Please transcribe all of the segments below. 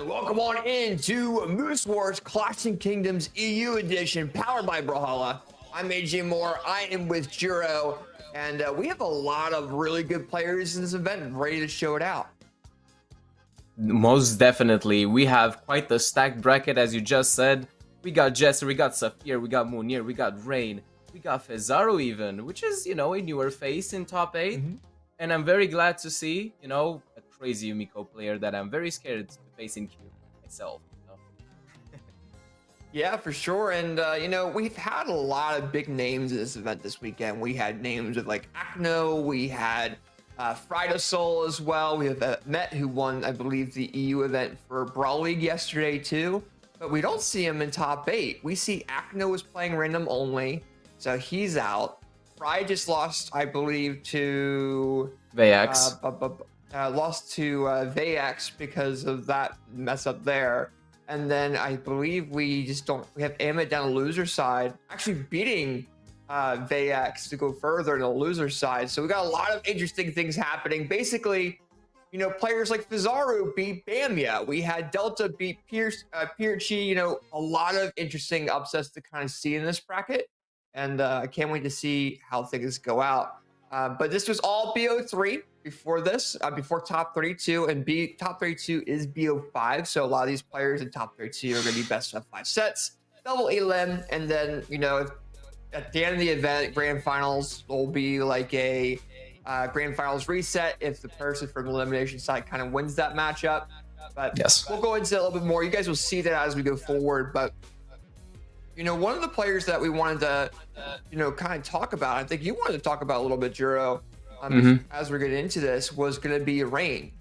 Welcome on into Moose Wars Clashing Kingdoms EU edition, powered by Brawlhalla. I'm Marckiemoo. I am with Jiro, and we have a lot of really good players in this event ready to show it out. Most definitely. We have quite the stacked bracket, as you just said. We got Djessir, we got Saphir, we got Mounir, we got Rain, we got Fizaru even, which is, you know, a newer face in top 8. And I'm very glad to see, you know, a crazy Yumiko player that I'm very scared to face in queue myself. You know? Yeah, for sure. And, you know, we've had a lot of big names in this event this weekend. We had names of like Akno, we had Frydasol as well. We have Amed, who won, I believe, the EU event for Brawl League yesterday too. But we don't see him in top 8. We see Akno is playing random only, so he's out. Fry just lost, I believe, to Vax. Lost to Vax because of that mess up there. And then I believe we have Amed down the loser side, actually beating Vax to go further in the loser side. So we got a lot of interesting things happening. Basically, you know, players like Fizaru beat Bamia. We had Delta beat Pierchi. You know, a lot of interesting upsets to kind of see in this bracket. And I can't wait to see how things go out. But this was all BO3 before this, before top 32, and top 32 is BO5. So a lot of these players in top 32 are going to be best of 5 sets, double elim, and then, you know, at the end of the event, grand finals will be like a grand finals reset if the person from the elimination side kind of wins that matchup. But yes, we'll go into a little bit more. You guys will see that as we go forward. But you know, one of the players that we wanted to, you know, kind of talk about, I think you wanted to talk about a little bit, Jiro, as we're getting into this, was going to be Rain.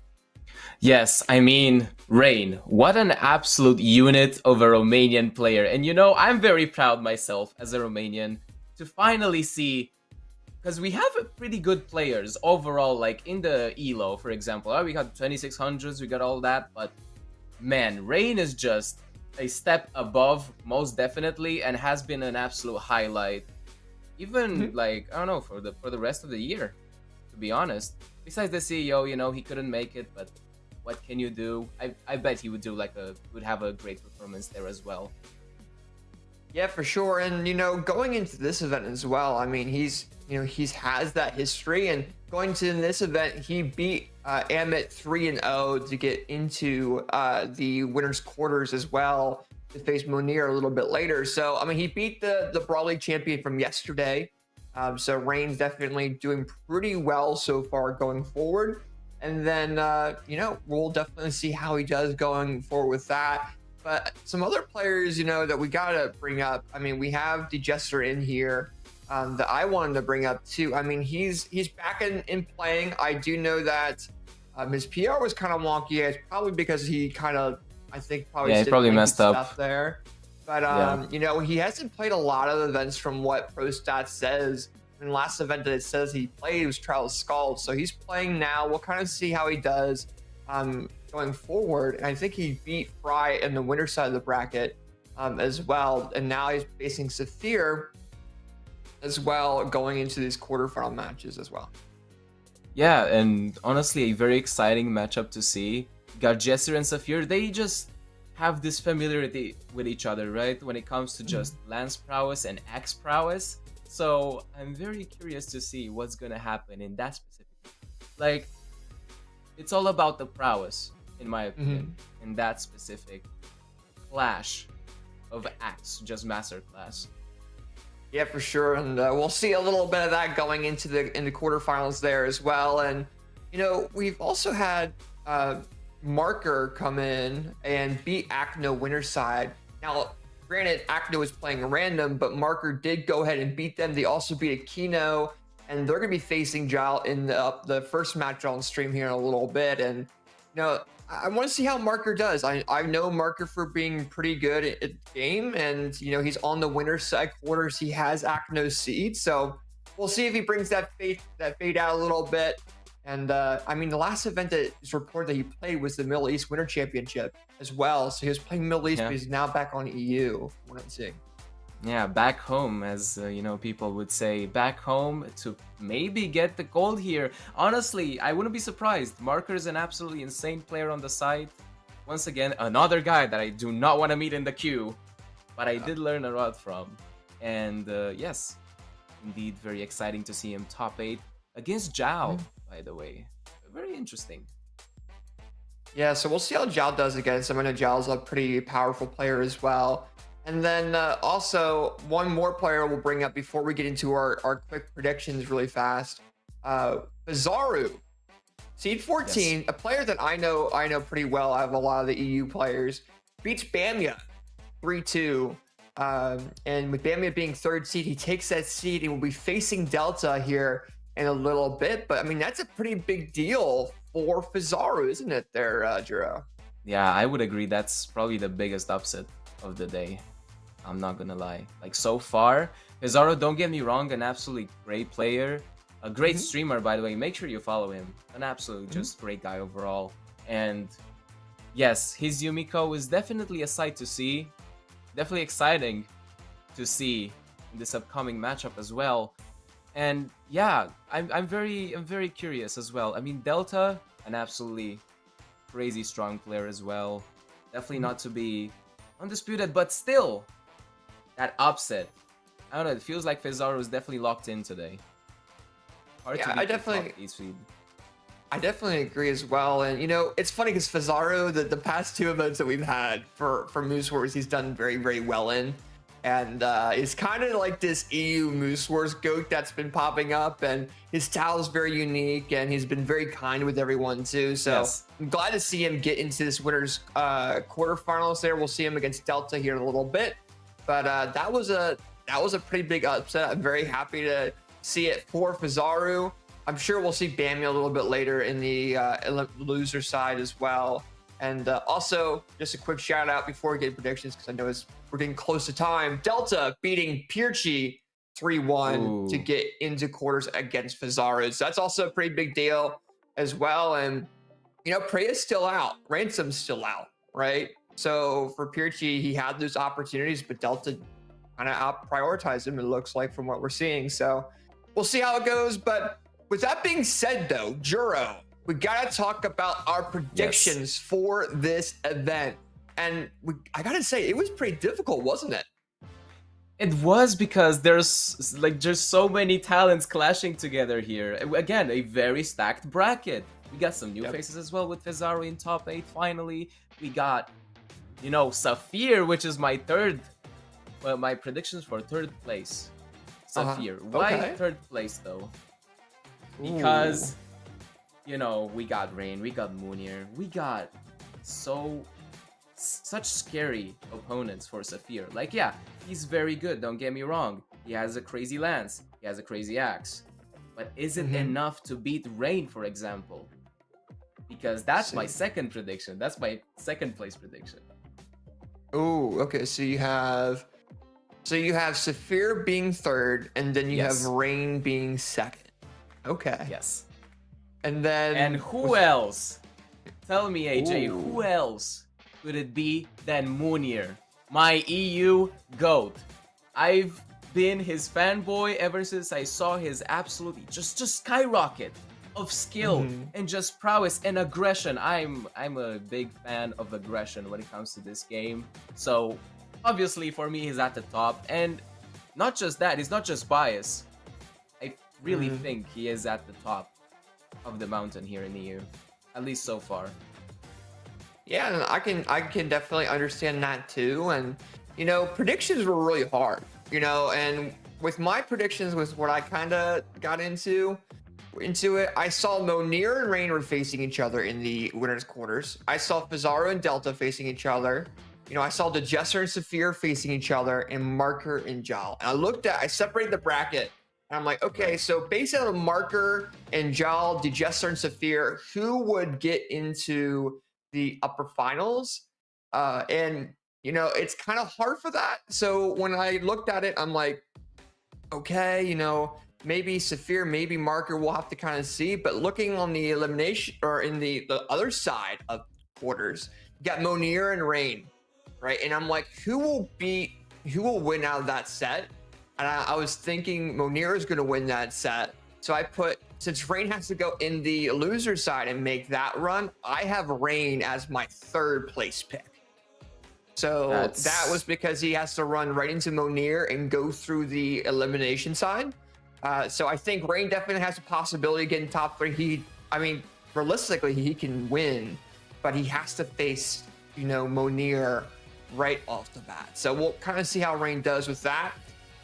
Yes, I mean, Rain, what an absolute unit of a Romanian player. And, you know, I'm very proud myself as a Romanian to finally see, because we have pretty good players overall, like in the ELO, for example. We got 2600s, we got all that, but man, Rain is just a step above, most definitely, and has been an absolute highlight, even like, I don't know, for the rest of the year, to be honest. Besides the CEO, you know, he couldn't make it, but what can you do? I bet he would do would have a great performance there as well. Yeah, for sure. And, you know, going into this event as well, I mean, he's has that history, and going to this event, he beat Amed 3-0 to get into the winner's quarters as well to face Mounir a little bit later. So, I mean, he beat the Brawl League champion from yesterday. So Rain's definitely doing pretty well so far going forward. And then, you know, we'll definitely see how he does going forward with that. But some other players, you know, that we got to bring up. I mean, we have Djessir in here that I wanted to bring up too. I mean, he's back in playing. I do know that his PR was kind of wonky. It's probably because he kind of, I think, he probably messed up there. But, you know, he hasn't played a lot of events from what Pro Stats says. I mean, last event that it says he played was Trial of Scald. So he's playing now. We'll kind of see how he does going forward. And I think he beat Fry in the winner side of the bracket as well. And now he's facing Saphir as well going into these quarterfinal matches as well. Yeah, and honestly, a very exciting matchup to see. Got Djessir and Saphir. They just have this familiarity with each other, right? When it comes to just lance prowess and axe prowess. So I'm very curious to see what's gonna happen in that specific. Like, it's all about the prowess, in my opinion, in that specific clash of axe, just masterclass. Yeah, for sure, and we'll see a little bit of that going into the quarterfinals there as well. And you know, we've also had Marker come in and beat Akno winner side. Now, granted, Akno is playing random, but Marker did go ahead and beat them. They also beat Akino, and they're going to be facing Jal in the first match on stream here in a little bit. And I want to see how Marker does. I know Marker for being pretty good at the game, and he's on the winner's side quarters. He has Acno Seed, so we'll see if he brings that fade out a little bit. And I mean, the last event that is reported that he played was the Middle East Winter Championship as well. So he was playing Middle East, but he's now back on EU. What I'm seeing. Yeah, back home, as people would say, back home to maybe get the gold here. Honestly, I wouldn't be surprised. Marker is an absolutely insane player on the side. Once again, another guy that I do not want to meet in the queue, but I did learn a lot from. And yes, indeed, very exciting to see him top 8 against Zhao, by the way. Very interesting. Yeah, so we'll see how Zhao does against him. I know Zhao's a pretty powerful player as well. And then also, one more player we'll bring up before we get into our quick predictions really fast. Fizaru, Seed 14, a player that I know pretty well. I have a lot of the EU players. Beats Bamia 3-2. And with Bamia being 3rd seed, he takes that seed and will be facing Delta here in a little bit. But I mean, that's a pretty big deal for Fizaru, isn't it there, Jiro? Yeah, I would agree. That's probably the biggest upset of the day. I'm not gonna lie. Like, so far, Fizaru, don't get me wrong, an absolutely great player. A great streamer, by the way. Make sure you follow him. An absolute just great guy overall. And yes, his Yumiko is definitely a sight to see. Definitely exciting to see in this upcoming matchup as well. And yeah, I'm very curious as well. I mean, Delta, an absolutely crazy strong player as well. Definitely not to be undisputed, but still, that upset. I don't know, it feels like Fizaru is definitely locked in today. Hard to I definitely agree as well. And it's funny because Fizaru, the past 2 events that we've had for Moose Wars, he's done very, very well in. And it's kind of like this EU Moose Wars goat that's been popping up, and his style is very unique, and he's been very kind with everyone too. So I'm glad to see him get into this winner's quarterfinals there. We'll see him against Delta here in a little bit. But that was a pretty big upset. I'm very happy to see it for Fizaru. I'm sure we'll see Bamia a little bit later in the loser side as well. And also, just a quick shout out before we get predictions, because I know we're getting close to time. Delta beating Pirchi 3-1 to get into quarters against Fizaru. So that's also a pretty big deal as well. And, Preya's still out. Ransom's still out, right? So for Pirchi, he had those opportunities, but Delta kind of out-prioritized him, it looks like, from what we're seeing. So we'll see how it goes. But with that being said, though, Juro, we got to talk about our predictions for this event. And I got to say, it was pretty difficult, wasn't it? It was, because there's just so many talents clashing together here. Again, a very stacked bracket. We got some new faces as well with Fizaru in top 8 finally. We got, Saphir, which is my my predictions for 3rd place. Saphir. Why 3rd place though? Because we got Rain, we got Mounir, we got such scary opponents for Saphir. Like, yeah, he's very good, don't get me wrong. He has a crazy lance, he has a crazy axe. But is it enough to beat Rain, for example? Because that's my 2nd prediction. That's my 2nd place prediction. Oh, okay. So you have Saphir being 3rd, and then you have Rain being 2nd. Okay. Yes. And then... And who else? Tell me, AJ, who else could it be than Mounir, my EU GOAT? I've been his fanboy ever since I saw his absolutely just skyrocket of skill and just prowess and aggression. I'm a big fan of aggression when it comes to this game. So obviously for me, he's at the top. And not just that, he's not just biased. I really think he is at the top of the mountain here in the EU, at least so far. Yeah, and I can definitely understand that too. And predictions were really hard. And with my predictions, was what I kind of got into it. I saw Mounir and Rain were facing each other in the winners quarters. I saw Fizaru and Delta facing each other. I saw the Djessir and Saphir facing each other, and Marker and Zhao. And I separated the bracket And I'm like, okay, so based on Marker and Jal, Djessir, and Saphir, who would get into the upper finals? And you know, it's kind of hard for that. So when I looked at it, I'm like, okay, you know, maybe Saphir, maybe Marker, we'll have to kind of see. But looking on the elimination or in the other side of quarters, you got Mounir and Rain, right? And I'm like, who will win out of that set? And I was thinking Mounir is going to win that set. So I put, since Rain has to go in the loser side and make that run, I have Rain as my third place pick. So that was because he has to run right into Mounir and go through the elimination side. So I think Rain definitely has a possibility of getting top 3. I mean, realistically, he can win, but he has to face, you know, Mounir right off the bat. So we'll kind of see how Rain does with that.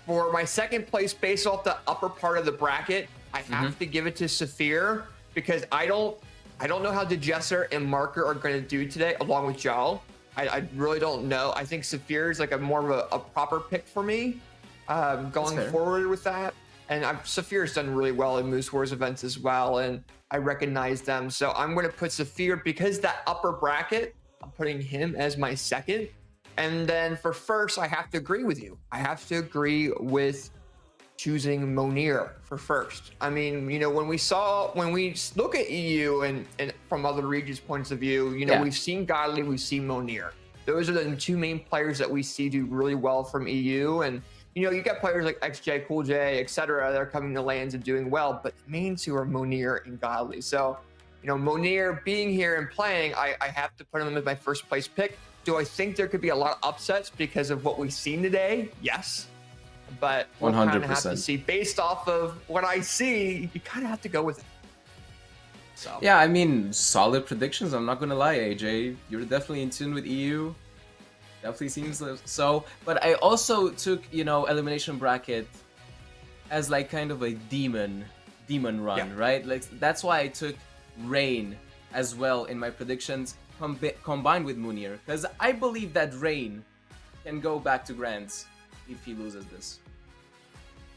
For my second place, based off the upper part of the bracket, I have to give it to Saphir because I don't know how Djessir and Marker are going to do today, along with Jal. I really don't know. I think Saphir is like a more of a proper pick for me going forward with that. And Saphir's done really well in Moose Wars events as well, and I recognize them. So I'm going to put Saphir because that upper bracket, I'm putting him as my second. And then for first, I have to agree with you. I have to agree with choosing Mounir for first. I mean, you know, when we look at EU and from other regions' points of view, you know, we've seen Godly, we've seen Mounir. Those are the two main players that we see do really well from EU. And, you know, you got players like XJ, Cool J, etc. that are coming to lands and doing well, but the main two are Mounir and Godly. So, you know, Mounir being here and playing, I have to put him as my first place pick. Do I think there could be a lot of upsets because of what we've seen today? Yes. But we'll kind of have to see. Based off of what I see, you kind of have to go with it. So yeah, I mean, solid predictions. I'm not gonna lie, AJ. You're definitely in tune with EU. Definitely seems so. But I also took, you know, elimination bracket as like kind of a demon run, right? Like that's why I took Rain as well in my predictions, combined with Mounir, because I believe that Rain can go back to Grands if he loses this.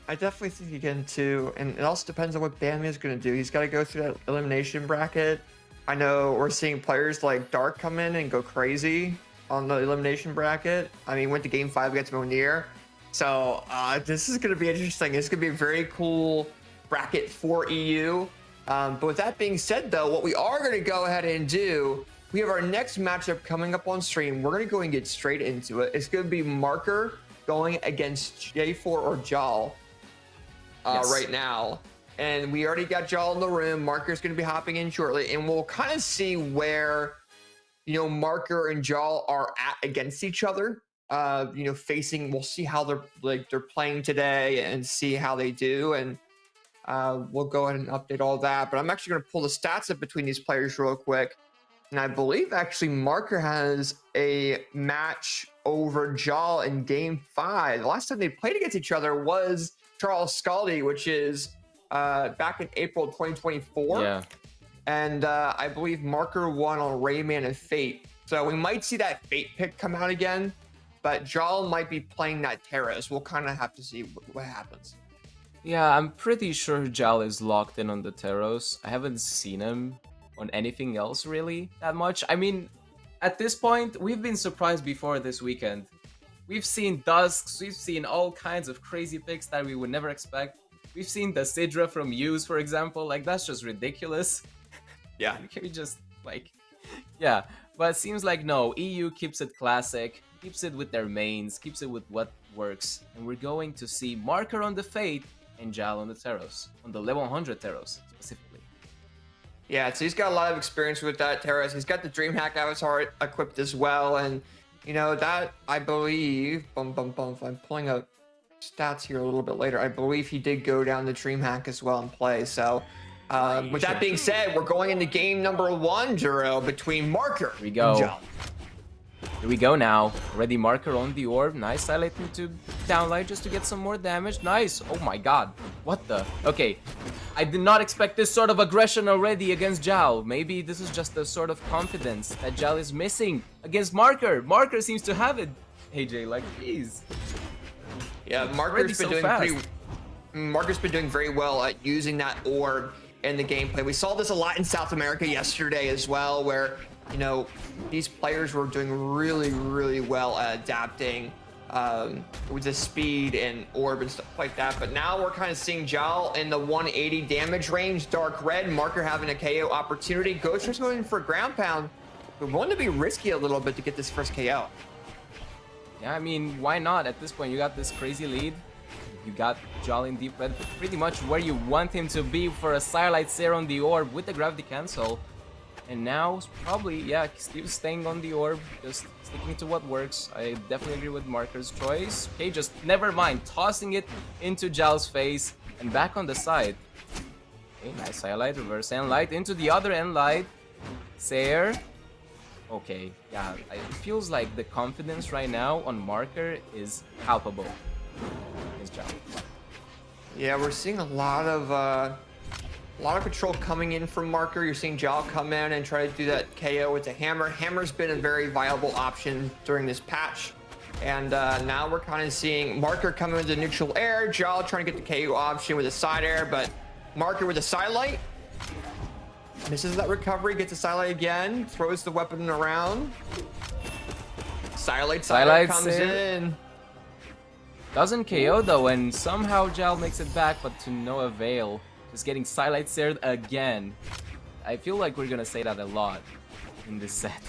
I definitely think he can too, and it also depends on what Bam is going to do. He's got to go through that elimination bracket. I know we're seeing players like Dark come in and go crazy on the elimination bracket. I mean, went to Game 5 against Mounir. So this is going to be interesting. It's going to be a very cool bracket for EU. But with that being said, though, what we are going to go ahead and do, we have our next matchup coming up on stream. We're going to go and get straight into it. It's going to be Marker going against J4 or Jal right now. And we already got Jal in the room. Marker's going to be hopping in shortly. And we'll kind of see where, you know, Marker and Jal are at against each other. You know, facing, we'll see how they're playing today and see how they do. And we'll go ahead and update all that. But I'm actually going to pull the stats up between these players real quick. And I believe actually Marker has a match over Jal in Game 5. The last time they played against each other was Charles Scaldi, which is back in April 2024. Yeah. And I believe Marker won on Rayman and Fate. So we might see that Fate pick come out again. But Jal might be playing that Terrace. We'll kind of have to see what happens. Yeah, I'm pretty sure Jal is locked in on the Terrace. I haven't seen him on anything else really that much. I mean, at this point, we've been surprised before this weekend. We've seen Dusks, we've seen all kinds of crazy picks that we would never expect. We've seen the Sidra from Use, for example. Like, that's just ridiculous. Yeah. Can we just, like... Yeah, but it seems like no, EU keeps it classic, keeps it with their mains, keeps it with what works. And we're going to see Marker on the Fate and Jal on the Terrace, on the level 100 Terrace specifically. Yeah, so he's got a lot of experience with that Terrace. He's got the DreamHack avatar equipped as well. And, you know, that, I believe, if I'm pulling up stats here a little bit later, I believe he did go down the DreamHack as well and play. So, with that being said, we're going into game number 1, Juro, between Marker Here we go. and Jal. Here we go now. Already Marker on the orb. Nice. Highlight into downlight just to get some more damage. Nice. Oh my god. What the? Okay. I did not expect this sort of aggression already against Jal. Maybe this is just the sort of confidence that Jal is missing against Marker. Marker seems to have it. AJ, like, jeez. Yeah, Marker's been doing pretty... Marker's been doing very well at using that orb in the gameplay. We saw this a lot in South America yesterday as well, where, you know, these players were doing really, really well at adapting with the speed and orb and stuff like that. But now we're kind of seeing Jal in the 180 damage range, dark red, Marker having a KO opportunity. Ghoster's going for a ground pound. We want to be risky a little bit to get this first KO. Yeah, I mean, why not? At this point, you got this crazy lead. You got Jal in deep red, pretty much where you want him to be for a Silite Seer on the orb with the gravity cancel. And now, probably, yeah, still staying on the orb, just sticking to what works. I definitely agree with Marker's choice. Okay, just never mind, tossing it into Jal's face and back on the side. Okay, nice highlight, reverse end light into the other end light. Seer. Okay, yeah, it feels like the confidence right now on Marker is palpable. His Jal. Yeah, we're seeing a lot of control coming in from Marker. You're seeing Jal come in and try to do that KO with the hammer. Hammer's been a very viable option during this patch. And now we're kind of seeing Marker come into neutral air. Jal trying to get the KO option with a side air, but Marker with a sidelight. Misses that recovery, gets a sidelight again, throws the weapon around. Sidelight comes in. Doesn't KO though, and somehow Jal makes it back, but to no avail. Just getting Silite Seared again. I feel like we're gonna say that a lot in this set.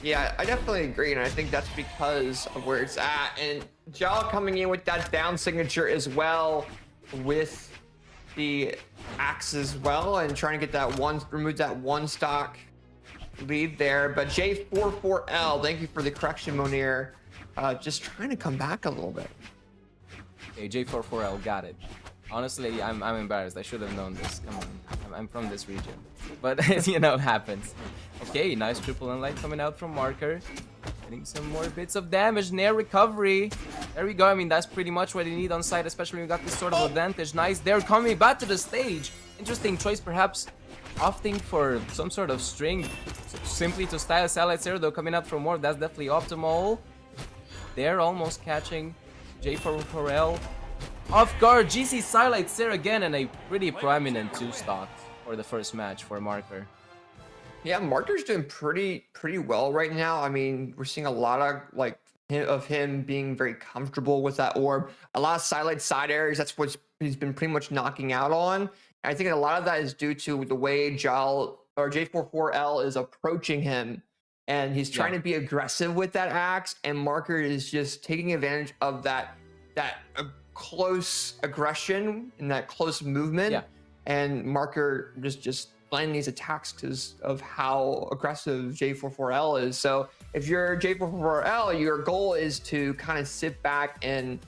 Yeah, I definitely agree, and I think that's because of where it's at. And Jal coming in with that down signature as well, with the axe as well, and trying to get that remove that one stock lead there. But J44L, thank you for the correction, Mounir. Just trying to come back a little bit. Okay, J44L, got it. Honestly, I'm embarrassed. I should have known this. Come on, I'm from this region. But, you know, it happens. Okay, nice triple light coming out from Marker. Getting some more bits of damage, near recovery. There we go. I mean, that's pretty much what you need on site, especially when you got this sort of advantage. Nice. They're coming back to the stage. Interesting choice, perhaps opting for some sort of string simply to style Silite Seer, though coming out from more. That's definitely optimal. They're almost catching J44L off guard. GC Silite Seer again, and a pretty prominent 2-stock for the first match for Marker. Yeah, Marker's doing pretty well right now. I mean, we're seeing a lot of him being very comfortable with that orb. A lot of Silite side areas. That's what he's been pretty much knocking out on. And I think a lot of that is due to the way Jal or J44L is approaching him, and he's trying to be aggressive with that axe. And Marker is just taking advantage of that close aggression and that close movement. Yeah. And Marker just landing these attacks because of how aggressive J44L is. So if you're J44L, your goal is to kind of sit back and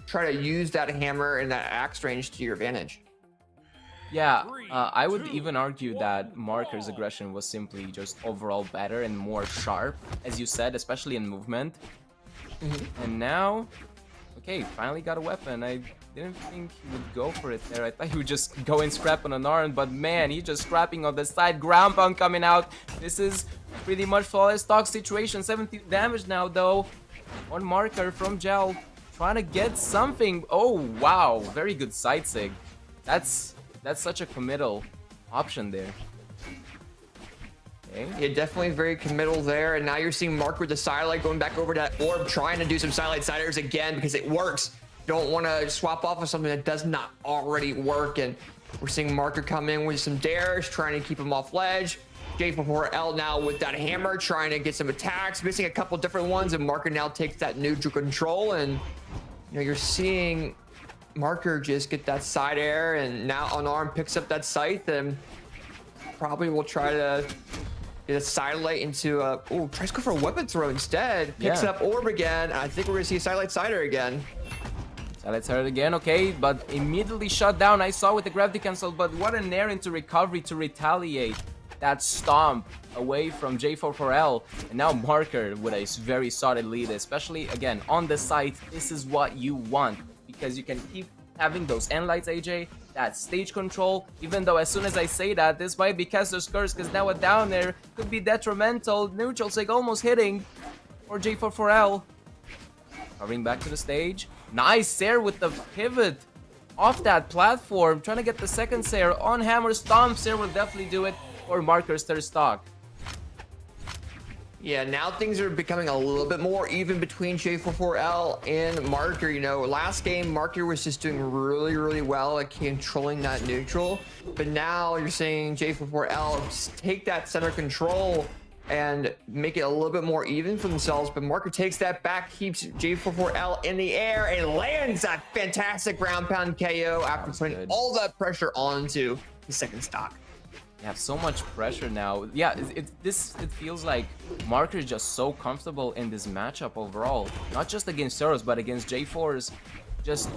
try to use that hammer and that axe range to your advantage. Yeah, I would even argue that Marker's aggression was simply just overall better and more sharp, as you said, especially in movement. And now, okay, finally got a weapon. I didn't think he would go for it there. I thought he would just go and scrap on an arm, but man, he's just scrapping on the side. Ground pound coming out. This is pretty much flawless stock situation. 70 damage now, though, on Marker from Jal. Trying to get something. Oh, wow. Very good side sig. That's such a committal option there. Okay. Yeah, definitely very committal there. And now you're seeing Mark with the Silite going back over to that orb, trying to do some Silite siders again because it works. Don't want to swap off of something that does not already work. And we're seeing Marker come in with some dares, trying to keep him off ledge. J44L now with that hammer, trying to get some attacks, missing a couple different ones, and Marker now takes that neutral control. And you know, you're seeing Marker just get that side air, and now Unarmed picks up that scythe and probably will try to get a sidelight into a... Oh, tries to go for a weapon throw instead. Picks up orb again. I think we're going to see a sidelight sider again. Let's hurt again, okay, but immediately shut down. I saw with the gravity cancel, but what an air into recovery to retaliate that stomp away from J44L. And now Marker with a very solid lead, especially again on the site. This is what you want because you can keep having those end lights, AJ, that stage control. Even though as soon as I say that, this might be Caster's curse because now a down air could be detrimental. Neutral sig almost hitting for J44L. Covering back to the stage. Nice air with the pivot. off that platform, trying to get the second Sair on Hammer. Stomp Sair will definitely do it for Marker's third stock. Yeah, now things are becoming a little bit more even between J44L and Marker. You know, last game, Marker was just doing really, really well at controlling that neutral. But now you're seeing J44L just take that center control and make it a little bit more even for themselves. But Marker takes that back, keeps J44L in the air, and lands that fantastic ground pound KO after putting all that pressure onto the second stock. You have so much pressure now. Yeah, it feels like Marker is just so comfortable in this matchup overall. Not just against Zeros, but against J4's. Just,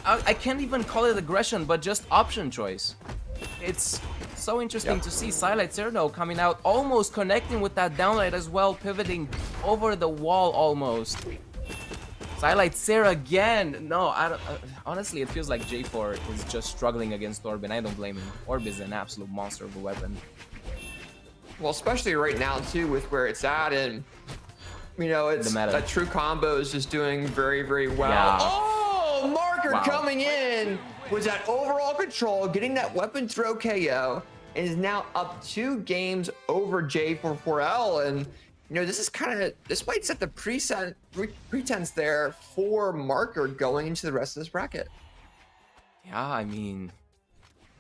I can't even call it aggression, but just option choice. It's so interesting to see Silite Cerno coming out, almost connecting with that downlight as well, pivoting over the wall almost. Silite Sair again. No, I don't, honestly, it feels like J4 is just struggling against Orb, and I don't blame him. Orb is an absolute monster of a weapon. Well, especially right now too, with where it's at, and you know, it's that true combo is just doing very, very well. Yeah. Oh, Marker coming in with that overall control, getting that weapon throw KO, and is now up 2 games over J44L. And you know, this might set the pretense there for Marker going into the rest of this bracket. Yeah, I mean,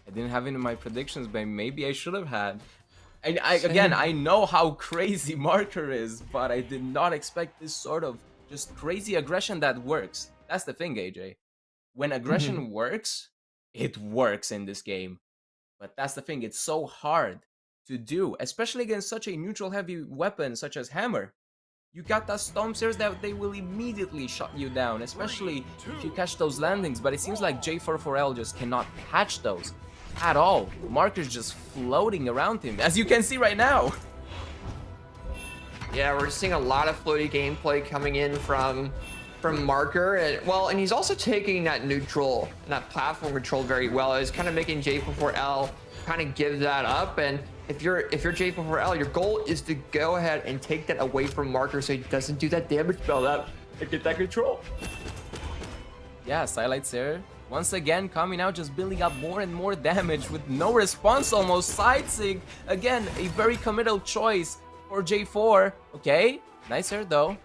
I didn't have it in my predictions, but maybe I should have had. Again, I know how crazy Marker is, but I did not expect this sort of just crazy aggression that works. That's the thing, AJ. When aggression works, it works in this game. But that's the thing, it's so hard to do, especially against such a neutral heavy weapon such as Hammer. You got that Stomp Sairs that they will immediately shut you down, especially if you catch those landings, but it seems like J44L just cannot catch those at all. Marker's just floating around him, as you can see right now. Yeah, we're seeing a lot of floaty gameplay coming in from Marker, and he's also taking that neutral and that platform control very well. It's kind of making J44L kind of give that up, and if you're J44L, your goal is to go ahead and take that away from Marker so he doesn't do that damage build up and get that control. Yeah, Silite Sair once again coming out, just building up more and more damage with no response almost. Side sig, again, a very committal choice for J4. Okay, nice Sair though.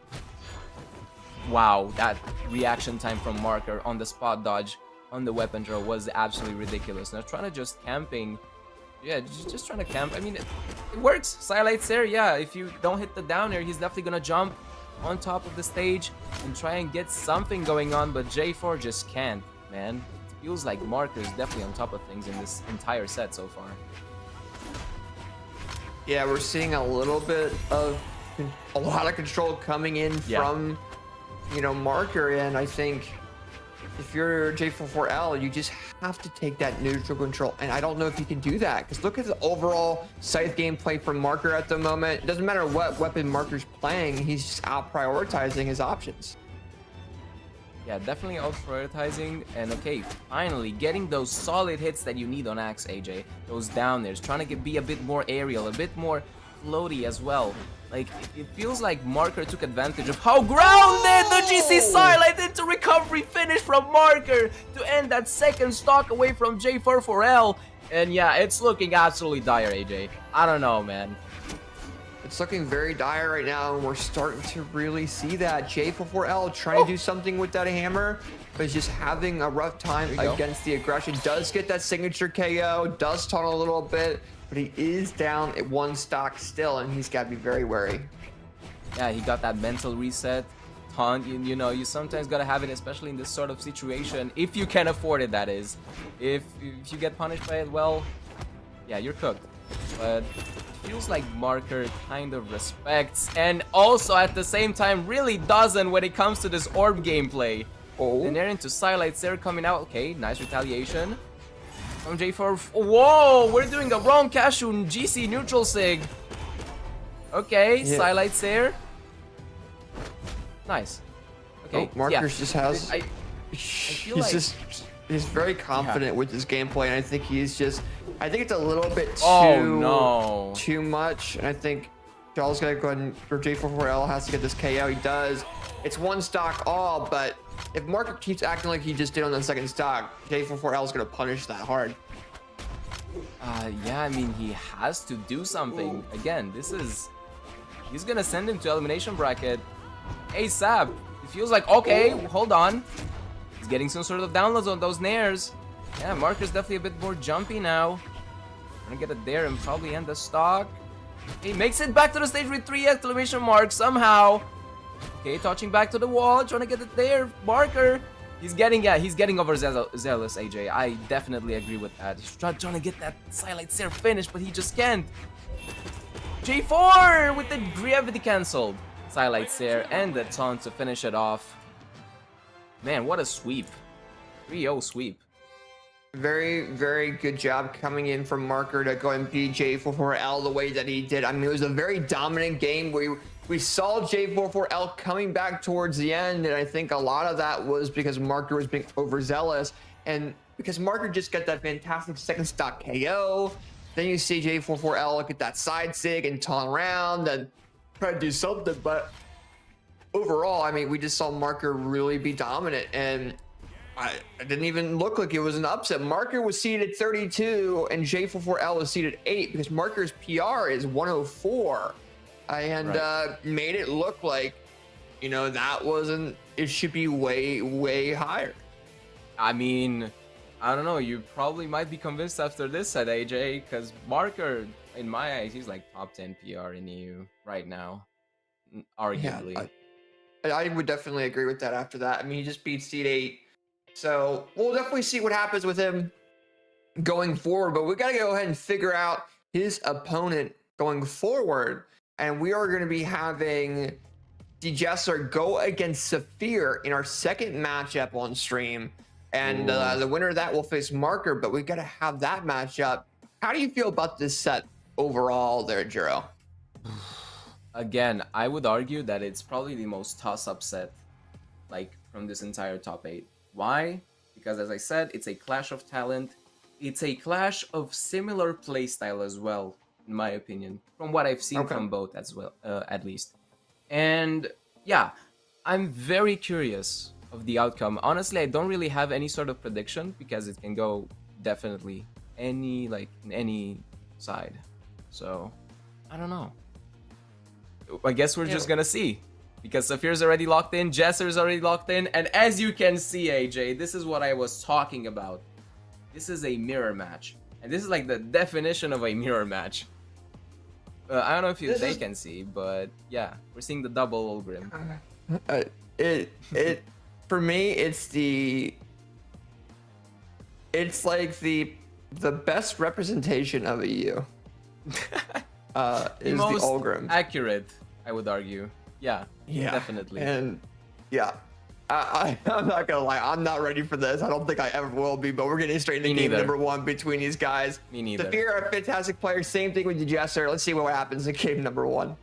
Wow, that reaction time from Marker on the spot dodge on the weapon throw was absolutely ridiculous. Now trying to just camping. Yeah, just trying to camp. I mean, it works. Silite Sair, yeah, if you don't hit the down air, he's definitely gonna jump on top of the stage and try and get something going on, but J4 just can't, man. It feels like Marker is definitely on top of things in this entire set so far. Yeah, we're seeing a lot of control coming in from, you know, Marker, and I think if you're J44L, you just have to take that neutral control, and I don't know if you can do that, because look at the overall scythe gameplay from Marker at the moment. It doesn't matter what weapon Marker's playing, he's just out prioritizing his options. Yeah, definitely out prioritizing, and okay, finally getting those solid hits that you need on Axe, AJ. Those down there's trying to be a bit more aerial, a bit more floaty as well. Like, it feels like Marker took advantage of how grounded the GC Silite into recovery finish from Marker to end that second stock away from J44L. And yeah, it's looking absolutely dire, AJ. I don't know, man. It's looking very dire right now, and we're starting to really see that. J44L trying to do something with that hammer, but he's just having a rough time against the aggression. Does get that signature KO, does tunnel a little bit, but he is down at 1 stock still, and he's got to be very wary. Yeah, he got that mental reset. Taunt, you know, you sometimes gotta have it, especially in this sort of situation, if you can afford it, that is. If you get punished by it, well, yeah, you're cooked. But it feels like Marker kind of respects, and also at the same time really doesn't when it comes to this orb gameplay. And they're into Silite Sair coming out. Okay, nice retaliation from J4. Whoa, we're doing a wrong cashew GC neutral sig. Okay, Silite Sair. Nice. Okay, Markers just has. He's very confident with his gameplay, and I think he's just. I think it's a little bit too much, and I think Jall's gonna go ahead and, or J44L has to get this KO. He does. It's 1 stock all, but if Marker keeps acting like he just did on the second stock, J44L is going to punish that hard. Yeah, I mean, he has to do something. Again, he's gonna send him to elimination bracket ASAP. It feels like, okay, hold on. He's getting some sort of downloads on those nairs. Yeah, Marker's definitely a bit more jumpy now. Gonna get it there and probably end the stock. He makes it back to the stage with 3 exclamation marks somehow. Okay, touching back to the wall, trying to get it there. Marker. He's getting over zealous, AJ. I definitely agree with that. He's trying to get that silent Saphir finish, but he just can't. J4 with the gravity cancelled. Silent Saphir and the taunt to finish it off. Man, what a sweep. 3-0 sweep. Very, very good job coming in from Marker to go and beat J44L the way that he did. I mean, it was a very dominant game where we saw J44L coming back towards the end, and I think a lot of that was because Marker was being overzealous, and because Marker just got that fantastic second stock KO. Then you see J44L get that side sig and taunt around and try to do something, but overall, I mean, we just saw Marker really be dominant, and it didn't even look like it was an upset. Marker was seeded 32 and J44L was seeded 8 because Marker's PR is 104 and made it look like, you know, that wasn't, it should be way higher. I mean, I don't know, you probably might be convinced after this set, AJ, because Marker, in my eyes, he's like top 10 PR in EU right now, arguably. Yeah, I would definitely agree with that after that. I mean, he just beat seed 8. So we'll definitely see what happens with him going forward, but we got to go ahead and figure out his opponent going forward. And we are going to be having Djessir go against Saphir in our second matchup on stream. And the winner of that will face Marker, but we got to have that matchup. How do you feel about this set overall there, Jiro? Again, I would argue that it's probably the most toss-up set, like, from this entire top 8. Why? Because as I said, it's a clash of talent. It's a clash of similar playstyle as well, in my opinion, from what I've seen from both as well, at least. And yeah, I'm very curious of the outcome. Honestly, I don't really have any sort of prediction because it can go definitely in any side. So I don't know. I guess we're just gonna see. Because Saphir's already locked in, Djessir's already locked in, and as you can see, AJ, this is what I was talking about. This is a mirror match. And this is like the definition of a mirror match. I don't know if they can see, but yeah, we're seeing the double Ulgrim. For me, it's like the best representation of a EU. Is the most Ulgrim. Accurate, I would argue. Yeah, definitely. And yeah, I'm not gonna lie, I'm not ready for this. I don't think I ever will be, but we're getting straight into game number 1 between these guys. Me neither. Saphir are a fantastic player. Same thing with Djessir. Let's see what happens in game number 1.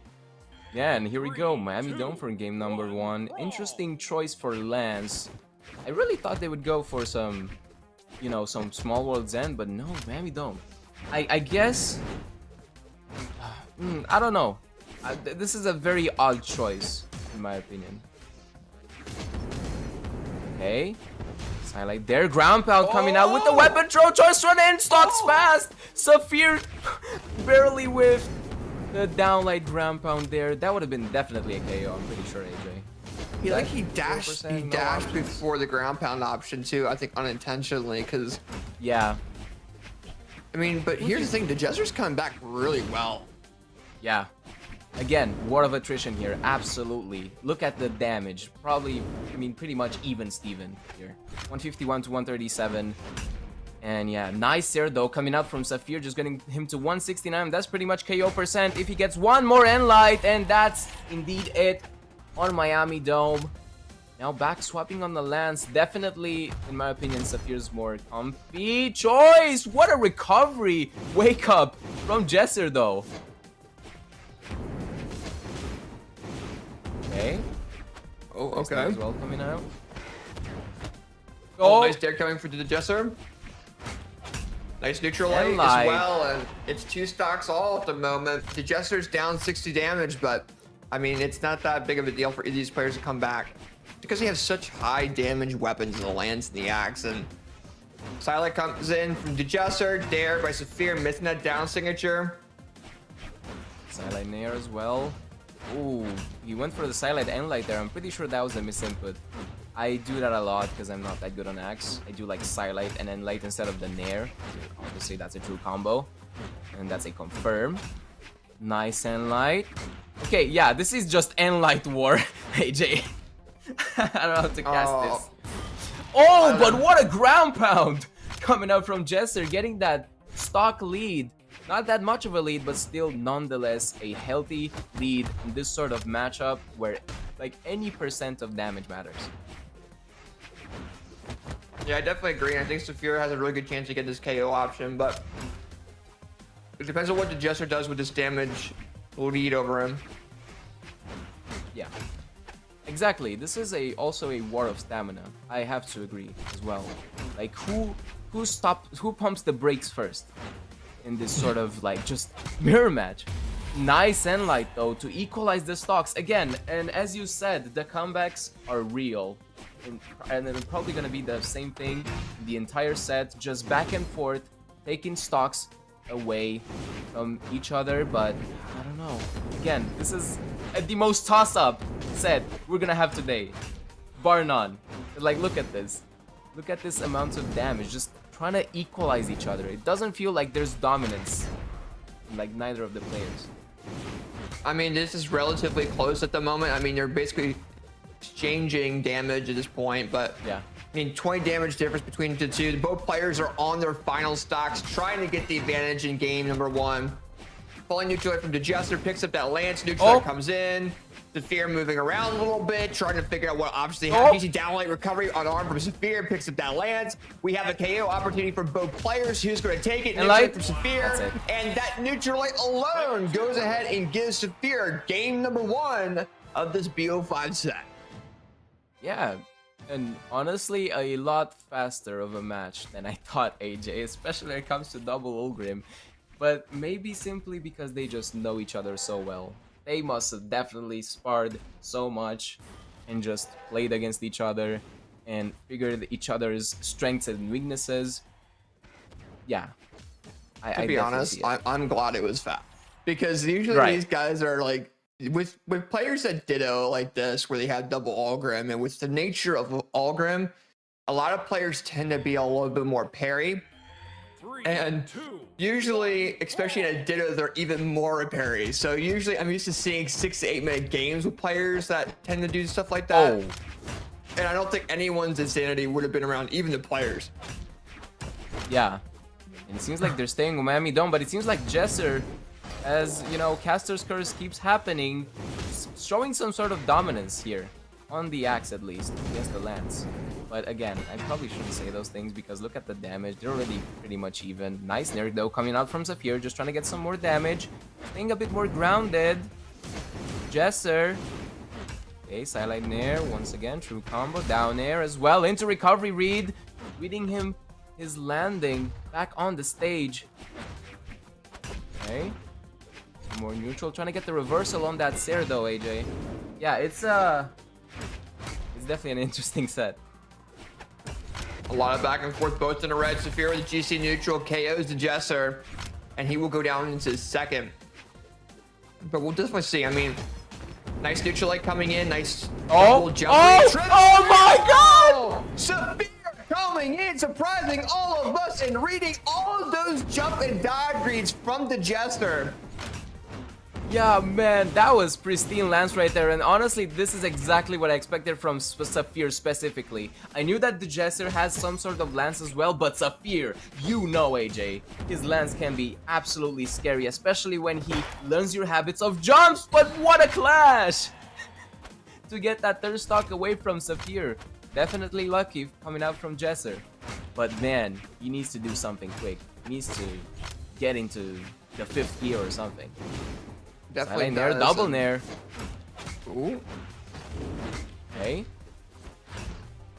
Yeah, and here we go. Miami Dome for game number 1. Interesting choice for Lance. I really thought they would go for some, you know, some Small World's End, but no, Miami Dome. I guess, I don't know. This is a very odd choice, in my opinion. Okay. Highlight there. Ground pound coming out with the weapon throw. Choice run in. Stocks fast. Saphir barely whiffed the downlight ground pound there. That would have been definitely a KO, I'm pretty sure, AJ. He dashed before the ground pound option too, I think unintentionally, because... Yeah. I mean, but here's the thing. The Djessir's coming back really well. Yeah. Again, war of attrition here, absolutely. Look at the damage. Probably, I mean, pretty much even Steven here. 151 to 137. And yeah, nice there though, coming out from Saphir, just getting him to 169. That's pretty much KO percent if he gets one more end light, and that's indeed it on Miami Dome. Now back swapping on the Lance. Definitely, in my opinion, Saphir's more comfy choice. What a recovery. Wake up from Djessir though. Okay. Oh, okay. As well coming out. Oh, nice dare coming for the Djessir. Nice neutral light as well, and it's 2 stocks all at the moment. The Djessir's down 60 damage, but I mean, it's not that big of a deal for these players to come back. because they have such high damage weapons in the lance and the axe. And Silent comes in from Djessir, dared by Saphir, missing that down signature. Silent Nair as well. Ooh, he went for the Silent and Light there. I'm pretty sure that was a misinput. I do that a lot because I'm not that good on axe. I do like Silent and then Light instead of the Nair. Obviously, that's a true combo. And that's a confirm. Nice and Light. Okay, yeah, this is just Light war, AJ. I don't know how to cast this. Oh, but what a ground pound! Coming out from Djessir, getting that stock lead. Not that much of a lead, but still nonetheless a healthy lead in this sort of matchup where like any percent of damage matters. Yeah, I definitely agree. I think Saphir has a really good chance to get this KO option, but it depends on what the Djessir does with this damage lead over him. Yeah, exactly. This is also a war of stamina. I have to agree as well. Like who pumps the brakes first in this sort of like just mirror match? Nice and Light though to equalize the stocks again. And as you said, the comebacks are real. And it's probably gonna be the same thing the entire set, just back and forth, taking stocks away from each other. But I don't know. Again, this is the most toss-up set we're gonna have today, bar none. Like, look at this. Look at this amount of damage, just trying to equalize each other. It doesn't feel like there's dominance in like neither of the players. I mean, this is relatively close at the moment. I mean, they're basically exchanging damage at this point, but yeah, I mean, 20 damage difference between the two. Both players are on their final stocks, trying to get the advantage in game number one. Falling neutral from Djessir, picks up that lance. Neutral comes in. Saphir moving around a little bit, trying to figure out what options they have. Easy downlight recovery unarmed from Saphir, picks up that lance. We have a KO opportunity for both players. Who's going to take it? Neutral from Saphir, and that neutral light alone goes ahead and gives Saphir game number one of this BO5 set. Yeah, and honestly, a lot faster of a match than I thought, AJ, especially when it comes to double Ulgrim. But maybe simply because they just know each other so well. They must have definitely sparred so much and just played against each other and figured each other's strengths and weaknesses. Yeah. To be honest, I'm glad it was fast. Because usually these guys are like, with players that ditto like this, where they have double Ulgrim, and with the nature of Ulgrim, a lot of players tend to be a little bit more parry. And usually, especially in a ditto, they're even more parry. So usually I'm used to seeing 6 to 8 minute games with players that tend to do stuff like that. Oh. And I don't think anyone's insanity would have been around, even the players. Yeah. And it seems like they're staying with Miami Dome, but it seems like Djessir, as you know, Caster's Curse keeps happening, showing some sort of dominance here. On the axe at least, against the lance. But again, I probably shouldn't say those things because look at the damage. They're already pretty much even. Nice Nair though coming out from Saphir, just trying to get some more damage. Staying a bit more grounded. Djessir. Okay, Silent Nair once again. True combo. Down air as well. Into recovery read. Reading him his landing back on the stage. Okay. More neutral. Trying to get the reversal on that Sair though, AJ. Yeah, it's definitely an interesting set. A lot of back and forth, both in a red. Saphir with the GC neutral KOs the Djessir, and he will go down into second. But we'll definitely see. I mean, nice neutral light coming in, nice double jump. Oh my God! Saphir coming in, surprising all of us and reading all of those jump and dive reads from the Djessir. Yeah, man, that was pristine lance right there, and honestly, this is exactly what I expected from Saphir specifically. I knew that the Djessir has some sort of lance as well, but Saphir, you know, AJ, his lance can be absolutely scary, especially when he learns your habits of jumps, but what a clash! To get that third stock away from Saphir. Definitely lucky coming out from Djessir. But man, he needs to do something quick. He needs to get into the 5th gear or something. Definitely Nair, double Nair. Ooh. Okay.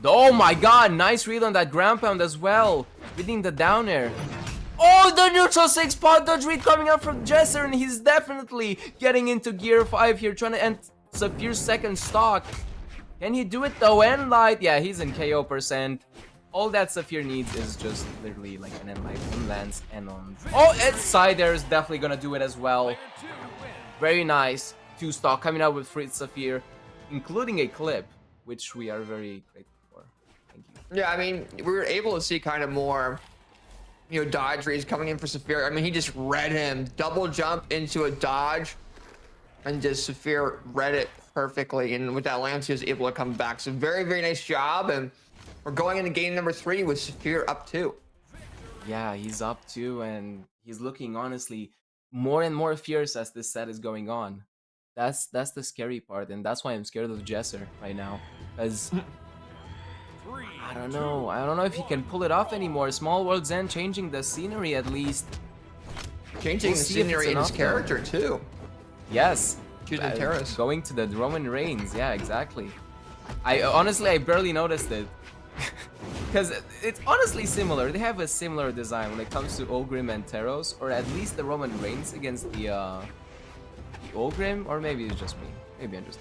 Oh my God, nice read on that ground pound as well. Reading the down air. Oh, the neutral 6 pot dodge read coming out from Djessir, and he's definitely getting into gear 5 here, trying to end Saphir's second stock. Can he do it though? Enlight, yeah, he's in KO percent. All that Saphir needs is just literally like an Enlight, one Lance, and on. Oh, and Sider is definitely gonna do it as well. Very nice. 2-stock coming out with Fritz Saphir, including a clip, which we are very grateful for. Thank you. Yeah, I mean, we were able to see kind of more, you know, dodge reads coming in for Saphir. I mean, he just read him, double jump into a dodge, and just Saphir read it perfectly. And with that Lance, he was able to come back. So very, very nice job. And we're going into game number 3 with Saphir up 2. Yeah, he's up 2, and he's looking honestly more and more fierce as this set is going on. That's the scary part, and that's why I'm scared of Djessir right now. Because I don't know if he can pull it off anymore. Small World Zen changing the scenery at least. Changing the scenery in his character too. Yes. Choosing Terrace. Going to the Roman Reigns, yeah, exactly. I barely noticed it. Because it's honestly similar. They have a similar design when it comes to Ogrim and Teros, or at least the Roman Reigns against the Ogrim, or maybe it's just me. Maybe I'm just.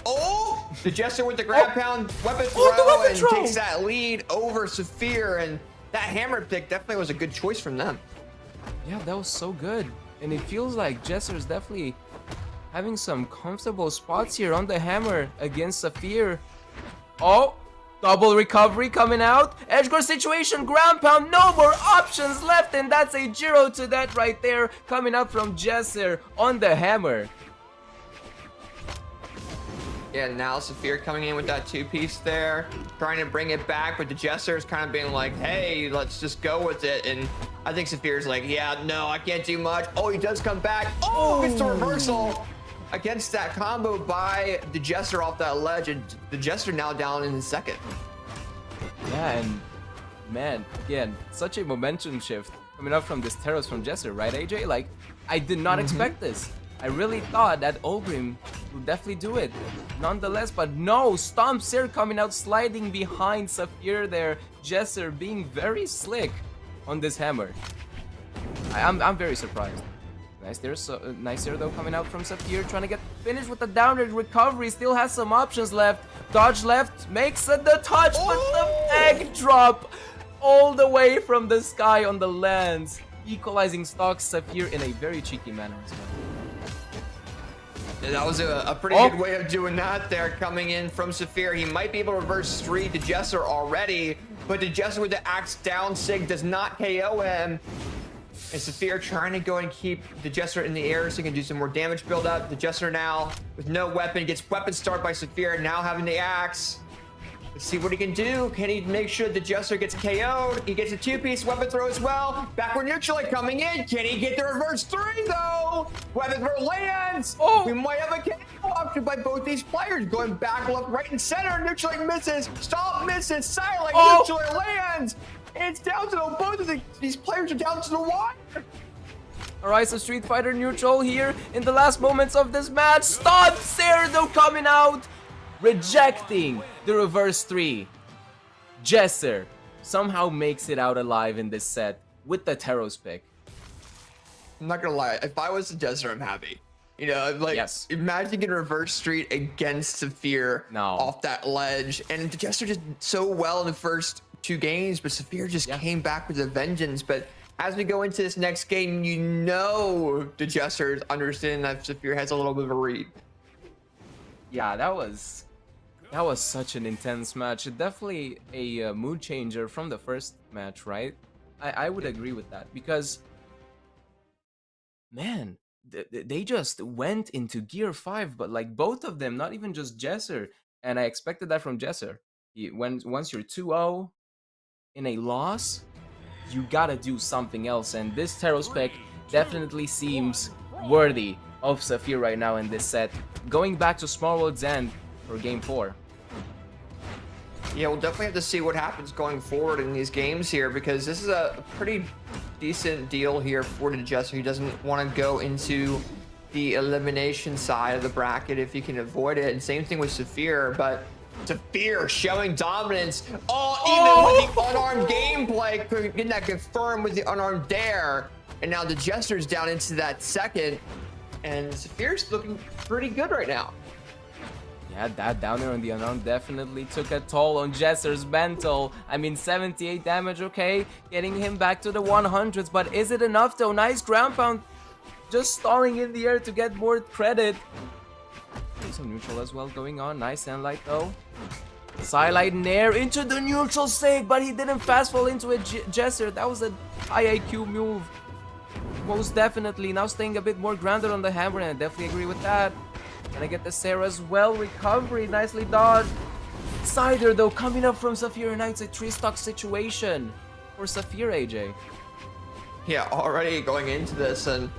Oh! The Djessir with the grab pound, weapon throw, and takes that lead over Saphir, and that hammer pick definitely was a good choice from them. Yeah, that was so good. And it feels like Djessir is definitely having some comfortable spots here on the hammer against Saphir. Oh! Double recovery coming out. Edgeguard situation, ground pound, no more options left, and that's a 0 to that right there coming out from Djessir on the hammer. Yeah, now Saphir coming in with that 2-piece there, trying to bring it back, but the Djessir is kind of being like, hey, let's just go with it. And I think Saphir's like, yeah, no, I can't do much. Oh, he does come back. Oh, it's the reversal against that combo by the Djessir off that ledge, and the Djessir now down in his second. Yeah, and man, again, such a momentum shift coming up from this Teros from Djessir, right, AJ? Like, I did not expect this. I really thought that Ogrim would definitely do it. Nonetheless, but no, Stompsir coming out, sliding behind Saphir there. Djessir being very slick on this hammer. I'm very surprised. Nice there though coming out from Saphir, trying to get finished with the downward recovery, still has some options left. Dodge left, makes it the touch, but the egg drop all the way from the sky on the lands, equalizing stocks Saphir in a very cheeky manner as well. Yeah, that was a pretty good way of doing that there, coming in from Saphir. He might be able to reverse 3 to Djessir already, but the Djessir with the axe down sig does not KO him. And Saphir trying to go and keep the Djessir in the air so he can do some more damage build up. The Djessir now with no weapon gets weapon start by Saphir, now having the axe. Let's see what he can do. Can he make sure the Djessir gets KO'd? He gets a 2-piece weapon throw as well. Backward neutral coming in. Can he get the reverse 3 though? Weapon throw lands. Oh, we might have a KO option by both these players. Going back, left, right, and center. Neutral misses. Stop misses. Silent neutral lands. It's down to both of these players are down to the wire. Alright, so Street Fighter neutral here in the last moments of this match. Stompsir though coming out, rejecting the reverse 3. Djessir somehow makes it out alive in this set with the Teros pick. I'm not gonna lie, if I was the Djessir, I'm happy. You know, like, imagine getting reverse street against Saphir off that ledge. And the Djessir did so well in the first 2 games, but Saphir just came back with a vengeance. But as we go into this next game, you know the Djessir is understanding that Saphir has a little bit of a read. Yeah, that was such an intense match. Definitely a mood changer from the first match, right? I would agree with that, because man, they just went into gear 5, but like both of them, not even just Djessir. And I expected that from Djessir. Once you're 2-0 in a loss, you gotta do something else, and this Teros pick definitely seems worthy of Saphir right now in this set. Going back to Small World's End for game 4. Yeah, we'll definitely have to see what happens going forward in these games here, because this is a pretty decent deal here for the Djessir. He doesn't want to go into the elimination side of the bracket if he can avoid it, and same thing with Saphir, but Saphir showing dominance, even with the unarmed gameplay, getting that confirmed with the unarmed dare, and now the Djessir's down into that second, and Saphir's looking pretty good right now. Yeah, that down there on the unknown definitely took a toll on Djessir's mental. I mean, 78 damage, okay, getting him back to the 100s, but is it enough though? Nice ground pound, just stalling in the air to get more credit. There's some neutral as well going on. Nice Sandlight though. Sidelight Nair into the neutral save, but he didn't fast fall into a Djessir. That was a high IQ move. Most definitely. Now staying a bit more grounded on the hammer, and I definitely agree with that. Gonna get the Sarah as well. Recovery, nicely dodged. Cider though, coming up from Saphir, and now it's a 3-stock situation for Saphir, AJ. Yeah, already going into this, and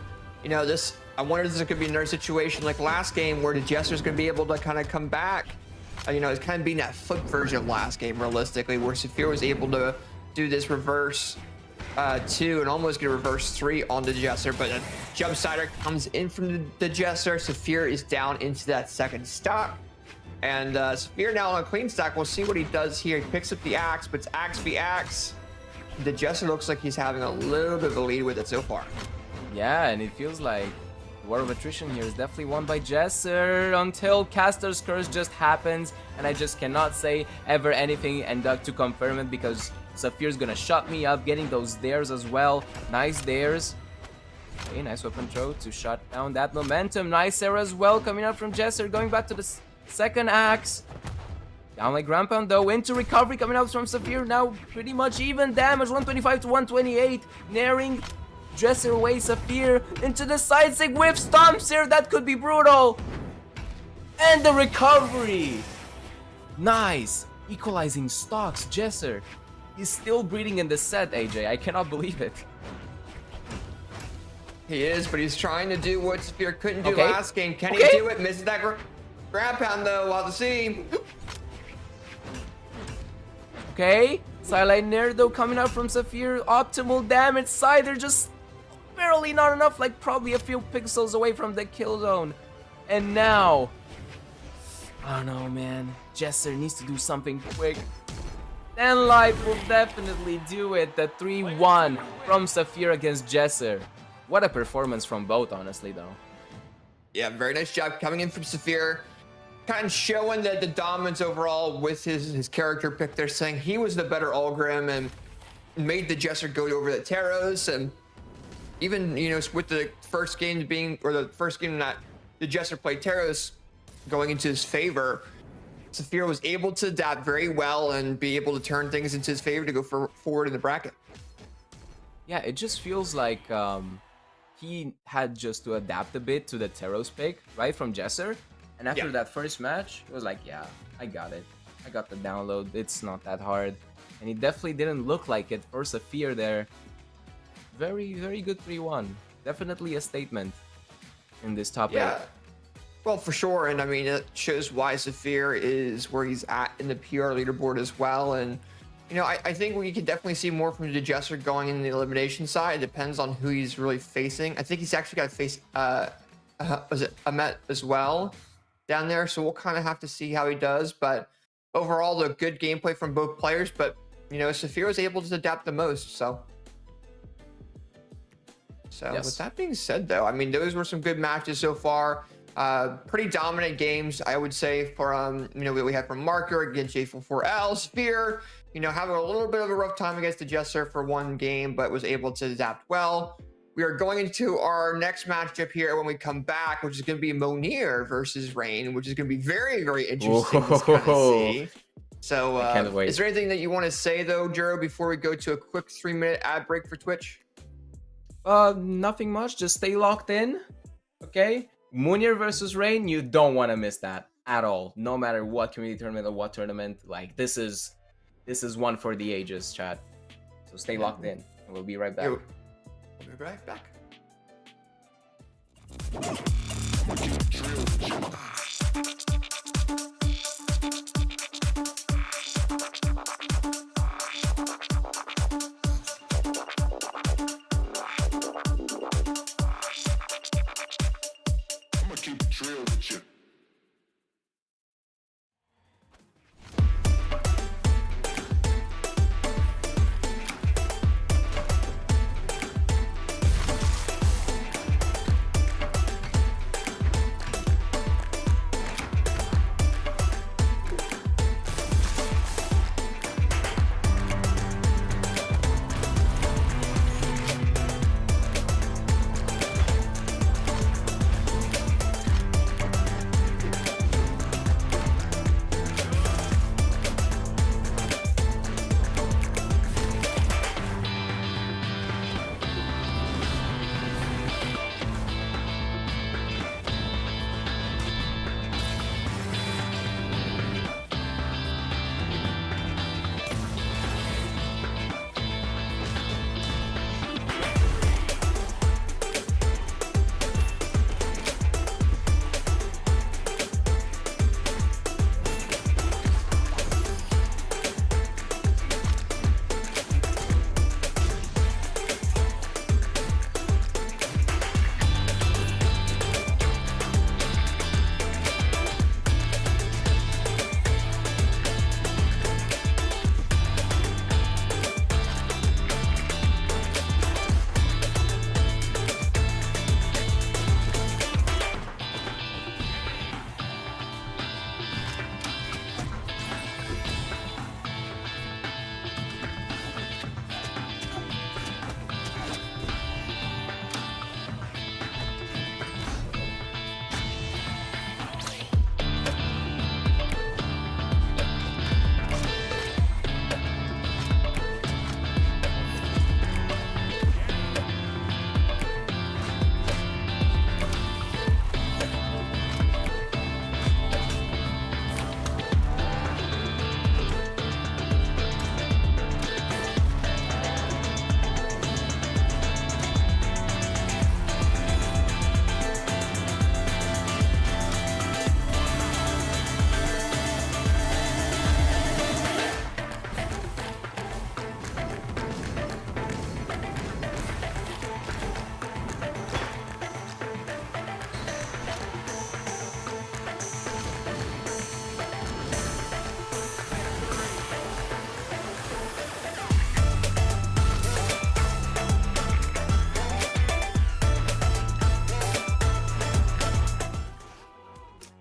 you know, this, I wonder if this could be another situation like last game where the Djessir's gonna be able to kind of come back. You know, it's kind of being that flip version of last game, realistically, where Saphir was able to do this reverse 2 and almost get a reverse 3 on the Djessir, but a jump sider comes in from the Djessir. Saphir is down into that second stock, and Saphir now on a clean stack. We'll see what he does here. He picks up the axe, but it's axe v axe. The Djessir looks like he's having a little bit of a lead with it so far. Yeah, and it feels like the war of attrition here is definitely won by Djessir until Caster's Curse just happens, and I just cannot say ever anything and to confirm it because Saphir's gonna shut me up, getting those dares as well. Nice dares. Okay, nice weapon throw to shut down that momentum. Nice Sarah as well coming up from Djessir, going back to the second axe. Down like ground pound though, into recovery coming out from Saphir. Now pretty much even damage, 125 to 128. Naring Djessir away, Saphir into the side sig whiff stomps here. That could be brutal. And the recovery. Nice. Equalizing stocks, Djessir. He's still breathing in the set, AJ. I cannot believe it. He is, but he's trying to do what Saphir couldn't do last game. Can he do it? Misses that ground pound though. We'll have to see. Okay. Sidelight Nair though coming out from Saphir. Optimal damage. Cider just barely not enough. Like probably a few pixels away from the kill zone. And now, I don't know, man. Djessir needs to do something quick. And life will definitely do it. The 3-1 from Saphir against Djessir. What a performance from both, honestly, though. Yeah, very nice job coming in from Saphir. Kind of showing that the dominance overall with his character pick. They're saying he was the better Ulgrim and made the Djessir go over the Taros. And even, you know, with the first game being, or the first game that the Djessir played Taros going into his favor, Saphir was able to adapt very well and be able to turn things into his favor to go forward in the bracket. Yeah, it just feels like he had just to adapt a bit to the Taros pick, right, from Djessir. And after that first match, it was like, yeah, I got it. I got the download. It's not that hard. And he definitely didn't look like it for Saphir there. Very, very good 3-1. Definitely a statement in this top 8. Well, for sure, and I mean, it shows why Saphir is where he's at in the PR leaderboard as well. And, you know, I think we can definitely see more from the Djessir going in the elimination side. It depends on who he's really facing. I think he's actually got to face, was it Amed as well down there? So we'll kind of have to see how he does. But overall, a good gameplay from both players. But, you know, Saphir was able to adapt the most, so. Yes. With that being said, though, I mean, those were some good matches so far. Pretty dominant games, I would say, from, you know, we had from Marckiemoo against J44L. Saphir, you know, having a little bit of a rough time against the Djessir for one game, but was able to adapt well. We are going into our next matchup here when we come back, which is going to be Mounir versus Rain, which is going to be very, very interesting to kind of see. So, I can't wait. Is there anything that you want to say, though, Jero, before we go to a quick 3-minute ad break for Twitch? Nothing much. Just stay locked in, okay? Mounir versus Rain, you don't want to miss that at all. No matter what community tournament or what tournament, like this is one for the ages, chat. So stay locked in, and we'll be right back. We'll be right back.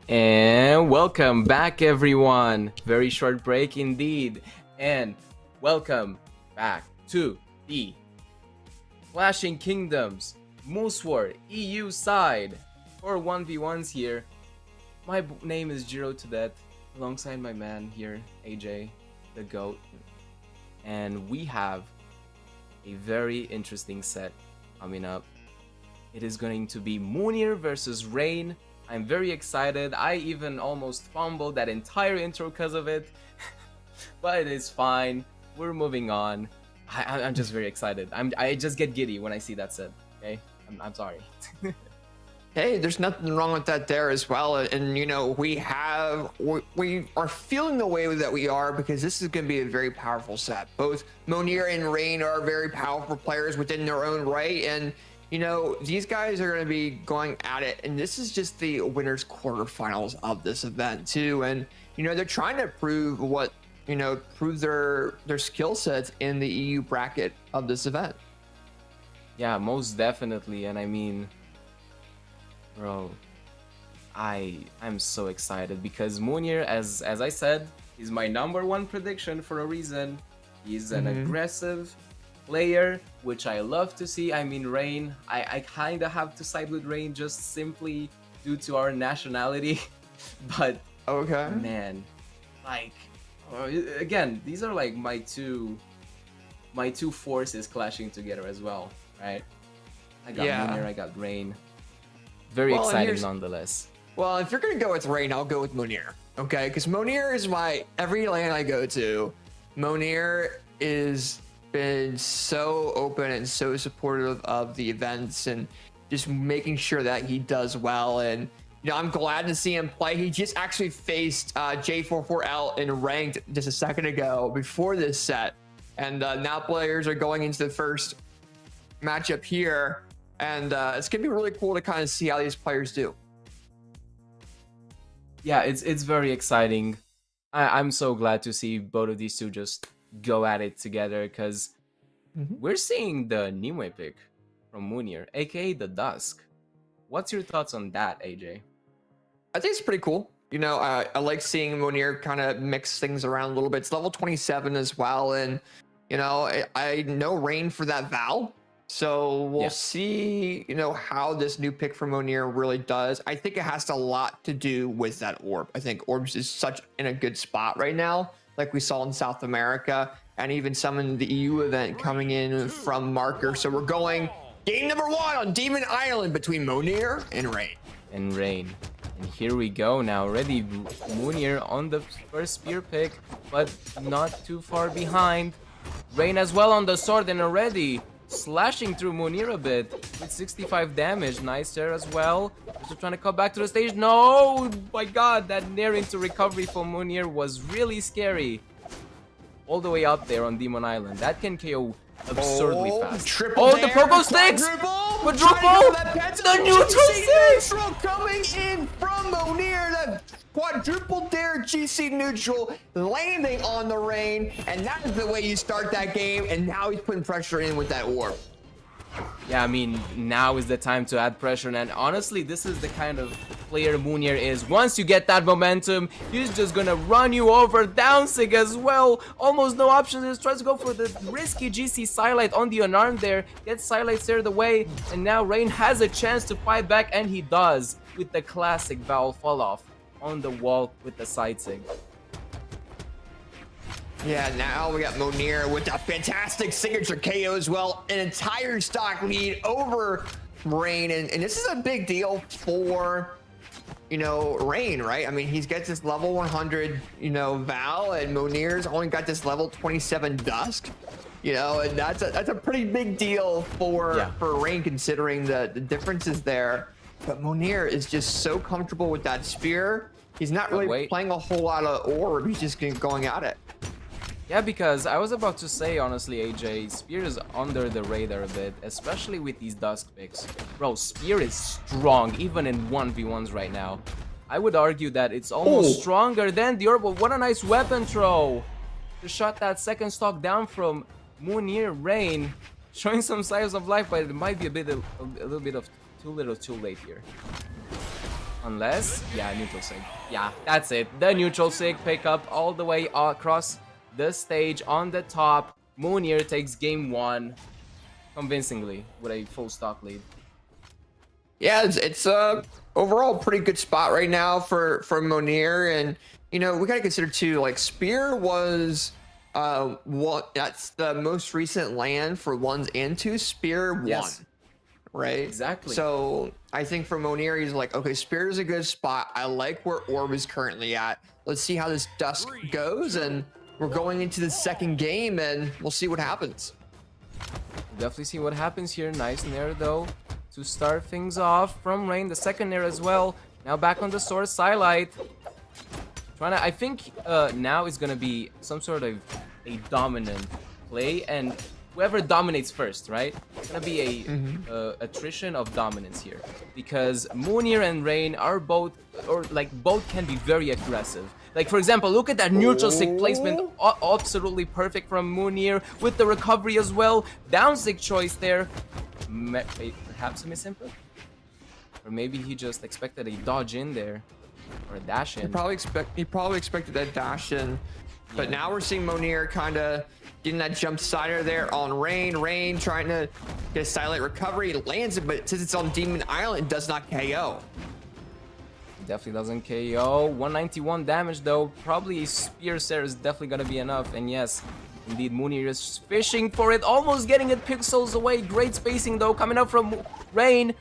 And welcome back, everyone. Very short break indeed. And welcome back to the Clashing Kingdoms Moose War EU side for 1v1s here. My name is Jiro to Death, alongside my man here, AJ, the GOAT. And we have a very interesting set coming up. It is going to be Mounir versus Rain. I'm very excited. I even almost fumbled that entire intro because of it. But it is fine. We're moving on. I'm just very excited. I just get giddy when I see that set. Okay? I'm sorry. Hey, there's nothing wrong with that there as well. And, you know, we are feeling the way that we are because this is going to be a very powerful set. Both Mounir and Rain are very powerful players within their own right. And, you know, these guys are going to be going at it. And this is just the winners quarterfinals of this event, too. And, you know, they're trying to prove their skill sets in the EU bracket of this event. Yeah, most definitely. And I mean, bro, I'm so excited because Mounir, as I said, is my #1 prediction for a reason. He's an aggressive player, which I love to see. I mean, Rain, I kind of have to side with Rain just simply due to our nationality. But okay, man, like, again, these are like my two forces clashing together as well, right? I got Mounir, I got Rain. Very exciting nonetheless. Well, if you're gonna go with Rain, I'll go with Mounir. Okay, because Mounir is every lane I go to. Mounir is been so open and so supportive of the events and just making sure that he does well. And you know, I'm glad to see him play. He just actually faced J44L in ranked just a second ago before this set, and now players are going into the first matchup here, and it's gonna be really cool to kind of see how these players do. Yeah, it's very exciting. I'm so glad to see both of these two just go at it together because we're seeing the Nimue pick from Mounir, aka the Dusk. What's your thoughts on that, AJ? I think it's pretty cool. You know, I like seeing Mounir kind of mix things around a little bit. It's level 27 as well, and you know, I know Rain for that Val. So we'll see, you know, how this new pick from Mounir really does. I think it has a lot to do with that orb. I think orbs is such in a good spot right now, like we saw in South America, and even some in the EU event coming in from Marker. So we're going game number 1 on Demon Island between Mounir and Rain. And here we go now. Already Mounir on the first spear pick, but not too far behind. Rain as well on the sword and already slashing through Mounir a bit with 65 damage. Nice there as well. Just trying to come back to the stage. No! My god, that near into recovery for Mounir was really scary. All the way up there on Demon Island. That can KO absurdly fast. The pogo sticks! Quadruple! The neutral coming in from Mounir. The quadruple dare GC neutral landing on the Rain, and that is the way you start that game. And now he's putting pressure in with that orb. Yeah, I mean, now is the time to add pressure, and honestly, this is the kind of player Mounir is. Once you get that momentum, he's just gonna run you over, downsig as well. Almost no options. He tries to go for the risky GC Silite on the unarmed there, gets Silite steered away, and now Rain has a chance to fight back, and he does with the classic Vowel fall off on the wall with the side sig. Yeah, now we got Mounir with a fantastic signature KO as well. An entire stock lead over Rain. And this is a big deal for, you know, Rain, right? I mean, he's got this level 100, you know, Val, and Mounir's only got this level 27 Dusk. You know, and that's a pretty big deal for Rain, considering the differences there. But Mounir is just so comfortable with that spear. He's not really playing a whole lot of orb. He's just going at it. Yeah, because I was about to say, honestly, AJ, Spear is under the radar a bit, especially with these Dusk picks. Bro, Spear is strong, even in 1v1s right now. I would argue that it's almost stronger than the Orb. What a nice weapon throw to shut that second stock down from Mounir. Rain, showing some signs of life, but it might be a little bit of too little too late here. Unless, yeah, neutral sig. Yeah, that's it. The neutral sig pickup all the way across the stage on the top. Mounir takes game 1 convincingly with a full stock lead. Yeah, it's a overall pretty good spot right now for Mounir, and you know we gotta consider too. Like Spear was that's the most recent land for 1s and 2s. Spear won. Yes. Right? Exactly. So I think for Mounir, he's like, okay, Spear is a good spot. I like where Orb is currently at. Let's see how this Dusk goes, and we're going into the second game, and we'll see what happens. Definitely see what happens here. Nice Nair though to start things off from Rain. The second Nair as well. Now back on the sword Silight. Trying to, I think now is gonna be some sort of a dominant play, and whoever dominates first, right? It's gonna be a attrition of dominance here, because Mounir and Rain are both, or like both can be very aggressive. Like for example, look at that neutral sig placement, absolutely perfect from Mounir with the recovery as well. Down sig choice there. Perhaps a misinput, or maybe he just expected a dodge in there or a dash in. He probably expected that dash in. But now we're seeing Mounir kind of getting that jump sider there on Rain. Rain trying to get a silent recovery. It lands it, but since it's on Demon Island, it does not KO. Definitely doesn't KO. 191 damage though. Probably a Spear Sarah is definitely going to be enough. And yes, indeed, Mounir is fishing for it. Almost getting it pixels away. Great spacing though coming up from Rain.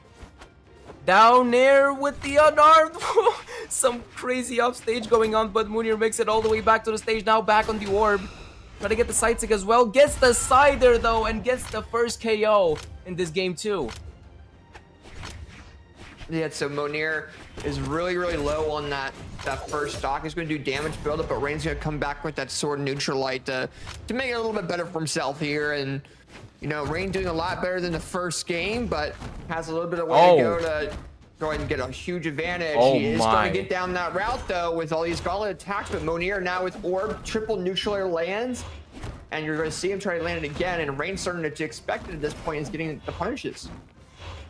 Down there with the unarmed. Some crazy offstage going on, but Mounir makes it all the way back to the stage. Now back on the orb. Try to get the side stick as well. Gets the cider though, and gets the first KO in this game too. Yeah, so Mounir is really low on that first stock. He's going to do damage buildup, but Rain's going to come back with that sword neutralite to make it a little bit better for himself here. And you know, Rain doing a lot better than the first game, but has a little bit of way to go to go ahead and get a huge advantage. He is going to get down that route though with all these gauntlet attacks, but Mounir now with orb triple neutral lands, and you're going to see him try to land it again. And Rain starting to expect it at this point is getting the punishes.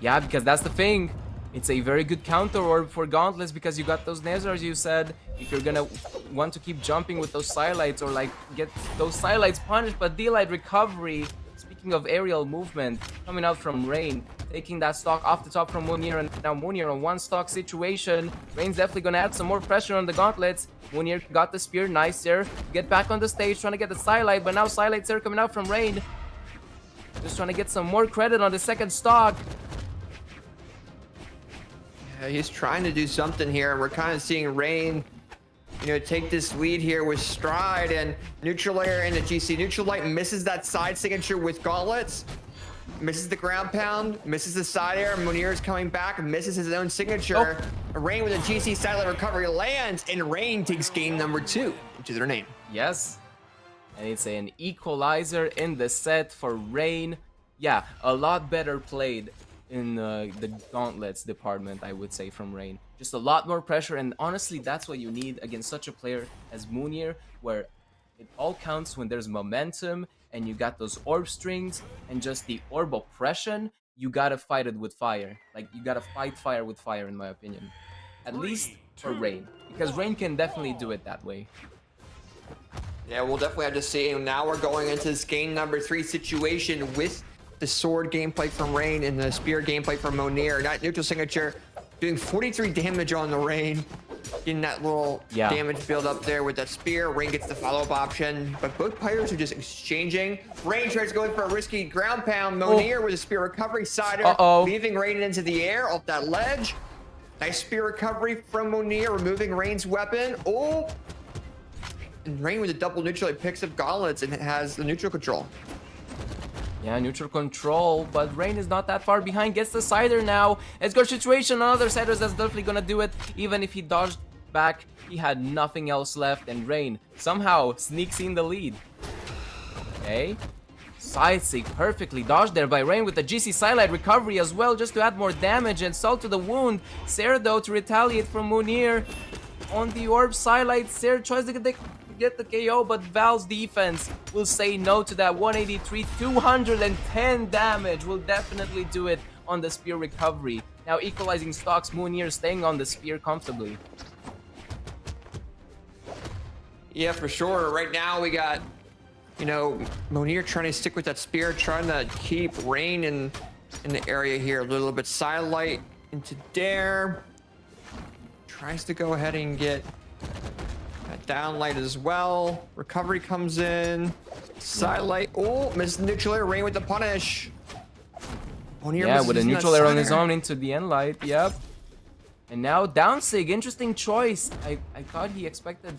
Yeah, because that's the thing. It's a very good counter orb for gauntlets because you got those Nezars, you said. If you're gonna want to keep jumping with those Silights or like get those Silights punished, but daylight recovery. Speaking of aerial movement, coming out from Rain, taking that stock off the top from Mounir, and now Mounir on one stock situation. Rain's definitely gonna add some more pressure on the gauntlets. Mounir got the spear, nice there. Get back on the stage, trying to get the Silight, but now Silights are coming out from Rain. Just trying to get some more credit on the second stock. Yeah, he's trying to do something here, and we're kind of seeing Rain, you know, take this lead here with stride, and neutral layer into GC. Neutral light misses that side signature with gauntlets, misses the ground pound, misses the side air. Mounir is coming back, misses his own signature. Rain with a GC silent recovery lands, and Rain takes game number 2 into their name. Yes, and it's an equalizer in the set for Rain. Yeah, a lot better played in the gauntlets department, I would say, from Rain. Just a lot more pressure, and honestly, that's what you need against such a player as Mounir, where it all counts when there's momentum and you got those orb strings and just the orb oppression. You gotta fight it with fire. Like, you gotta fight fire with fire, in my opinion. At least for Rain, because Rain can definitely do it that way. Yeah, we'll definitely have to see. And now we're going into this game number 3 situation with the sword gameplay from Rain and the spear gameplay from Mounir. That neutral signature doing 43 damage on the Rain, getting that little damage build up there with that spear. Rain gets the follow-up option, but both players are just exchanging. Rain tries to go in for a risky ground pound. Mounir with a spear recovery cider, leaving Rain into the air off that ledge. Nice spear recovery from Mounir, removing Rain's weapon. And Rain with a double neutral, it picks up gauntlets and it has the neutral control. Yeah, neutral control, but Rain is not that far behind. Gets the cider now. It's got situation on other siders that's definitely gonna do it. Even if he dodged back, he had nothing else left, and Rain somehow sneaks in the lead. Okay. Side stick perfectly dodged there by Rain with the GC Silite recovery as well, just to add more damage and salt to the wound. Ser though to retaliate from Mounir on the orb Silite. Ser tries to get the KO, but Val's defense will say no to that. 183, 210 damage will definitely do it on the spear recovery. Now equalizing stocks, Mounir staying on the spear comfortably. Yeah, for sure. Right now we got, you know, Mounir trying to stick with that spear, trying to keep Rain in the area here. A little bit sidelight into Dare. Tries to go ahead and get that downlight as well. Recovery comes in. Sidelight. Oh, misses the neutral air. Rain with the punish. Yeah, with a neutral air on his own into the end light. Yep. And now down Sig. Interesting choice. I thought he expected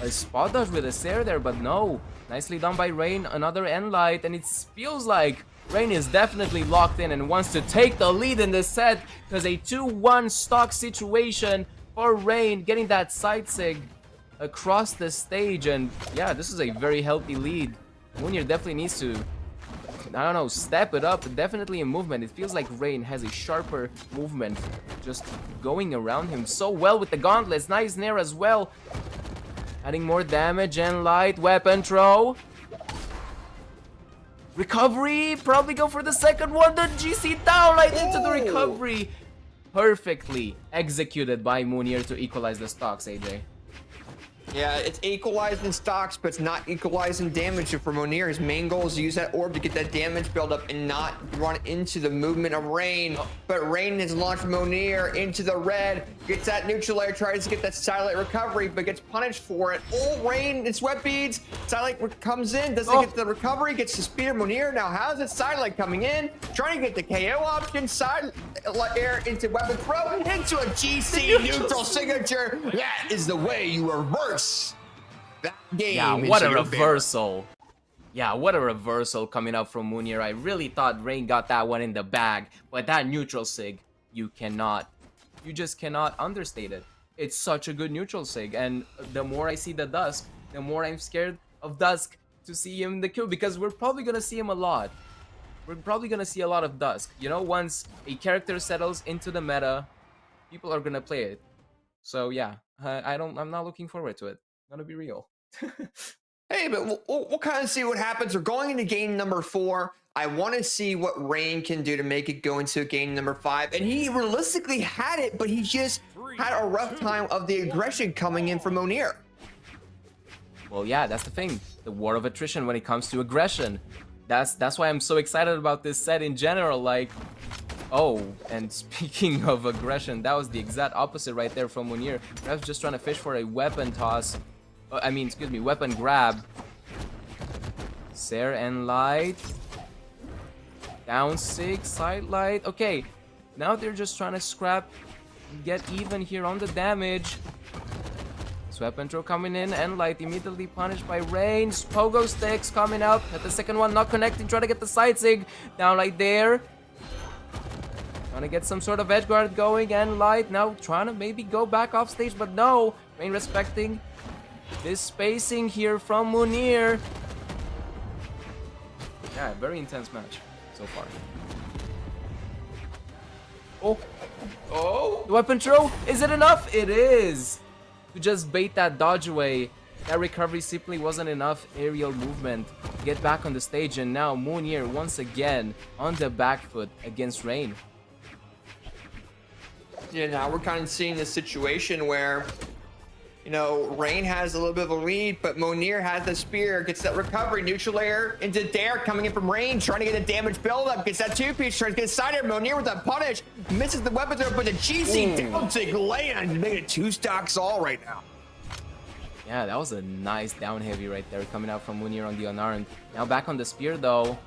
a spot dodge with a Sair there, but no. Nicely done by Rain. Another end light, and it feels like Rain is definitely locked in and wants to take the lead in this set, because a 2-1 stock situation for Rain, getting that side Sig across the stage. And yeah, this is a very healthy lead. Mounir definitely needs to, I don't know, step it up. Definitely in movement. It feels like Rain has a sharper movement, just going around him so well with the gauntlets. Nice Nair as well, adding more damage and light. Weapon throw, recovery, probably go for the second one. The GC down right into the recovery. Perfectly executed by Mounir to equalize the stocks, AJ. Yeah, it's equalized in stocks, but it's not equalized in damage. So for Mounir, his main goal is to use that orb to get that damage build up and not run into the movement of Rain. But Rain has launched Mounir into the red, gets that neutral air, tries to get that silent recovery, but gets punished for it. Oh, Rain, it's sweat beads. Silent comes in, doesn't get the recovery, gets the speed of Mounir. Now how's it silent coming in, trying to get the KO option, side air into weapon throw, into a GC neutral signature. That is the way you reverse that game. Yeah, what a reversal. Yeah, what a reversal coming up from Mounir. I really thought Rain got that one in the bag, but that neutral sig, you just cannot understate it. It's such a good neutral sig, and the more I see the Dusk, the more I'm scared of Dusk to see him in the queue, because we're probably gonna see him a lot. We're probably gonna see a lot of Dusk. You know, once a character settles into the meta, people are gonna play it. So yeah, I'm not looking forward to it. I'm gonna be real. Hey, but we'll kind of see what happens. We're going into game number 4. I want to see what Rain can do to make it go into game number 5. And he realistically had it, but he just had a rough time of the aggression coming in from Mounir. Well, yeah, that's the thing. The war of attrition when it comes to aggression. That's why I'm so excited about this set in general. Like, oh, and speaking of aggression, that was the exact opposite right there from Mounir. Perhaps just trying to fish for a weapon toss. Weapon grab. Sair and light. Down 6, side light. Okay, now they're just trying to scrap, get even here on the damage. Weapon throw coming in, and light immediately punished by Rain. Pogo sticks coming up at the second one, not connecting, trying to get the side sig down right there. Trying to get some sort of edge guard going, and light now trying to maybe go back off stage, but no. Rain respecting this spacing here from Mounir. Yeah, very intense match so far. Oh, the weapon throw, is it enough? It is. To just bait that dodge away. That recovery simply wasn't enough aerial movement to get back on the stage, and now Mounir once again on the back foot against Rain. Yeah, now we're kind of seeing this situation where, you know, Rain has a little bit of a lead, but Mounir has the spear, gets that recovery, neutral air into Dare coming in from Rain, trying to get a damage buildup, gets that 2-piece, tries to get side air. Mounir with that punish, misses the weapon throw, but the GC down sig lands, making it 2 stocks all right now. Yeah, that was a nice down heavy right there coming out from Mounir on the unarmed. Now back on the spear though.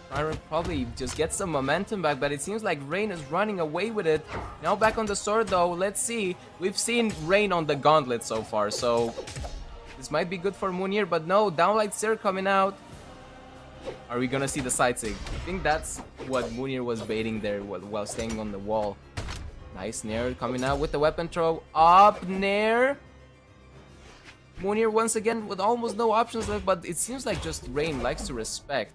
Trying to probably just get some momentum back, but it seems like Rain is running away with it. Now back on the sword though, let's see. We've seen Rain on the gauntlet so far, so this might be good for Mounir, but no, downlight Sair coming out. Are we gonna see the side sig? I think that's what Mounir was baiting there while staying on the wall. Nice Nair coming out with the weapon throw. Up Nair. Mounir once again with almost no options left, but it seems like just Rain likes to respect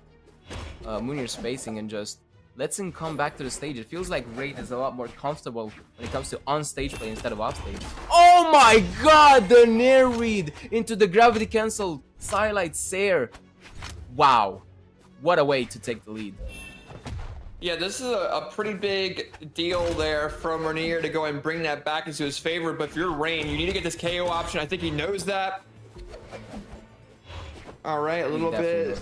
Mounir's spacing and just lets him come back to the stage. It feels like Rain is a lot more comfortable when it comes to on-stage play instead of off-stage. Oh my god! The Nair read into the gravity cancel Silite Sair. Wow. What a way to take the lead. Yeah, this is a pretty big deal there from Mounir to go and bring that back into his favor. But if you're Rain, you need to get this KO option. I think he knows that. All right, a little bit.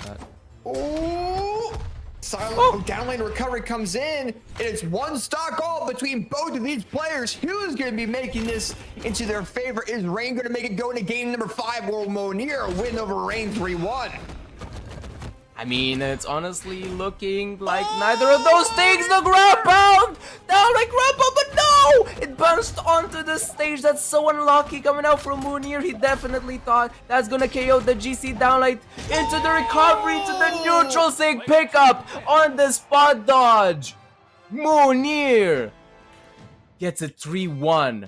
Oh, silent down lane recovery comes in, and it's one stock all between both of these players. Who's going to be making this into their favor? Is Rain going to make it go into game number 5? Will Mounir win over Rain 3-1? I mean, it's honestly looking like neither of those things. The ground pound! Down like ground pound, but no! It bounced onto the stage. That's so unlucky coming out from Mounir. He definitely thought that's gonna KO the GC downlight into the recovery, to the neutral sig pickup on the spot dodge. Mounir gets a 3-1.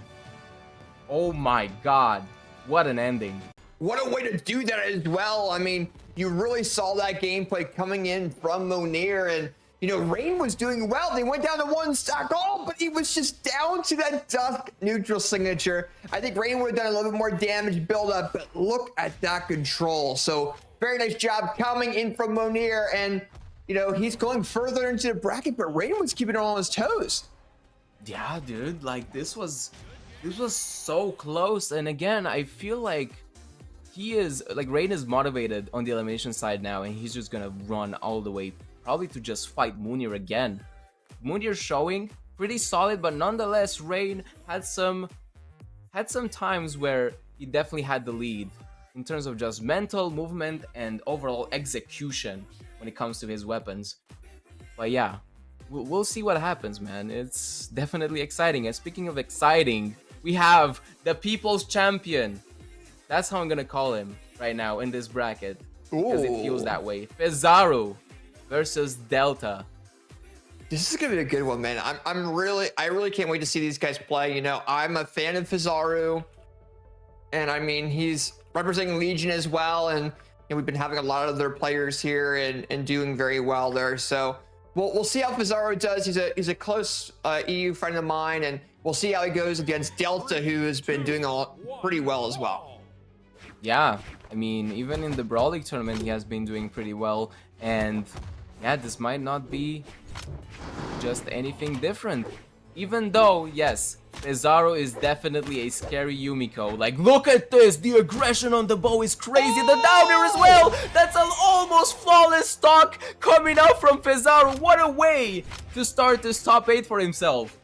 Oh my god. What an ending. What a way to do that as well. I mean, you really saw that gameplay coming in from Mounir, and you know, Rain was doing well. They went down to one stock all, but he was just down to that dusk neutral signature. I think Rain would have done a little bit more damage build up, but look at that control. So very nice job coming in from Mounir, and you know, he's going further into the bracket, but Rain was keeping it on his toes. Yeah, dude, like this was so close. And again, I feel like he is like, Rain is motivated on the elimination side now, and he's just gonna run all the way, probably to just fight Mounir again. Mounir showing pretty solid, but nonetheless, Rain had some times where he definitely had the lead in terms of just mental movement and overall execution when it comes to his weapons. But yeah, we'll see what happens, man. It's definitely exciting. And speaking of exciting, we have the People's Champion. That's how I'm gonna call him right now in this bracket, because it feels that way. Fizaru versus Delta. This is gonna be a good one, man. I really can't wait to see these guys play. You know, I'm a fan of Fizaru, and I mean, he's representing Legion as well, and you know, we've been having a lot of their players here and doing very well there. So we'll see how Fizaru does. He's a close EU friend of mine, and we'll see how he goes against Delta, who has been doing pretty well as well. Yeah, I mean, even in the Brawl League tournament, he has been doing pretty well. And yeah, this might not be just anything different. Even though, yes, Fizaru is definitely a scary Yumiko. Like, look at this! The aggression on the bow is crazy. The downer as well! That's an almost flawless stock coming out from Fizaru. What a way to start this top 8 for himself.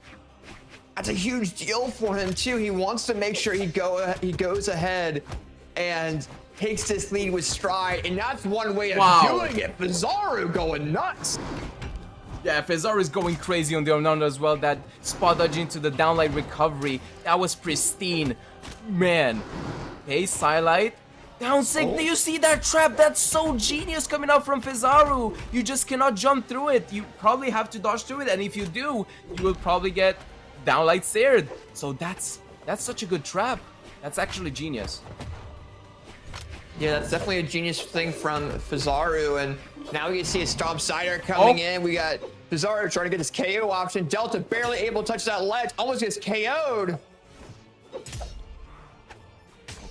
That's a huge deal for him, too. He wants to make sure he goes ahead and takes this lead with stride, and that's one way of doing it. Fizaru going nuts. Yeah, Fizaru is going crazy on the unknown as well. That spot dodge into the downlight recovery, that was pristine, man. Okay, sidelight, down sig. Do you see that trap? That's so genius coming out from Fizaru. You just cannot jump through it. You probably have to dodge through it, and if you do, you will probably get downlight seared. So that's such a good trap. That's actually genius. Yeah, that's definitely a genius thing from Fizaru, and now we can see a Stomp Cider coming in. We got Fizaru trying to get his KO option. Delta barely able to touch that ledge, almost gets KO'd.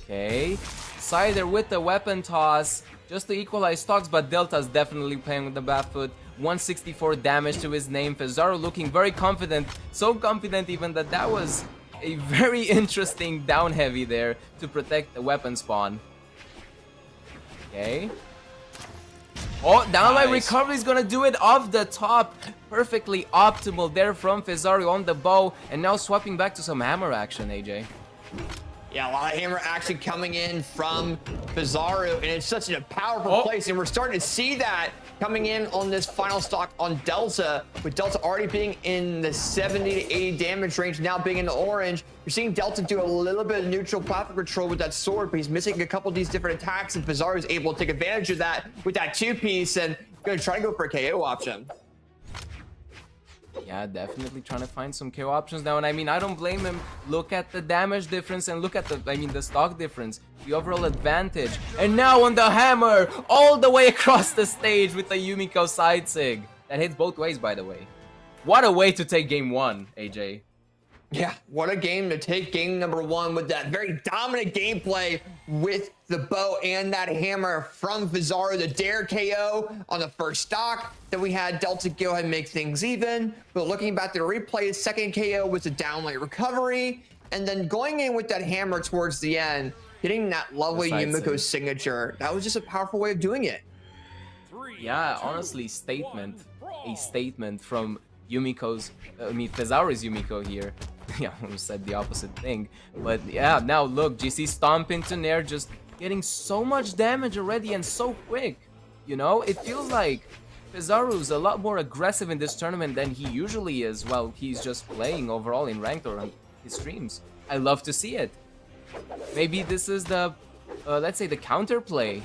Okay, Cider with the weapon toss, just to equalize stocks, but Delta's definitely playing with the back foot. 164 damage to his name. Fizaru looking very confident, so confident even that was a very interesting down heavy there to protect the weapon spawn. Okay. Oh, downlight recovery is gonna do it off the top. Perfectly optimal there from Fizaru on the bow. And now swapping back to some hammer action, AJ. Yeah, a lot of hammer action coming in from Fizaru, and it's such a powerful place, and we're starting to see that coming in on this final stock on Delta, with Delta already being in the 70 to 80 damage range, now being in the orange. You're seeing Delta do a little bit of neutral platform control with that sword, but he's missing a couple of these different attacks, and Fizaru is able to take advantage of that with that two-piece, and going to try to go for a KO option. Yeah, definitely trying to find some KO options now, and I mean, I don't blame him. Look at the damage difference and look at the stock difference, the overall advantage. And now on the hammer, all the way across the stage with the Yumiko side sig. That hits both ways, by the way. What a way to take game one, AJ. Yeah, what a game to take game number 1 with that very dominant gameplay with the bow and that hammer from Fizaru, the dare KO on the first stock. Then we had Delta go ahead and make things even. But looking back to the replay, the second KO was a downlight recovery. And then going in with that hammer towards the end, hitting that lovely Yumiko signature. That was just a powerful way of doing it. Yeah, honestly, a statement from Yumiko's, Fizaru's Yumiko here. Yeah, I almost said the opposite thing. But yeah, now look, Djessir stomp into Nair, just getting so much damage already and so quick. You know, it feels like Fizaru's a lot more aggressive in this tournament than he usually is while he's just playing overall in ranked or on his streams. I love to see it. Maybe this is the, let's say, the counterplay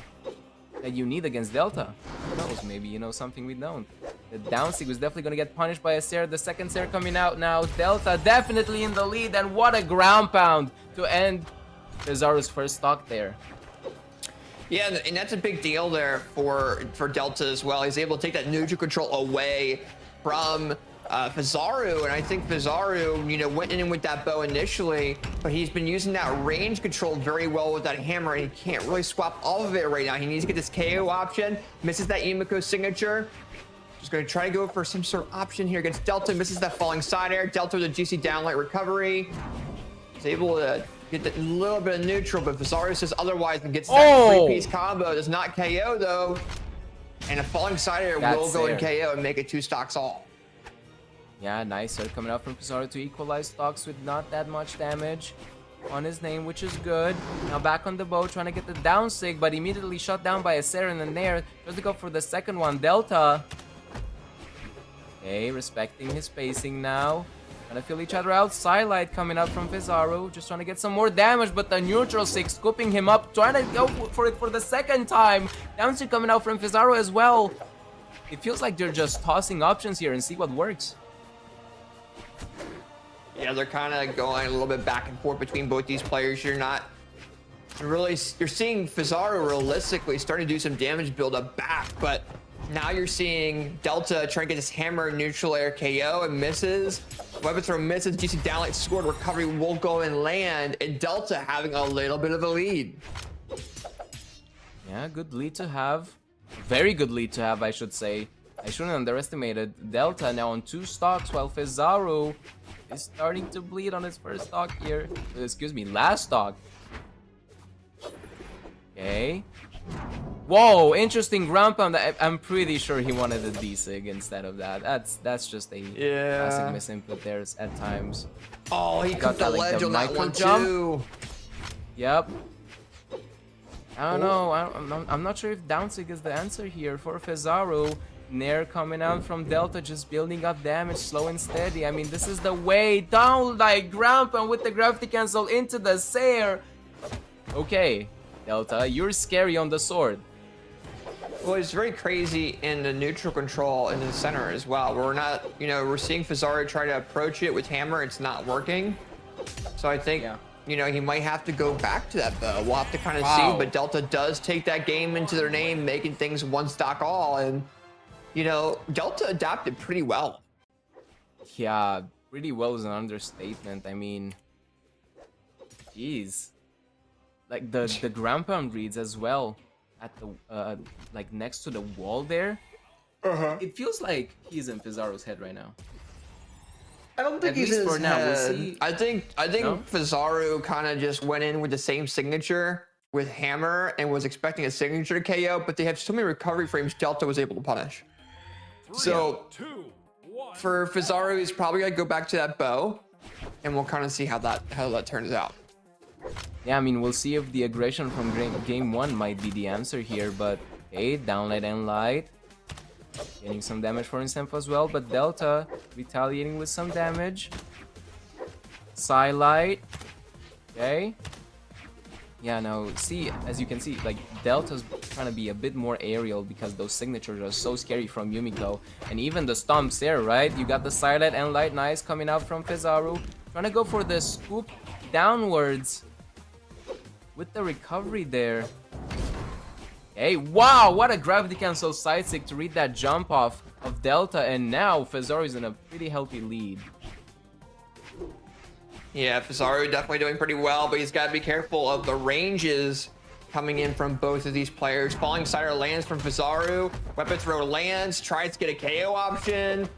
that you need against Delta. Who knows, maybe, you know, something we don't. The down sig was definitely gonna get punished by a Sair. The second Sair coming out now. Delta definitely in the lead, and what a ground pound to end Fizaru's first stock there. Yeah, and that's a big deal there for Delta as well. He's able to take that neutral control away from Fizaru, and I think Fizaru, you know, went in with that bow initially, but he's been using that range control very well with that hammer, and he can't really swap all of it right now. He needs to get this KO option, misses that Yumiko signature. Just going to try to go for some sort of option here against Delta, misses that falling side air. Delta with a GC downlight recovery. He's able to get a little bit of neutral, but Fizaru says otherwise and gets that three-piece combo. Does not KO though, and a falling side air will go and KO and make it 2 stocks all. Yeah, nice Sair coming out from Fizaru to equalize stocks with not that much damage on his name, which is good. Now back on the bow, trying to get the down sig, but immediately shut down by a Sair and a Nair. Tries to go for the second one. Delta. Okay, respecting his spacing now. Trying to feel each other out. Sidelight coming out from Fizaru. Just trying to get some more damage, but the neutral sig scooping him up. Trying to go for it for the second time. Down sig coming out from Fizaru as well. It feels like they're just tossing options here and see what works. Yeah, they're kind of going a little bit back and forth between both these players. You're seeing Fizaru realistically starting to do some damage build up back, but now you're seeing Delta trying to get this hammer neutral air KO and misses. Weapon throw misses. GC downlight scored. Recovery will go and land, and Delta having a little bit of a lead. Yeah, good lead to have. Very good lead to have, I should say. I shouldn't underestimate it. Delta now on 2 stocks, while Fizaru is starting to bleed on his first stock here. Excuse me, last stock. Okay. Whoa, interesting ground pound. I'm pretty sure he wanted a D-Sig instead of that. That's just a classic misinput there at times. Oh, he got the ledge on that one too. Yep. I don't know. I'm not sure if downsig is the answer here for Fizaru. Nair coming out from Delta, just building up damage slow and steady. I mean, this is the way down, like ground pound with the gravity cancel into the Sair. Okay, Delta, you're scary on the sword. Well, it's very crazy in the neutral control in the center as well. We're not, you know, we're seeing Fizaru try to approach it with hammer. It's not working. So I think, you know, he might have to go back to that bow. We'll have to kind of see. But Delta does take that game into their name, making things 1 stock all. And, you know, Delta adapted pretty well. Yeah, pretty well is an understatement. I mean, jeez. Like the ground pound reads as well at the like next to the wall there. It feels like he's in Fizaru's head right now. I don't think he's in his head. I think Fizaru kind of just went in with the same signature with hammer and was expecting a signature KO, but they have so many recovery frames Delta was able to punish. So for Fizaru, he's probably gonna go back to that bow, and we'll kind of see how that turns out. Yeah, I mean, we'll see if the aggression from game 1 might be the answer here, but okay, downlight and light. Getting some damage for himself as well, but Delta retaliating with some damage. Sidelight. Okay. Yeah, no, see, as you can see, like, Delta's trying to be a bit more aerial because those signatures are so scary from Yumiko. And even the stomps there, right? You got the Sidelight and light, nice, coming out from Fizaru. Trying to go for the scoop downwards with the recovery there. Hey, wow, what a gravity cancel side stick to read that jump off of Delta, and now Fizaru is in a pretty healthy lead. Yeah, Fizaru definitely doing pretty well, but he's got to be careful of the ranges coming in from both of these players. Falling Cider lands from Fizaru. Weapon throw lands. Tries to get a KO option.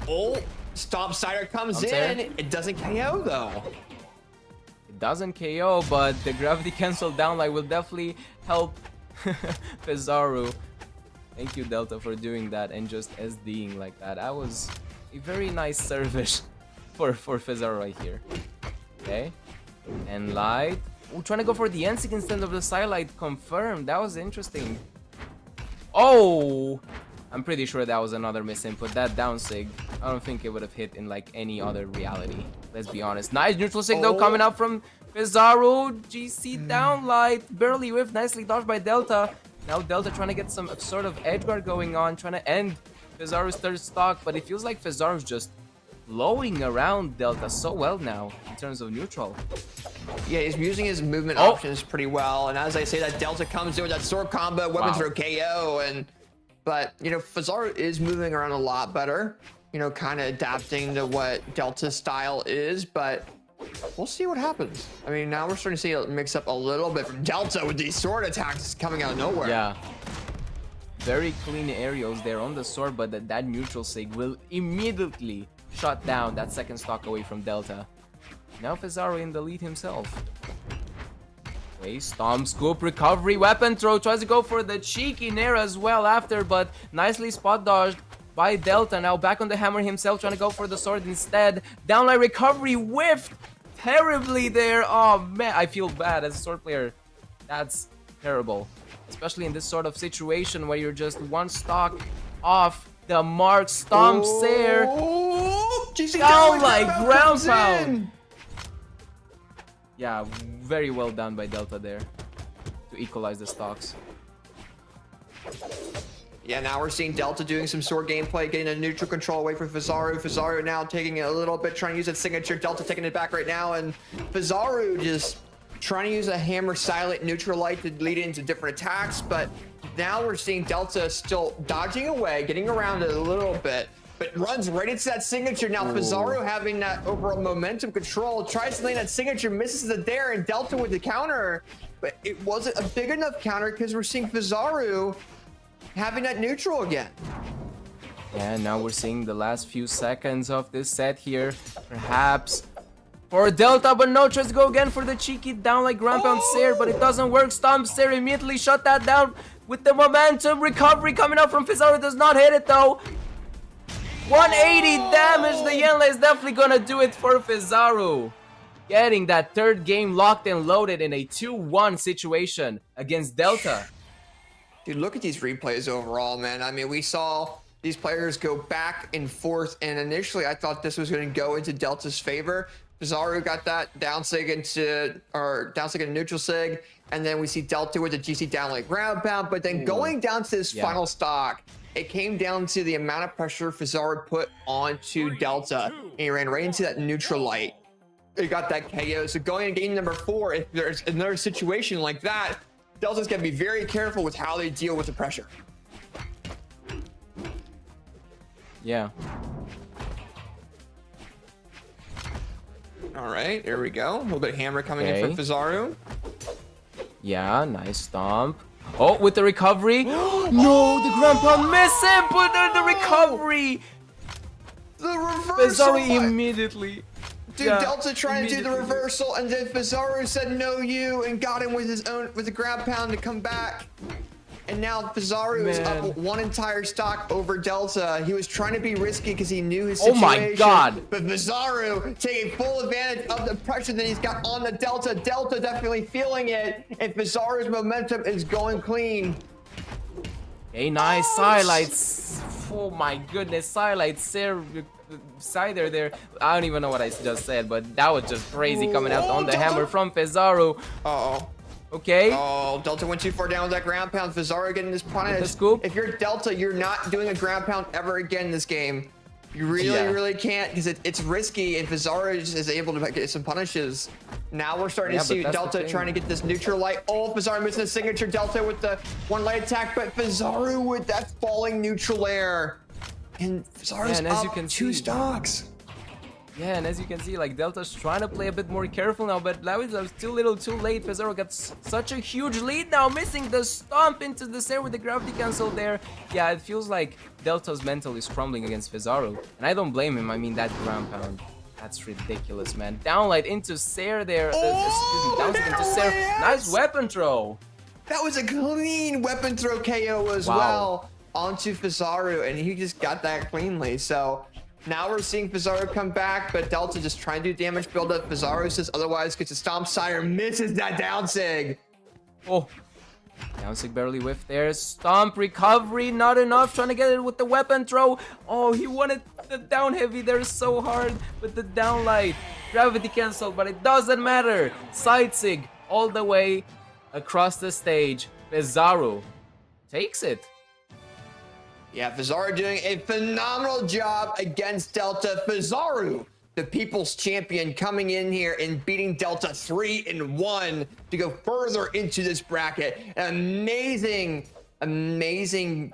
Oh, Stomp Cider comes in. It doesn't KO though. It doesn't KO, but the gravity cancel down like will definitely help Fizaru. Thank you, Delta, for doing that and just SDing like that. That was a very nice service for Fizaru right here. Okay, and light. Oh, trying to go for the Ensig instead of the Silite. Confirmed. That was interesting. Oh, I'm pretty sure that was another misinput. That down sig, I don't think it would have hit in like any other reality. Let's be honest. Nice neutral sig though coming up from Fizaru. GC down light. Barely whiffed. Nicely dodged by Delta. Now Delta trying to get some sort of edge guard going on. Trying to end Fizaru's third stock. But it feels like Fizaru's just blowing around Delta so well now in terms of neutral. Yeah, he's using his movement options pretty well. And as I say, that Delta comes in with that sword combo, weapon throw KO, but you know, Fizaru is moving around a lot better. You know, kind of adapting to what Delta's style is, but we'll see what happens. I mean, now we're starting to see it mix up a little bit from Delta with these sword attacks coming out of nowhere. Yeah. Very clean aerials there on the sword, but that neutral sig will immediately shut down that second stock away from Delta. Now Fizaru in the lead himself. Okay, Stomp, Scoop, recovery, weapon throw, tries to go for the cheeky Nair as well after, but nicely spot dodged by Delta. Now back on the hammer himself, trying to go for the sword instead. Downline recovery, whiffed terribly there. Oh man, I feel bad as a sword player. That's terrible. Especially in this sort of situation where you're just one stock off the mark. Stomps there. Down like ground pound. Yeah, very well done by Delta there to equalize the stocks. Yeah, now we're seeing Delta doing some sword gameplay, getting a neutral control away from Fizaru. Fizaru now taking it a little bit, trying to use that signature. Delta taking it back right now, and Fizaru just trying to use a hammer silent neutral light to lead into different attacks, but now we're seeing Delta still dodging away, getting around it a little bit, but runs right into that signature. Now Fizaru having that overall momentum control, tries to land that signature, misses it there, and Delta with the counter, but it wasn't a big enough counter because we're seeing Fizaru having that neutral again. Yeah, now we're seeing the last few seconds of this set here. Perhaps for Delta, but no, tries to go again for the cheeky down like ground pound Sair, but it doesn't work. Stomp Sair immediately shut that down with the momentum. Recovery coming up from Fizaru, does not hit it though. 180 damage. The Yenla is definitely gonna do it for Fizaru. Getting that third game locked and loaded in a 2-1 situation against Delta. Dude, look at these replays overall, man. I mean, we saw these players go back and forth, and initially I thought this was going to go into Delta's favor. Fizaru got that down sig into neutral sig, and then we see Delta with the GC down like ground pound, but then going down to this final stock, it came down to the amount of pressure Fizaru put onto Delta, and he ran right into that neutral light. He got that KO. So going in game number 4, if there's another situation like that, Delta's gonna be very careful with how they deal with the pressure. Yeah. All right, there we go. A little bit of hammer coming in from Fizaru. Yeah, nice stomp. Oh, with the recovery. No, the ground pound missing, but the recovery. The reversal. Fizaru immediately. Dude, Delta trying to do the reversal, and then Fizaru said no you and got him with the ground pound to come back. And now Fizaru is up one entire stock over Delta. He was trying to be risky because he knew his situation. Oh my god. But Fizaru taking full advantage of the pressure that he's got on the Delta. Delta definitely feeling it, and Fizaru's momentum is going clean. Okay, nice highlights. Oh my goodness, highlights there. Cider there. I don't even know what I just said, but that was just crazy coming out on the hammer from Fizaru. Uh-oh. Okay. Oh, Delta went too far down with that ground pound. Fizaru getting this punish. The scoop. If you're Delta, you're not doing a ground pound ever again in this game. You really can't, because it's risky, and Fizaru is able to get some punishes. Now we're starting to see Delta trying to get this neutral light. Oh, Fizaru missing the signature. Delta with the one light attack, but Fizaru with that falling neutral air. And Fizaru's and as up you can 2 see, stocks. Yeah, and as you can see, like, Delta's trying to play a bit more careful now, but that was too little too late. Fizaru got such a huge lead now, missing the stomp into the stair with the gravity cancel there. Yeah, it feels like Delta's mental is crumbling against Fizaru, and I don't blame him. I mean, that ground pound, that's ridiculous, man. Downlight into Sair there. Excuse me, down into Sair. Nice weapon throw. That was a clean weapon throw KO as well onto Fizaru, and he just got that cleanly. So now we're seeing Fizaru come back, but Delta just trying to do damage build up. Fizaru says otherwise, gets a stomp sire, misses that down sig. Oh, down sig barely whiffed there. Stomp recovery, not enough. Trying to get it with the weapon throw. Oh, he wanted the down heavy there so hard with the downlight. Gravity cancel, but it doesn't matter. Side sig all the way across the stage. Fizaru takes it. Yeah, Fizaru doing a phenomenal job against Delta. Fizaru, the people's champion, coming in here and beating Delta 3-1 to go further into this bracket. An amazing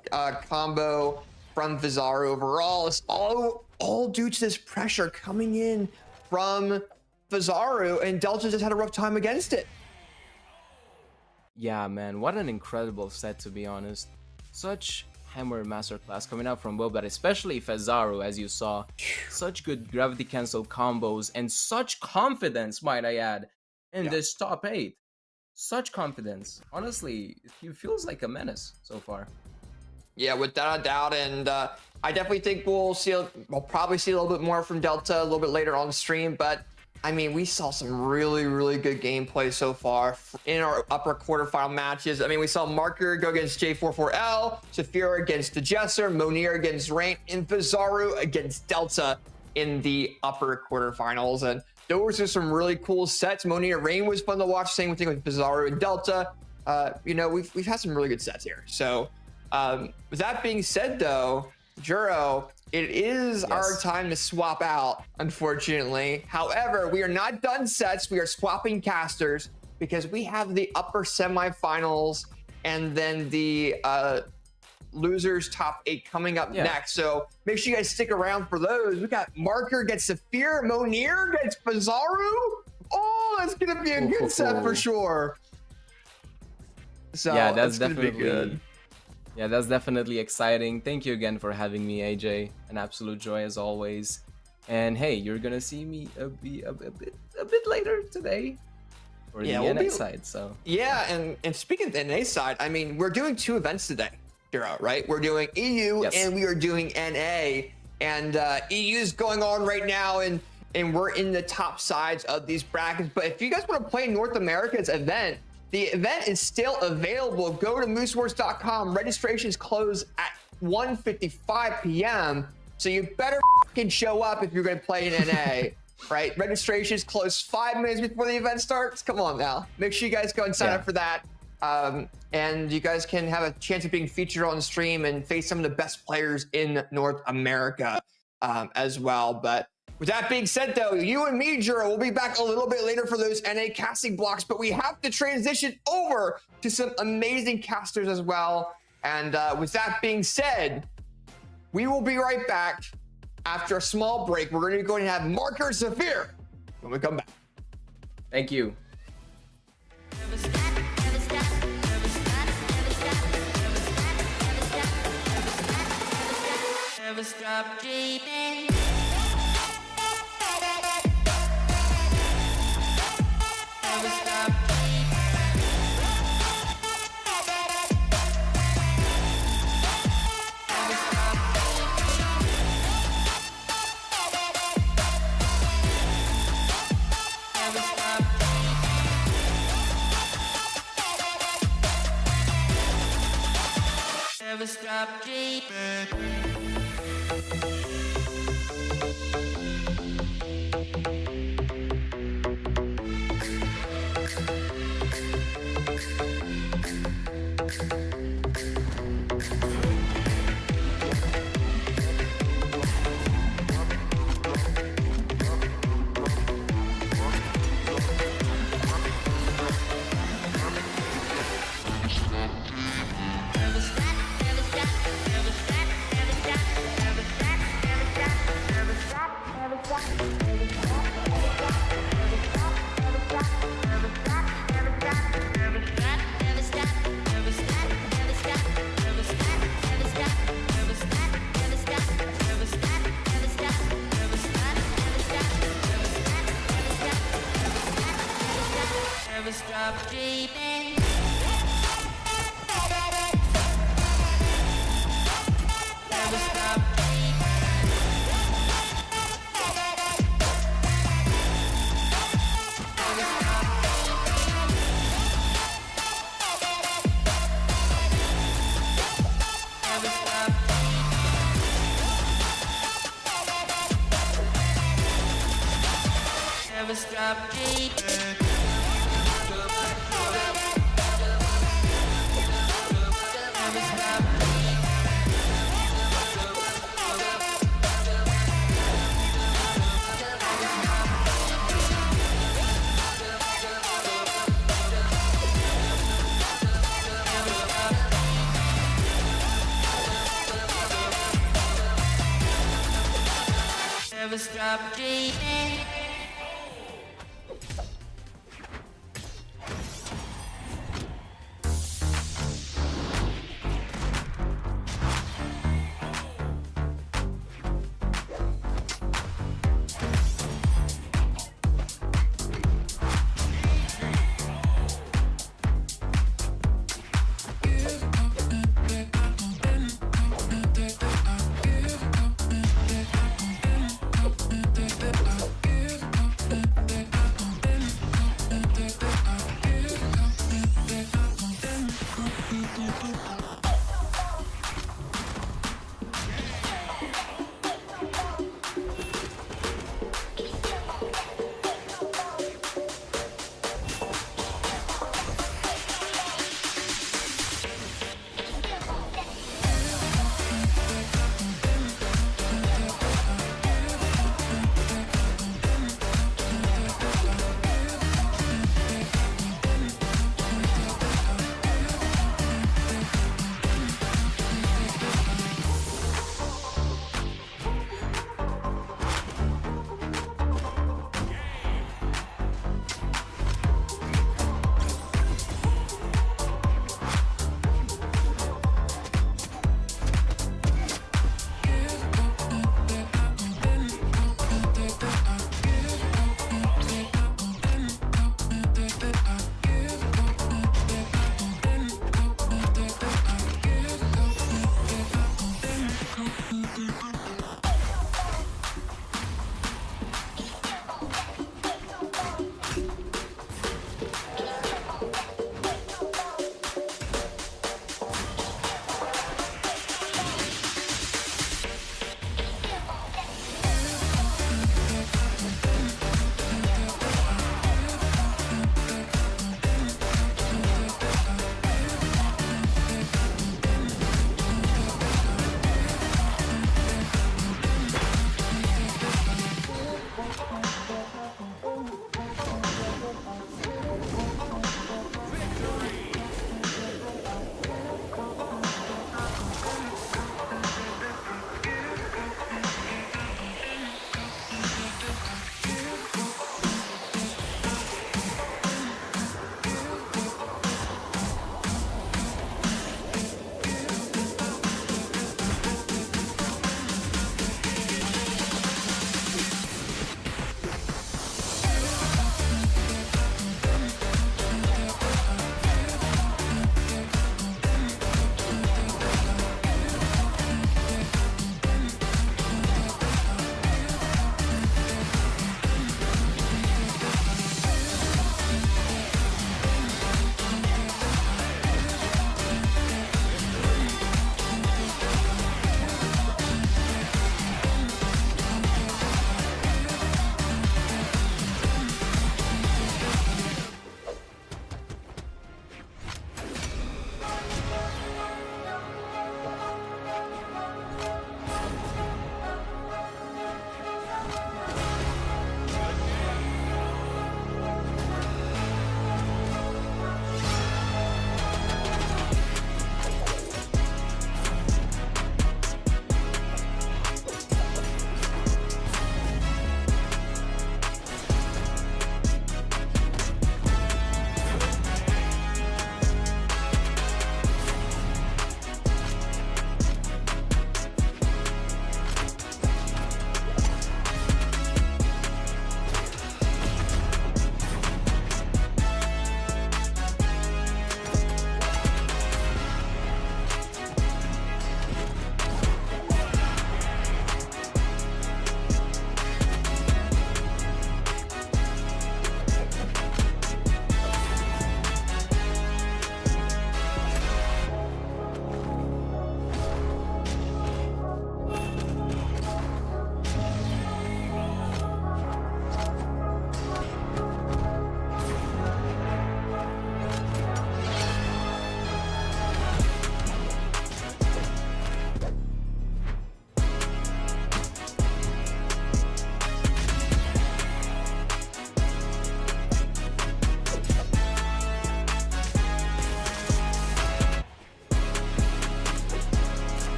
combo from Fizaru overall. It's all due to this pressure coming in from Fizaru, and Delta just had a rough time against it. Yeah, man, what an incredible set, to be honest. Such hammer masterclass coming out from Bomba, but especially Fizaru, as you saw. Such good gravity cancel combos and such confidence, might I add, in this top 8. Such confidence. Honestly, he feels like a menace so far. Yeah, without a doubt, and I definitely think we'll probably see a little bit more from Delta a little bit later on the stream, but I mean, we saw some really good gameplay so far in our upper quarterfinal matches. I mean, we saw Marckiemoo go against J44L, Saphir against Djessir, Mounir against Raydish, and Fizaru against Delta in the upper quarterfinals. And those are some really cool sets. Mounir Raydish was fun to watch. Same thing with Fizaru and Delta. You know, we've had some really good sets here. So with that being said, though, Juro, it is our time to swap out, unfortunately. However, we are not done sets. We are swapping casters because we have the upper semifinals and then the losers top 8 coming up next. So make sure you guys stick around for those. We got Marckiemoo against Saphir, Mounir against Fizaru. Oh, that's going to be a good set for sure. So yeah, that's definitely good. Yeah, that's definitely exciting. Thank you again for having me, AJ. An absolute joy as always. And hey, you're gonna see me a bit later today for the NA side. So yeah, and speaking of the NA side, I mean, we're doing 2 events today, Juro, right? We're doing EU and we are doing NA, and EU is going on right now, and we're in the top sides of these brackets. But if you guys want to play North America's event, the event is still available. Go to moosesports.com. Registrations close at 1:55 p.m. So you better show up if you're going to play in NA, right? Registrations close 5 minutes before the event starts. Come on now. Make sure you guys go and sign up for that. And you guys can have a chance of being featured on the stream and face some of the best players in North America as well. But with that being said, though, you and me, Juro, will be back a little bit later for those NA casting blocks, but we have to transition over to some amazing casters as well. And with that being said, we will be right back after a small break. We're going to go and have Marckiemoo and Saphir when we come back. Thank you. Never stop dreaming. Never stop dreaming. Never stop, never stop, never stop, never stop, never stop. Never stop dreaming. Never stop Never stop dreaming.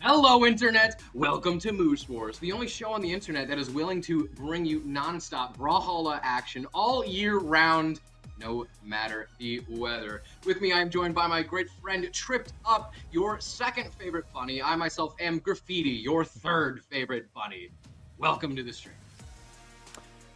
Hello, Internet! Welcome to Moose Wars, the only show on the Internet that is willing to bring you non-stop Brawlhalla action all year round, no matter the weather. With me, I am joined by my great friend Tripped Up, your second favorite bunny. I myself am Graffiti, your third favorite bunny. Welcome to the stream.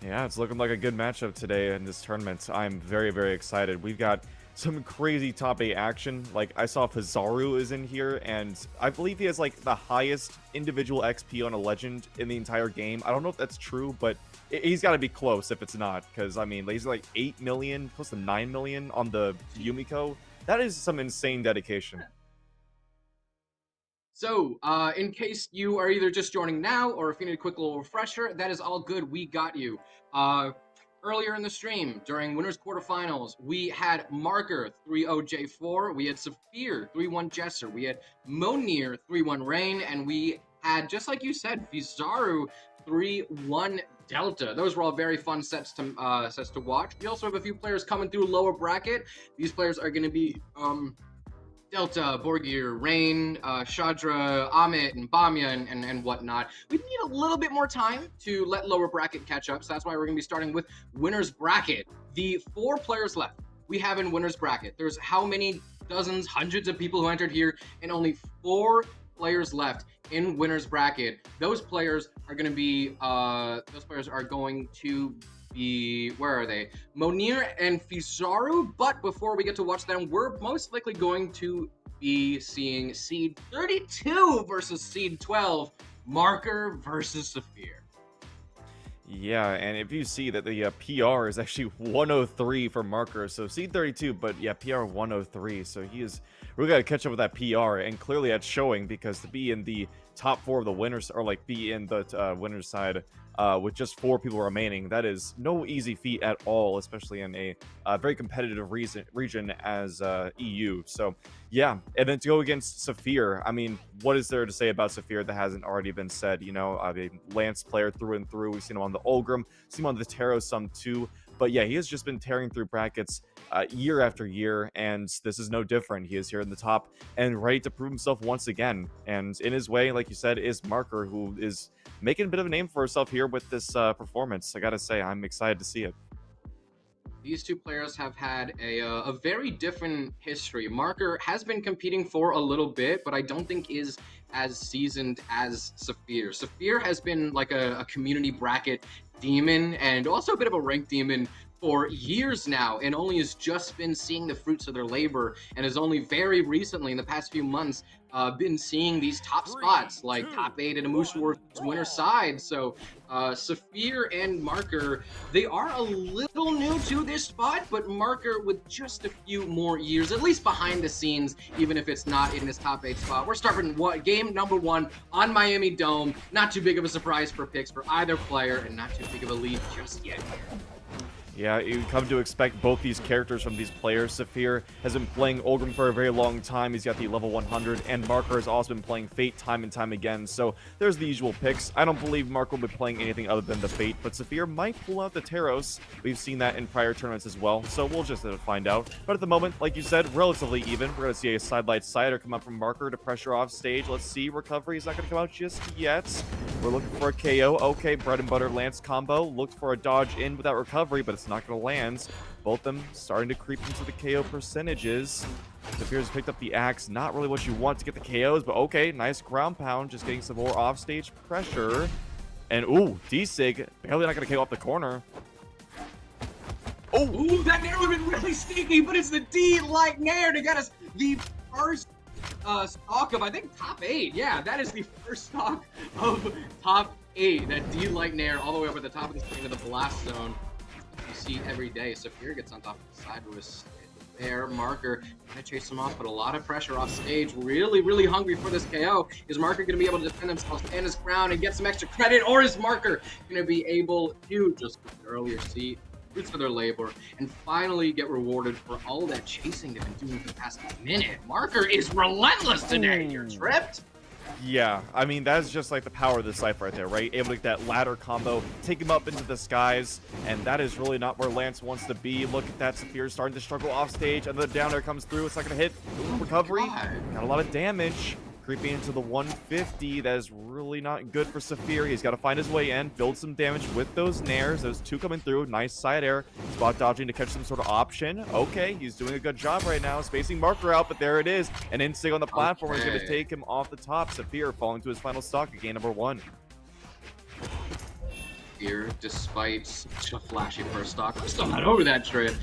Yeah, it's looking like a good matchup today in this tournament. I'm very, very excited. We've got some crazy top 8 action. Like, I saw Fizaru is in here, and I believe he has, like, the highest individual XP on a legend in the entire game. I don't know if that's true, but he's got to be close if it's not, because, I mean, he's like 8 million, close to 9 million on the Yumiko. That is some insane dedication. So, in case you are either just joining now, or if you need a quick little refresher, that is all good. We got you. Earlier in the stream, during winners quarterfinals, we had Marker 3-0 J4, we had Saphir 3-1 Djessir, we had Mounir 3-1 Rain, and we had, just like you said, Fizaru 3-1 Delta. Those were all very fun sets to watch. We also have a few players coming through lower bracket. These players are going to be Delta, Borgeear, Rain, Shadra, Amed, and Bomba, and whatnot. We need a little bit more time to let lower bracket catch up, so that's why we're going to be starting with winner's bracket. The 4 players left we have in winner's bracket. There's how many dozens, hundreds of people who entered here, and only 4 players left in winner's bracket. Those players are going to be, where are they? Mounir and Fizaru, but before we get to watch them, we're most likely going to be seeing seed 32 versus seed 12, Marker versus Saphir. Yeah, and if you see that the PR is actually 103 for Marker, so seed 32, but yeah, PR 103, so he is really got to catch up with that PR, and clearly that's showing, because to be in the top 4 of the winners, or like be in the winner's side with just 4 people remaining, that is no easy feat at all, especially in a very competitive region as EU. So yeah, and then to go against Saphir, I mean, what is there to say about Saphir that hasn't already been said? You know, I mean, Lance player through and through. We've seen him on the Ulgrim, seen him on the Tarot some too. But yeah, he has just been tearing through brackets year after year, and this is no different. He is here in the top and ready to prove himself once again. And in his way, like you said, is Marker, who is making a bit of a name for herself here with this performance. I gotta say, I'm excited to see it. These 2 players have had a very different history. Marker has been competing for a little bit, but I don't think is as seasoned as Saphir. Saphir has been like a community bracket demon, and also a bit of a rank demon for years now, and only has just been seeing the fruits of their labor, and has only very recently, in the past few months, been seeing these top spots, like top 8 in a Moose Wars winner side. So Saphir and Marker, they are a little new to this spot, but Marker with just a few more years, at least behind the scenes, even if it's not in this top 8 spot. We're starting game number 1 on Miami Dome. Not too big of a surprise for picks for either player, and not too big of a lead just yet. Yeah, you come to expect both these characters from these players. Saphir has been playing Ulgrim for a very long time. He's got the level 100, and Marker has also been playing Fate time and time again. So there's the usual picks. I don't believe Marker will be playing anything other than the Fate, but Saphir might pull out the Taros. We've seen that in prior tournaments as well, so we'll just have to find out. But at the moment, like you said, relatively even. We're going to see a sidelight cider come up from Marker to pressure off stage. Let's see, recovery is not going to come out just yet. We're looking for a KO. Okay, bread and butter Lance combo. Looked for a dodge in without recovery, but it's not going to land. Both of them starting to creep into the KO percentages. Saphir's picked up the axe. Not really what you want to get the KOs, but okay, nice ground pound. Just getting some more offstage pressure. And ooh, D-Sig barely not going to KO off the corner. Oh, ooh, that nair would have been really sneaky, but it's the D-like nair to get us the first stock of, I think, top 8. Yeah, that is the first stock of top 8. That D-like nair all the way up at the top of the screen to the blast zone. You see it every day. Saphir gets on top of the side with a there. Marker gonna chase him off, but a lot of pressure off stage. Really hungry for this KO. Is Marker gonna be able to defend himself, stand his ground, and get some extra credit, or is Marker gonna be able to just earlier see fruits of their labor and finally get rewarded for all that chasing they've been doing for the past minute? Marker is relentless today. You're tripped. Yeah, I mean, that's just like the power of the Cypher right there, right? Able to get that ladder combo, take him up into the skies, and that is really not where Lance wants to be. Look at that, Saphir starting to struggle off stage, and the down air comes through. It's not going to hit. Ooh, recovery. Got a lot of damage. creeping into the 150. That is really not good for Saphir. He's got to find his way in, build some damage with those nairs. Those two coming through. Nice side air. Spot dodging to catch some sort of option. Okay, he's doing a good job right now. Spacing Marker out, but there it is. An insig on the platform is going to take him off the top. Saphir falling to his final stock at game number 1. Here, despite such a flashy first stock, I'm still not over that trip.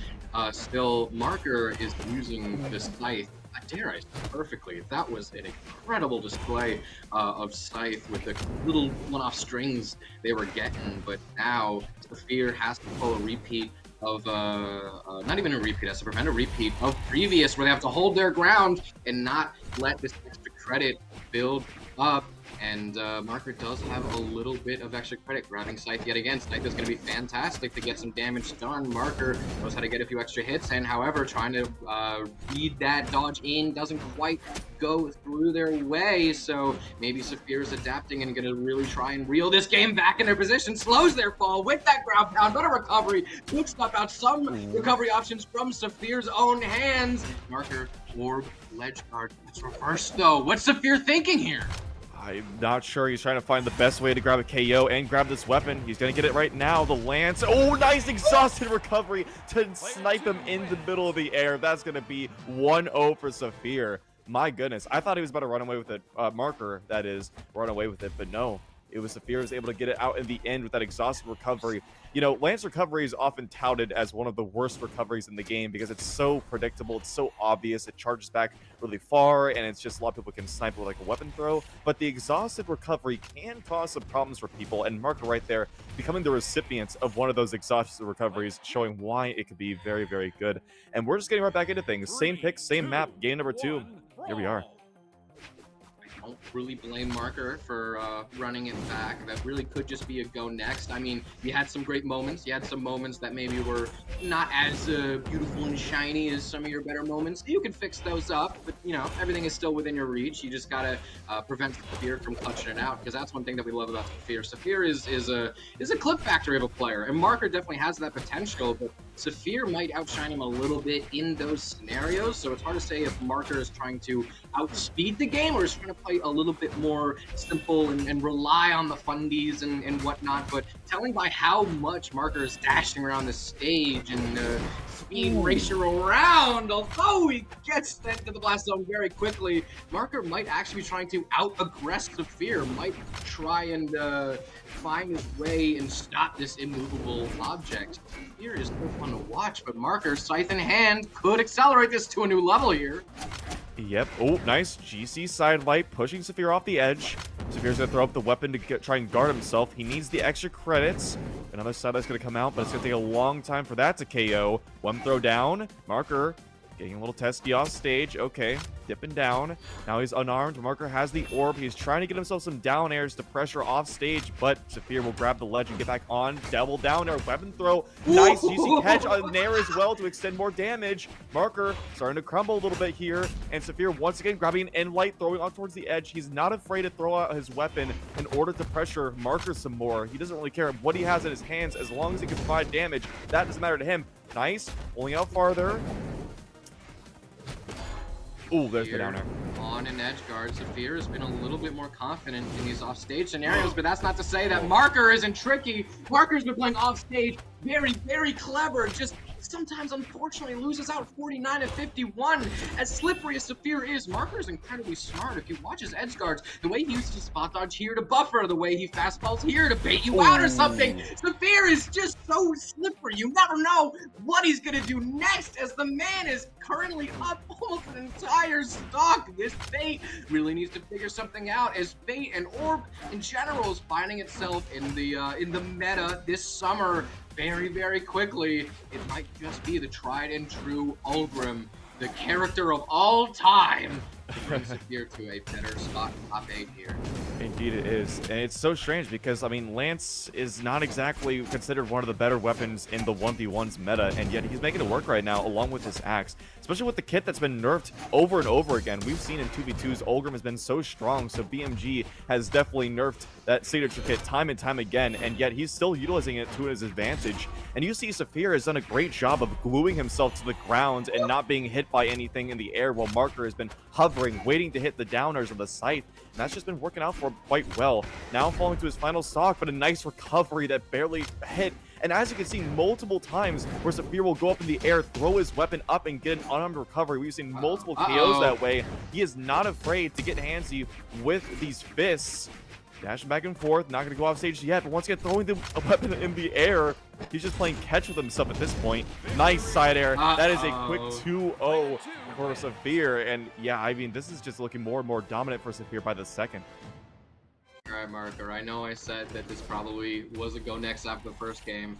Still, Marker is using the scythe. Dare I say perfectly. That was an incredible display of scythe with the little one-off strings they were getting. But now Saphir has to pull a repeat of not even a repeat, as to prevent a repeat of previous, where they have to hold their ground and not let this extra credit build up. And Marker does have a little bit of extra credit, grabbing Scythe yet again. Scythe is going to be fantastic to get some damage done. Marker knows how to get a few extra hits, and however, trying to read that dodge in doesn't quite go through their way. So maybe Saphir is adapting and going to really try and reel this game back in their position. Slows their fall with that ground pound, but a recovery. Quick stuff out, some recovery options from Saphir's own hands. Marker, orb, ledge guard. It's reversed though. What's Saphir thinking here? I'm not sure. He's trying to find the best way to grab a KO and grab this weapon. He's going to get it right now. The lance. Oh, nice exhausted recovery to snipe him in the middle of the air. That's going to be 1-0 for Saphir. My goodness. I thought he was about to run away with it. Marker, that is, run away with it. But no, it was Saphir was able to get it out in the end with that exhausted recovery. You know, lance recovery is often touted as one of the worst recoveries in the game because it's so predictable, it's so obvious, it charges back really far, and it's just a lot of people can snipe with like a weapon throw. But the exhausted recovery can cause some problems for people, and Marker right there becoming the recipient of one of those exhausted recoveries, showing why it could be very, very good. And we're just getting right back into things. Same pick, same map, game number 2. Here we are. Don't really blame Marker for running it back. That really could just be a go next. I mean, you had some great moments. You had some moments that maybe were not as beautiful and shiny as some of your better moments. You can fix those up, but you know, everything is still within your reach. You just gotta prevent Saphir from clutching it out, because that's one thing that we love about Saphir. Saphir is a clip factory of a player, and Marker definitely has that potential, but Saphir might outshine him a little bit in those scenarios, so it's hard to say if Marker is trying to outspeed the game or is trying to play a little bit more simple and rely on the fundies and whatnot. But telling by how much Marker is dashing around the stage and speed racer around, although he gets sent to the blast zone very quickly, Marker might actually be trying to out-aggress Saphir, might try and find his way and stop this immovable object. Saphir is still fun to watch, but Marker, scythe in hand, could accelerate this to a new level here. Yep. Oh, nice GC side light pushing Saphir off the edge. Saphir's gonna throw up the weapon to try and guard himself. He needs the extra credits. Another side light's gonna come out, but it's gonna take a long time for that to KO. One throw down. Marker getting a little testy off stage. Okay, dipping down. Now he's unarmed. Marker has the orb. He's trying to get himself some down airs to pressure off stage, but Saphir will grab the ledge and get back on. Double down air, weapon throw. Nice GC catch on Nair as well to extend more damage. Marker starting to crumble a little bit here, and Saphir once again grabbing an end light, throwing on towards the edge. He's not afraid to throw out his weapon in order to pressure Marker some more. He doesn't really care what he has in his hands as long as he can provide damage. That doesn't matter to him. Nice, pulling out farther. Ooh, there's the down air. On an edge guard, Saphir has been a little bit more confident in these offstage scenarios, but that's not to say that Marker isn't tricky. Marker's been playing offstage very, very clever, just sometimes unfortunately loses out 49-51. As slippery as Saphir is, Marker is incredibly smart. If you watch his edge guards, the way he uses his spot dodge here to buffer, the way he fastballs here to bait you out or something, Saphir is just so slippery. You never know what he's gonna do next, as the man is currently up almost an entire stock. This bait really needs to figure something out, as bait and orb in general is finding itself in the meta this summer very, very quickly. It might just be the tried and true Ulgrim, the character of all time, to bring Saphir to a better spot top 8 here. Indeed it is. And it's so strange because, I mean, Lance is not exactly considered one of the better weapons in the 1v1s meta, and yet he's making it work right now along with his axe. Especially with the kit that's been nerfed over and over again. We've seen in 2v2s, Ulgrim has been so strong, so BMG has definitely nerfed that signature kit time and time again, and yet he's still utilizing it to his advantage. And you see Saphir has done a great job of gluing himself to the ground and not being hit by anything in the air, while Marker has been hovering, waiting to hit the downers of the scythe. And that's just been working out for him quite well. Now falling to his final stock, but a nice recovery that barely hit. And as you can see multiple times where Saphir will go up in the air, throw his weapon up, and get an unarmed recovery. We've seen multiple KOs that way. He is not afraid to get handsy with these fists. Dashing back and forth, not going to go off stage yet, but once again throwing the weapon in the air, he's just playing catch with himself at this point. Nice side air. That is a quick 2-0 for Saphir, and yeah, I mean, this is just looking more and more dominant for Saphir by the second. All right, Marker, I know I said that this probably was a go next after the first game.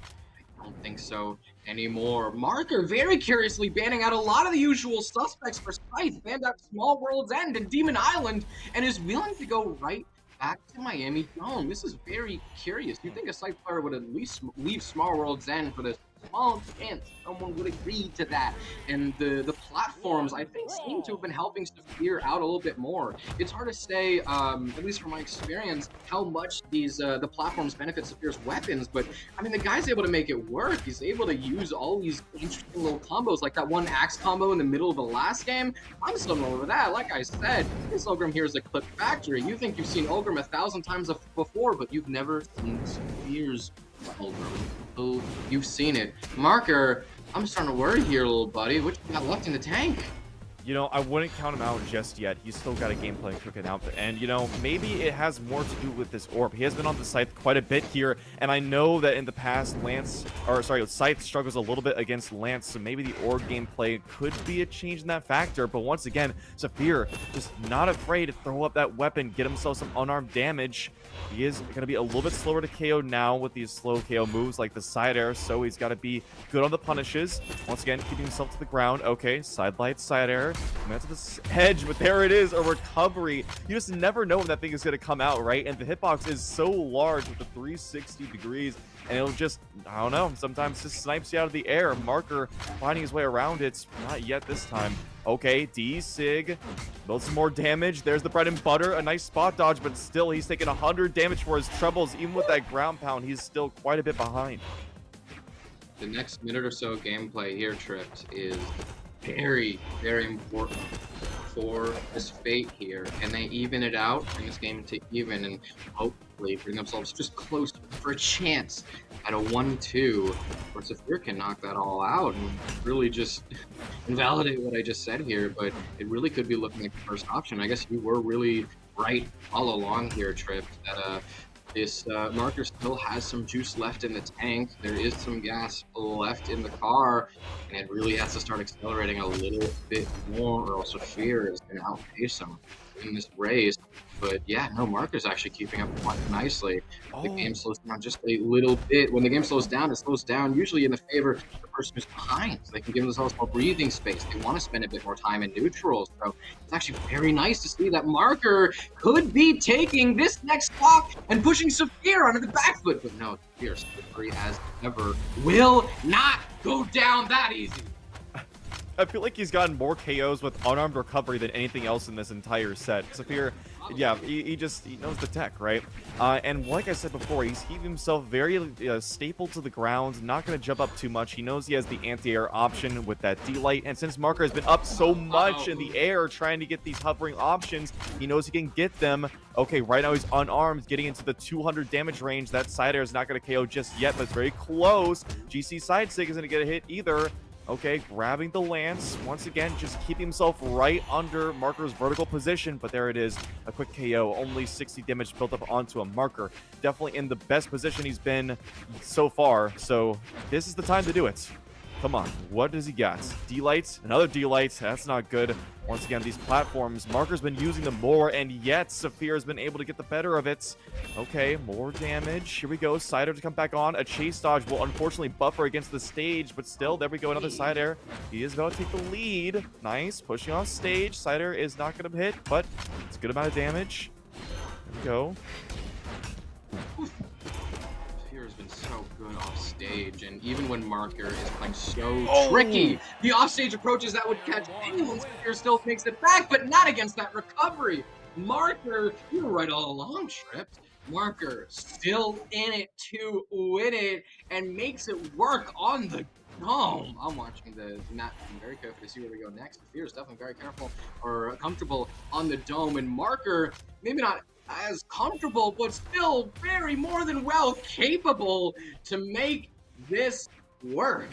I don't think so anymore. Marker very curiously banning out a lot of the usual suspects for Scythe, banned out Small World's End and Demon Island, and is willing to go right back to Miami Dome. This is very curious. You think a Scythe player would at least leave Small World's End for this small chance someone would agree to that? And the platforms, I think, seem to have been helping Saphir out a little bit more. It's hard to say, at least from my experience, how much these the platforms benefit Saphir's weapons, but I mean, the guy's able to make it work. He's able to use all these interesting little combos, like that one axe combo in the middle of the last game. I'm still over that. Like I said, this Ulgrim here is a clip factory. You think you've seen Ulgrim 1,000 times before, but you've never seen Saphir's Ulgrim. Oh, you've seen it. Marker, I'm starting to worry here, little buddy. What you got left in the tank? You know, I wouldn't count him out just yet. He's still got a gameplay cooking out. And, you know, maybe it has more to do with this orb. He has been on the Scythe quite a bit here. And I know that in the past, Scythe struggles a little bit against Lance. So maybe the orb gameplay could be a change in that factor. But once again, Saphir just not afraid to throw up that weapon, get himself some unarmed damage. He is going to be a little bit slower to KO now with these slow KO moves like the side air. So he's got to be good on the punishes. Once again, keeping himself to the ground. Okay, side light, side air. Coming out to this edge, but there it is, a recovery. You just never know when that thing is going to come out, right? And the hitbox is so large with the 360 degrees, and it'll just, I don't know, sometimes just snipes you out of the air. Marker finding his way around it. Not yet this time. Okay, D-Sig. Build some more damage. There's the bread and butter. A nice spot dodge, but still, he's taking 100 damage for his troubles. Even with that ground pound, he's still quite a bit behind. The next minute or so gameplay here, Tripped, is very, very important for this fate here. Can they even it out, bring this game to even, and hopefully bring themselves just close for a chance at a 1-2, where Saphir can knock that all out and really just invalidate what I just said here, but it really could be looking like the first option. I guess you were really right all along here, Tripped, that this Marker still has some juice left in the tank. There is some gas left in the car, and it really has to start accelerating a little bit more, or else Saphir is going to outpace him in this race. But yeah, no, Marker's actually keeping up quite nicely. The game slows down just a little bit. When the game slows down, it slows down usually in the favor of the person who's behind, so they can give themselves more breathing space. They want to spend a bit more time in neutral, so it's actually very nice to see that Marker could be taking this next stock and pushing Saphir onto the back foot. But no, Saphir, slippery as ever, will not go down that easy. I feel like he's gotten more KOs with unarmed recovery than anything else in this entire set. Saphir, yeah, he knows the tech, right? And like I said before, he's keeping himself very stapled to the ground, not going to jump up too much. He knows he has the anti-air option with that D-Light, and since Marker has been up so much in the air trying to get these hovering options, he knows he can get them. Okay, right now he's unarmed, getting into the 200 damage range. That side air is not going to KO just yet, but it's very close. GC side sig isn't going to get a hit either. Okay, grabbing the lance. Once again, just keeping himself right under Marker's vertical position. But there it is, a quick KO. Only 60 damage built up onto a Marker. Definitely in the best position he's been so far. So this is the time to do it. Come on, what does he got? D-Light, another D-Light. That's not good. Once again, these platforms, Marker's been using them more, and yet Saphir has been able to get the better of it. Okay, more damage. Here we go. Side air to come back on. A chase dodge will unfortunately buffer against the stage, but still, there we go. Another side air. He is about to take the lead. Nice. Pushing off stage. Side air is not going to hit, but it's a good amount of damage. we go. Saphir has been so good off stage, and even when Marker is playing so Oh! tricky, the offstage approaches that would catch anyone, Saphir still makes it back, but not against that recovery. Marker, you were right all along, Tripped. Marker still in it to win it and makes it work on the dome. I'm watching the map very carefully to see where we go next. Saphir is definitely very careful or comfortable on the dome, and Marker maybe not as comfortable, but still very more than well capable to make this work.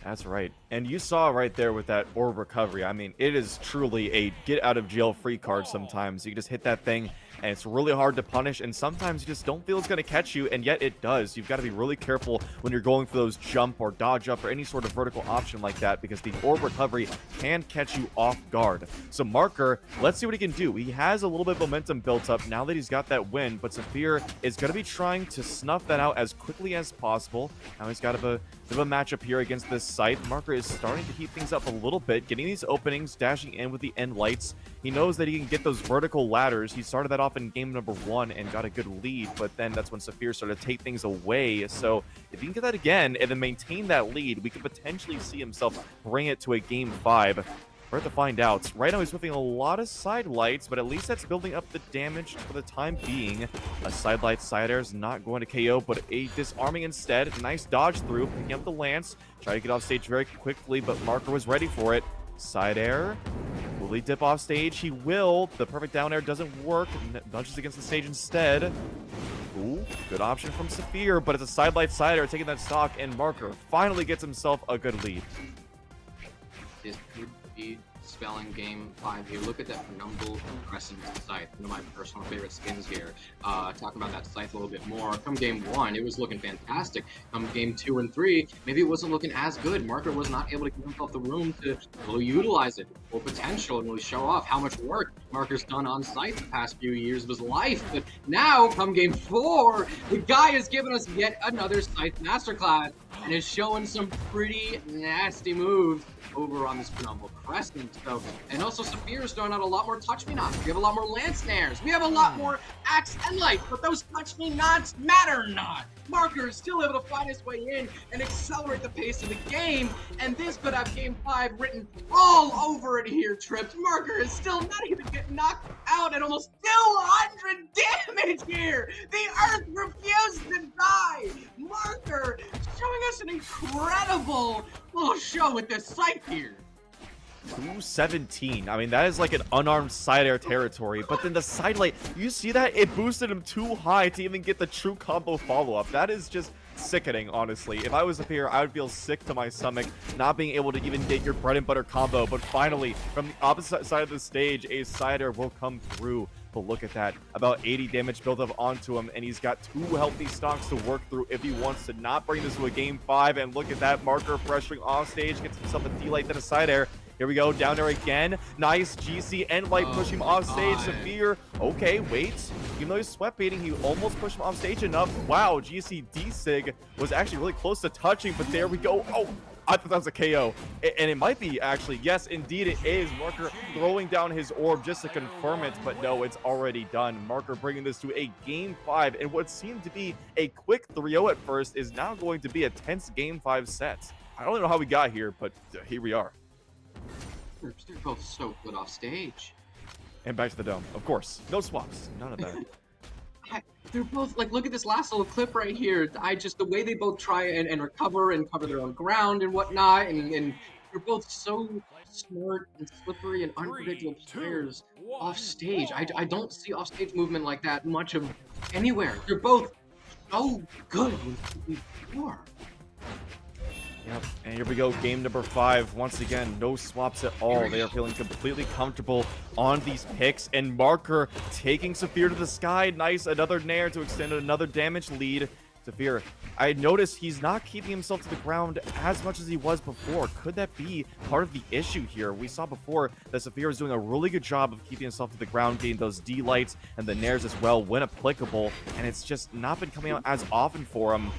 That's right. And you saw right there with that orb recovery. I mean, it is truly a get out of jail free card sometimes. You just hit that thing and it's really hard to punish, and sometimes you just don't feel it's going to catch you, and yet it does. You've got to be really careful when you're going for those jump or dodge up or any sort of vertical option like that, because the orb recovery can catch you off guard. So Marker, let's see what he can do. He has a little bit of momentum built up now that he's got that win, but Saphir is going to be trying to snuff that out as quickly as possible. Now he's got a bit of a matchup here against this site. Marker is starting to heat things up a little bit, getting these openings, dashing in with the end lights. He knows that he can get those vertical ladders. He started that off in game number 1 and got a good lead, but then that's when Saphir started to take things away. So if he can get that again and then maintain that lead, we could potentially see himself bring it to a game 5. We're to find out. Right now he's whipping a lot of side lights, but at least that's building up the damage for the time being. A side light side air is not going to KO, but a disarming instead. Nice dodge through, picking up the lance. Try to get off stage very quickly, but Marker was ready for it. Side air. Will he dip off stage? He will. The perfect down air doesn't work. Nudges against the stage instead. Ooh, good option from Saphir, but it's a side light side air taking that stock, and Marker finally gets himself a good lead. This could be spelling game 5 here. Look at that Penumbral Crescent scythe, one of my personal favorite skins here. Talking about that scythe a little bit more. Come game 1, it was looking fantastic. Come game 2 and 3, maybe it wasn't looking as good. Marker was not able to give himself the room to really utilize it, full potential, and really show off how much work Marker's done on scythe the past few years of his life. But now, come game 4, the guy has given us yet another scythe masterclass and is showing some pretty nasty moves over on this Penumbral Crescent. So, and also Saphir is throwing out a lot more touch me nots. We have a lot more lance snares. We have a lot more axe and light, but those touch me nots matter not. Marker is still able to find his way in and accelerate the pace of the game, and this could have game 5 written all over it here, Tripped. Marker is still not even getting knocked out and almost 200 damage here. The earth refused to die. Marker showing us an incredible little show with this scythe here. 217. I mean, that is like an unarmed side air territory, but then the side light, you see that? It boosted him too high to even get the true combo follow-up. That is just sickening, honestly. If I was up here, I would feel sick to my stomach not being able to even get your bread and butter combo, but finally, from the opposite side of the stage, a side air will come through. But look at that, about 80 damage built up onto him, and he's got 2 healthy stocks to work through if he wants to not bring this to a game 5. And look at that, Marker pressuring off stage, gets himself a D-light, then a side air. Here we go, down there again. Nice GC and light push him off stage. Saphir, okay, wait. Even though he's sweat baiting, he almost pushed him off stage enough. Wow, GC D-Sig was actually really close to touching, but there we go. Oh, I thought that was a KO. And it might be, actually. Yes, indeed it is. Marker throwing down his orb just to confirm it, but no, it's already done. Marker bringing this to a game 5, and what seemed to be a quick 3-0 at first is now going to be a tense game 5 set. I don't know how we got here, but here we are. They're both so good off stage. And back to the dome, of course. No swaps, none of that. They're both, like, look at this last little clip right here. The way they both try and recover and cover their own ground and whatnot, and they're both so smart and slippery and unpredictable players off stage. I don't see off stage movement like that much of anywhere. They're both so good with before. Yep, and here we go, game number 5. Once again, no swaps at all. They are feeling completely comfortable on these picks, and Marker taking Saphir to the sky. Nice, another nair to extend another damage lead. Saphir, I noticed he's not keeping himself to the ground as much as he was before. Could that be part of the issue here? We saw before that Saphir was doing a really good job of keeping himself to the ground, getting those D-lights and the nairs as well when applicable, and it's just not been coming out as often for him.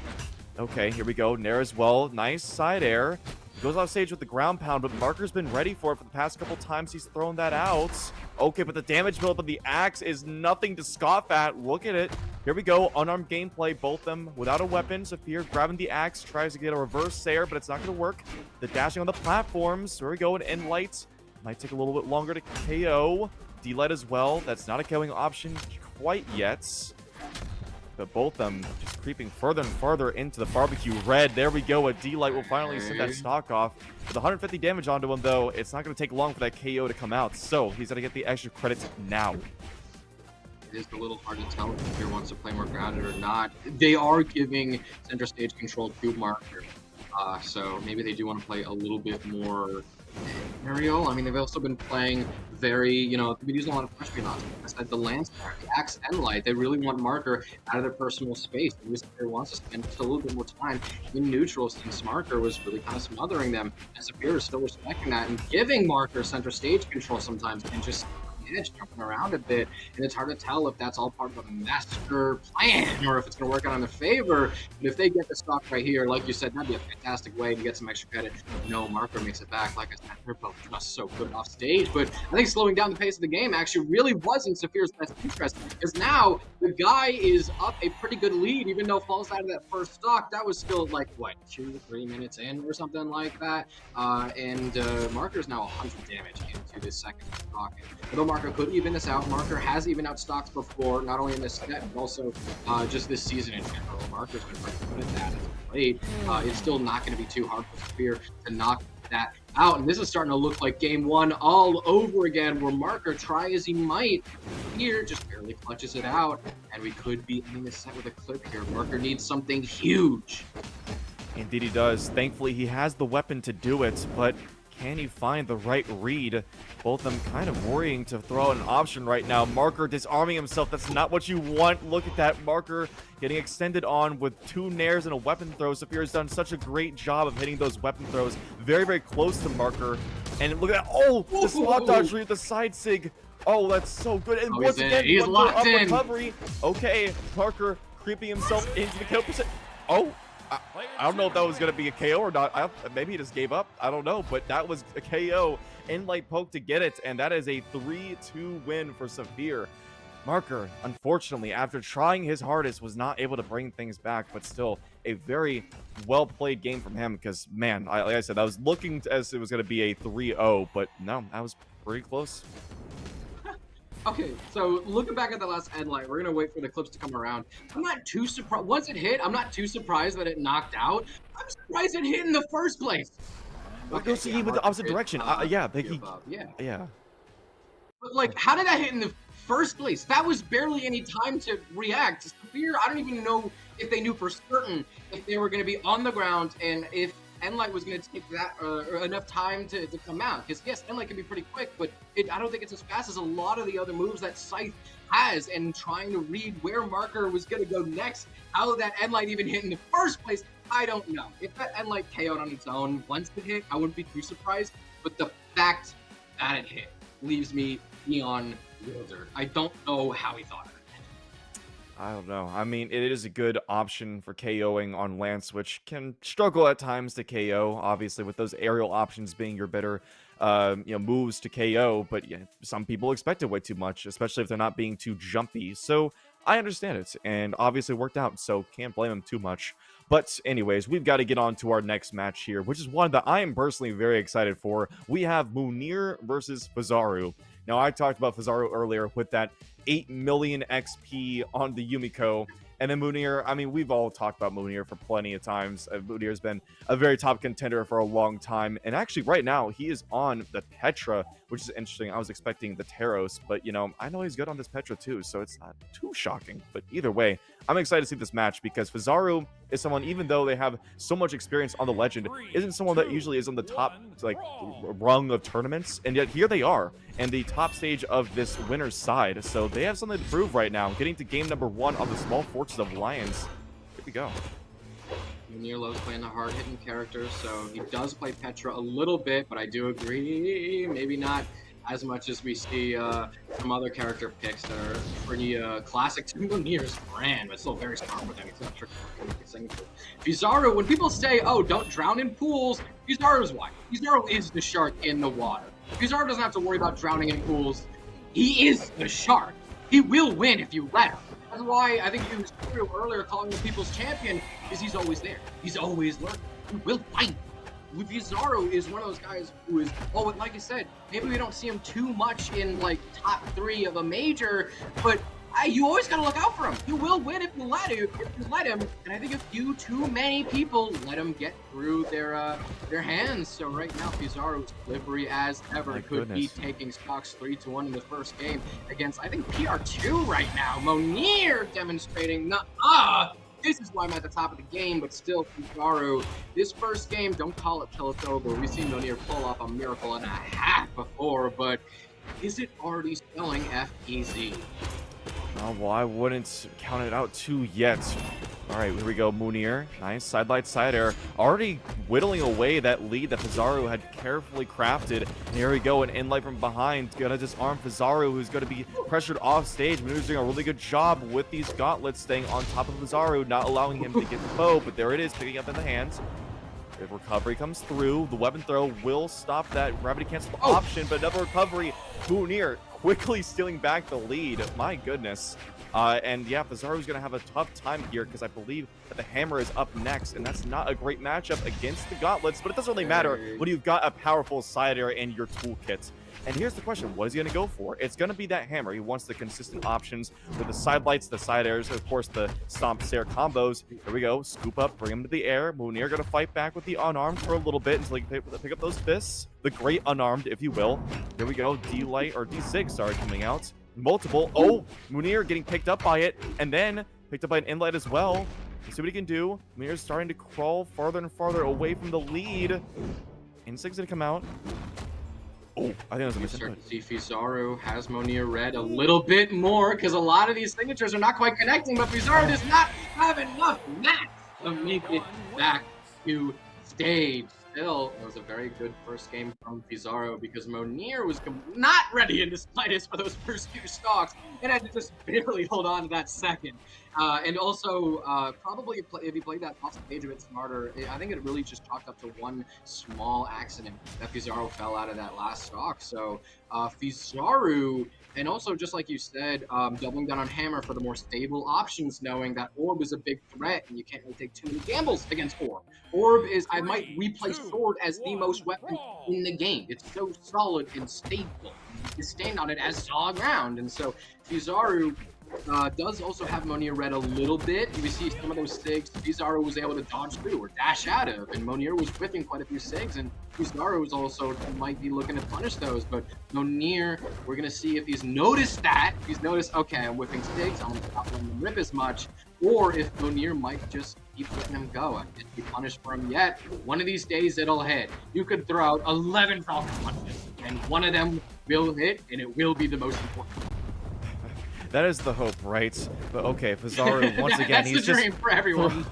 Okay, here we go. Nair as well. Nice side air. Goes off stage with the ground pound, but Marker's been ready for it for the past couple times he's thrown that out. Okay, but the damage build up of the axe is nothing to scoff at. Look at it. Here we go. Unarmed gameplay. Both them without a weapon. Saphir grabbing the axe. Tries to get a reverse Sayer, but it's not going to work. The dashing on the platforms. Here we go. An end light. Might take a little bit longer to KO. D-light as well. That's not a killing option quite yet. But both of them just creeping further and further into the barbecue red. There we go. A D-light will finally send that stock off. With 150 damage onto him, though, it's not going to take long for that KO to come out. So he's going to get the extra credits now. It is a little hard to tell if he wants to play more grounded or not. They are giving center stage control to Marker. So maybe they do want to play a little bit more aerial. I mean, they've also been playing very, they've been using a lot of pressure knots. I said the Lance, the Axe, and Light. They really want Marker out of their personal space. Maybe Saphir wants to spend just a little bit more time in neutral since Marker was really kind of smothering them. And Saphir is still respecting that and giving Marker center stage control sometimes and just edge jumping around a bit, and it's hard to tell if that's all part of a master plan or if it's going to work out in their favor. But if they get the stock right here, like you said, that'd be a fantastic way to get some extra credit. No, Marker makes it back. Like I said, they're both just so good off stage, but I think slowing down the pace of the game actually really was in Saphir's best interest, because now the guy is up a pretty good lead, even though falls out of that first stock. That was still like, what, 2-3 minutes in or something like that, and Marker's now 100 damage into this second stock. Although Marker could even this out, Marker has even out stocks before, not only in this set, but also just this season in general. Marker's been pretty good at that as of late. It's still not going to be too hard for Saphir to knock that out. And this is starting to look like game one all over again, where Marker, try as he might, here just barely clutches it out. And we could be ending this set with a clip here. Marker needs something huge. Indeed he does. Thankfully, he has the weapon to do it, but can he find the right read? Both of them kind of worrying to throw out an option right now. Marker disarming himself. That's not what you want. Look at that. Marker getting extended on with 2 nairs and a weapon throw. Saphir has done such a great job of hitting those weapon throws. Very, very close to Marker. And look at that. Oh, the spot dodge read, the side sig. Oh, that's so good. And once again, he's locked in. Recovery. Okay, Marker creeping himself into the kill percent. Oh. I don't know if that was going to be a KO or not. Maybe he just gave up. I don't know. But that was a KO. Light poke to get it. And that is a 3-2 win for Saphir. Marker, unfortunately, after trying his hardest, was not able to bring things back. But still, a very well-played game from him. Because, man, like I said, I was looking as it was going to be a 3-0. But no, that was pretty close. Okay, so looking back at the last headlight, we're gonna wait for the clips to come around. I'm not too surprised. Once it hit, I'm not too surprised that it knocked out. I'm surprised it hit in the first place. Okay, so he went the opposite direction. Yeah. But like, how did that hit in the first place? That was barely any time to react. Saphir, I don't even know if they knew for certain if they were gonna be on the ground and if Light was going to take that enough time to come out. Because yes, Light can be pretty quick, but I don't think it's as fast as a lot of the other moves that Scythe has. And trying to read where Marker was going to go next, how that Light even hit in the first place, I don't know. If that Light KO'd on its own once it hit, I wouldn't be too surprised. But the fact that it hit leaves me beyond bewildered. I don't know how he thought of it. I don't know. I mean, it is a good option for KOing on Lance, which can struggle at times to KO, obviously, with those aerial options being your better moves to KO. But yeah, some people expect it way too much, especially if they're not being too jumpy. So I understand it, and obviously worked out, so can't blame him too much. But anyways, we've got to get on to our next match here, which is one that I am personally very excited for. We have Mounir versus Fizaru. Now, I talked about Fizaru earlier with that 8 million XP on the Yumiko. And then Mounir, I mean, we've all talked about Mounir for plenty of times. Mounir's been a very top contender for a long time. And actually, right now, he is on the Petra, which is interesting. I was expecting the Taros, but, I know he's good on this Petra too, so it's not too shocking. But either way, I'm excited to see this match because Fizaru is someone, even though they have so much experience on the Legend, isn't someone that usually is on the top, rung of tournaments. And yet here they are, and the top stage of this winner's side. So they have something to prove right now, getting to game number 1 of the Small Fortress of Lions. Here we go. Mounir loves playing the hard-hitting characters, so he does play Petra a little bit, but I do agree, maybe not as much as we see some other character picks that are pretty classic to Mounir's brand, but still very strong with him. He's not tricky. Fizaru, when people say, oh, don't drown in pools, Fizaru's why. Fizaru is the shark in the water. Fizaru doesn't have to worry about drowning in pools. He is the shark. He will win if you let him. That's why I think you was earlier calling the people's champion, is he's always there. He's always lurking. He will fight. Fizaru is one of those guys who is, oh, like I said, maybe we don't see him too much in like top 3 of a major, but you always gotta look out for him. He will win if you let him. And I think a few too many people let him get through their hands. So right now, Fizaru is slippery as ever. My Could goodness. be taking stocks 3-1 in the first game against, I think, PR2 right now. Mounir demonstrating, this is why I'm at the top of the game, but still, Fizaru, this first game, don't call it till it's over. We've seen Mounir pull off a miracle and a half before, but is it already spelling FEZ? Oh, well, I wouldn't count it out too yet. All right, here we go. Mounir, nice side light, side air, already whittling away that lead that Fizaru had carefully crafted. And here we go, an in-light from behind, gonna disarm Fizaru, who's gonna be pressured off stage. Mounir's doing a really good job with these gauntlets, staying on top of Fizaru, not allowing him to get the bow, but there it is, picking up in the hands. If recovery comes through, the weapon throw will stop that gravity cancel option, but another recovery. Mounir quickly stealing back the lead. My goodness. And yeah, Fizaru's going to have a tough time here because I believe that the hammer is up next, and that's not a great matchup against the gauntlets, but it doesn't really matter when you've got a powerful side air in your toolkit. And here's the question, what is he going to go for? It's going to be that hammer. He wants the consistent options with the side lights, the side airs, of course, the stomp stare combos. Here we go, scoop up, bring him to the air. Mounir going to fight back with the unarmed for a little bit until he can pick up those fists. The great unarmed, if you will. Here we go, D-light, or D-sig, sorry, coming out. Multiple. Oh, Mounir getting picked up by it, and then picked up by an inlight as well. Let's see what he can do. Mounir's starting to crawl farther and farther away from the lead. Insig's going to come out. Oh, I think it was a You miss. start to see Fizaru has Mounir red a little bit more because a lot of these signatures are not quite connecting, but Fizaru does not have enough mats to make it back to stage. Still, it was a very good first game from Fizaru because Mounir was not ready in the slightest for those first 2 stocks and had to just barely hold on to that second. And also, probably if he played that off stage a bit smarter, I think it really just chalked up to one small accident that Fizaru fell out of that last stock. So Fizaru, and also just like you said, doubling down on hammer for the more stable options, knowing that orb is a big threat and you can't really take too many gambles against orb. Orb is, I might replace sword as the most weapon in the game. It's so solid and stable. You stand on it as solid ground, and so Fizaru does also have Mounir red a little bit. We see some of those sigs Fizaru was able to dodge through or dash out of, and Mounir was whipping quite a few sigs, and Fizaru was also might be looking to punish those. But Mounir, we're gonna see if he's noticed that. If he's noticed, okay, I'm whipping sigs, I'm gonna stop letting them rip as much, or if Mounir might just keep letting him go. I didn't be punished for him yet. One of these days it'll hit. You could throw out 11 Falcon punches, and one of them will hit, and it will be the most important. That is the hope, right? But okay, Fizaru, once again, That's he's the just... dream for everyone.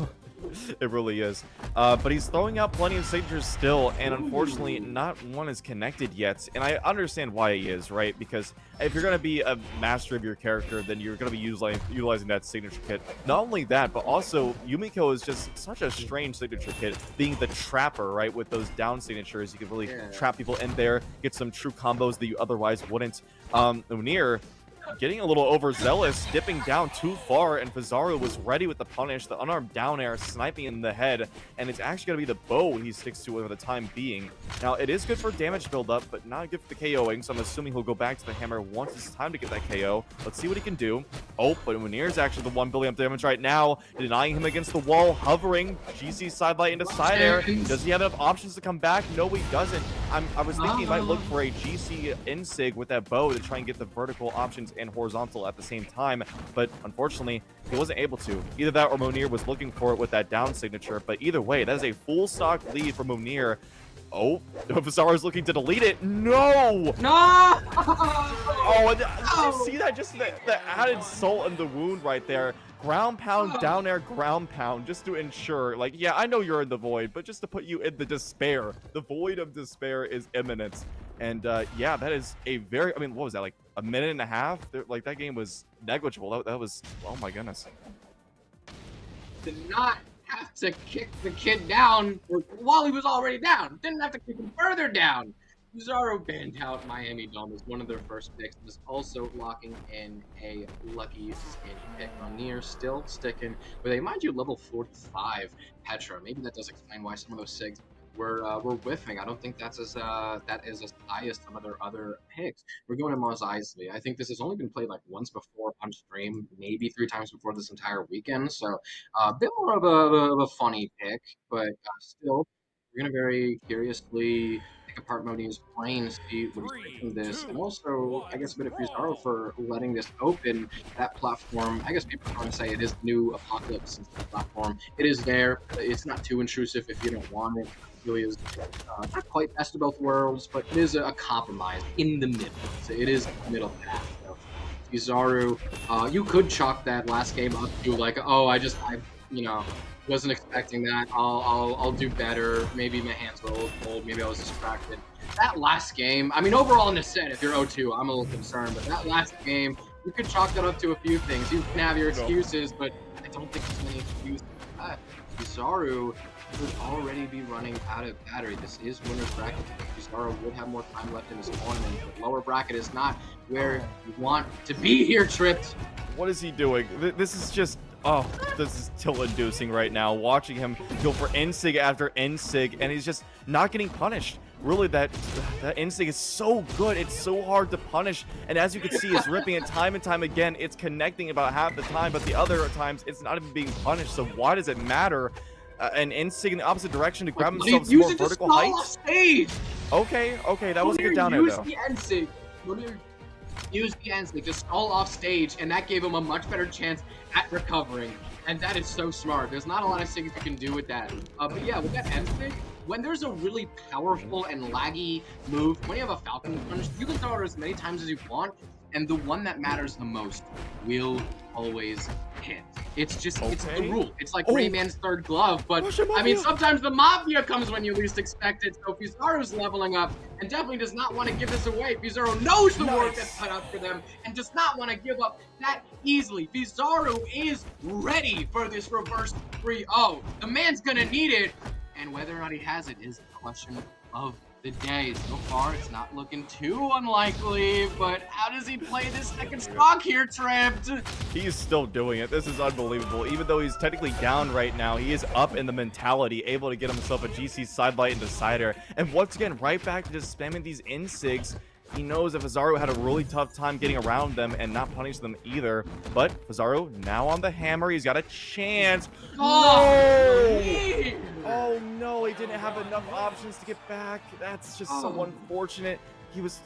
It really is. But he's throwing out plenty of signatures still, and unfortunately, not one is connected yet. And I understand why he is, right? Because if you're going to be a master of your character, then you're going to be utilizing that signature kit. Not only that, but also, Yumiko is just such a strange signature kit, being the trapper, right? With those down signatures, you can really trap people in there, get some true combos that you otherwise wouldn't. Mounir getting a little overzealous, dipping down too far, and Fizaru was ready with the punish, the unarmed down air, sniping in the head, and it's actually going to be the bow he sticks to for the time being. Now, it is good for damage buildup, but not good for the KOing, so I'm assuming he'll go back to the hammer once it's time to get that KO. Let's see what he can do. Oh, but Mounir's actually the one building up damage right now, denying him against the wall, hovering, GC sidelight into side air. Does he have enough options to come back? No, he doesn't. I was thinking he might look for a GC insig with that bow to try and get the vertical options and horizontal at the same time, but unfortunately he wasn't able to. Either that or Mounir was looking for it with that down signature, but either way, that is a full stock lead for Mounir. Oh, Fizaru's looking to delete it. No! No! Oh, did you see that? Just the added salt in the wound right there. Ground pound, down air, ground pound, just to ensure, like, yeah, I know you're in the void, but just to put you in the despair. The void of despair is imminent. And yeah, that is a very, I mean, what was that, like a minute and a half? Like, that game was negligible. That was, oh my goodness. Did not have to kick the kid down while he was already down. Didn't have to kick him further down. Fizaru banned out Miami Dome as one of their first picks. Was also locking in a lucky skin pick. Mounir still sticking with a, mind you, level 45 Petra. Maybe that does explain why some of those SIGs were whiffing. I don't think that's as that is as high as some of their other picks. We're going to Mos Eisley. I think this has only been played like once before on stream, maybe 3 times before this entire weekend. So a bit more of a funny pick, but still, we're gonna very curiously pick apart Monir's brain, see what he's thinking this, and also I guess a bit of Fizaru for letting this open. That platform, I guess people are going to say it is the new Apocalypse platform. It is there. It's not too intrusive if you don't want it. Really is not quite best of both worlds, but it is a compromise in the middle. So it is the middle path. So Fizaru, you could chalk that last game up to like, oh, I wasn't expecting that. I'll do better. Maybe my hands were a little cold. Maybe I was distracted. That last game, I mean, overall in the set, if you're 0-2, I'm a little concerned. But that last game, you could chalk that up to a few things. You can have your excuses, but I don't think there's many excuses for that. Fizaru would already be running out of battery. This is winner's bracket. Fizaru would have more time left in this tournament, but lower bracket is not where you want to be here, Tripped. What is he doing? This is just... Oh, this is tilt-inducing right now. Watching him go for N-Sig after N-Sig, and he's just not getting punished. Really, that N-Sig is so good. It's so hard to punish. And as you can see, it's ripping it time and time again. It's connecting about half the time, but the other times, it's not even being punished. So why does it matter? An N-Sig in the opposite direction to grab himself some more vertical height? Stage. Okay, that was a good down air, though. Use the N-Sig to stall off stage, and that gave him a much better chance at recovering. And that is so smart. There's not a lot of SIGs you can do with that. But yeah, with that N-Sig, when there's a really powerful and laggy move, when you have a Falcon Punch, you can throw it as many times as you want, and the one that matters the most will always hit. It's just, it's the rule. It's like Rayman's third glove, but I mean, sometimes the Mafia comes when you least expect it, so Fizaru's leveling up and definitely does not want to give this away. Fizaru knows the work that's cut out for them and does not want to give up that easily. Fizaru is ready for this reverse 3-0. The man's gonna need it, and whether or not he has it is the question of the day. So far, it's not looking too unlikely, but how does he play this second stock here, Tripped? He's still doing it. This is unbelievable. Even though he's technically down right now, he is up in the mentality, able to get himself a GC sidelight and decider. And once again, right back to just spamming these N-Sigs. He knows that Fizaru had a really tough time getting around them and not punish them either. But Fizaru now on the hammer. He's got a chance. Oh, no! Oh no, he didn't have enough options to get back. That's just so unfortunate. He was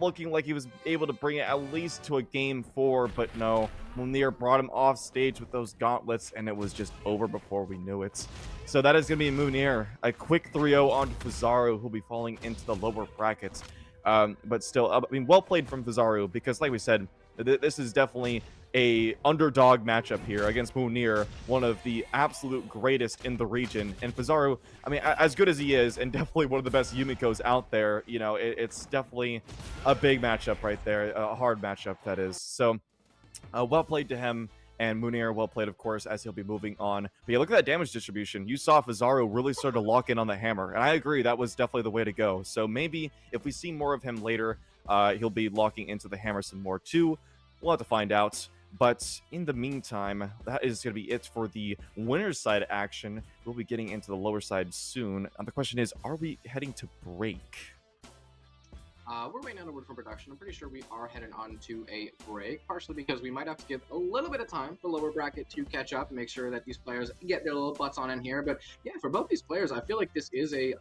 looking like he was able to bring it at least to a game 4, but no. Mounir brought him off stage with those gauntlets, and it was just over before we knew it. So that is going to be Mounir. A quick 3-0 onto Fizaru, who'll be falling into the lower brackets. But still, I mean, well played from Fizaru, because like we said, this is definitely a underdog matchup here against Mounir, one of the absolute greatest in the region. And Fizaru, I mean, as good as he is, and definitely one of the best Yumikos out there, you know, it's definitely a big matchup right there, a hard matchup, that is. So, well played to him. And Mounir, well played, of course, as he'll be moving on. But yeah, look at that damage distribution. You saw Fizaru really start to lock in on the hammer. And I agree, that was definitely the way to go. So maybe if we see more of him later, he'll be locking into the hammer some more too. We'll have to find out. But in the meantime, that is going to be it for the winner's side action. We'll be getting into the lower side soon. And the question is, are we heading to break? We're waiting on a word from production. I'm pretty sure we are heading on to a break, partially because we might have to give a little bit of time for lower bracket to catch up and make sure that these players get their little butts on in here. But yeah, for both these players, I feel like this is a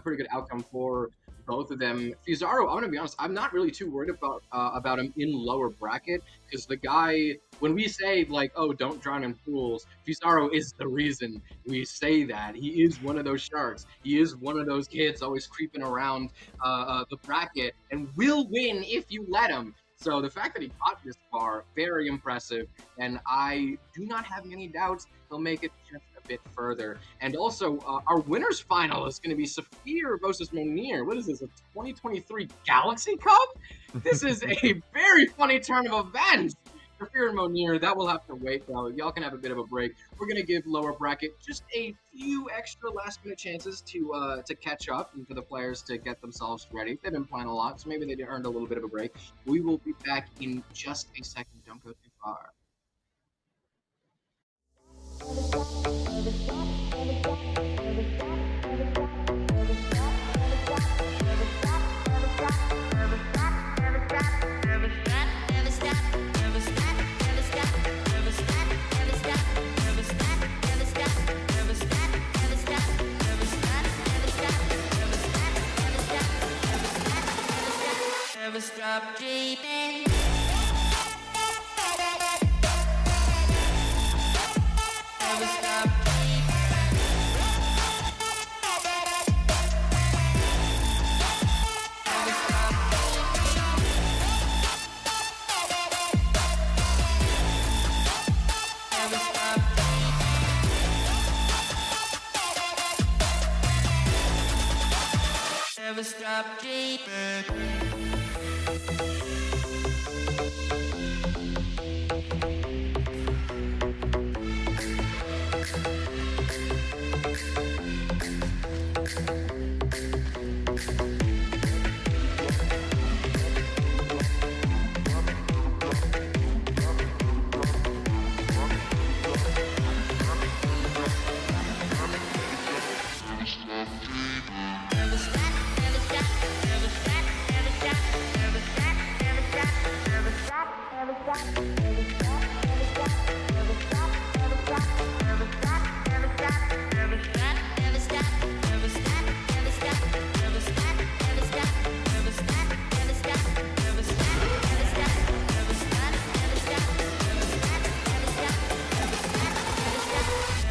pretty good outcome for both of them. Fizaru, I'm gonna be honest, I'm not really too worried about him in lower bracket, because the guy, when we say like, oh, don't drown in pools, Fizaru is the reason we say that. He is one of those sharks. He is one of those kids always creeping around the bracket and will win if you let him. So the fact that he got this far, very impressive, and I do not have many doubts he'll make it just a bit further. And also, our winners final is going to be Saphir versus Mounir. What is this, a 2023 Galaxy Cup? This is a very funny turn of events. Saphir and Mounir, that will have to wait though. Y'all can have a bit of a break. We're gonna give lower bracket just a few extra last minute chances to catch up and for the players to get themselves ready. They've been playing a lot, so maybe they earned a little bit of a break. We will be back in just a second. Don't go too far. Never stop dreaming. Never stop dreaming. Never stop Never stop Never stop dreaming.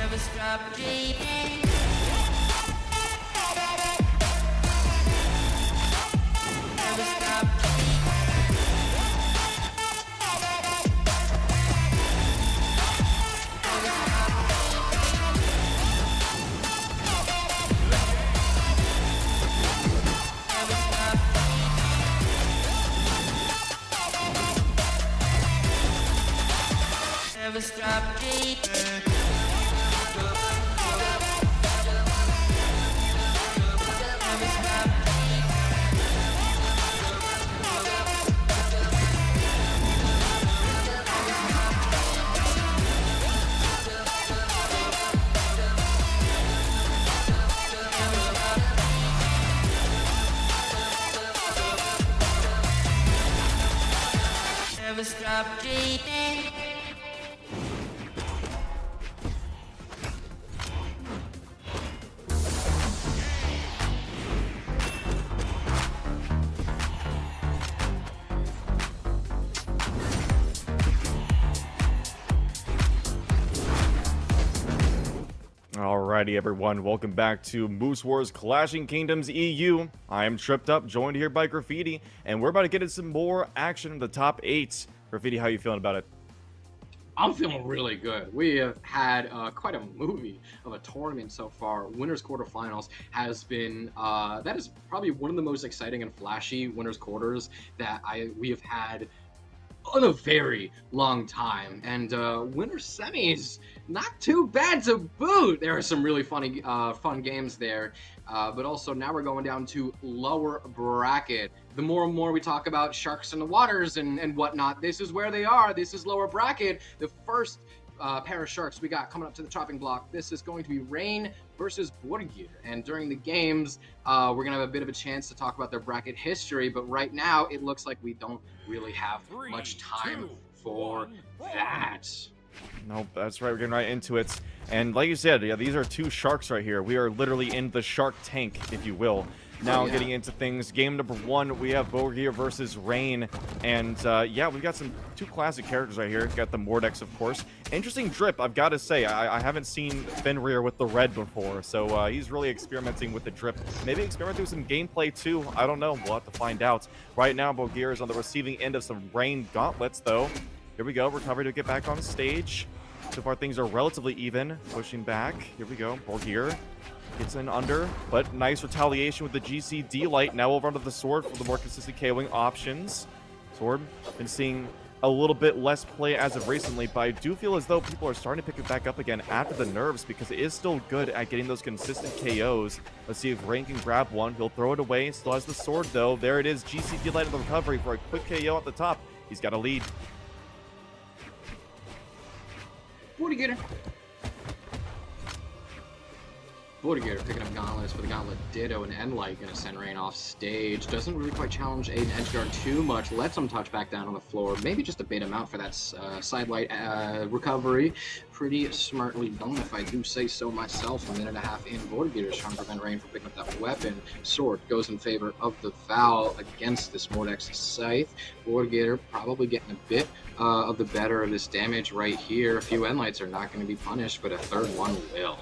Never stop dreaming. Never stop Never stop dreaming. Alrighty, everyone, welcome back to Moose Wars Clashing Kingdoms EU. I am Tripped Up, joined here by Graffiti, and we're about to get into some more action in the top 8. Graffiti, how you feeling about it? I'm feeling really good. We have had quite a movie of a tournament so far. Winners quarterfinals has been that is probably one of the most exciting and flashy winners quarters that we have had in a very long time. And winner semis, not too bad to boot. There are some really funny fun games there, but also now we're going down to lower bracket. The more and more we talk about sharks in the waters and whatnot, this is where they are. This is lower bracket. The first pair of sharks we got coming up to the chopping block. This is going to be Rain versus Borgeear. And during the games, we're going to have a bit of a chance to talk about their bracket history. But right now, it looks like we don't really have much time for that. Nope, that's right. We're getting right into it. And like you said, yeah, these are two sharks right here. We are literally in the shark tank, if you will. Now getting into things, game number 1, we have Borgeear versus Rain, and yeah, we've got two classic characters right here. Got the Mordex, of course. Interesting drip, I've got to say. I haven't seen Fenrir with the red before, so he's really experimenting with the drip. Maybe experimenting with some gameplay too. I don't know. We'll have to find out. Right now, Borgeear is on the receiving end of some Rain gauntlets, though. Here we go. Recovery to get back on stage. So far, things are relatively even. Pushing back. Here we go. Borgeear gets in under, but nice retaliation with the GCD light. Now over onto the sword for the more consistent KOing options. Sword, been seeing a little bit less play as of recently, but I do feel as though people are starting to pick it back up again after the nerfs because it is still good at getting those consistent KOs. Let's see if Rain can grab one. He'll throw it away. Still has the sword, though. There it is. GC light of the recovery for a quick KO at the top. He's got a lead. Borgeear. Borgeear picking up Gauntlets, but the Gauntlet Ditto and Endlight gonna send Rain off stage. Doesn't really quite challenge Aiden Edgeguard too much. Lets him touch back down on the floor. Maybe just a bait him out for that side light recovery. Pretty smartly done, if I do say so myself. A minute and a half in, Borgeear is trying to prevent Rain from picking up that weapon. Sword goes in favor of the foul against this Mordex Scythe. Borgeear probably getting a bit of the better of this damage right here. A few Endlights are not going to be punished, but a third one will.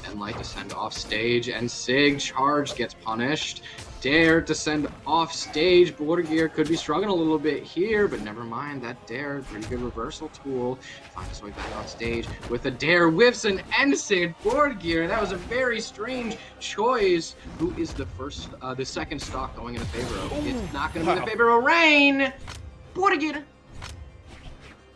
Endlight to send off stage, and Sig charge gets punished. Dare to send off stage. Borgeear could be struggling a little bit here, but never mind. That Dare, pretty good reversal tool. Finds his way back on stage with a Dare, whiffs an Sig. Borgeear, that was a very strange choice. Who is the second stock going in the favor of? It's not going to be in the favor of Rain. Borgeear.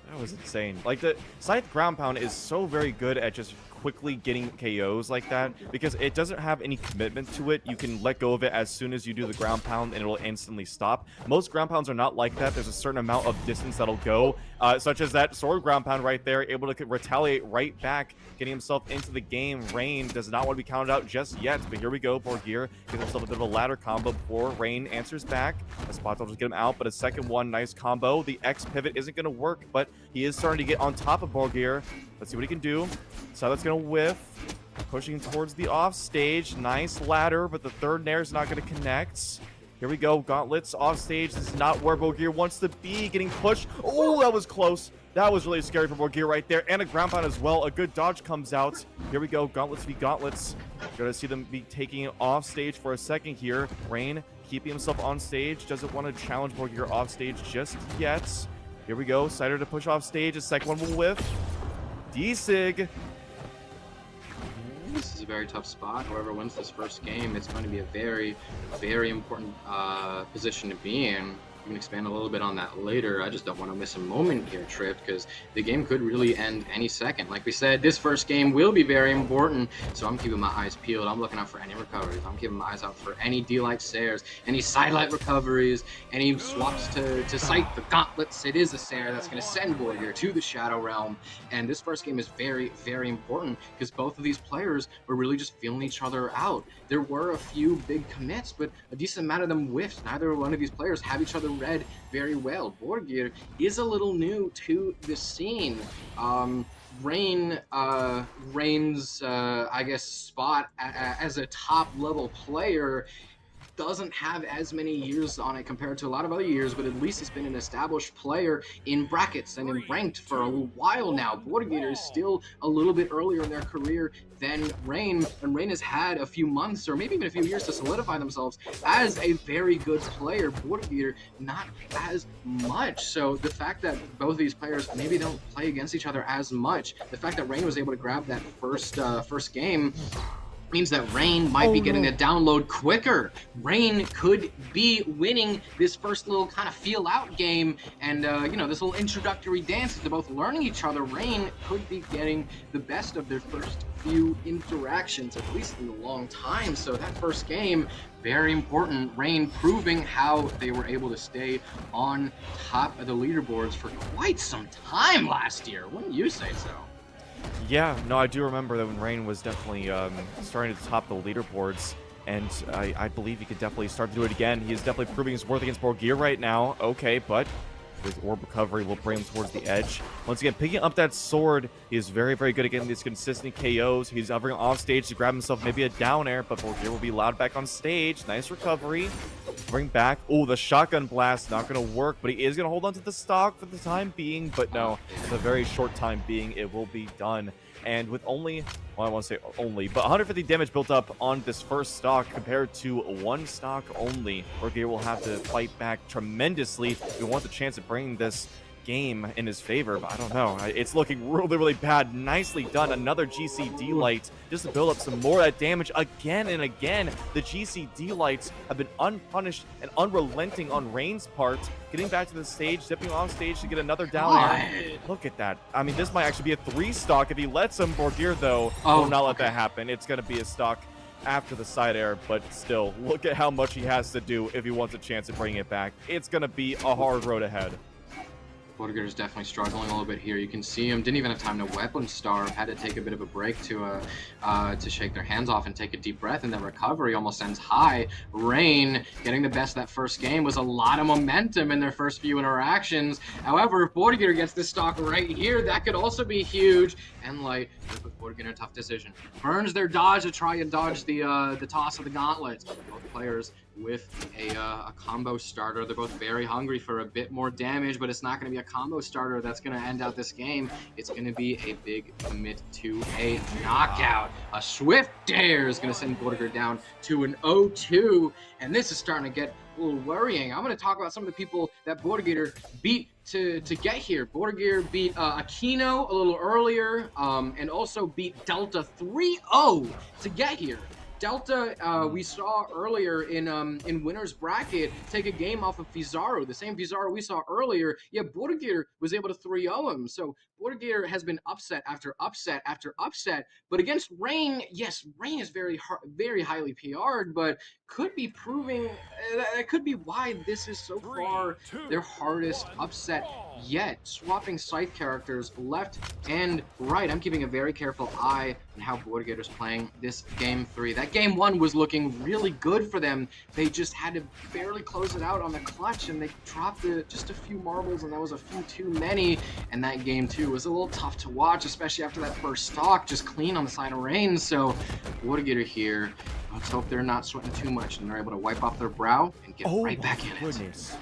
That was insane. Like, the Scythe Ground Pound is so very good at just quickly getting KOs like that because it doesn't have any commitment to it. You can let go of it as soon as you do the ground pound and it'll instantly stop. Most ground pounds are not like that. There's a certain amount of distance that'll go, such as that sword ground pound right there, able to retaliate right back, getting himself into the game. Rain does not want to be counted out just yet, but here we go. Borgeear gets himself a bit of a ladder combo before Rain answers back. A spot will just get him out, but a second one, nice combo. The X pivot isn't going to work, but he is starting to get on top of Borgeear. Let's see what he can do. So that's going to whiff. Pushing towards the off stage. Nice ladder, but the third nair is not going to connect. Here we go. Gauntlets off stage. This is not where Borgeear wants to be. Getting pushed. Oh, that was close. That was really scary for Borgeear right there. And a ground pound as well. A good dodge comes out. Here we go. Gauntlets v Gauntlets. Gonna see them be taking it off stage for a second here. Rain keeping himself on stage. Doesn't want to challenge Borgeear off stage just yet. Here we go. Cider to push off stage. A second one will whiff. D-Sig. This is a very tough spot. Whoever wins this first game, it's going to be a very, very important position to be in. We can expand a little bit on that later. I just don't want to miss a moment here, Trip, because the game could really end any second. Like we said, this first game will be very important, so I'm keeping my eyes peeled. I'm looking out for any recoveries. I'm keeping my eyes out for any D-Light Sares, any sidelight recoveries, any swaps to Scythe the Gauntlets. It is a Sare that's going to send Borgeear to the Shadow Realm, and this first game is very, very important because both of these players were really just feeling each other out. There were a few big commits, but a decent amount of them whiffed. Neither one of these players have each other read very well. Borgeear is a little new to the scene. Rain's I guess spot as a top level player doesn't have as many years on it compared to a lot of other years, but at least he's been an established player in brackets and in ranked for a while now. Borgeear is still a little bit earlier in their career than Rain, and Rain has had a few months or maybe even a few years to solidify themselves as a very good player. Borgeear not as much. So the fact that both of these players maybe don't play against each other as much, the fact that Rain was able to grab that first game means that Rain might be getting a download quicker. Rain could be winning this first little kind of feel out game, and you know, this little introductory dance. They're both learning each other. Rain could be getting the best of their first few interactions, at least in a long time. So that first game, very important. Rain proving how they were able to stay on top of the leaderboards for quite some time last year. Wouldn't you say so? Yeah, no, I do remember that when Rain was definitely starting to top the leaderboards, and I believe he could definitely start to do it again. He is definitely proving his worth against Borgeear right now. Okay, but his orb recovery will bring him towards the edge. Once again, picking up that sword, he is very, very good at getting these consistent KOs. He's hovering off stage to grab himself maybe a down air, but Borgeear will be loud back on stage. Nice recovery. Bring back. Oh, the shotgun blast, not going to work, but he is going to hold on to the stock for the time being. But no, for a very short time being, it will be done. And with only, well, I won't say only, but 150 damage built up on this first stock compared to one stock only, Borgeear will have to fight back tremendously if he wants a chance at bringing this game in his favor, but I don't know. It's looking really, really bad. Nicely done. Another GCD light just to build up some more of that damage again and again. The GCD lights have been unpunished and unrelenting on Rain's part. Getting back to the stage, zipping off stage to get another down air. Look at that. I mean, this might actually be a 3-stock if he lets him. Borgeear, though, will not let that happen. It's going to be a stock after the side air, but still, look at how much he has to do if he wants a chance at bringing it back. It's going to be a hard road ahead. Borgeear is definitely struggling a little bit here. You can see him didn't even have time to weapon starve. Had to take a bit of a break to shake their hands off and take a deep breath, and then recovery almost ends high. Rain getting the best of that first game was a lot of momentum in their first few interactions. However, if Borgeear gets this stock right here, that could also be huge. And Light put Borgeear in a tough decision. Burns their dodge to try and dodge the toss of the gauntlets. Both players with a combo starter. They're both very hungry for a bit more damage, but it's not going to be a combo starter that's going to end out this game. It's going to be a big commit to a knockout. A swift dare is going to send Borgeear down to an 0-2, and this is starting to get a little worrying. I'm going to talk about some of the people that Borgeear beat to get here. Borgeear beat Aquino a little earlier, and also beat Delta 3-0 to get here. Delta, we saw earlier in winner's bracket, take a game off of Fizaru, the same Fizaru we saw earlier. Yeah, Borgeear was able to 3-0 him. So Borgeear has been upset after upset after upset. But against Rain, yes, Rain is very highly PR'd, but could be proving that could be why this is so far their hardest upset yet. Swapping Scythe characters left and right. I'm keeping a very careful eye on how Borgeear is playing this game 3. That game 1 was looking really good for them. They just had to barely close it out on the clutch, and they dropped just a few marbles, and that was a few too many. And that game 2 was a little tough to watch, especially after that first stock, just clean on the side of Rain. So Borgeear here, let's hope they're not sweating too much and they're able to wipe off their brow and get right back in it.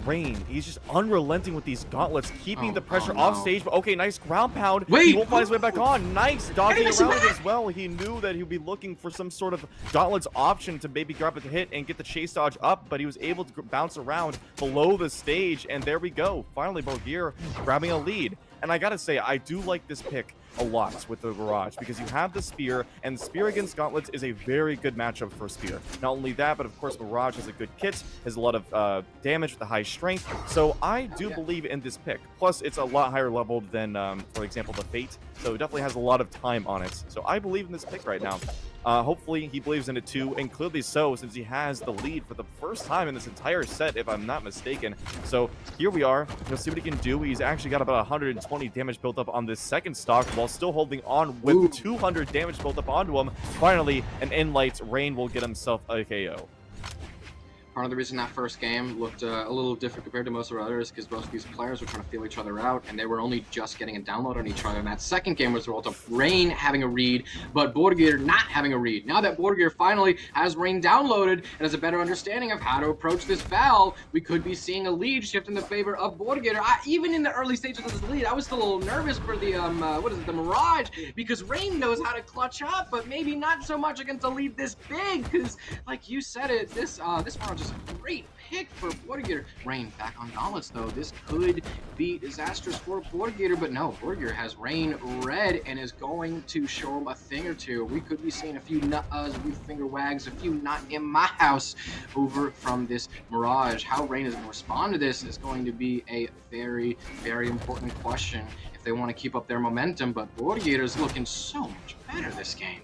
Rain, he's just unrelenting with these gauntlets, keeping the pressure off stage. But okay, nice ground pound. Wait, he won't find his way back on. Nice dodging around it as well. He knew that he'd be looking for some sort of gauntlets option to maybe grab a hit and get the chase dodge up, but he was able to bounce around below the stage, and there we go. Finally, Borgeear grabbing a lead. And I gotta say, I do like this pick a lot with the Barrage, because you have the Spear, and Spear against Gauntlets is a very good matchup for Spear. Not only that, but of course Barrage has a good kit, has a lot of damage with the high strength, so I do believe in this pick. Plus, it's a lot higher leveled than, for example, the Fate, so it definitely has a lot of time on it. So I believe in this pick right now. Hopefully he believes in it too, and clearly so, since he has the lead for the first time in this entire set, if I'm not mistaken. So here we are. Let's see what he can do. He's actually got about 120 damage built up on this second stock, while still holding on with 200 damage built up onto him. Finally, an Enlight Rain will get himself a KO. Part of the reason that first game looked a little different compared to most of our others, because both of these players were trying to feel each other out, and they were only just getting a download on each other. And that second game was the result of Rain having a read, but Borgeear not having a read. Now that Borgeear finally has Rain downloaded and has a better understanding of how to approach this battle, we could be seeing a lead shift in the favor of Borgeear. Even in the early stages of this lead, I was still a little nervous for the the Mirage, because Rain knows how to clutch up, but maybe not so much against a lead this big. Because, like you said it, this Mirage is a great pick for Borgeear. Rain back on Gauntlets, though. This could be disastrous for Borgeear, but no, Borgeear has Rain red and is going to show him a thing or two. We could be seeing a few a few finger wags, a few not in my house over from this Mirage. How Rain is going to respond to this is going to be a very, very important question if they want to keep up their momentum, but Borgeear is looking so much better this game.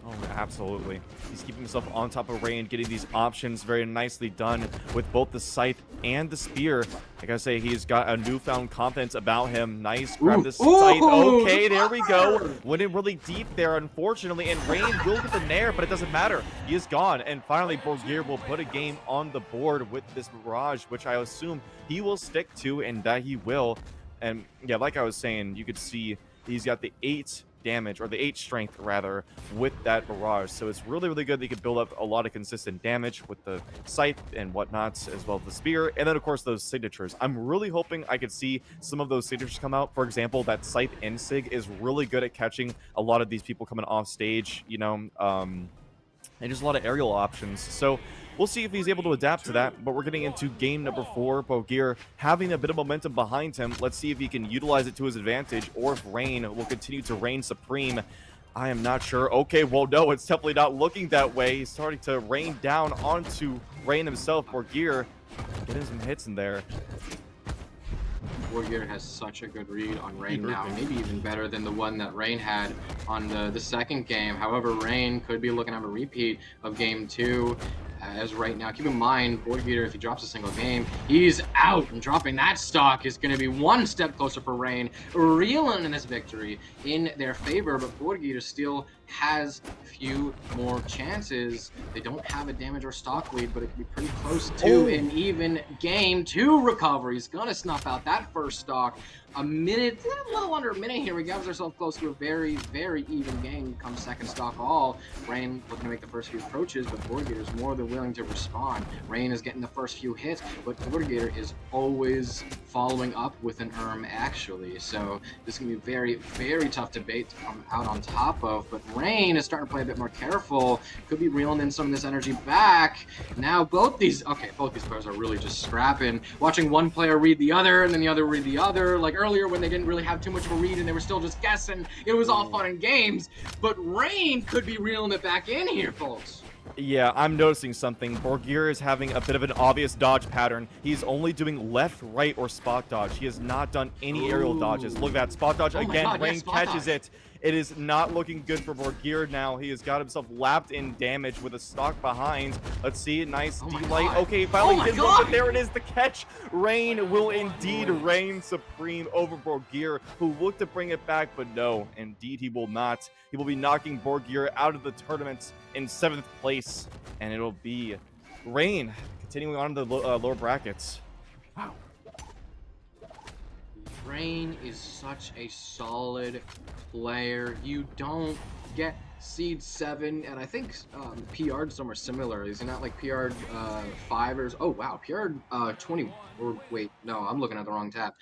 Oh, absolutely. He's keeping himself on top of Rain, getting these options very nicely done with both the Scythe and the Spear. I gotta say, he's got a newfound confidence about him. Nice. Grab the Scythe. Okay, there we go. Went in really deep there, unfortunately, and Rain will get the Nair, but it doesn't matter. He is gone, and finally, Borgeear will put a game on the board with this Mirage, which I assume he will stick to, and that he will. And yeah, like I was saying, you could see he's got the 8 damage, or the 8 strength rather, with that Barrage. So it's really, really good that you can build up a lot of consistent damage with the Scythe and whatnot, as well as the Spear, and then of course those signatures. I'm really hoping I could see some of those signatures come out. For example, that Scythe Sig is really good at catching a lot of these people coming off stage, you know, and just a lot of aerial options. So we'll see if he's able to adapt to that, but we're getting into game number 4. Borgeear having a bit of momentum behind him. Let's see if he can utilize it to his advantage, or if Rain will continue to reign supreme. I am not sure. Okay, well, no, it's definitely not looking that way. He's starting to rain down onto Rain himself. Borgeear getting some hits in there. Borgeear has such a good read on Rain now, maybe even better than the one that Rain had on the second game. However, Rain could be looking at a repeat of game 2 as right now. Keep in mind, Borgeear, if he drops a single game, he's out, and dropping that stock is going to be one step closer for Rain, reeling in this victory in their favor, but Borgeear still has a few more chances. They don't have a damage or stock lead, but it could be pretty close to an even game. 2 recoveries, gonna snuff out that first stock. A minute, a little under a minute here. We got ourselves close to a very, very even game come second stock all. Rain looking to make the first few approaches, but Borgeear is more than willing to respond. Rain is getting the first few hits, but Borgeear is always following up with an actually. So this is going to be very, very tough debate to come out on top of, but Rain is starting to play a bit more careful. Could be reeling in some of this energy back. Now both these players are really just scrapping. Watching one player read the other, and then the other read the other. Like earlier when they didn't really have too much of a read and they were still just guessing, it was all fun and games, but Rain could be reeling it back in here, folks. Yeah, I'm noticing something. Borgeear is having a bit of an obvious dodge pattern. He's only doing left, right, or spot dodge. He has not done any aerial dodges. Look at that spot dodge again. God, Rain yes, spot catches dodge. it. It is not looking good for Borgeear now. He has got himself lapped in damage with a stock behind. Let's see, nice D-light. Okay, finally gets one, but there it is, the catch. Rain will indeed reign supreme over Borgeear, who looked to bring it back, but no, indeed he will not. He will be knocking Borgeear out of the tournament in 7th place, and it'll be Rain continuing on to the lower brackets. Wow. Rain is such a solid player. You don't get seed 7, and I think PR'd somewhere similar. Is he not like PR'd 5 or... Oh, wow. PR'd 20... Or, wait, no, I'm looking at the wrong tab.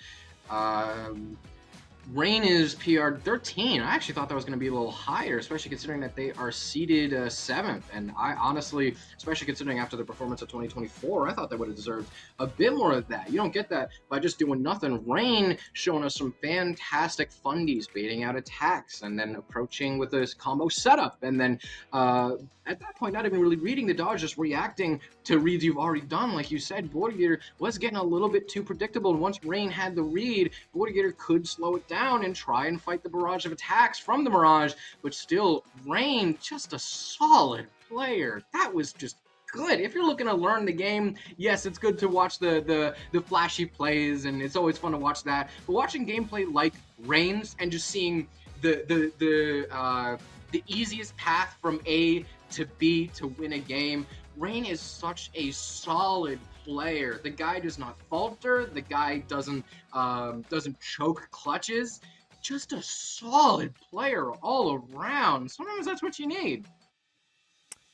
Rain is PR'd 13. I actually thought that was going to be a little higher, especially considering that they are seeded 7th. And I honestly, especially considering after the performance of 2024, I thought they would have deserved a bit more of that. You don't get that by just doing nothing. Rain showing us some fantastic fundies, baiting out attacks, and then approaching with this combo setup. And then at that point, not even really reading the dodge, just reacting to reads you've already done. Like you said, Borgeear was getting a little bit too predictable. And once Rain had the read, Borgeear could slow it down and try and fight the barrage of attacks from the Mirage, but still, Rain, just a solid player. That was just good. If you're looking to learn the game, yes, it's good to watch the flashy plays, and it's always fun to watch that. But watching gameplay like Rain's and just seeing the easiest path from A to B to win a game, Rain is such a solid player. The guy does not falter. The guy doesn't choke clutches. Just a solid player all around. Sometimes that's what you need.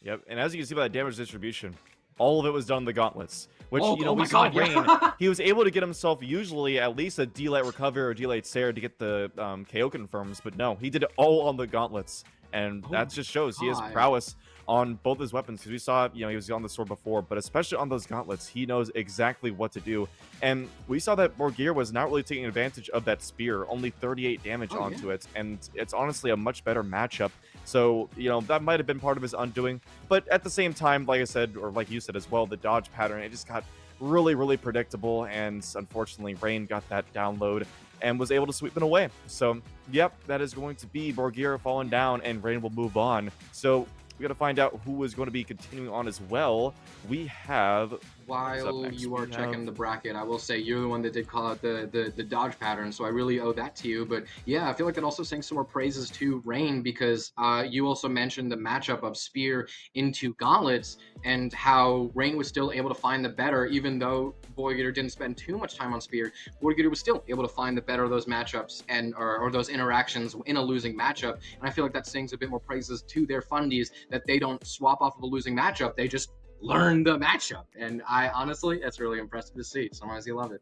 Yep, and as you can see by that damage distribution, all of it was done in the gauntlets. Which, we saw God, Rain, yeah. he was able to get himself usually at least a D-Light recovery or D-Light Sair to get the KO confirms, but no, he did it all on the gauntlets. And that just shows he has prowess on both his weapons, because we saw, he was on the sword before, but especially on those gauntlets, he knows exactly what to do. And we saw that Borgeear was not really taking advantage of that spear, only 38 damage onto it, and it's honestly a much better matchup. So, that might have been part of his undoing, but at the same time, like I said, or like you said as well, the dodge pattern, it just got really, really predictable, and unfortunately, Rain got that download and was able to sweep it away. So, yep, that is going to be Borgeear falling down, and Rain will move on. So, we got to find out who is going to be continuing on as well. We have... While you are checking the bracket, I will say you're the one that did call out the dodge pattern, so I really owe that to you. But yeah, I feel like that also saying some more praises to Rain, because you also mentioned the matchup of Spear into Gauntlets and how Rain was still able to find the better, even though Borgeear didn't spend too much time on Spear. Borgeear was still able to find the better of those matchups and or those interactions in a losing matchup. And I feel like that sings a bit more praises to their fundies, that they don't swap off of a losing matchup. They just learn the matchup, and I honestly, that's really impressive to see. Sometimes you love it.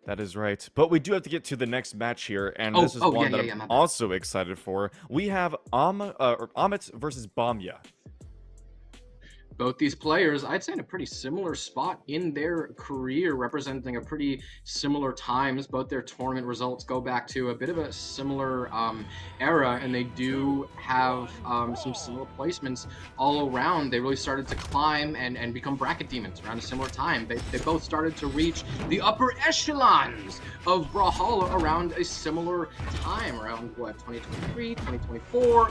That is right, but we do have to get to the next match here, and this is one that I'm also excited for. We have Amed versus Bomba. both these players, I'd say, in a pretty similar spot in their career, representing a pretty similar times. Both their tournament results go back to a bit of a similar era, and they do have some similar placements all around. They really started to climb and become bracket demons around a similar time. They both started to reach the upper echelons of Brawlhalla around a similar time, around what, 2023, 2024,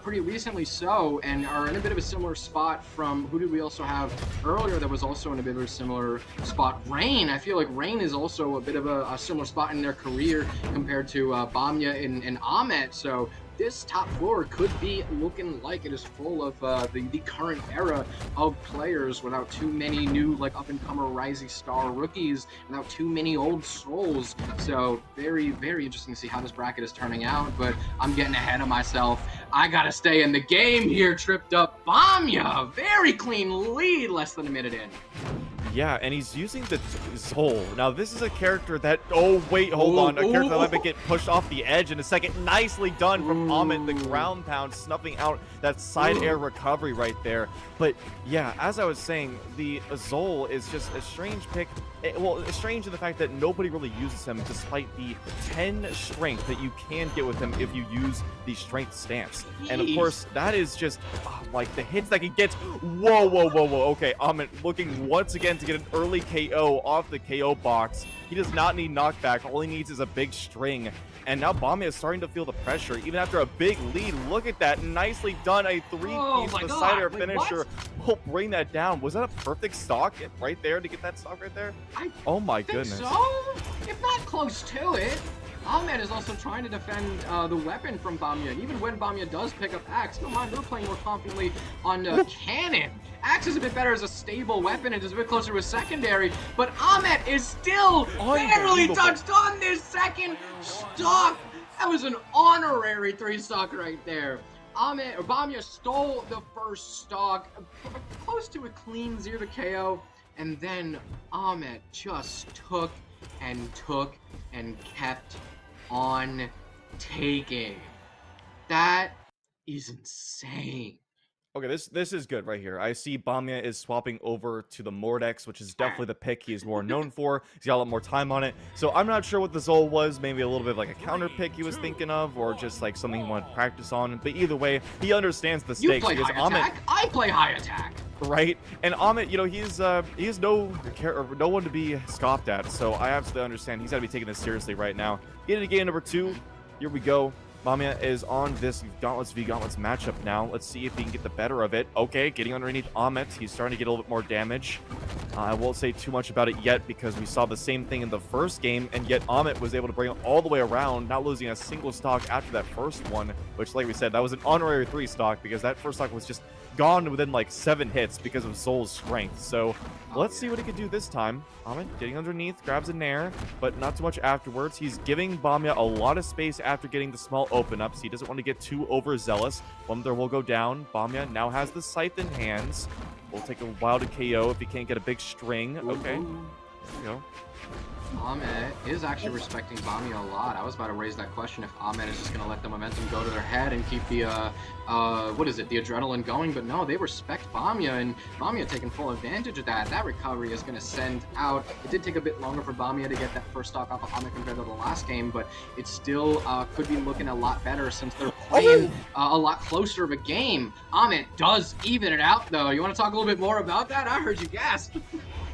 pretty recently so, and are in a bit of a similar spot from, who did we also have earlier that was also in a bit of a similar spot? Rain. I feel like Rain is also a bit of a similar spot in their career compared to Bamya and Amed. So this top floor could be looking like it is full of the current era of players without too many new, like, up-and-comer rising star rookies, without too many old souls. So very, very interesting to see how this bracket is turning out, but I'm getting ahead of myself. I gotta stay in the game here. Tripped up Bamya. Very clean lead, less than a minute in. Yeah, and he's using the Zol. Now, this is a character that... Oh, wait, hold on. A character that might get pushed off the edge in a second. Nicely done from Amed, the ground pound, snuffing out that side air recovery right there. But, yeah, as I was saying, the Zol is just a strange pick. Well, it's strange in the fact that nobody really uses him, despite the 10 strength that you can get with him if you use the strength stance. And, of course, that is just, like, the hits that he gets. Whoa, whoa, whoa, whoa. Okay, Amed looking once again to get an early KO off the KO box. He does not need knockback. All he needs is a big string. And now Bomba is starting to feel the pressure, even after a big lead. Look at that. Nicely done. A three-piece with a side air finisher will bring that down. Was that a perfect stock right there to get that stock right there? Oh my goodness. So, if not close to it. Amed is also trying to defend the weapon from Bamya, and even when Bamya does pick up Axe, no mind, they're playing more confidently on Cannon. Axe is a bit better as a stable weapon and is a bit closer to a secondary, but Amed is still barely touched on this second stock. That was an honorary 3-stock right there. Bamya stole the first stock, close to a clean 0 to KO, and then Amed just took and kept on taking. That is insane. Okay, this is good right here. I see Bamya is swapping over to the Mordex, which is definitely the pick he is more known for. He's got a lot more time on it. So I'm not sure what the Zol was. Maybe a little bit of like a counter pick he was thinking of, or just like something he wanted to practice on. But either way, he understands the stakes. You play high attack. I play high attack. Right? And Amed, you know, he's no one to be scoffed at. So I absolutely understand. He's got to be taking this seriously right now. Into game number 2. Here we go. Bamya is on this Gauntlets v Gauntlets matchup now. Let's see if he can get the better of it. Okay, getting underneath Amed. He's starting to get a little bit more damage. I won't say too much about it yet because we saw the same thing in the first game, and yet Amed was able to bring it all the way around, not losing a single stock after that first one, which, like we said, that was an honorary 3 stock because that first stock was just gone within like 7 hits because of Zol's strength. So let's see what he can do this time. Amed getting underneath, grabs a nair, but not too much afterwards. He's giving Bamya a lot of space after getting the small open-ups. He doesn't want to get too overzealous. Bomba will go down. Bamya now has the scythe in hands. Will take a while to KO if he can't get a big string. Okay, there we go. Amed is actually respecting Bamya a lot. I was about to raise that question if Amed is just going to let the momentum go to their head and keep the, what is it, the adrenaline going, but no, they respect Bamya, and Bamya taking full advantage of that. That recovery is going to send out. It did take a bit longer for Bamya to get that first stock off of Amed compared to the last game, but it still could be looking a lot better since they're playing a lot closer of a game. Amed does even it out, though. You want to talk a little bit more about that? I heard you gasp.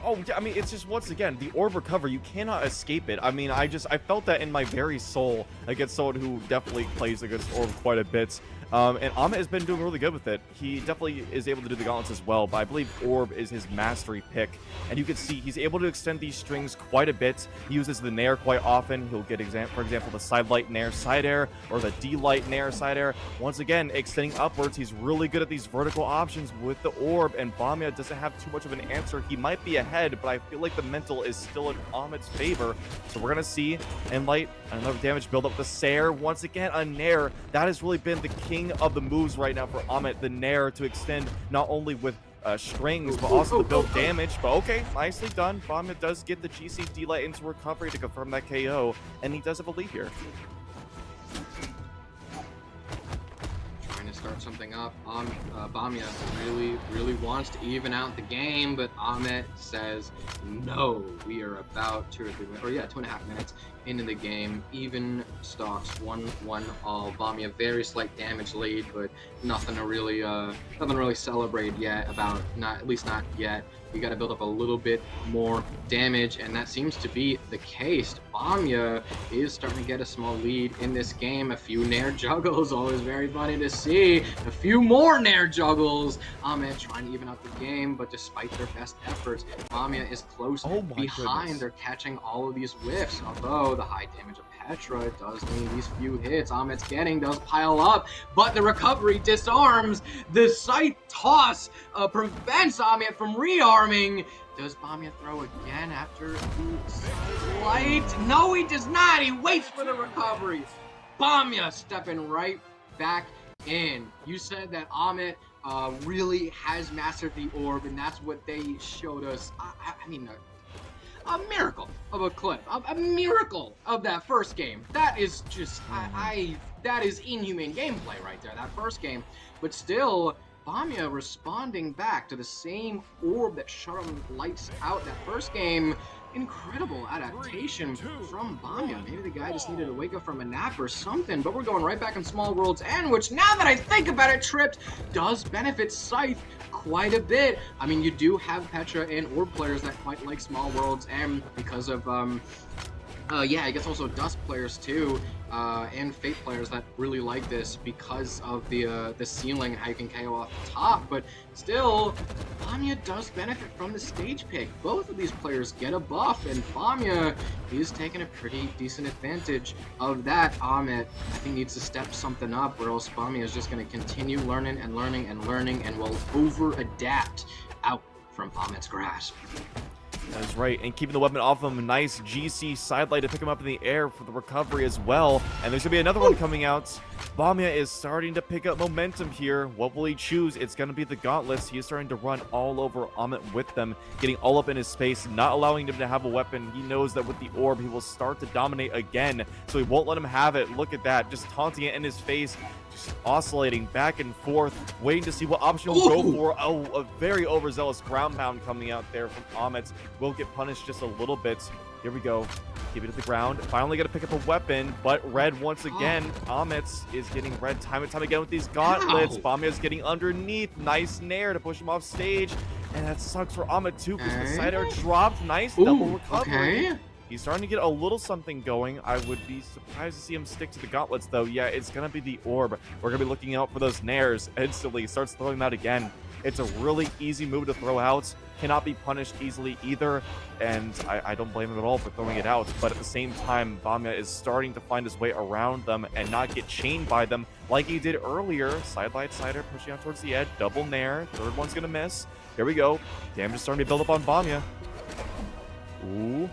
Oh, I mean, it's just, once again, the orb recovery, you cannot escape it. I mean, I felt that in my very soul against someone who definitely plays against orb quite a bit. And Amed has been doing really good with it. He definitely is able to do the gauntlets as well, but I believe orb is his mastery pick. And you can see he's able to extend these strings quite a bit. He uses the nair quite often. He'll get, for example, the side light nair side air, or the D-light nair side air. Once again, extending upwards, he's really good at these vertical options with the orb, and Bamya doesn't have too much of an answer. He might be ahead, but I feel like the mental is still in Amed's favor. So we're going to see Enlight, another damage build up. The Sair, once again, a nair. That has really been the king of the moves right now for Amed, the nair, to extend not only with strings, but also to build damage. But okay, nicely done. Bamya does get the GC D-Light into recovery to confirm that KO, and he does have a lead here. Trying to start something up. Bamia really wants to even out the game, but Amed says no. We are about 2.5 minutes into the game. Even stocks 1-1 all. Bamia very slight damage lead, but nothing to really celebrate yet about. At least not yet. You got to build up a little bit more damage, and that seems to be the case. Bamia is starting to get a small lead in this game. A few Nair juggles, always very funny to see. A few more Nair juggles. Amed trying to even out the game, but despite their best efforts, Bamia is close behind. Goodness. They're catching all of these whiffs, although the high damage of Petra does mean these few hits Amed's getting does pile up, but the recovery disarms. The scythe toss prevents Amed from rearming. Does Bamia throw again after the slight? No, he does not. He waits for the recovery. Bamia stepping right back in. You said that Amed really has mastered the orb, and that's what they showed us. I mean, a miracle of a clip, a miracle of that first game. That is just, that is inhumane gameplay right there, that first game. But still, Bamia responding back to the same orb that shut him lights out that first game. Incredible adaptation from Bamia. Maybe the guy just needed to wake up from a nap or something, but we're going right back in Small World's End, which now that I think about it, Tripped, does benefit Scythe quite a bit. I mean, you do have Petra and Orb players that quite like Small World's End because of, yeah, I guess also Dust players too, and Fate players that really like this because of the ceiling and how you can KO off the top. But still, Bamia does benefit from the stage pick. Both of these players get a buff, and Bamia is taking a pretty decent advantage of that. Amed, I think, needs to step something up, or else Bamia is just going to continue learning and will over-adapt out from Amed's grasp. That's right, and keeping the weapon off him, nice GC sidelight to pick him up in the air for the recovery as well. And there's going to be another one coming out. Bamia is starting to pick up momentum here. What will he choose? It's going to be the gauntlets. He is starting to run all over Amed with them, getting all up in his space, not allowing him to have a weapon. He knows that with the orb, he will start to dominate again, so he won't let him have it. Look at that, just taunting it in his face. Just oscillating back and forth, waiting to see what option he'll go for. Oh, a very overzealous ground pound coming out there from Amed. Will get punished just a little bit. Here we go. Keep it to the ground. Finally got to pick up a weapon, but red once again. Amed is getting red time and time again with these gauntlets. Bamia is getting underneath. Nice nair to push him off stage. And that sucks for Amed too, because the side air dropped. Nice double recovery. He's starting to get a little something going. I would be surprised to see him stick to the gauntlets, though. Yeah, it's going to be the orb. We're going to be looking out for those nairs. Instantly starts throwing them out again. It's a really easy move to throw out. Cannot be punished easily either. And I don't blame him at all for throwing it out. But at the same time, Bamia is starting to find his way around them and not get chained by them like he did earlier. Sidelight, sider, pushing out towards the edge. Double nair. Third one's going to miss. Here we go. Damage is starting to build up on Bamia. Ooh.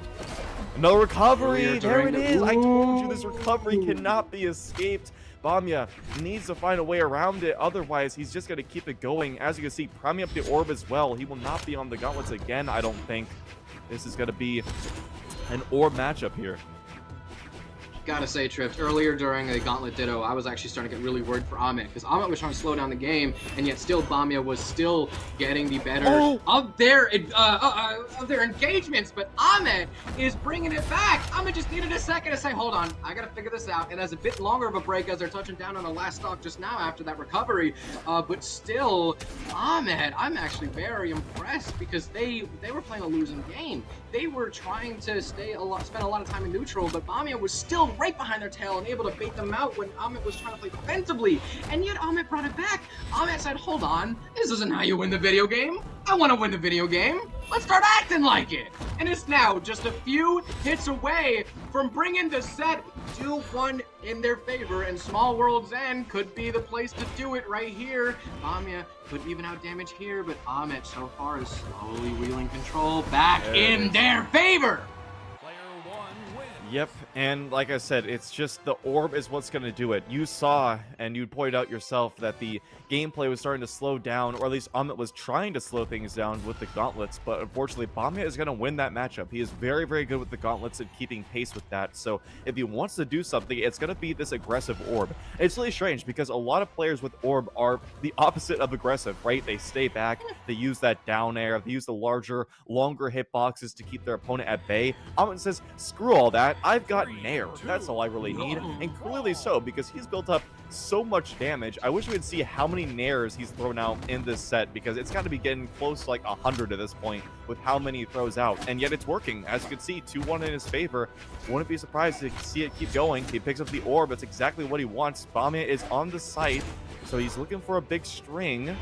Another recovery! There it is! I told you this recovery cannot be escaped. Bamia needs to find a way around it, otherwise he's just going to keep it going. As you can see, priming up the orb as well. He will not be on the gauntlets again, I don't think. This is going to be an orb matchup here. Gotta say, Trips, earlier during a Gauntlet Ditto, I was actually starting to get really worried for Amed, because Amed was trying to slow down the game, and yet still Bamia was still getting the better of their engagements, but Amed is bringing it back. Amed just needed a second to say, hold on, I gotta figure this out, and as a bit longer of a break as they're touching down on the last stock just now after that recovery, but still, Amed, I'm actually very impressed, because they were playing a losing game. They were trying to spend a lot of time in neutral, but Bamia was still right behind their tail and able to bait them out when Amed was trying to play defensively, and yet Amed brought it back. Amed said, hold on, this isn't how you win the video game. I want to win the video game. Let's start acting like it. And it's now just a few hits away from bringing the set 2-1 in their favor, and Small World's End could be the place to do it right here. Bamia could even out damage here, but Amed so far is slowly wheeling control back in their favor. Yep, and like I said, it's just the orb is what's going to do it. You saw, and you pointed out yourself, that the gameplay was starting to slow down, or at least Amed was trying to slow things down with the gauntlets, but unfortunately, Bomba is going to win that matchup. He is very, very good with the gauntlets and keeping pace with that, so if he wants to do something, it's going to be this aggressive orb. It's really strange, because a lot of players with orb are the opposite of aggressive, right? They stay back, they use that down air, they use the larger, longer hitboxes to keep their opponent at bay. Amed says, screw all that. I've got Nair. That's all I really need. And clearly so, because he's built up so much damage. I wish we could see how many Nairs he's thrown out in this set, because it's got to be getting close to like 100 at this point with how many he throws out. And yet it's working. As you can see, 2-1 in his favor. Wouldn't be surprised to see it keep going. He picks up the orb. That's exactly what he wants. Bomba is on the site, so he's looking for a big string.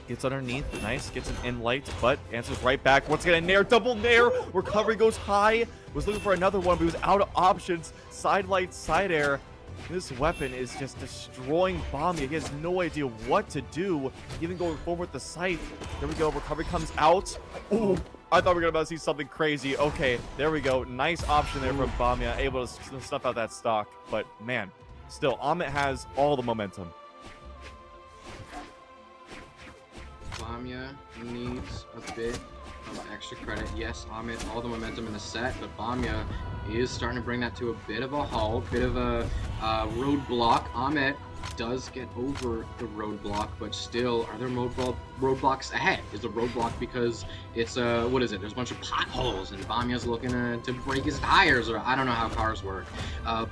Gets underneath, nice, gets an in light, but answers right back. Once again, a Nair, double Nair, recovery goes high. Was looking for another one, but he was out of options. Side light, side air. This weapon is just destroying Bomba. He has no idea what to do, even going forward with the sight. There we go, recovery comes out. Ooh, I thought we were about to see something crazy. Okay, there we go. Nice option there from Bomba, able to snuff out that stock. But man, still, Amed has all the momentum. Bomba needs a bit of extra credit. Yes, Amed, all the momentum in the set, but Bomba is starting to bring that to a bit of a halt, bit of a roadblock. Amed does get over the roadblock, but still, are there roadblocks ahead? Is the roadblock because it's what is it? There's a bunch of potholes, and Bomba's looking to break his tires, or I don't know how cars work.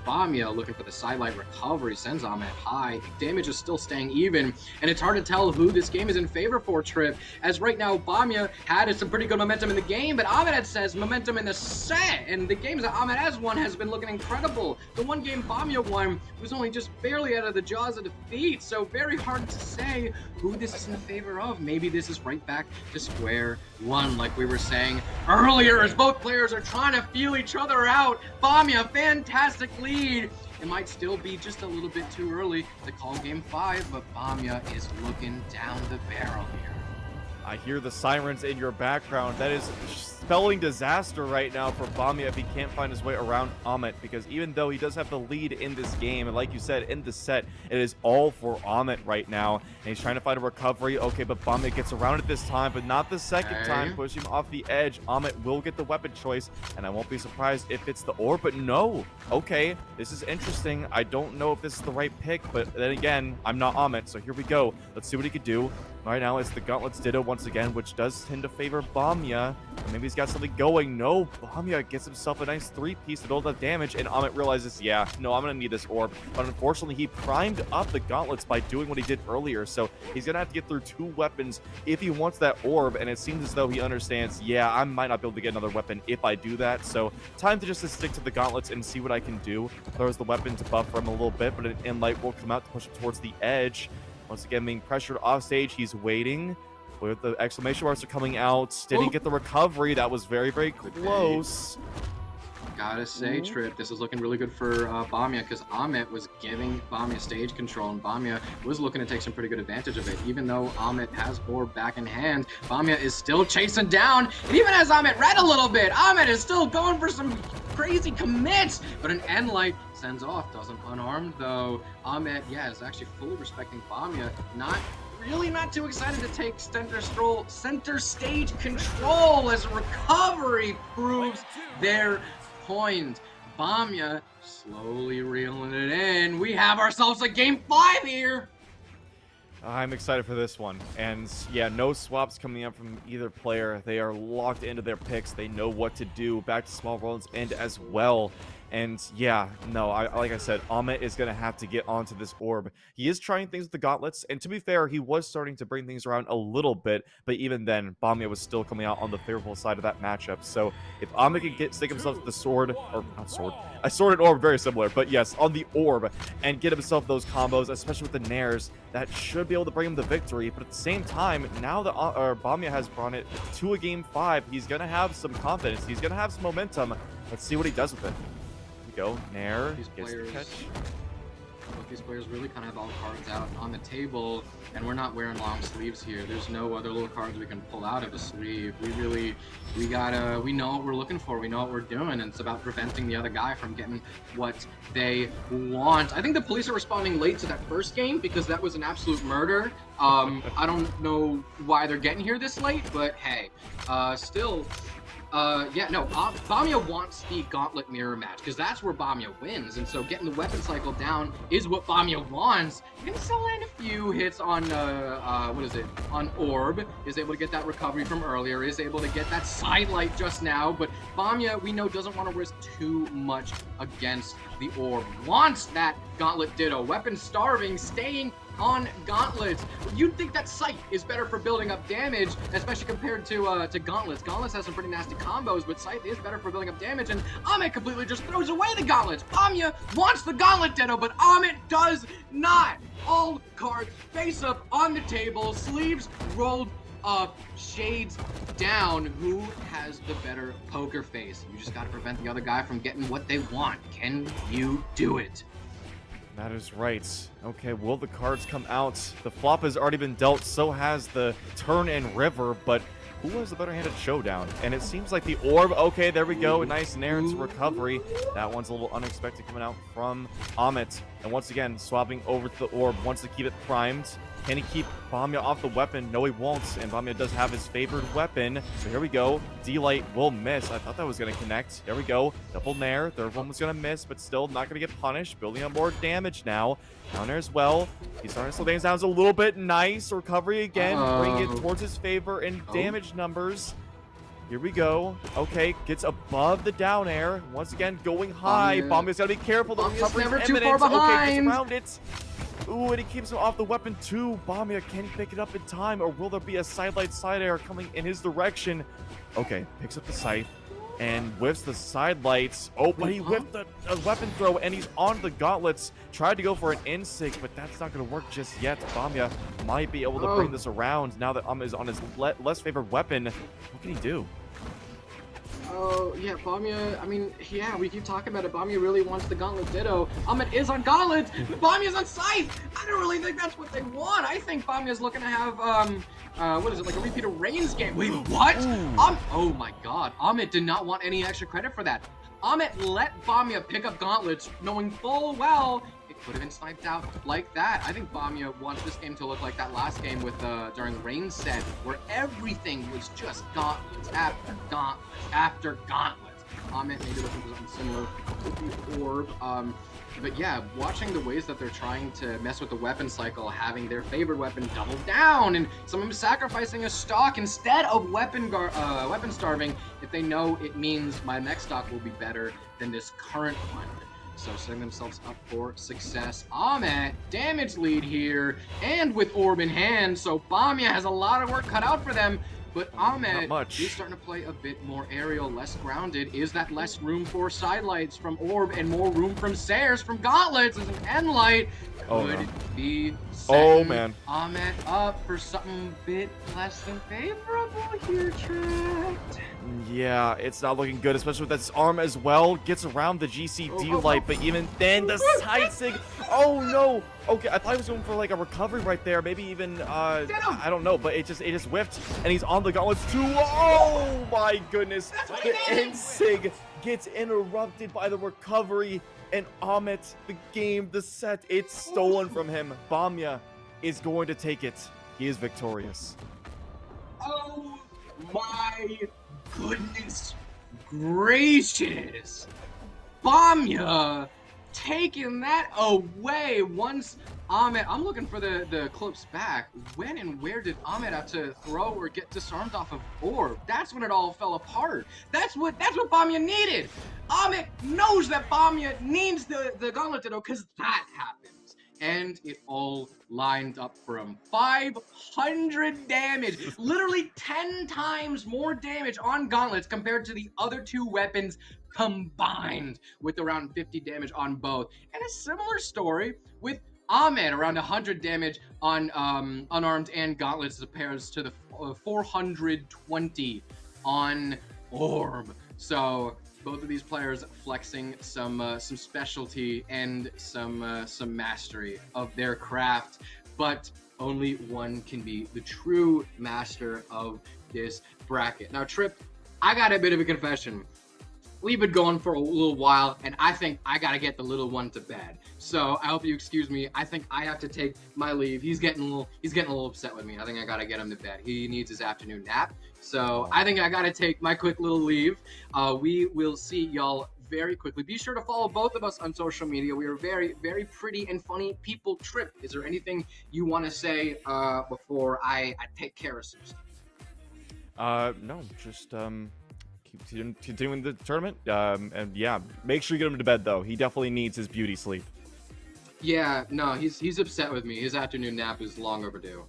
Bomba looking for the sidelight recovery, sends Amed high. Damage is still staying even, and it's hard to tell who this game is in favor for, Trip, as right now Bomba had some pretty good momentum in the game, but Amed says momentum in the set, and the games that Amed has won has been looking incredible. The one game Bomba won was only just barely out of the jaws of defeat, so very hard to say who this is in favor of. Maybe this is right back to square one, like we were saying earlier, as both players are trying to feel each other out. Bomba, fantastic lead. It might still be just a little bit too early to call game 5, but Bomba is looking down the barrel here. I hear the sirens in your background. That is spelling disaster right now for Bomba if he can't find his way around Amed, because even though he does have the lead in this game, and like you said, in the set, it is all for Amed right now, and he's trying to find a recovery. Okay, but Bomba gets around it this time, but not the second time, pushing him off the edge. Amed will get the weapon choice, and I won't be surprised if it's the orb, but no. Okay, this is interesting. I don't know if this is the right pick, but then again, I'm not Amed, so here we go. Let's see what he could do. Right now, it's the Gauntlets Ditto once again, which does tend to favor Bomba. Maybe he's got something going. No, Bomba gets himself a nice 3-piece to build up damage, and Amed realizes, yeah, no, I'm going to need this orb. But unfortunately, he primed up the Gauntlets by doing what he did earlier, so he's going to have to get through 2 weapons if he wants that orb, and it seems as though he understands, yeah, I might not be able to get another weapon if I do that, so time to just stick to the Gauntlets and see what I can do. Throws the weapon to buffer him a little bit, but an in-light will come out to push him towards the edge. Once again, being pressured off stage, he's waiting. With the exclamation marks are coming out. Did he get the recovery? That was very, very close. Gotta say, Trip, this is looking really good for Bomba, because Amed was giving Bomba stage control, and Bomba was looking to take some pretty good advantage of it. Even though Amed has orb back in hand, Bomba is still chasing down, and even as Amed read a little bit, Amed is still going for some crazy commits, but an end light sends off, doesn't unarmed though. Amed, yeah, is actually fully respecting Bomba, not too excited to take center stage control as recovery proves their point. Bomba slowly reeling it in. We have ourselves a game 5 here. I'm excited for this one, and yeah, no swaps coming up from either player. They are locked into their picks. They know what to do. Back to Small World's end as well. And yeah, no, like I said, Amed is going to have to get onto this orb. He is trying things with the gauntlets, and to be fair, he was starting to bring things around a little bit, but even then, Bomba was still coming out on the favorable side of that matchup. So if Amed can stick himself to the sword, or not sword, a sword and orb, very similar, but yes, on the orb, and get himself those combos, especially with the Nairs, that should be able to bring him the victory. But at the same time, now that Bomba has brought it to a game 5, he's going to have some confidence. He's going to have some momentum. Let's see what he does with it. Go, Nair, gets the catch. these players really kind of have all cards out on the table, and we're not wearing long sleeves here. There's no other little cards we can pull out of a sleeve. We know what we're looking for. We know what we're doing, and it's about preventing the other guy from getting what they want. I think the police are responding late to that first game because that was an absolute murder. I don't know why they're getting here this late, but hey, still. Bomba wants the Gauntlet Mirror match because that's where Bomba wins, and so getting the weapon cycle down is what Bomba wants. He can still land a few hits on, on Orb, is able to get that recovery from earlier, is able to get that sidelight just now, but Bomba, we know, doesn't want to risk too much against the Orb. Wants that Gauntlet Ditto. Weapon starving, staying on Gauntlets. You'd think that Sight is better for building up damage, especially compared to Gauntlets. Gauntlets has some pretty nasty combos, but Sight is better for building up damage, and Amed completely just throws away the Gauntlets. Bomba wants the Gauntlet Ditto, but Amed does not. All cards face up on the table, sleeves rolled up, shades down. Who has the better poker face? You just gotta prevent the other guy from getting what they want. Can you do it? That is right. Okay, will the cards come out? The flop has already been dealt, so has the turn and river, but who has the better-handed showdown? And it seems like the orb. Okay, there we go. Nice Nairn's recovery. That one's a little unexpected coming out from Amed. And once again, swapping over to the orb. Wants to keep it primed. Can he keep Bomba off the weapon? No, he won't. And Bomba does have his favored weapon. So here we go. D-Light will miss. I thought that was going to connect. There we go. Double Nair. Third one was going to miss, but still not going to get punished. Building on more damage now. Down there as well. He's starting to slow things down a little bit. Nice. Recovery again. Bring it towards his favor in damage numbers. Here we go. Okay, gets above the down air. Once again, going high. Bomba's got to be careful. The recovery is never too far behind. Okay, gets around it. Ooh, and he keeps him off the weapon too. Bomba, can he pick it up in time, or will there be a sidelight side air coming in his direction? Okay, picks up the scythe and whiffs the sidelights. Oh, but he whiffed the weapon throw, and he's on the gauntlets. Tried to go for an insig, but that's not going to work just yet. Bomba might be able to bring this around now that is on his less favored weapon. What can he do? Oh, yeah, Bomba, I mean, yeah, we keep talking about it. Bomba really wants the Gauntlet Ditto. Amed is on Gauntlets, but Bomba's on Scythe. I don't really think that's what they want. I think Bomba's looking to have, what is it, like a repeat of Rain's game. Wait, what? Oh my god, Amed did not want any extra credit for that. Amed let Bomba pick up Gauntlets, knowing full well it could have been sniped out like that. I think Bomba wants this game to look like that last game with during the Rain set, where everything was just Gauntlets after Gauntlets after Gauntlets. Amed maybe looking for something similar with the Orb. But yeah, watching the ways that they're trying to mess with the weapon cycle, having their favorite weapon double down, and some of them sacrificing a stock instead of weapon starving if they know it means my next stock will be better than this current one. So setting themselves up for success. Amed, damage lead here, and with Orb in hand, so Bomba has a lot of work cut out for them. But Amed is starting to play a bit more aerial, less grounded. Is that less room for sidelights from Orb and more room from Sayers from Gauntlets as an end light? Could be setting Amed up for something a bit less than favorable here, Trent. Yeah, it's not looking good, especially with this arm as well. Gets around the GCD light, but even then, the side sig. Oh no! Okay, I thought he was going for like a recovery right there, maybe even I don't know, but it just whiffed, and he's on the gauntlets too. Oh my goodness! The end sig gets interrupted by the recovery, and Amed, the game, the set, it's stolen from him. Bomba is going to take it. He is victorious. Oh my goodness gracious! Bomba taking that away once Amed. I'm looking for the clips back. When and where did Amed have to throw or get disarmed off of Orb? That's when it all fell apart. That's what Bomba needed. Amed knows that Bomba needs the Gauntlet Ditto because that happens. And it all lined up for him. 500 damage. Literally 10 times more damage on Gauntlets compared to the other two weapons combined, with around 50 damage on both. And a similar story with Amed, around 100 damage on unarmed and Gauntlets as opposed to the 420 on Orb. So both of these players flexing some specialty and some mastery of their craft, but only one can be the true master of this bracket. Now, Trip, I got a bit of a confession. We've been going for a little while, and I think I gotta get the little one to bed. So I hope you excuse me. I think I have to take my leave. He's getting a little upset with me. I think I gotta get him to bed. He needs his afternoon nap. So I think I gotta take my quick little leave. We will see y'all very quickly. Be sure to follow both of us on social media. We are very, very pretty and funny people. Trip, is there anything you want to say before I take care of some stuff? No, just keep continuing the tournament. And yeah, make sure you get him to bed though. He definitely needs his beauty sleep. Yeah, no, he's upset with me. His afternoon nap is long overdue.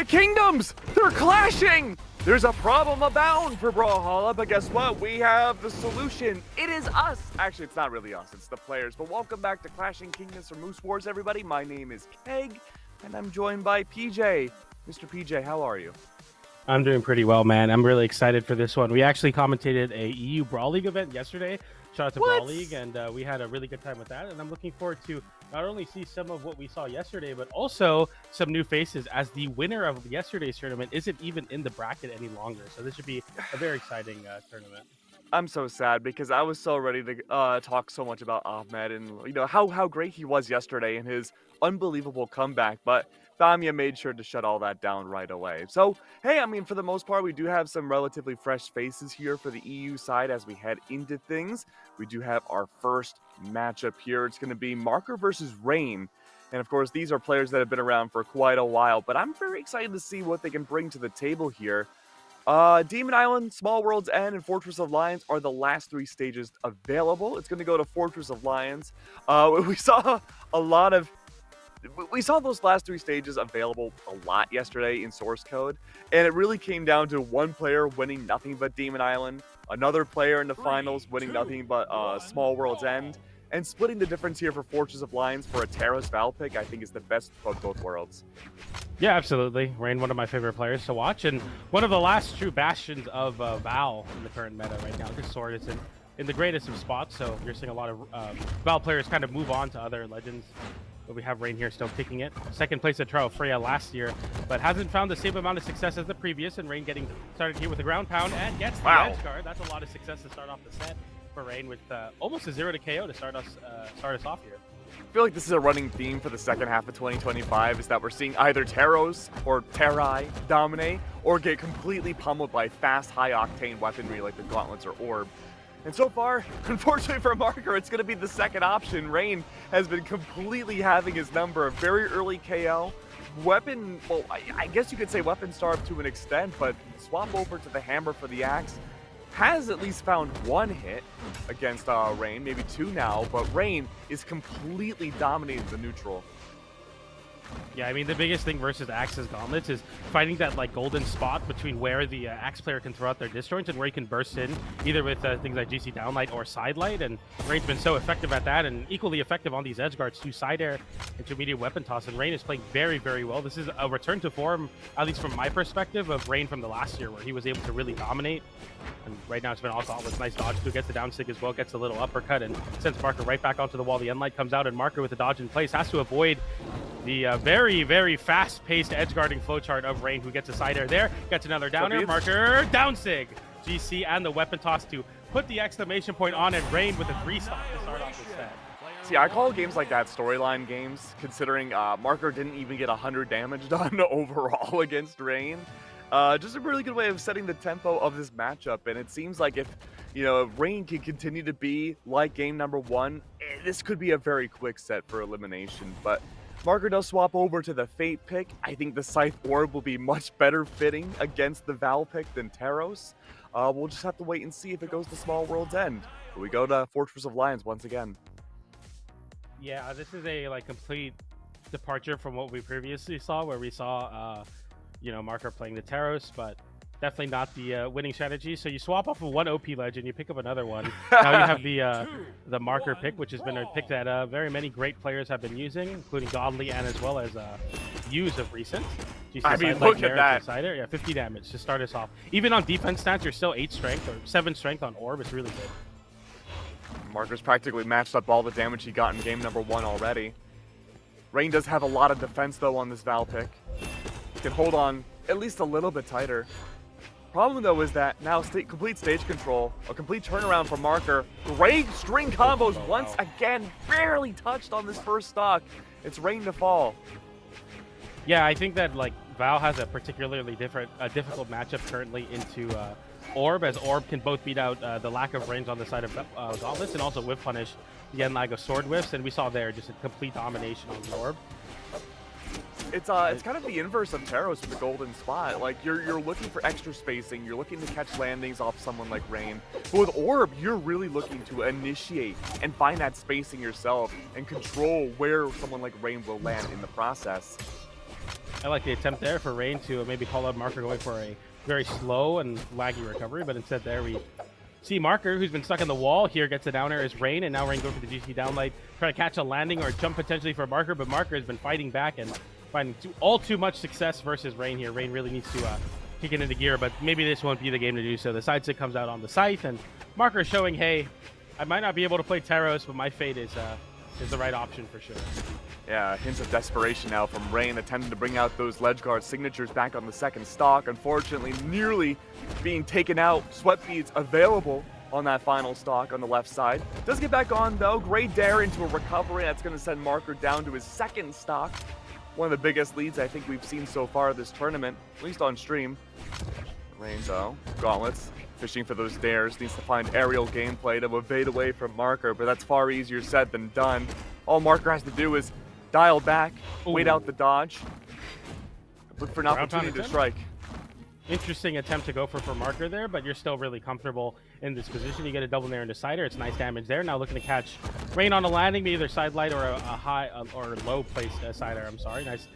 The kingdoms! They're clashing! There's a problem abound for Brawlhalla, but guess what? We have the solution. It is us. Actually, it's not really us. It's the players. But welcome back to Clashing Kingdoms for Moose Wars, everybody. My name is Keg, and I'm joined by PJ. Mr. PJ, how are you? I'm doing pretty well, man. I'm really excited for this one. We actually commentated a EU Brawl League event yesterday. Shout out to Brawl League, and we had a really good time with that. And I'm looking forward to not only see some of what we saw yesterday, but also some new faces, as the winner of yesterday's tournament isn't even in the bracket any longer. So this should be a very exciting tournament. I'm so sad because I was so ready to talk so much about Amed and how great he was yesterday and his unbelievable comeback, but Famia made sure to shut all that down right away. So, hey, I mean, for the most part, we do have some relatively fresh faces here for the EU side as we head into things. We do have our first matchup here. It's going to be Marker versus Rain. And, of course, these are players that have been around for quite a while, but I'm very excited to see what they can bring to the table here. Demon Island, Small World's End, and Fortress of Lions are the last three stages available. It's going to go to Fortress of Lions. We saw those last three stages available a lot yesterday in source code, and it really came down to one player winning nothing but Demon Island, another player in the finals winning nothing but Small World's End, and splitting the difference here for Fortress of Lions for a Terrace Val pick, I think is the best of both worlds. Yeah, absolutely. Rain, one of my favorite players to watch, and one of the last true bastions of Val in the current meta right now. This sword is in the greatest of spots, so you're seeing a lot of Val players kind of move on to other legends. But we have Rain here still kicking it. Second place at Trial Freya last year, but hasn't found the same amount of success as the previous, and Rain getting started here with a ground pound and gets the edge guard. That's a lot of success to start off the set for Rain with almost a 0 to KO to start us off here. I feel like this is a running theme for the second half of 2025 is that we're seeing either Taros or Terai dominate or get completely pummeled by fast, high-octane weaponry like the Gauntlets or Orb. And so far, unfortunately for Marker, it's going to be the second option. Rain has been completely having his number. A very early KO. Weapon, well, I guess you could say weapon starved to an extent, but swap over to the hammer for the axe. Has at least found one hit against Rain, maybe two now, but Rain is completely dominating the neutral. Yeah, I mean, the biggest thing versus Axe's Gauntlets is finding that golden spot between where the Axe player can throw out their disjoints and where he can burst in, either with things like GC Downlight or Sidelight, and Rain's been so effective at that and equally effective on these edge guards to side air, intermediate weapon toss, and Rain is playing very, very well. This is a return to form, at least from my perspective, of Rain from the last year where he was able to really dominate. And right now it's been all Gauntlets. Nice dodge too, gets the down stick as well, gets a little uppercut and sends Marker right back onto the wall. The Endlight comes out and Marker with the dodge in place has to avoid the very, very fast-paced edge-guarding flowchart of Rain, who gets a side air there, gets another down air, Marker, down sig, GC, and the weapon toss to put the exclamation point on it. Rain with a 3-stop to start off the set. See, I call games like that storyline games, considering Marker didn't even get 100 damage done overall against Rain. Just a really good way of setting the tempo of this matchup, and it seems like if Rain can continue to be like game number one, this could be a very quick set for elimination, but Marker does swap over to the Fate pick. I think the Scythe Orb will be much better fitting against the Val pick than Taros. We'll just have to wait and see if it goes to Small World's End. But we go to Fortress of Lions once again. Yeah, this is a complete departure from what we previously saw, where we saw Marker playing the Taros, but definitely not the winning strategy. So you swap off of one OP legend, you pick up another one. Now you have the Marker pick, which has been a pick that very many great players have been using, including Godly and as well as Use of recent. I mean, look at that. Cider. Yeah, 50 damage to start us off. Even on defense stats, you're still 8 strength or 7 strength on Orb. It's really good. Marker's practically matched up all the damage he got in game number one already. Rain does have a lot of defense, though, on this Val pick. He can hold on at least a little bit tighter. Problem, though, is that now complete stage control, a complete turnaround for Marker. Great string combos once again, barely touched on this first stock. It's Rain to fall. Yeah, I think that Val has a particularly difficult matchup currently into Orb, as Orb can both beat out the lack of range on the side of Gauntlets and also whiff punish the end lag of sword whiffs, and we saw there just a complete domination on the Orb. It's kind of the inverse of Taros with the golden spot. Like, you're looking for extra spacing, you're looking to catch landings off someone like Rain. But with Orb, you're really looking to initiate and find that spacing yourself and control where someone like Rain will land in the process. I like the attempt there for Rain to maybe call out Marker going for a very slow and laggy recovery, but instead there we see Marker, who's been stuck in the wall here, gets a down air as Rain, and now Rain going for the GC downlight, try to catch a landing or jump potentially for Marker, but Marker has been fighting back and finding all too much success versus Rain here. Rain really needs to kick it into gear, but maybe this won't be the game to do so. The side stick comes out on the scythe, and Marker is showing, hey, I might not be able to play Taros, but my fate is the right option for sure. Yeah, hints of desperation now from Rain, attempting to bring out those ledge guard signatures back on the second stock. Unfortunately, nearly being taken out. Sweat beads available on that final stock on the left side. Does get back on though. Great dare into a recovery. That's going to send Marker down to his second stock. One of the biggest leads I think we've seen so far this tournament, at least on stream. Rain though, gauntlets, fishing for those dares, needs to find aerial gameplay to evade away from Marker, but that's far easier said than done. All Marker has to do is dial back, wait out the dodge, look for an opportunity to strike. Interesting attempt to go for Marker there, but you're still really comfortable in this position. You get a double nair into Cider. It's nice damage there. Now looking to catch Rain on a landing, maybe either side light or a high or low placed Cider. I'm sorry. Nice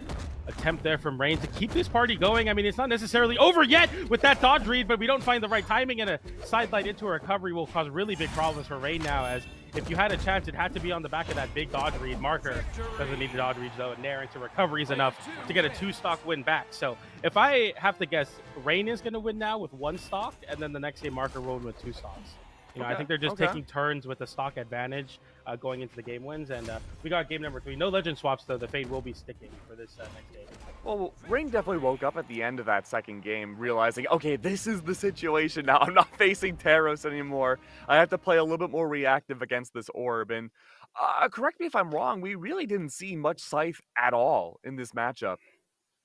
attempt there from Rain to keep this party going. I mean, it's not necessarily over yet with that dodge read, but we don't find the right timing, and a side light into a recovery will cause really big problems for Rain now, as if you had a chance, it had to be on the back of that big dodge read. Marker doesn't need the dodge read though, and nair into recovery is enough to get a 2-stock win back. So if I have to guess, Rain is going to win now with 1 stock, and then the next game Marker will win with 2 stocks. You know, I think they're just taking turns with the stock advantage going into the game wins, and we got game number 3. No legend swaps though. The fade will be sticking for this next game. Well, Rain definitely woke up at the end of that second game, realizing, okay, this is the situation now. I'm not facing Taros anymore. I have to play a little bit more reactive against this orb. And correct me if I'm wrong, we really didn't see much Scythe at all in this matchup.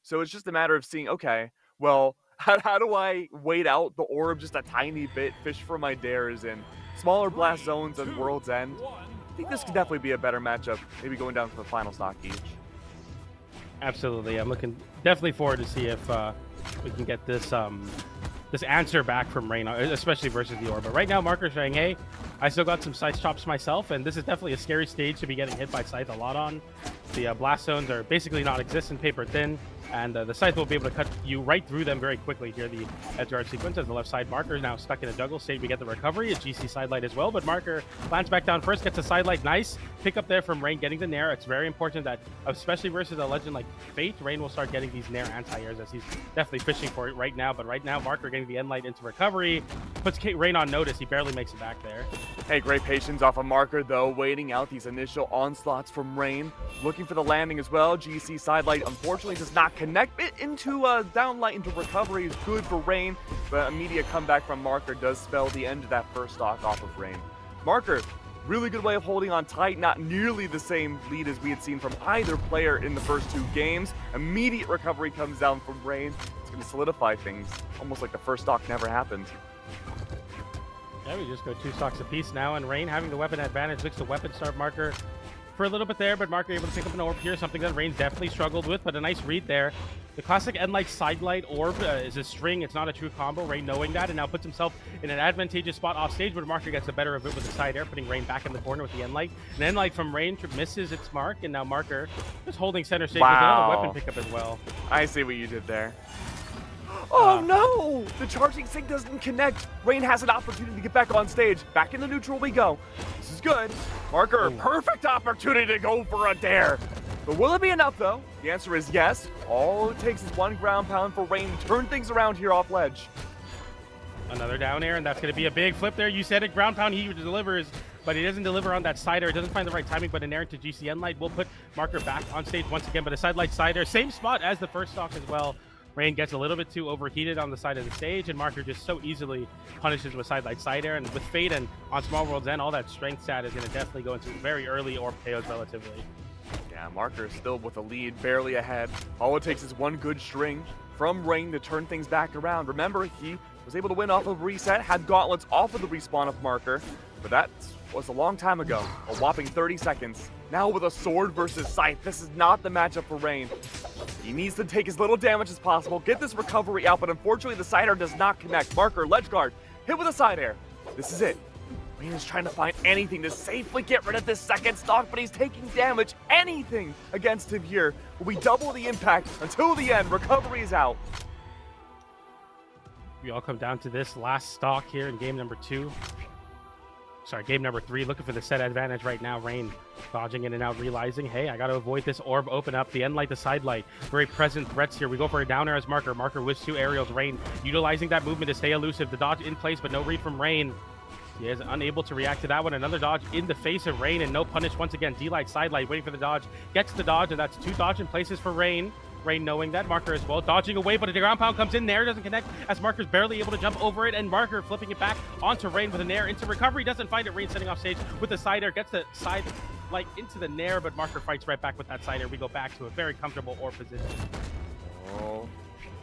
So it's just a matter of seeing, okay, well, how do I wait out the orb just a tiny bit, fish for my dares in smaller blast zones and World's End? I think this could definitely be a better matchup, maybe going down to the final stock each. Absolutely, I'm looking definitely forward to see if we can get this this answer back from Rain, especially versus the orb. But right now, Marker's saying, hey, I still got some Scythe chops myself, and this is definitely a scary stage to be getting hit by Scythe a lot on. The blast zones are basically non-existent, paper thin, and the Scythe will be able to cut you right through them very quickly here. The edge guard sequence as the left side Marker is now stuck in a juggle state. We get the recovery, a GC side light as well, but Marker lands back down first, gets a side light. Nice pick up there from Rain, getting the nair. It's very important that, especially versus a legend like Fate, Rain will start getting these nair anti-airs, as he's definitely fishing for it right now. But right now, Marker getting the end light into recovery, puts Rain on notice. He barely makes it back there. Hey, great patience off of Marker though, waiting out these initial onslaughts from Rain, looking for the landing as well. GC side light unfortunately does not connect it into a downlight into recovery is good for Rain, but immediate comeback from Marker does spell the end of that first stock off of Rain. Marker, really good way of holding on tight, not nearly the same lead as we had seen from either player in the first 2 games. Immediate recovery comes down from Rain. It's going to solidify things, almost like the first stock never happened. Yeah, we just go 2 stocks apiece now, and Rain having the weapon advantage looks to weapon start Marker for a little bit there, but Marker able to pick up an orb here, something that Rain definitely struggled with, but a nice read there. The classic end-light side-light orb is a string. It's not a true combo. Rain knowing that, and now puts himself in an advantageous spot off stage, but Marker gets the better of it with the side air, putting Rain back in the corner with the end-light. An end-light from Rain misses its mark, and now Marker is holding center stage with another weapon pickup as well. I see what you did there. Oh no! The charging sync doesn't connect. Rain has an opportunity to get back on stage. Back into neutral we go. This is good. Marker, perfect opportunity to go for a dare. But will it be enough though? The answer is yes. All it takes is 1 ground pound for Rain to turn things around here off ledge. Another down air, and that's going to be a big flip there. You said it, ground pound, he delivers, but he doesn't deliver on that side air. It doesn't find the right timing, but an air into GC end light will put Marker back on stage once again, but a side light side air, same spot as the first stock as well. Rain gets a little bit too overheated on the side of the stage, and Marker just so easily punishes with side light side air. And with Fate and on Small World's End, all that strength stat is going to definitely go into very early orb KOs relatively. Yeah, Marker is still with a lead, barely ahead. All it takes is 1 good string from Rain to turn things back around. Remember, he was able to win off of reset, had gauntlets off of the respawn of Marker, but that was a long time ago, a whopping 30 seconds. Now with a sword versus scythe, this is not the matchup for Rain. He needs to take as little damage as possible, get this recovery out, but unfortunately the side air does not connect. Marker, ledge guard, hit with a side air. This is it. Rain is trying to find anything to safely get rid of this second stock, but he's taking damage. Anything against him here will be double the impact until the end. Recovery is out. We all come down to this last stock here in game number 2. Sorry, game number 3. Looking for the set advantage right now. Rain dodging in and out, realizing, hey, I got to avoid this orb open up. The end light, the side light. Very present threats here. We go for a downer as Marker. Marker with 2 aerials. Rain utilizing that movement to stay elusive. The dodge in place, but no read from Rain. He is unable to react to that one. Another dodge in the face of Rain and no punish once again. D-light, side light, waiting for the dodge. Gets the dodge, and that's 2 dodge in places for Rain. Rain knowing that. Marker as well, dodging away, but a ground pound comes in there, doesn't connect, as Marker's barely able to jump over it, and Marker flipping it back onto Rain with a nair into recovery, doesn't find it. Rain setting off stage with the side air, gets the side light into the nair, but Marker fights right back with that side air. We go back to a very comfortable orb position. Oh,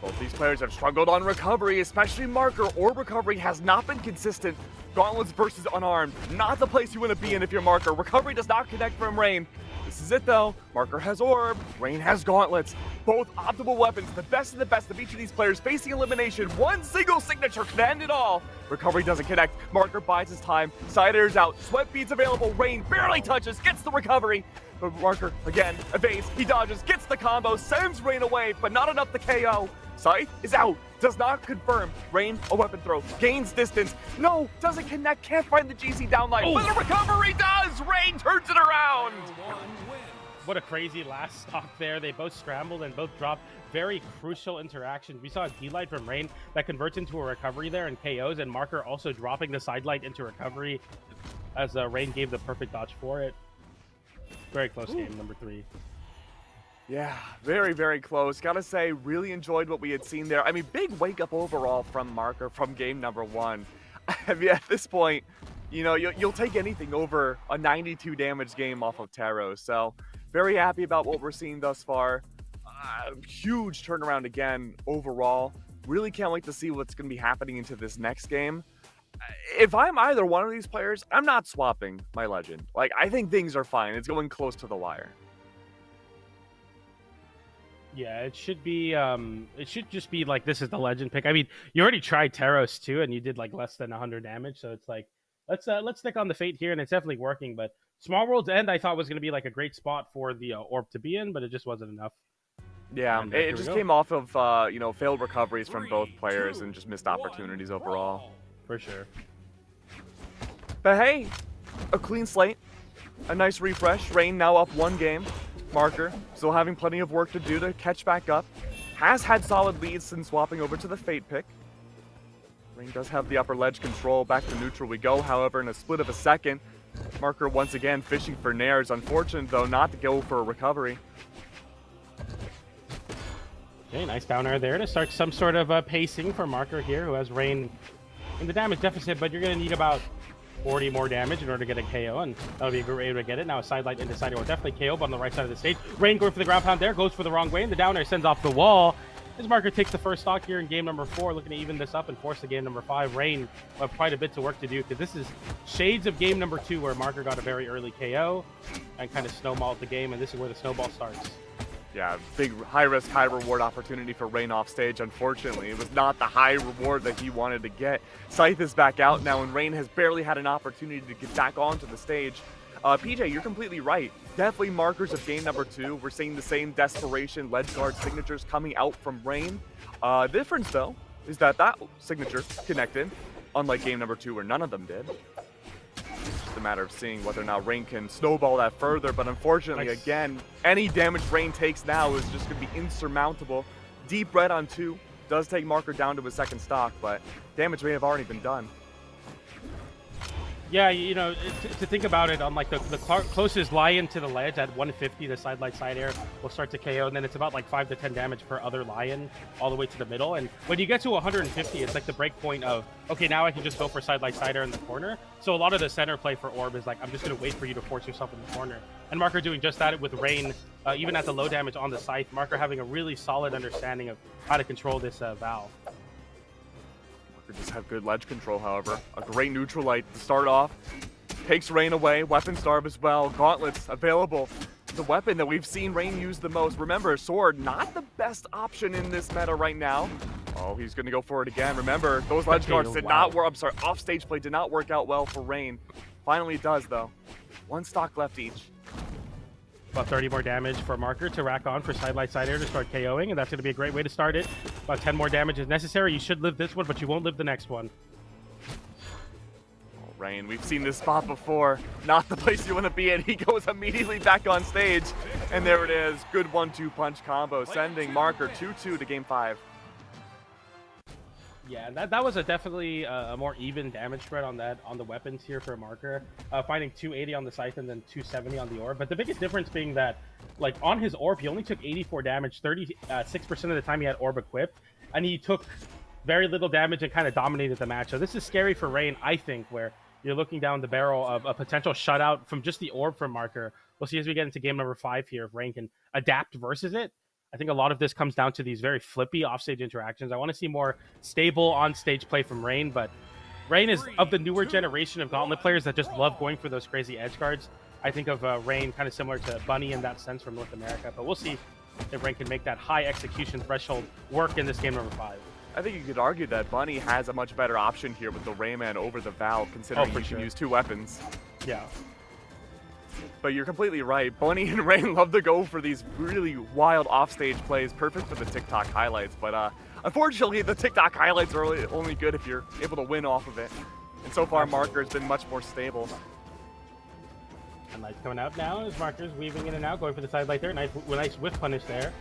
both these players have struggled on recovery, especially Marker. Orb recovery has not been consistent. Gauntlets versus unarmed, not the place you want to be in if you're Marker. Recovery does not connect from Rain. This is it though. Marker has orb, Rain has gauntlets. Both optimal weapons, the best of each of these players facing elimination. One single signature can end it all. Recovery doesn't connect. Marker buys his time. Side air's out. Sweat beads available. Rain barely touches, gets the recovery. But Marker, again, evades. He dodges, gets the combo, sends Rain away, but not enough to KO. Scythe is out. Does not confirm. Rain, a weapon throw. Gains distance. No, doesn't connect. Can't find the GC downline. But the recovery does. Rain turns it around. What a crazy last stock there. They both scrambled and both dropped very crucial interactions. We saw a D-light from Rain that converts into a recovery there and KOs, and Marker also dropping the side light into recovery as Rain gave the perfect dodge for it. Very close game, number 3. Yeah, very, very close. Gotta say, really enjoyed what we had seen there. I mean, big wake up overall from Marker from game number 1. I mean, at this point, you know, you'll take anything over a 92 damage game off of Taro. So, very happy about what we're seeing thus far. Huge turnaround again overall. Really can't wait to see what's going to be happening into this next game. If I'm either one of these players, I'm not swapping my legend. Like, I think things are fine. It's going close to the wire. Yeah, it should be. It should just be like this is the legend pick. I mean, you already tried Taros too, and you did like less than 100 damage. So it's like, let's stick on the fate here, and it's definitely working. But Small World's End, I thought was going to be like a great spot for the orb to be in, but it just wasn't enough. Yeah, And, it just came off of you know, failed recoveries from both players and just missed opportunities overall. For sure. But hey, a clean slate, a nice refresh. Rain now up 1 game. Marker still having plenty of work to do to catch back up. Has had solid leads since swapping over to the Fate pick. Rain does have the upper ledge control. Back to neutral we go, however, in a split of a second. Marker once again fishing for nairs. Unfortunate, though, not to go for a recovery. Okay, nice down air there to start some sort of pacing for Marker here, who has Rain in the damage deficit, but you're going to need about 40 more damage in order to get a KO, and that'll be a great way to get it. Now a side light into side will definitely KO, but on the right side of the stage. Rain going for the ground pound there, goes for the wrong way, and the down air sends off the wall. As Marker takes the first stock here in game number 4, looking to even this up and force the game number 5. Rain will have quite a bit to work to do, because this is shades of game number 2, where Marker got a very early KO and kind of snowballed the game, and this is where the snowball starts. Yeah, big high-risk, high-reward opportunity for Rain off stage. Unfortunately, it was not the high reward that he wanted to get. Scythe is back out now, and Rain has barely had an opportunity to get back onto the stage. PJ, you're completely right. Definitely markers of game number 2. We're seeing the same desperation, ledge guard signatures coming out from Rain. The difference, though, is that signature connected, unlike game number 2 where none of them did. Just a matter of seeing whether or not Rain can snowball that further, but unfortunately, again, any damage Rain takes now is just going to be insurmountable. Deep red on 2 does take Marker down to his second stock, but damage may have already been done. Yeah, you know, to think about it, on like the closest lion to the ledge at 150, the side light side air will start to KO, and then it's about like 5 to 10 damage per other lion all the way to the middle. And when you get to 150, it's like the break point of, okay, now I can just go for side light side air in the corner. So a lot of the center play for Orb is like, I'm just going to wait for you to force yourself in the corner. And Marker doing just that with Rain, even at the low damage on the Scythe. Marker having a really solid understanding of how to control this Valve. Just have good ledge control, however. A great neutral light to start off. Takes Rain away. Weapon starve as well. Gauntlets available. The weapon that we've seen Rain use the most. Remember, sword, not the best option in this meta right now. Oh, he's going to go for it again. Remember, those ledge guards did not work. I'm sorry, off-stage play did not work out well for Rain. Finally it does, though. One stock left each. About 30 more damage for Marker to rack on for side light side air to start KOing, and that's going to be a great way to start it. About 10 more damage is necessary. You should live this one, but you won't live the next one. Oh, Rain, we've seen this spot before. Not the place you want to be in. He goes immediately back on stage, and there it is. Good 1-2 punch combo, sending Marker 2-2 to game 5. Yeah, that was definitely a more even damage spread on the weapons here for Marker, finding 280 on the scythe and then 270 on the orb. But the biggest difference being that, like, on his orb, he only took 84 damage. 36% of the time he had orb equipped, and he took very little damage and kind of dominated the match. So this is scary for Rain, I think, where you're looking down the barrel of a potential shutout from just the orb from Marker. We'll see as we get into game number 5 here if Rain can adapt versus it. I think a lot of this comes down to these very flippy offstage interactions. I want to see more stable on-stage play from Rain, but Rain is of the newer generation of Gauntlet players that just love going for those crazy edge guards. I think of Rain kind of similar to Bunny in that sense from North America, but we'll see if Rain can make that high execution threshold work in this game number 5. I think you could argue that Bunny has a much better option here with the Rayman over the Valve, considering he can use 2 weapons. Yeah. But you're completely right. Bunny and Rain love to go for these really wild offstage plays, perfect for the TikTok highlights. But unfortunately, the TikTok highlights are only good if you're able to win off of it. And so far, Marker has been much more stable. And Light's coming out now as Marker's weaving in and out, going for the side light there. Nice whiff punish there.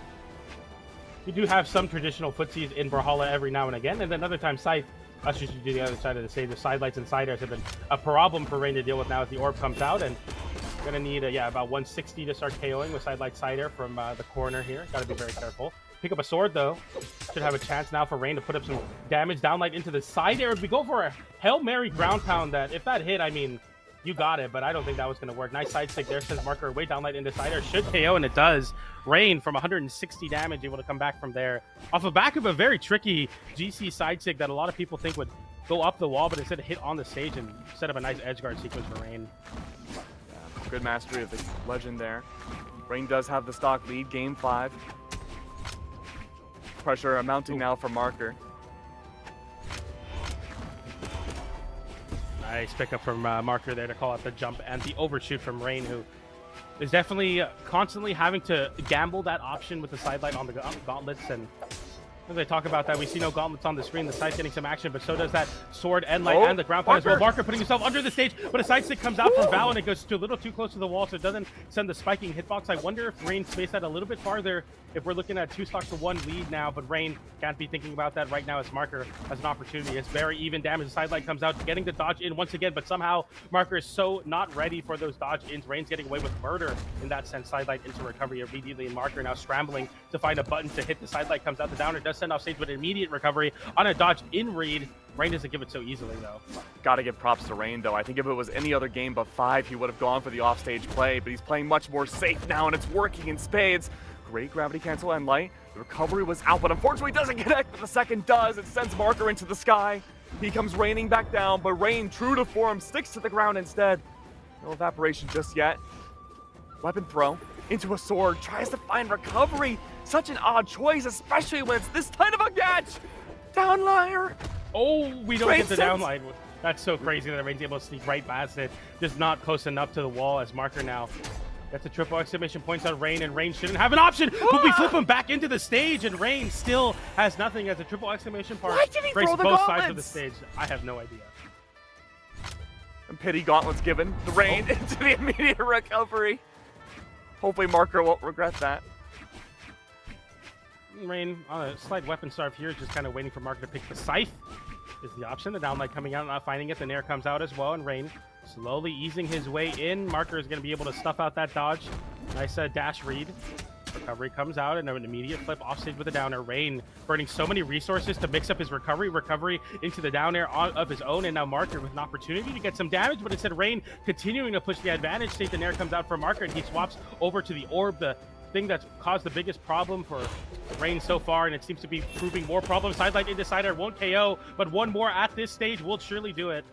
We do have some traditional footsies in Brawlhalla every now and again, and then other times Scythe ushers you to the other side of the stage. The side lights and side airs have been a problem for Rain to deal with now as the orb comes out, and gonna need about 160 to start KOing with side light side air from the corner here. Gotta be very careful. Pick up a sword though. Should have a chance now for Rain to put up some damage. Downlight into the side air. We go for a Hail Mary ground pound that if that hit, I mean, you got it, but I don't think that was going to work. Nice side stick there, says Marker. Way downlight into side air. Should KO, and it does. Rain from 160 damage, able to come back from there. Off the back of a very tricky GC side stick that a lot of people think would go up the wall, but instead hit on the stage and set up a nice edge guard sequence for Rain. Yeah, good mastery of the legend there. Rain does have the stock lead, game 5. Pressure mounting now for Marker. Nice pickup from Marker there to call out the jump and the overshoot from Rain, who is definitely constantly having to gamble that option with the sidelight on the gauntlets. And as I talk about that, we see no gauntlets on the screen. The side's getting some action, but so does that sword and light and the ground pound as well. Marker putting himself under the stage, but a side stick comes out from Val and it goes a little too close to the wall, so it doesn't send the spiking hitbox. I wonder if Rain spaced that a little bit farther if we're looking at 2 stocks to 1 lead now, but Rain can't be thinking about that right now as Marker has an opportunity. It's very even damage. The sidelight comes out, getting the dodge in once again, but somehow Marker is so not ready for those dodge ins. Rain's getting away with murder in that sense. Sidelight into recovery immediately, and Marker now scrambling to find a button to hit. The sidelight comes out, the downer does send off stage, but immediate recovery on a dodge in read. Rain doesn't give it so easily though. Gotta give props to Rain though. I think if it was any other game but 5, he would have gone for the offstage play, but he's playing much more safe now and it's working in spades. Great gravity cancel and light. The recovery was out, but unfortunately doesn't connect, but the second does. It sends Marker into the sky. He comes raining back down, but Rain, true to form, sticks to the ground instead. No evaporation just yet. Weapon throw into a sword, tries to find recovery. Such an odd choice, especially when it's this tight of a catch. Downlier. Oh, we don't Great get the sense. downline. That's so crazy that Rain's able to sneak right past it. Just not close enough to the wall as Marker now gets a triple exclamation points on Rain, and Rain shouldn't have an option. But we flip him back into the stage, and Rain still has nothing as a triple exclamation part. Why did he breaks throw the both sides of the gauntlets? stage. I have no idea. And pity gauntlets given. The Rain into the immediate recovery. Hopefully Marker won't regret that. Rain on a slight weapon starve here, just kind of waiting for Marker to pick the scythe is the option. The downlight coming out, not finding it. The nair comes out as well, and Rain slowly easing his way in. Marker is going to be able to stuff out that dodge. Nice dash read. Recovery comes out, and an immediate flip offstage with a down air. Rain burning so many resources to mix up his recovery into the down air of his own, and now Marker with an opportunity to get some damage, but instead Rain continuing to push the advantage state. The nair comes out for Marker, and he swaps over to the orb, the thing that's caused the biggest problem for Rain so far, and it seems to be proving more problems. Sidelight into side air won't KO, but one more at this stage will surely do it.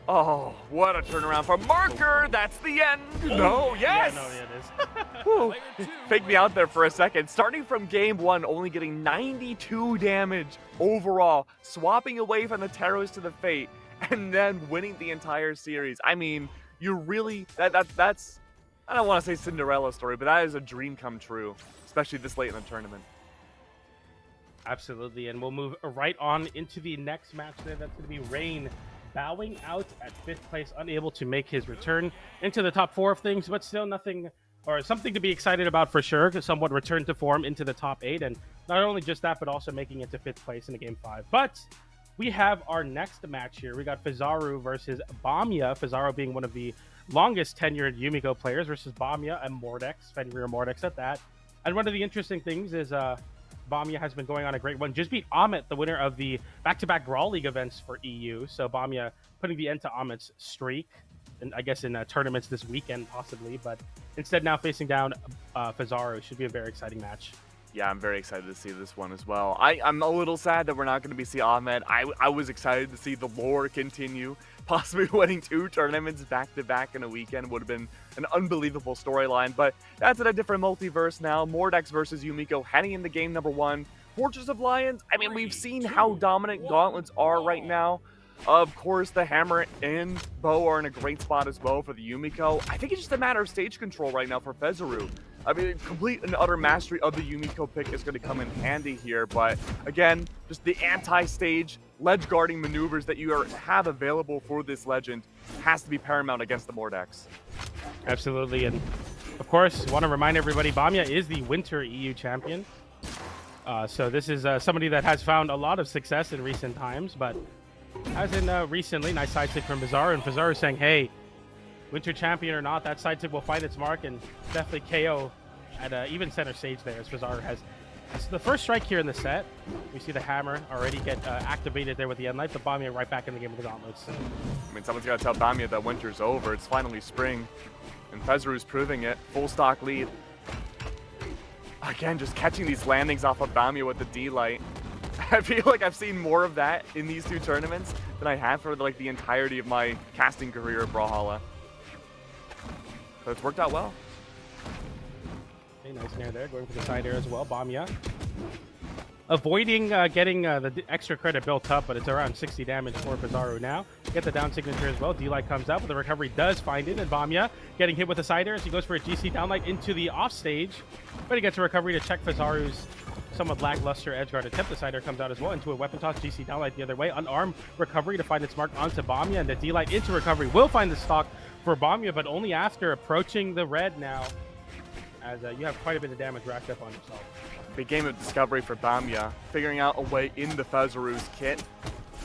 Oh, what a turnaround for Marker. That's the end. No, yes. Yeah, no, yeah, it is. Whew. Fake me out there for a second. Starting from game 1, only getting 92 damage overall, swapping away from the Taros to the Fate, and then winning the entire series. I mean, you really that's I don't want to say Cinderella story, but that is a dream come true, especially this late in the tournament. Absolutely, and we'll move right on into the next match there. That's going to be Rain bowing out at 5th place, unable to make his return into the top 4 of things, but still nothing or something to be excited about for sure, because someone returned to form into the top 8, and not only just that, but also making it to 5th place in the game 5. But we have our next match here. We got Fizaru versus Bomba. Fizaru being one of the longest tenured Yumiko players versus Bomba and Mordex, Fenrir Mordex at that. And one of the interesting things is Bomba has been going on a great one. Just beat Amed, the winner of the back-to-back Brawl League events for EU. So Bomba putting the end to Amed's streak, and I guess in tournaments this weekend possibly. But instead now facing down Fizaru. Should be a very exciting match. Yeah, I'm very excited to see this one as well. I'm a little sad that we're not going to see Amed. I was excited to see the lore continue. Possibly winning 2 tournaments back-to-back in a weekend would have been an unbelievable storyline. But that's in a different multiverse now. Mordex versus Yumiko heading into game number 1. Fortress of Lions, I mean, we've seen how dominant Gauntlets are right now. Of course, the Hammer and Bow are in a great spot as well for the Yumiko. I think it's just a matter of stage control right now for Fizaru. I mean, complete and utter mastery of the Yumiko pick is going to come in handy here, but again, just the anti-stage ledge guarding maneuvers that you have available for this legend has to be paramount against the Mordex. Absolutely, and of course, want to remind everybody, Bomba is the Winter EU champion. So this is somebody that has found a lot of success in recent times, but as in recently, nice side stick from Fizaru, and Fizaru saying, hey, Winter champion or not, that side stick will find its mark and definitely KO at even center stage there, as Fizaru has. It's the first strike here in the set. We see the Hammer already get activated there with the Endlight, but Bomba right back in the game with the Gauntlets. I mean, someone's got to tell Bomba that winter's over. It's finally spring, and Fizaru's proving it. Full stock lead. Again, just catching these landings off of Bomba with the D-Light. I feel like I've seen more of that in these 2 tournaments than I have for like the entirety of my casting career at Brawlhalla. But it's worked out well. Okay, nice nair there, going for the side air as well. Bomba avoiding getting the extra credit built up, but it's around 60 damage for Fizaru now. Get the down signature as well. D-Light comes out, but the recovery does find it, and Bomba getting hit with the side air as he goes for a GC downlight into the offstage, but he gets a recovery to check Fizaru's somewhat lackluster edgeguard attempt. The side air comes out as well into a weapon toss. GC downlight the other way. Unarmed recovery to find its mark onto Bomba, and the D-Light into recovery will find the stock for Bomba, but only after approaching the red now, as you have quite a bit of damage racked up on yourself. Big game of discovery for Bomba, figuring out a way into Fizaru's kit.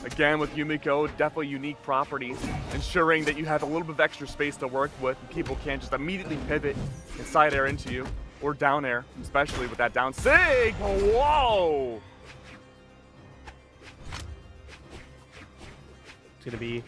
Again, with Yumiko, definitely unique properties, ensuring that you have a little bit of extra space to work with, and people can't just immediately pivot and side air into you, or down air, especially with that down sig. Whoa! It's going to be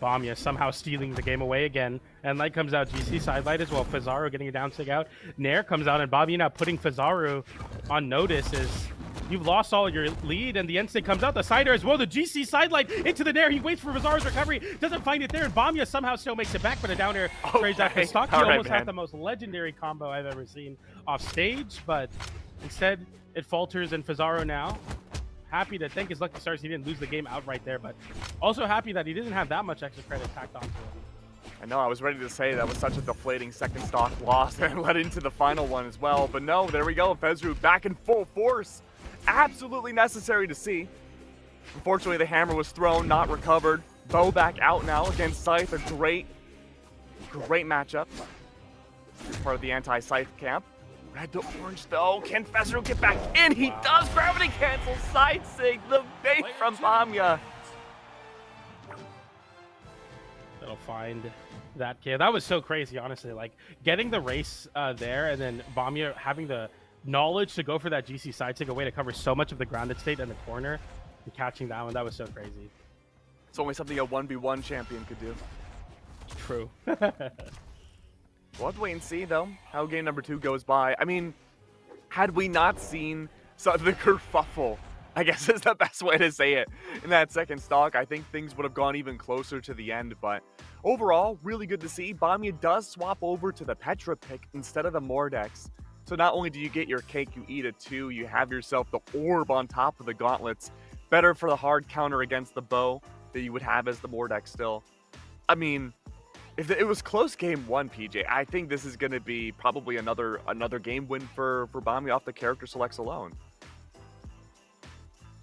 Bomba somehow stealing the game away again. And light comes out, GC side light as well. Fizaru getting a down sig out. Nair comes out, and Bomba now putting Fizaru on notice as you've lost all your lead, and the end state comes out. The side air as well. The GC side light into the Nair. He waits for Fizaru's recovery. Doesn't find it there, and Bomba somehow still makes it back, but a down air trades out the stock. He almost had the most legendary combo I've ever seen off stage, but instead it falters, and Fizaru now happy to thank his lucky stars he didn't lose the game outright there, but also happy that he didn't have that much extra credit tacked onto him. I know, I was ready to say that was such a deflating second stock loss and led into the final one as well, but no, there we go. Fizaru back in full force. Absolutely necessary to see. Unfortunately, the Hammer was thrown, not recovered. Bow back out now against Scythe. A great matchup. Part of the anti-Scythe camp. Red to orange though. Can Fizaru get back in? He does. Gravity cancel. Side sig. The bait from Bomba. That'll find that kid. That was so crazy, honestly. Like getting the race there, and then Bomba having the knowledge to go for that GC side sig, a way to cover so much of the grounded state in the corner, and catching that one. That was so crazy. It's only something a 1v1 champion could do. True. We'll have to wait and see, though, how game number 2 goes by. I mean, had we not seen the kerfuffle I guess is the best way to say it. In that second stock, I think things would have gone even closer to the end, but overall, really good to see. Bomba does swap over to the Petra pick instead of the Mordex. So not only do you get your cake, you eat it too. You have yourself the orb on top of the gauntlets. Better for the hard counter against the bow that you would have as the Mordex still. I mean, if it was close game 1, PJ, I think this is going to be probably another game win for Bomba off the character selects alone.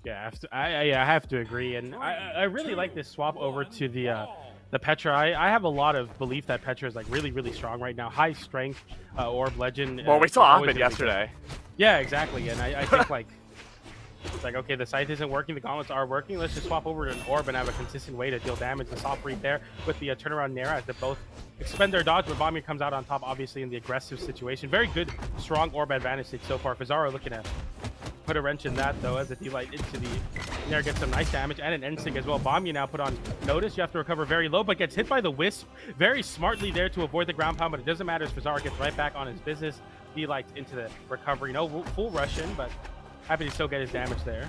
Yeah, I have to agree, and I really like this swap over to the Petra. I have a lot of belief that Petra is like really strong right now. High strength, orb legend. Well, we saw always Amed yesterday. Yeah, exactly, and I think like it's like, okay, the scythe isn't working, the gauntlets are working. Let's just swap over to an orb and have a consistent way to deal damage. The soft read there with the turnaround Nair as they both expend their dodge, but Bomba comes out on top, obviously in the aggressive situation. Very good, strong orb advantage so far. Fizaru looking to put a wrench in that though, as the D-Light into the Nair gets some nice damage and an N-Sig as well. Bomba now put on notice. You have to recover very low, but gets hit by the Wisp very smartly there to avoid the ground pound, but it doesn't matter as Fizaru gets right back on his business. D-Light into the recovery. No full rush in, but happy to still get his damage there.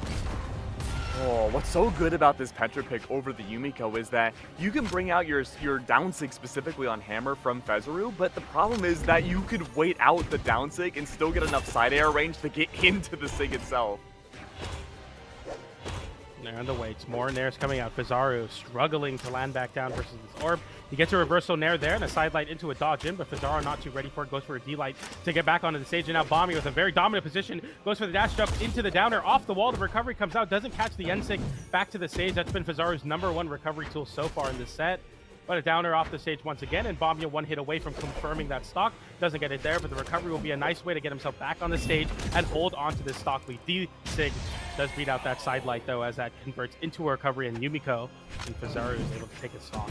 Oh, what's so good about this Petra pick over the Yumiko is that you can bring out your down sig specifically on Hammer from Fizaru, but the problem is that you could wait out the down sig and still get enough side air range to get into the sig itself. Nair on the waits. More Nairs coming out. Fizaru struggling to land back down versus this orb. He gets a reversal Nair there and a side light into a dodge in, but Fizaru not too ready for it. Goes for a D-Light to get back onto the stage, and now Bomba with a very dominant position. Goes for the dash jump into the downer. Off the wall, the recovery comes out. Doesn't catch the N-Sig back to the stage. That's been Fizaru's #1 recovery tool so far in this set. But a downer off the stage once again, and Bomba one hit away from confirming that stock. Doesn't get it there, but the recovery will be a nice way to get himself back on the stage and hold onto this stock lead. D-Sig does beat out that side light though, as that converts into a recovery, and Yumiko and Fizaru is able to take a stock.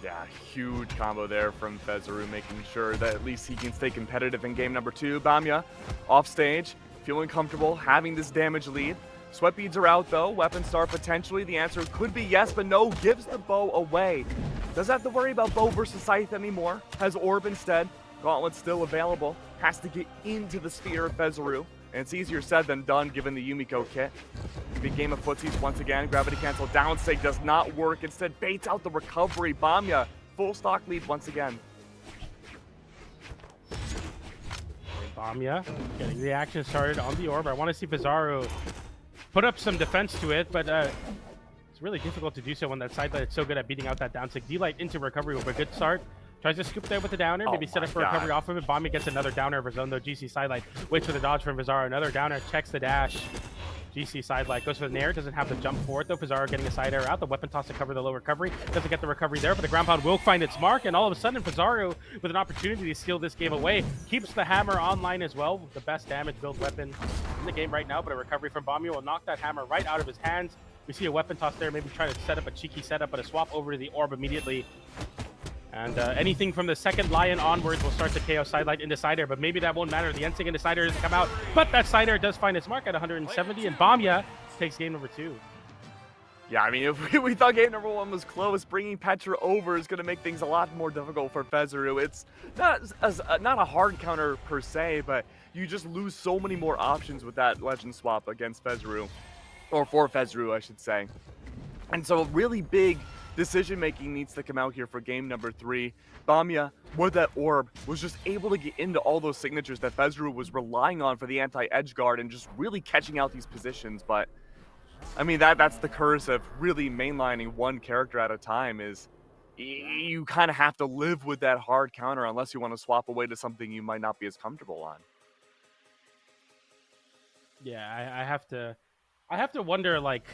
Yeah, huge combo there from Fizaru, making sure that at least he can stay competitive in game #2. Bomba off stage, feeling comfortable, having this damage lead. Sweat beads are out though. Weapon star potentially. The answer could be yes, but no. Gives the bow away. Doesn't have to worry about bow versus scythe anymore. Has orb instead. Gauntlet still available. Has to get into the sphere of Fizaru. And it's easier said than done given the Yumiko kit. Big game of footsies once again. Gravity cancel down sig does not work. Instead baits out the recovery. Bomba full stock lead once again. Bomba getting the action started on the orb. I want to see Fizaru put up some defense to it, but it's really difficult to do so when that side light is so good at beating out that down sig. D-Light into recovery with a good start. Tries to scoop there with the downer, maybe set up for recovery off of it. Bomba gets another downer of his own though. GC sidelight waits for the dodge from Fizaru. Another downer, checks the dash. GC sidelight goes for the Nair, doesn't have to jump for it though. Fizaru getting a side air out. The weapon toss to cover the low recovery. Doesn't get the recovery there, but the ground pound will find its mark. And all of a sudden, Fizaru, with an opportunity to steal this game away, keeps the hammer online as well. The best damage build weapon in the game right now, but a recovery from Bomba will knock that hammer right out of his hands. We see a weapon toss there, maybe trying to set up a cheeky setup, but a swap over to the orb immediately. And anything from the second Lion onwards will start to KO sidelight into side air, but maybe that won't matter. The N-Sig into side air doesn't come out, but that side air does find its mark at 170, and Bomba takes game #2. Yeah, I mean, if we thought game #1 was close, bringing Petra over is going to make things a lot more difficult for Fizaru. It's not a hard counter per se, but you just lose so many more options with that legend swap against Fizaru, or for Fizaru, I should say. And so really big decision making needs to come out here for game #3. Bomba, with that orb, was just able to get into all those signatures that Fizaru was relying on for the anti-edge guard and just really catching out these positions. But I mean, that's the curse of really mainlining one character at a time, is you kind of have to live with that hard counter unless you want to swap away to something you might not be as comfortable on. Yeah, I have to wonder, like,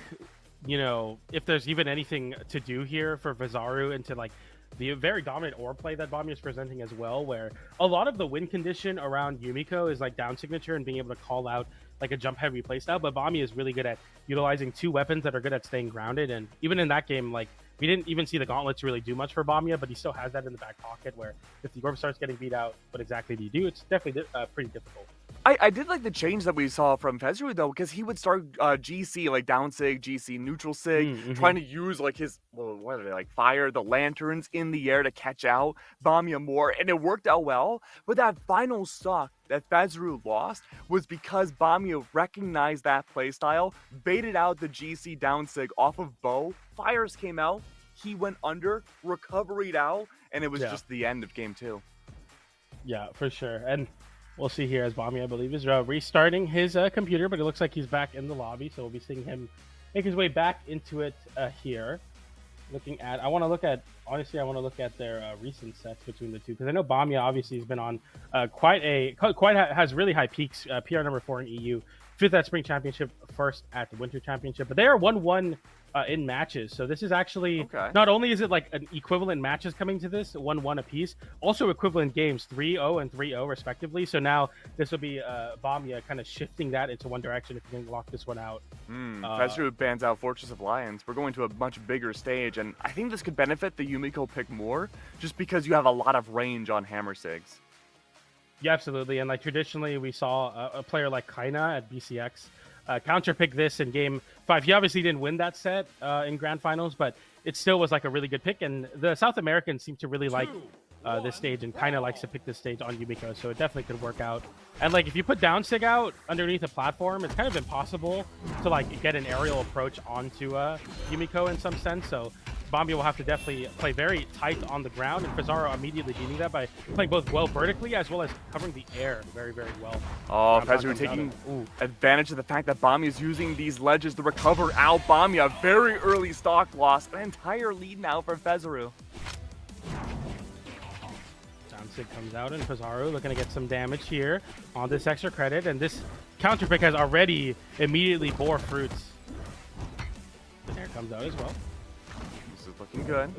you know, if there's even anything to do here for Fizaru into like the very dominant orb play that Bomba is presenting as well, where a lot of the win condition around Yumiko is like down signature and being able to call out like a jump heavy playstyle, but Bomba is really good at utilizing two weapons that are good at staying grounded. And even in that game, like, we didn't even see the gauntlets really do much for Bomba, but he still has that in the back pocket where if the orb starts getting beat out, what exactly do you do? It's definitely pretty difficult. I did like the change that we saw from Fizaru though, because he would start GC like down sig, GC neutral sig, trying to use like his, well, what are they, like fire the lanterns in the air to catch out Bomba more, and it worked out well. But that final stock, that Fizaru lost was because Bomba recognized that playstyle, baited out the GC down sig off of Bo, fires came out, he went under, recovered out, and it was just the end of game 2. Yeah, for sure. And we'll see here as Bomba, I believe, is restarting his computer, but it looks like he's back in the lobby, so we'll be seeing him make his way back into it here. Looking at, I want to look at their recent sets between the two, because I know Bomba obviously has been on has really high peaks. PR number 4 in EU, 5th at Spring Championship, 1st at the Winter Championship, but they are 1-1 in matches. So this is actually not only is it like an equivalent matches coming to this 1-1 apiece, also equivalent games 3-0 and 3-0 respectively. So now this will be Bomba kind of shifting that into one direction if you can lock this one out. Fizaru bans out Fortress of Lions. We're going to a much bigger stage, and I think this could benefit the Yumiko pick more, just because you have a lot of range on Hammer Sigs. Yeah, absolutely. And like traditionally, we saw a player like Kaina at BCX counter pick this in game 5. He obviously didn't win that set in grand finals, but it still was like a really good pick. And the South Americans seem to really like this stage, and kind of likes to pick this stage on Yumiko, so it definitely could work out. And like if you put down sig out underneath a platform, it's kind of impossible to like get an aerial approach onto Yumiko in some sense. So Bomba will have to definitely play very tight on the ground, and Fizaru immediately beating that by playing both well vertically as well as covering the air very, very well. Oh, Fizaru taking advantage of the fact that Bomba is using these ledges to recover out. Bomba, a very early stock loss, an entire lead now for Fizaru. Downsig comes out, and Fizaru looking to get some damage here on this extra credit, and this counter pick has already immediately bore fruits. The air comes out as well. Looking good.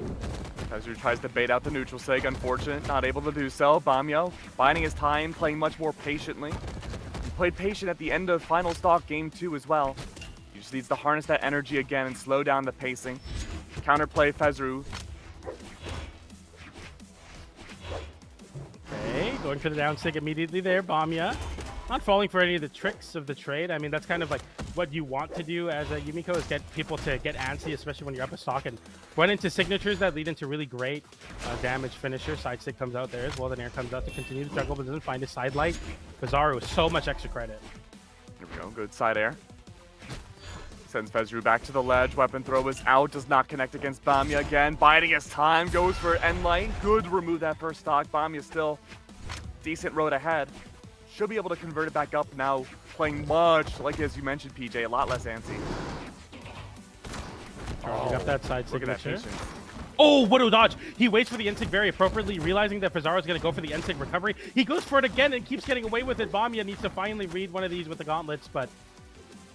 Fizaru tries to bait out the neutral sig. Unfortunate, not able to do so. Bomba biding his time, playing much more patiently. He played patient at the end of final stock game 2 as well. He just needs to harness that energy again and slow down the pacing. Counterplay Fizaru. Okay, going for the down sig immediately there, Bomba. Not falling for any of the tricks of the trade. I mean, that's kind of like what you want to do as a Yumiko, is get people to get antsy, especially when you're up a stock, and run into signatures that lead into really great damage finisher. Side stick comes out there as well. Then air comes out to continue to juggle, but doesn't find his side light. Fizaru with so much extra credit. Here we go, good side air. Sends Fizaru back to the ledge. Weapon throw is out, does not connect against Bomba again. Biding his time, goes for end light. Good to remove that first stock. Bomba still decent road ahead. Should be able to convert it back up now, playing much, like as you mentioned, PJ, a lot less antsy. Charging up that side Look at that signature. patience. Oh, what a dodge! He waits for the N-Sig very appropriately, realizing that Fizaru is going to go for the N-Sig recovery. He goes for it again and keeps getting away with it. Bomba needs to finally read one of these with the gauntlets, but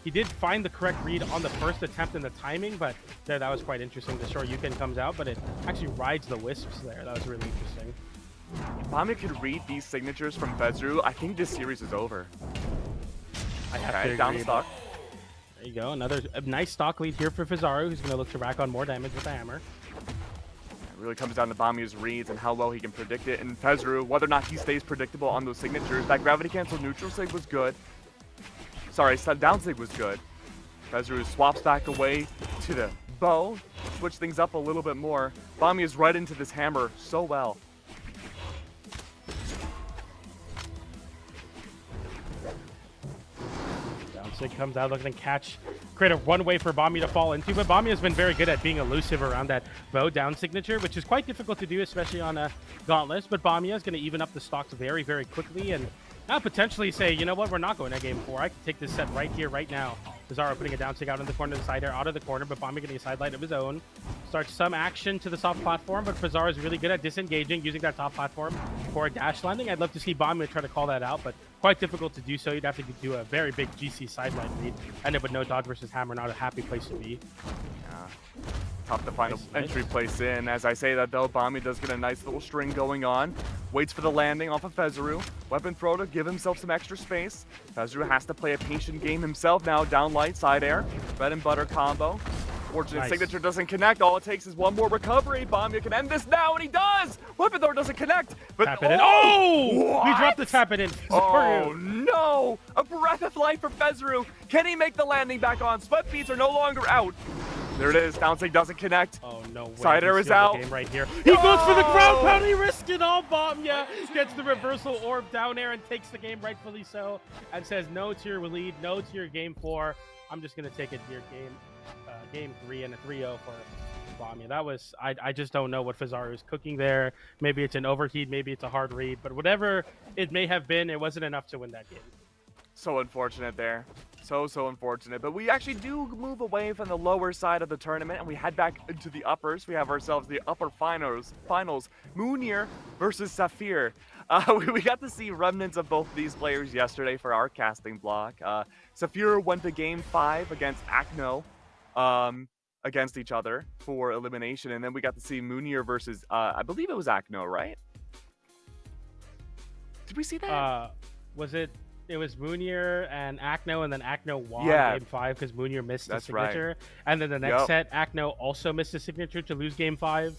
he did find the correct read on the first attempt in the timing, but there, that was quite interesting. The short Yukin comes out, but it actually rides the wisps there. That was really interesting. If Bomba could read these signatures from Fizaru, I think this series is over. I have to down agree. the stock. There you go. Another nice stock lead here for Fizaru, who's going to look to rack on more damage with the hammer. It really comes down to Bomba's reads and how well he can predict it. And Fizaru, whether or not he stays predictable on those signatures. That gravity cancel neutral sig was good. Sorry, down sig was good. Fizaru swaps back away to the bow, switch things up a little bit more. Bomba is right into this hammer so well. Sig comes out looking to catch, create a runway for Bomba to fall into, but Bomba has been very good at being elusive around that bow down signature, which is quite difficult to do, especially on a gauntlet. But Bomba is going to even up the stocks very, very quickly, and now potentially say, you know what, we're not going to game 4. I can take this set right here, right now. Fizaru putting a down sig out in the corner, the side air out of the corner, but Bomba getting a side light of his own. Starts some action to the soft platform, but Fizaru is really good at disengaging, using that top platform for a dash landing. I'd love to see Bomba try to call that out, but quite difficult to do so. You'd have to do a very big GC sideline read. End up with no dodge versus hammer, not a happy place to be. Yeah. Top the final entry place in. As I say that though, Bomba does get a nice little string going on. Waits for the landing off of Fizaru. Weapon throw to give himself some extra space. Fizaru has to play a patient game himself now. Down light, side air. Bread and butter combo. Fortunate signature doesn't connect. All it takes is one more recovery. Bomba can end this now, and he does! Weapon throw doesn't connect. But tap it in. Oh! What? We dropped the tap it in. Oh no! A breath of life for Fizaru. Can he make the landing back on? Sweat beads are no longer out. There it is. Downsig doesn't connect. Oh no way. Cider He is sealed the out. game right here. He goes for the ground Oh! pound. He risked it all. Bomba gets the reversal orb down air and takes the game, rightfully so, and says no to your lead, no to your game 4. I'm just gonna take it to your game 3 and a 3-0 for Bomba. That was I just don't know what Fizaru is cooking there. Maybe it's an overheat, maybe it's a hard read, but whatever it may have been, it wasn't enough to win that game. So unfortunate there. So unfortunate. But we actually do move away from the lower side of the tournament and we head back into the uppers. We have ourselves the upper finals. Mounir versus Saphir. We got to see remnants of both of these players yesterday for our casting block. Saphir went to game 5 against Akno against each other for elimination. And then we got to see Mounir versus, I believe it was Akno, right? Did we see that? It was Mounir and Akno, and then Akno won Yeah. game 5 because Mounir missed the That's right. signature. And then the next Yep. set, Akno also missed the signature to lose game 5.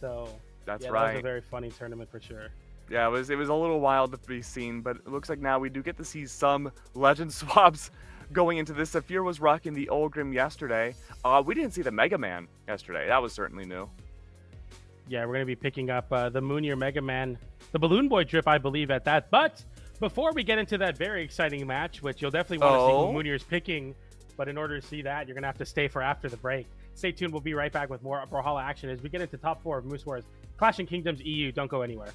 So That's yeah, right. that was a very funny tournament for sure. Yeah, it was a little wild to be seen, but it looks like now we do get to see some legend swaps going into this. Saphir was rocking the Olgrim yesterday. We didn't see the Mega Man yesterday. That was certainly new. Yeah, we're going to be picking up the Mounir Mega Man, the Balloon Boy drip, I believe, at that. But before we get into that very exciting match, which you'll definitely want to see who Mounir is picking, but in order to see that, you're going to have to stay for after the break. Stay tuned. We'll be right back with more Holla action as we get into top 4 of Moose Wars Clashing Kingdoms EU. Don't go anywhere.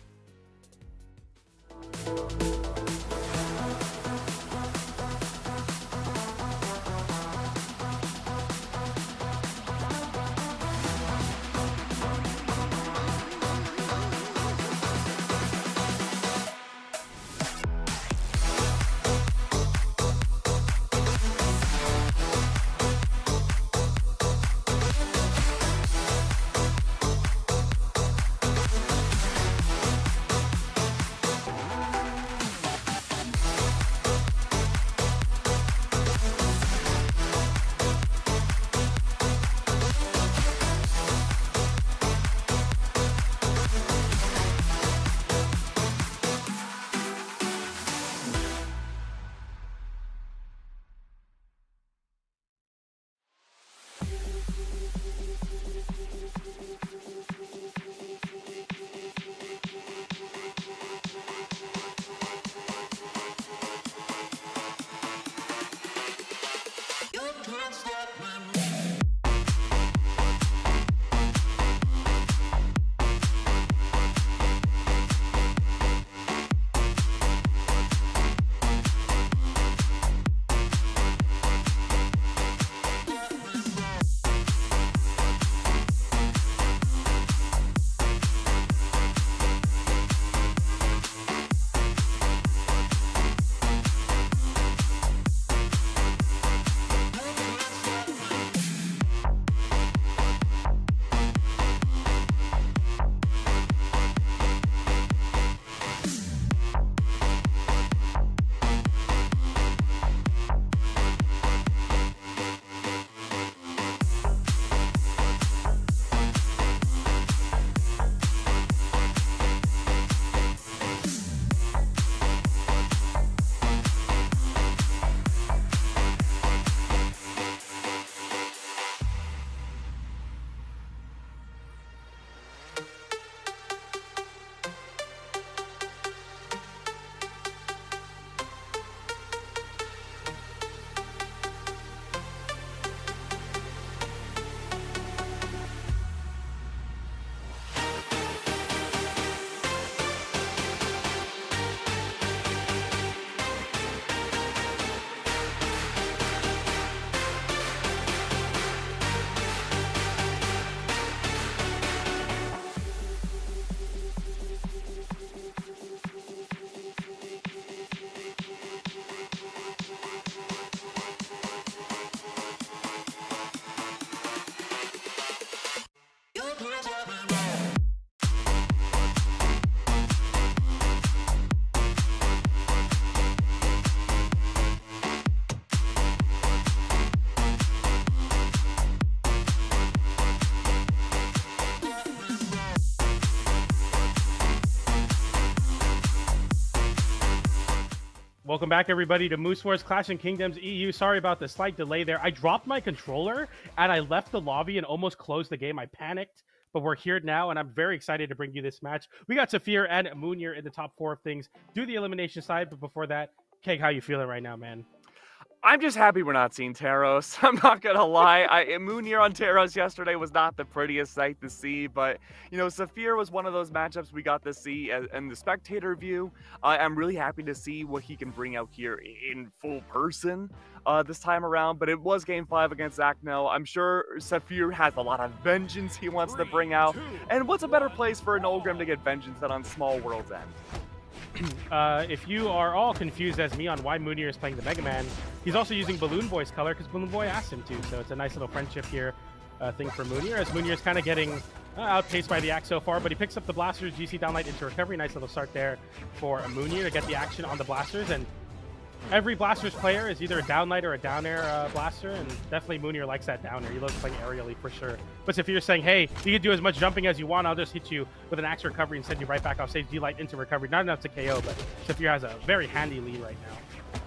Welcome back, everybody, to Moose Wars Clash and Kingdoms EU. Sorry about the slight delay there. I dropped my controller, and I left the lobby and almost closed the game. I panicked, but we're here now, and I'm very excited to bring you this match. We got Saphir and Mounir in the top 4 of things. Do the elimination side, but before that, Keg, how you feeling right now, man? I'm just happy we're not seeing Taros. I'm not gonna lie. Mounir on Taros yesterday was not the prettiest sight to see, but you know, Saphir was one of those matchups we got to see in the spectator view. I'm really happy to see what he can bring out here in full person this time around. But it was Game 5 against Akno. I'm sure Saphir has a lot of vengeance he wants to bring out. And what's a better place for an Olgrim to get vengeance than on Small World's End? If you are all confused as me on why Mounir is playing the Mega Man, he's also using Balloon Boy's color because Balloon Boy asked him to. So it's a nice little friendship here thing for Mounir, as Mounir is kind of getting outpaced by the axe so far, but he picks up the blasters, GC downlight into recovery. Nice little start there for Mounir to get the action on the blasters. And every blasters player is either a downlight or a down air blaster, and definitely Mounir likes that down air. He loves playing aerially for sure. But if you're saying, hey, you can do as much jumping as you want, I'll just hit you with an axe recovery and send you right back off stage, D-light into recovery. Not enough to KO, but Saphir has a very handy lead right now.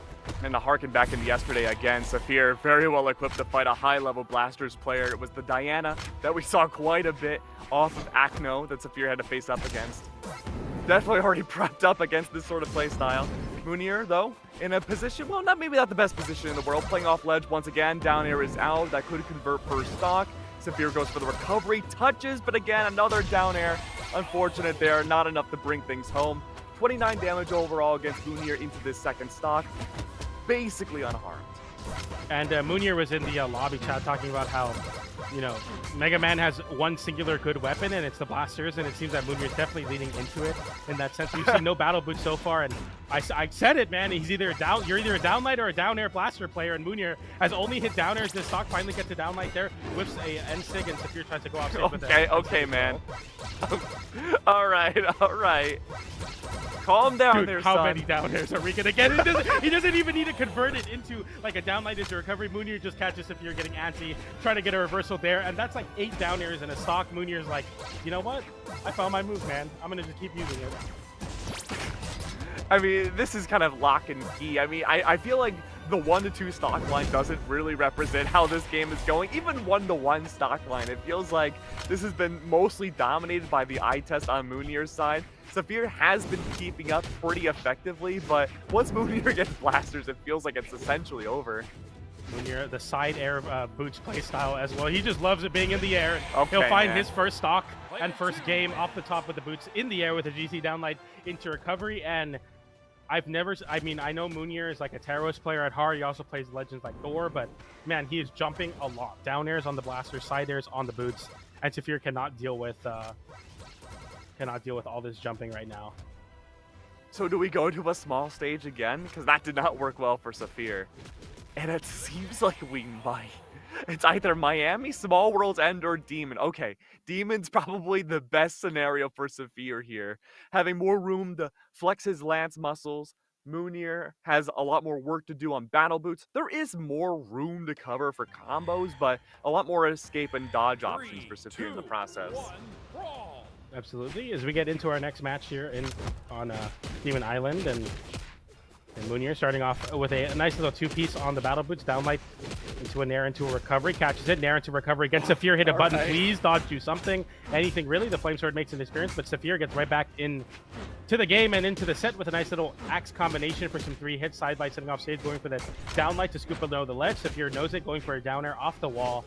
And to harken back into yesterday again, Saphir very well equipped to fight a high-level blasters player. It was the Diana that we saw quite a bit off of Akno that Saphir had to face up against. Definitely already prepped up against this sort of play style. Mounir, though, in a position, well, maybe not the best position in the world, playing off ledge once again. Down air is out. That could convert first stock. Saphir goes for the recovery, touches, but again, another down air. Unfortunate there, not enough to bring things home. 29 damage overall against Mounir into this second stock. Basically unharmed. And Mounir was in the lobby chat talking about how, you know, Mega Man has one singular good weapon, and it's the blasters, and it seems that Mounir is definitely leading into it in that sense. We've seen no battle boots so far, and I said it, man. He's either you're either a downlight or a down air blaster player, and Mounir has only hit down airs this stock. Finally gets a downlight there, whips a N-Sig, and Saphir tries to go off stage with it. Okay, man. all right. Calm down. Dude, there, how son. many down airs are we gonna get? He doesn't even need to convert it into like a downlight into recovery. Mounir just catches Saphir getting antsy, trying to get a reversal there, and that's like 8 down airs in a stock. Mounir's like, you know what? I found my move, man. I'm gonna just keep using it. I mean, this is kind of lock and key. I mean, I feel like the 1-2 stock line doesn't really represent how this game is going. Even 1-1 stock line, it feels like this has been mostly dominated by the eye test on Mounir's side. Saphir has been keeping up pretty effectively, but once Mounir gets blasters, it feels like it's essentially over. Mounir, the side air boots playstyle as well. He just loves it being in the air. Okay, He'll find man. his first stock and first game off the top with the boots in the air with a GC downlight into recovery. And I know Mounir is like a Taros player at heart. He also plays legends like Thor, but man, he is jumping a lot. Down airs on the blasters, side airs on the boots, and Saphir cannot deal with all this jumping right now. So do we go to a small stage again? Because that did not work well for Saphir. And it seems like we might. It's either Miami, Small World's End, or Demon. Okay, Demon's probably the best scenario for Saphir here. Having more room to flex his lance muscles. Mounir has a lot more work to do on battle boots. There is more room to cover for combos, but a lot more escape and dodge options for Saphir in the process. Absolutely. As we get into our next match here on Demon Island, and Mounir starting off with a nice little 2-piece on the battle boots, downlight into a nair into a recovery, catches it, nair into recovery again. Saphir hit a button, please dodge, do something, anything really. The flame sword makes an experience, but Saphir gets right back in to the game and into the set with a nice little axe combination for some 3 hits, side light setting off stage, going for the downlight to scoop below the ledge. Saphir knows it, going for a down air off the wall.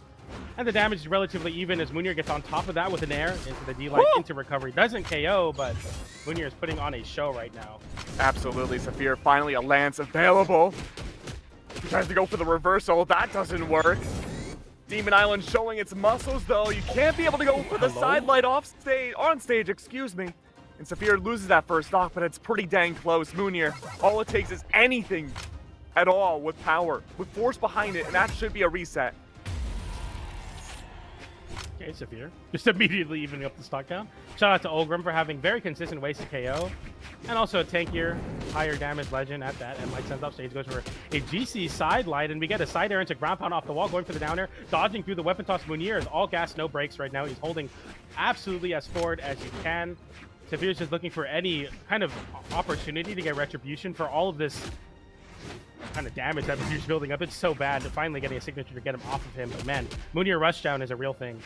And the damage is relatively even as Mounir gets on top of that with an air into the D-light into recovery. Doesn't KO, but Mounir is putting on a show right now. Absolutely, Saphir, finally a lance available. He tries to go for the reversal. That doesn't work. Demon Island showing its muscles, though. You can't be able to go for the side light on stage, excuse me. And Saphir loses that first stock, but it's pretty dang close. Mounir, all it takes is anything at all with power, with force behind it, and that should be a reset. Okay, Saphir just immediately evening up the stock count. Shout out to Olgrim for having very consistent ways to KO. And also a tankier, higher damage legend at that. And like sends off stage, goes for a GC side light. And we get a side air into ground pound off the wall, going for the down air. Dodging through the weapon toss. Mounir is all gas, no brakes right now. He's holding absolutely as forward as you can. Saphir's just looking for any kind of opportunity to get retribution for all of this kind of damage that Saphir's building up. It's so bad. Finally getting a signature to get him off of him. But man, Mounir rushdown is a real thing.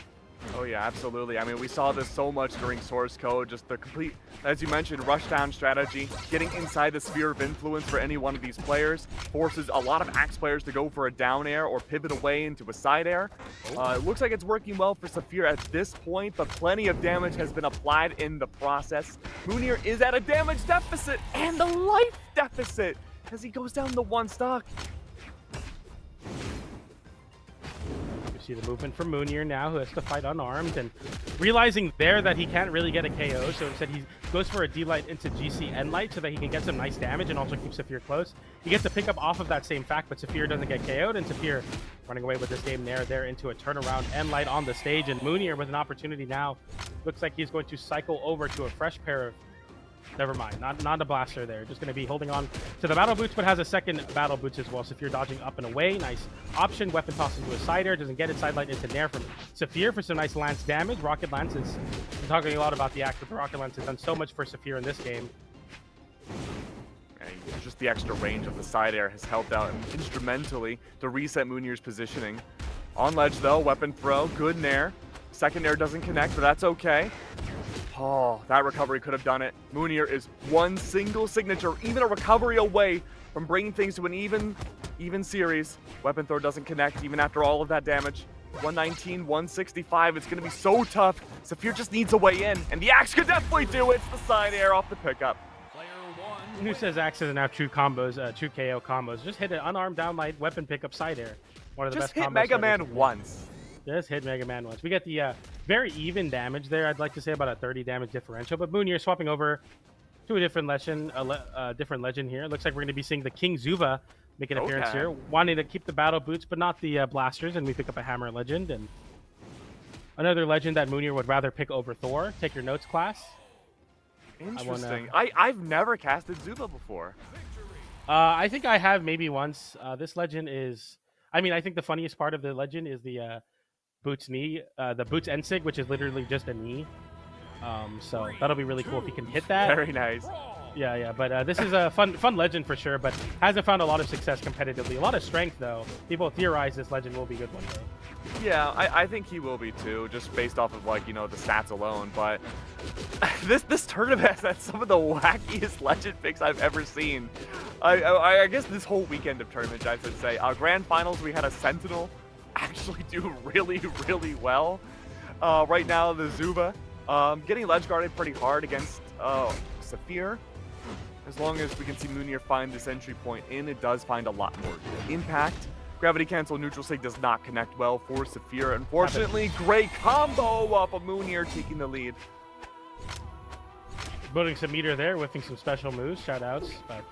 Oh yeah, absolutely. I mean, we saw this so much during source code, just the complete, as you mentioned, rushdown strategy, getting inside the sphere of influence for any one of these players, forces a lot of Axe players to go for a down air or pivot away into a side air. It looks like it's working well for Saphir at this point, but plenty of damage has been applied in the process. Mounir is at a damage deficit and a life deficit as he goes down to 1 stock. See the movement from Mounir now, who has to fight unarmed, and realizing there that he can't really get a KO, so instead he goes for a D-Light into GC N-Light so that he can get some nice damage and also keep Saphir close. He gets to pick up off of that same fact, but Saphir doesn't get KO'd, and Saphir running away with this game there into a turnaround N-Light on the stage, and Mounir with an opportunity now. Looks like he's going to cycle over to a fresh pair of... Never mind, not a blaster there. Just going to be holding on to the battle boots, but has a second battle boots as well. Saphir dodging up and away. Nice option. Weapon toss into a side air. Doesn't get it. Side light into Nair from Saphir for some nice lance damage. Rocket Lance is... I'm talking a lot about the axe, but the Rocket Lance has done so much for Saphir in this game. And just the extra range of the side air has helped out instrumentally to reset Mounir's positioning. On ledge though, weapon throw, good Nair. Second Nair doesn't connect, but that's okay. Oh, that recovery could have done it. Mounir is one single signature, even a recovery away from bringing things to an even series. Weapon throw doesn't connect even after all of that damage. 119, 165, it's gonna be so tough. Saphir just needs a way in, and the axe could definitely do it. It's the side air off the pickup. Who says axe doesn't have true combos, true KO combos? Just hit an unarmed downlight, weapon pickup, side air. One of the Just best hit combos Mega for Man everything. once. Just hit Mega Man once. We get the very even damage there. I'd like to say about a 30 damage differential. But Mounir swapping over to a different legend here. Looks like we're going to be seeing the King Zuva make an appearance Okay. here. Wanting to keep the battle boots, but not the blasters. And we pick up a Hammer legend. And another legend that Mounir would rather pick over Thor. Take your notes, class. Interesting. I've never casted Zuba before. I think I have maybe once. This legend is... I mean, I think the funniest part of the legend is the Boots knee, the Boots Ensig, which is literally just a knee. So that'll be really cool if he can hit that. Very nice. Yeah. But this is a fun legend for sure, but hasn't found a lot of success competitively. A lot of strength, though. People theorize this legend will be good one day. Yeah, I think he will be too, just based off of like, you know, the stats alone. But this tournament has had some of the wackiest legend picks I've ever seen. I guess this whole weekend of tournaments, I should say. Grand finals, we had a Sentinel actually do really well. Right now, the Zuba getting ledge guarded pretty hard against Saphir. As long as we can see Mounir find this entry point in, it does find a lot more impact. Gravity cancel neutral sig does not connect well for Saphir. Unfortunately, great combo off of Mounir taking the lead. Building some meter there, whiffing some special moves, shoutouts, but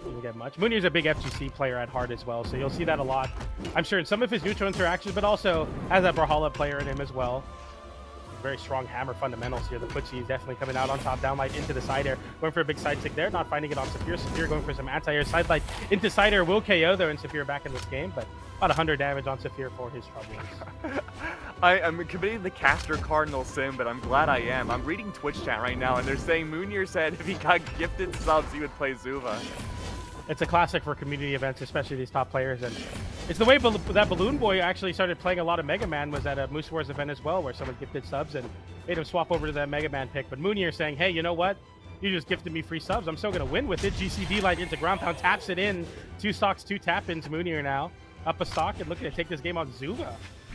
didn't get much. Mounir's a big FGC player at heart as well, so you'll see that a lot. I'm sure in some of his neutral interactions, but also has that Valhalla player in him as well. Very strong hammer fundamentals here. The footsie is definitely coming out on top. Downlight into the side air. Going for a big side stick there. Not finding it on Saphir. Saphir going for some anti-air. Side light into side air will KO though, and Saphir back in this game. But about 100 damage on Saphir for his troubles. I'm committing the caster cardinal sin, but I'm glad I am. I'm reading Twitch chat right now, and they're saying Mounir said if he got gifted subs, he would play Zuva. It's a classic for community events, especially these top players. And it's the way that Balloon Boy actually started playing a lot of Mega Man was at a Moose Wars event as well, where someone gifted subs and made him swap over to that Mega Man pick. But Mounir saying, hey, you know what? You just gifted me free subs. I'm still going to win with it. GCD light into ground pound, taps it in. 2 stocks, 2 tap-ins. Mounir now up a stock and looking to take this game on Zuva.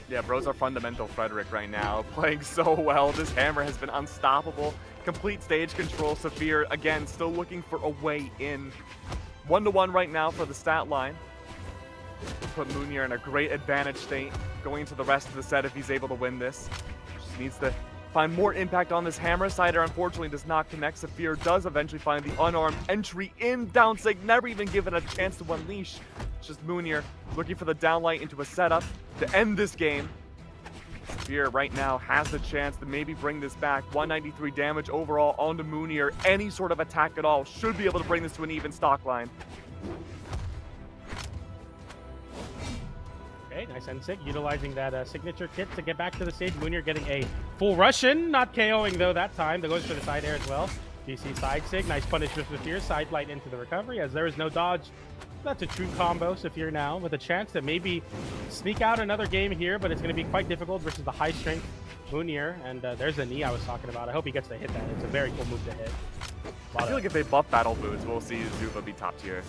Yeah, bro's our fundamental Frederick right now, playing so well. This hammer has been unstoppable. Complete stage control. Saphir, again, still looking for a way in. 1-1 right now for the stat line. Put Mounir in a great advantage state going into the rest of the set if he's able to win this. Just needs to find more impact on this hammer. Sider unfortunately does not connect. Saphir does eventually find the unarmed entry in down sig, never even given a chance to unleash. It's just Mounir looking for the downlight into a setup to end this game. Saphir right now has the chance to maybe bring this back. 193 damage overall onto Mounir. Any sort of attack at all should be able to bring this to an even stock line. Okay, nice N6, utilizing that signature kit to get back to the stage. Mounir getting a full Russian, not KOing though that time. That goes for the side air as well. DC side sig, nice punish with Saphir, side light into the recovery as there is no dodge That's a true combo, Saphir now, with a chance to maybe sneak out another game here, but it's going to be quite difficult versus the high strength Mounir. And there's the knee I was talking about. I hope he gets to hit that. It's a very cool move to hit. I feel like if they buff battle boots, we'll see Zuva be top tier.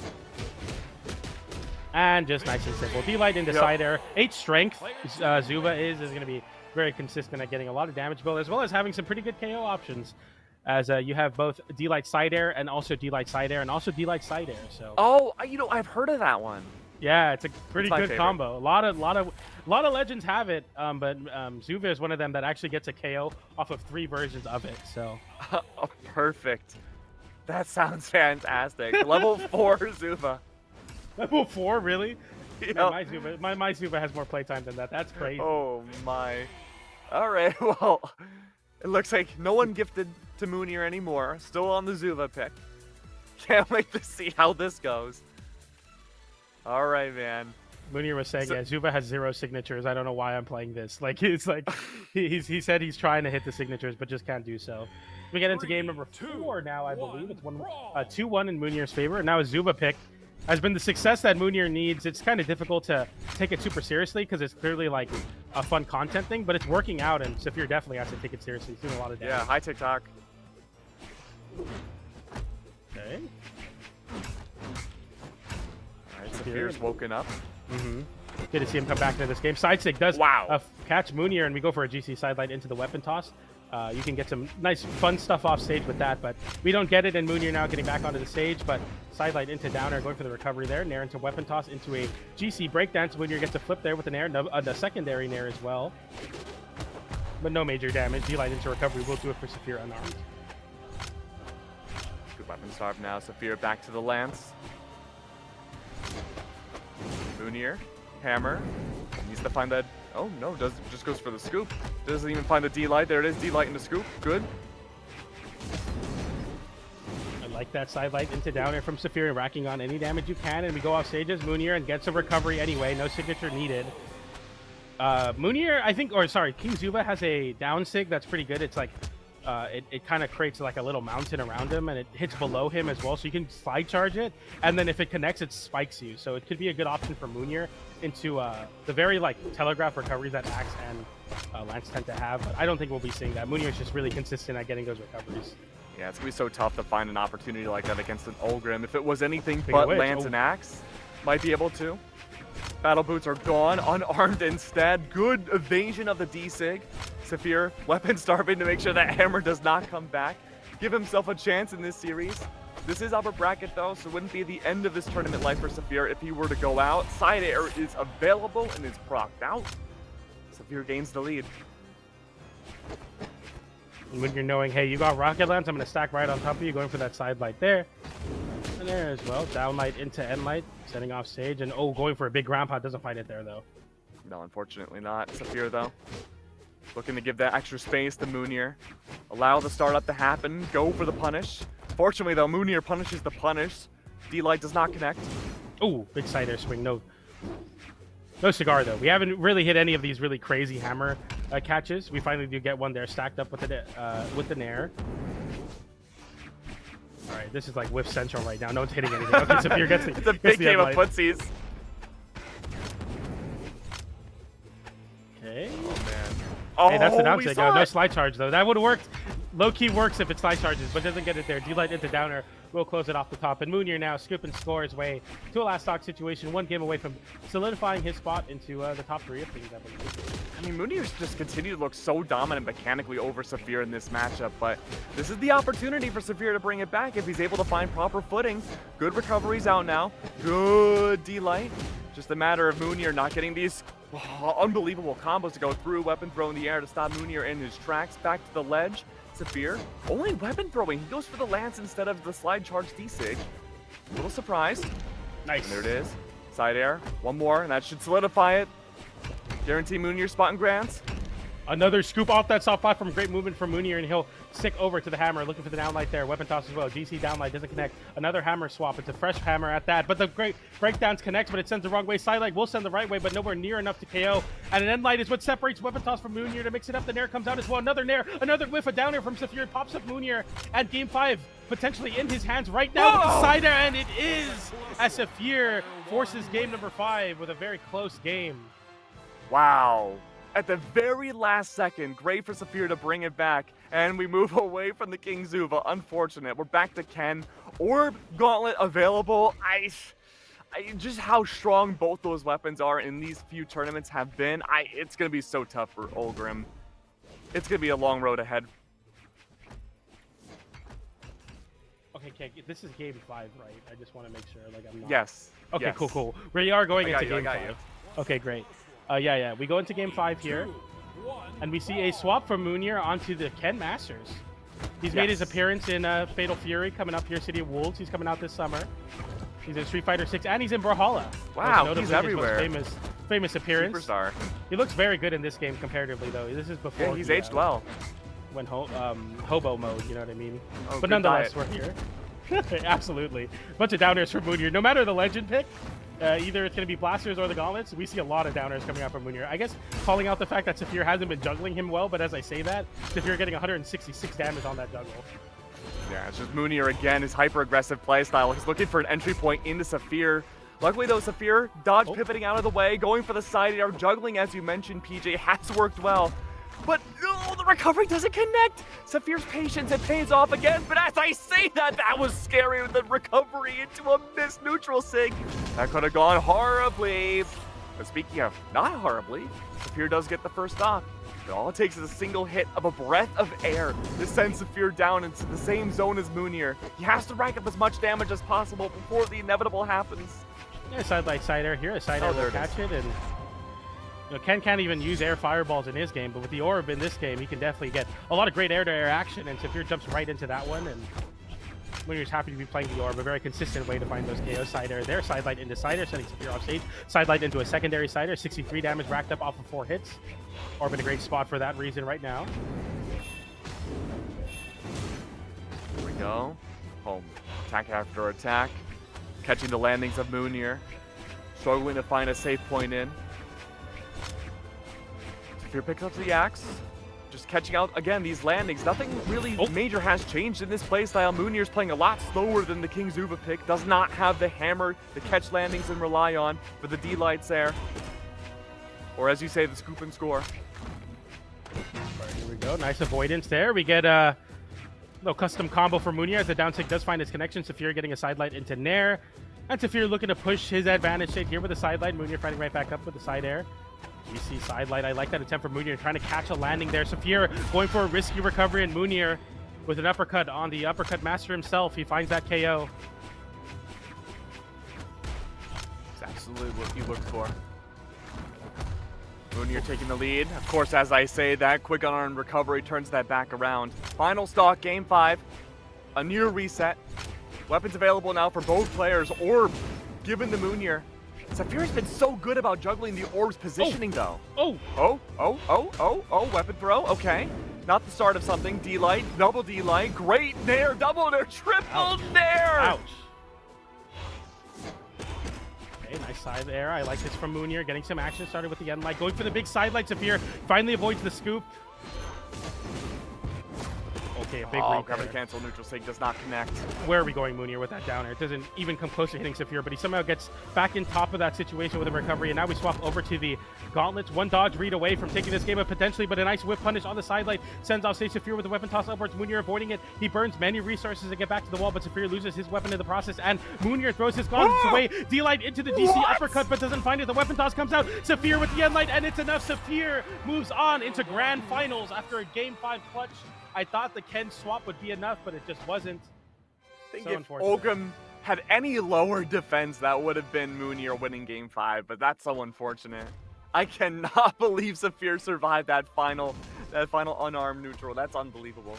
And just nice and simple. D-Light into side air. 8 strength Zuva is going to be very consistent at getting a lot of damage build, as well as having some pretty good KO options. As you have both D-Light side air and also D-Light side air and also D-Light side air. So Oh, you know, I've heard of that one. yeah, it's a pretty my good favorite. combo. A lot of legends have it, but Zuva is one of them that actually gets a KO off of 3 versions of it. So Oh, perfect. That sounds fantastic. Level 4 Zuva. level 4, really? You Man, know, my Zuva has more playtime than that. That's crazy. oh my. All right, well, it looks like no one gifted to Mounir anymore. Still on the Zuva pick. Can't wait to see how this goes. All right, man. Mounir was saying, So- yeah, Zuva has 0 signatures. I don't know why I'm playing this. Like, it's like he said he's trying to hit the signatures, but just can't do so. We get into game number 4 now, I believe. It's 2-1 in Mounir's favor. And now a Zuva pick has been the success that Mounir needs. It's kind of difficult to take it super seriously because it's clearly like a fun content thing, but it's working out, and Saphir definitely has to take it seriously. He's doing a lot of damage. Yeah, hi TikTok. Okay. All right, Saphir's woken up. Good to see him come back into this game. Sidestick does Wow. catch Mounir, and we go for a GC sidelight into the weapon toss. You can get some nice fun stuff off stage with that, but we don't get it, and Mounir now getting back onto the stage, but sidelight into downer, going for the recovery there. Nair into weapon toss into a GC breakdance. Mounir gets a flip there with an air, the secondary nair as well. But no major damage. D-light into recovery will do it for Saphir unarmed. Good weapon starve now. Saphir back to the lance. Mounir, hammer. Needs to find that. Oh no, just goes for the scoop. Doesn't even find the D-light. There it is, D-light in the scoop. Good. I like that sidelight into downer from Saphir, racking on any damage you can, and we go off stages. Mounir and gets a recovery anyway. No signature needed. Mounir, I think, or sorry, King Zuva has a down sig that's pretty good. It's like it kind of creates like a little mountain around him, and it hits below him as well, so you can slide charge it, and then if it connects, it spikes you. So it could be a good option for Mounir into the very like telegraph recoveries that Axe and Lance tend to have. But I don't think we'll be seeing that. Mounir is just really consistent at getting those recoveries. Yeah, it's gonna be so tough to find an opportunity like that against an Ulgrim. If it was anything Speaking but of which, Lance and Axe, might be able to. Battle boots are gone, unarmed instead. Good evasion of the D-Sig. Saphir, weapon starving to make sure that hammer does not come back. Give himself a chance in this series. This is upper bracket though, so it wouldn't be the end of his tournament life for Saphir if he were to go out. Side air is available and is procced out. Saphir gains the lead. And when you're knowing, hey, you got rocket lance, I'm going to stack right on top of you, going for that side light there. And there as well. Down light into end light, setting off stage. And oh, going for a big grandpa, doesn't find it there though. No, unfortunately not. Saphir though, looking to give that extra space to Mounir. Allow the startup to happen, go for the punish. Fortunately though, Mounir punishes the punish. D-light does not connect. Oh, big side air swing. No cigar though. We haven't really hit any of these really crazy hammer catches. We finally do get one there, stacked up with the nair. All right, this is like whiff central right now. No one's hitting anything. Okay, Saphir gets the. It's a gets big the game of end light. footsies. Okay. Oh man. Oh, Hey, that's the down we sig. saw No it. slide charge though. That would have worked. Low key works if it slide charges, but doesn't get it there. D-light into downer. We'll close it off the top. And Mounir now scoop and score his way to a last stock situation. One game away from solidifying his spot into the top 3 of things, I believe. I mean, Mounir's just continued to look so dominant mechanically over Saphir in this matchup, but this is the opportunity for Saphir to bring it back if he's able to find proper footing. Good recoveries out now. Good D-light. Just a matter of Mounir not getting these unbelievable combos to go through. Weapon throw in the air to stop Mounir in his tracks. Back to the ledge. Saphir, only weapon throwing. He goes for the lance instead of the slide charge D-Sig. A little surprised. Nice. And there it is. Side air. One more, and that should solidify it. Guarantee Mounir spot in grants. Another scoop off that soft platform. Great movement from Mounir, and he'll stick over to the hammer, looking for the downlight there. Weapon toss as well. DC downlight doesn't connect. Another hammer swap. It's a fresh hammer at that. But the great breakdowns connects, but it sends the wrong way. Sidelight will send the right way, but nowhere near enough to KO. And an end light is what separates Weapon toss from Mounir to mix it up. The Nair comes out as well. Another Nair, another whiff, a down air from Saphir. Pops up Mounir at game 5. Potentially in his hands right now with the side air, and it is as Saphir forces game number 5 with a very close game. Wow. At the very last second, great for Saphir to bring it back, and we move away from the King Zuva. Unfortunate. We're back to Ken. Orb Gauntlet available. Just how strong both those weapons are in these few tournaments have been. It's going to be so tough for Olgrim. It's going to be a long road ahead. Okay, this is game 5, right? I just want to make sure, like, I'm not... Yes. Okay, yes. cool. We are going into game 5. You. Okay, great. Yeah. We go into game 5 here, and we see a swap from Mounir onto the Ken Masters. He's made his appearance in Fatal Fury, coming up here, City of Wolves. He's coming out this summer. He's in Street Fighter 6, and he's in Brawlhalla. Wow, he's everywhere. His most famous appearance. Superstar. He looks very good in this game comparatively, though. This is before Yeah, he's aged well. Went hobo mode, you know what I mean? Oh, but nonetheless, we're here. Absolutely. Bunch of downers from Mounir. No matter the legend pick, either it's going to be blasters or the gauntlets, we see a lot of downers coming out from Mounir. I guess calling out the fact that Saphir hasn't been juggling him well, but as I say that, Saphir getting 166 damage on that juggle. Yeah, it's just Mounir again, his hyper-aggressive playstyle. He's looking for an entry point into Saphir. Luckily though, Saphir pivoting out of the way, going for the side air, juggling as you mentioned, PJ, has worked well. But the recovery doesn't connect. Saphir's patience, it pays off again. But as I say that, that was scary with the recovery into a missed neutral sig. That could have gone horribly. But speaking of not horribly, Saphir does get the first stock. But all it takes is a single hit of a breath of air to send Saphir down into the same zone as Mounir. He has to rack up as much damage as possible before the inevitable happens. Yeah, side air here. A side air will catch it, and Ken can't even use air fireballs in his game, but with the orb in this game, he can definitely get a lot of great air-to-air action, and Saphir jumps right into that one, and Mounir's happy to be playing the orb, a very consistent way to find those KO. Side air there, side light into side air, sending Saphir off stage. Side light into a secondary side air, 63 damage racked up off of 4 hits. Orb in a great spot for that reason right now. Here we go. Home. Attack after attack. Catching the landings of Mounir. Struggling to find a safe point in. Saphir picks up the axe. Just catching out, again, these landings. Nothing really major has changed in this playstyle. Mounir's playing a lot slower than the King Zuva pick. Does not have the hammer to catch landings and rely on for the D-lights there. Or as you say, the scoop and score. Here we go. Nice avoidance there. We get a little custom combo for Mounir as the down tick does find its connection. Saphir getting a side light into Nair. And Saphir looking to push his advantage state here with the side light. Mounir fighting right back up with the side air. You see side light. I like that attempt from Mounir trying to catch a landing there. Saphir going for a risky recovery, and Mounir with an uppercut on the uppercut master himself. He finds that KO. It's absolutely what you looked for. Mounir taking the lead. Of course, as I say that, quick on recovery turns that back around. Final stock, game 5. A near reset. Weapons available now for both players. Orb given to Mounir. Saphir's been so good about juggling the orb's positioning, though. Weapon throw, okay. Not the start of something. D-light, double D-light, great nair, double nair, triple nair! Ouch. Okay, nice side air. I like this from Mounir, getting some action started with the end light. Going for the big side light. Saphir finally avoids the scoop. Okay, a big read gravity there. cancel, neutral sig does not connect. Where are we going, Mounir, with that down air? It doesn't even come close to hitting Saphir, but he somehow gets back in top of that situation with a recovery, and now we swap over to the gauntlets. One dodge read away from taking this game up potentially, but a nice whip punish on the side light sends off stage Saphir with a weapon toss upwards. Mounir avoiding it. He burns many resources to get back to the wall, but Saphir loses his weapon in the process, and Mounir throws his gauntlets away. D-light into the DC uppercut, but doesn't find it. The weapon toss comes out. Saphir with the end light, and it's enough. Saphir moves on into grand finals after a game 5 clutch. I thought the Ken swap would be enough, but it just wasn't. I think So if unfortunate. Olgrim had any lower defense, that would have been Mounir winning game 5, but that's so unfortunate. I cannot believe Saphir survived that final unarmed neutral. That's unbelievable.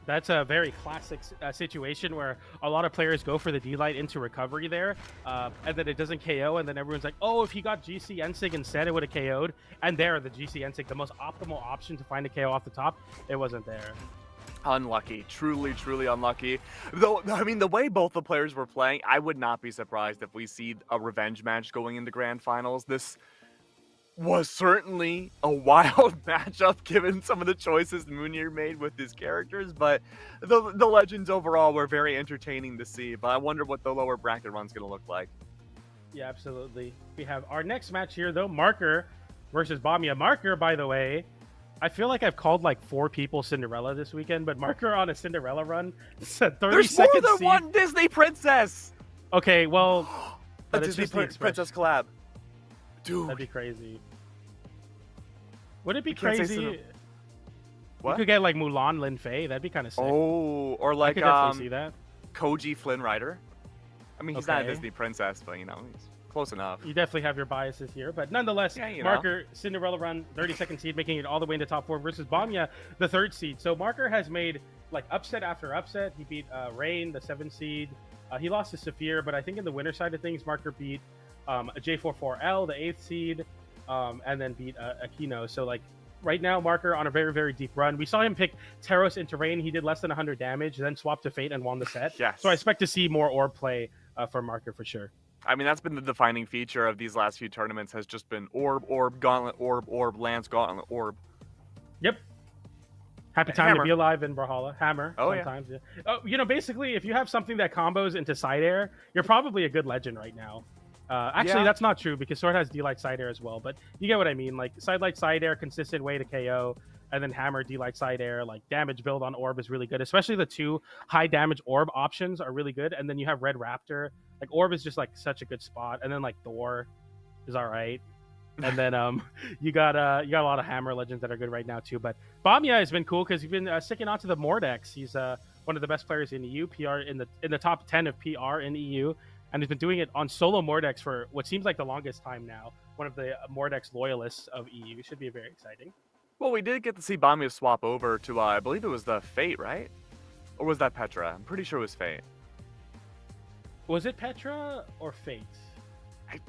That's a very classic situation where a lot of players go for the D-Light into recovery there, and then it doesn't KO, and then everyone's like, oh, if he got GC Ensig instead, it would have KO'd. And there, the GC Ensig, the most optimal option to find a KO off the top, it wasn't there. Unlucky. Truly, truly unlucky. Though, I mean, the way both the players were playing, I would not be surprised if we see a revenge match going into Grand Finals. This was certainly a wild matchup given some of the choices Mounir made with his characters, but the legends overall were very entertaining to see. But I wonder what the lower bracket run's going to look like. Yeah, absolutely. We have our next match here, though, Marker versus Bomba. Marker, by the way, I feel like I've called like 4 people Cinderella this weekend, but Marker on a Cinderella run. It's a 30 There's more second than seed. one Disney princess! Okay, well, A but it's Disney just the expression. princess collab. Dude. That'd be crazy. Would it be You can't say crazy? Cinder- You What? could get like Mulan Lin Fei. That'd be kind of sick. Oh, or I like could definitely see that. Koji Flynn Rider. I mean, he's not a Okay. Disney princess, but you know, he's close enough. You definitely have your biases here, but nonetheless, Yeah, you know. Marker, Cinderella run, 32nd seed, making it all the way into top 4 versus Bomba, the 3rd seed. So Marker has made like upset after upset. He beat Rain, the 7th seed. He lost to Saphir, but I think in the winner side of things, Marker beat a J44L, the 8th seed, and then beat Aquino. So like right now, Marker on a very, very deep run. We saw him pick Taros into Rain. He did less than 100 damage, then swapped to Fate and won the set. Yes. So I expect to see more orb play for Marker for sure. I mean, that's been the defining feature of these last few tournaments, has just been orb, orb, gauntlet, orb, lance, gauntlet, orb. Yep. Happy time Hammer. to be alive in Brawlhalla. Hammer. Oh, yeah. sometimes. Yeah. Oh, you know, basically, if you have something that combos into side air, you're probably a good legend right now. Actually, Yeah. that's not true because Sword has D-Light side air as well, but you get what I mean. Like, side light side air, consistent way to KO, and then Hammer, D-Light side air, like, damage build on orb is really good. Especially the 2 high damage orb options are really good. And then you have Red Raptor. Like, orb is just, like, such a good spot. And then, like, Thor is all right. And then you got a lot of Hammer legends that are good right now too. But Bomba has been cool because he's been sticking on to the Mordex. He's one of the best players in EU, PR in the top 10 of PR in EU, and he's been doing it on solo Mordex for what seems like the longest time now. One of the Mordex loyalists of EU. Should be very exciting. Well, we did get to see Bomba swap over to, I believe it was the Fate, right? Or was that Petra? I'm pretty sure it was Fate. Was it Petra or Fate?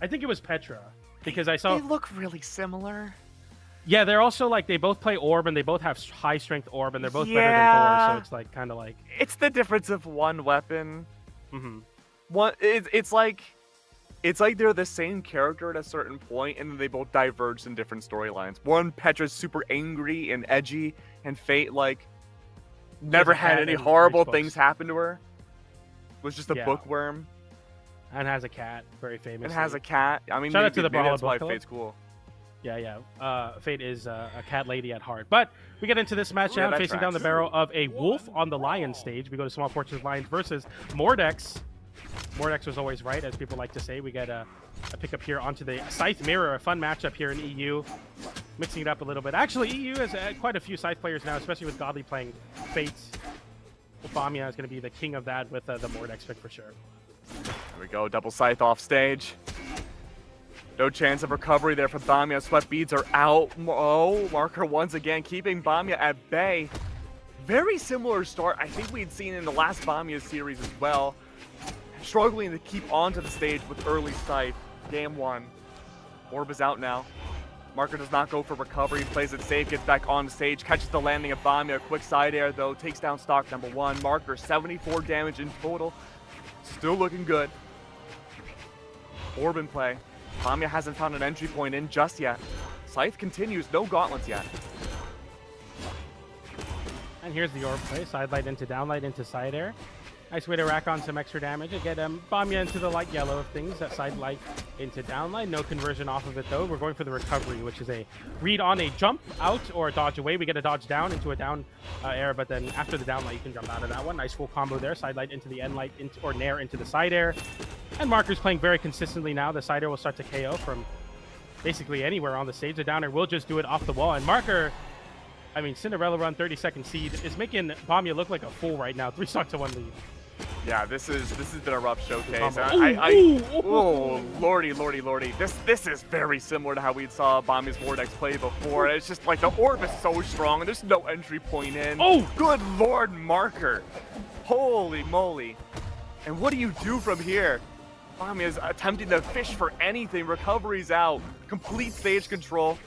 I think it was Petra. Because I saw, They look really similar. yeah, they're also like they both play Orb and they both have high strength Orb and they're both better than Thor, Yeah. so it's like kind of like, It's the difference of one weapon. mhm. It's like they're the same character at a certain point, and then they both diverged in different storylines. One, Petra's super angry and edgy, and Fate like never a had cat any and horrible reads books. things happen to her. Was just a Yeah. bookworm And has a cat, very famous. and has a cat. I mean, Shout out to the maybe Brawlhalla that's why Book Club. Fate's cool. Yeah. Fate is a cat lady at heart. But we get into this match Yeah, now, that facing down the tracks. barrel of a wolf on the lion stage. We go to Small Fortress Lions versus Mordex. Mordex was always right, as people like to say. We get a pickup here onto the Scythe Mirror, a fun matchup here in EU. Mixing it up a little bit. Actually, EU has quite a few Scythe players now, especially with Godly playing Fate. Bomba is going to be the king of that with the Mordex pick for sure. There we go, double scythe off stage. No chance of recovery there for Bomba. Sweat beads are out. Oh, Marker once again keeping Bomba at bay. Very similar start I think we'd seen in the last Bomba series as well. Struggling to keep onto the stage with early scythe. Game 1. Orb is out now. Marker does not go for recovery, plays it safe, gets back on stage, catches the landing of Bomba. A quick side air though, takes down stock number 1. Marker 74 damage in total. Still looking good. Orb in play. Bomba hasn't found an entry point in just yet. Scythe continues, no gauntlets yet. And here's the orb play. Side light into down light into side air. Nice way to rack on some extra damage and get Bomba into the light yellow of things. That side light into down light. No conversion off of it though. We're going for the recovery, which is a read on a jump out or a dodge away. We get a dodge down into a down air, but then after the down light, you can jump out of that one. Nice full combo there. Side light into the end light into, or nair into the side air. And Marker's playing very consistently now. The side air will start to KO from basically anywhere on the stage. The down air will just do it off the wall. And Marker, I mean, Cinderella run 32nd seed is making Bomba look like a fool right now. 3 stock to 1 lead. Yeah, this has been a rough showcase. Combo. Oh, lordy. This is very similar to how we saw Bomba's Vortex play before. It's just like the orb is so strong and there's no entry point in. Oh! Good lord, Marker. Holy moly. And what do you do from here? Bomba is attempting to fish for anything. Recovery's out. Complete stage control.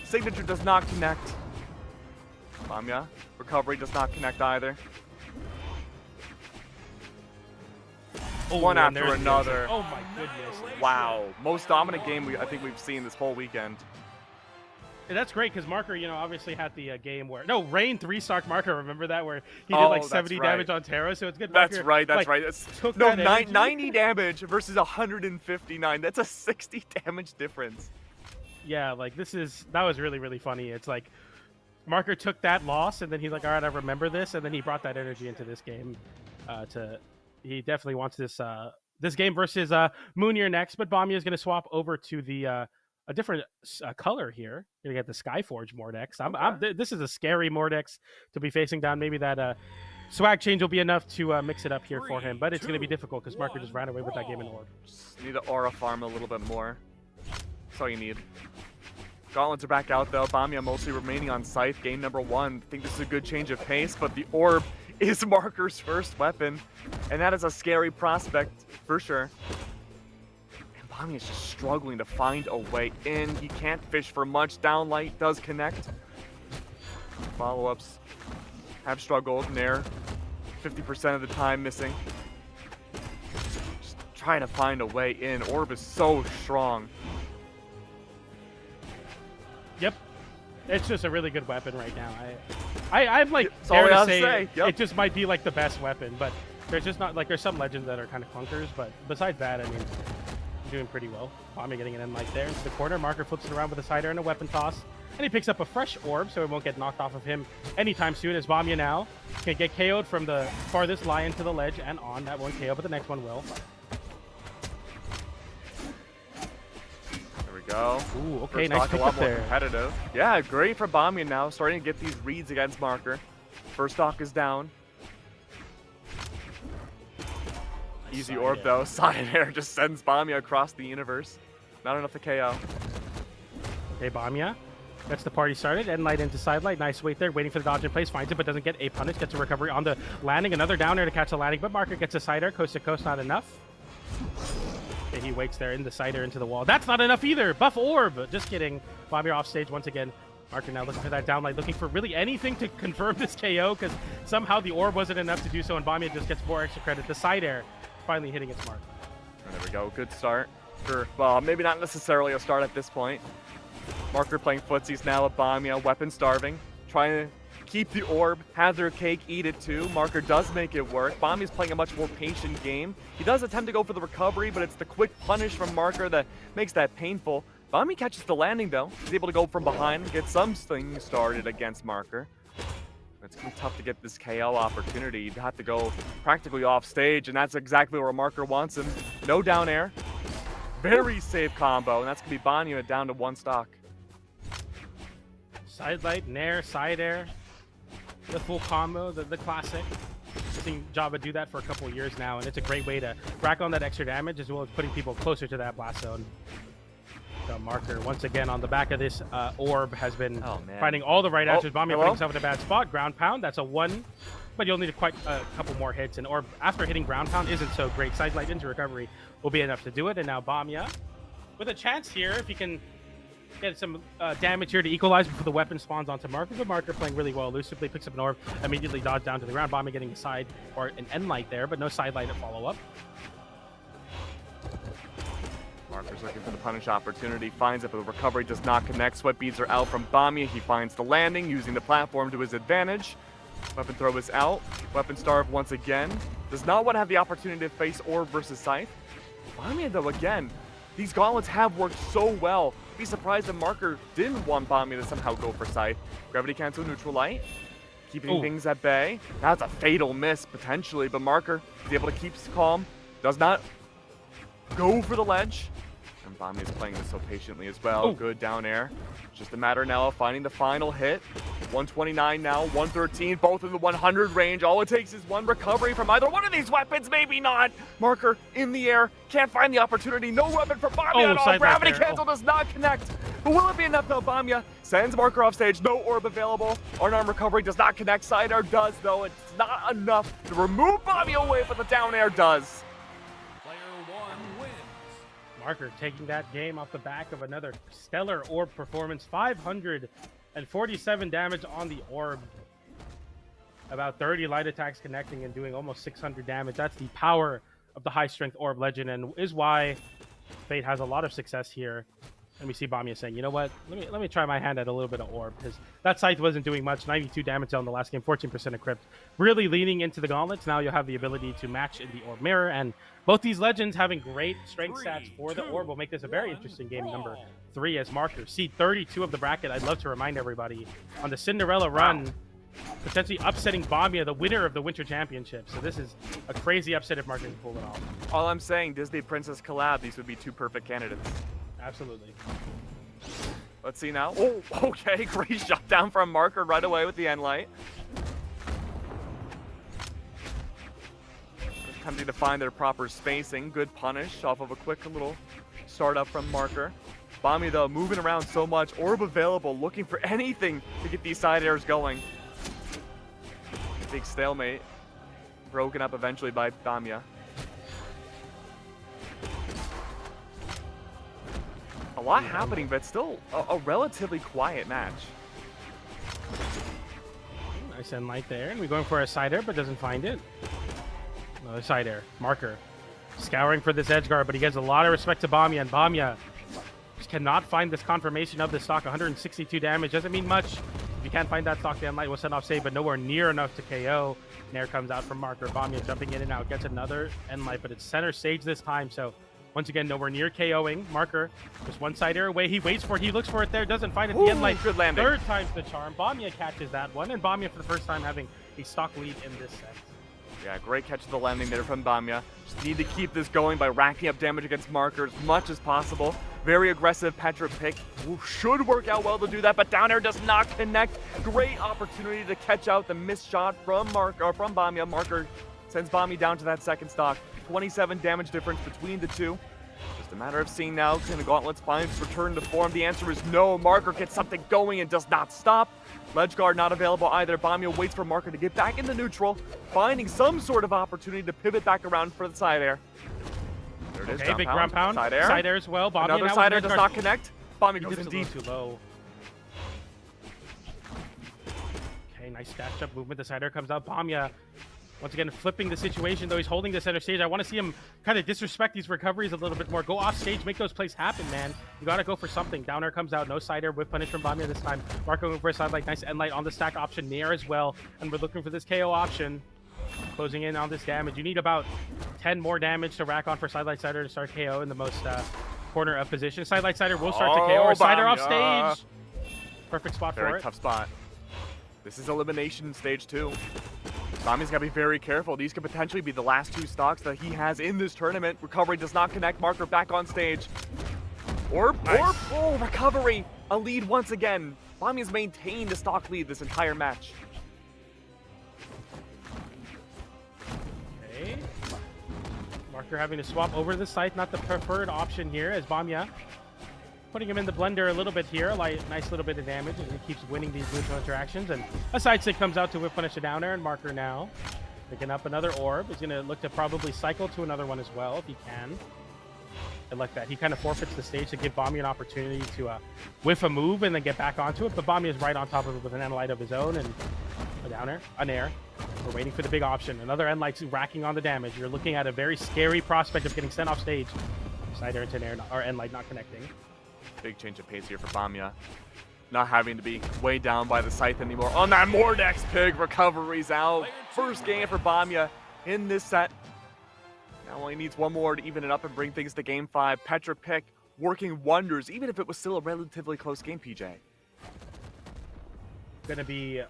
Signature does not connect. Bomba, recovery does not connect either. Oh, One and after there's the another. exit. Oh my goodness. Wow, most dominant game I think we've seen this whole weekend. And that's great because Marker, obviously had the game where Rain 3-stock Marker. Remember that where he did Oh, like that's 70 right. damage on Terra. So it's good. That's Marker, right. like, took that energy. 90 damage versus 159. That's a 60 damage difference. Yeah, like that was really, really funny. It's like Marker took that loss and then he's like, all right, I remember this, and then he brought that energy into this game. He definitely wants this game versus Mounir next, but Bomba is going to swap over to the a different color here. Going to get the Skyforge Mordex. This is a scary Mordex to be facing down. Maybe that swag change will be enough to mix it up here for him, but it's going to be difficult because Marker just ran away with that game in orb. Just need to aura farm a little bit more. That's all you need. Gauntlets are back out though. Bomba mostly remaining on Scythe. Game number 1. I think this is a good change of pace, but the orb is Marker's first weapon, and that is a scary prospect for sure. And Bomba is just struggling to find a way in. He can't fish for much. Downlight does connect. Follow-ups have struggled. Nair, 50% of the time missing. Just trying to find a way in. Orb is so strong. Yep. It's just a really good weapon right now. I'm like, That's all dare I to have to say, say. Yep. it just might be like the best weapon, but there's just not, like, there's some legends that are kind of clunkers, but besides that, I mean, I'm doing pretty well. Bomba getting an end light there into the corner. Marker flips it around with a cider and a weapon toss, and he picks up a fresh orb, so it won't get knocked off of him anytime soon, as Bomba now can get KO'd from the farthest lion to the ledge and on. That one KO, but the next one will. Go. Ooh, okay, First nice stock a pick lot up more there. competitive. Yeah, great for Bomba now, starting to get these reads against Marker. First stock is down. Easy Side orb air. though. Side air just sends Bomba across the universe. Not enough to KO. Okay, Bomba gets the party started. End light into side light. Nice wait there, waiting for the dodge in place. Finds it, but doesn't get a punish. Gets a recovery on the landing. Another down air to catch the landing, but Marker gets a side air. Coast to coast, not enough. Okay, he waits there in the side air into the wall. That's not enough either. Buff orb. Just kidding. Bomba off stage once again. Marker now looking for that downlight, looking for really anything to confirm this KO, because somehow the orb wasn't enough to do so, and Bomba just gets more extra credit. The side air finally hitting its mark. There we go. Good start. Well, maybe not necessarily a start at this point. Marker playing footsies now with Bomba, weapon starving, trying to keep the orb, have their cake, eat it too. Marker does make it work. Bomba's playing a much more patient game. He does attempt to go for the recovery, but it's the quick punish from Marker that makes that painful. Bomba catches the landing though. He's able to go from behind and get something started against Marker. It's gonna be tough to get this KO opportunity. You'd have to go practically off stage, and that's exactly where Marker wants him. No down air. Very safe combo, and that's gonna be Bomba down to 1 stock. Side light, nair, side air. The full combo, the classic. I've seen Jabba do that for a couple of years now, and it's a great way to rack on that extra damage as well as putting people closer to that blast zone. The Marker, once again, on the back of this orb, has been finding all the right answers. Bomba putting himself in a bad spot. Ground pound, that's a 1, but you'll need quite a couple more hits. And orb, after hitting ground pound, isn't so great. Side light into recovery will be enough to do it. And now Bomba, with a chance here, if he can get some damage here to equalize before the weapon spawns onto Marker. But Marker playing really well elusively, picks up an orb, immediately dodge down to the ground. Bomba getting a side or an end light there, but no side light to follow up. Marker's looking for the punish opportunity, finds it, but the recovery does not connect. Sweat beads are out from Bomba. He finds the landing, using the platform to his advantage. Weapon throw is out. Weapon starve once again. Does not want to have the opportunity to face orb versus Scythe. Bomba, though, again, these gauntlets have worked so well. Be surprised if Marker didn't want Bomba to somehow go for Scythe. Gravity cancel, neutral light, keeping things at bay. That's a fatal miss potentially, but Marker is able to keep calm. Does not go for the ledge. And Bomba is playing this so patiently as well. Oh. Good down air. Just a matter now of finding the final hit. 129 now, 113, both in the 100 range. All it takes is one recovery from either one of these weapons, maybe not. Marker in the air, can't find the opportunity. No weapon for Bomba at all. side Gravity right there. cancel does not connect. But will it be enough though? Bomba sends Marker off stage, no orb available. Unarmed recovery does not connect. Side air does though. It's not enough to remove Bomba away, but the down air does. Marker taking that game off the back of another stellar orb performance. 547 damage on the orb. About 30 light attacks connecting and doing almost 600 damage. That's the power of the high strength orb legend, and is why Fate has a lot of success here. And we see Bomba saying, you know what, let me try my hand at a little bit of orb, because that scythe wasn't doing much. 92 damage on the last game, 14% equipped. Really leaning into the gauntlets. Now you'll have the ability to match in the orb mirror, and both these legends having great strength stats for the orb will make this a very interesting game number 3 as Marker. Seed 32 of the bracket. I'd love to remind everybody on the Cinderella run, potentially upsetting Bomba, the winner of the Winter Championship. So this is a crazy upset if Marker can pull it off. All I'm saying, Disney Princess collab, these would be two perfect candidates. Absolutely. Let's see now. Oh, okay, great shutdown from Marker right away with the end light. Attempting to find their proper spacing. Good punish off of a quick little startup from Marker. Bomba though, moving around so much. Orb available, looking for anything to get these side airs going. Big stalemate. Broken up eventually by Bomba. A lot happening, but still a relatively quiet match. Nice end light there, and we're going for a side air, but doesn't find it. Another side air. Marker scouring for this edge guard, but he gives a lot of respect to Bomba, and Bomba just cannot find this confirmation of the stock. 162 damage doesn't mean much. If you can't find that stock, the end light will send off save, but nowhere near enough to KO. Nair comes out from Marker. Bomba jumping in and out, gets another end light, but it's center stage this time, so once again, nowhere near KOing. Marker just one side air away. He waits for it. He looks for it there. Doesn't find it. The end light. Good landing. Third time's the charm. Bomba catches that one. And Bomba for the first time having a stock lead in this set. Yeah, great catch of the landing there from Bomba. Just need to keep this going by racking up damage against Marker as much as possible. Very aggressive Petra pick. Should work out well to do that, but down air does not connect. Great opportunity to catch out the missed shot from Bomba. Marker sends Bomba down to that second stock. 27 damage difference between the two. Just a matter of seeing now, can the gauntlets find its return to form? The answer is no. Marker gets something going and does not stop. Ledge guard not available either. Bomba waits for Marker to get back into neutral, finding some sort of opportunity to pivot back around for the side air. There it is. Okay, big ground pound. Side air. Side air as well. Bomba Another now side air with does ledge not guard. connect. Bomba He goes dips in a deep. little too low. Okay, nice dash up movement. The side air comes out. Bomba once again flipping the situation, though he's holding the center stage. I want to see him kind of disrespect these recoveries a little bit more. Go off stage, make those plays happen, man. You got to go for something. Down air comes out. No side air with punish from Bomba this time. Marco going for a side light. Nice end light on the stack option. Nair as well. And we're looking for this KO option. Closing in on this damage. You need about 10 more damage to rack on for side light sider to start KO in the most corner of position. Side light sider will start to KO. Or sider off Bomba. stage. Perfect spot for Very it. tough spot. This is elimination stage 2. Bomba's got to be very careful. These could potentially be the last 2 stocks that he has in this tournament. Recovery does not connect. Marker back on stage. Orb, oh, recovery. A lead once again. Bomba's maintained the stock lead this entire match. Okay. Marker having to swap over the scythe, not the preferred option here, as Bomba putting him in the blender a little bit here. Nice little bit of damage as he keeps winning these neutral interactions. And a side stick comes out to whip punish a down air, and Marker now picking up another orb. He's going to look to probably cycle to another one as well if he can. I like that. He kind of forfeits the stage to give Bomba an opportunity to whiff a move and then get back onto it. But Bomba is right on top of it with an end light of his own and a down air, an air. We're waiting for the big option. Another end light racking on the damage. You're looking at a very scary prospect of getting sent off stage. Side air into an air, or end light not connecting. Big change of pace here for Bomba. Not having to be weighed down by the scythe anymore. On that Mordex pig, recoveries out. First game for Bomba in this set. Now only needs one more to even it up and bring things to game 5. Petra pick working wonders, even if it was still a relatively close game, PJ. Going to be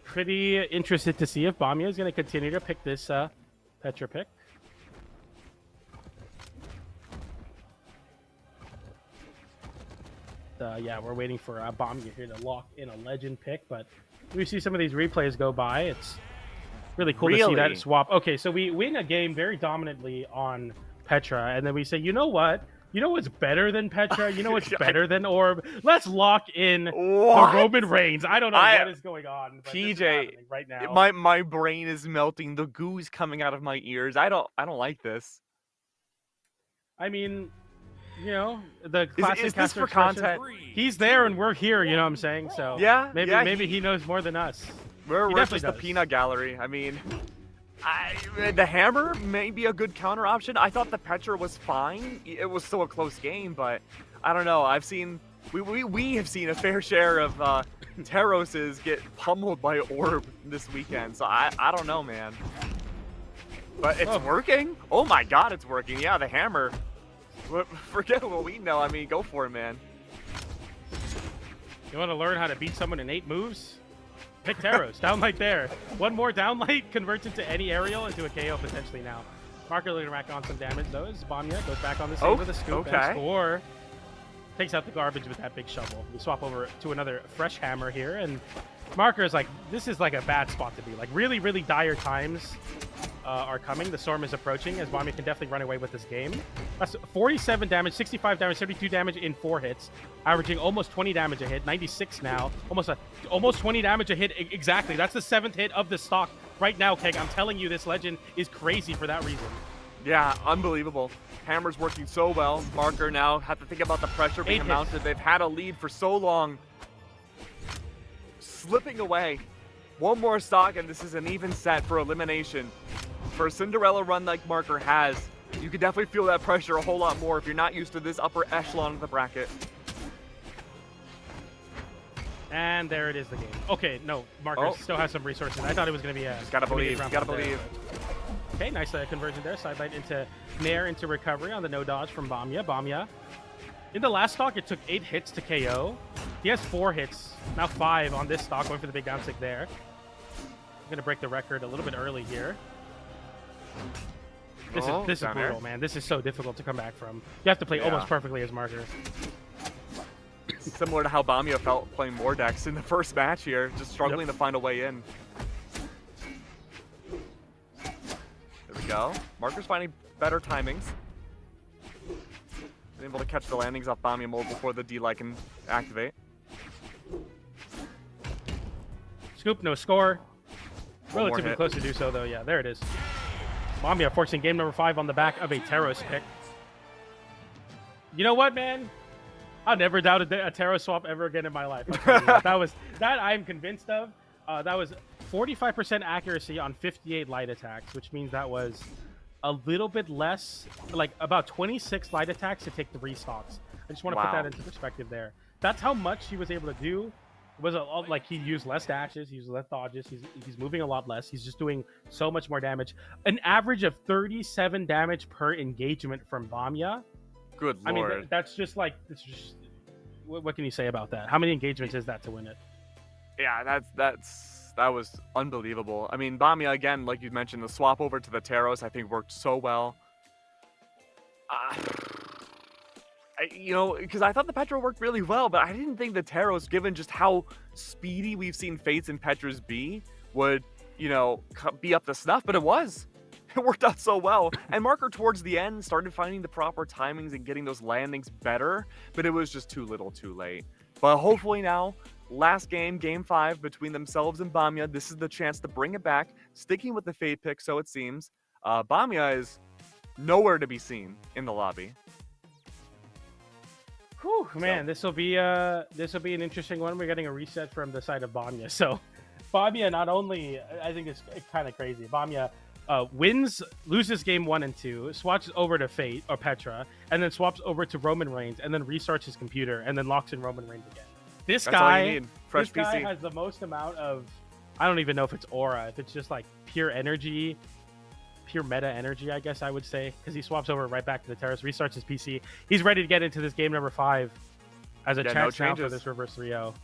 pretty interested to see if Bomba is going to continue to pick this Petra pick. yeah, we're waiting for Bomba here to lock in a legend pick. But we see some of these replays go by. It's really cool to see that Really? swap. Okay, so we win a game very dominantly on Petra, and then we say, you know what? You know what's better than Petra? You know what's better than Orb? Let's lock in the What? Roman Reigns. I don't know what is going on. But this is PJ, happening right now. my brain is melting. The goo's coming out of my ears. I don't like this. I mean, you know, the classic is this caster for expression, content? He's there and we're here, you know what I'm saying? So Yeah, maybe yeah, maybe he knows more than us. We're He just definitely a does. peanut gallery. I mean, the hammer may be a good counter option. I thought the Petra was fine. It was still a close game, but I don't know. We have seen a fair share of Terroses get pummeled by Orb this weekend. So I don't know, man. But it's working. Oh my God, it's working. Yeah, the hammer. Forget what we know. I mean, go for it, man. You want to learn how to beat someone in 8 moves? Pick Taros, downlight there. One more downlight converts into any aerial into a KO potentially now. Marker looking back on some damage though as Bomba goes back on the same with a scoop and score. Takes out the garbage with that big shovel. We swap over to another fresh hammer here, and Marker is like, this is like a bad spot to be. Like really, really dire times are coming. The storm is approaching as Bomba can definitely run away with this game. That's 47 damage, 65 damage, 72 damage in 4 hits, averaging almost 20 damage a hit, 96 now, almost 20 damage a hit exactly. That's the 7th hit of the stock right now, Keg. I'm telling you, this legend is crazy for that reason. Yeah, unbelievable. Hammer's working so well. Marker now have to think about the pressure being mounted. They've had a lead for so long. Slipping away. One more stock, and this is an even set for elimination. For a Cinderella run like Marker has, you can definitely feel that pressure a whole lot more if you're not used to this upper echelon of the bracket. And there it is, the game. Okay, no, Marker still has some resources. I thought it was going to be a... Just gotta believe, gotta believe. Okay, nice conversion there. Sidelight into Nair into recovery on the no dodge from Bomba. Bomba. In the last stock, it took 8 hits to KO. He has 4 hits, now 5 on this stock, going for the big down stick there. I'm going to break the record a little bit early here. This is brutal, man. This is so difficult to come back from. You have to play almost perfectly as Marker. Similar to how Bomba felt playing Mordex in the first match here, just struggling to find a way in. There we go. Marker's finding better timings. Been able to catch the landings off Marckiemoo before the D-Light can activate. Scoop, no score. Relatively close to do so, though. Yeah, there it is. Bomba forcing game number 5 on the back of a Taros pick. You know what, man? I never doubted a Taros swap ever again in my life. That I'm convinced of. That was 45% accuracy on 58 light attacks, which means that was a little bit less, like about 26 light attacks to take 3 stocks. I just want to put that into perspective there. That's how much he was able to do. It was like he used less dashes, he used less dodges, he's moving a lot less. He's just doing so much more damage. An average of 37 damage per engagement from Bomba. Good lord. I mean, that's just like, what can you say about that? How many engagements is that to win it? Yeah, that was unbelievable. I mean, Bomba, again, like you mentioned, the swap over to the Taros, I think, worked so well. You know, because I thought the Petra worked really well, but I didn't think the Taros, given just how speedy we've seen Fates and Petras be, would, you know, be up to snuff, but it was. It worked out so well. And Marker, towards the end, started finding the proper timings and getting those landings better, but it was just too little too late. But hopefully now, last game, game 5, between themselves and Bomba, this is the chance to bring it back, sticking with the Fate pick, so it seems. Bomba is nowhere to be seen in the lobby. Whew, man, this will be an interesting one. We're getting a reset from the side of Bomba. So Bomba not only, I think it's kind of crazy. Bomba loses game 1 and 2, swatches over to Fate or Petra, and then swaps over to Roman Reigns, and then restarts his computer, and then locks in Roman Reigns again. That's guy, all you need. Fresh this PC. guy has the most amount of, I don't even know if it's aura, if it's just like pure energy, pure meta energy, I guess I would say, because he swaps over right back to the Terrace, restarts his PC. He's ready to get into this game number 5 as a chance now for this reverse 3-0.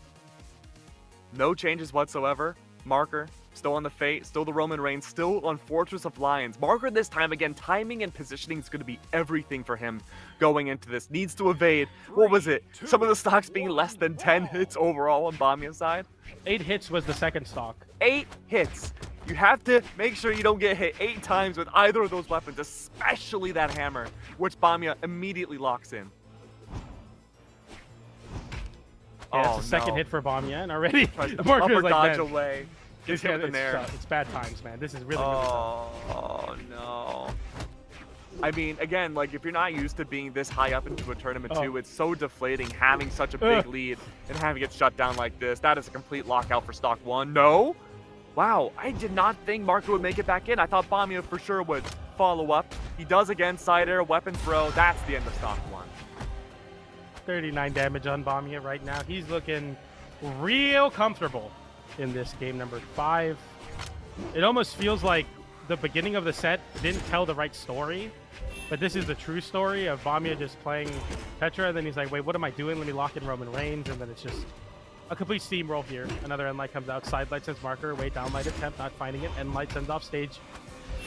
No changes whatsoever. Marker Still on the Fate, still the Roman Reigns, still on Fortress of Lions. Marker this time, again, timing and positioning is going to be everything for him going into this. Needs to evade. What was it? Some of the stocks being less than 10 hits overall on Bamia's side. 8 hits was the second stock. 8 hits. You have to make sure you don't get hit 8 times with either of those weapons, especially that hammer, which Bamia immediately locks in. Yeah, it's the second no. hit for Bamia, and already Tries to Marker's upper like, dodge man, away. Gets hit with the nair. it's bad times, man. This is really tough. Oh, no. I mean, again, like, if you're not used to being this high up into a tournament, too, it's so deflating having such a big lead and having it shut down like this. That is a complete lockout for stock 1. No? Wow, I did not think Marco would make it back in. I thought Bamia for sure would follow up. He does again, side air, weapon throw. That's the end of stock 1. 39 damage on Bamia right now. He's looking real comfortable in this game number 5. It almost feels like the beginning of the set didn't tell the right story, but this is the true story of Bamia just playing Petra, and then he's like, wait, what am I doing? Let me lock in Roman Reigns, and then it's just a complete steamroll here. Another end light comes out, side light sends Marker away, down light attempt, not finding it, end light sends off stage.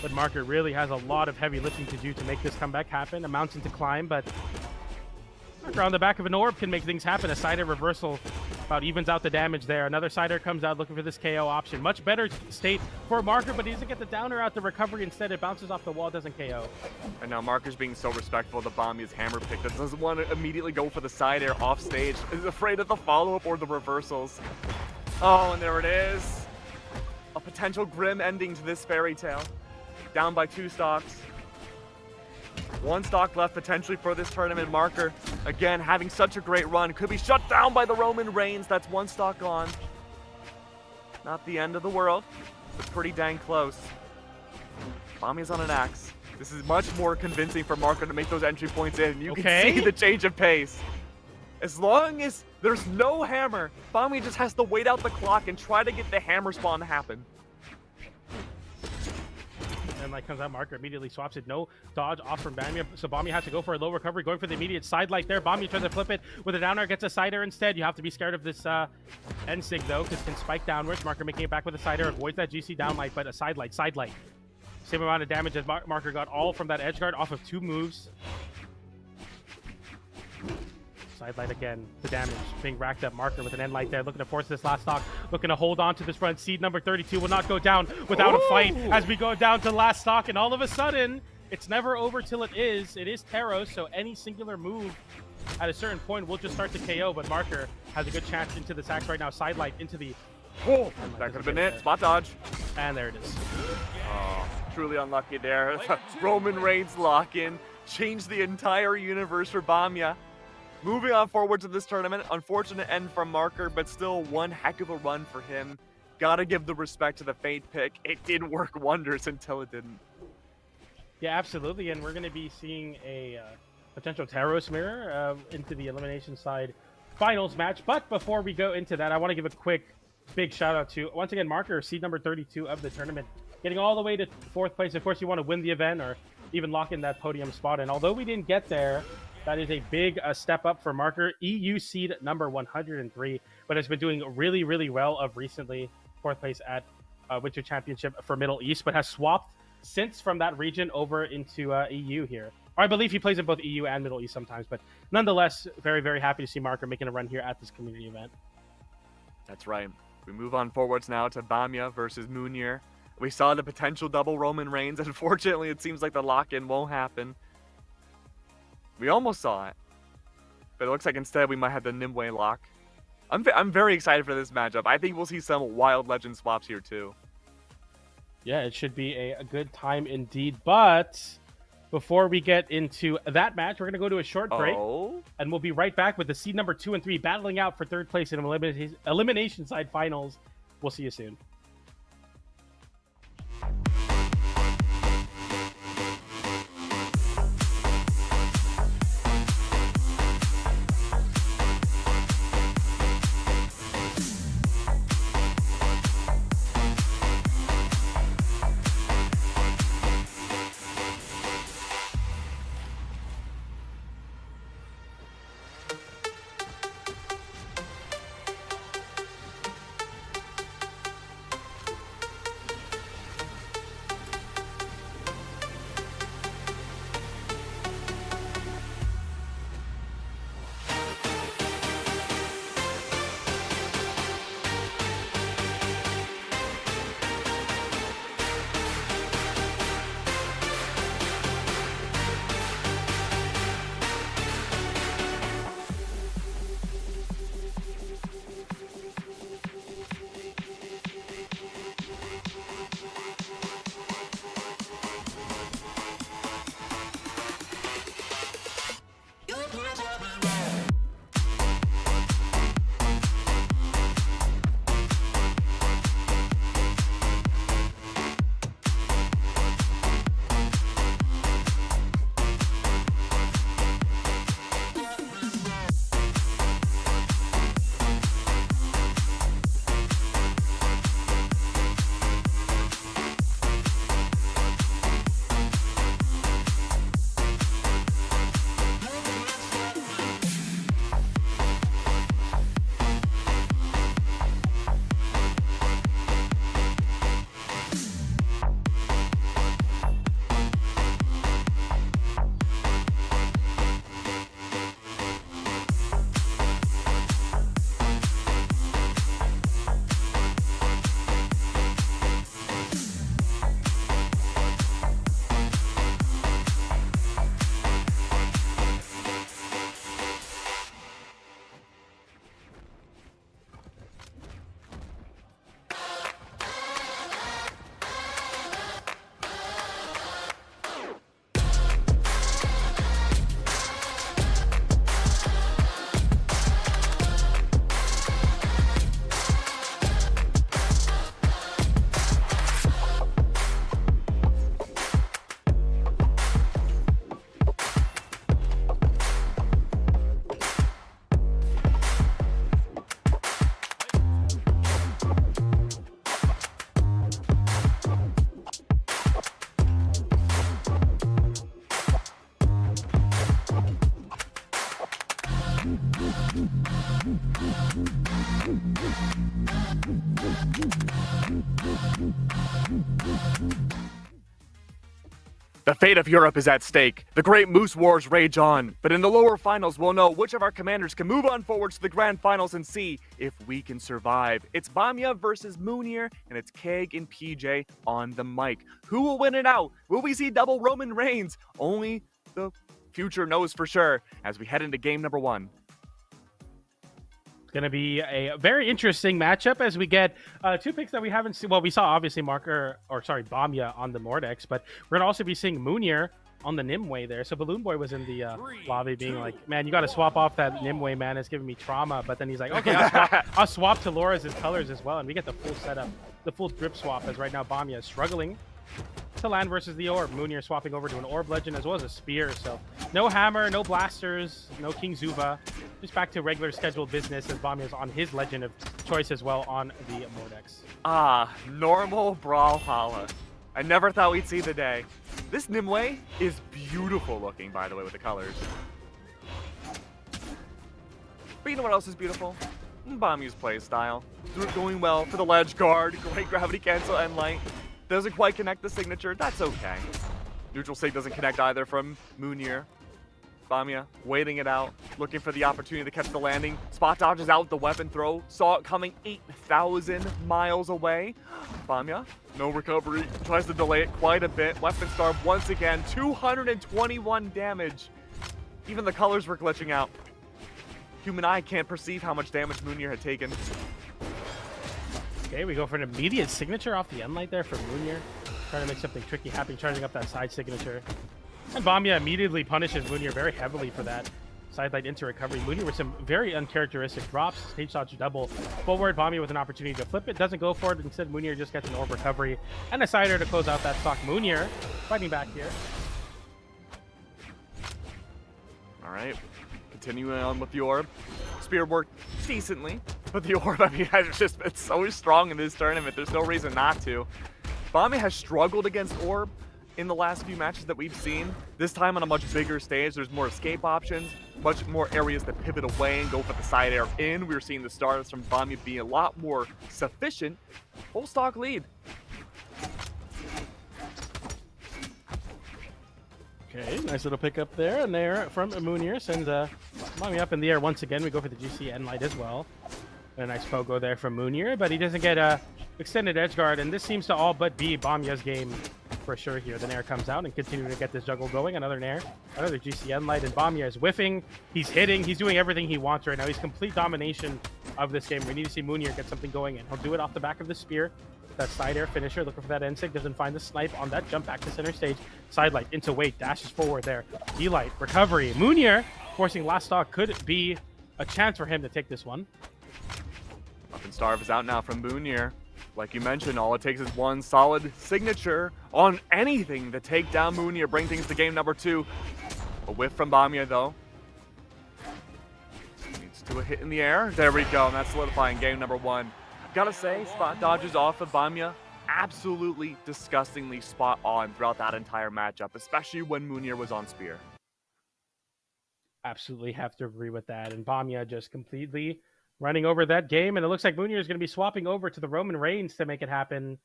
But Marker really has a lot of heavy lifting to do to make this comeback happen. A mountain to climb, but Marker on the back of an orb can make things happen. A side air reversal about evens out the damage there. Another side air comes out looking for this KO option. Much better state for Marker, but he doesn't get the downer out the recovery. Instead, it bounces off the wall, doesn't KO. And now Marker's being so respectful of the Bamia's hammer pick that doesn't want to immediately go for the side air off stage. Is afraid of the follow-up or the reversals. Oh, and there it is. A potential grim ending to this fairy tale. Down by 2 stocks. 1 stock left potentially for this tournament. Marker, again, having such a great run. Could be shut down by the Roman Reigns. That's 1 stock gone. Not the end of the world, but pretty dang close. Bamia's on an axe. This is much more convincing for Marker to make those entry points in. You can see the change of pace. As long as there's no hammer, Bomba just has to wait out the clock and try to get the hammer spawn to happen. And like comes out, Marker immediately swaps it. No dodge off from Bamia, so Bamia has to go for a low recovery, going for the immediate side light there. Bamia tries to flip it with a down air, gets a side air instead. You have to be scared of this end sig though, because it can spike downwards. Marker making it back with a side air, avoids that GC down light, but a side light. Same amount of damage as Marker got all from that edge guard off of 2 moves. Side light again, the damage being racked up. Marker with an end light there, looking to force this last stock, looking to hold on to this run. Seed number 32 will not go down without a fight as we go down to last stock, and all of a sudden, it's never over till it is. It is Taros, so any singular move at a certain point will just start to KO, but Marker has a good chance into this axe right now. Side light into the... Oh, that could have been it. Spot dodge. And there it is. Oh, truly unlucky there. Roman Reigns lock-in changed the entire universe for Bamia. Moving on forward to this tournament, unfortunate end from Marker, but still one heck of a run for him. Gotta give the respect to the Fate pick. It did work wonders until it didn't. Yeah, absolutely, and we're going to be seeing a potential Taros mirror into the elimination side finals match. But before we go into that, I want to give a quick, big shout out to, once again, Marker, seed number 32 of the tournament, getting all the way to 4th place. Of course, you want to win the event or even lock in that podium spot, and although we didn't get there, that is a big step up for Marker. EU seed number 103, but has been doing really, really well of recently. 4th place at Winter Championship for Middle East, but has swapped since from that region over into EU here. Or I believe he plays in both EU and Middle East sometimes, but nonetheless, very, very happy to see Marker making a run here at this community event. That's right. We move on forwards now to Bamia versus Mounir. We saw the potential double Roman Reigns. Unfortunately, it seems like the lock-in won't happen. We almost saw it, but it looks like instead we might have the Nimue lock. I'm very excited for this matchup. I think we'll see some wild legend swaps here too. Yeah, it should be a good time indeed. But before we get into that match, we're going to go to a short break, and we'll be right back with the seed number 2 and 3 battling out for 3rd place in elimination side finals. We'll see you soon. The fate of Europe is at stake. The Great Moose Wars rage on. But in the lower finals, we'll know which of our commanders can move on forward to the grand finals and see if we can survive. It's Bomba versus Mounir, and it's Keg and PJ on the mic. Who will win it out? Will we see double Roman Reigns? Only the future knows for sure as we head into game number 1. Going to be a very interesting matchup as we get 2 picks that we haven't seen. Well, we saw obviously Bomba on the Mordex, but we're going to also be seeing Mounir on the Nimue there. So Balloon Boy was in the lobby being like, man, you got to swap off that Nimue, man. It's giving me trauma. But then he's like, okay, I'll swap to Laura's colors as well. And we get the full setup, the full drip swap, as right now Bomba is struggling to land versus the orb. Mounir swapping over to an orb legend as well as a spear. So no hammer, no blasters, no King Zuba. Just back to regular scheduled business as Bomba is on his legend of choice as well on the Mordex. Ah, normal brawl Holla. I never thought we'd see the day. This Nimue is beautiful looking, by the way, with the colors. But you know what else is beautiful? Bomba's play style. Doing well for the ledge guard. Great gravity cancel and light. Doesn't quite connect the signature. That's okay. Neutral sig doesn't connect either from Mounir. Bomba waiting it out, looking for the opportunity to catch the landing. Spot dodges out with the weapon throw. Saw it coming 8,000 miles away. Bomba, no recovery. Tries to delay it quite a bit. Weapon starve once again. 221 damage. Even the colors were glitching out. Human eye can't perceive how much damage Mounir had taken. Okay, we go for an immediate signature off the end light there for Mounir. Trying to make something tricky happen, charging up that side signature. And Bomba immediately punishes Mounir very heavily for that. Side light into recovery. Mounir with some very uncharacteristic drops. Stage dodge double. Forward, Bomba with an opportunity to flip it. Doesn't go for it. Instead, Mounir just gets an orb recovery. And a sider to close out that stock. Mounir fighting back here. Alright, continuing on with the orb. Spear worked decently, but the orb, I mean, has just been so strong in this tournament. There's no reason not to. Bomba has struggled against orb in the last few matches that we've seen. This time on a much bigger stage, there's more escape options, much more areas to pivot away and go for the side air in. We're seeing the stars from Bomba be a lot more sufficient. Full stock lead. Okay, nice little pickup there, and there from Mounir sends Bomba up in the air once again. We go for the GC end light as well. A nice pogo there from Mounir, but he doesn't get a extended edge guard, and this seems to all but be Bomba's game for sure here. The Nair comes out and continuing to get this juggle going. Another Nair, another GC end light, and Bomba is whiffing. He's hitting. He's doing everything he wants right now. He's complete domination of this game. We need to see Mounir get something going, and he'll do it off the back of the spear. That side air finisher, looking for that N-sig, doesn't find the snipe on that jump back to center stage. Side light into weight, dashes forward there. D-light, recovery. Mounir forcing last stock could be a chance for him to take this one. Weapon starve is out now from Mounir. Like you mentioned, all it takes is one solid signature on anything to take down Mounir, bring things to game number 2. A whiff from Bomba though. Needs to do a hit in the air. There we go, and that's solidifying game number 1. Gotta say, spot dodges off of Bomba, absolutely disgustingly spot on throughout that entire matchup, especially when Mounir was on spear. Absolutely have to agree with that, and Bomba just completely running over that game, and it looks like Mounir is going to be swapping over to the Roman Reigns to make it happen.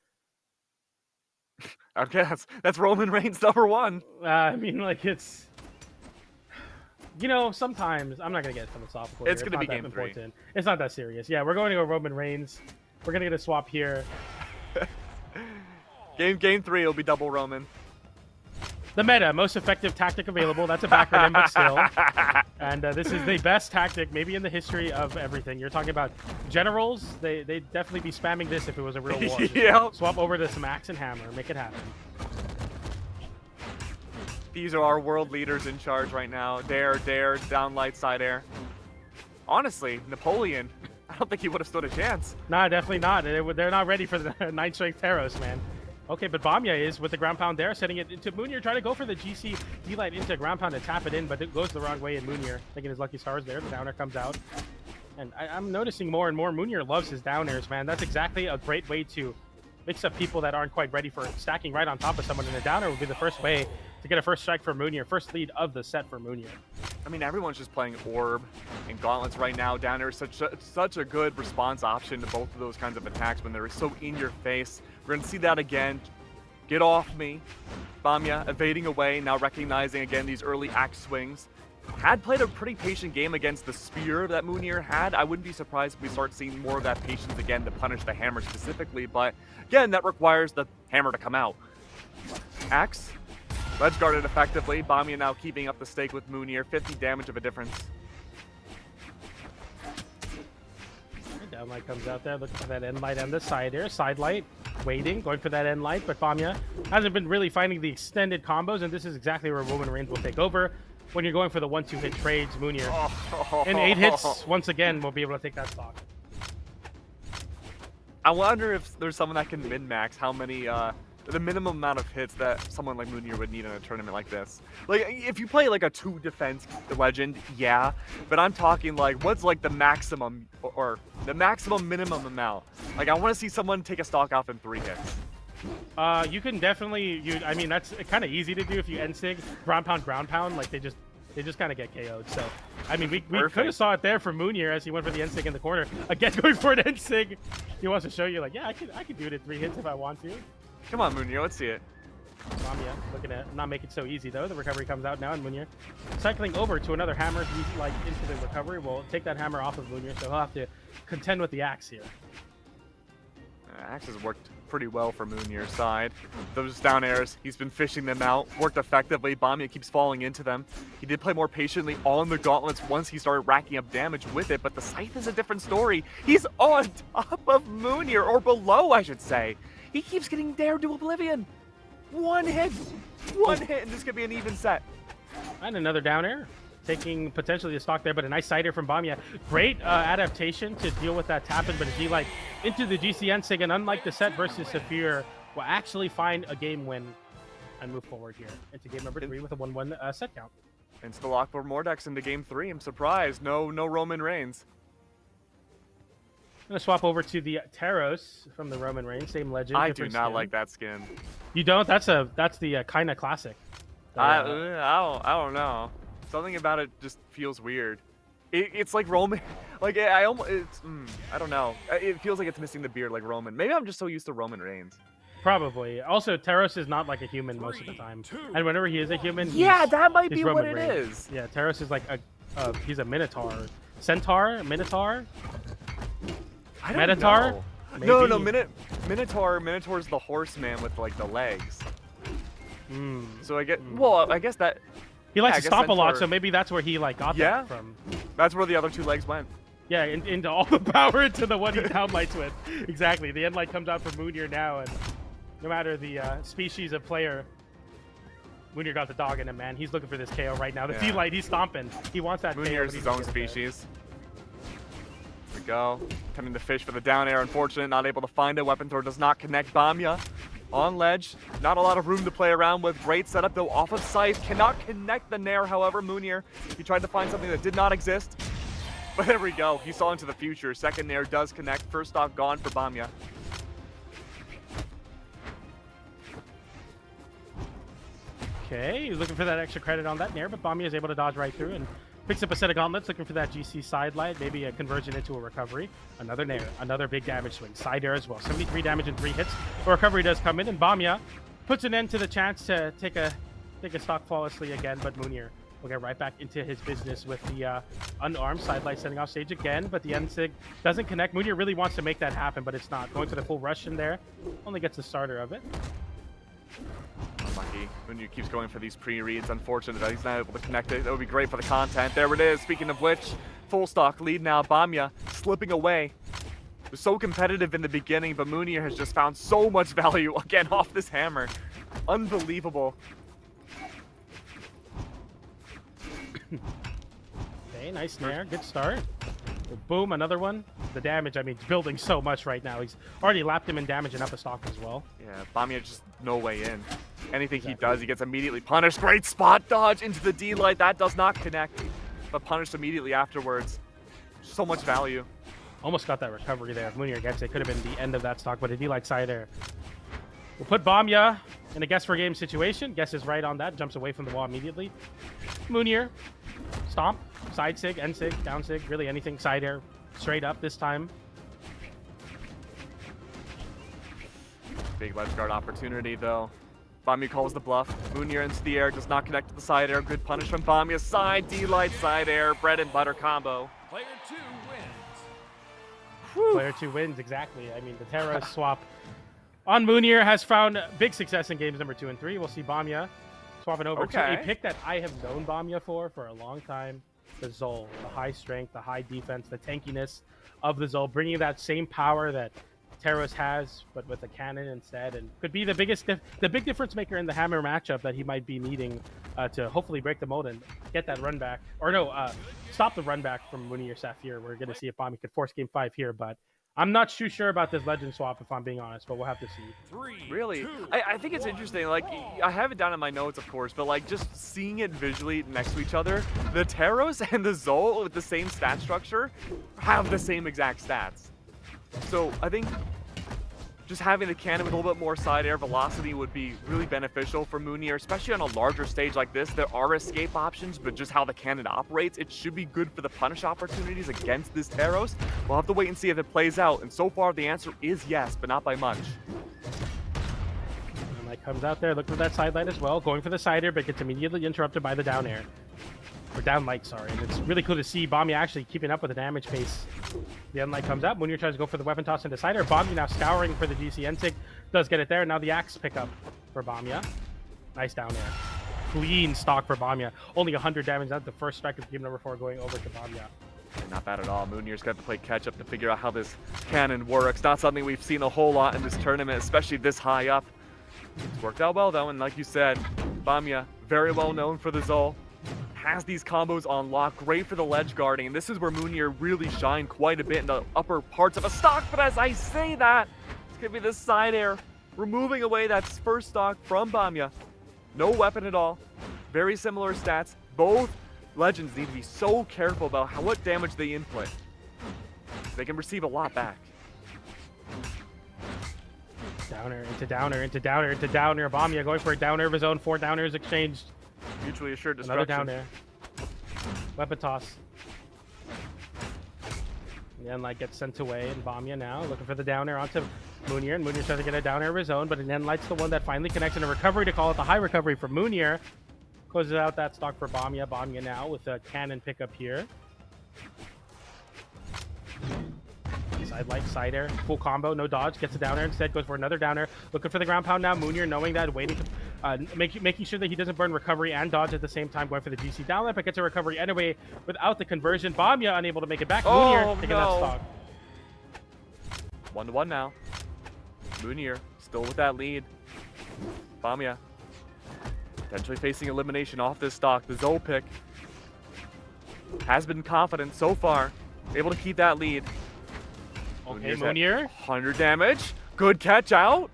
Okay, that's Roman Reigns number 1. I mean, like, it's... You know, sometimes I'm not gonna get philosophical. It's here. gonna be not game that 3. important. It's not that serious. Yeah, we're going to go Roman Reigns. We're gonna get a swap here. Game 3 will be double Roman. The meta, most effective tactic available. That's a backronym, but still. And this is the best tactic, maybe in the history of everything. You're talking about generals. They'd definitely be spamming this if it was a real war. Yeah. Swap over to some axe and hammer. Make it happen. These are our world leaders in charge right now. Dare, down light, side air. Honestly, Napoleon, I don't think he would have stood a chance. Nah, definitely not. They're not ready for the 9 strength Taros, man. Okay, but Bomba is with the ground pound there, setting it into Mounir, trying to go for the GC D-light into ground pound to tap it in, but it goes the wrong way, and Mounir taking his lucky stars there. The downer comes out. And I'm noticing more and more Mounir loves his down airs, man. That's exactly a great way to mix up people that aren't quite ready for stacking right on top of someone, and the downer would be the first way to get a first strike for Mounir. First lead of the set for Mounir. I mean, everyone's just playing Orb and Gauntlets right now. Down there is such a good response option to both of those kinds of attacks when they're so in your face. We're gonna see that again. Get off me. Bamya evading away, now recognizing again these early axe swings. Had played a pretty patient game against the spear that Mounir had. I wouldn't be surprised if we start seeing more of that patience again to punish the hammer specifically, but again, that requires the hammer to come out. Axe, ledge guarded effectively. Bamya now keeping up the stake with Mounir, 50 damage of a difference. Down light comes out there, looking for that end light on the side here. Side light, waiting, going for that end light, but Bamya hasn't been really finding the extended combos, and this is exactly where Roman Reigns will take over. When you're going for the 1-2 hit trades, Mounir in 8 hits, once again, will be able to take that stock. I wonder if there's someone that can min-max how many, the minimum amount of hits that someone like Mounir would need in a tournament like this. Like, if you play like a 2 defense legend, yeah, but I'm talking like, what's like the maximum, or the maximum minimum amount? Like, I want to see someone take a stock off in 3 hits. You can definitely, I mean, that's kind of easy to do if you end-sig, ground pound, like they just kind of get KO'd. So, I mean, we could have saw it there from Mounir as he went for the end-sig in the corner. Again, going for an end-sig. He wants to show you, like, yeah, I could do it in 3 hits if I want to. Come on, Mounir, let's see it. Bamya looking at not make it so easy though. The recovery comes out now, and Mounir cycling over to another hammer. He's like into the recovery. Will take that hammer off of Mounir, so he'll have to contend with the axe here. Axe has worked pretty well for Mounir's side. Those down airs, he's been fishing them out, worked effectively. Bamya keeps falling into them. He did play more patiently on the gauntlets once he started racking up damage with it, but the scythe is a different story. He's on top of Mounir, or below, I should say. He keeps getting dared to oblivion. One hit, and this could be an even set. And another down air, taking potentially a stock there, but a nice side air from Bamya. Great adaptation to deal with that tap-in, but he like into the GCN sig, and unlike the set versus Saphir, will actually find a game win and move forward here into game number 3 with a 1-1 set count. And still lock for Mordex into game 3. I'm surprised. No Roman Reigns. I'm gonna swap over to the Taros from the Roman Reigns, same legend. I do not skin. like that skin. You don't? That's the kind of classic. I don't know. Something about it just feels weird. It's like Roman, like I don't know. It feels like it's missing the beard like Roman. Maybe I'm just so used to Roman Reigns. Probably. Also, Taros is not like a human most of the time, and whenever he is a human, Yeah, that might he's be Roman what it Reigns. is. Yeah, Taros is like he's a Minotaur, Centaur, Minotaur. I don't Minotaur? know. No, Maybe. Minotaur's the horseman with like the legs. So I guess that He likes I to guess stomp a lot, Centaur- so maybe that's where he like got Yeah. that from. that's where the other 2 legs went. Yeah, into all the power into the one he downlights with. Exactly. The end light comes out from Mounir now, and no matter the species of player, Mounir got the dog in him, man. He's looking for this KO right now. The Yeah. D-light, he's stomping. He wants that KO. Mounir's but his he own doesn't get it. species. Here we go. Attempting to fish for the down air. Unfortunate, not able to find it. Weapon throw does not connect. Bamya on ledge. Not a lot of room to play around with. Great setup though off of scythe. Cannot connect the nair, however. Mounir, he tried to find something that did not exist. But there we go. He saw into the future. Second nair does connect. First stock gone for Bamya. Okay, he's looking for that extra credit on that nair, but Bomba is able to dodge right through and picks up a set of gauntlets, looking for that GC side light, maybe a conversion into a recovery. Another nair, another big damage swing. Side air as well. 73 damage in 3 hits. A recovery does come in, and Bamya puts an end to the chance to take a stock flawlessly again, but Mounir will get right back into his business with the unarmed side light setting off stage again, but the end sig doesn't connect. Mounir really wants to make that happen, but it's not. Going for the full rush in there. Only gets the starter of it. Unlucky. Mounir keeps going for these pre-reads. Unfortunate that he's not able to connect it. That would be great for the content. There it is. Speaking of which, full stock lead now. Bamya slipping away. It was so competitive in the beginning, but Mounir has just found so much value again off this hammer. Unbelievable. Okay, nice snare. Good start. Boom, another one. The damage, I mean, it's building so much right now. He's already lapped him in damage and up a stock as well. Yeah, Bamya just no way in. Anything he does, he gets immediately punished. Great spot dodge into the D-light. That does not connect, but punished immediately afterwards. So much value. Almost got that recovery there. If Mounir gets it, could have been the end of that stock, but a D-light side air will put Bamya In a guess for game situation, Guess is right on that, jumps away from the wall immediately. Mounir, stomp, side sig, end sig, down sig, really anything, side air, straight up this time. Big ledge guard opportunity though. Bomba calls the bluff. Mounir into the air, does not connect to the side air. Good punish from Bomba. Side D-light, side air, bread and butter combo. Player 2 wins. Player 2 wins, exactly. I mean, the Terra swap on Mounir has found big success in games number 2 and 3. We'll see Bomba swapping over to a Okay. pick that I have known Bomba for a long time. The Zol, the high strength, the high defense, the tankiness of the Zol, bringing that same power that Terros has, but with a cannon instead, and could be the big difference maker in the hammer matchup that he might be needing to hopefully break the mold and get that run back, or no, stop the run back from Mounir Saphir. We're gonna see if Bomba could force game 5 here, but I'm not too sure about this legend swap if I'm being honest, but we'll have to see. 3, Really? 2, I think it's interesting. Like, I have it down in my notes, of course, but like just seeing it visually next to each other, the Terros and the Zol with the same stat structure have the same exact stats. So I think just having the cannon with a little bit more side air velocity would be really beneficial for Mounir, especially on a larger stage like this. There are escape options, but just how the cannon operates, it should be good for the punish opportunities against this Terros. We'll have to wait and see if it plays out, and so far the answer is yes, but not by much. And like comes out there, looking for that side light as well, going for the side air, but gets immediately interrupted by the down air. Or down light, sorry. And it's really cool to see Bomba actually keeping up with the damage pace. The end light comes up. Mounir tries to go for the weapon toss into side air. Bomba now scouring for the GC end sig. Does get it there. Now the axe pickup for Bomba. Nice down air. Clean stock for Bomba. Only 100 damage. That's the first strike of game number 4 going over to Bomba. Not bad at all. Mounir's got to play catch up to figure out how this cannon works. Not something we've seen a whole lot in this tournament, especially this high up. It's worked out well though, and like you said, Bomba, very well known for the Zol. Has these combos on lock, great for the ledge guarding, and this is where Mounir really shined quite a bit in the upper parts of a stock, but as I say that, it's gonna be the side air, removing away that first stock from Bomba. No weapon at all, very similar stats. Both legends need to be so careful about what damage they input. They can receive a lot back. Downer into downer into downer into downer. Bomba going for a downer of his own. 4 downers exchanged. Mutually assured Another destruction. down there. Weapon toss. And then like gets sent away, and Bomba now looking for the downer onto Mounir, and Mounir trying to get a downer of his own, but then light's the one that finally connects in a recovery to call it the high recovery for Mounir. Closes out that stock for Bomba. Bomba now with a cannon pickup here. Side light, side air, full combo, no dodge, gets a downer instead, goes for another downer, looking for the ground pound now. Mounir knowing that, waiting to, making sure that he doesn't burn recovery and dodge at the same time, going for the GC downlight, but gets a recovery anyway without the conversion. Bomba unable to make it back. Mounir taking that stock. 1-1 now. Mounir still with that lead. Bomba potentially facing elimination off this stock. The Zol pick has been confident so far, able to keep that lead. Okay, Mounir's at Mounir. 100 damage. Good catch out.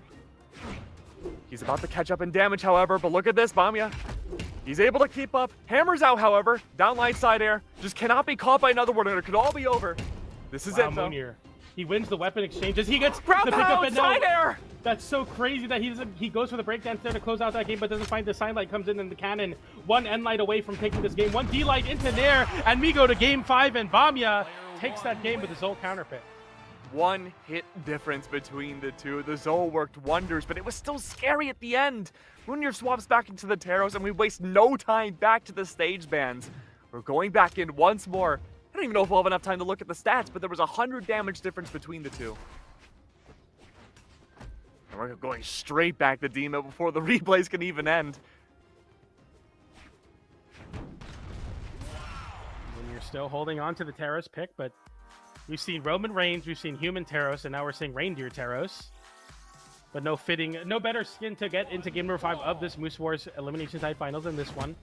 He's about to catch up in damage, however, but look at this, Bomba. He's able to keep up. Hammers out, however. Downlight side air. Just cannot be caught by another one, and it could all be over. This is Wow, it, though. Mounir. He wins the weapon exchanges. He gets Ground the pickup pound, and now side air. that's so crazy that he goes for the breakdance there to close out that game, but doesn't find the sign light. Comes in the cannon. 1 end light away from taking this game. 1 D light into there, and we go to game 5, and Bomba takes that game with his Zol counter pick. 1 hit difference between the two. The Zol worked wonders, but it was still scary at the end. Mounir swaps back into the Terros, and we waste no time back to the stage bands. We're going back in once more. I don't even know if we'll have enough time to look at the stats, but there was 100 damage difference between the two. And we're going straight back to Demo before the replays can even end. Mounir still holding on to the Terros pick, but we've seen Roman Reigns, we've seen human Terros, and now we're seeing reindeer Terros. But no better skin to get into game number 5 of this Moose Wars Elimination Side Finals than this one.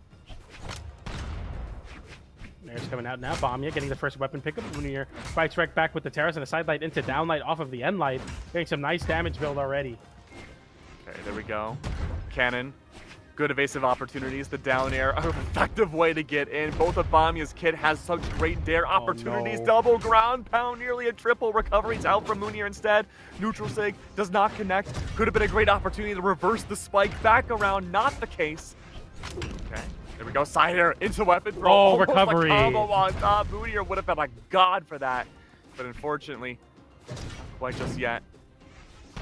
There's coming out now. Bomba getting the first weapon pickup. Mounir fights right back with the Terros and a side light into downlight off of the end light. Getting some nice damage build already. Okay, there we go. Cannon Good evasive opportunities. The down air, an effective way to get in. Both of Bamia's kit has such great dare opportunities. no. Double ground pound, nearly a triple. Recoveries out from Mounir instead. Neutral sig does not connect. Could have been a great opportunity to reverse the spike back around. Not the case. Okay, there we go. Side air into weapon throw. Oh, Almost recovery. A combo on top. Mounir would have been a god for that, but unfortunately, not quite just yet.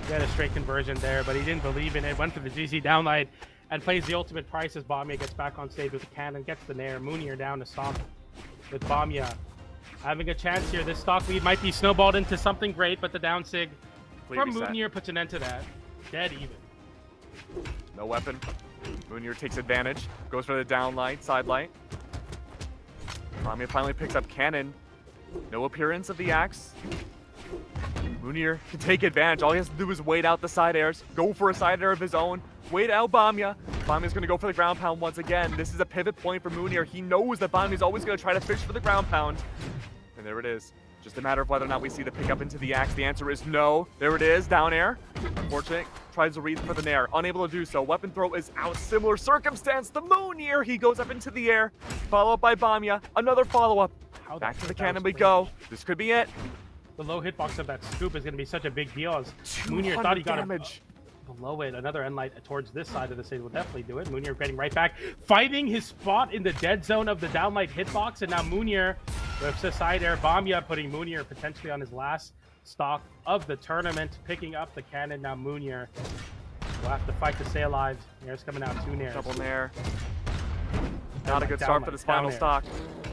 He had a straight conversion there, but he didn't believe in it. Went for the GC downlight and plays the ultimate price as Bomba gets back on stage with the cannon, gets the nair. Mounir down to stomp with Bomba having a chance here. This stock lead might be snowballed into something great, but the down sig from Reset. Mounir puts an end to that. Dead even. No weapon. Mounir takes advantage. Goes for the down light, side light. Bomba finally picks up cannon. No appearance of the axe. Mounir can take advantage. All he has to do is wait out the side airs, go for a side air of his own, wait out Bomba. Bomba's going to go for the ground pound once again. This is a pivot point for Mounir. He knows that Bomba's always going to try to fish for the ground pound. And there it is. Just a matter of whether or not we see the pickup into the axe. The answer is no. There it is, down air. Unfortunate, tries to read for the nair. Unable to do so. Weapon throw is out. Similar circumstance. The Mounir, he goes up into the air. Follow up by Bomba. Another follow-up. How Back to the that cannon was we go. This could be it. The low hitbox of that scoop is going to be such a big deal as 200 Mounir thought he got damage. below it. Another end light towards this side of the stage will definitely do it. Mounir getting right back, fighting his spot in the dead zone of the downlight hitbox, and now Mounir with the side air. Bomba putting Mounir potentially on his last stock of the tournament, picking up the cannon. Now Mounir will have to fight to stay alive. Nair's coming out, 2 nairs. Double nair. Not a good start for this final stock.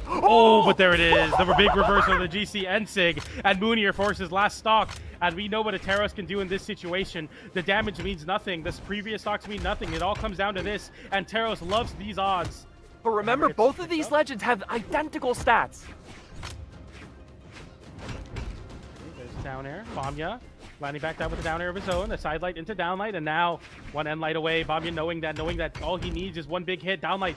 Oh, but there it is. The big reversal of the GC and Sig, and Mounir forces last stock. And we know what a Taros can do in this situation. The damage means nothing. This previous stocks mean nothing. It all comes down to this, and Taros loves these odds. But remember, both of these legends have identical stats. There's down air. Bomba landing back down with the down air of his own. A side light into downlight, and now one end light away. Bomba knowing that all he needs is one big hit. Downlight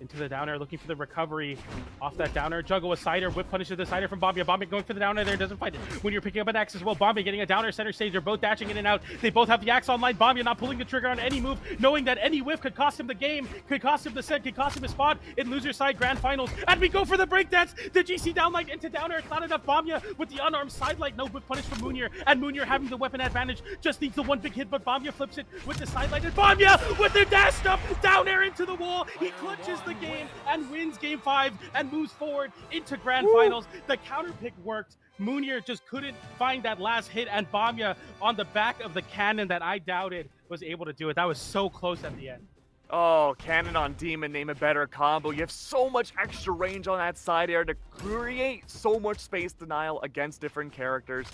into the down air, looking for the recovery off that down air. Juggle a side air, whip punish to the side air from Bomba. Bomba going for the down air there, doesn't fight it. When you're picking up an axe as well, Bomba getting a down air center stage. They're both dashing in and out. They both have the axe online. Bomba not pulling the trigger on any move, knowing that any whiff could cost him the game, could cost him the set, could cost him a spot in loser side grand finals. And we go for the breakdance. The GC downlight into down air. It's not enough. Bomba with the unarmed side light. No whip punish from Mounir. And Mounir having the weapon advantage. Just needs the one big hit, but Bomba flips it with the side light. And Bomba with the dash up, down air into the wall. He clutches the game and wins game 5 and moves forward into grand finals. The counter pick worked. Mounir just couldn't find that last hit, and Bomba on the back of the cannon that I doubted was able to do it. That was so close at the end. Oh, cannon on demon, name a better combo. You have so much extra range on that side air to create so much space denial against different characters.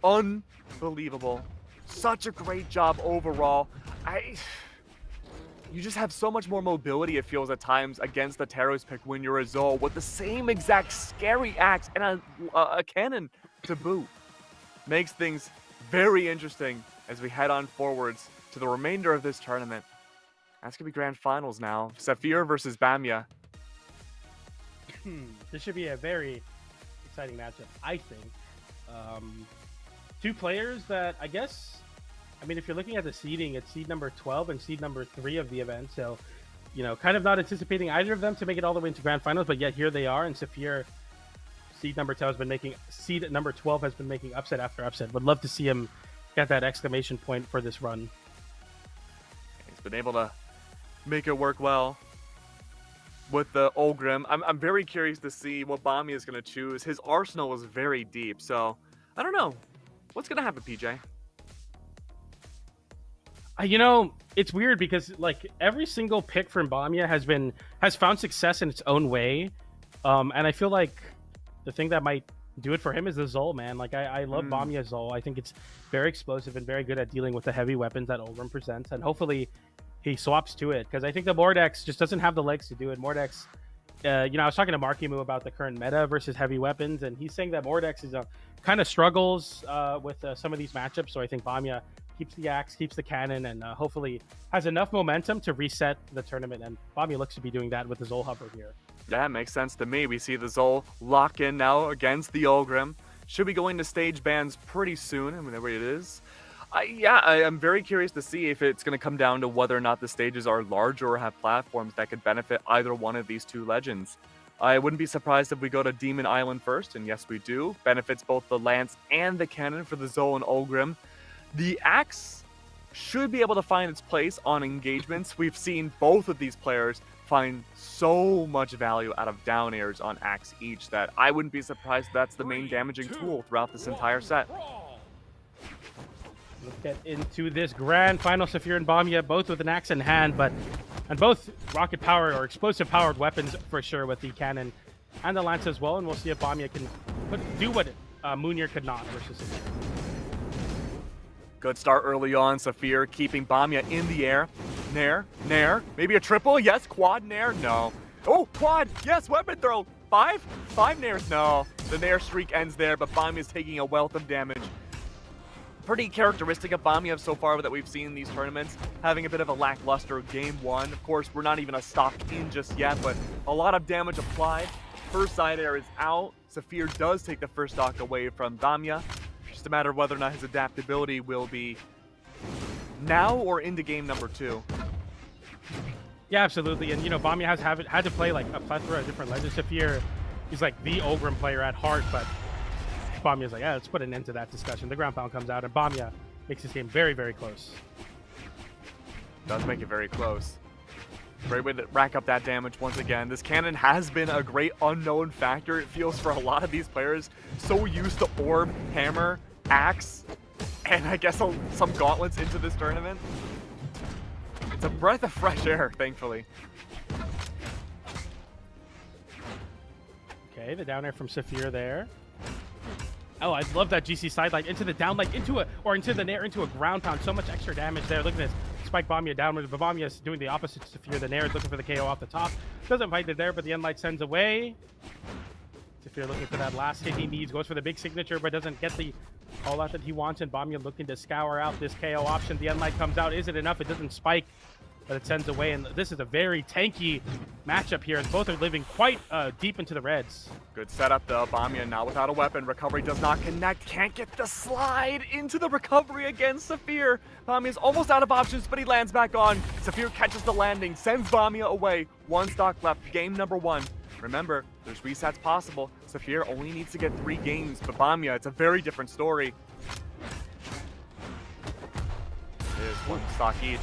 Unbelievable. Such a great job overall. You just have so much more mobility, it feels at times, against the Taros pick when you're a Zol with the same exact scary axe and a cannon to boot. Makes things very interesting as we head on forwards to the remainder of this tournament. That's going to be grand finals now. Saphir versus Bamia. This should be a very exciting matchup, I think. Two players that I guess... I mean, if you're looking at the seeding, it's seed number 12 and seed number 3 of the event. So, you know, kind of not anticipating either of them to make it all the way into grand finals, but yet here they are. And Saphir, seed number 12 has been making upset after upset. Would love to see him get that exclamation point for this run. He's been able to make it work well with the Olgrim. I'm very curious to see what Bomba is going to choose. His arsenal is very deep, so I don't know. What's going to happen, PJ? You know, it's weird because like every single pick from Bomba has found success in its own way, and I feel like the thing that might do it for him is the Zol, man. Like I love Bomba Zol. I think it's very explosive and very good at dealing with the heavy weapons that Olgrim presents, and hopefully he swaps to it because I think the Mordex just doesn't have the legs to do it. Mordex, you know, I was talking to Marckiemoo about the current meta versus heavy weapons, and he's saying that Mordex is kind of struggles with some of these matchups. So I think Bomba keeps the axe, keeps the cannon, and hopefully has enough momentum to reset the tournament. And Bomba looks to be doing that with the Zol hover here. Yeah, makes sense to me. We see the Zol lock in now against the Olgrim. Should be going to stage bans pretty soon. I mean, there it is. I'm very curious to see if it's going to come down to whether or not the stages are large or have platforms that could benefit either one of these two legends. I wouldn't be surprised if we go to Demon Island first, and yes, we do. Benefits both the Lance and the Cannon for the Zol and Ulgrim. The Axe should be able to find its place on engagements. We've seen both of these players find so much value out of down airs on Axe each that I wouldn't be surprised that's the main damaging tool throughout this entire set. Let's get into this grand final. Saphir and Bomba, both with an axe in hand, and both rocket powered or explosive powered weapons for sure with the cannon and the lance as well. And we'll see if Bomba can do what Mounir could not versus Saphir. Good start early on. Saphir keeping Bomba in the air. Nair. Maybe a triple? Yes. Quad Nair? No. Oh, quad. Yes. Weapon throw. Five Nairs? No. The Nair streak ends there, but Bomba is taking a wealth of damage. Pretty characteristic of Bomba so far that we've seen in these tournaments, having a bit of a lackluster game one. Of course, we're not even a stock in just yet, but a lot of damage applied. First side air is out. Saphir does take the first stock away from Bomba. Just a matter of whether or not his adaptability will be now or into game number 2. Yeah, absolutely. And, you know, Bomba has had to play like a plethora of different legends. Saphir, he's like the Ulgrim player at heart, but Bomba's like, yeah, let's put an end to that discussion. The ground pound comes out, and Bomba makes this game very, very close. Does make it very close. Great way to rack up that damage once again. This cannon has been a great unknown factor, it feels, for a lot of these players. So used to orb, hammer, axe, and I guess some gauntlets into this tournament. It's a breath of fresh air, thankfully. Okay, the down air from Saphir there. Oh, I love that GC sideline into the down, like into the nair, into a ground pound. So much extra damage there. Look at this. Spike Bomba downward, but Bomba is doing the opposite to Saphir. The nair is looking for the KO off the top. Doesn't find it there, but the end light sends away. Saphir looking for that last hit he needs. Goes for the big signature, but doesn't get the all out that he wants. And Bomba looking to scour out this KO option. The end light comes out. Is it enough? It doesn't spike, but it sends away. And this is a very tanky matchup here, as both are living quite deep into the reds. Good setup though. Bomba now without a weapon. Recovery does not connect. Can't get the slide into the recovery against Saphir. Bomba is almost out of options, but he lands back on. Saphir catches the landing, sends Bomba away. One stock left. Game number 1. Remember, there's resets possible. Saphir only needs to get 3 games, but Bomba, it's a very different story. It is 1 stock each.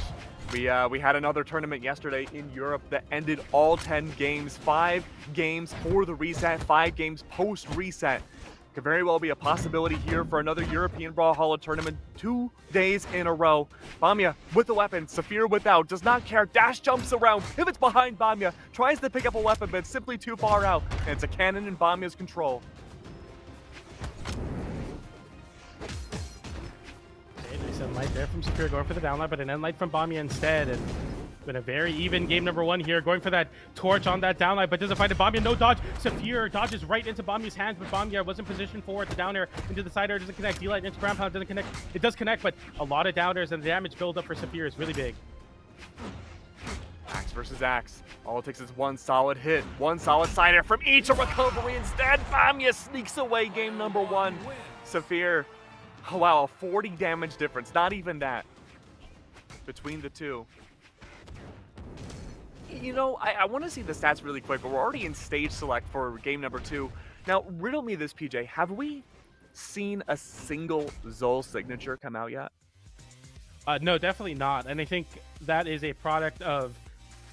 We had another tournament yesterday in Europe that ended all 10 games. 5 games for the reset, 5 games post-reset. Could very well be a possibility here for another European Brawlhalla tournament 2 days in a row. Bomba with the weapon, Saphir without, does not care, dash jumps around, pivots behind Bomba, tries to pick up a weapon, but it's simply too far out, and it's a cannon in Bomba's control. Nice end light there from Saphir, going for the downlight, but an end light from Bomba instead. And been a very even game number 1 here, going for that torch on that downlight, but doesn't find it. Bomba, no dodge. Saphir dodges right into Bomba's hands, but Bomba wasn't positioned for it. The down air into the side air doesn't connect. D-light into ground pound doesn't connect. It does connect, but a lot of down airs, and the damage build up for Saphir is really big. Axe versus Axe. All it takes is 1 solid hit, 1 solid side air from each. A recovery instead. Bomba sneaks away game number 1. Saphir, oh wow, a 40 damage difference. Not even that between the two. You know, I want to see the stats really quick, but we're already in stage select for game number 2. Now, riddle me this, PJ. Have we seen a single Zol signature come out yet? No, definitely not. And I think that is a product of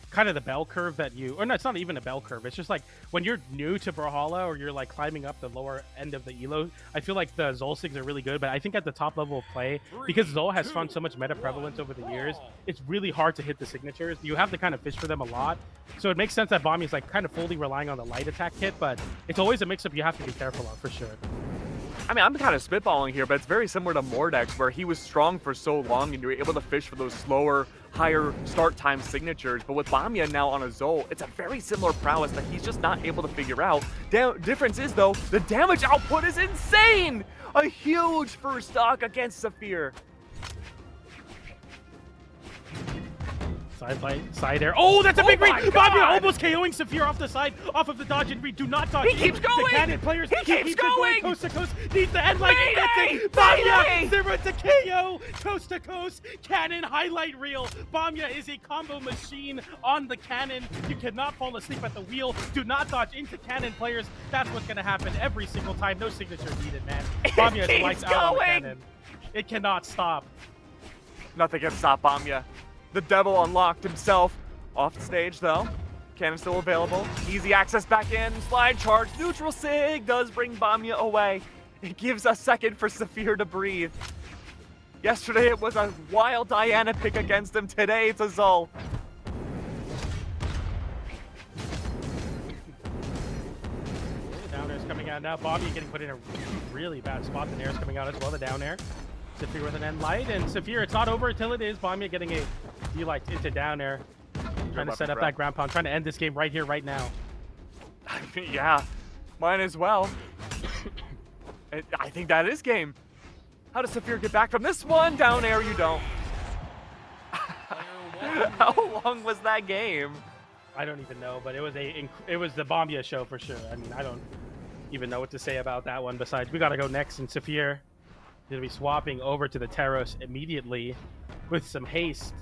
kind of the bell curve that or no, it's not even a bell curve. It's just like when you're new to Brawlhalla or you're like climbing up the lower end of the elo, I feel like the Zol sigs are really good, but I think at the top level of play, because Zol has found so much meta prevalence over the years, it's really hard to hit the signatures. You have to kind of fish for them a lot. So it makes sense that Bomba is like kind of fully relying on the light attack hit, but it's always a mix-up you have to be careful of for sure. I mean, I'm kind of spitballing here, but it's very similar to Mordex, where he was strong for so long and you were able to fish for those slower, higher start time signatures. But with Bomba now on a Zol, it's a very similar prowess that he's just not able to figure out. Difference is, though, the damage output is insane! A huge first stock against Saphir. Side air. Oh, that's a big my read! God! Bomba almost KOing Saphir off the side, off of the dodge and read. Do not dodge. He keeps The going! cannon players. He keeps it going! going! Coast to coast. Needs the end line. Mayday! Bomba! Mayday! Zero to KO. Coast to coast. Cannon highlight reel. Bomba is a combo machine on the cannon. You cannot fall asleep at the wheel. Do not dodge into cannon players. That's what's gonna happen every single time. No signature needed, man. Bomba is keeps lights out on the going! cannon. It cannot stop. Nothing can stop Bomba. The devil unlocked himself. Off the stage though. Cannon still available. Easy access back in. Slide charge. Neutral sig does bring Bomba away. It gives a second for Saphir to breathe. Yesterday it was a wild Diana pick against him. Today it's a Zul. Down air's coming out now. Bobby getting put in a really bad spot. The nair's coming out as well. The down air. Saphir with an end light. And Saphir, it's not over until it is. Bomba getting a D-light into down air. Trying to set up that ground pound. Trying to end this game right here, right now. Yeah, mine as well. I think that is game. How does Saphir get back from this one? Down air, you don't. How long was that game? I don't even know, but it was the Bomba show for sure. I mean, I don't even know what to say about that one. Besides, we got to go next, and Saphir is going to be swapping over to the Taros immediately with some haste.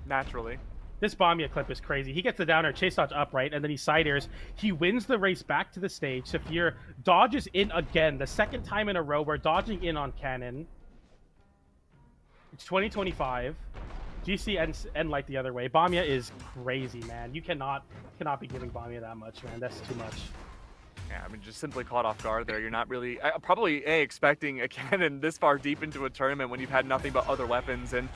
Naturally. This Bomba clip is crazy. He gets the downer, chase dodge upright, and then he side airs. He wins the race back to the stage. Saphir dodges in again, the second time in a row. We're dodging in on cannon. It's 2025. GC end light the other way. Bomba is crazy, man. You cannot be giving Bomba that much, man. That's too much. Yeah, I mean, just simply caught off guard there. You're not really, probably expecting a cannon this far deep into a tournament when you've had nothing but other weapons and,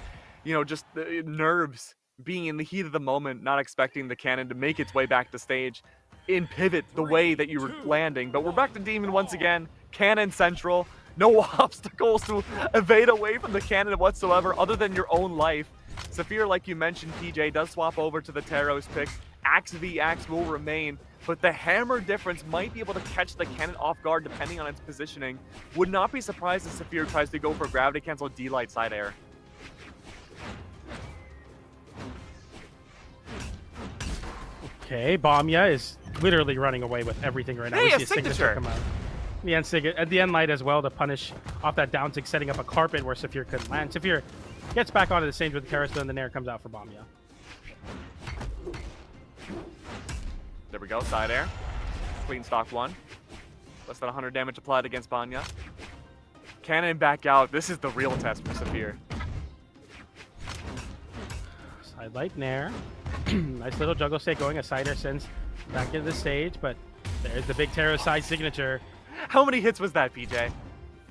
you know, just the nerves. Being in the heat of the moment, not expecting the cannon to make its way back to stage in pivot the way that you were landing. But we're back to Demon once again. Cannon central. No obstacles to evade away from the cannon whatsoever other than your own life. Saphir, like you mentioned, PJ, does swap over to the Taros pick. Axe v Axe will remain, but the hammer difference might be able to catch the cannon off guard depending on its positioning. Would not be surprised if Saphir tries to go for gravity cancel D-light side air. Okay, Bomba is literally running away with everything right now. Hey, We a see a signature come out. At the end light as well to punish off that down tick, setting up a carpet where Saphir couldn't land. Saphir gets back onto the stage with the Terrace, and the nair comes out for Bomba. There we go, side air. Clean stock one. Less than 100 damage applied against Bomba. Cannon back out. This is the real test for Saphir. Side light nair. Nice little juggle state going. A side air sends back into the stage, but there's the big Terrace side signature. How many hits was that, PJ?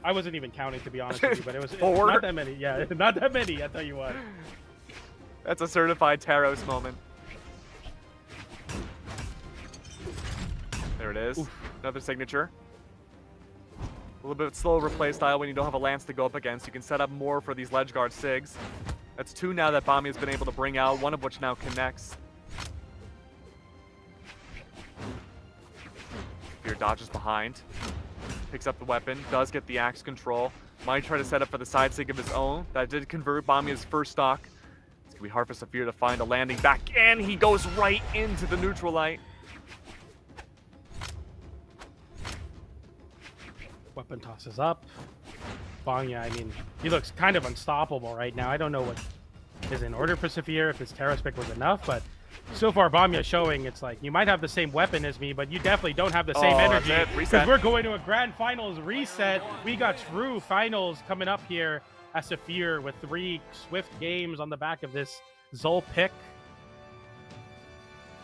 I wasn't even counting, to be honest with you, but it was Four? not that many. Yeah, not that many, I tell you what. That's a certified Taros moment. There it is. Oof. Another signature. A little bit slower play style when you don't have a lance to go up against. You can set up more for these ledge guard sigs. That's two now that Bomba has been able to bring out, one of which now connects. Spear dodges behind. Picks up the weapon, does get the axe control. Might try to set up for the side sig of his own. That did convert Bomba's first stock. It's gonna be hard for Saphir to find a landing back in. He goes right into the neutral light. Weapon tosses up. Bomba, I mean, he looks kind of unstoppable right now. I don't know what is in order for Saphir, if his Terrace pick was enough, but so far Bomba is showing it's like, you might have the same weapon as me, but you definitely don't have the same energy. Because we're going to a grand finals reset. We got true finals coming up here at Saphir with 3 swift games on the back of this Zul pick.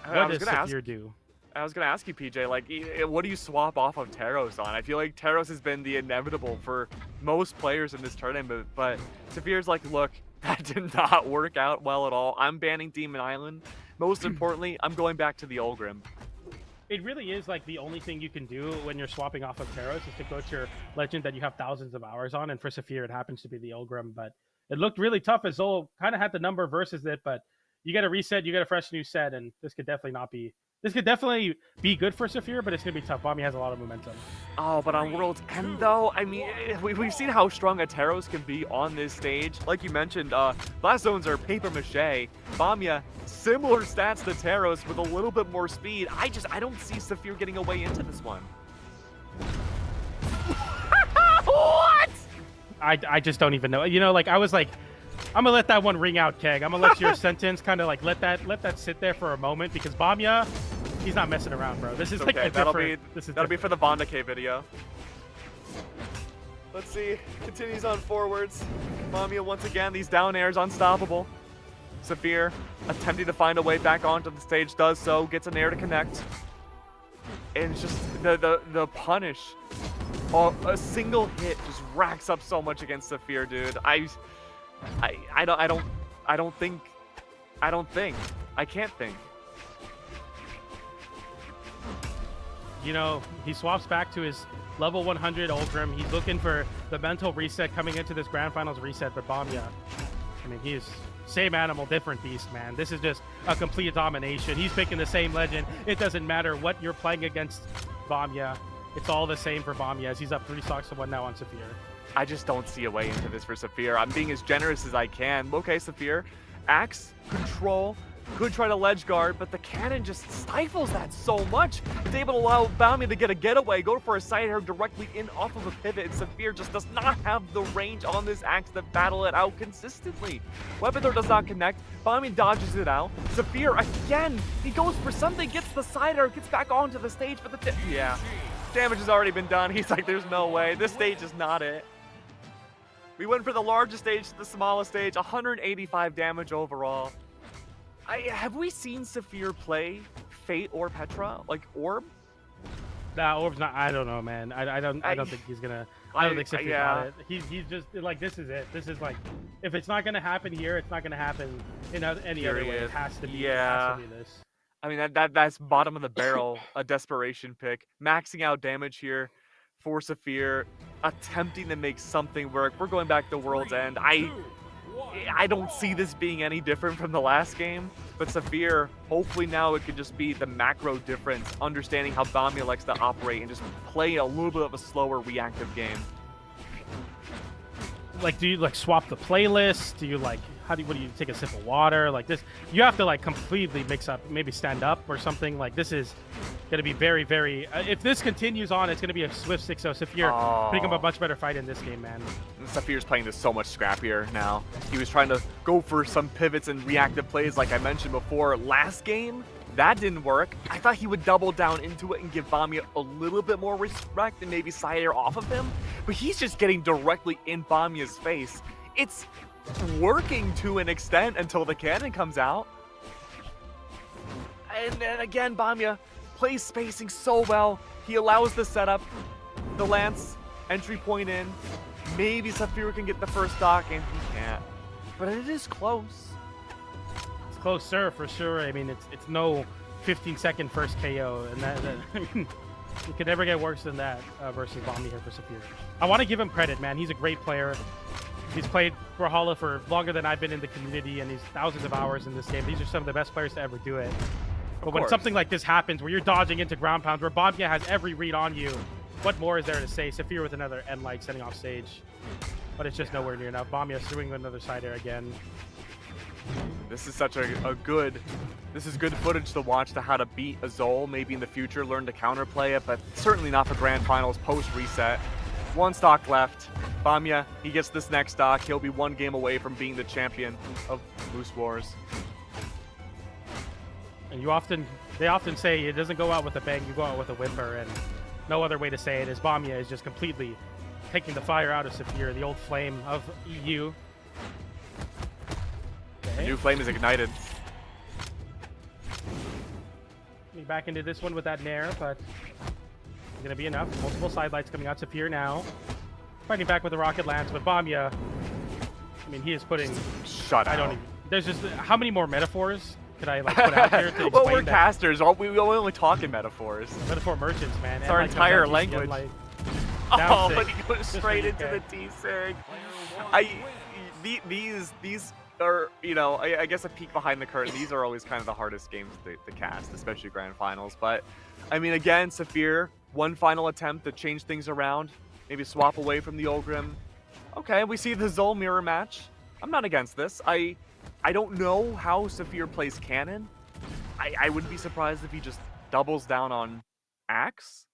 What does Saphir do? I was going to ask you, PJ, like, what do you swap off of Taros on? I feel like Taros has been the inevitable for most players in this tournament, but Saphir's like, look, that did not work out well at all. I'm banning Demon Island. Most importantly, I'm going back to the Olgrim. It really is like the only thing you can do when you're swapping off of Taros is to go to your legend that you have thousands of hours on, and for Saphir it happens to be the Olgrim, but it looked really tough as Zul kind of had the number versus it, but you get a reset, you get a fresh new set, and this could definitely not be This could definitely be good for Saphir, but it's gonna be tough. Bomba has a lot of momentum. Oh, but on World's End, though, I mean, we've seen how strong a Taros can be on this stage. Like you mentioned, Blast Zones are paper mache. Bomba, similar stats to Taros with a little bit more speed. I don't see Saphir getting away into this one. What? I just don't even know. You know, like I was like, I'm gonna let that one ring out, Keg. I'm gonna let your sentence kind of like let that sit there for a moment because Bomba, he's not messing around, bro. This is like a that'll different. be for the Vonda K video. Let's see. Continues on forwards. Bomba once again. These down airs unstoppable. Saphir attempting to find a way back onto the stage, does so, gets an air to connect, and it's just the punish. A single hit just racks up so much against Saphir, dude. I can't think. You know, he swaps back to his level 100 Ulgrim. He's looking for the mental reset coming into this Grand Finals reset for Bomba. I mean, he is same animal, different beast, man. This is just a complete domination. He's picking the same legend. It doesn't matter what you're playing against Bomba. It's all the same for Bomba as he's up 3 stocks to 1 now on Saphir. I just don't see a way into this for Saphir. I'm being as generous as I can. Okay, Saphir, Axe, control, could try to ledge guard, but the cannon just stifles that so much. It's able to allow Bomba to get a getaway, go for a side air directly in off of a pivot, and Saphir just does not have the range on this Axe to battle it out consistently. Weapon throw does not connect. Bomba dodges it out. Saphir, again, he goes for something, gets the side air, gets back onto the stage, but yeah. Damage has already been done. He's like, there's no way. This stage is not it. We went for the largest stage to the smallest stage, 185 damage overall. Have we seen Saphir play Fate or Petra? Like Orb? Nah, Orb's not. I don't know, man. I don't think he's gonna. I don't think Saphir got it. He's just like, this is it. This is like, if it's not gonna happen here, it's not gonna happen in any other way. It has to be. Yeah. It has to be this. I mean, that's bottom of the barrel, a desperation pick. Maxing out damage here for Saphir, attempting to make something work. We're going back to World's End. I don't see this being any different from the last game, but Saphir, hopefully now it could just be the macro difference, understanding how Bomba likes to operate and just play a little bit of a slower reactive game. Like, do you like swap the playlist? Do you like, what do you take a sip of water? Like this, you have to like completely mix up, maybe stand up or something. Like this is gonna be very, very, if this continues on, it's gonna be a swift 6-0. Saphir putting up a much better fight in this game, man. Saphir's playing this so much scrappier now. He was trying to go for some pivots and reactive plays like I mentioned before last game. That didn't work. I thought he would double down into it and give Bomba a little bit more respect and maybe side air off of him, but he's just getting directly in Bomba's face. It's working to an extent until the cannon comes out. And then again, Bomba plays spacing so well. He allows the setup, the Lance, entry point in. Maybe Saphir can get the first stock, and he can't. But it is close. It's closer for sure. I mean, it's no 15-second first KO, and that I mean, it could never get worse than that versus Bomba here for Saphir. I want to give him credit, man. He's a great player. He's played for Holla for longer than I've been in the community, and he's thousands of hours in this game. These are some of the best players to ever do it. But when something like this happens, where you're dodging into ground pounds, where Bomba has every read on you, what more is there to say? Saphir with another end light sending off stage. But it's just nowhere near enough. Bomba swinging with another side air again. This is such a good footage to watch to how to beat Azul, maybe in the future, learn to counterplay it, but certainly not for Grand Finals post-reset. 1 stock left. Bomba, he gets this next stock. He'll be 1 game away from being the champion of Moose Wars. And they often say it doesn't go out with a bang, you go out with a whimper, and no other way to say it is Bomba is just completely taking the fire out of Saphir, the old flame of EU. Okay. The new flame is ignited. Back into this one with that Nair, but it's going to be enough. Multiple side lights coming out. Saphir now fighting back with the Rocket Lance, but Bomba, I mean, he is putting... Shut up. I don't even... There's just... How many more metaphors could I like put out there to explain well, we're that? Casters. We only talk in metaphors. Metaphor merchants, man. It's our entire language. Down But six. he goes straight into the K. T-Sig. These or you know, I guess a peek behind the curtain. These are always kind of the hardest games to cast, especially grand finals. But I mean, again, Saphir, one final attempt to change things around, maybe swap away from the Ulgrim. Okay, we see the Zol mirror match. I'm not against this. I don't know how Saphir plays Cannon. I wouldn't be surprised if he just doubles down on Axe.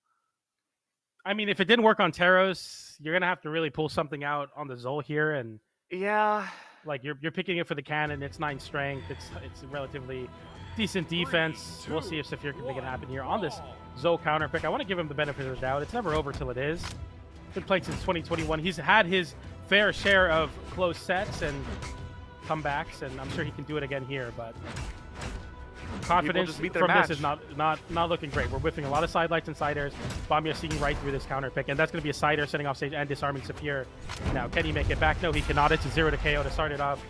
I mean, if it didn't work on Taros, you're gonna have to really pull something out on the Zol here, and Yeah. like you're picking it for the cannon. It's 9 strength. It's a relatively decent defense. We'll see if Saphir can make it happen here on this Zol counter pick. I want to give him the benefit of the doubt. It's never over till it is. Been playing since 2021. He's had his fair share of close sets and comebacks, and I'm sure he can do it again here. But confidence just beat their from match. this is not looking great. We're whiffing a lot of side lights and side airs. Bomba seeing right through this counter pick, and that's going to be a side air setting off stage and disarming Saphir. Now, can he make it back? No, he cannot. It's a 0 to KO to start it off.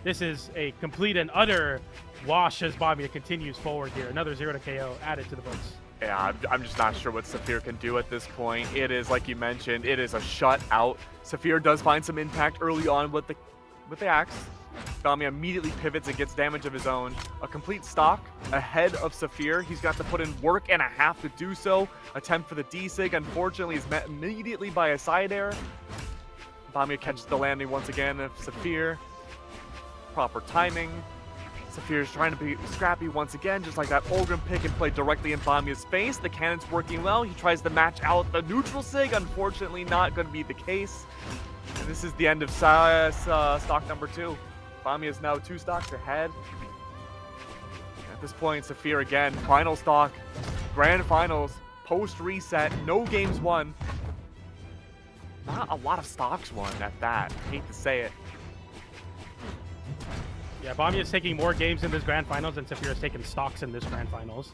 This is a complete and utter wash as Bomba continues forward here. Another 0 to KO added to the books. Yeah, I'm just not sure what Saphir can do at this point. It is, like you mentioned, it is a shutout. Saphir does find some impact early on with the axe. Bomba immediately pivots and gets damage of his own. A complete stock ahead of Saphir. He's got to put in work and a half to do so. Attempt for the D-Sig, unfortunately, is met immediately by a side air. Bomba catches the landing once again of Saphir. Proper timing. Saphir's trying to be scrappy once again, just like that Ulgrim pick and play directly in Bomba's face. The cannon's working well. He tries to match out the neutral Sig. Unfortunately, not going to be the case. And this is the end of stock number 2. Bomba is now 2 stocks ahead. At this point, Saphir again, final stock, grand finals, post reset, no games won. Not a lot of stocks won at that. Hate to say it. Yeah, Bomba is taking more games in this grand finals than Saphir has taken stocks in this grand finals.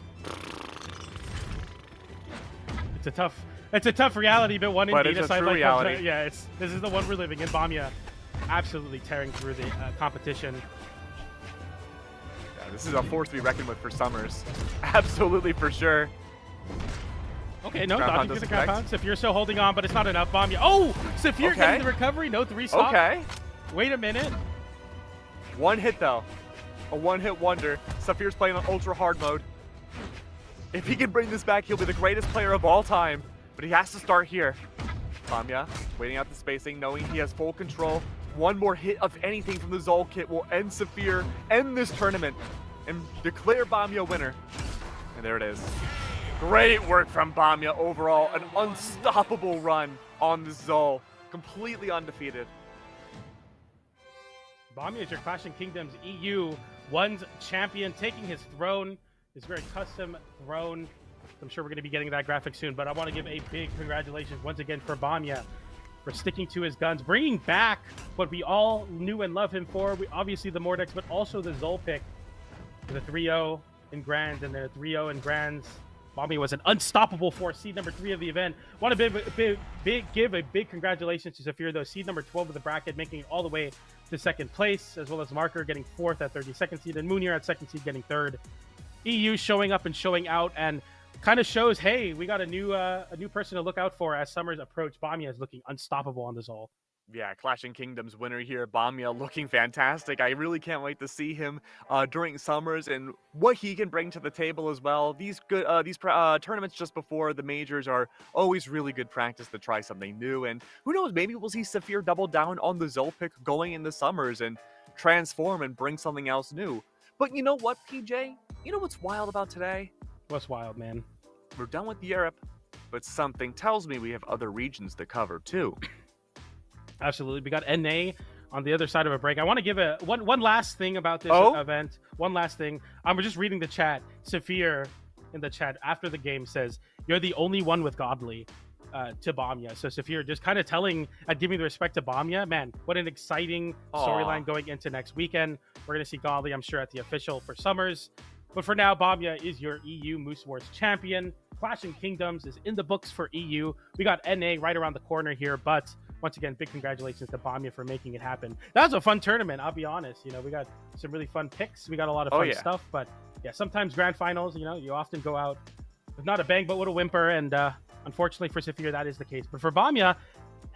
It's a tough reality, but one But indeed. it's a side true like reality. Yeah, this is the one we're living in. Bomba absolutely tearing through the competition. Yeah, this is a force to be reckoned with for Summers. Absolutely, for sure. Okay, no, Ground dodging pound through the doesn't ground connect. pound. Saphir still holding on, but it's not enough. Bomba. Oh, Saphir Okay. getting the recovery. No 3 stock. Okay. Wait a minute. One hit, though. A one-hit wonder. Saphir's playing on ultra hard mode. If he can bring this back, he'll be the greatest player of all time. But he has to start here. Bomba waiting out the spacing, knowing he has full control. One more hit of anything from the Zol kit will end Saphir, end this tournament, and declare Bomba a winner. And there it is. Great work from Bomba overall. An unstoppable run on the Zol. Completely undefeated. Bomba is your Clashing Kingdoms EU One's champion, taking his throne, his very custom throne. I'm sure we're going to be getting that graphic soon, but I want to give a big congratulations once again for Bomba for sticking to his guns, bringing back what we all knew and love him for. Obviously the Mordex, but also the Zol pick, the 3-0 in Grands and the 3-0 in Grands. Bomba was an unstoppable force, seed number 3 of the event. Want to give a big congratulations to Saphir, though, seed number 12 of the bracket, making it all the way to 2nd place, as well as Marker getting 4th at 32nd seed, and Mounir at 2nd seed getting 3rd. EU showing up and showing out, and kind of shows, hey, we got a new person to look out for as Summers approach. Bomba is looking unstoppable on this all. Yeah, Clashing Kingdoms winner here, Bomba looking fantastic. I really can't wait to see him during Summers and what he can bring to the table as well. These tournaments just before the majors are always really good practice to try something new. And who knows, maybe we'll see Saphir double down on the Zol pick going into Summers and transform and bring something else new. But you know what, PJ? You know what's wild about today? What's wild, man? We're done with Europe, but something tells me we have other regions to cover too. Absolutely. We got NA on the other side of a break. I want to give one last thing about this event. One last thing. I'm just reading the chat. Saphir in the chat after the game says, "You're the only one with Godly," to Bomba. So Saphir just kind of telling and giving the respect to Bomba. Man, what an exciting storyline going into next weekend. We're going to see Godly, I'm sure, at the official for Summers. But for now, Bomba is your EU Moose Wars champion. Clashing Kingdoms is in the books for EU. We got NA right around the corner here, but once again, big congratulations to Bomba for making it happen. That was a fun tournament, I'll be honest. You know, we got some really fun picks. We got a lot of fun stuff, but yeah, sometimes grand finals, you know, you often go out with not a bang, but with a whimper, and unfortunately for Saphir, that is the case. But for Bomba,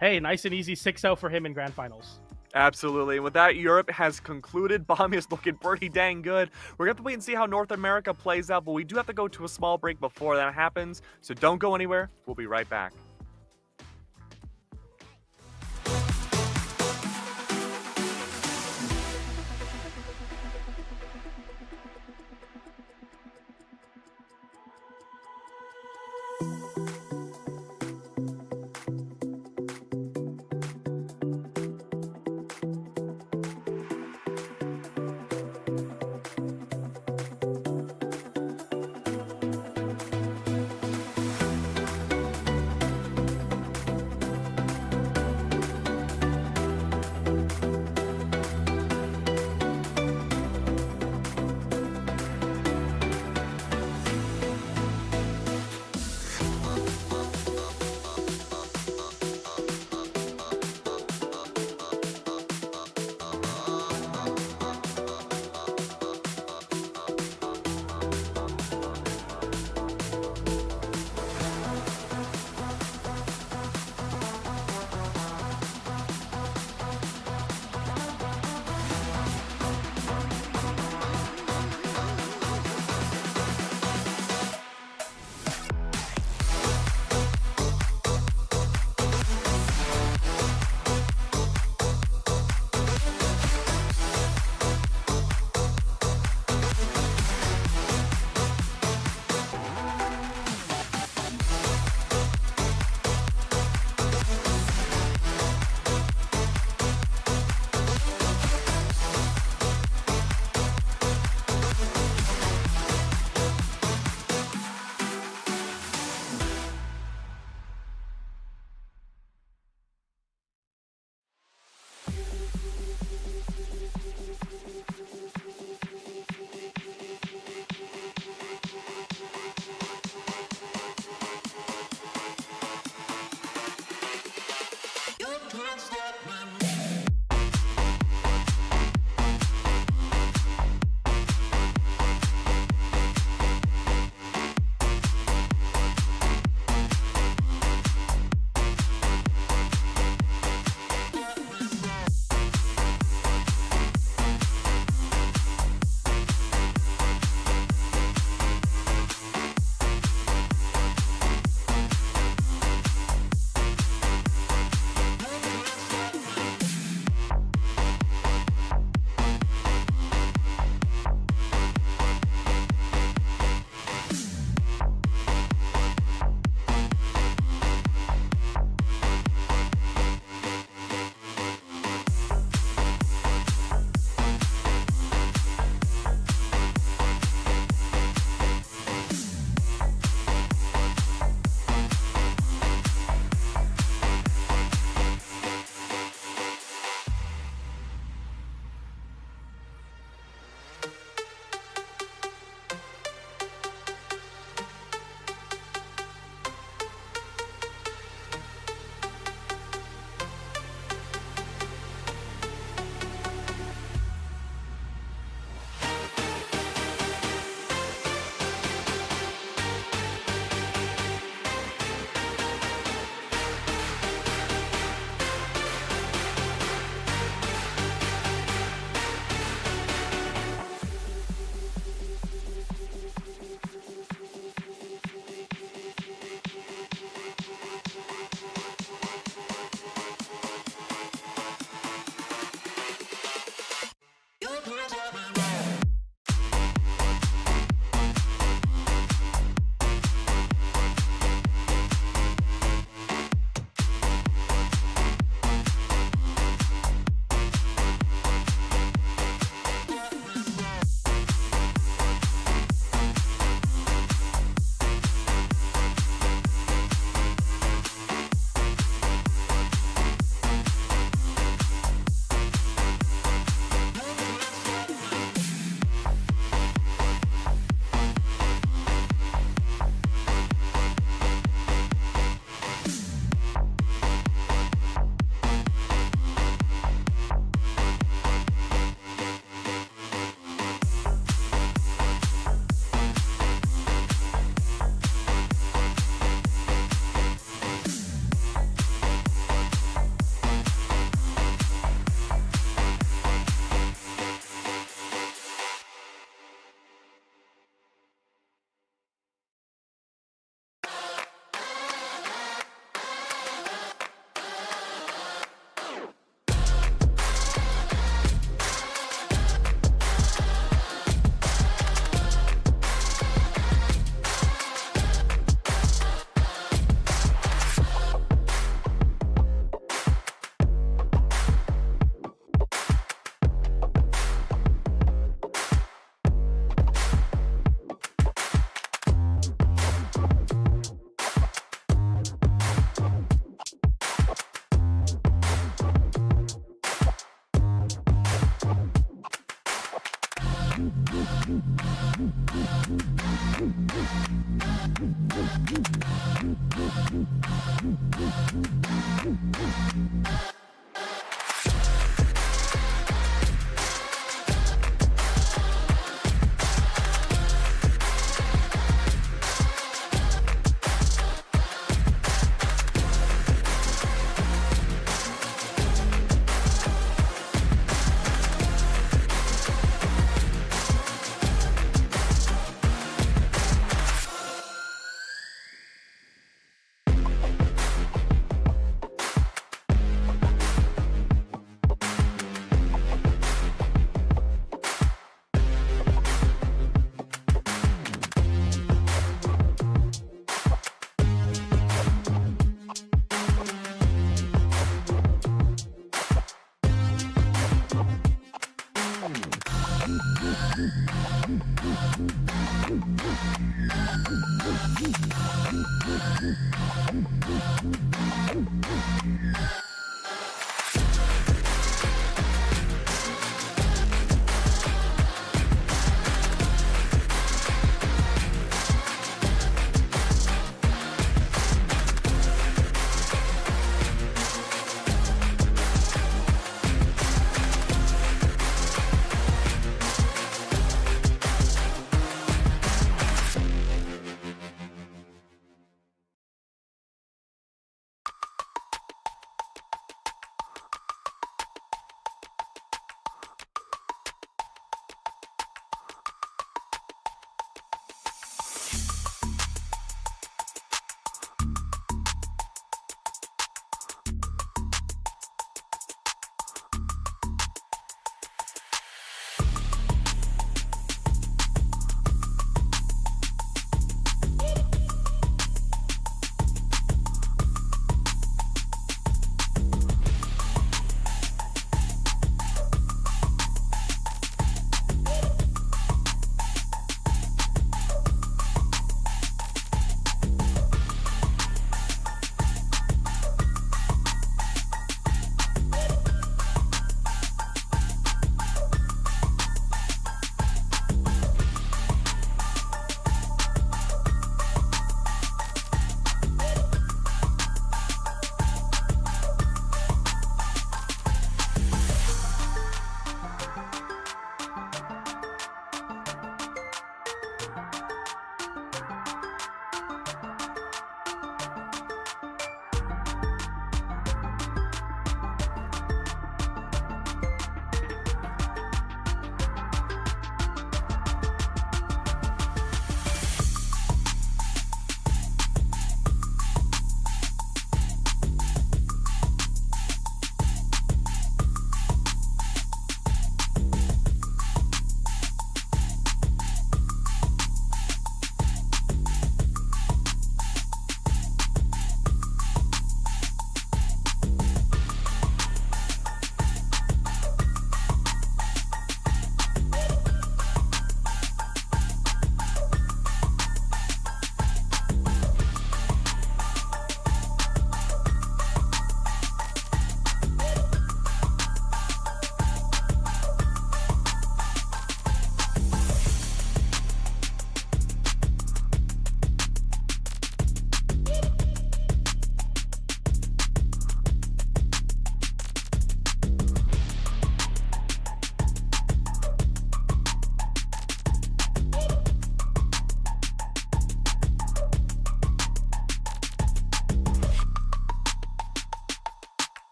hey, nice and easy 6-0 for him in grand finals. Absolutely. And with that, Europe has concluded. Bomba is looking pretty dang good. We're going to have to wait and see how North America plays out, but we do have to go to a small break before that happens. So don't go anywhere. We'll be right back.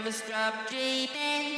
Never stop dreaming.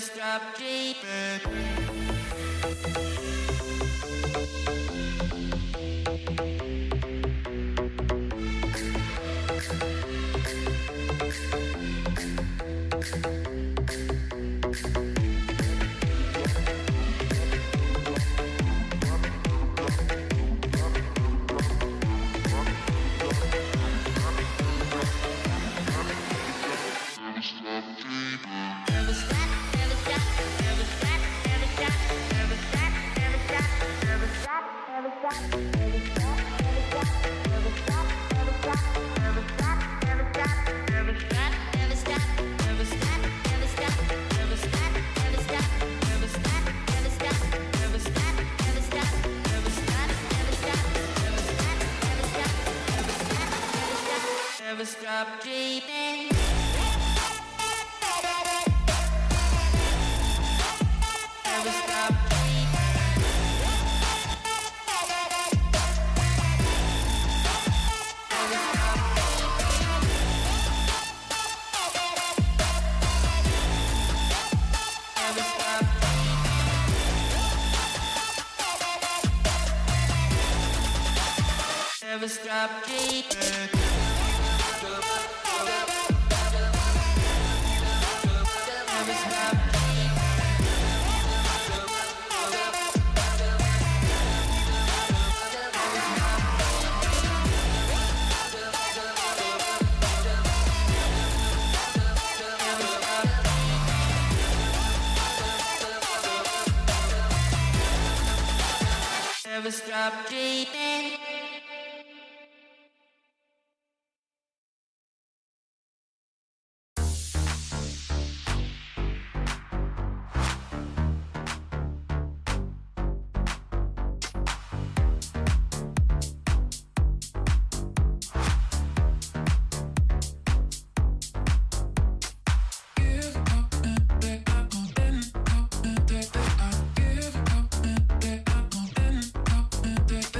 stop dreaming. Never stop dreaming. Never stop dreaming. Never stop dreaming. Never stop dreaming. Never stop dreaming. Give up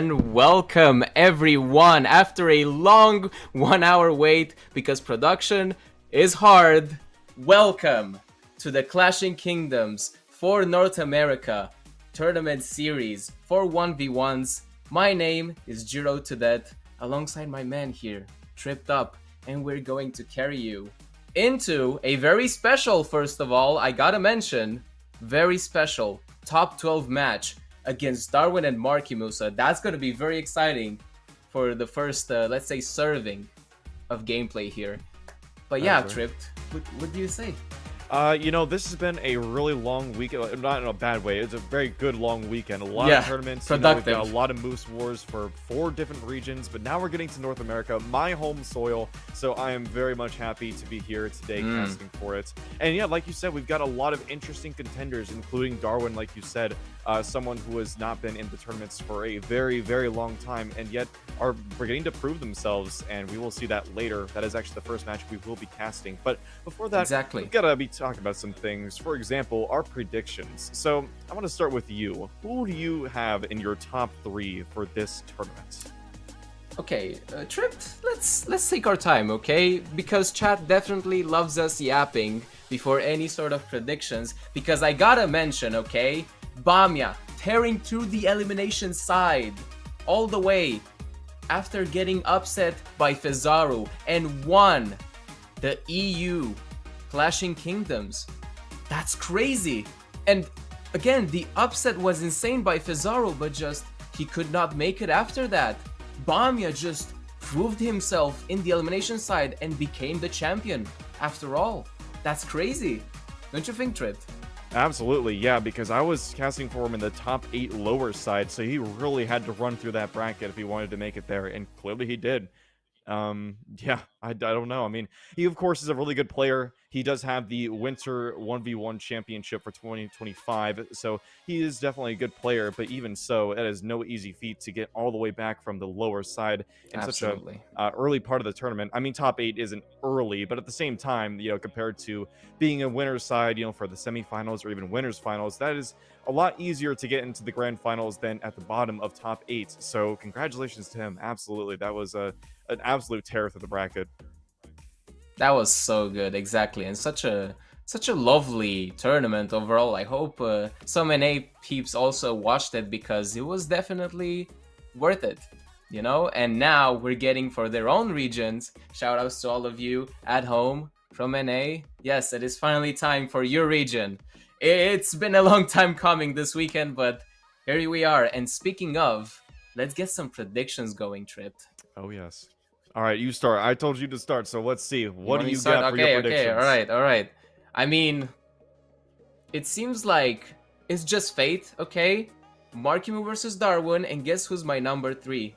and welcome everyone after a long 1 hour wait because production is hard. Welcome to the Clashing Kingdoms for North America Tournament Series for 1v1s. My name is Jiro to Death, alongside my man here, Tripped Up, and we're going to carry you into a very special, first of all, I gotta mention, very special top 12 match against Darwin and Marckiemoo. So that's gonna be very exciting for the first, let's say, serving of gameplay here. But yeah, Tripped, what do you say? You know, this has been a really long week, not in a bad way. It's a very good long weekend. A lot of tournaments. Productive. We've got a lot of Moose Wars for 4 different regions, but now we're getting to North America, my home soil. So I am very much happy to be here today casting for it. And yeah, like you said, we've got a lot of interesting contenders, including Darwin, like you said, someone who has not been in the tournaments for a very, very long time, and yet are beginning to prove themselves, and we will see that later. That is actually the first match we will be casting. But before that, we've got to be talking about some things. For example, our predictions. So I want to start with you. Who do you have in your top 3 for this tournament? Okay, Tripped, let's take our time, okay? Because chat definitely loves us yapping before any sort of predictions, because I gotta mention, okay, Bamya tearing through the elimination side all the way after getting upset by Fizaru and won the EU Clashing Kingdoms. That's crazy. And again, the upset was insane by Fizaru, but just he could not make it after that. Bamya just proved himself in the elimination side and became the champion after all. That's crazy. Don't you think, Tripped? Absolutely, yeah, because I was casting for him in the top 8 lower side, so he really had to run through that bracket if he wanted to make it there, and clearly he did. Yeah, I don't know. I mean, he of course is a really good player. He does have the Winter 1v1 championship for 2025, so he is definitely a good player, but even so, it is no easy feat to get all the way back from the lower side in such a early part of the tournament. I mean, top 8 isn't early, but at the same time, you know, compared to being a winner's side, you know, for the semifinals or even winners finals, that is a lot easier to get into the grand finals than at the bottom of top 8. So congratulations to him. Absolutely. That was an absolute tear through the bracket. That was so good, exactly, and such a lovely tournament overall. I hope some NA peeps also watched it because it was definitely worth it, you know. And now we're getting for their own regions. Shout outs to all of you at home from NA. Yes, it is finally time for your region. It's been a long time coming this weekend, but here we are. And speaking of, let's get some predictions going, Tripped. Oh yes. All right, you start. I told you to start, so let's see. What do you got for your predictions? Okay, all right. I mean, it seems like it's just fate, okay? Marckiemoo versus Darwin, and guess who's my number 3?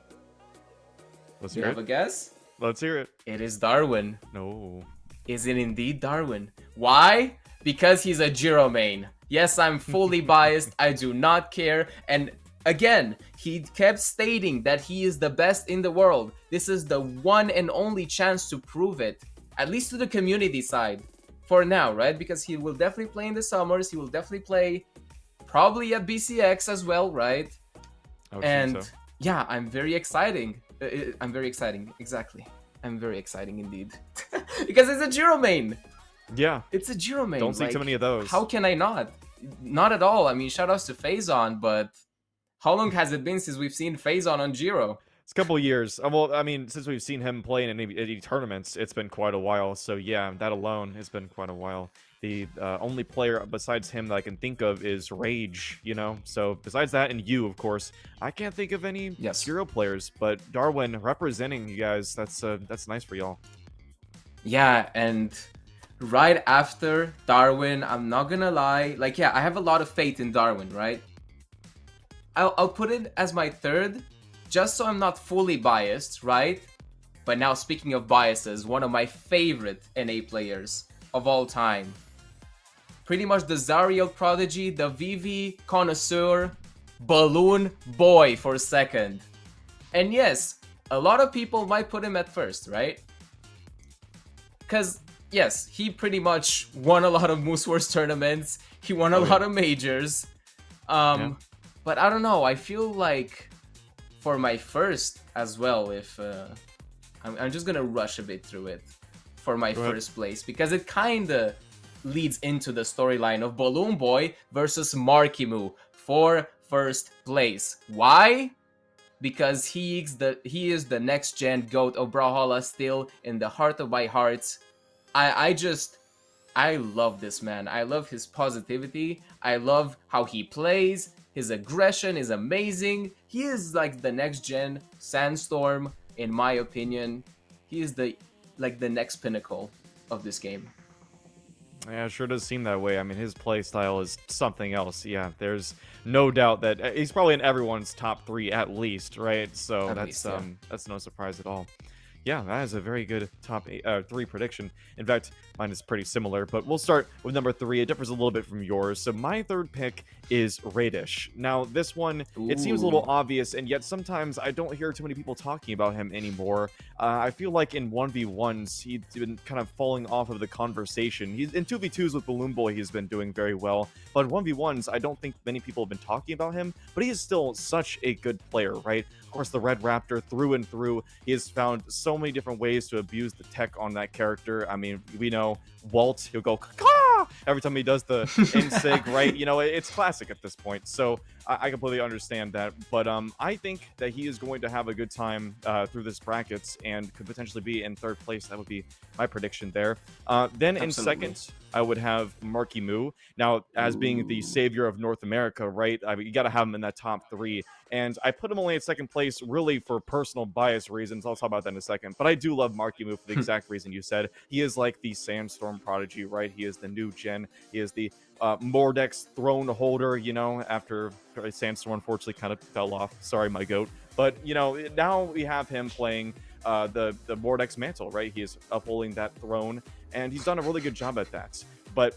Let's You hear have it. a guess? Let's hear it. It is Darwin. No. Is it indeed Darwin? Why? Because he's a Jiro main. Yes, I'm fully biased. I do not care. And again, he kept stating that he is the best in the world. This is the one and only chance to prove it, at least to the community side, for now, right? Because he will definitely play in the summers. He will definitely play probably at BCX as well, right? And so. yeah, I'm very exciting. Exactly. I'm very exciting indeed. Because it's a Jiro main. Yeah. It's a Jiro main. Don't see too many of those. How can I not? Not at all. I mean, shoutouts to Phazon, but how long has it been since we've seen Phazon on Jiro? It's a couple years. Well, I mean, since we've seen him play in any tournaments, it's been quite a while. So yeah, that alone has been quite a while. The only player besides him that I can think of is Rage, you know? So besides that, and you, of course, I can't think of any Jiro players. But Darwin representing you guys, that's nice for y'all. Yeah, and right after Darwin, I'm not gonna lie. Like, yeah, I have a lot of faith in Darwin, right? I'll put it as my 3rd, just so I'm not fully biased, right? But now, speaking of biases, one of my favorite NA players of all time. Pretty much the Zariel prodigy, the VV connoisseur, Balloon Boy for 2nd. And yes, a lot of people might put him at 1st, right? Because, yes, he pretty much won a lot of Moose Wars tournaments. He won a lot of majors. But I don't know, I feel like for my first as well, if I'm just gonna rush a bit through it for my first place, because it kinda leads into the storyline of Balloon Boy versus Marckiemoo for first place. Why? Because he is the next gen GOAT of Brawlhalla, still in the heart of my hearts. I love this man. I love his positivity. I love how he plays. His aggression is amazing. He is like the next gen Sandstorm, in my opinion. He is the next pinnacle of this game. Yeah, it sure does seem that way. I mean, his play style is something else. Yeah, there's no doubt that he's probably in everyone's top 3 at least, right? So that's no surprise at all. Yeah, that is a very good top 3 prediction. In fact, mine is pretty similar, but we'll start with number 3. It differs a little bit from yours. So my third pick is Raydish. Now, this one, it seems a little obvious, and yet sometimes I don't hear too many people talking about him anymore. I feel like in 1v1s, he's been kind of falling off of the conversation. He's in 2v2s with Balloon Boy, he's been doing very well, but in 1v1s, I don't think many people have been talking about him, but he is still such a good player, right? Of course, the Red Raptor, through and through, he has found so many different ways to abuse the tech on that character. I mean, we know Walt, he'll go caw every time he does the insig, right? You know, it's classic at this point. So I completely understand that, but I think that he is going to have a good time through this brackets and could potentially be in third place. That would be my prediction there. Then in second, I would have Marckiemoo. Now, as being the savior of North America, right? I mean, you got to have him in that top 3. And I put him only at second place, really for personal bias reasons. I'll talk about that in a second. But I do love Marckiemoo for the exact reason you said. He is like the Sandstorm prodigy, right? He is the new gen. He is the Mordex throne holder, you know, after Sandstorm unfortunately kind of fell off. Sorry, my goat. But, you know, now we have him playing the Mordex mantle, right? He is upholding that throne, and he's done a really good job at that. But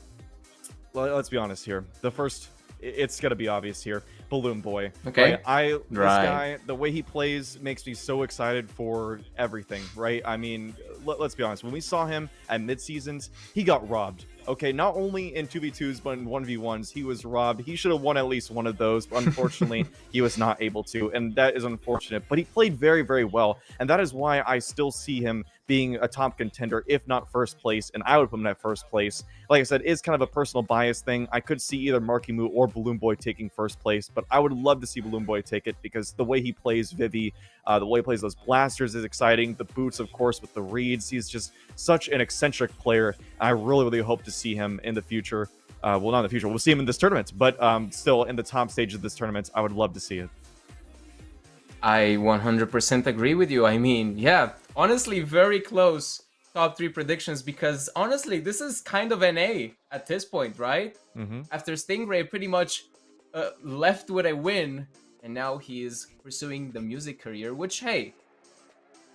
let's be honest here. The first, it's going to be obvious here. Balloon Boy. Okay. Right? This guy, the way he plays makes me so excited for everything, right? I mean, let's be honest. When we saw him at mid-seasons, he got robbed. Okay, not only in 2v2s, but in 1v1s, he was robbed. He should have won at least one of those, but unfortunately, he was not able to, and that is unfortunate. But he played very, very well, and that is why I still see him being a top contender, if not first place, and I would put him at first place. Like I said, it's kind of a personal bias thing. I could see either Marckiemoo or Balloon Boy taking first place, but I would love to see Balloon Boy take it because the way he plays Vivi, the way he plays those blasters is exciting. The boots, of course, with the reeds. He's just such an eccentric player. I really, really hope to see him in the future. Well, not in the future. We'll see him in this tournament, but still in the top stage of this tournament, I would love to see it. I 100% agree with you. I mean, yeah, honestly, very close top 3 predictions because honestly, this is kind of an A at this point, right? After Stingray pretty much left with a win, and now he is pursuing the music career, which, hey,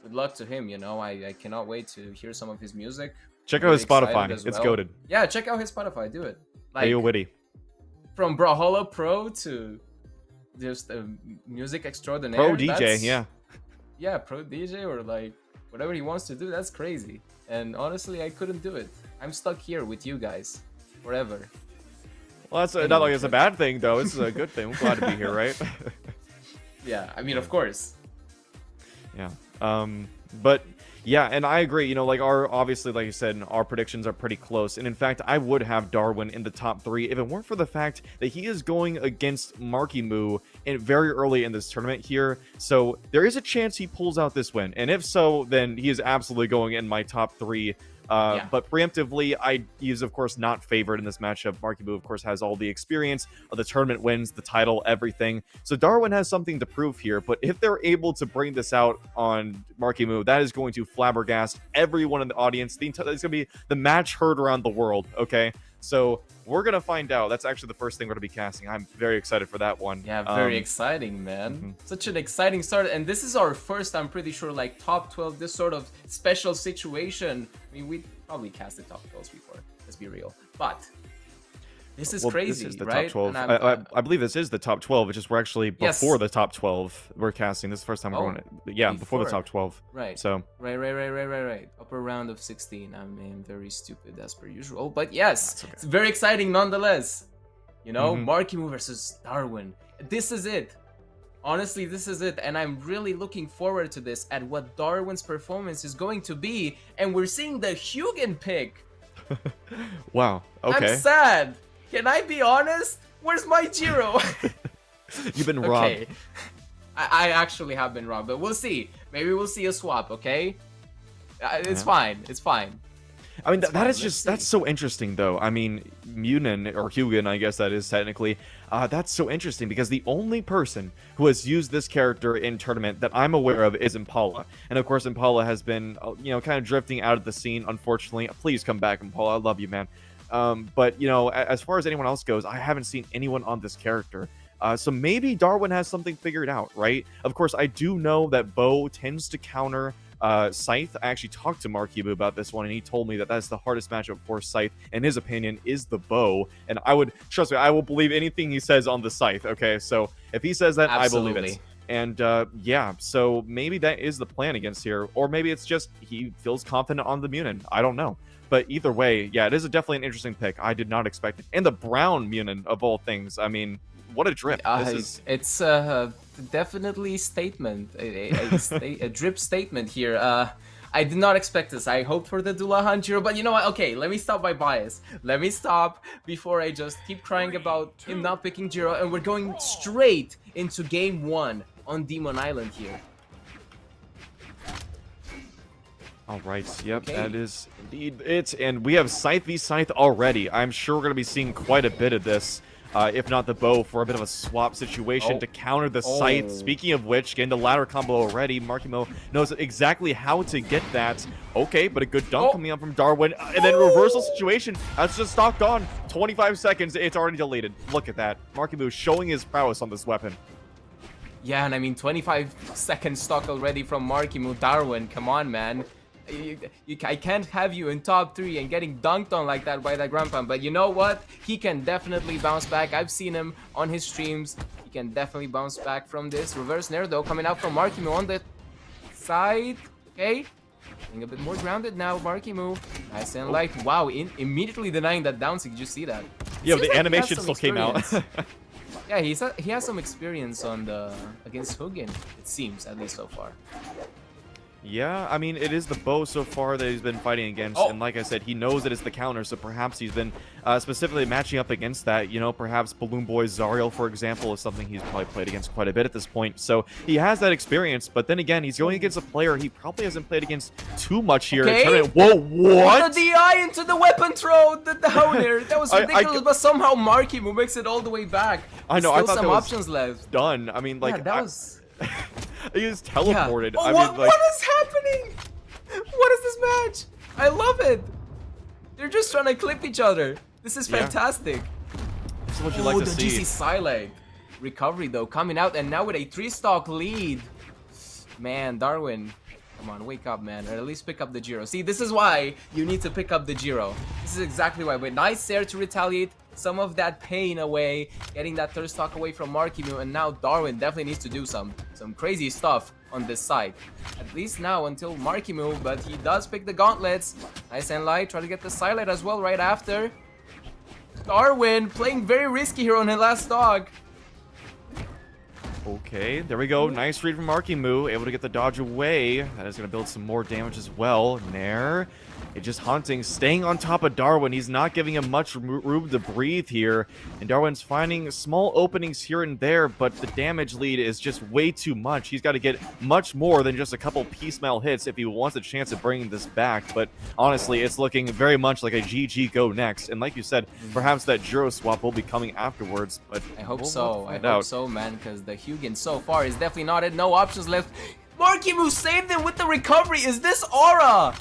good luck to him, you know. I cannot wait to hear some of his music. Check out his Spotify. It's goated. Yeah, check out his Spotify. Do it. Like, Hey, witty. From Brawlhalla Pro to just music extraordinaire. Pro DJ, yeah. Yeah, pro DJ or like whatever he wants to do. That's crazy. And honestly, I couldn't do it. I'm stuck here with you guys forever. Well, that's not like it's a bad thing, though. This is a good thing. We're glad to be here, right? Yeah, I mean, of course. Yeah. But yeah, and I agree. You know, like obviously, like you said, our predictions are pretty close. And in fact, I would have Darwin in the top 3 if it weren't for the fact that he is going against Marckiemoo very early in this tournament here. So there is a chance he pulls out this win. And if so, then he is absolutely going in my top 3. But preemptively, he is, of course, not favored in this matchup. Marckiemoo, of course, has all the experience of the tournament wins, the title, everything. So Darwin has something to prove here. But if they're able to bring this out on Marckiemoo, that is going to flabbergast everyone in the audience. It's going to be the match heard around the world, okay? So we're going to find out. That's actually the first thing we're going to be casting. I'm very excited for that one. Yeah, very exciting, man. Such an exciting start. And this is our first, I'm pretty sure, like top 12, this sort of special situation. I mean, we probably casted top 12s before. Let's be real. But this is crazy, this is the right? top 12. I believe this is the top 12. It's just we're actually before the top 12. We're casting. This is the first time we're going. Yeah, before the top 12. Right. So. Right. Upper round of 16. I mean, very stupid as per usual. But yes, it's very exciting nonetheless. You know, Marckiemoo versus Darwin. This is it. Honestly, this is it, and I'm really looking forward to this at what Darwin's performance is going to be, and we're seeing the Hugin pick. Wow. Okay. I'm sad. Can I be honest? Where's my Jiro? You've been robbed. Okay. I actually have been robbed, but we'll see. Maybe we'll see a swap, okay? It's fine. It's fine. I mean, that is just, that's so interesting, though. I mean, Munin, or Hugin, I guess that is technically, that's so interesting, because the only person who has used this character in tournament that I'm aware of is Impala. And of course, Impala has been, you know, kind of drifting out of the scene, unfortunately. Please come back, Impala. I love you, man. But, you know, as far as anyone else goes, I haven't seen anyone on this character. So maybe Darwin has something figured out, right? Of course, I do know that Bo tends to counter Scythe. I actually talked to Marckiemoo about this one, and he told me that that's the hardest matchup for Scythe, in his opinion, is the Bow. And I would, trust me, I will believe anything he says on the Scythe, okay? So if he says that, Absolutely. I believe it. And yeah, so maybe that is the plan against here, or maybe it's just he feels confident on the Munin. I don't know. But either way, yeah, it is definitely an interesting pick. I did not expect it. And the brown Munin, of all things. I mean, what a drip. It's definitely statement, a drip statement here. I did not expect this. I hoped for the Dullahan Jiro, but you know what? Okay, let me stop my bias. Let me stop before I just keep crying about him not picking Jiro, and we're going straight into game 1 on Demon Island here. All right, yep, Okay. That is indeed it. And we have Scythe v Scythe already. I'm sure we're going to be seeing quite a bit of this. If not the Bow, for a bit of a swap situation to counter the Scythe. Speaking of which, getting the ladder combo already. Marckiemoo knows exactly how to get that. Okay, but a good dunk coming up from Darwin. And then reversal situation. That's just stock gone. 25 seconds. It's already deleted. Look at that. Marckiemoo showing his prowess on this weapon. Yeah, and I mean, 25-second stock already from Marckiemoo. Darwin, come on, man. I can't have you in top 3 and getting dunked on like that by that grandpa, but you know what? He can definitely bounce back. I've seen him on his streams. He can definitely bounce back from this. Reverse Nair, though, coming out from Marckiemoo on the side. Okay. Getting a bit more grounded now, Marckiemoo. Nice and light. Wow, immediately denying that down. Did you see that? Yeah, Seems the like animation still came out. Yeah, he has some experience on the against Hugin, it seems, at least so far. Yeah, I mean, it is the Bow so far that he's been fighting against, and like I said, he knows that it's the counter, so perhaps he's been specifically matching up against that. You know, perhaps Balloon Boy Zariel, for example, is something he's probably played against quite a bit at this point, so he has that experience, but then again, he's going against a player he probably hasn't played against too much here. Okay. Whoa, what? The DI into the weapon throw, the downer. That was ridiculous, but somehow Marckiemoo makes it all the way back. I know, Still I thought some that was options left. done. I mean, like, Yeah, that was... he just teleported. Yeah. I what, mean, like, what is happening? What is this match? I love it. They're just trying to clip each other. This is fantastic. this is what you like to the see. GC side recovery though coming out, and now with a 3-stock lead. Man, Darwin, come on, wake up, man, or at least pick up the Jiro. See, this is why you need to pick up the Jiro. This is exactly why. But nice there to retaliate some of that pain away, getting that 3rd stock away from Marckiemoo, and now Darwin definitely needs to do some crazy stuff on this side. At least now until Marckiemoo, but he does pick the gauntlets. Nice and light, try to get the silent as well right after. Darwin playing very risky here on his last stock. Okay, there we go. Nice read from Marckiemoo, able to get the dodge away. That is going to build some more damage as well. Nair, it's just hunting, staying on top of Darwin. He's not giving him much room to breathe here. And Darwin's finding small openings here and there, but the damage lead is just way too much. He's got to get much more than just a couple piecemeal hits if he wants a chance of bringing this back. But honestly, it's looking very much like a GG go next. And like you said, perhaps that Jiro swap will be coming afterwards. But I hope we'll so. I find hope out. so, man, because the Hugin so far is definitely not it. No options left. Marckiemoo saved him with the recovery. Is this aura?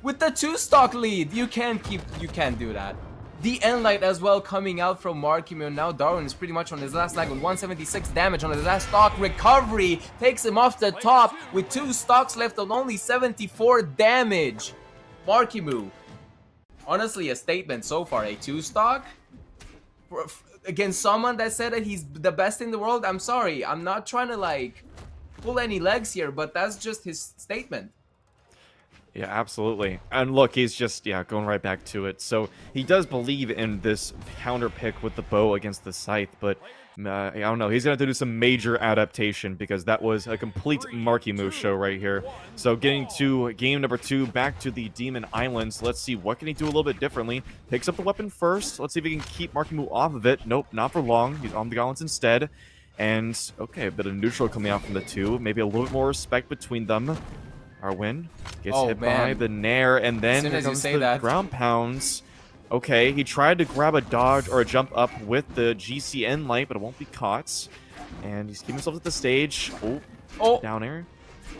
With the 2-stock lead, you can't do that. The Enlight as well coming out from Marckiemoo. Now Darwin is pretty much on his last lag with 176 damage on his last stock. Recovery takes him off the top with 2 stocks left on only 74 damage. Marckiemoo, honestly, a statement so far. A 2-stock against someone that said that he's the best in the world. I'm sorry, I'm not trying to like pull any legs here, but that's just his statement. Yeah, absolutely. And look, he's just, yeah, going right back to it. So he does believe in this counter pick with the bow against the scythe, but I don't know. He's going to have to do some major adaptation because that was a complete Marckiemoo show right here. So getting to game number 2, back to the Demon Islands. Let's see, what can he do a little bit differently? Picks up the weapon first. Let's see if he can keep Marckiemoo off of it. Nope, not for long. He's on the gauntlets instead. And, okay, a bit of neutral coming out from the two. Maybe a little bit more respect between them. Darwin gets hit by the Nair, and then here comes the ground pounds. Okay, he tried to grab a dodge or a jump up with the GCN light, but it won't be caught. And he's keeping himself at the stage. Oh, down air.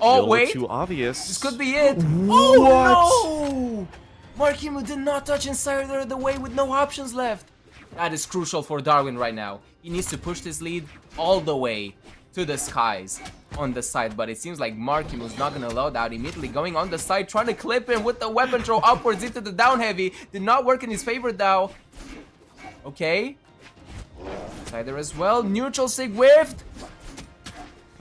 Oh, wait. Too obvious. This could be it. Oh, no! Marckiemoo did not touch inside the way with no options left. That is crucial for Darwin right now. He needs to push this lead all the way to the skies on the side, but it seems like Marckiemoo is not going to allow that. Immediately going on the side, trying to clip him with the weapon throw upwards into the down heavy. Did not work in his favor though. Okay. Side there as well. Neutral sig whiffed.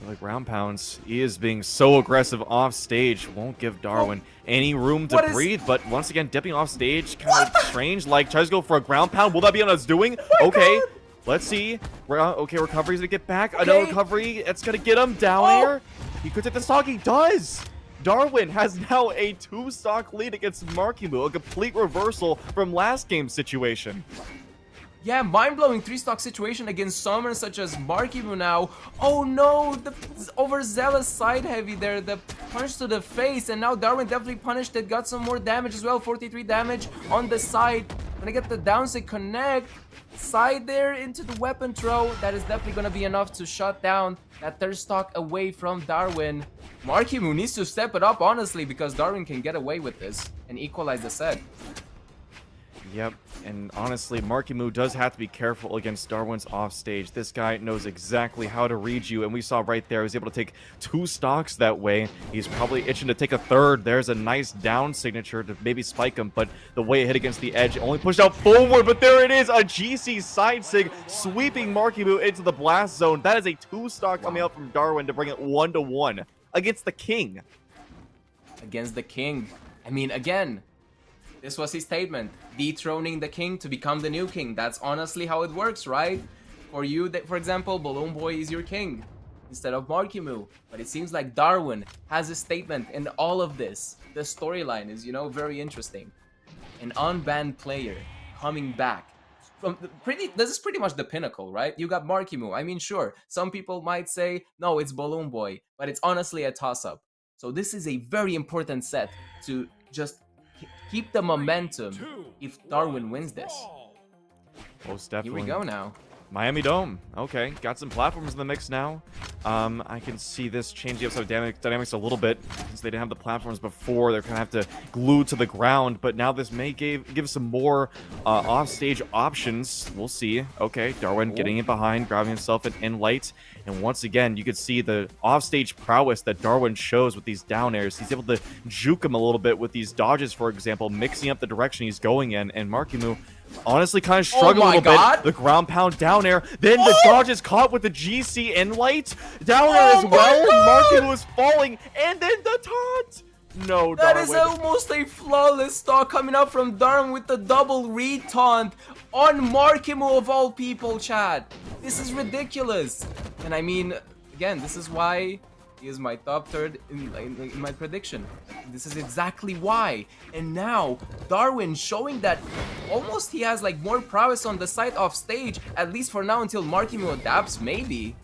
Like ground pounds, he is being so aggressive off stage. Won't give Darwin any room to breathe, but once again dipping off stage, kind of strange. Like tries to go for a ground pound. Will that be on us doing? Okay. Let's see. Okay, recovery's gonna get back. Another recovery. It's gonna get him down here. He could take the stock. He does. Darwin has now a 2-stock lead against Marckiemoo. A complete reversal from last game's situation. Yeah, mind-blowing 3-stock situation against summoners such as Marckiemoo now. Oh no, the overzealous side heavy there. The punch to the face. And now Darwin definitely punished it. Got some more damage as well. 43 damage on the side. Gonna get the downside connect. Side there into the weapon throw. That is definitely going to be enough to shut down that 3rd stock away from Darwin. Marckiemoo needs to step it up, honestly, because Darwin can get away with this and equalize the set. Yep, and honestly, Marckiemoo does have to be careful against Darwin's offstage. This guy knows exactly how to read you, and we saw right there, he was able to take 2 stocks that way. He's probably itching to take a 3rd. There's a nice down signature to maybe spike him, but the way it hit against the edge, only pushed out forward, but there it is, a GC side sig, sweeping Marckiemoo into the blast zone. That is a 2-stock coming out from Darwin to bring it 1-1 against the King. Against the King. I mean, again, this was his statement. Dethroning the king to become the new king. That's honestly how it works, right? For you, for example, Balloon Boy is your king instead of Marckiemoo. But it seems like Darwin has a statement in all of this. The storyline is, you know, very interesting. An unbanned player coming back. This is pretty much the pinnacle, right? You got Marckiemoo. I mean, sure, some people might say, no, it's Balloon Boy. But it's honestly a toss-up. So this is a very important set to just keep the momentum if Darwin wins this. Most definitely. Here we go now. Miami Dome. Okay, got some platforms in the mix now. I can see this changing up some dynamics a little bit. Since they didn't have the platforms before, they're going to have to glue to the ground. But now this may give some more offstage options. We'll see. Okay, Darwin getting it behind, grabbing himself an in-light. And once again, you can see the offstage prowess that Darwin shows with these down airs. He's able to juke him a little bit with these dodges, for example, mixing up the direction he's going in. And Marckiemoo honestly kind of struggling a little bit. The ground pound down air. Then the dodge is caught with the GC in-light. Down air as well. Marckiemoo is falling. And then the taunt. No, that Darwin. is almost a flawless stock coming up from Darwin with the double re-taunt on Marckiemoo of all people, chat. This is ridiculous. And I mean, again, this is why he is my top 3rd in my prediction. This is exactly why. And now, Darwin showing that almost he has like more prowess on the side off stage, at least for now until Marckiemoo adapts, maybe.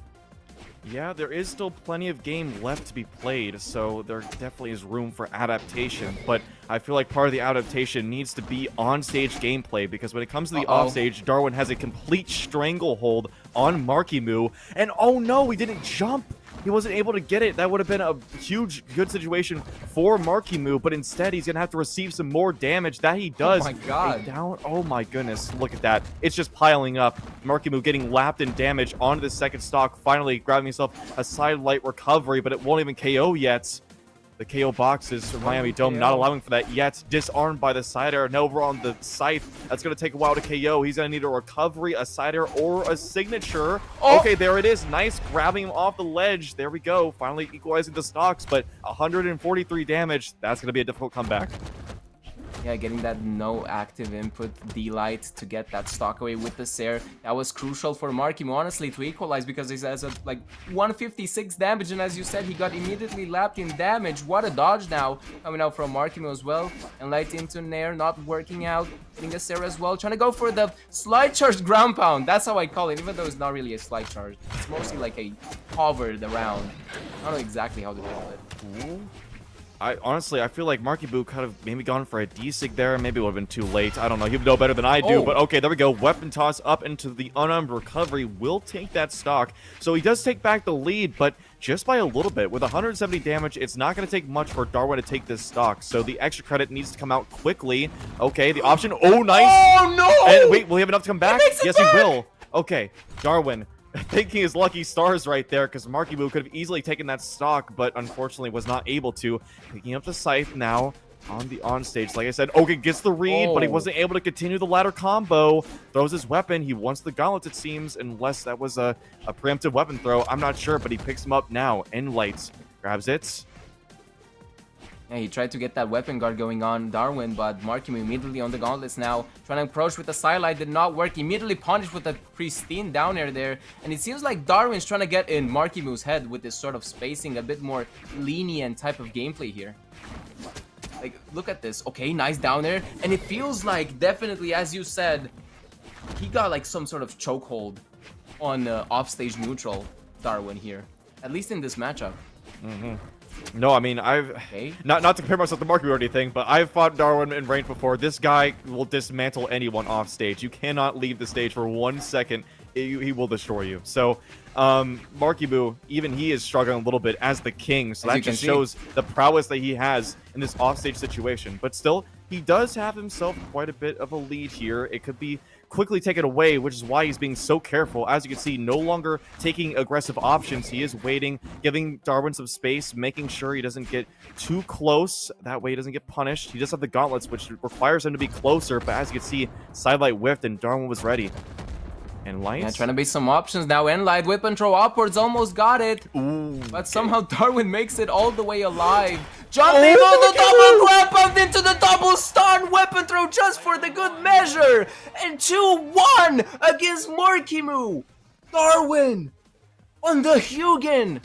Yeah, there is still plenty of game left to be played, so there definitely is room for adaptation, but I feel like part of the adaptation needs to be on-stage gameplay, because when it comes to the off-stage, Darwin has a complete stranglehold on Marckiemoo, and oh no, he didn't jump! He wasn't able to get it. That would have been a huge, good situation for Marckiemoo, but instead he's going to have to receive some more damage. That he does. Oh my god. Oh my goodness. Look at that. It's just piling up. Marckiemoo getting lapped in damage onto the 2nd stock, finally grabbing himself a side light recovery, but it won't even KO yet. The KO boxes from Miami Dome not allowing for that yet. Disarmed by the side air. Now over on the scythe. That's going to take a while to KO. He's going to need a recovery, a side air, or a signature. Oh. Okay, there it is. Nice grabbing him off the ledge. There we go. Finally equalizing the stocks, but 143 damage. That's going to be a difficult comeback. Yeah, getting that no active input D-Light to get that stock away with the Sair. That was crucial for Marckiemoo, honestly, to equalize because he has a, like 156 damage, and as you said, he got immediately lapped in damage. What a dodge now coming out from Marckiemoo as well. And light into Nair, not working out. Getting a Sair as well, trying to go for the slide charge ground pound. That's how I call it, even though it's not really a slide charge. It's mostly like a hovered around. I don't know exactly how to call it. Ooh. Honestly, I feel like Marckiemoo could have maybe gone for a D-Sig there. Maybe it would have been too late. I don't know. He'd know better than I do. Oh. But okay, there we go. Weapon toss up into the unarmed recovery. Will take that stock. So he does take back the lead, but just by a little bit. With 170 damage, it's not going to take much for Darwin to take this stock. So the extra credit needs to come out quickly. Okay, the option. Oh, nice. Oh, no! And wait, will he have enough to come back? Yes, he will. Okay, Darwin. Thinking his lucky stars right there, because Marckiemoo could have easily taken that stock, but unfortunately was not able to. Picking up the scythe now on the onstage. Like I said, okay, gets the read, but he wasn't able to continue the ladder combo. Throws his weapon. He wants the gauntlets, it seems, unless that was a preemptive weapon throw. I'm not sure, but he picks him up now. End lights. Grabs it. Yeah, he tried to get that weapon guard going on Darwin, but Marckiemoo immediately on the gauntlets now. Trying to approach with the sidelight, did not work. Immediately punished with a pristine down air there. And it seems like Darwin's trying to get in Markiemoo's head with this sort of spacing, a bit more lenient type of gameplay here. Like, look at this. Okay, nice down air. And it feels like, definitely, as you said, he got like some sort of chokehold on offstage neutral Darwin here. At least in this matchup. No, I mean, not to compare myself to Marckiemoo or anything, but I've fought Darwin in ranked before. This guy will dismantle anyone off stage. You cannot leave the stage for 1 second. He will destroy you. So, Marckiemoo, even he is struggling a little bit as the king. So that just shows the prowess that he has in this offstage situation. But still, he does have himself quite a bit of a lead here. It could be quickly taken away, which is why he's being so careful. As you can see, no longer taking aggressive options. He is waiting, giving Darwin some space, making sure he doesn't get too close. That way he doesn't get punished. He does have the gauntlets, which requires him to be closer. But as you can see, sidelight whiffed and Darwin was ready. And lights. Yeah, trying to be some options now. Endlight, whip and throw upwards, almost got it. Ooh, but somehow Darwin makes it all the way alive. Jumping on the double grab pound into the double stun. Weapon throw just for the good measure. And 2-1 against Marckiemoo. Darwin on the Hugin.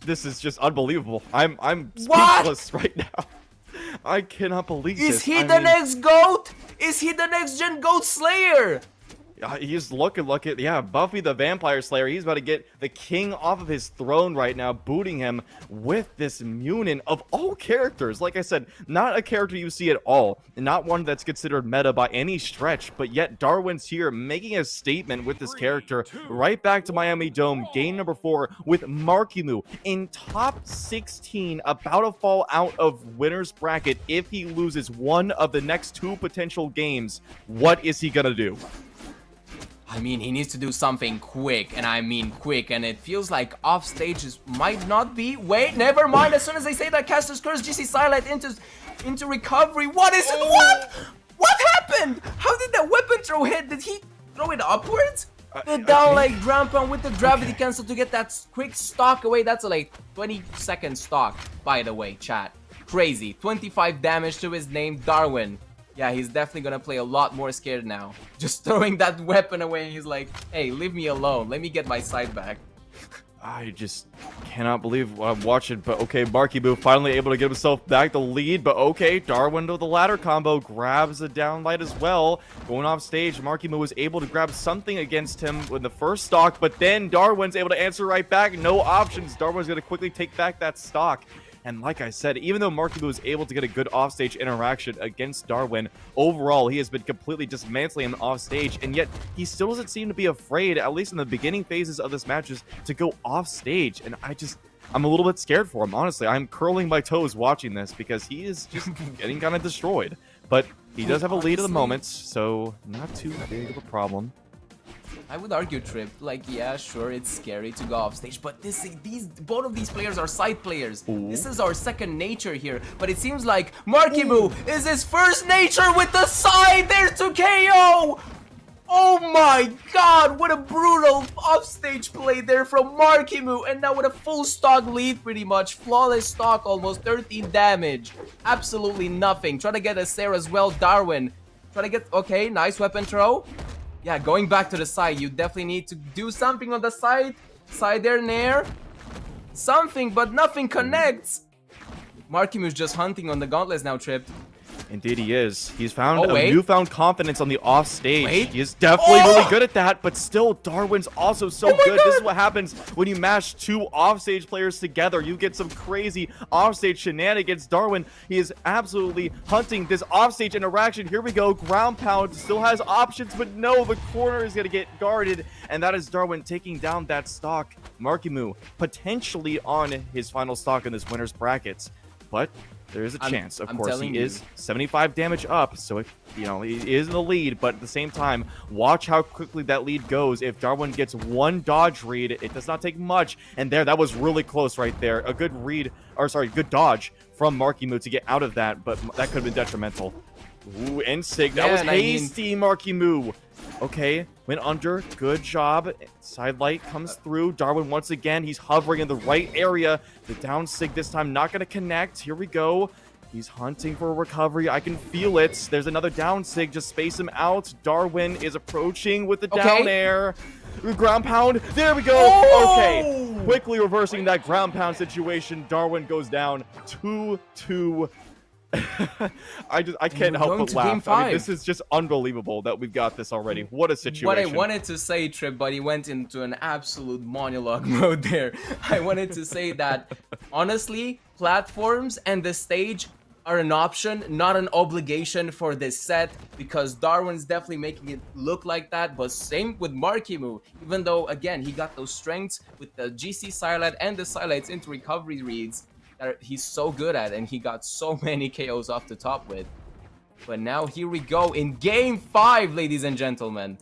This is just unbelievable. I'm speechless right now. I cannot believe this. Is he the next GOAT? Is he the next gen GOAT Slayer? He's looking like it. Yeah, Buffy the Vampire Slayer. He's about to get the king off of his throne right now, booting him with this Mounir of all characters. Like I said, not a character you see at all, and not one that's considered meta by any stretch, but yet Darwin's here making a statement with this character. Right back to Miami Dome, game number 4 with Marckiemoo in top 16, about to fall out of winner's bracket if he loses one of the next 2 potential games. What is he gonna do? I mean, he needs to do something quick, and I mean quick, and it feels like off stages might not be. Wait, never mind. As soon as they say that Caster's Curse, GC Silent into recovery. What is it? What? What happened? How did that weapon throw hit? Did he throw it upwards? The down like ground pound with the gravity cancel to get that quick stock away. That's a like 20-second stock, by the way, chat. Crazy. 25 damage to his name, Darwin. Yeah, he's definitely gonna play a lot more scared now. Just throwing that weapon away, he's like, hey, leave me alone. Let me get my side back. I just cannot believe what I'm watching, but okay, Marckiemoo finally able to get himself back the lead, but okay, Darwin to the ladder combo, grabs a downlight as well. Going off stage, Marckiemoo was able to grab something against him with the first stock, but then Darwin's able to answer right back. No options. Darwin's gonna quickly take back that stock. And like I said, even though Marckiemoo was able to get a good offstage interaction against Darwin, overall, he has been completely dismantling him offstage, and yet he still doesn't seem to be afraid, at least in the beginning phases of this matches, to go offstage. And I'm a little bit scared for him, honestly. I'm curling my toes watching this because he is just getting kind of destroyed. But he does have a lead at the moment, so not too big of a problem. I would argue, Trip, like, yeah, sure, it's scary to go off stage, but both of these players are side players. Ooh. This is our second nature here, but it seems like Marckiemoo is his first nature with the side. There's to KO. Oh my god, what a brutal offstage play there from Marckiemoo, and now with a full stock lead pretty much. Flawless stock, almost 13 damage. Absolutely nothing. Try to get a Sarah as well, Darwin. Try to get, okay, nice weapon throw. Yeah, going back to the side, you definitely need to do something on the side. Side there, Nair. Something, but nothing connects. Marckiemoo is just hunting on the gauntlets now, Trip. Indeed he is. He's found a wait. newfound confidence on the offstage. Wait. He is definitely really good at that, but still, Darwin's also so good. This is what happens when you mash two offstage players together. You get some crazy offstage shenanigans. Darwin, he is absolutely hunting this offstage interaction. Here we go. Ground pound still has options, but no, the corner is going to get guarded, and that is Darwin taking down that stock. Marckiemoo potentially on his final stock in this winner's brackets, but there is a chance. Of course, he is 75 damage up, so he is in the lead, but at the same time, watch how quickly that lead goes. If Darwin gets one dodge read, it does not take much, and that was really close right there. A good read, or sorry, good dodge from Marckiemoo to get out of that, but that could have been detrimental. Ooh, Insig, that was hasty, Marckiemoo. Okay, went under, good job. Sidelight comes through. Darwin once again, he's hovering in the right area. The down sig this time not going to connect. Here we go. He's hunting for a recovery. I can feel it. There's another down sig. Just space him out. Darwin is approaching with the down air. Ground pound. There we go. Okay, quickly reversing that ground pound situation. Darwin goes down 2-2. I can't help but laugh. I mean, this is just unbelievable that we've got this already. What a situation. What I wanted to say, Trip, but he went into an absolute monologue mode there. I wanted to say that, honestly, platforms and the stage are an option, not an obligation for this set, because Darwin's definitely making it look like that, but same with Marckiemoo, even though, again, he got those strengths with the GC Silent and the Silents into recovery reads that he's so good at, and he got so many KOs off the top with. But now here we go in game 5, ladies and gentlemen.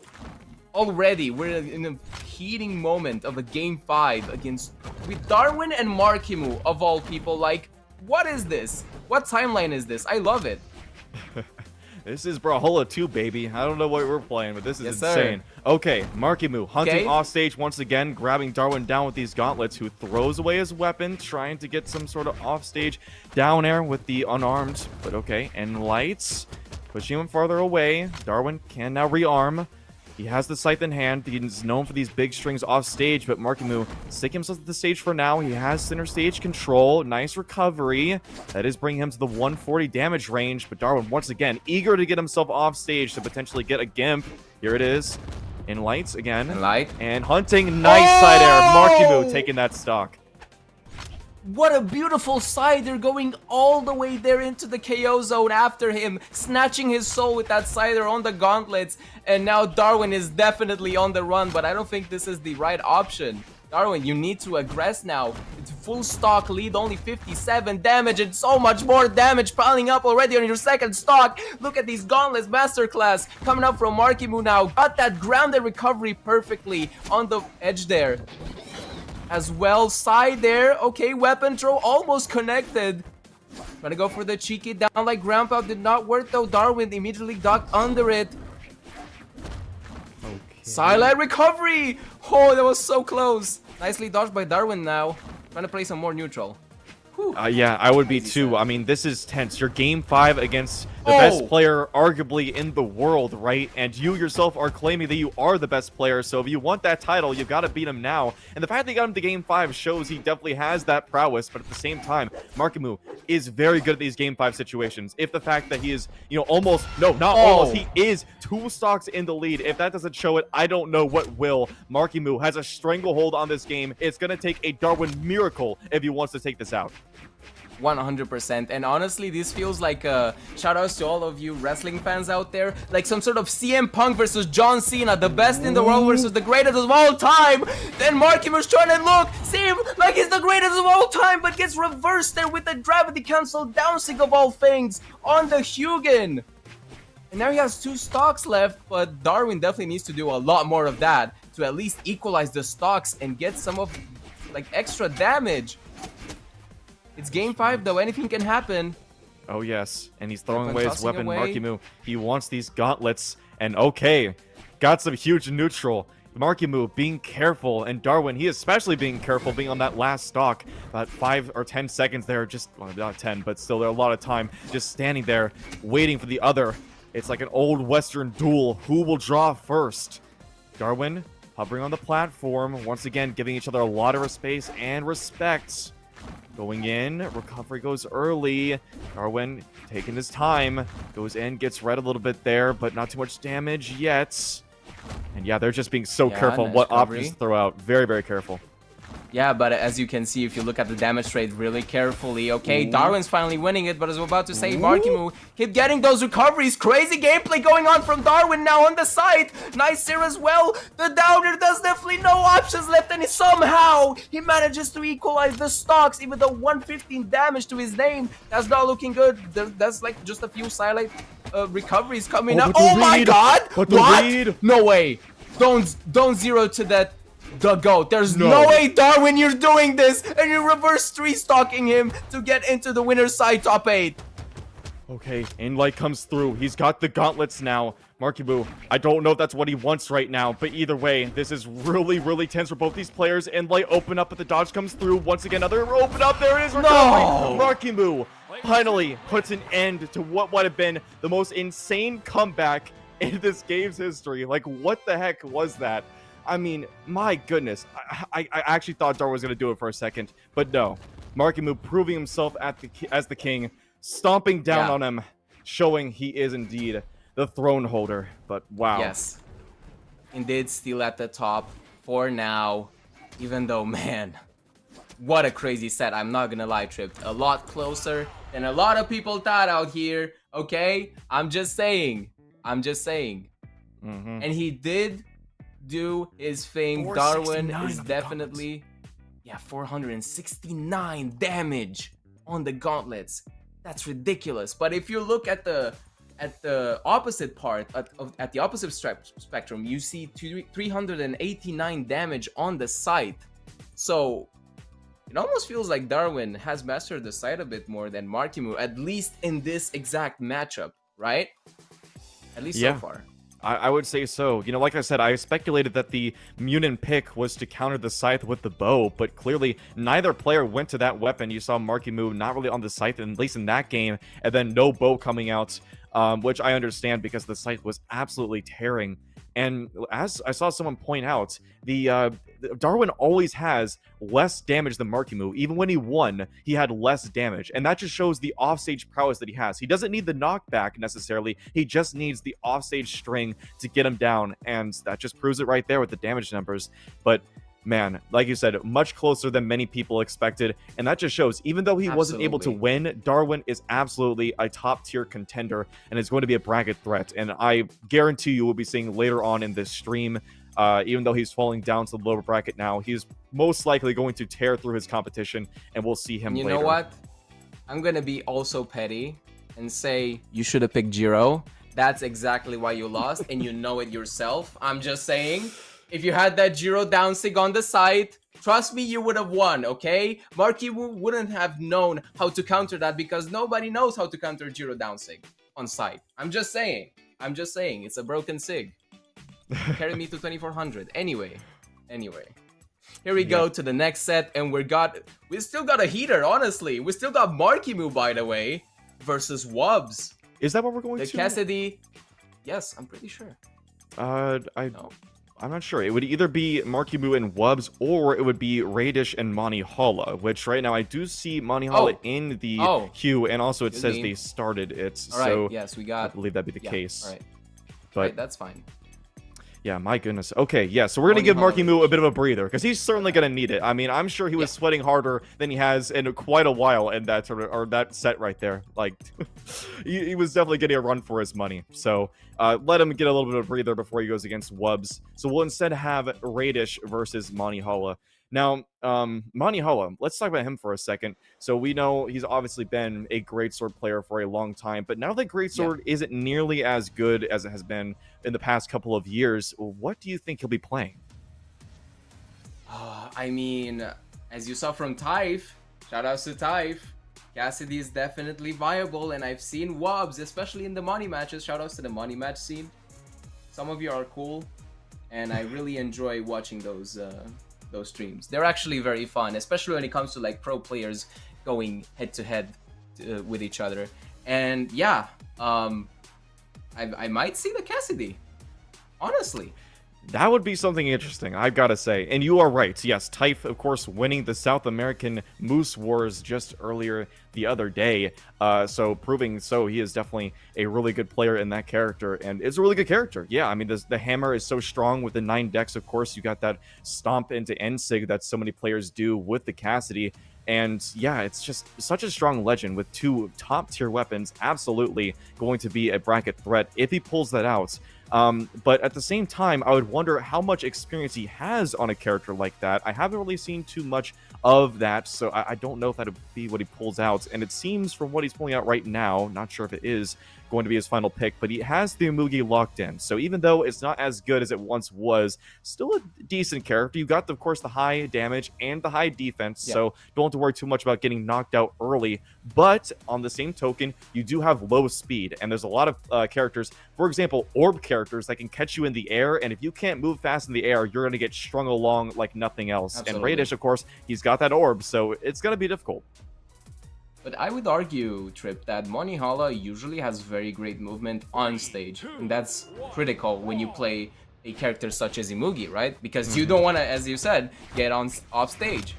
Already we're in a heating moment of a game 5 against with Darwin and Marckiemoo of all people. Like, what is this? What timeline is this? I love it. This is Brawlhalla 2, baby. I don't know what we're playing, but this is insane. Sir. Okay, Marckiemoo hunting off stage once again, grabbing Darwin down with these gauntlets, who throws away his weapon, trying to get some sort of offstage down air with the unarmed. But okay, and lights pushing him farther away. Darwin can now rearm. He has the scythe in hand. He's known for these big strings off stage, but Marckiemoo sticking himself to the stage for now. He has center stage control. Nice recovery. That is bringing him to the 140 damage range, but Darwin once again eager to get himself off stage to potentially get a gimp. Here it is. In lights again. And hunting. Nice side air. Marckiemoo taking that stock. What a beautiful side. They're going all the way there into the KO zone after him, snatching his soul with that cider on the gauntlets. And now Darwin is definitely on the run, but I don't think this is the right option. Darwin, you need to aggress now. It's full stock lead, only 57 damage, and so much more damage piling up already on your second stock. Look at these gauntlets masterclass coming up from Marckiemoo now. Got that grounded recovery perfectly on the edge there. As well, side there. Okay, weapon throw almost connected. Trying to go for the cheeky down like ground pound. Did not work though. Darwin immediately ducked under it. Okay. Silent recovery. Oh, that was so close. Nicely dodged by Darwin now. Trying to play some more neutral. Yeah, I would be too. I mean, this is tense. You're game 5 against the best player arguably in the world, right? And you yourself are claiming that you are the best player, so if you want that title, you've got to beat him now. And the fact that you got him to game 5 shows he definitely has that prowess, but at the same time, Marckiemoo is very good at these game 5 situations. If the fact that he is, almost, no, not almost, he is 2 stocks in the lead. If that doesn't show it, I don't know what will. Marckiemoo has a stranglehold on this game. It's going to take a Darwin miracle if he wants to take this out. 100%. And honestly, this feels like shout outs to all of you wrestling fans out there, like some sort of CM Punk versus John Cena, the best in the world versus the greatest of all time. Then Marckiemoo's trying to seem like he's the greatest of all time, but gets reversed there with the gravity cancel down sig of all things on the Hugin. And now he has 2 stocks left, but Darwin definitely needs to do a lot more of that to at least equalize the stocks and get some of like extra damage. It's game 5 though, anything can happen. Oh yes, and he's throwing Weapon away his tossing weapon, away. Marckiemoo. He wants these gauntlets, and okay, got some huge neutral. Marckiemoo being careful, and Darwin, he especially being careful, being on that last stock. About 5 or 10 seconds there, just, well, not 10, but still there a lot of time, just standing there, waiting for the other. It's like an old Western duel. Who will draw first? Darwin hovering on the platform, once again giving each other a lot of space and respect. Going in, recovery goes early. Darwin taking his time, goes in, gets red a little bit there, but not too much damage yet. And yeah, they're just being so Yeah, careful nice what recovery. options to throw out. Very, very careful. Yeah, but as you can see, if you look at the damage rate really carefully, okay, Darwin's finally winning it, but as we're about to say, Marckiemoo keep getting those recoveries. Crazy gameplay going on from Darwin now on the side. Nice here as well. The downer does definitely no options left, and somehow he manages to equalize the stocks, even though 115 damage to his name. That's not looking good. That's like just a few silent recoveries coming up. but the Oh my read! god! But the What? read! No way. Don't zero to that. The GOAT. There's No. no way, Darwin, you're doing this, and you're reverse 3-stocking him to get into the winner's side top 8. Okay, Inlight comes through. He's got the gauntlets now. Marckiemoo, I don't know if that's what he wants right now, but either way, this is really, really tense for both these players. Inlight open up, but the dodge comes through. Once again, another open up. There it is. Recovery. Marckiemoo finally puts an end to what would have been the most insane comeback in this game's history. Like, what the heck was that? I mean, my goodness. I actually thought Darwin was going to do it for a second, but no. Marckiemoo proving himself as the king, stomping down on him, showing he is indeed the throne holder. But wow. Yes. Indeed, still at the top for now, even though, man, what a crazy set. I'm not going to lie, Tripped. A lot closer than a lot of people thought out here, okay? I'm just saying. And he did do his thing. Darwin is definitely 469 damage on the gauntlets. That's ridiculous. But if you look at the opposite part at the opposite spectrum, you see 389 damage on the site. So it almost feels like Darwin has mastered the site a bit more than Marckiemoo, at least in this exact matchup, right? At least so far. I would say so. You know, like I said, I speculated that the Munin pick was to counter the Scythe with the bow, but clearly neither player went to that weapon. You saw Marckiemoo not really on the Scythe, at least in that game, and then no bow coming out, which I understand because the Scythe was absolutely tearing. And as I saw someone point out, the Darwin always has less damage than Marckiemoo. Even when he won, he had less damage. And that just shows the offstage prowess that he has. He doesn't need the knockback necessarily. He just needs the offstage string to get him down. And that just proves it right there with the damage numbers. But man, like you said, much closer than many people expected. And that just shows, even though he wasn't able to win, Darwin is absolutely a top tier contender and is going to be a bracket threat. And I guarantee you will be seeing later on in this stream, even though he's falling down to the lower bracket now, he's most likely going to tear through his competition, and we'll see him later. You know what? I'm going to be also petty and say you should have picked Jiro. That's exactly why you lost, and you know it yourself. I'm just saying, if you had that Jiro down sig on the side, trust me, you would have won, okay? Marckiemoo wouldn't have known how to counter that because nobody knows how to counter Jiro down sig on site. I'm just saying. It's a broken sig. Carry me to 2400. Anyway. Here we go to the next set, and we still got a heater, honestly. We still got Marckiemoo, by the way, versus Wubs. Is that what we're going the to? Cassidy. Yes, I'm pretty sure. I'm not sure. It would either be Marckiemoo and Wubs, or it would be Raydish and Monihalla, which right now I do see Monihalla in the queue, and also it says they started it. All right, so yes, we got. I believe that'd be the case. All right. But right, that's fine. Yeah, my goodness. Okay, yeah, so we're going to give Marckiemoo a bit of a breather, because he's certainly going to need it. I mean, I'm sure he was sweating harder than he has in quite a while in that that set right there. Like, he was definitely getting a run for his money. So, let him get a little bit of a breather before he goes against Wubs. So we'll instead have Raidish versus Monihalla. Now, Monihalla, let's talk about him for a second. So we know he's obviously been a greatsword player for a long time, but now that greatsword isn't nearly as good as it has been in the past couple of years, what do you think he'll be playing? I mean, as you saw from Taif, shoutouts to Taif, Cassidy is definitely viable, and I've seen Wobbs, especially in the money matches. Shoutouts to the money match scene. Some of you are cool, and I really enjoy watching those streams. They're actually very fun, especially when it comes to like pro players going head to head with each other. And yeah, I might see the Cassidy, honestly. That would be something interesting, I've got to say. And you are right. Yes, Taif, of course, winning the South American Moose Wars just earlier the other day. So proving so, he is definitely a really good player in that character. And it's a really good character. Yeah, I mean, the hammer is so strong with the 9 decks. Of course, you got that stomp into Ensig that so many players do with the Cassidy. And yeah, it's just such a strong legend with 2 top-tier weapons. Absolutely going to be a bracket threat if he pulls that out. But at the same time, I would wonder how much experience he has on a character like that. I haven't really seen too much of that, so I don't know if that would be what he pulls out. And it seems from what he's pulling out right now, not sure if it is going to be his final pick, but he has the Umugi locked in. So even though it's not as good as it once was, still a decent character. You got, of course, the high damage and the high defense, so don't have to worry too much about getting knocked out early. But on the same token, you do have low speed, and there's a lot of characters, for example, orb characters that can catch you in the air, and if you can't move fast in the air, you're going to get strung along like nothing else. Absolutely. And Raydish, of course, he's got that orb, so it's going to be difficult. But I would argue, Trip, that Monihalla usually has very great movement on stage, and that's critical when you play a character such as Imugi, right? Because you don't want to, as you said, get on off stage.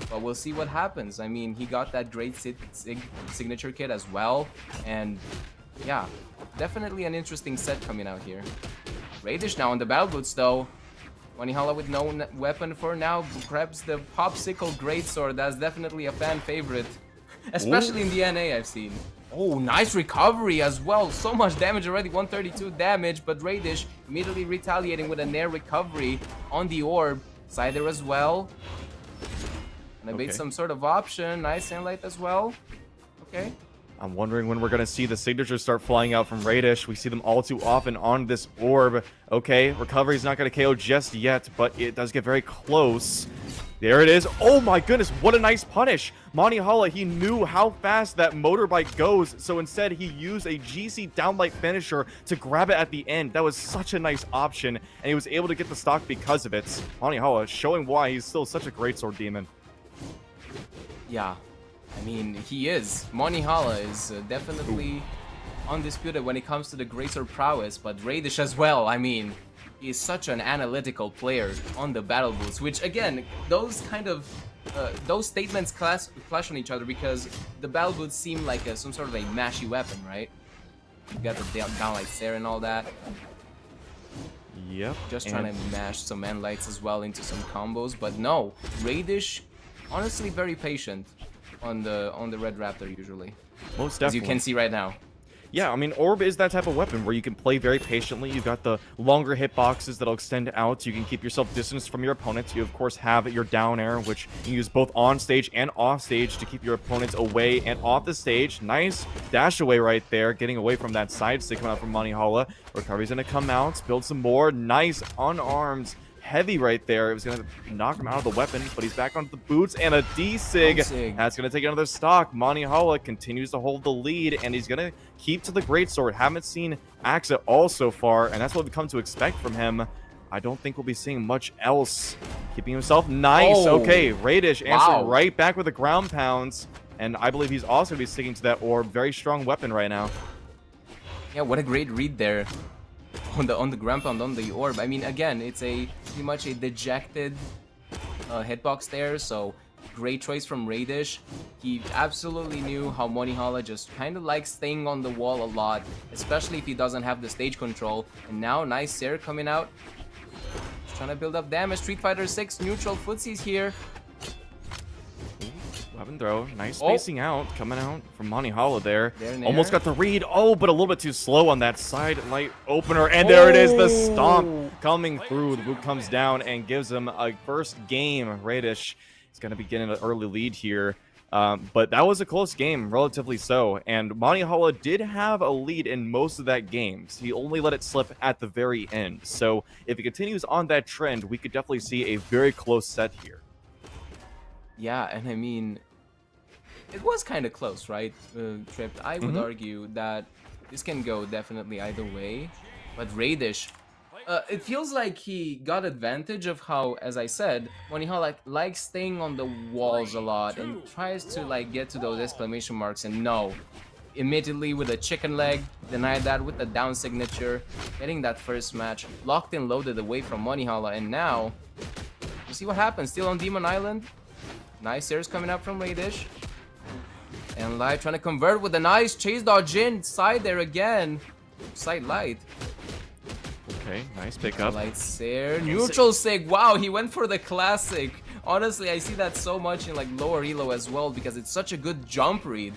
But we'll see what happens. I mean, he got that great signature kit as well, and yeah, definitely an interesting set coming out here. Raydish now on the battle boots though. Monihalla with no weapon for now grabs the Popsicle Greatsword. That's definitely a fan favorite. Especially in the NA I've seen. Oh, nice recovery as well. So much damage already, 132 damage, but Raydish immediately retaliating with a Nair recovery on the orb. Cider as well. And I made some sort of option. Nice Sunlight as well. Okay. I'm wondering when we're going to see the signatures start flying out from Raydish. We see them all too often on this orb. Okay, recovery's not going to KO just yet, but it does get very close. There it is. Oh my goodness, what a nice punish. Monihalla, he knew how fast that motorbike goes, so instead he used a GC downlight finisher to grab it at the end. That was such a nice option, and he was able to get the stock because of it. Monihalla showing why he's still such a greatsword demon. Yeah, I mean, he is. Monihalla is definitely undisputed when it comes to the greatsword prowess, but Raydish as well, I mean, he is such an analytical player on the battle boots, which again, those kind of those statements clash on each other because the battle boots seem like some sort of a mashy weapon, right? You got the downlight there and all that. Yep. Just trying to mash some end lights as well into some combos, but no, Raydish, honestly, very patient on the Red Raptor usually. Most definitely. As you can see right now. Yeah, I mean, Orb is that type of weapon where you can play very patiently. You've got the longer hitboxes that'll extend out. You can keep yourself distanced from your opponents. You, of course, have your down air, which you can use both on stage and off stage to keep your opponents away and off the stage. Nice dash away right there, getting away from that side stick coming out from Monihalla. Recovery's going to come out, build some more. Nice unarmed heavy right there. It was going to knock him out of the weapon, but he's back onto the boots and a D-Sig. That's going to take another stock. Monihalla continues to hold the lead, and he's going to keep to the greatsword. Haven't seen Axe at all so far, and that's what we've come to expect from him. I don't think we'll be seeing much else. Keeping himself nice. Okay, Raydish answering right back with the ground pounds, and I believe he's also going to be sticking to that orb. Very strong weapon right now. Yeah, what a great read there. On the ground pound on the orb. I mean, again, it's pretty much a dejected hitbox there, so great choice from Raydish. He absolutely knew how Monihalla just kind of likes staying on the wall a lot, especially if he doesn't have the stage control. And now, nice Sair coming out. Just trying to build up damage. Street Fighter 6 neutral footsies here. Weapon throw, nice spacing out, coming out from Monihalla there. Almost got the read, but a little bit too slow on that side light opener, and there it is, the stomp coming through. The boot comes down and gives him a first game. Raydish is going to be getting an early lead here. But that was a close game, relatively so. And Monihalla did have a lead in most of that game. So he only let it slip at the very end. So if he continues on that trend, we could definitely see a very close set here. Yeah, and I mean, it was kind of close, right, Trip? I would argue that this can go definitely either way. But Raydish, it feels like he got advantage of how, as I said, Monihalla likes staying on the walls a lot and tries to like get to those exclamation marks, and no. Immediately with a chicken leg, denied that with the down signature, getting that first match, locked and loaded away from Monihalla, and now, you see what happens, still on Demon Island. Nice airs coming up from Raydish. And Light trying to convert with a nice chase dodge inside there again. Side Light. Okay, nice pickup. Lights there. Neutral sig. Wow, he went for the classic. Honestly, I see that so much in like lower elo as well because it's such a good jump read.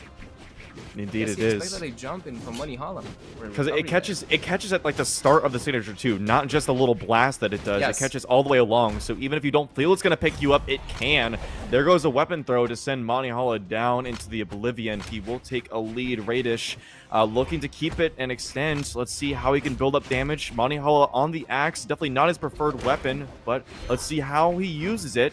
Indeed, it Expect is. that they jump in from Monihalla. Because it catches at like the start of the signature too, not just a little blast that it does. Yes. It catches all the way along. So even if you don't feel it's gonna pick you up, it can. There goes a weapon throw to send Monihalla down into the oblivion. He will take a lead. Raydish looking to keep it and extend. Let's see how he can build up damage. Monihalla on the axe, definitely not his preferred weapon, but let's see how he uses it.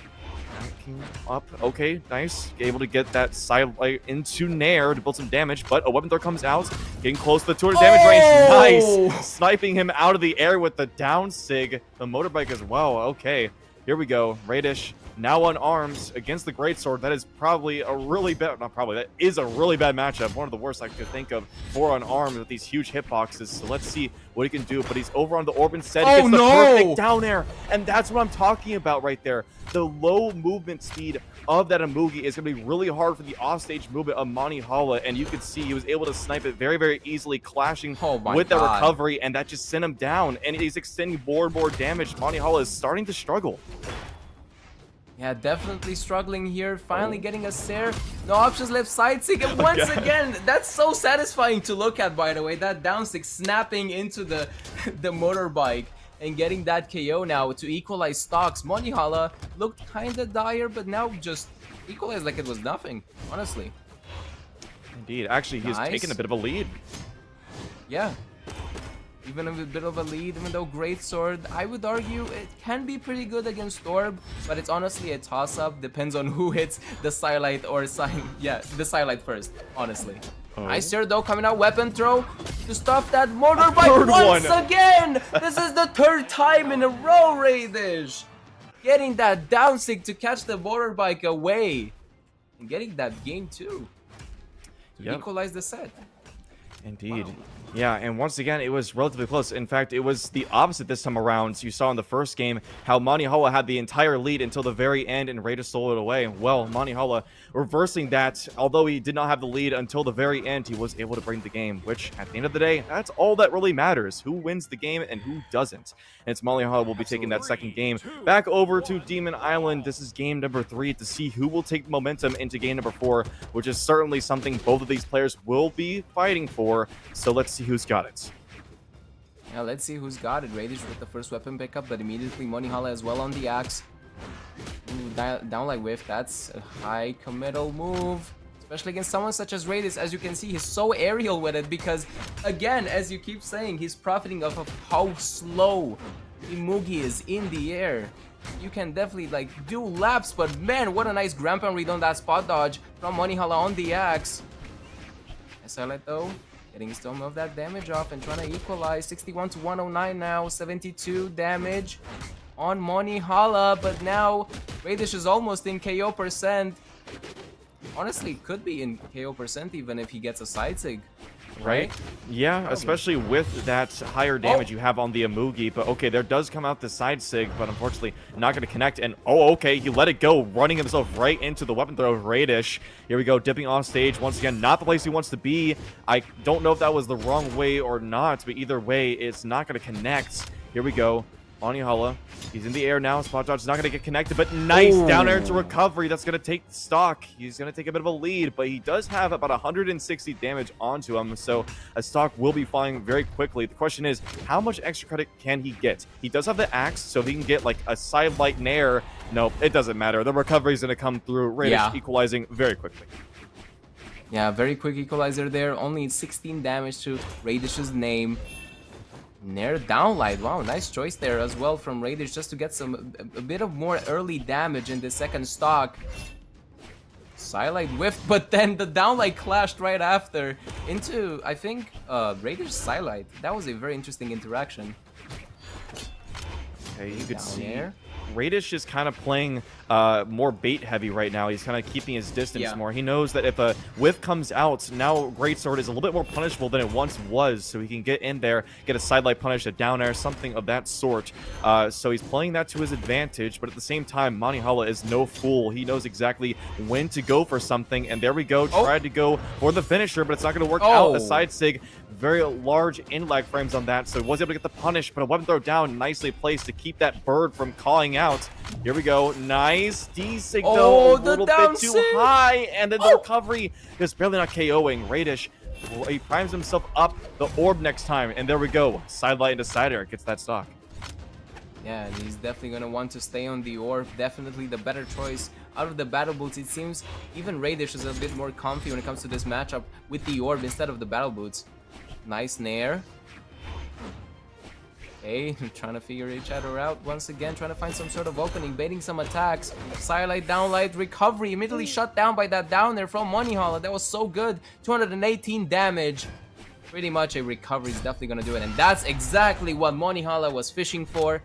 Up, okay, nice. Able to get that side light into Nair to build some damage, but a weapon throw comes out, getting close to the 200 damage range. Nice, sniping him out of the air with the down sig, the motorbike as well. Okay, here we go. Raydish now on arms against the greatsword. That is probably a really bad, not probably, that is a really bad matchup. One of the worst I could think of for on arms with these huge hitboxes. So let's see what he can do. But he's over on the orb instead. He gets the perfect down air, and that's what I'm talking about right there. The low movement speed of that Amugi is going to be really hard for the offstage movement of Monihalla, and you can see he was able to snipe it very, very easily, clashing with that recovery, and that just sent him down, and he's extending more and more damage. Monihalla is starting to struggle. Yeah, definitely struggling here. Finally getting a Sair. No options left, side sig. And once again, that's so satisfying to look at, by the way. That down stick snapping into the motorbike and getting that KO now to equalize stocks. Monihalla looked kind of dire, but now just equalized like it was nothing, honestly. Indeed. Actually, he's taken a bit of a lead. Yeah. Even a bit of a lead, even though Greatsword, I would argue it can be pretty good against Orb, but it's honestly a toss-up. Depends on who hits the Starlight or the Starlight first, honestly. Nice here though, coming out weapon throw to stop that motorbike once again! This is the third time in a row, Raydish! Getting that down stick to catch the motorbike away. And getting that game too. To equalize the set. Indeed. Wow. Yeah, and once again, it was relatively close. In fact, it was the opposite this time around. You saw in the first game how Monihalla had the entire lead until the very end and Raydish stole it away. Well, Monihalla reversing that. Although he did not have the lead until the very end, he was able to bring the game, which at the end of the day, that's all that really matters. Who wins the game and who doesn't. And it's Monihalla will be taking that second game back over to Demon Island. This is game number 3 to see who will take momentum into game number 4, which is certainly something both of these players will be fighting for. So let's see who's got it. Yeah, let's see who's got it. Raydish with the first weapon pickup, but immediately Monihalla as well on the axe. Ooh, down like whiff. That's a high committal move, especially against someone such as Raydish. As you can see, he's so aerial with it because, again, as you keep saying, he's profiting off of how slow Imugi is in the air. You can definitely like do laps, but man, what a nice grandpa read on that spot dodge from Monihalla on the axe. SLite though, getting some of that damage off and trying to equalize. 61 to 109 now, 72 damage on Monihalla, but now Raydish is almost in KO percent. Honestly, could be in KO percent even if he gets a side sig. Right? Yeah, especially with that higher damage you have on the Amugi. But okay, there does come out the side sig, but unfortunately not going to connect. And okay, he let it go, running himself right into the weapon throw of Raydish. Here we go, dipping off stage once again. Not the place he wants to be. I don't know if that was the wrong way or not, but either way, it's not going to connect. Here we go. Monihalla, he's in the air now. Spot dodge is not going to get connected, but nice down air to recovery. That's going to take stock. He's going to take a bit of a lead, but he does have about 160 damage onto him, so a stock will be falling very quickly. The question is, how much extra credit can he get? He does have the axe, so if he can get like a side light nair, nope, it doesn't matter. The recovery is going to come through. Raydish equalizing very quickly. Yeah, very quick equalizer there. Only 16 damage to Raidish's name. Nair downlight. Wow, nice choice there as well from Raydish just to get a bit of more early damage in the second stock. Sidelight whiffed, but then the downlight clashed right after into, I think, Raidish's sidelight. That was a very interesting interaction. Okay, you could see Air. Raydish is kind of playing more bait heavy right now. He's kind of keeping his distance more. He knows that if a whiff comes out, now Greatsword is a little bit more punishable than it once was, so he can get in there, get a sidelight punish, a down air, something of that sort. So he's playing that to his advantage, but at the same time, Monihalla is no fool. He knows exactly when to go for something, and there we go. Tried to go for the finisher, but it's not going to work out. A side sig, very large in lag frames on that, so he was able to get the punish, but a weapon throw down nicely placed to keep that bird from calling out. Here we go. Nice D-sig though, a little bit too high, and then the recovery is barely not KOing. Raydish, he primes himself up the orb next time, and there we go. Sidelight into side air, gets that stock. Yeah, and he's definitely going to want to stay on the orb. Definitely the better choice out of the battle boots. It seems even Raydish is a bit more comfy when it comes to this matchup with the orb instead of the battle boots. Nice nair. Okay, trying to figure each other out once again, trying to find some sort of opening, baiting some attacks. Sidelight, downlight, recovery, immediately shut down by that down there from Monihalla. That was so good. 218 damage. Pretty much a recovery is definitely going to do it, and that's exactly what Monihalla was fishing for.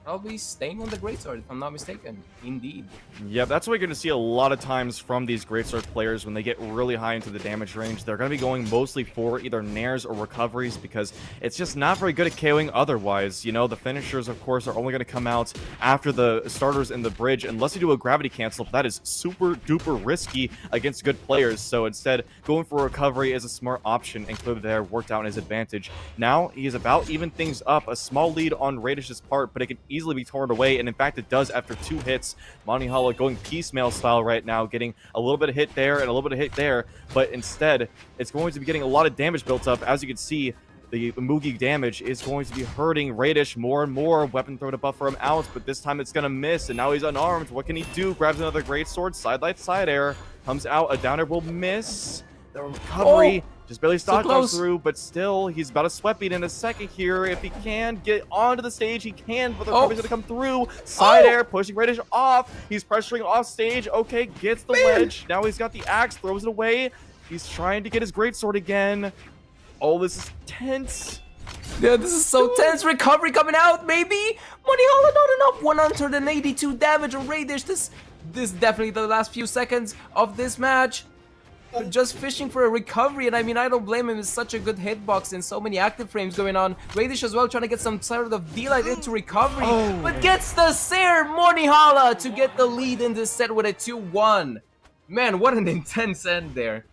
Probably staying on the Greatsword, if I'm not mistaken. Indeed. Yeah, that's what you're going to see a lot of times from these Greatsword players when they get really high into the damage range. They're going to be going mostly for either nairs or recoveries because it's just not very good at KOing otherwise. You know, the finishers, of course, are only going to come out after the starters in the bridge unless you do a gravity cancel. That is super duper risky against good players. So instead, going for recovery is a smart option, and clearly there worked out in his advantage. Now, he is about even things up. A small lead on Raidish's part, but it can easily be torn away, and in fact it does after 2 hits. Monihalla going piecemeal style right now, getting a little bit of hit there and a little bit of hit there, but instead it's going to be getting a lot of damage built up. As you can see, the Mugi damage is going to be hurting Raydish more and more. Weapon throw to buffer him out, but this time it's going to miss, and now he's unarmed. What can he do? Grabs another Greatsword, sidelight, side air, comes out, a down air will miss. The recovery just barely stock goes through, but still, he's about a sweat beat in a second here. If he can get onto the stage, he can, but the recovery's going to come through. Side air, pushing Raydish off. He's pressuring off stage. Okay, gets the ledge. Now he's got the axe, throws it away. He's trying to get his Greatsword again. Oh, this is tense. Yeah, this is so tense. Recovery coming out, maybe. Monihalla not enough. 182 damage on Raydish. This is definitely the last few seconds of this match. Just fishing for a recovery, and I mean, I don't blame him. It's such a good hitbox and so many active frames going on. Raydish as well trying to get some sort of D-light into recovery, but gets the Sir Monihalla to get the lead in this set with a 2-1. Man, what an intense end there.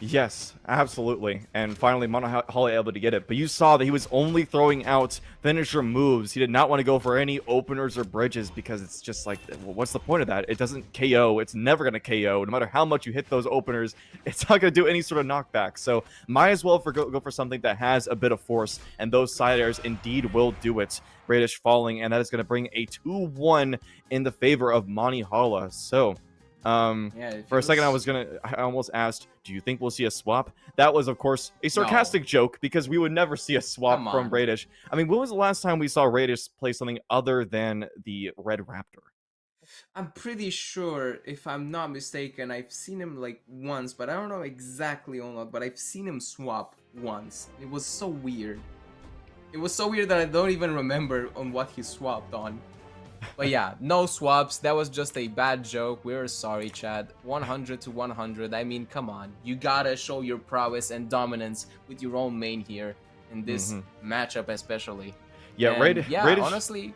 Yes, absolutely. And finally, Monihalla able to get it. But you saw that he was only throwing out finisher moves. He did not want to go for any openers or bridges because it's just like, well, what's the point of that? It doesn't KO. It's never going to KO. No matter how much you hit those openers, it's not going to do any sort of knockback. So might as well go for something that has a bit of force. And those side airs indeed will do it. Raydish falling, and that is going to bring a 2-1 in the favor of Monihalla. So... for a second I almost asked, do you think we'll see a swap? That was, of course, a sarcastic joke because we would never see a swap from Raydish. I mean, when was the last time we saw Raydish play something other than the Red Raptor? I'm pretty sure, if I'm not mistaken, I've seen him like once, but I don't know exactly or not, but I've seen him swap once. It was so weird. It was so weird that I don't even remember on what he swapped on. But yeah, no swaps. That was just a bad joke. We're sorry, chat. 100 to 100. I mean, come on. You gotta show your prowess and dominance with your own main here in this matchup, especially. Yeah, Raydish, honestly,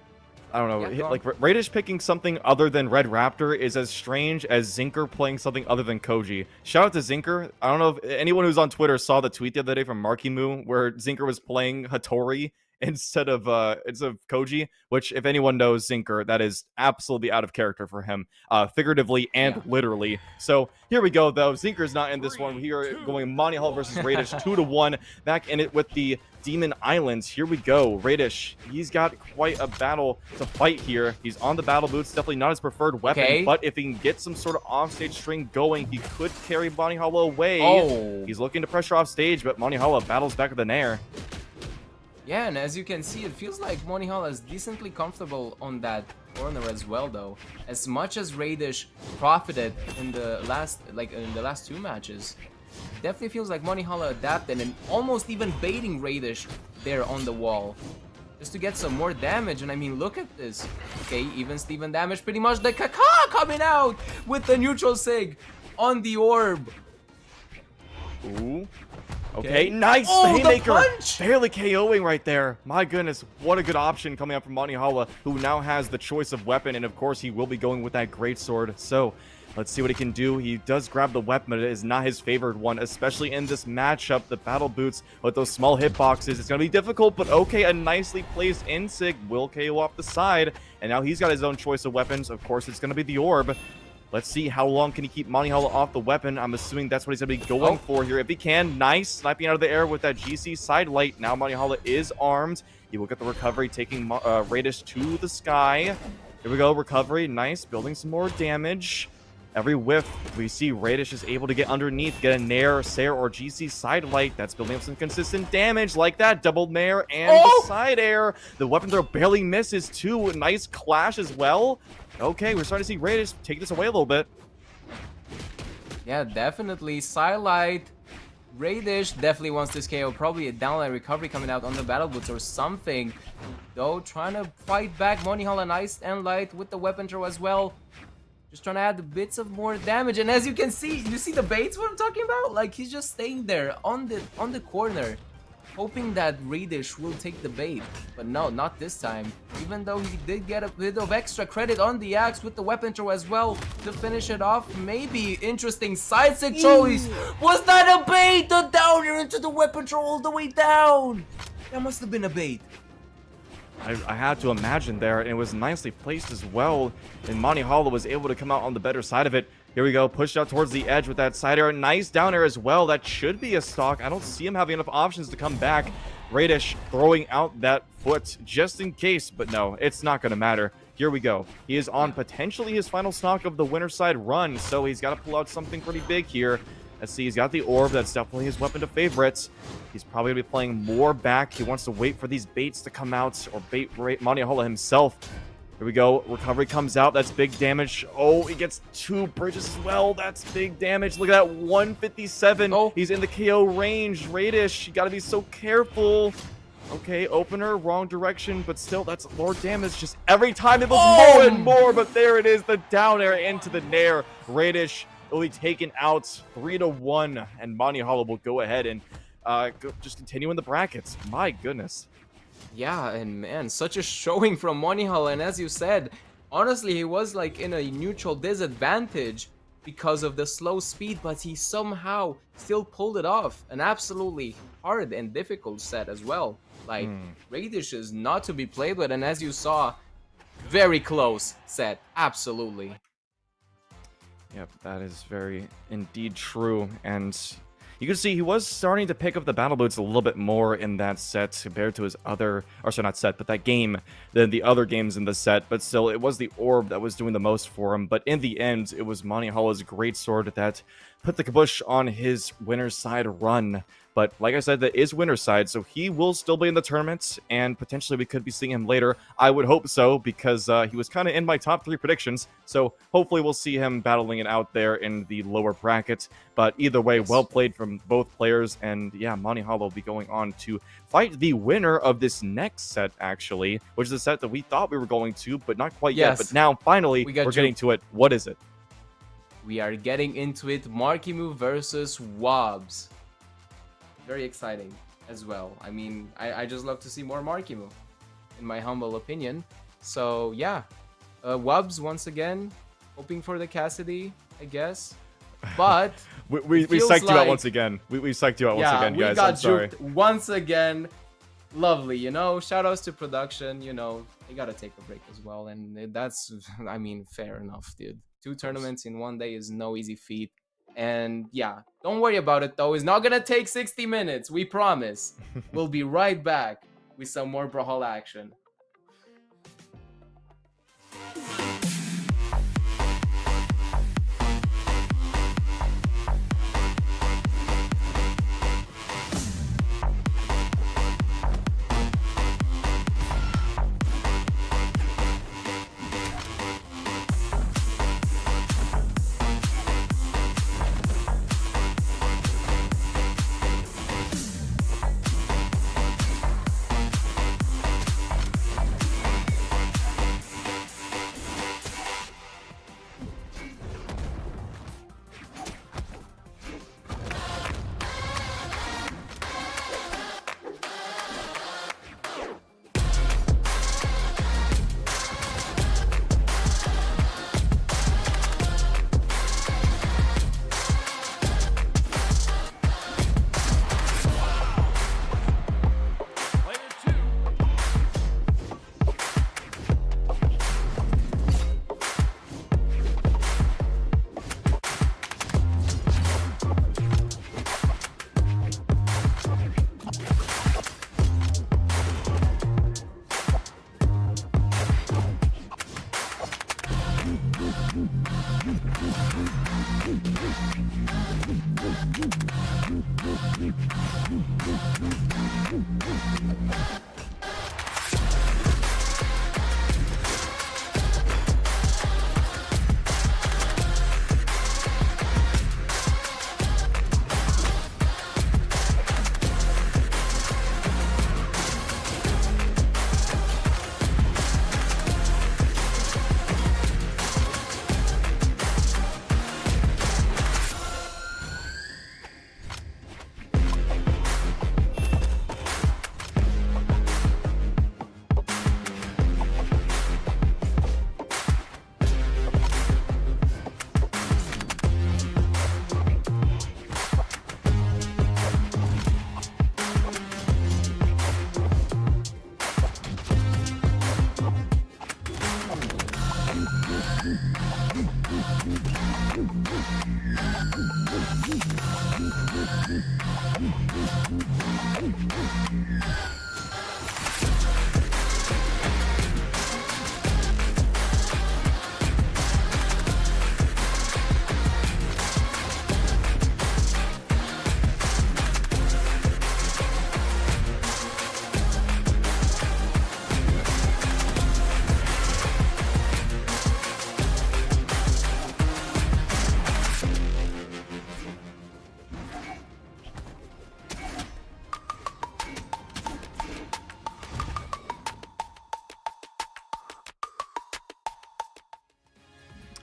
I don't know. Like Raydish picking something other than Red Raptor is as strange as Zinker playing something other than Koji. Shout out to Zinker. I don't know if anyone who's on Twitter saw the tweet the other day from Marckiemoo where Zinker was playing Hattori instead of Koji, which if anyone knows Zinker, that is absolutely out of character for him, figuratively and literally. So here we go though. Zinker's not in this one. We are going Monihalla versus Raydish 2-1. Back in it with the Demon Islands. Here we go. Raydish, he's got quite a battle to fight here. He's on the battle boots, definitely not his preferred weapon, but if he can get some sort of offstage string going, he could carry Monihalla away. He's looking to pressure off stage, but Monihalla battles back with the Nair. Yeah, and as you can see, it feels like Monihalla is decently comfortable on that corner as well, though. As much as Raydish profited in the last, two matches, definitely feels like Monihalla adapted and almost even baiting Raydish there on the wall, just to get some more damage. And I mean, look at this. Okay, even Steven damage pretty much. The Kaka coming out with the neutral sig on the orb. Ooh. Okay, nice haymaker, barely KOing right there. My goodness, what a good option coming up from Monihalla, who now has the choice of weapon, and of course he will be going with that greatsword. So let's see what he can do. He does grab the weapon, but it is not his favored one, especially in this matchup. The battle boots with those small hitboxes, it's going to be difficult, but okay, a nicely placed Insig will KO off the side, and now he's got his own choice of weapons. Of course, it's going to be the orb. Let's see how long can he keep Monihalla off the weapon. I'm assuming that's what he's going to be going for here. If he can, nice. Sniping out of the air with that GC side light. Now Monihalla is armed. He will get the recovery, taking Raydish to the sky. Here we go, recovery. Nice, building some more damage. Every whiff, we see Raydish is able to get underneath, get a Nair, Sair, or GC side light. That's building up some consistent damage like that. Double Nair and the side air. The weapon throw barely misses too. Nice clash as well. Okay, we're starting to see Raydish take this away a little bit. Yeah, definitely. Sidelight. Raydish definitely wants this KO. Probably a downline recovery coming out on the battle boots or something. Though, trying to fight back. Monihalla nice and light with the weapon throw as well. Just trying to add bits of more damage. And as you can see, you see the baits what I'm talking about? Like, he's just staying there on the corner, hoping that Raydish will take the bait. But no, not this time. Even though he did get a bit of extra credit on the axe with the weapon throw as well to finish it off. Maybe interesting side stick choice. Was that a bait? The downer into the weapon throw all the way down. That must have been a bait. I had to imagine there, and it was nicely placed as well. And Monihalla was able to come out on the better side of it. Here we go, pushed out towards the edge with that side air. Nice down air as well. That should be a stock. I don't see him having enough options to come back. Raydish throwing out that foot just in case, but no, it's not going to matter. Here we go. He is on potentially his final stock of the winner side run, so he's got to pull out something pretty big here. Let's see, he's got the orb. That's definitely his weapon to favorites. He's probably going to be playing more back. He wants to wait for these baits to come out, or bait Monihalla himself. Here we go. Recovery comes out. That's big damage. Oh, he gets 2 bridges as well. That's big damage. Look at that, 157. He's in the KO range. Raydish, you got to be so careful. Okay, opener, wrong direction, but still, that's more damage. Just every time it was more and more, but there it is, the down air into the Nair. Raydish will be taken out 3-1, and Monihalla will go ahead and just continue in the brackets. My goodness. Yeah, and man, such a showing from Monihalla, and as you said, honestly, he was like in a neutral disadvantage because of the slow speed, but he somehow still pulled it off. An absolutely hard and difficult set as well. Like, Raydish is not to be played with, and as you saw, very close set, absolutely. Yep, that is very indeed true, and you can see he was starting to pick up the battle boots a little bit more in that set compared to his other, or sorry, not set, but that game than the other games in the set. But still, it was the orb that was doing the most for him. But in the end, it was Monihalla's greatsword that put the kibosh on his winner's side run. But like I said, that is winner's side, so he will still be in the tournament, and potentially we could be seeing him later. I would hope so, because he was kind of in my top 3 predictions, so hopefully we'll see him battling it out there in the lower bracket. But either way, well played from both players, and yeah, Monihalla will be going on to fight the winner of this next set, actually, which is a set that we thought we were going to, but not quite yet. But now, finally, we're getting to it. What is it? We are getting into it. Marckiemoo versus Wobbs. Very exciting as well. I mean, I just love to see more Marckiemoo, in my humble opinion. So yeah, Wobbs once again, hoping for the Cassidy, I guess. But we psyched you out once again. We psyched you out once again, guys. We got I'm sorry. juked once again. lovely, you know. Shoutouts to production, you know, they gotta take a break as well, and that's, I mean, fair enough, dude. 2 tournaments in 1 day is no easy feat, and yeah, don't worry about it though. It's not gonna take 60 minutes, we promise. We'll be right back with some more Brawlhalla action.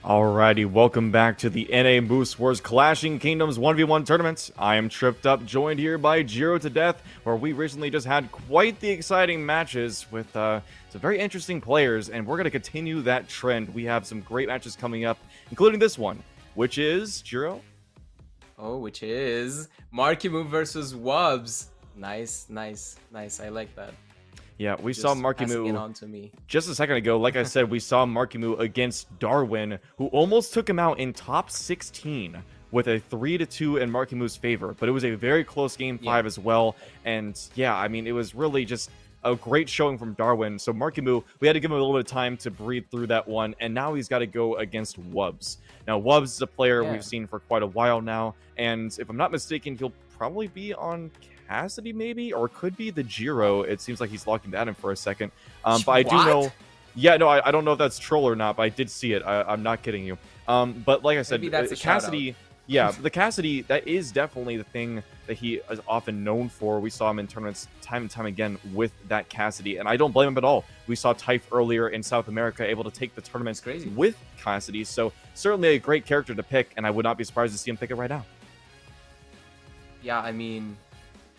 Alrighty, welcome back to the NA Moose Wars Clashing Kingdoms 1v1 tournament. I am Tripped Up, joined here by Jiro to Death, where we recently just had quite the exciting matches with some very interesting players, and we're going to continue that trend. We have some great matches coming up, including this one, which is, Jiro? Oh, which is Marckiemoo versus Wubs. Nice, nice, nice. I like that. Yeah, we saw Marckiemoo on to me just a second ago. Like I said, we saw Marckiemoo against Darwin, who almost took him out in top 16 with a 3-2 in Marckiemuu's favor. But it was a very close game 5 as well. And yeah, I mean, it was really just a great showing from Darwin. So Marckiemoo, we had to give him a little bit of time to breathe through that one. And now he's got to go against Wubs. Now, Wubs is a player we've seen for quite a while now. And if I'm not mistaken, he'll probably be on Cassidy maybe, or could be the Jiro. It seems like he's locking that in for a second. But I do know, yeah, no, I don't know if that's troll or not, but I did see it. I'm not kidding you. But like I said, Cassidy, yeah, the Cassidy, that is definitely the thing that he is often known for. We saw him in tournaments time and time again with that Cassidy, and I don't blame him at all. We saw Typh earlier in South America able to take the tournaments with Cassidy, so certainly a great character to pick, and I would not be surprised to see him pick it right now. Yeah, I mean,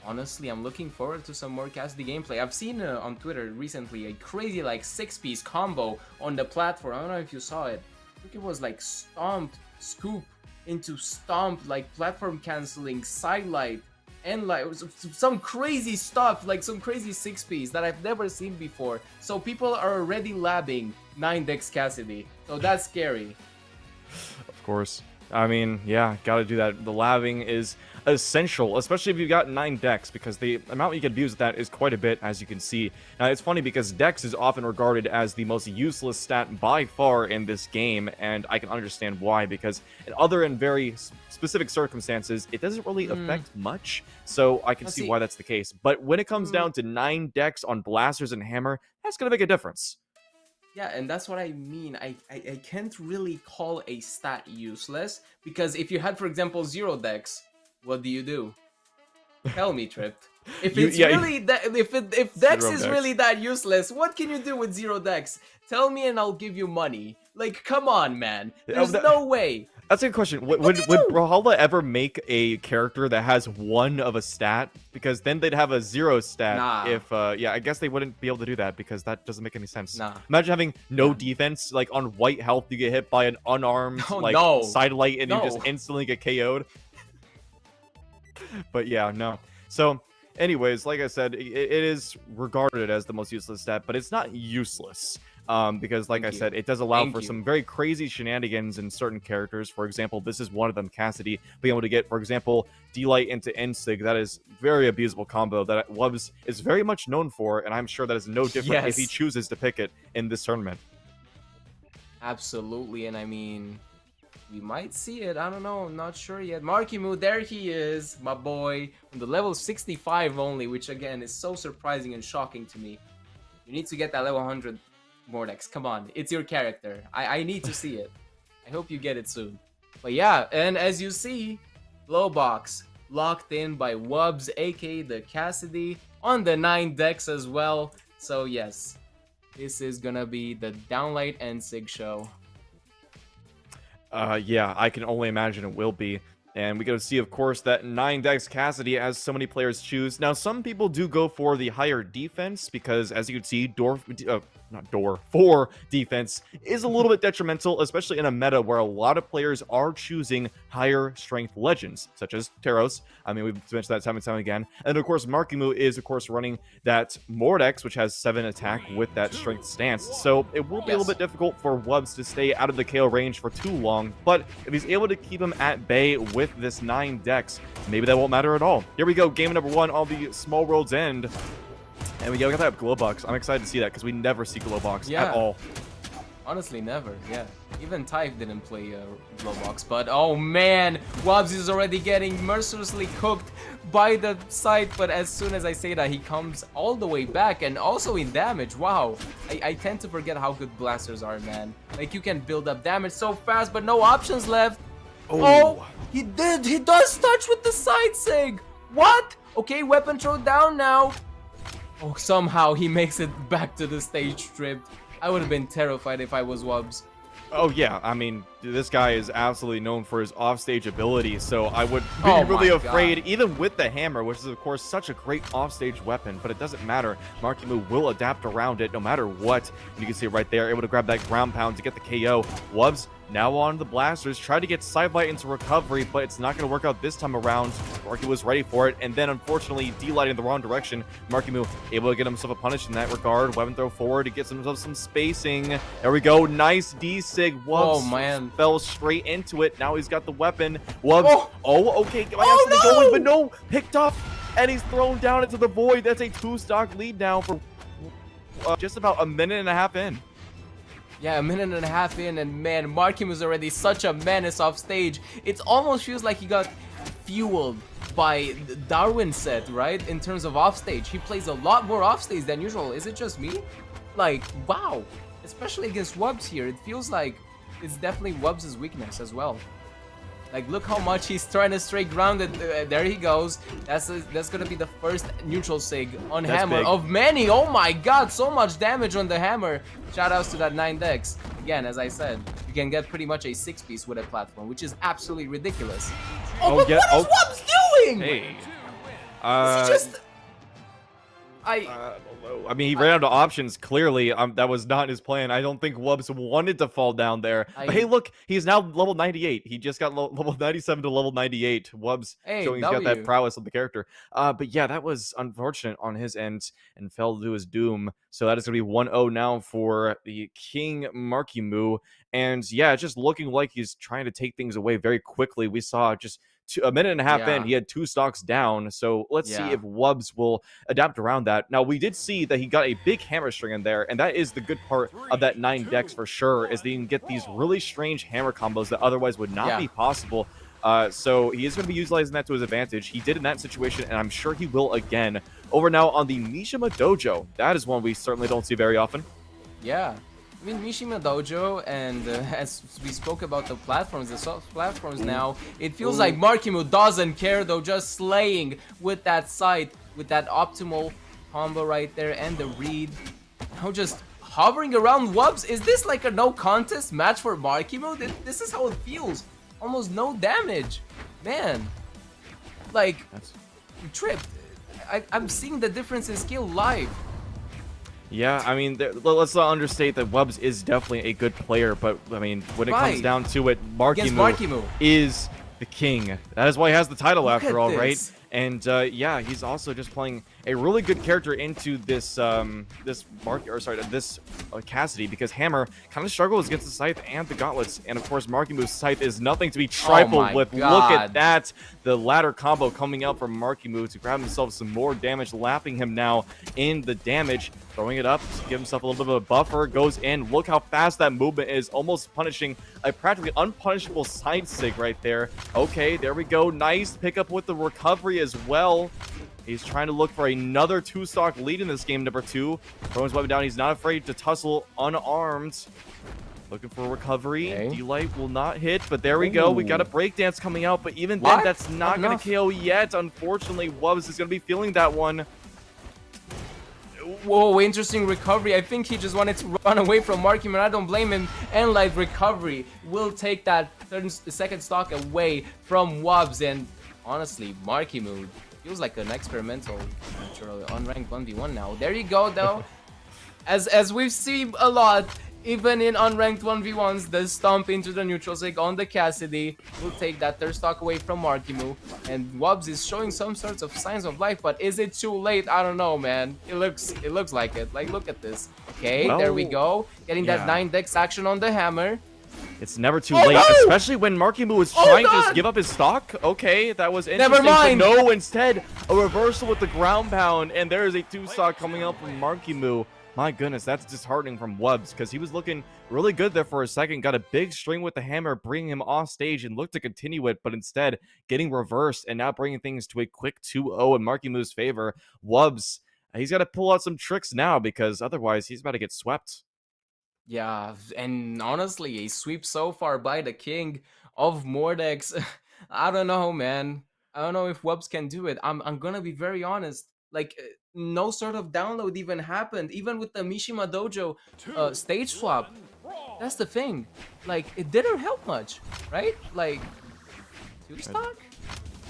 honestly, I'm looking forward to some more Cassidy gameplay. I've seen on Twitter recently a crazy like 6-piece combo on the platform. I don't know if you saw it. I think it was like stomp, scoop into stomp, like platform canceling, sidelight. and like some crazy stuff, like some crazy 6Ps that I've never seen before. So people are already labbing 9 Dex Cassidy, so that's scary. Of course. I mean, yeah, gotta do that. The labbing is essential, especially if you've got 9 Dex, because the amount you can abuse with that is quite a bit, as you can see. Now, it's funny because Dex is often regarded as the most useless stat by far in this game, and I can understand why, because in other and very specific circumstances, it doesn't really affect much, so I can see why that's the case. But when it comes down to 9 Dex on Blasters and Hammer, that's gonna make a difference. Yeah, and that's what I mean. I can't really call a stat useless, because if you had, for example, 0 Dex, what do? Tell me, Tripped. If it's if Dex is really that useless, what can you do with 0 Dex? Tell me and I'll give you money. Like, come on, man. There's no way. That's a good question. Would Holla ever make a character that has 1 of a stat? Because then they'd have a 0 stat. Nah. If yeah, I guess they wouldn't be able to do that because that doesn't make any sense. Nah. Imagine having no defense, like on white health, you get hit by an unarmed side light and you just instantly get KO'd. But yeah, no. So, anyways, like I said, it is regarded as the most useless stat, but it's not useless. Because, like I said, it does allow for some very crazy shenanigans in certain characters. For example, this is one of them, Cassidy, being able to get, for example, D-Light into N-Sig. That is very abusable combo that Wubbs is very much known for, and I'm sure that is no different if he chooses to pick it in this tournament. Absolutely, and I mean, we might see it. I don't know. I'm not sure yet. Marckiemoo, there he is, my boy, on the level 65 only, which again is so surprising and shocking to me. You need to get that level 100 Mordex. Come on, it's your character. I need to see it. I hope you get it soon. But yeah, and as you see, low box locked in by Wubbs, aka the Cassidy, on the 9 Dex as well. So yes, this is gonna be the Downlight and Sig show. Yeah, I can only imagine it will be. And we get to see, of course, that 9 Dex Cassidy, as so many players choose. Now, some people do go for the higher defense, because as you can see, 4 defense is a little bit detrimental, especially in a meta where a lot of players are choosing higher strength legends, such as Teros. I mean, we've mentioned that time and time again. And of course, Marckiemoo is, of course, running that Mordex, which has 7 attack with that strength stance. So it will be a little bit difficult for Wubbs to stay out of the KO range for too long. But if he's able to keep him at bay with this 9 Dex, maybe that won't matter at all. Here we go, game number 1 on the Small World's End. And we got that glow box. I'm excited to see that because we never see glow box at all. Honestly, never. Yeah, even Type didn't play glow box. But oh man, Wubbs is already getting mercilessly cooked by the side. But as soon as I say that, he comes all the way back and also in damage. Wow, I tend to forget how good blasters are, man. Like, you can build up damage so fast, but no options left. Oh, he did. He does touch with the side sig. What? Okay, weapon throw down now. Oh, somehow he makes it back to the stage stripped. I would have been terrified if I was Wubbs. Oh, yeah. I mean, this guy is absolutely known for his offstage ability, so I would be really afraid, even with the hammer, which is, of course, such a great offstage weapon, but it doesn't matter. Marckiemoo will adapt around it no matter what. And you can see right there, able to grab that ground pound to get the KO. Wubbs now on the blasters, try to get sidelight into recovery, but it's not going to work out this time around. Marckiemoo was ready for it, and then unfortunately D-light in the wrong direction. Marckiemoo able to get himself a punish in that regard. Weapon throw forward to get himself some spacing. There we go, nice D-sig. Wubbs fell straight into it. Now he's got the weapon. Wubbs, okay, going, but no, picked up, and he's thrown down into the void. That's a 2-stock lead now for just about a minute and a half in. Yeah, a minute and a half in, and man, Marckiemoo was already such a menace off stage. It almost feels like he got fueled by Darwin set, right? In terms of offstage, he plays a lot more offstage than usual. Is it just me? Like, wow. Especially against Wubbs here, it feels like it's definitely Wubbs' weakness as well. Like, look how much he's trying to stay grounded. There he goes. That's gonna be the first neutral sig on hammer of many. Oh my god, so much damage on the hammer. Shoutouts to that 9 Dex. Again, as I said, you can get pretty much a 6-piece with a platform, which is absolutely ridiculous. Oh, but what is Wubbs doing? Hey. Is he just... I mean, he ran out of options, clearly. That was not his plan. I don't think Wubbs wanted to fall down there. But hey, look, he's now level 98. He just got level 97 to level 98. Wubbs showing he's got that prowess of the character. But yeah, that was unfortunate on his end and fell to his doom. So that is going to be 1-0 now for the King Marckiemoo. And yeah, just looking like he's trying to take things away very quickly. We saw just a minute and a half in, he had 2 stocks down. So let's see if Wubbs will adapt around that. Now, we did see that he got a big hammer string in there, and that is the good part of that 9 decks for sure, is that you can get these really strange hammer combos that otherwise would not be possible. So he is going to be utilizing that to his advantage. He did in that situation, and I'm sure he will again. Over now on the Mishima Dojo. That is one we certainly don't see very often. Yeah. I mean, Mishima Dojo, and as we spoke about the platforms, the soft platforms now, it feels like Marckiemoo doesn't care though, just slaying with that sight, with that optimal combo right there, and the read. Now just hovering around Wubbs. Is this like a no contest match for Marckiemoo? This is how it feels. Almost no damage. Man. Like, tripped. I'm seeing the difference in skill live. Yeah, I mean, let's not understate that Wubbs is definitely a good player, but I mean, when it comes down to it, Marckiemoo is the king. That is why he has the title after all, right? And yeah, he's also just playing a really good character into this Cassidy, because Hammer kind of struggles against the Scythe and the Gauntlets, and of course Marckiemoo's Scythe is nothing to be trifled with. Look at that, the ladder combo coming out from Marckiemoo to grab himself some more damage, lapping him now in the damage, throwing it up to give himself a little bit of a buffer, goes in. Look how fast that movement is, almost punishing a practically unpunishable side sig right there. Okay, there we go, nice pickup with the recovery as well. He's trying to look for another 2-stock lead in this game, number 2. Throwing his weapon down. He's not afraid to tussle unarmed. Looking for a recovery. D-Light will not hit, but there we go. We got a breakdance coming out, but even then, that's not going to KO yet. Unfortunately, Wubbs is going to be feeling that one. Whoa, interesting recovery. I think he just wanted to run away from Marckiemoo, and I don't blame him. And like recovery will take that second stock away from Wubbs, and honestly, Marckiemoo feels like an experimental unranked 1v1 now. There you go, though. As we've seen a lot, even in unranked 1v1s, the stomp into the neutral sig on the Cassidy will take that third stock away from Marckiemoo. And Wubbs is showing some sorts of signs of life, but is it too late? I don't know, man. It looks like it. Like, look at this. Okay, there we go. Getting that 9 dex action on the hammer. It's never too late, especially when Marckiemoo was trying to just give up his stock. Okay, that was interesting. Never mind. But no, instead, a reversal with the ground pound, and there is a 2-stock coming up from Marckiemoo. My goodness, that's disheartening from Wubbs, because he was looking really good there for a second. Got a big string with the hammer, bringing him off stage, and looked to continue it, but instead getting reversed, and now bringing things to a quick 2-0 in Marckiemoo's favor. Wubbs, he's got to pull out some tricks now, because otherwise he's about to get swept. Yeah, and honestly, a sweep so far by the king of Mordex. I don't know, man. I don't know if Wubbs can do it. I'm gonna be very honest. Like, no sort of download even happened, even with the Mishima Dojo stage swap. That's the thing. Like, it didn't help much, right? Like, 2-stock?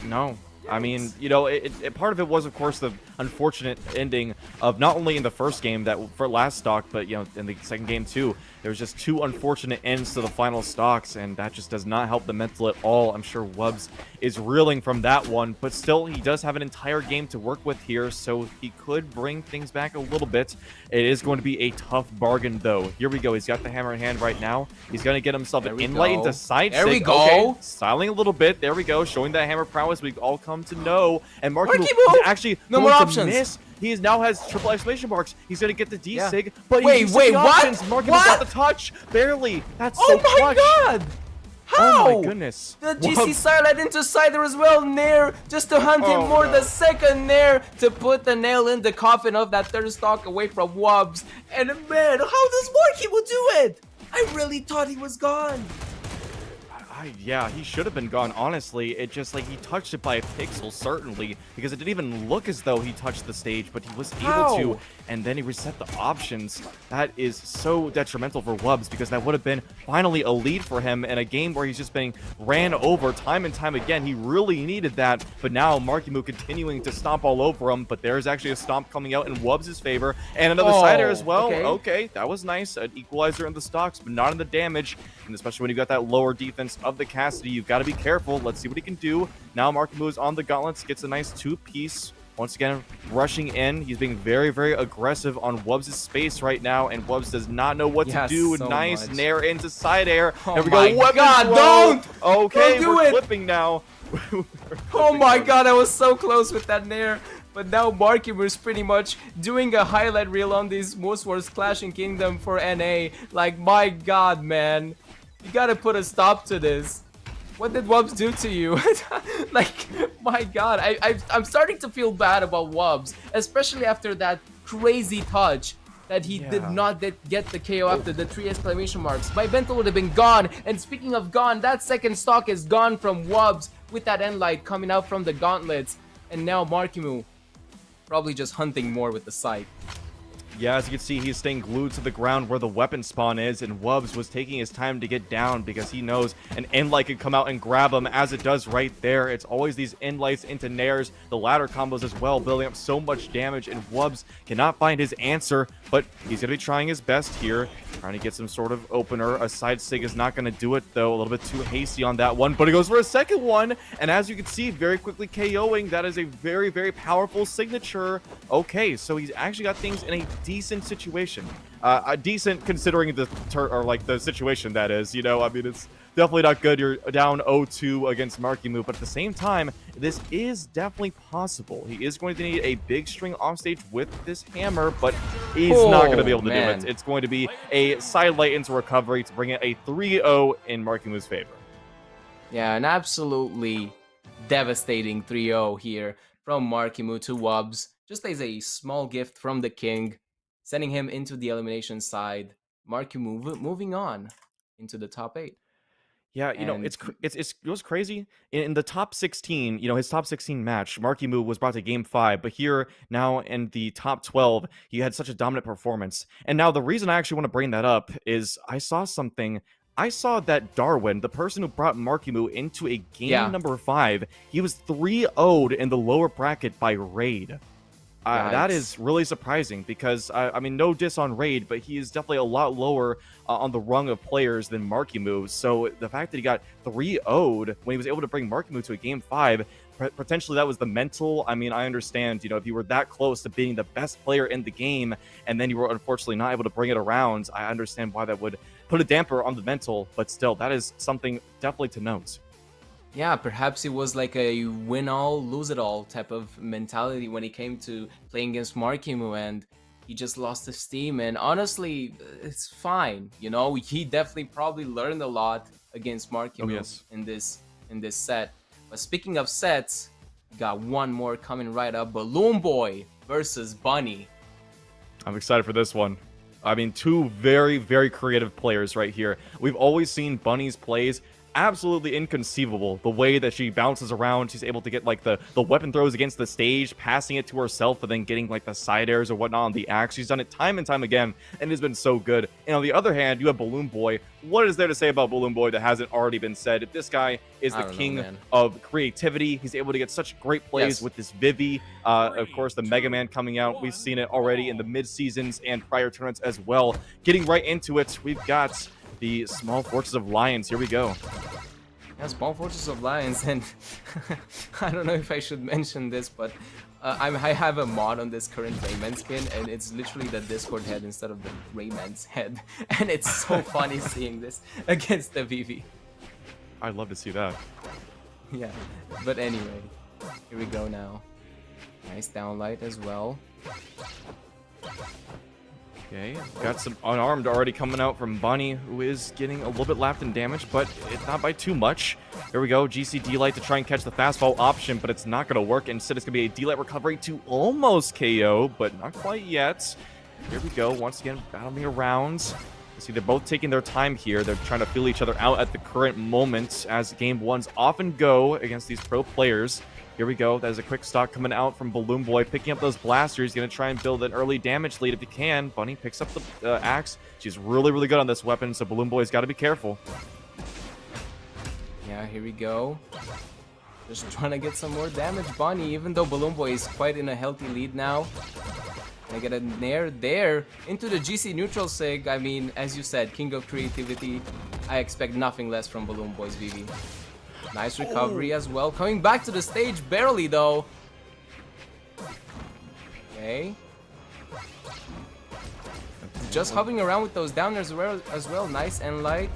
No. I mean, you know, part of it was, of course, the unfortunate ending of not only in the first game that for last stock, but, you know, in the second game too. There was just 2 unfortunate ends to the final stocks, and that just does not help the mental at all. I'm sure Wubbs is reeling from that one, but still, he does have an entire game to work with here, so he could bring things back a little bit. It is going to be a tough bargain, though. Here we go. He's got the hammer in hand right now. He's going to get himself an inlight into side sig. There we go. Okay, styling a little bit. There we go. Showing that hammer prowess we've all come to know. And Marckiemoo is actually no more options. Miss. He now has triple exclamation marks. He's going to get the D-Sig, Wait, but what? Marckiemoo got the touch. Barely. That's so clutch. Oh my god! How? Oh my goodness. The GC silent into Cider as well, Nair, just to hunt him more. The second Nair to put the nail in the coffin of that third stock away from Wubbs. And man, how does Marckiemoo do it? I really thought he was gone. Yeah, he should have been gone, honestly. It just, like, he touched it by a pixel, certainly, because it didn't even look as though he touched the stage, but he was able to, and then he reset the options. That is so detrimental for Wubbs, because that would have been finally a lead for him in a game where he's just being ran over time and time again. He really needed that, but now Marckiemoo continuing to stomp all over him, but there's actually a stomp coming out in Wubbs' favor, and another side air as well. Okay, that was nice. An equalizer in the stocks, but not in the damage, and especially when you got that lower defense of the Cassidy, you've got to be careful. Let's see what he can do. Now Marckiemoo is on the gauntlets, gets a nice 2-piece. Once again, rushing in. He's being very, very aggressive on Wubbs' space right now, and Wubbs does not know what to do. So nice much. nair into side air. Oh there we my go. Weapon God, throw. don't! Okay, Don't do we're it! flipping now. Oh my god, I was so close with that nair. But now Marckiemoo is pretty much doing a highlight reel on this Most Wars Clashing Kingdom for NA. Like, my god, man. You gotta put a stop to this. What did Wubbs do to you? Like, my god. I'm starting to feel bad about Wubbs. Especially after that crazy touch that he did not get the KO after the 3 exclamation marks. My Bento would have been gone. And speaking of gone, that second stock is gone from Wubbs with that end light coming out from the gauntlets. And now Marckiemoo probably just hunting more with the sight. Yeah, as you can see, he's staying glued to the ground where the weapon spawn is, and Wubbs was taking his time to get down because he knows an end light could come out and grab him, as it does right there. It's always these end lights into nairs, the ladder combos as well, building up so much damage, and Wubbs cannot find his answer, but he's going to be trying his best here, trying to get some sort of opener. A side sig is not going to do it, though. A little bit too hasty on that one, but he goes for a second one, and as you can see, very quickly KOing. That is a very, very powerful signature. Okay, so he's actually got things in a decent situation. Decent considering the situation that is, you know. I mean, it's definitely not good. You're down 0-2 against Marckiemoo, but at the same time, this is definitely possible. He is going to need a big string offstage with this hammer, but he's not going to be able to do it. It's going to be a side light into recovery to bring it a 3-0 in Marckiemuu's favor. Yeah, an absolutely devastating 3-0 here from Marckiemoo to Wubbs. Just as a small gift from the king, sending him into the elimination side. Marckiemoo moving on into the top 8. Yeah, you know, it was crazy. In the top 16, you know, his top 16 match, Marckiemoo was brought to game 5, but here now in the top 12, he had such a dominant performance. And now the reason I actually want to bring that up is I saw something. I saw that Darwin, the person who brought Marckiemoo into a game number 5, he was 3-0'd in the lower bracket by Raid. That is really surprising because, I mean, no diss on Raid, but he is definitely a lot lower on the rung of players than Marckiemoo. So the fact that he got 3-0'd when he was able to bring Marckiemoo to a game 5, potentially that was the mental. I mean, I understand, you know, if you were that close to being the best player in the game and then you were unfortunately not able to bring it around, I understand why that would put a damper on the mental, but still, that is something definitely to note. Yeah, perhaps it was like a win all, lose it all type of mentality when he came to playing against Marckiemoo, and he just lost his steam. And honestly, it's fine. You know, he definitely probably learned a lot against Marckiemoo in this set. But speaking of sets, we got one more coming right up: Balloon Boy versus Bunny. I'm excited for this one. I mean, two very, very creative players right here. We've always seen Bunny's plays absolutely inconceivable. The way that she bounces around, she's able to get like the weapon throws against the stage, passing it to herself, and then getting like the side airs or whatnot on the axe. She's done it time and time again, and it has been so good. And on the other hand, you have Balloon Boy. What is there to say about Balloon Boy that hasn't already been said? This guy is the king of creativity. He's able to get such great plays with this Vivi. Of course, the Mega Man coming out. We've seen it already in the mid-seasons and prior tournaments as well. Getting right into it, we've got the Small Fortress of Lions. Here we go. Yeah, Small Fortress of Lions, and I don't know if I should mention this, but I have a mod on this current Rayman skin, and it's literally the Discord head instead of the Rayman's head, and it's so funny seeing this against the Vivi. I'd love to see that. Yeah, but anyway, here we go now. Nice downlight as well. Okay, got some unarmed already coming out from Bunny, who is getting a little bit lapped in damage, but it's not by too much. Here we go, GC D-Light to try and catch the fastball option, but it's not going to work. Instead, it's going to be a D-Light recovery to almost KO, but not quite yet. Here we go, once again, battling around. See, they're both taking their time here. They're trying to feel each other out at the current moment, as game ones often go against these pro players. Here we go. That is a quick stock coming out from Balloon Boy, picking up those blasters. He's going to try and build an early damage lead if he can. Bunny picks up the axe. She's really, really good on this weapon, so Balloon Boy's got to be careful. Yeah, here we go. Just trying to get some more damage. Bunny, even though Balloon Boy is quite in a healthy lead now. I get a nair there into the GC neutral sig. I mean, as you said, king of creativity. I expect nothing less from Balloon Boy's VV. Nice recovery as well. Coming back to the stage, barely though. Okay. Just hovering around with those downers as well. Nice and light.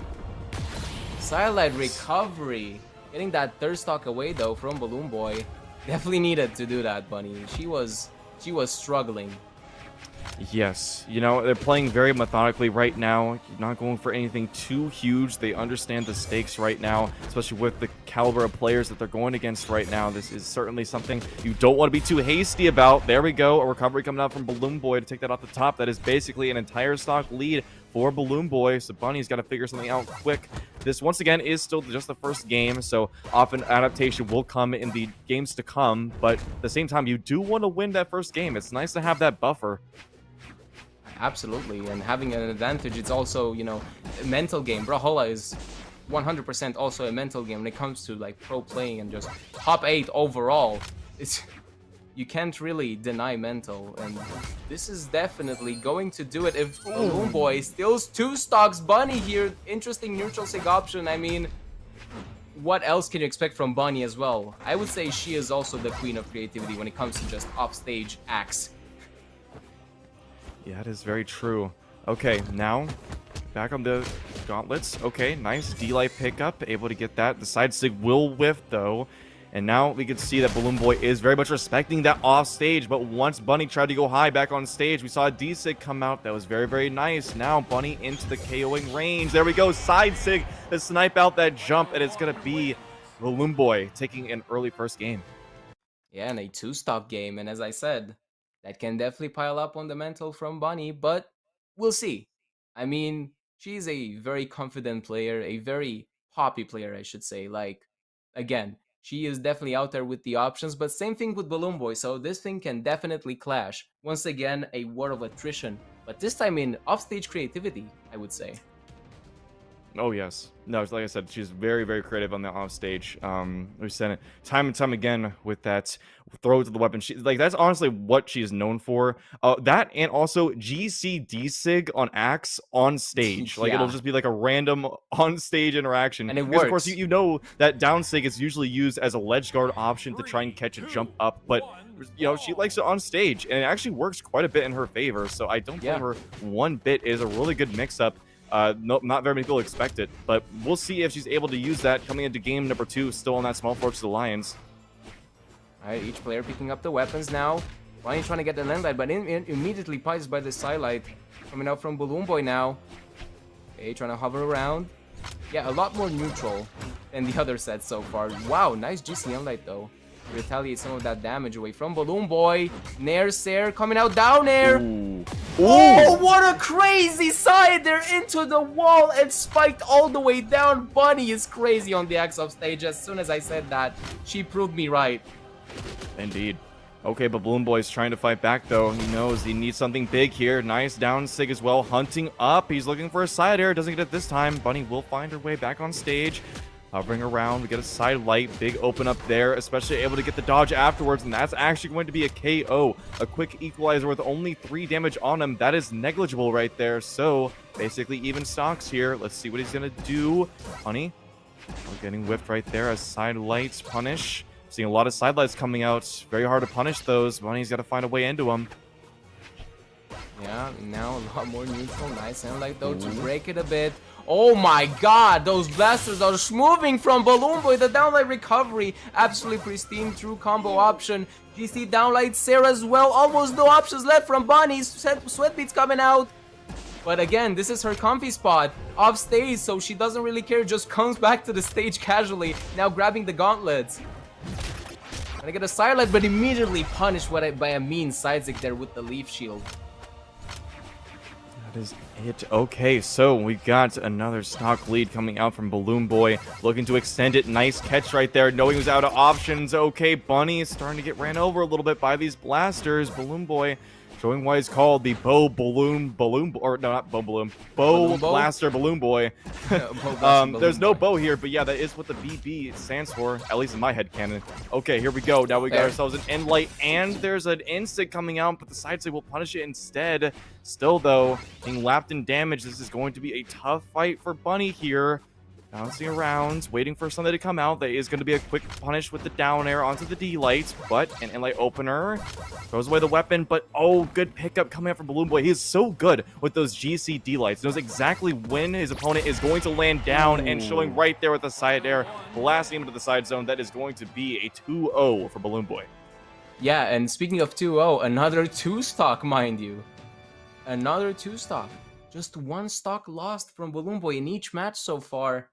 Sidelight recovery. Getting that third stock away though from Balloon Boy. Definitely needed to do that, Bunny. She was struggling. Yes, you know, they're playing very methodically right now, not going for anything too huge. They understand the stakes right now, especially with the caliber of players that they're going against right now. This is certainly something you don't want to be too hasty about. There we go, a recovery coming out from Balloon Boy to take that off the top. That is basically an entire stock lead for Balloon Boy, so Bunny's got to figure something out quick. This, once again, is still just the first game, so often adaptation will come in the games to come, but at the same time, you do want to win that first game. It's nice to have that buffer. Absolutely, and having an advantage, it's also, you know, a mental game. Holla is 100% also a mental game when it comes to like pro playing and just top 8 overall. It's, you can't really deny mental, and this is definitely going to do it if Balloon Boy steals 2 stocks. Bunny here, interesting neutral sig option. I mean, what else can you expect from Bunny as well? I would say she is also the queen of creativity when it comes to just offstage axe. Yeah, it is very true. Okay, now back on the gauntlets. Okay, nice D-Light pickup, able to get that. The side sig will whiff though. And now we can see that Balloon Boy is very much respecting that off stage. But once Bunny tried to go high back on stage, we saw a D-Sig come out. That was very, very nice. Now Bunny into the KOing range. There we go, side sig to snipe out that jump. And it's going to be Balloon Boy taking an early first game. Yeah, and a 2-stock game. And as I said, that can definitely pile up on the mental from Bunny, but we'll see. I mean, she's a very confident player, a very poppy player, I should say. Like, again, she is definitely out there with the options, but same thing with Balloon Boy, so this thing can definitely clash. Once again, a war of attrition, but this time in offstage creativity, I would say. Oh, yes. No, like I said, she's very, very creative on the offstage. We've seen it time and time again with that throw to the weapon. She, like, that's honestly what she's known for. That and also GC Sig on Axe on stage. Like, it'll just be like a random on-stage interaction. And it because, works. of course, you know that down sig is usually used as a ledge guard option to try and catch a jump up. But, you know, she likes it on stage, and it actually works quite a bit in her favor. So I don't blame her one bit. It is a really good mix-up. No, not very many people expect it, but we'll see if she's able to use that coming into game number 2, still on that small Fortress Alliance. Alright, each player picking up the weapons now. Bunny trying to get the landlight, but immediately punished by the sidelight. Coming out from Balloon Boy now. Okay, trying to hover around. Yeah, a lot more neutral than the other sets so far. Wow, nice GC light though. Retaliate some of that damage away from Balloon Boy. Nair Sair coming out, down air. Ooh. Oh, what a crazy side there into the wall and spiked all the way down. Bunny is crazy on the X stage. As soon as I said that, she proved me right. Indeed. Okay, but Balloon Boy's trying to fight back though. He knows he needs something big here. Nice down sig as well. Hunting up. He's looking for a side air. Doesn't get it this time. Bunny will find her way back on stage. Hovering around, we get a side light, big open up there, especially able to get the dodge afterwards, and that's actually going to be a KO. A quick equalizer with only 3 damage on him. That is negligible right there, so basically even stocks here. Let's see what he's going to do. Honey, we're getting whiffed right there as side lights punish. Seeing a lot of side lights coming out. Very hard to punish those. Bunny's got to find a way into them. Yeah, now a lot more neutral. Nice and light though to break it a bit. Oh my god, those blasters are just moving from Balloon Boy. The downlight recovery, absolutely pristine, true combo option. GC downlight Sarah as well. Almost no options left from Bunny. Sweat beats coming out. But again, this is her comfy spot off stage, so she doesn't really care. Just comes back to the stage casually. Now grabbing the gauntlets. Gonna get a sidelight, but immediately punished by a mean side zig there with the leaf shield. That is it. Okay, so we got another stock lead coming out from Balloon Boy, looking to extend it. Nice catch right there, knowing he was out of options. Okay, Bunny is starting to get ran over a little bit by these blasters. Balloon Boy showing why he's called the Bow Blaster Balloon Boy. There's no bow here, but yeah, that is what the BB stands for, at least in my head canon. Okay, here we go. Now we got ourselves an end light, and there's an instant coming out, but the side stick will punish it instead. Still, though, being lapped in damage, this is going to be a tough fight for Bunny here. Bouncing around, waiting for something to come out. That is going to be a quick punish with the down air onto the D-light, but an inlight opener throws away the weapon. But oh, good pickup coming out from Balloon Boy. He is so good with those GC D-lights. Knows exactly when his opponent is going to land down, and showing right there with the side air, blasting him into the side zone. That is going to be a 2-0 for Balloon Boy. Yeah, and speaking of 2-0, another 2-stock, mind you. Another 2-stock. Just 1 stock lost from Balloon Boy in each match so far.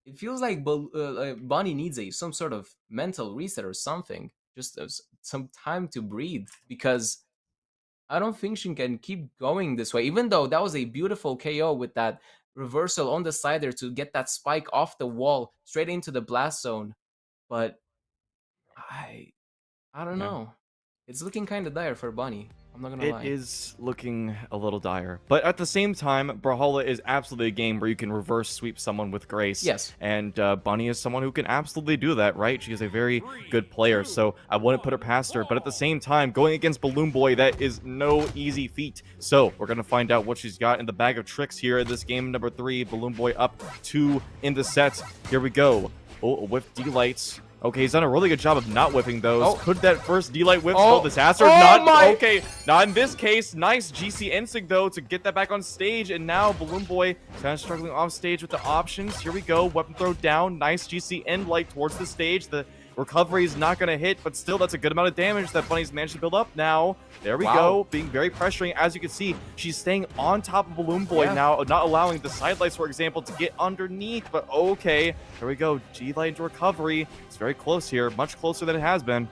It feels like Bunny needs some sort of mental reset or something. Just some time to breathe, because I don't think she can keep going this way. Even though that was a beautiful KO with that reversal on the side there to get that spike off the wall straight into the blast zone. But I don't know. It's looking kind of dire for Bunny. I'm not gonna lie. It is looking a little dire. But at the same time, Brawlhalla is absolutely a game where you can reverse sweep someone with grace. Yes. And Bunny is someone who can absolutely do that, right? She is a very good player, so I wouldn't put her past her. But at the same time, going against Balloon Boy, that is no easy feat. So we're going to find out what she's got in the bag of tricks here in this game number 3. Balloon Boy up 2 in the set. Here we go. Oh, with D-lights. Okay, he's done a really good job of not whipping those. Oh. Could that first D-light whip Oh. spell disaster? Oh Not my- okay. Not in this case. Nice GC Insig though to get that back on stage, and now Balloon Boy kind of struggling off stage with the options. Here we go. Weapon throw down. Nice GC end light towards the stage. The recovery is not going to hit, but still that's a good amount of damage that Bunny's managed to build up now. There we go. Being very pressuring. As you can see, she's staying on top of Balloon Boy now, not allowing the side lights, for example, to get underneath. But okay, there we go. G-light into recovery. It's very close here. Much closer than it has been.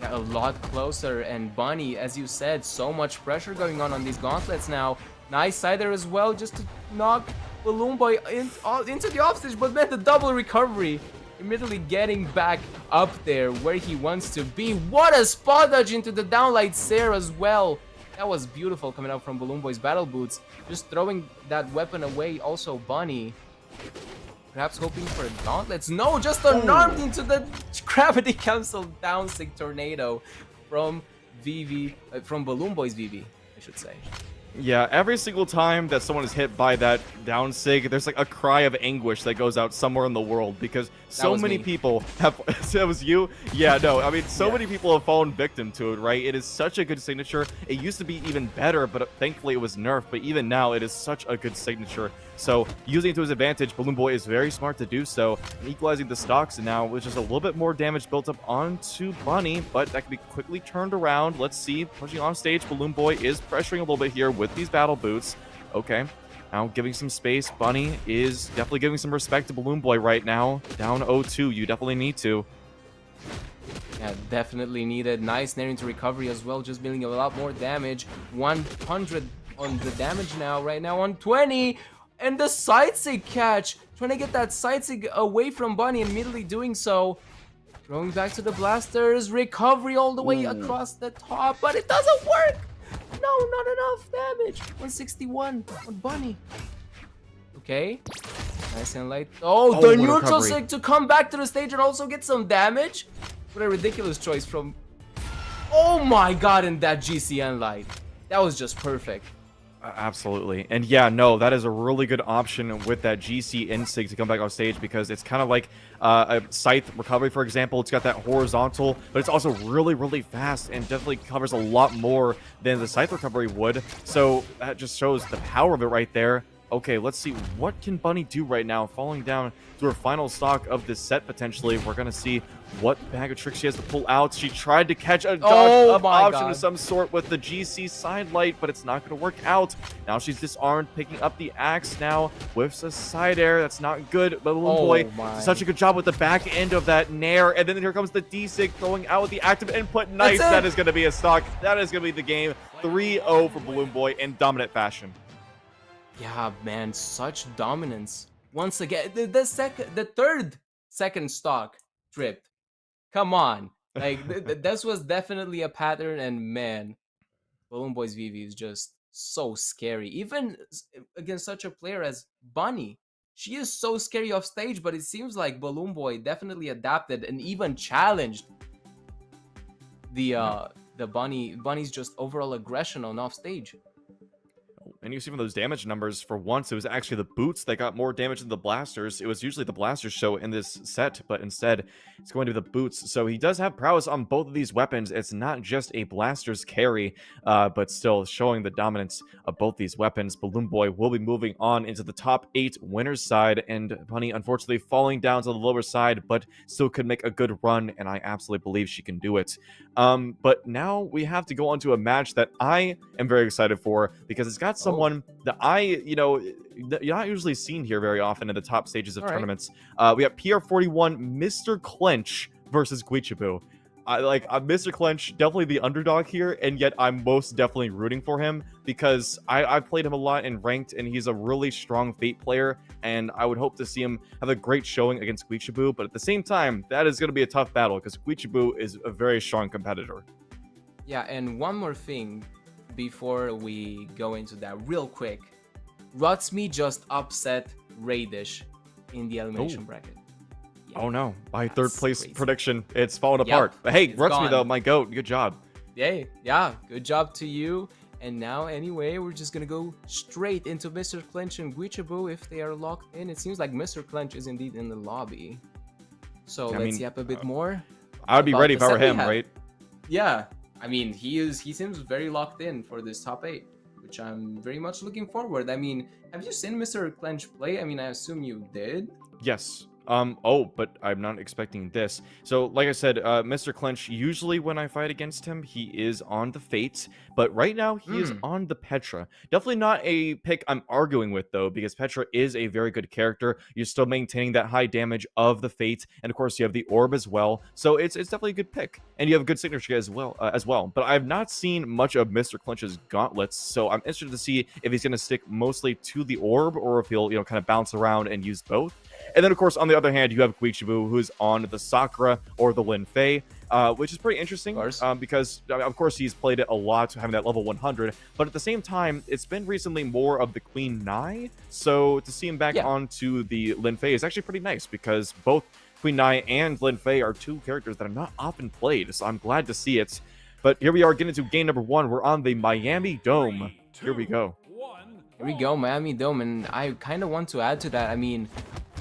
Yeah, a lot closer. And Bunny, as you said, so much pressure going on these gauntlets now. Nice side there as well, just to knock Balloon Boy into the offstage, but then the double recovery. Immediately getting back up there where he wants to be. What a spot dodge into the downlight Sarah as well. That was beautiful coming out from Balloon Boy's battle boots. Just throwing that weapon away. Also Bunny, perhaps hoping for gauntlets. No, just unarmed into the gravity cancel down sig tornado from from Balloon Boy's VV, I should say. Yeah, every single time that someone is hit by that down sig, there's like a cry of anguish that goes out somewhere in the world, because so many people have... That was you? Yeah, no, I mean, so many people have fallen victim to it, right? It is such a good signature. It used to be even better, but thankfully it was nerfed, but even now it is such a good signature. So using it to his advantage, Balloon Boy is very smart to do so, and equalizing the stocks now with just a little bit more damage built up onto Bunny, but that can be quickly turned around. Let's see, pushing on stage, Balloon Boy is pressuring a little bit here with these battle boots. Okay, now giving some space. Bunny is definitely giving some respect to Balloon Boy right now. Down 0-2, you definitely need to. Yeah, definitely needed. Nice near into recovery as well, just dealing a lot more damage. 100 on the damage now, right now on 20. And the side sig catch, trying to get that side sig away from Bunny, immediately doing so. Throwing back to the blasters, recovery all the way across the top, but it doesn't work. No, not enough damage. 161 on Bunny. Okay, nice and light. Oh, the neutral recovery. sig to come back to the stage and also get some damage. What a ridiculous choice from... Oh my god, and that GCN light. That was just perfect. Absolutely. And yeah, no, that is a really good option with that GC Insig to come back on stage, because it's kind of like a Scythe recovery, for example. It's got that horizontal, but it's also really, really fast and definitely covers a lot more than the Scythe recovery would. So that just shows the power of it right there. Okay, let's see. What can Bunny do right now? Falling down to her final stock of this set, potentially. We're going to see what bag of tricks she has to pull out. She tried to catch a dodge-up option of some sort with the GC sidelight, but it's not going to work out. Now she's disarmed, picking up the axe now. Whiffs a side air. That's not good. But Balloon Boy does such a good job with the back end of that nair. And then here comes the D-Sig throwing out with the active input. Nice. That is going to be a stock. That is going to be the game. 3-0 for Balloon Boy in dominant fashion. Yeah, man, such dominance. Once again, the third second stock tripped. Come on. Like, this was definitely a pattern, and man, Balloon Boy's VV is just so scary. Even against such a player as Bunny. She is so scary off stage, but it seems like Balloon Boy definitely adapted and even challenged the Bunny's just overall aggression on off stage. And you see from those damage numbers, for once, it was actually the boots that got more damage than the blasters. It was usually the blasters show in this set, but instead, it's going to be the boots. So he does have prowess on both of these weapons. It's not just a blasters carry, but still showing the dominance of both these weapons. Balloon Boy will be moving on into the top 8 winners side, and Bunny, unfortunately, falling down to the lower side, but still could make a good run, and I absolutely believe she can do it. But now we have to go on to a match that I am very excited for, because it's got someone that you're not usually seen here very often in the top stages of tournaments. We have PR41 Mr. Clench versus Guichibu. Mr. Clench, definitely the underdog here, and yet I'm most definitely rooting for him because I've played him a lot in ranked, and he's a really strong Fate player, and I would hope to see him have a great showing against Guichibu, but at the same time, that is going to be a tough battle because Guichibu is a very strong competitor. Yeah, and one more thing before we go into that real quick. Rutsme just upset Raydish in the elimination bracket. Yeah, oh no, my third place crazy prediction, it's falling apart. But hey, Rutsme though, my goat, good job. Yeah, good job to you. And now, anyway, we're just gonna go straight into Mr. Clench and Guichibu if they are locked in. It seems like Mr. Clench is indeed in the lobby. So let's yap a bit more. I would be ready if I were him, right? Yeah, I mean, he seems very locked in for this top 8, which I'm very much looking forward. I mean, have you seen Mr. Clench play? I mean, I assume you did. Yes. But I'm not expecting this. So, like I said, Mr. Clench, usually when I fight against him, he is on the Fate, but right now he is on the Petra. Definitely not a pick I'm arguing with, though, because Petra is a very good character. You're still maintaining that high damage of the Fate, and of course you have the Orb as well, so it's definitely a good pick. And you have a good signature as well. But I've not seen much of Mr. Clench's gauntlets, so I'm interested to see if he's going to stick mostly to the Orb, or if he'll, kind of bounce around and use both. And then, of course, on the other hand, you have Guichibu, who's on the Sakura or the Lin Fei, which is pretty interesting because, of course, he's played it a lot, having that level 100. But at the same time, it's been recently more of the Queen Nai. So to see him back onto the Lin Fei is actually pretty nice because both Queen Nai and Lin Fei are two characters that are not often played. So I'm glad to see it. But here we are getting into game number 1. We're on the Miami Dome. Here we go. Here we go, Miami Dome. And I kind of want to add to that. I mean,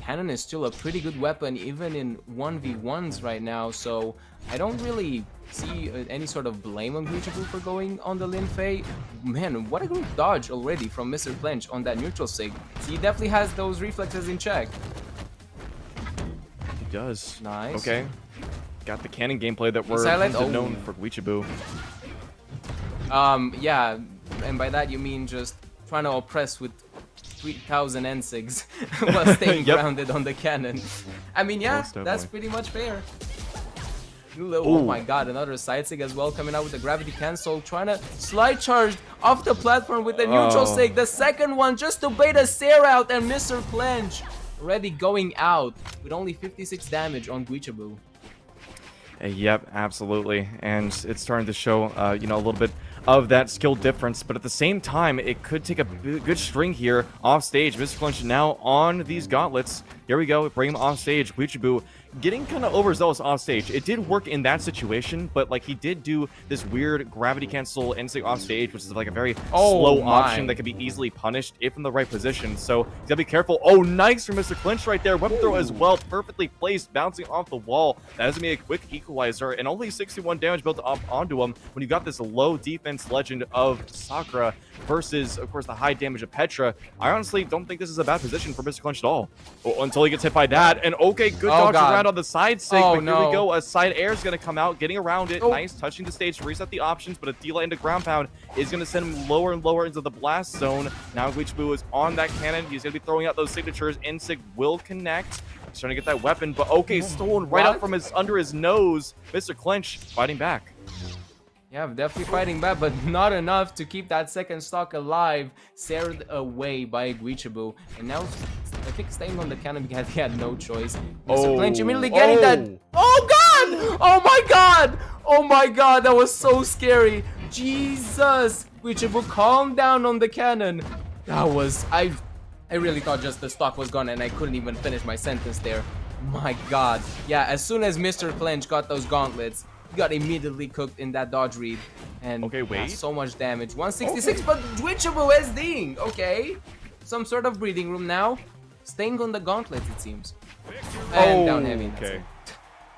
Cannon is still a pretty good weapon even in 1v1s right now, so I don't really see any sort of blame on Guichibu for going on the Lin Fei. Man, what a great dodge already from Mr. Clench on that neutral sig. He definitely has those reflexes in check. He does. Nice. Okay. Got the cannon gameplay that we're known for Guichibu. Yeah, and by that you mean just trying to oppress with 3,000 NSIGs while staying grounded on the cannon. I mean, yeah, that's pretty much fair. Oh my god, another side sig as well, coming out with the gravity cancel, trying to slide charge off the platform with the neutral sig. The second one just to bait a Sarah out, and Mr. Clench already going out with only 56 damage on Guichibu. Yep, absolutely. And it's starting to show, a little bit of that skill difference, but at the same time, it could take a good string here off stage. Mr. Clench now on these gauntlets. Here we go, bring him off stage. Guichibu getting kind of overzealous off stage. It did work in that situation, but he did do this weird gravity cancel NSIG off stage, which is a very slow option that can be easily punished if in the right position. So you gotta be careful. Oh, nice from Mr. Clench right there. Weapon throw as well, perfectly placed, bouncing off the wall. That is gonna be a quick equalizer, and only 61 damage built up onto him when you got this low defense defense legend of Sakura versus, of course, the high damage of Petra. I honestly don't think this is a bad position for Mr. Clench at all. Oh, until he gets hit by that. And okay, good dodge around on the side sig. Oh, but here we go. A side air is going to come out, getting around it. Nice, touching the stage to reset the options, but a delay into ground pound is going to send him lower and lower into the blast zone. Now Guichibu is on that cannon. He's going to be throwing out those signatures. Nsig will connect. He's trying to get that weapon, but okay, stolen right up from under his nose. Mr. Clench fighting back. Yeah, definitely fighting back, but not enough to keep that second stock alive. Seared away by Guichibu. And now, I think staying on the cannon because he had no choice. Mr. Clench immediately getting that. Oh, God! Oh, my God! Oh, my God, that was so scary. Jesus! Guichibu, calm down on the cannon. That was... I really thought just the stock was gone and I couldn't even finish my sentence there. My God. Yeah, as soon as Mr. Clench got those gauntlets, he got immediately cooked in that dodge read. And okay, wait. Yeah, so much damage. 166, but Guichibu SDing. Okay. Some sort of breathing room now. Staying on the gauntlets, it seems. And down heavy. Okay.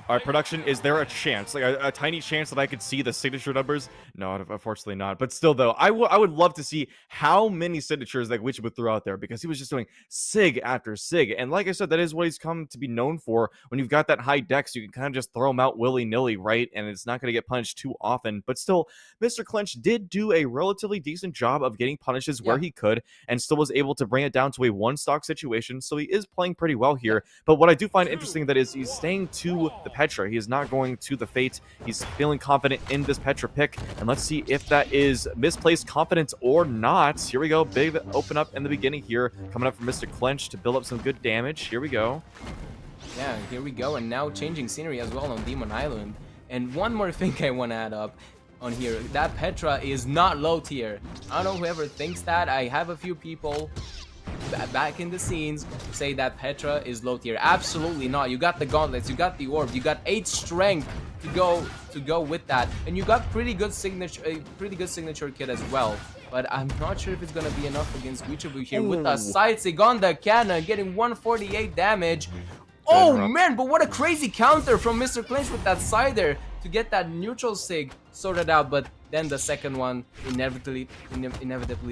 All right, production, is there a chance, like a tiny chance that I could see the signature numbers? No, unfortunately not. But still, though, I would love to see how many signatures that Guichibu threw out there, because he was just doing sig after sig. And like I said, that is what he's come to be known for. When you've got that high dex, you can kind of just throw him out willy-nilly, right? And it's not going to get punished too often. But still, Mr. Clench did do a relatively decent job of getting punishes where he could, and still was able to bring it down to a one-stock situation. So he is playing pretty well here. But what I do find interesting that is he's staying to the Petra. He is not going to the Fate. He's feeling confident in this Petra pick. And let's see if that is misplaced confidence or not. Here we go. Big open up in the beginning here. Coming up from Mr. Clench to build up some good damage. Here we go. Yeah, here we go. And now changing scenery as well on Demon Island. And one more thing I want to add up on here. That Petra is not low tier. I don't know whoever thinks that. I have a few people back in the scenes say that Petra is low tier. Absolutely not. You got the gauntlets, you got the orb, you got 8 strength to go with that, and you got pretty good signature kit as well. But I'm not sure if it's gonna be enough against Guichibu here with a side sig on the cannon, getting 148 damage. Oh man, but what a crazy counter from Mr. Clench with that sider to get that neutral sig sorted out. But then the second one inevitably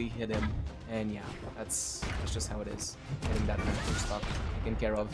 hit him. And yeah, that's just how it is. Getting that stock taken care of.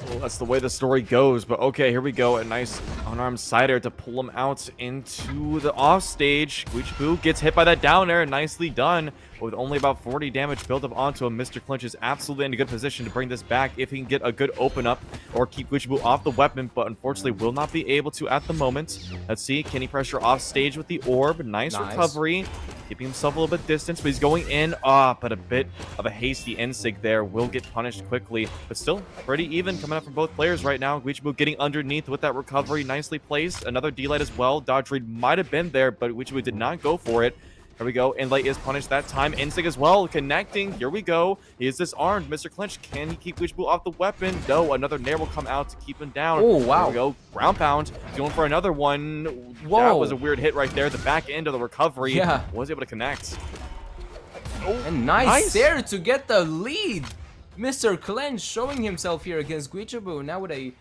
Well, that's the way the story goes, but okay, here we go. A nice unarmed sider to pull him out into the offstage. Guichibu gets hit by that down air. Nicely done. With only about 40 damage built up onto him, Mr. Clench is absolutely in a good position to bring this back if he can get a good open up or keep Guichibu off the weapon, but unfortunately will not be able to at the moment. Let's see, can he pressure off stage with the orb? Nice recovery. Keeping himself a little bit distance, but he's going in. But a bit of a hasty Nsig there will get punished quickly, but still pretty even coming up from both players right now. Guichibu getting underneath with that recovery, nicely placed. Another D-Light as well. Dodge read might have been there, but Guichibu did not go for it. Here we go. Inlight is punished that time. Nsig as well. Connecting. Here we go. He is disarmed. Mr. Clench, can he keep Guichibu off the weapon? No. Another Nair will come out to keep him down. Oh, wow. Here we go. Ground pound. Going for another one. Whoa. That was a weird hit right there. The back end of the recovery was able to connect. Oh, and nice there to get the lead. Mr. Clench showing himself here against Guichibu. Now with a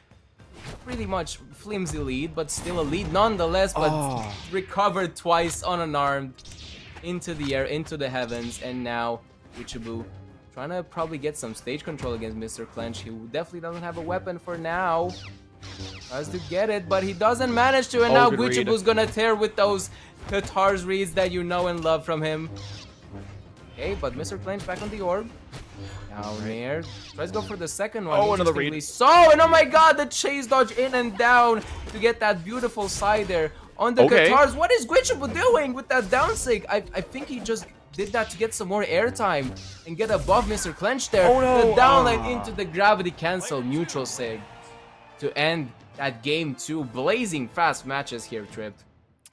pretty much flimsy lead, but still a lead nonetheless, but recovered twice unarmed. Into the air, into the heavens, and now Guichibu trying to probably get some stage control against Mr. Clench. He definitely doesn't have a weapon for now. Tries to get it, but he doesn't manage to, and now Guichibu's gonna tear with those Katar's reads that you know and love from him. Okay, but Mr. Clench back on the orb. Down there. Tries to go for the second one. Oh, another read. So, and oh my god, the chase dodge in and down to get that beautiful side there. On the Katars, what is Guichibu doing with that down sig? I think he just did that to get some more airtime and get above Mr. Clench there. Oh, no. The downline into the gravity cancel neutral sig to end that game 2. Blazing fast matches here, Tripped.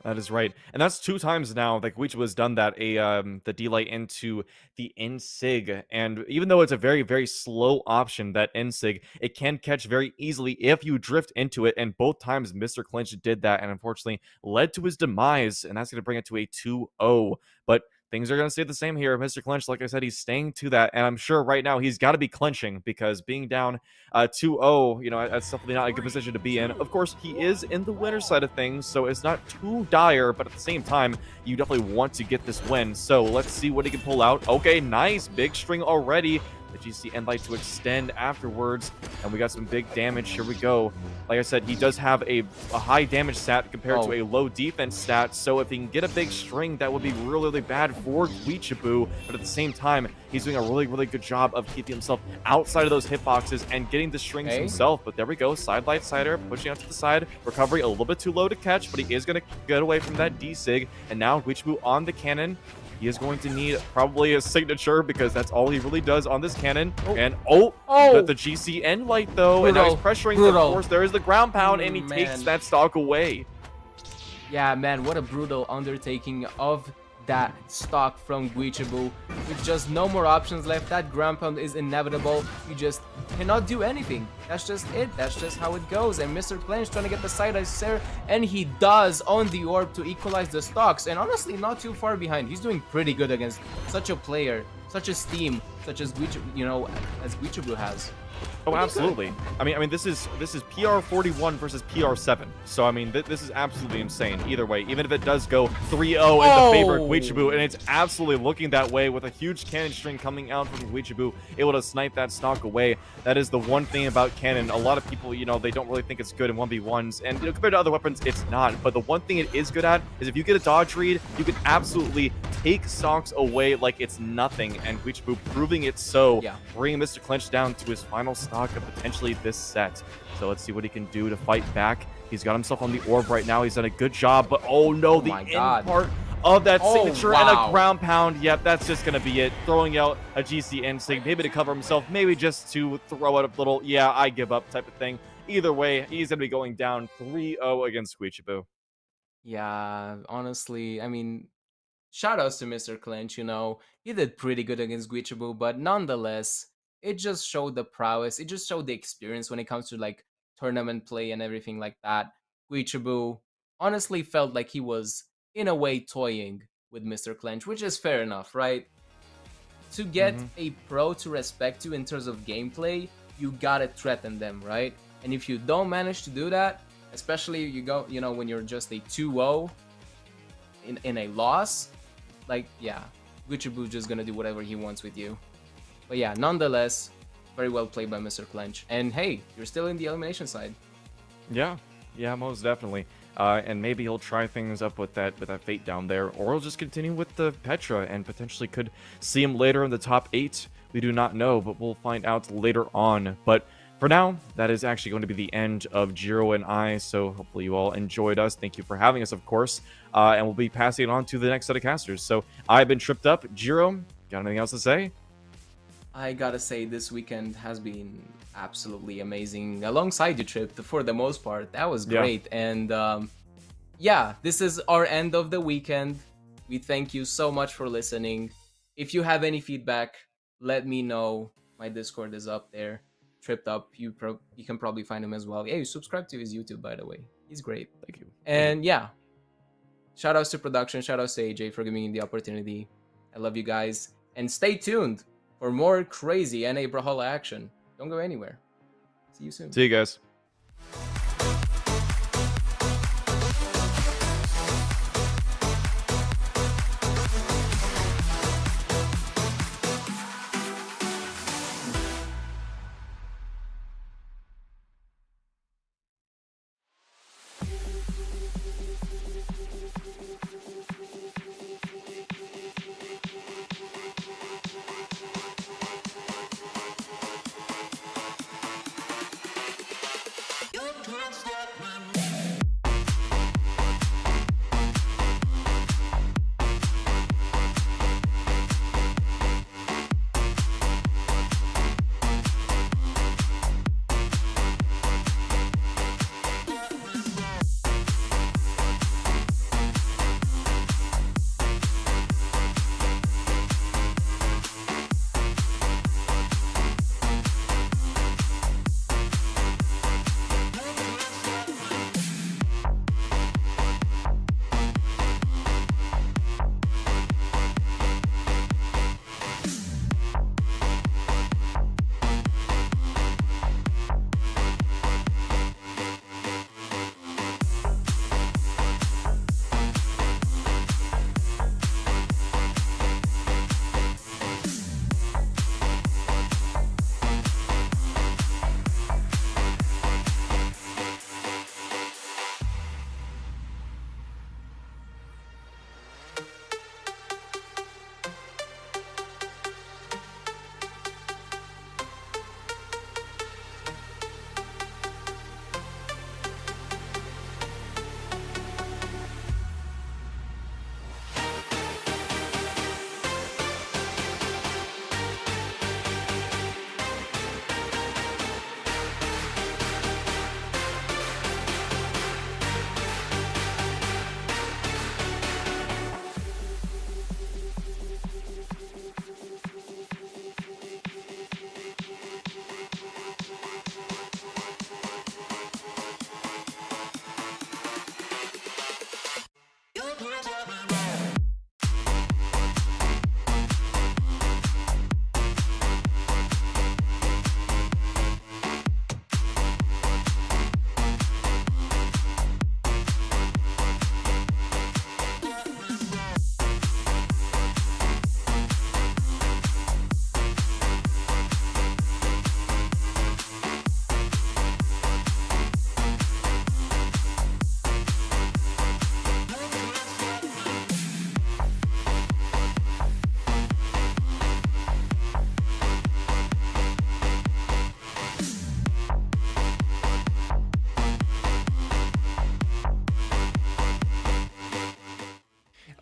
That is right. And that's 2 times now that Guichibu has done that, the D-Light into the Nsig. And even though it's a very, very slow option, that Nsig, it can catch very easily if you drift into it. And both times Mr. Clench did that and unfortunately led to his demise. And that's going to bring it to a 2-0. But things are going to stay the same here. Mr. Clinch, like I said, he's staying to that, and I'm sure right now he's got to be clinching because being down 2-0, you know, that's definitely not a good position to be in. Of course, he is in the winner side of things, so it's not too dire, but at the same time, you definitely want to get this win. So let's see what he can pull out. Okay, nice. Big string already. The GC end light to extend afterwards, and we got some big damage. Here we go. Like I said, he does have a high damage stat compared to a low defense stat, so if he can get a big string, that would be really, really bad for Guichibu, but at the same time, he's doing a really, really good job of keeping himself outside of those hitboxes and getting the strings himself. But there we go. Side light cider, pushing out to the side. Recovery a little bit too low to catch, but he is going to get away from that D-Sig, and now Guichibu on the cannon. He is going to need probably a signature because that's all he really does on this cannon. And the GC end light though, and now he's pressuring. Of course, there is the ground pound, and he takes that stock away. Yeah, man, what a brutal undertaking of that stock from Guichibu. With just no more options left, that ground pound is inevitable. You just cannot do anything. That's just it. That's just how it goes. And Mr. Clinch trying to get the side eyes there, and he does on the orb to equalize the stocks. And honestly, not too far behind. He's doing pretty good against such a player, such a steam, such as Guichibu, you know, as Guichibu has. Oh, absolutely. I mean, this is PR 41 versus PR 7. So I mean, this is absolutely insane. Either way, even if it does go 3-0 in the favor of Guichibu, and it's absolutely looking that way with a huge cannon string coming out from Guichibu, able to snipe that stock away. That is the one thing about cannon. A lot of people, you know, they don't really think it's good in 1v1s, and you know, compared to other weapons, it's not. But the one thing it is good at is if you get a dodge read, you can absolutely take stocks away like it's nothing. And Guichibu proving it so, bringing Mr. Clinch down to his final stock of potentially this set. So let's see what he can do to fight back. He's got himself on the orb right now. He's done a good job, but oh no, the end part of that signature and a ground pound. Yep, that's just gonna be it. Throwing out a GC instinct, maybe to cover himself, maybe just to throw out a little, yeah, I give up type of thing. Either way, he's gonna be going down 3-0 against Guichibu. Yeah, honestly, I mean, shout outs to Mr. Clinch, you know, he did pretty good against Guichibu, but nonetheless, it just showed the prowess. It just showed the experience when it comes to like tournament play and everything like that. Guichibu honestly felt like he was in a way toying with Mr. Clinch, which is fair enough, right? To get a pro to respect you in terms of gameplay, you gotta threaten them, right? And if you don't manage to do that, especially you know, when you're just a 2-0 in a loss, like, yeah, Guichibu's just gonna do whatever he wants with you. But yeah, nonetheless, very well played by Mr. Clinch. And hey, you're still in the elimination side. Yeah, most definitely. And maybe he'll try things up with that Fate down there, or he'll just continue with the Petra and potentially could see him later in the top 8. We do not know, but we'll find out later on. But for now, that is actually going to be the end of Jiro and I, so hopefully you all enjoyed us. Thank you for having us, of course. And we'll be passing it on to the next set of casters. So I've been tripped up. Jiro, got anything else to say? I gotta say, this weekend has been absolutely amazing. Alongside you, Trip, for the most part. That was great. Yeah. And yeah, this is our end of the weekend. We thank you so much for listening. If you have any feedback, let me know. My Discord is up there. Tripped Up, you can probably find him as well. Yeah, you subscribe to his YouTube, by the way. He's great. Thank you. And yeah, shout outs to production. Shout outs to AJ for giving me the opportunity. I love you guys. And stay tuned for more crazy NA Brawlhalla action. Don't go anywhere. See you soon. See you guys.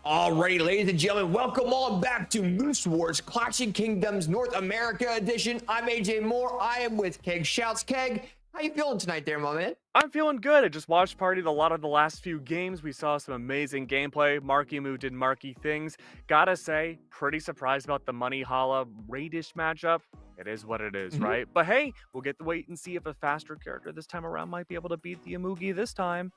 Alrighty, ladies and gentlemen, welcome on back to Moose Wars Clashing Kingdoms North America Edition. I'm AJ Moore. I am with Keg Shouts. Keg, how you feeling tonight there, my man? I'm feeling good. I just watched partied a lot of the last few games. We saw some amazing gameplay. Marckiemoo did Marky things. Gotta say, pretty surprised about the Monihalla Raydish matchup. It is what it is, right? But hey, we'll get to wait and see if a faster character this time around might be able to beat the Amugi this time.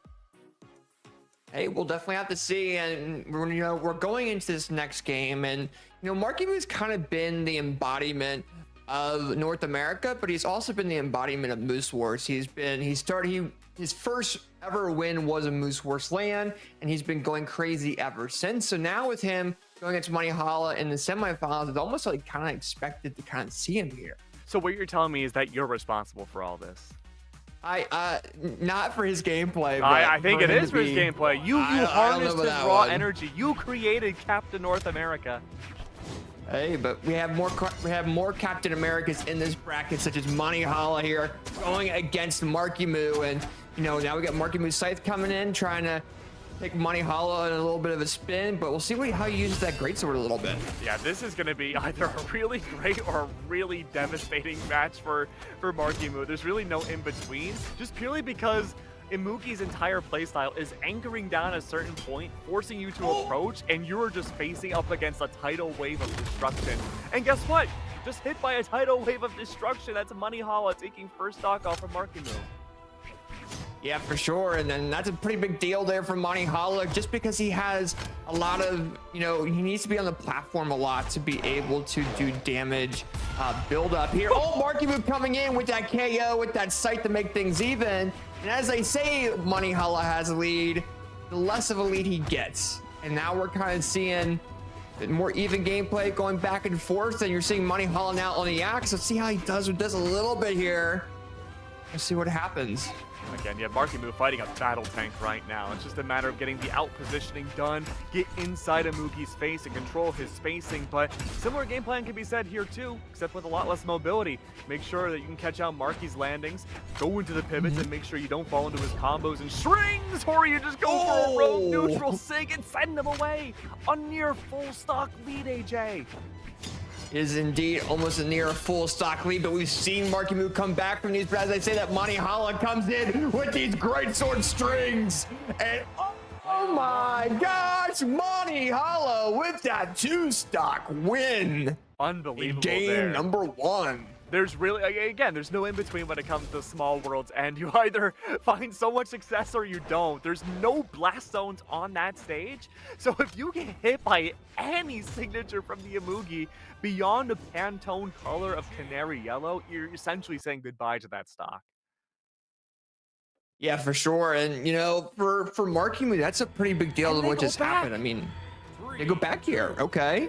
Hey, we'll definitely have to see, and we're going into this next game, and Marckiemoo's kind of been the embodiment of North America, but he's also been the embodiment of Moose Wars. His first ever win was a Moose Wars LAN, and he's been going crazy ever since. So now with him going into Monihalla in the semifinals, it's almost like kind of expected to kind of see him here. So what you're telling me is that you're responsible for all this? Not for his gameplay. But I think it is for his gameplay. You harnessed his raw energy. You created Captain North America. Hey, but we have more Captain Americas in this bracket, such as Monihalla here, going against Marckiemoo, and now we got Marckiemoo Scythe coming in, trying to take Monihalla in a little bit of a spin, but we'll see how he uses that greatsword a little bit. Yeah, this is going to be either a really great or a really devastating match for Marckiemoo. There's really no in-between, just purely because Imugi's entire playstyle is anchoring down a certain point, forcing you to approach, and you're just facing up against a tidal wave of destruction. And guess what? Just hit by a tidal wave of destruction. That's Monihalla taking first stock off of Marckiemoo. Yeah, for sure, and then that's a pretty big deal there for Monihalla, just because he has a lot of, he needs to be on the platform a lot to be able to do damage build up here. Oh, Marckiemoo coming in with that KO, with that sight to make things even. And as they say, Monihalla has a lead, the less of a lead he gets. And now we're kind of seeing more even gameplay going back and forth, and you're seeing Monihalla now on the axe. Let's see how he does a little bit here. Let's see what happens. Again, you have Marckiemoo fighting a battle tank right now. It's just a matter of getting the out positioning done, get inside Amugi's face and control his spacing. But similar game plan can be said here too, except with a lot less mobility. Make sure that you can catch out Marky's landings, go into the pivots, and make sure you don't fall into his combos and strings, or you just go for a rogue neutral sig and send them away. A near full stock lead, AJ. Is indeed almost a near full stock lead, but we've seen Marckiemoo come back from these, but as I say that, Monihalla comes in with these great sword strings, and oh my gosh, Monihalla with that 2-stock win. Unbelievable. Game number 1. There's really, again, there's no in-between when it comes to Small Worlds, and you either find so much success or you don't. There's no blast zones on that stage, so if you get hit by any signature from the Amugi beyond a Pantone color of canary yellow, you're essentially saying goodbye to that stock. Yeah, for sure, and for Marckiemoo, that's a pretty big deal of what just happened. I mean, they go back here, okay.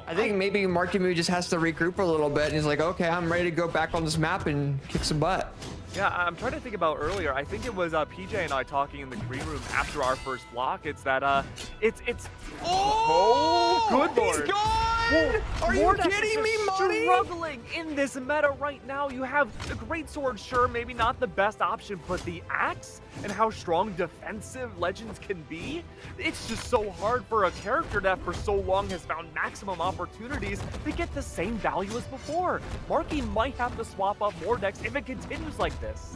I think maybe Marckiemoo just has to regroup a little bit, and he's like, okay, I'm ready to go back on this map and kick some butt. Yeah, I'm trying to think about earlier. I think it was PJ and I talking in the green room after our first block. It's that, it's... Oh, good lord. He's gone! Are you kidding me, Money? Struggling in this meta right now. You have the greatsword, sure, maybe not the best option, but the axe and how strong defensive legends can be, it's just so hard for a character that for so long has found maximum opportunities to get the same value as before. Marky might have to swap up more decks if it continues like this.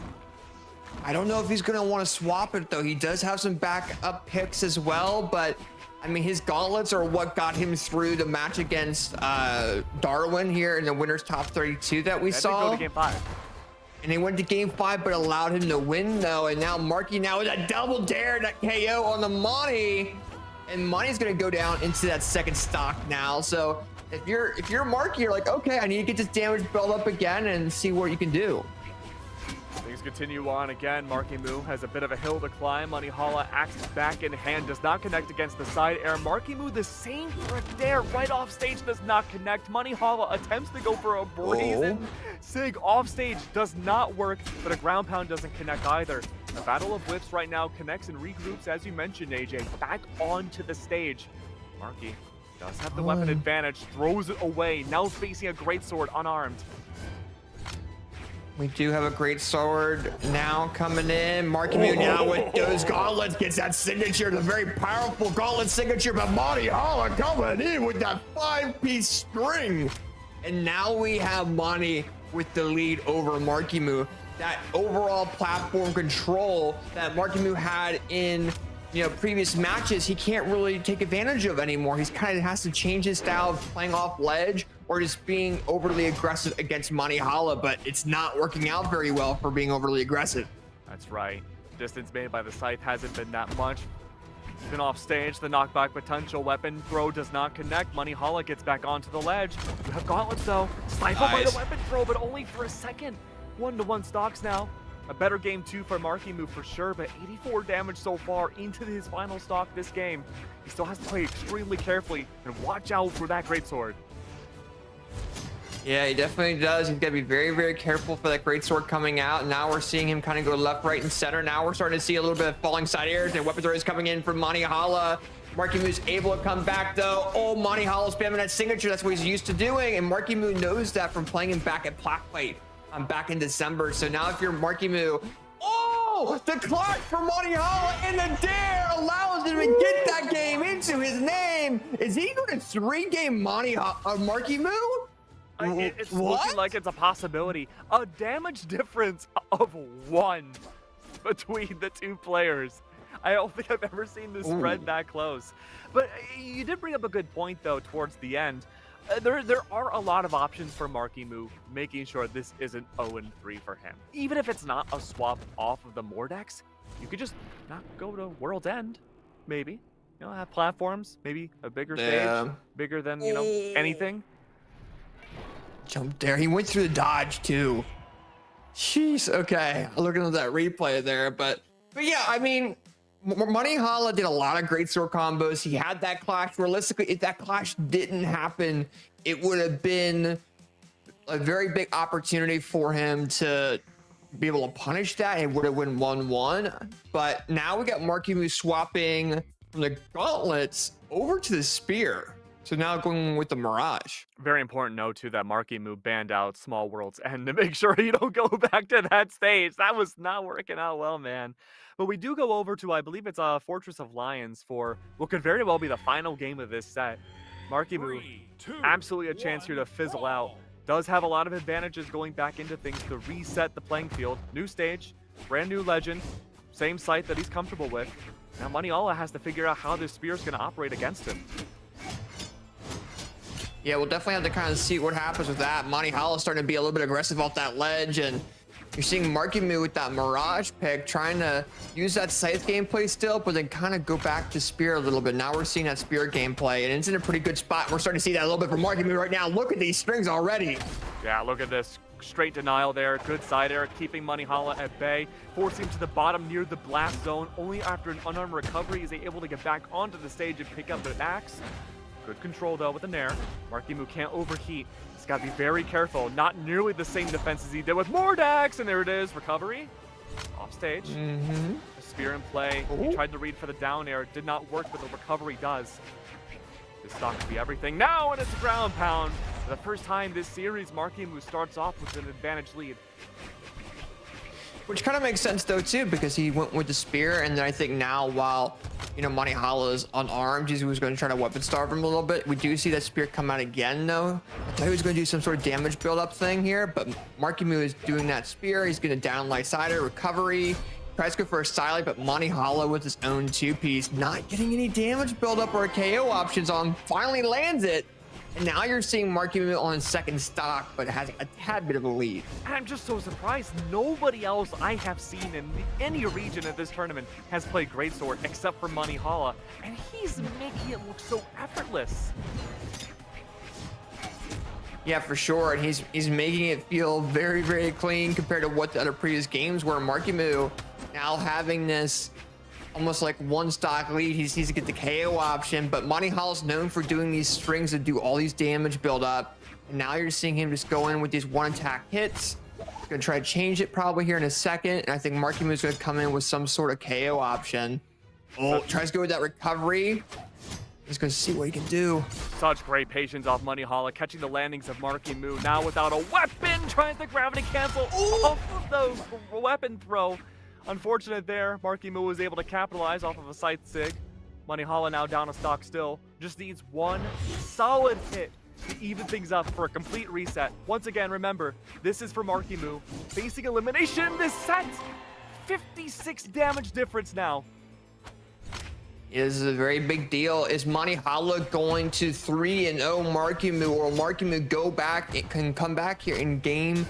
I don't know if he's going to want to swap it, though. He does have some backup picks as well, but I mean, his gauntlets are what got him through the match against Darwin here in the winner's top 32 that we saw. Go to game 5. And he went to game 5, but allowed him to win, though. And now Marky now with a double dare, that KO on the Money. And Money's going to go down into that second stock now. So if you're Marky, you're like, okay, I need to get this damage build up again and see what you can do. Things continue on again. Marckiemoo has a bit of a hill to climb. Monihalla axe back in hand, does not connect against the side air. Marckiemoo, the same trick there, right off stage, does not connect. Monihalla attempts to go for a brazen sig off stage, does not work, but a ground pound doesn't connect either. The Battle of Whips right now connects and regroups, as you mentioned, AJ, back onto the stage. Marky does have the weapon advantage, throws it away, now facing a greatsword unarmed. We do have a great sword now coming in. Marckiemoo now with those gauntlets gets that signature, the very powerful gauntlet signature, but Monihalla coming in with that 5-piece string. And now we have Moni with the lead over Marckiemoo. That overall platform control that Marckiemoo had in previous matches, he can't really take advantage of anymore. He's kind of has to change his style of playing off ledge or just being overly aggressive against Monihalla, but it's not working out very well for being overly aggressive. That's right. Distance made by the scythe hasn't been that much. He's been off stage. The knockback potential weapon throw does not connect. Monihalla gets back onto the ledge. You have gauntlets though. Stifled by the weapon throw, but only for a second. 1-to-1 stocks now. A better game 2 for Marckiemoo for sure, but 84 damage so far into his final stock this game. He still has to play extremely carefully and watch out for that greatsword. Yeah, he definitely does. He's got to be very, very careful for that greatsword coming out. Now we're seeing him kind of go left, right, and center. Now we're starting to see a little bit of falling side airs and weapons are coming in from Monihalla. Marckiemoo's able to come back though. Oh, Monihalla's spamming that signature. That's what he's used to doing, and Marckiemoo knows that from playing him back at Black Plate. Back in December. So now if you're Marckiemoo, oh, the clock for Monihalla and the dare allows him to get that game into his name. Is he going to 3-game Marckiemoo? It's looking like it's a possibility. A damage difference of 1 between the two players. I don't think I've ever seen this spread that close. But you did bring up a good point though towards the end. There are a lot of options for Marckiemoo, making sure this isn't 0-3 for him. Even if it's not a swap off of the Mordex, you could just not go to World's End, maybe. Have platforms, maybe a bigger stage, bigger than, anything. Jump there. He went through the dodge too. Jeez, okay. Looking at that replay there, but yeah, I mean, Monihalla did a lot of great sword combos. He had that clash. Realistically, if that clash didn't happen, it would have been a very big opportunity for him to be able to punish that. It would have won 1-1. But now we got Marckiemoo swapping from the gauntlets over to the spear. So now going with the Mirage. Very important note too that Marckiemoo banned out Small World's End to make sure you don't go back to that stage. That was not working out well, man. But we do go over to, I believe it's Fortress of Lions for what could very well be the final game of this set. Marckiemoo, absolutely a chance here to fizzle out. Does have a lot of advantages going back into things to reset the playing field. New stage, brand new legend, same site that he's comfortable with. Now Monihalla has to figure out how this spear is going to operate against him. Yeah, we'll definitely have to kind of see what happens with that. Monihalla starting to be a little bit aggressive off that ledge, and you're seeing Marckiemoo with that Mirage pick trying to use that scythe gameplay still, but then kind of go back to spear a little bit. Now we're seeing that spear gameplay, and it's in a pretty good spot. We're starting to see that a little bit from Marckiemoo right now. Look at these strings already. Yeah, look at this. Straight denial there. Good side air, keeping Monihalla at bay, forcing him to the bottom near the blast zone. Only after an unarmed recovery is he able to get back onto the stage and pick up an axe. Good control though with the Nair. Marckiemoo can't overheat. He's got to be very careful. Not nearly the same defense as he did with Mordex. And there it is. Recovery. Off stage. A spear in play. He tried to read for the down air. Did not work, but the recovery does. This stock could be everything now, and it's a ground pound. For the first time this series, Marckiemoo starts off with an advantage lead. Which kind of makes sense though too, because he went with the spear, and then I think now while Monihalla is unarmed, he was going to try to weapon starve him a little bit. We do see that spear come out again though. I thought he was going to do some sort of damage build up thing here, but Marckiemoo is doing that spear. He's going to down light sider, recovery, tries to go for a silent, but Monihalla with his own 2-piece, not getting any damage build up or KO options on, finally lands it. And now you're seeing Marckiemoo on second stock, but has a tad bit of a lead. I'm just so surprised. Nobody else I have seen in any region of this tournament has played Greatsword except for Monihalla, and he's making it look so effortless. Yeah, for sure. And he's making it feel very, very clean compared to what the other previous games were. Marckiemoo now having this almost like one stock lead. He needs to get the KO option, but Monihalla's known for doing these strings that do all these damage build up. And now you're seeing him just go in with these one attack hits. He's gonna try to change it probably here in a second. And I think Marckiemoo is gonna come in with some sort of KO option. Oh, tries to go with that recovery. He's gonna see what he can do. Such great patience off Monihalla, catching the landings of Marckiemoo. Now without a weapon, trying to gravity cancel off of the weapon throw. Unfortunate there. Marckiemoo was able to capitalize off of a sight sig. Monihalla now down a stock still. Just needs one solid hit to even things up for a complete reset. Once again, remember, this is for Marckiemoo. Facing elimination this set. 56 damage difference now. Is a very big deal. Is Monihalla going to 3-0 Marckiemoo, or Marckiemoo go back? It can come back here in game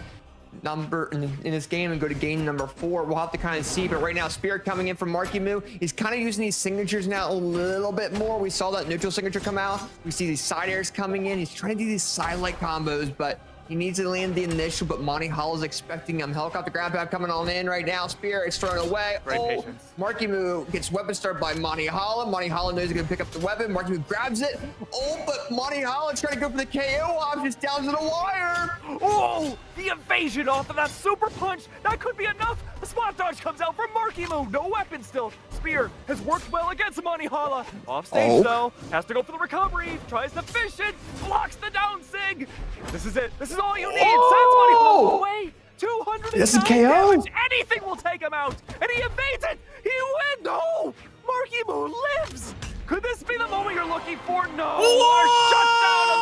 number in this game and go to game number 4. We'll have to kind of see, but right now Spirit coming in from Marckiemoo. He's kind of using these signatures now a little bit more. We saw that neutral signature come out. We see these side airs coming in. He's trying to do these side light combos, but he needs to land the initial, but Monihalla is expecting him. Helicopter grab bag coming on in right now. Spirit's thrown away. Great patience. Marckiemoo gets weapon started by Monihalla. Monihalla knows he's gonna pick up the weapon. Marckiemoo grabs it. Oh, but Monihalla trying to go for the KO option, down to the wire. Oh, the evasion off of that super punch. That could be enough. The spot dodge comes out from Marckiemoo. No weapon still. Spear has worked well against Monihalla. Off stage though, has to go for the recovery. Tries to fish it. Blocks the down sig. This is it. This is all you need. Sends Monihalla away. 200 This is KO. damage. Anything will take him out. And he evades it. He wins. No. Marckiemoo lives. Could this be the moment you're looking for? No. A shutdown of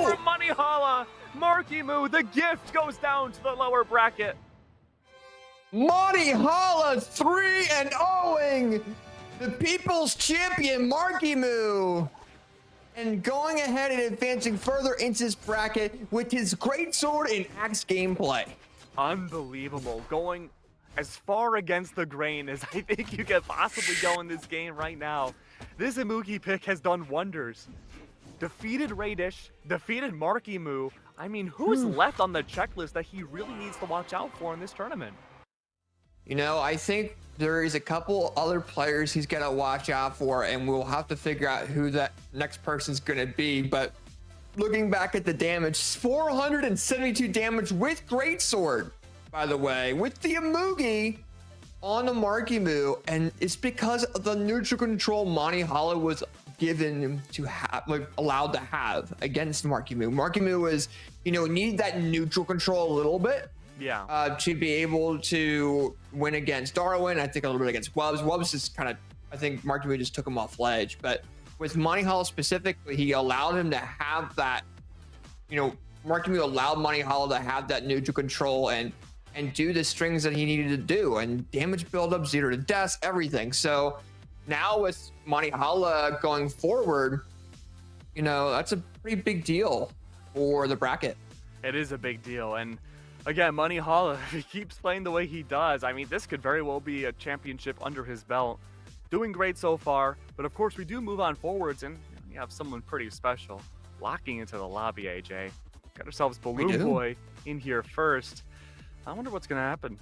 3-0 from Monihalla. Marckiemoo, the gift goes down to the lower bracket. Monihalla 3-0ing the people's champion Marckiemoo, and going ahead and advancing further into this bracket with his greatsword and axe gameplay. Unbelievable. Going as far against the grain as I think you can possibly go in this game right now. This Imuki pick has done wonders. Defeated Raydish, defeated Marckiemoo. I mean, who's left on the checklist that he really needs to watch out for in this tournament? You know, I think there is a couple other players he's got to watch out for, and we'll have to figure out who that next person's going to be. But looking back at the damage, 472 damage with greatsword, by the way, with the Imugi on the Marckiemoo, and it's because of the neutral control Monihalla was given to have, like allowed to have against Marckiemoo. Marckiemoo was, you know, needed that neutral control a little bit. Yeah. To be able to win against Darwin, I think a little bit against Wubbs. Wubbs is kind of, I think Marckiemoo just took him off ledge. But with Monihalla specifically, he allowed him to have that, you know, Marckiemoo allowed Monihalla to have that neutral control and do the strings that he needed to do, and damage buildup, 0 to deaths, everything. So now with Monihalla going forward, you know, that's a pretty big deal for the bracket. It is a big deal. And again, Monihalla, if he keeps playing the way he does, I mean, this could very well be a championship under his belt. Doing great so far, but of course we do move on forwards, and you have someone pretty special locking into the lobby, AJ. Got ourselves Balloon Boy in here first. I wonder what's going to happen.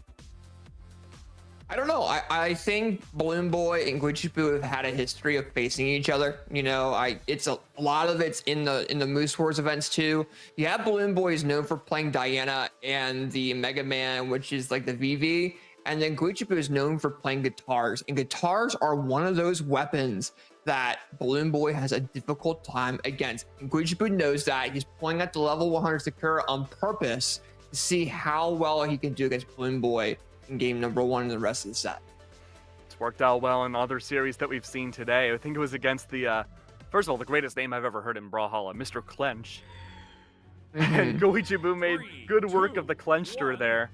I don't know. I think Balloon Boy and Guichibu have had a history of facing each other. You know, it's a lot of it's in the Moose Wars events too. You have Balloon Boy is known for playing Diana and the Mega Man, which is like the VV, and then Guichibu is known for playing guitars. And guitars are one of those weapons that Balloon Boy has a difficult time against. And Guichibu knows that. He's pulling at the level 100 Sakura on purpose to see how well he can do against Balloon Boy in game number 1 and the rest of the set. It's worked out well in other series that we've seen today. I think it was against the, first of all, the greatest name I've ever heard in Brawlhalla, Mr. Clench. And Guichibu made good work of the Clenchster there.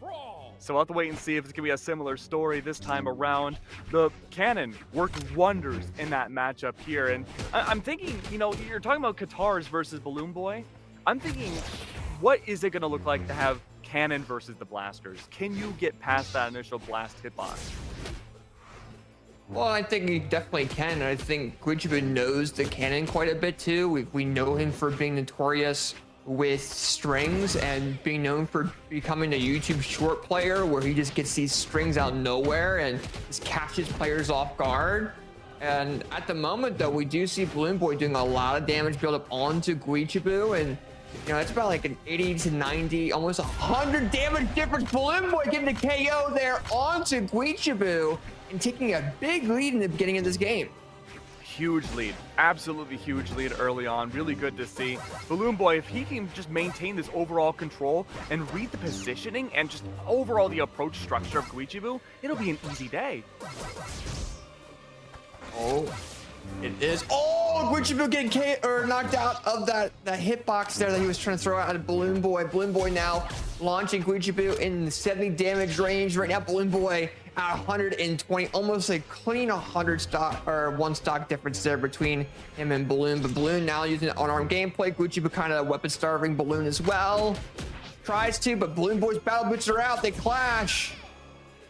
So we'll have to wait and see if it's going to be a similar story this time around. The Cannon worked wonders in that matchup here. And I'm thinking, you know, you're talking about Guitars versus Balloon Boy. I'm thinking, what is it going to look like to have Cannon versus the Blasters? Can you get past that initial blast hitbox? Well, I think he definitely can. And I think Guichibu knows the Cannon quite a bit too. We know him for being notorious with strings and being known for becoming a YouTube short player where he just gets these strings out of nowhere and just catches players off guard. And at the moment though, we do see Balloon Boy doing a lot of damage build up onto Guichibu, and you know, it's about like an 80 to 90, almost 100 damage difference. Balloon Boy getting the KO there onto Guichibu and taking a big lead in the beginning of this game. huge lead. Absolutely huge lead early on. Really good to see. Balloon Boy, if he can just maintain this overall control and read the positioning and just overall the approach structure of Guichibu, it'll be an easy day. Oh, it is. Oh, Guichibu getting knocked out of that hitbox there that he was trying to throw out at Balloon Boy. Balloon Boy now launching Guichibu in the 70 damage range. Right now, Balloon Boy at 120, almost a clean 100 stock or 1 stock difference there between him and Balloon. But Balloon now using unarmed gameplay. Guichibu kind of weapon starving Balloon as well. Tries to, but Balloon Boy's battle boots are out. They clash.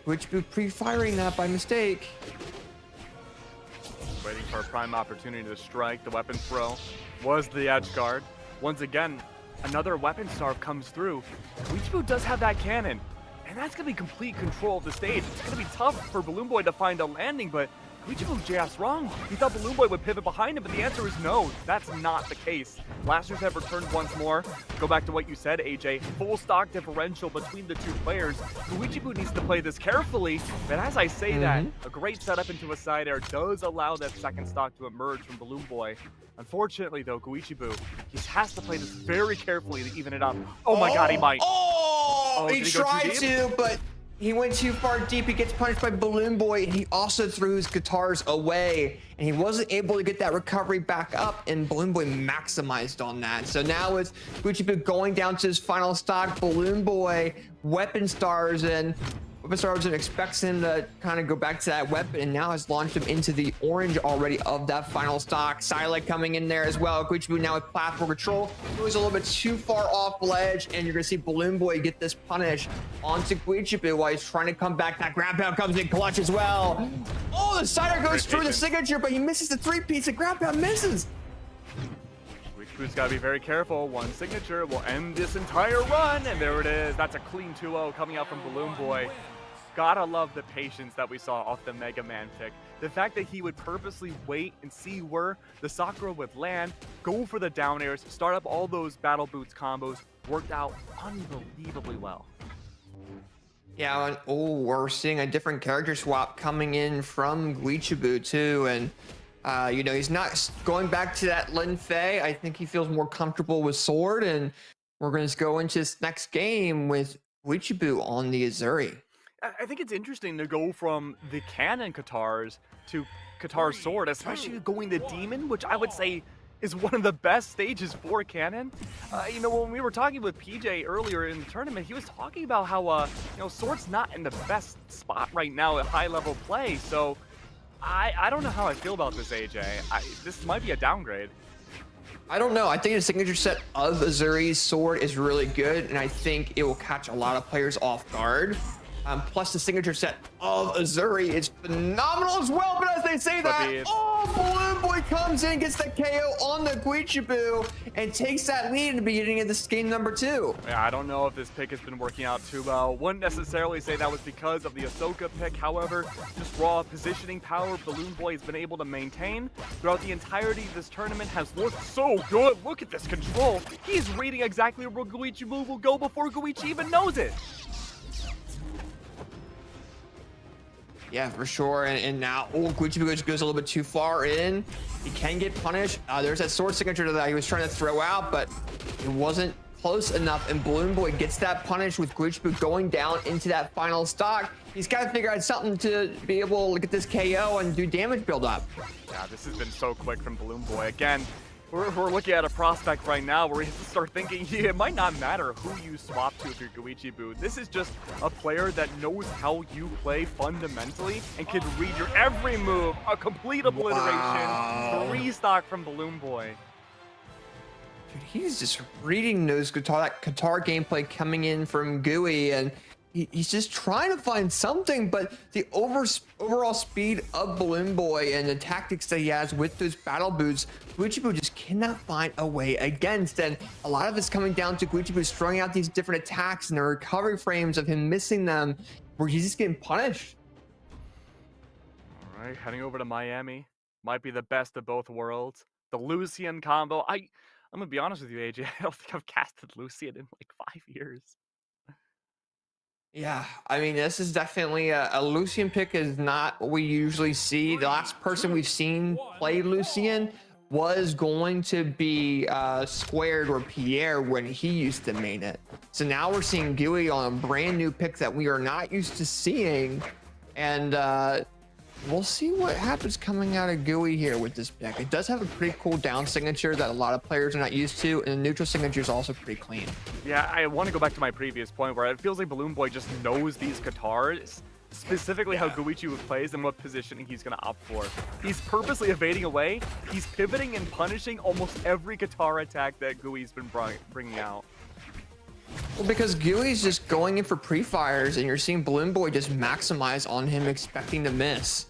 Guichibu pre-firing that by mistake. Waiting for a prime opportunity to strike. The weapon throw was the edge guard. Once again, another weapon starve comes through. Guichibu does have that cannon, and that's going to be complete control of the stage. It's going to be tough for Balloon Boy to find a landing, but Guichibu JS wrong. He thought Balloon Boy would pivot behind him, but the answer is no. That's not the case. Blasters have returned once more. Go back to what you said, AJ. Full stock differential between the two players. Guichibu needs to play this carefully, but as I say that, a great setup into a side air does allow that second stock to emerge from Balloon Boy. Unfortunately, though, Guichibu, he has to play this very carefully to even it up. Oh my god, he might. Oh, he did go too tried deep? to, but he went too far deep. He gets punished by Balloon Boy, and he also threw his guitars away, and he wasn't able to get that recovery back up, and Balloon Boy maximized on that. So now with Guichibu going down to his final stock, Balloon Boy weapon stars, and Weapon Stars expects him to kind of go back to that weapon, and now has launched him into the orange already of that final stock. Silent coming in there as well. Guichibu now with platform control. Goes a little bit too far off ledge, and you're going to see Balloon Boy get this punish onto Guichibu while he's trying to come back. That grab pound comes in clutch as well. Oh, the cider goes through the signature, but he misses the 3-piece. The grab pound misses. Guichibu's got to be very careful. One signature will end this entire run, and there it is. That's a clean 2-0 coming out from Balloon Boy. Gotta love the patience that we saw off the Mega Man pick. The fact that he would purposely wait and see where the Sakura would land, go for the down airs, start up all those battle boots combos, worked out unbelievably well. Yeah, and we're seeing a different character swap coming in from Guichibu too, and you know, he's not going back to that Lin Fei. I think he feels more comfortable with Sword, and we're going to go into this next game with Guichibu on the Azuri. I think it's interesting to go from the cannon Katars to Katar Sword, especially going to Demon, which I would say is one of the best stages for cannon. You know, when we were talking with PJ earlier in the tournament, he was talking about how, you know, Sword's not in the best spot right now at high level play. So I don't know how I feel about this, AJ. This might be a downgrade. I don't know. I think the signature set of Azuri's Sword is really good, and I think it will catch a lot of players off guard. Plus, the signature set of Azuri is phenomenal as well. But as they say that, oh, Balloon Boy comes in, gets the KO on the Guichibu, and takes that lead in the beginning of this game number 2. Yeah, I don't know if this pick has been working out too well. Wouldn't necessarily say that was because of the Ahsoka pick. However, just raw positioning power Balloon Boy has been able to maintain throughout the entirety of this tournament has looked so good. Look at this control. He's reading exactly where Guichibu will go before Guichi even knows it. Yeah, for sure. And now, Guichibu goes a little bit too far in. He can get punished. There's that sword signature that he was trying to throw out, but it wasn't close enough. And Balloon Boy gets that punish with Guichibu going down into that final stock. He's got to figure out something to be able to get this KO and do damage build up. Yeah, this has been so quick from Balloon Boy. Again, we're looking at a prospect right now where we have to start thinking it might not matter who you swap to if you're Guichibu. This is just a player that knows how you play fundamentally and can read your every move. A complete obliteration. Wow. 3 stock from Balloon Boy. Dude, he's just reading those that Qatar gameplay coming in from Gui, and he's just trying to find something, but the overall speed of Balloon Boy and the tactics that he has with those battle boots, Guichibu just cannot find a way against. And a lot of it's coming down to Guichibu throwing out these different attacks and the recovery frames of him missing them, where he's just getting punished. All right, heading over to Miami. Might be the best of both worlds. The Lucian combo. I'm going to be honest with you, AJ. I don't think I've casted Lucian in like 5 years. Yeah, I mean, this is definitely a Lucian pick is not what we usually see. The last person we've seen play Lucian was going to be Squared or Pierre when he used to main it. So now we're seeing Gui on a brand new pick that we are not used to seeing. And we'll see what happens coming out of Gui here with this pick. It does have a pretty cool down signature that a lot of players are not used to, and the neutral signature is also pretty clean. Yeah, I want to go back to my previous point where it feels like Balloon Boy just knows these guitars, specifically how Guichibu plays and what positioning he's going to opt for. He's purposely evading away. He's pivoting and punishing almost every guitar attack that Gui's been bringing out. Well, because Gui's just going in for pre-fires, and you're seeing Balloon Boy just maximize on him, expecting to miss.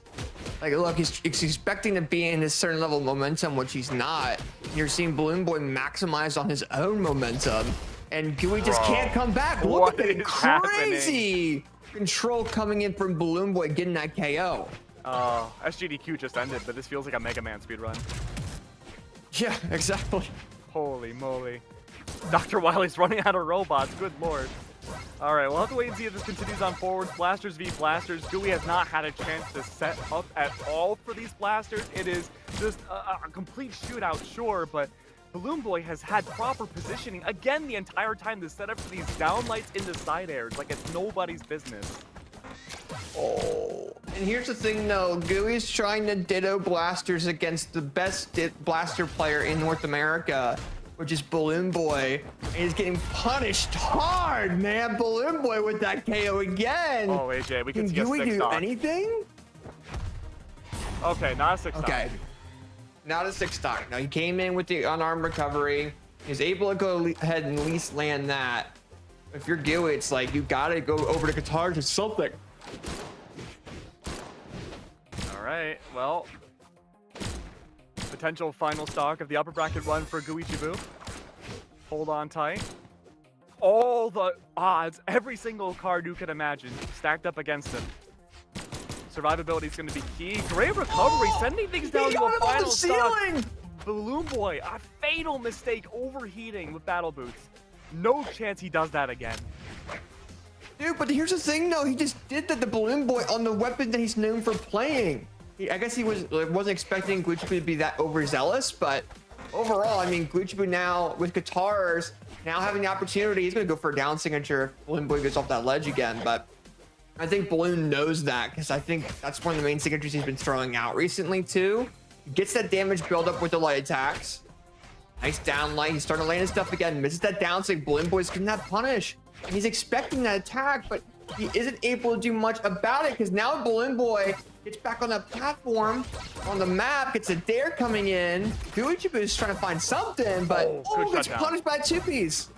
Like, look, he's expecting to be in this certain level of momentum, which he's not. You're seeing Balloon Boy maximize on his own momentum, and Gui just can't come back. Look at the crazy control coming in from Balloon Boy getting that KO. SGDQ just ended, but this feels like a Mega Man speedrun. Yeah, exactly. Holy moly. Dr. Wily's running out of robots, good lord. Alright, we'll have to wait and see if this continues on forwards. Blasters v Blasters. Gui has not had a chance to set up at all for these Blasters. It is just a complete shootout, sure, but Balloon Boy has had proper positioning again the entire time to set up for these downlights into side airs like it's nobody's business. Oh, and here's the thing though, Gui's trying to ditto Blasters against the best Blaster player in North America, which is Balloon Boy, and he's getting punished hard, man. Balloon Boy with that KO again. Oh, AJ, we can see a Gui 6 do stock. anything? Okay, not a 6 stock. Okay, not a 6 stock. Now he came in with the unarmed recovery. He's able to go ahead and at least land that. If you're Gui, it's like you gotta go over to guitars or something. All right, well, potential final stock of the upper bracket run for Guichibu. Hold on tight. All the odds, every single card you can imagine, stacked up against him. Survivability is going to be key. Great recovery, sending things down to a final stock. Balloon Boy, a fatal mistake, overheating with battle boots. No chance he does that again. Dude, but here's the thing though, he just did that to Balloon Boy on the weapon that he's known for playing. I guess he wasn't expecting Guichibu to be that overzealous, but overall, I mean, Guichibu now with guitars, now having the opportunity, he's going to go for a down signature if Balloon Boy gets off that ledge again, but I think Balloon knows that because I think that's one of the main signatures he's been throwing out recently too. He gets that damage build up with the light attacks. Nice down light. He's starting to land his stuff again. Misses that down sig. Balloon Boy's getting that punish. And he's expecting that attack, but he isn't able to do much about it because now Balloon Boy gets back on that platform on the map, gets a dare coming in. Guichibu is trying to find something, but gets punished by a 2-piece.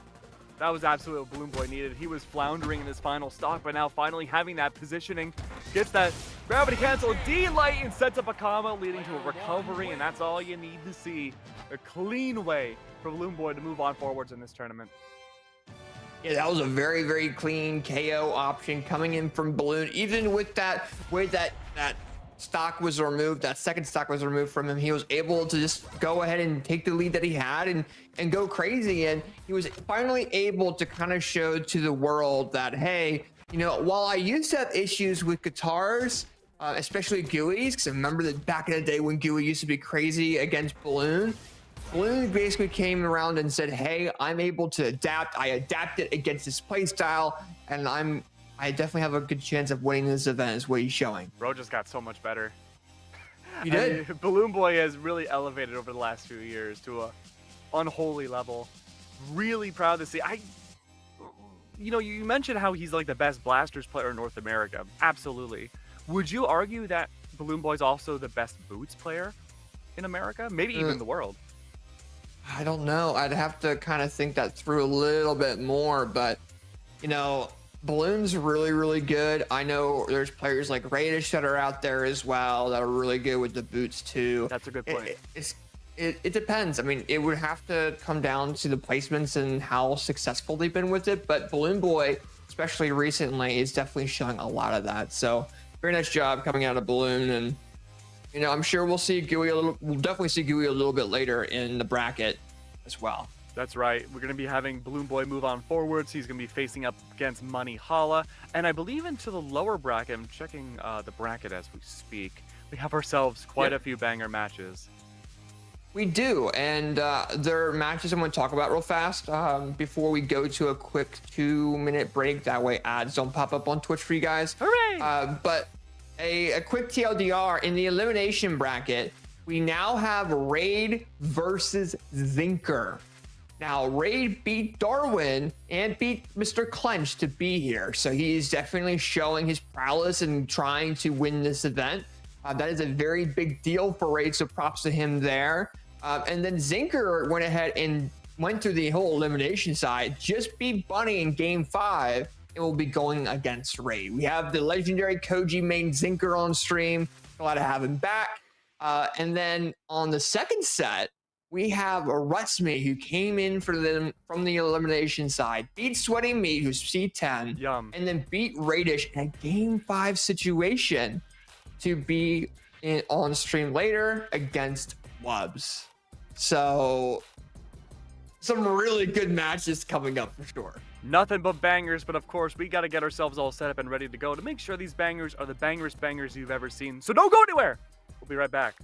That was absolutely what Balloon Boy needed. He was floundering in his final stock, but now finally having that positioning, gets that gravity cancel D-light and sets up a combo leading to a recovery, and that's all you need to see. A clean way for Balloon Boy to move on forwards in this tournament. Yeah, that was a very, very clean KO option coming in from Balloon. Even with that way that stock was removed, that second stock was removed from him, he was able to just go ahead and take the lead that he had and go crazy. And he was finally able to kind of show to the world that, hey, you know, while I used to have issues with guitars, especially Gui's, because I remember that back in the day when Gui used to be crazy against Balloon, Balloon basically came around and said, hey, I'm able to adapt. I adapted against this play style, and I definitely have a good chance of winning this event is what he's showing. Bro just got so much better. He did. I mean, Balloon Boy has really elevated over the last few years to a unholy level. Really proud to see. You know, you mentioned how he's like the best Blasters player in North America. Absolutely. Would you argue that Balloon Boy's also the best Boots player in America? Maybe even the world? I don't know. I'd have to kind of think that through a little bit more, but you know, Balloon's really, really good. I know there's players like Raydish that are out there as well that are really good with the boots too. That's a good point. It depends. I mean, it would have to come down to the placements and how successful they've been with it, but Balloon Boy, especially recently, is definitely showing a lot of that. So very nice job coming out of Balloon, and you know, I'm sure we'll see Gui we'll definitely see Gui a little bit later in the bracket as well. That's right. We're going to be having Balloon Boy move on forwards. He's going to be facing up against Monihalla. And I believe into the lower bracket, I'm checking the bracket as we speak, we have ourselves quite a few banger matches. We do, and there are matches I'm going to talk about real fast before we go to a quick 2-minute break. That way ads don't pop up on Twitch for you guys. Hooray! But a quick TLDR, in the elimination bracket, we now have Raid versus Zinker. Now, Raid beat Darwin and beat Mr. Clench to be here, so he's definitely showing his prowess and trying to win this event. That is a very big deal for Raid, so props to him there. And then Zinker went ahead and went through the whole elimination side, just beat Bunny in Game 5, and will be going against Raid. We have the legendary Koji main Zinker on stream. Glad to have him back. And then on the second set, we have a Rutsme who came in for them from the elimination side, beat Sweaty Meat, who's C10, Yum. and then beat Raydish in a Game 5 situation to be on stream later against Wubs. So some really good matches coming up for sure. Nothing but bangers, but of course, we got to get ourselves all set up and ready to go to make sure these bangers are the bangers you've ever seen. So don't go anywhere. We'll be right back.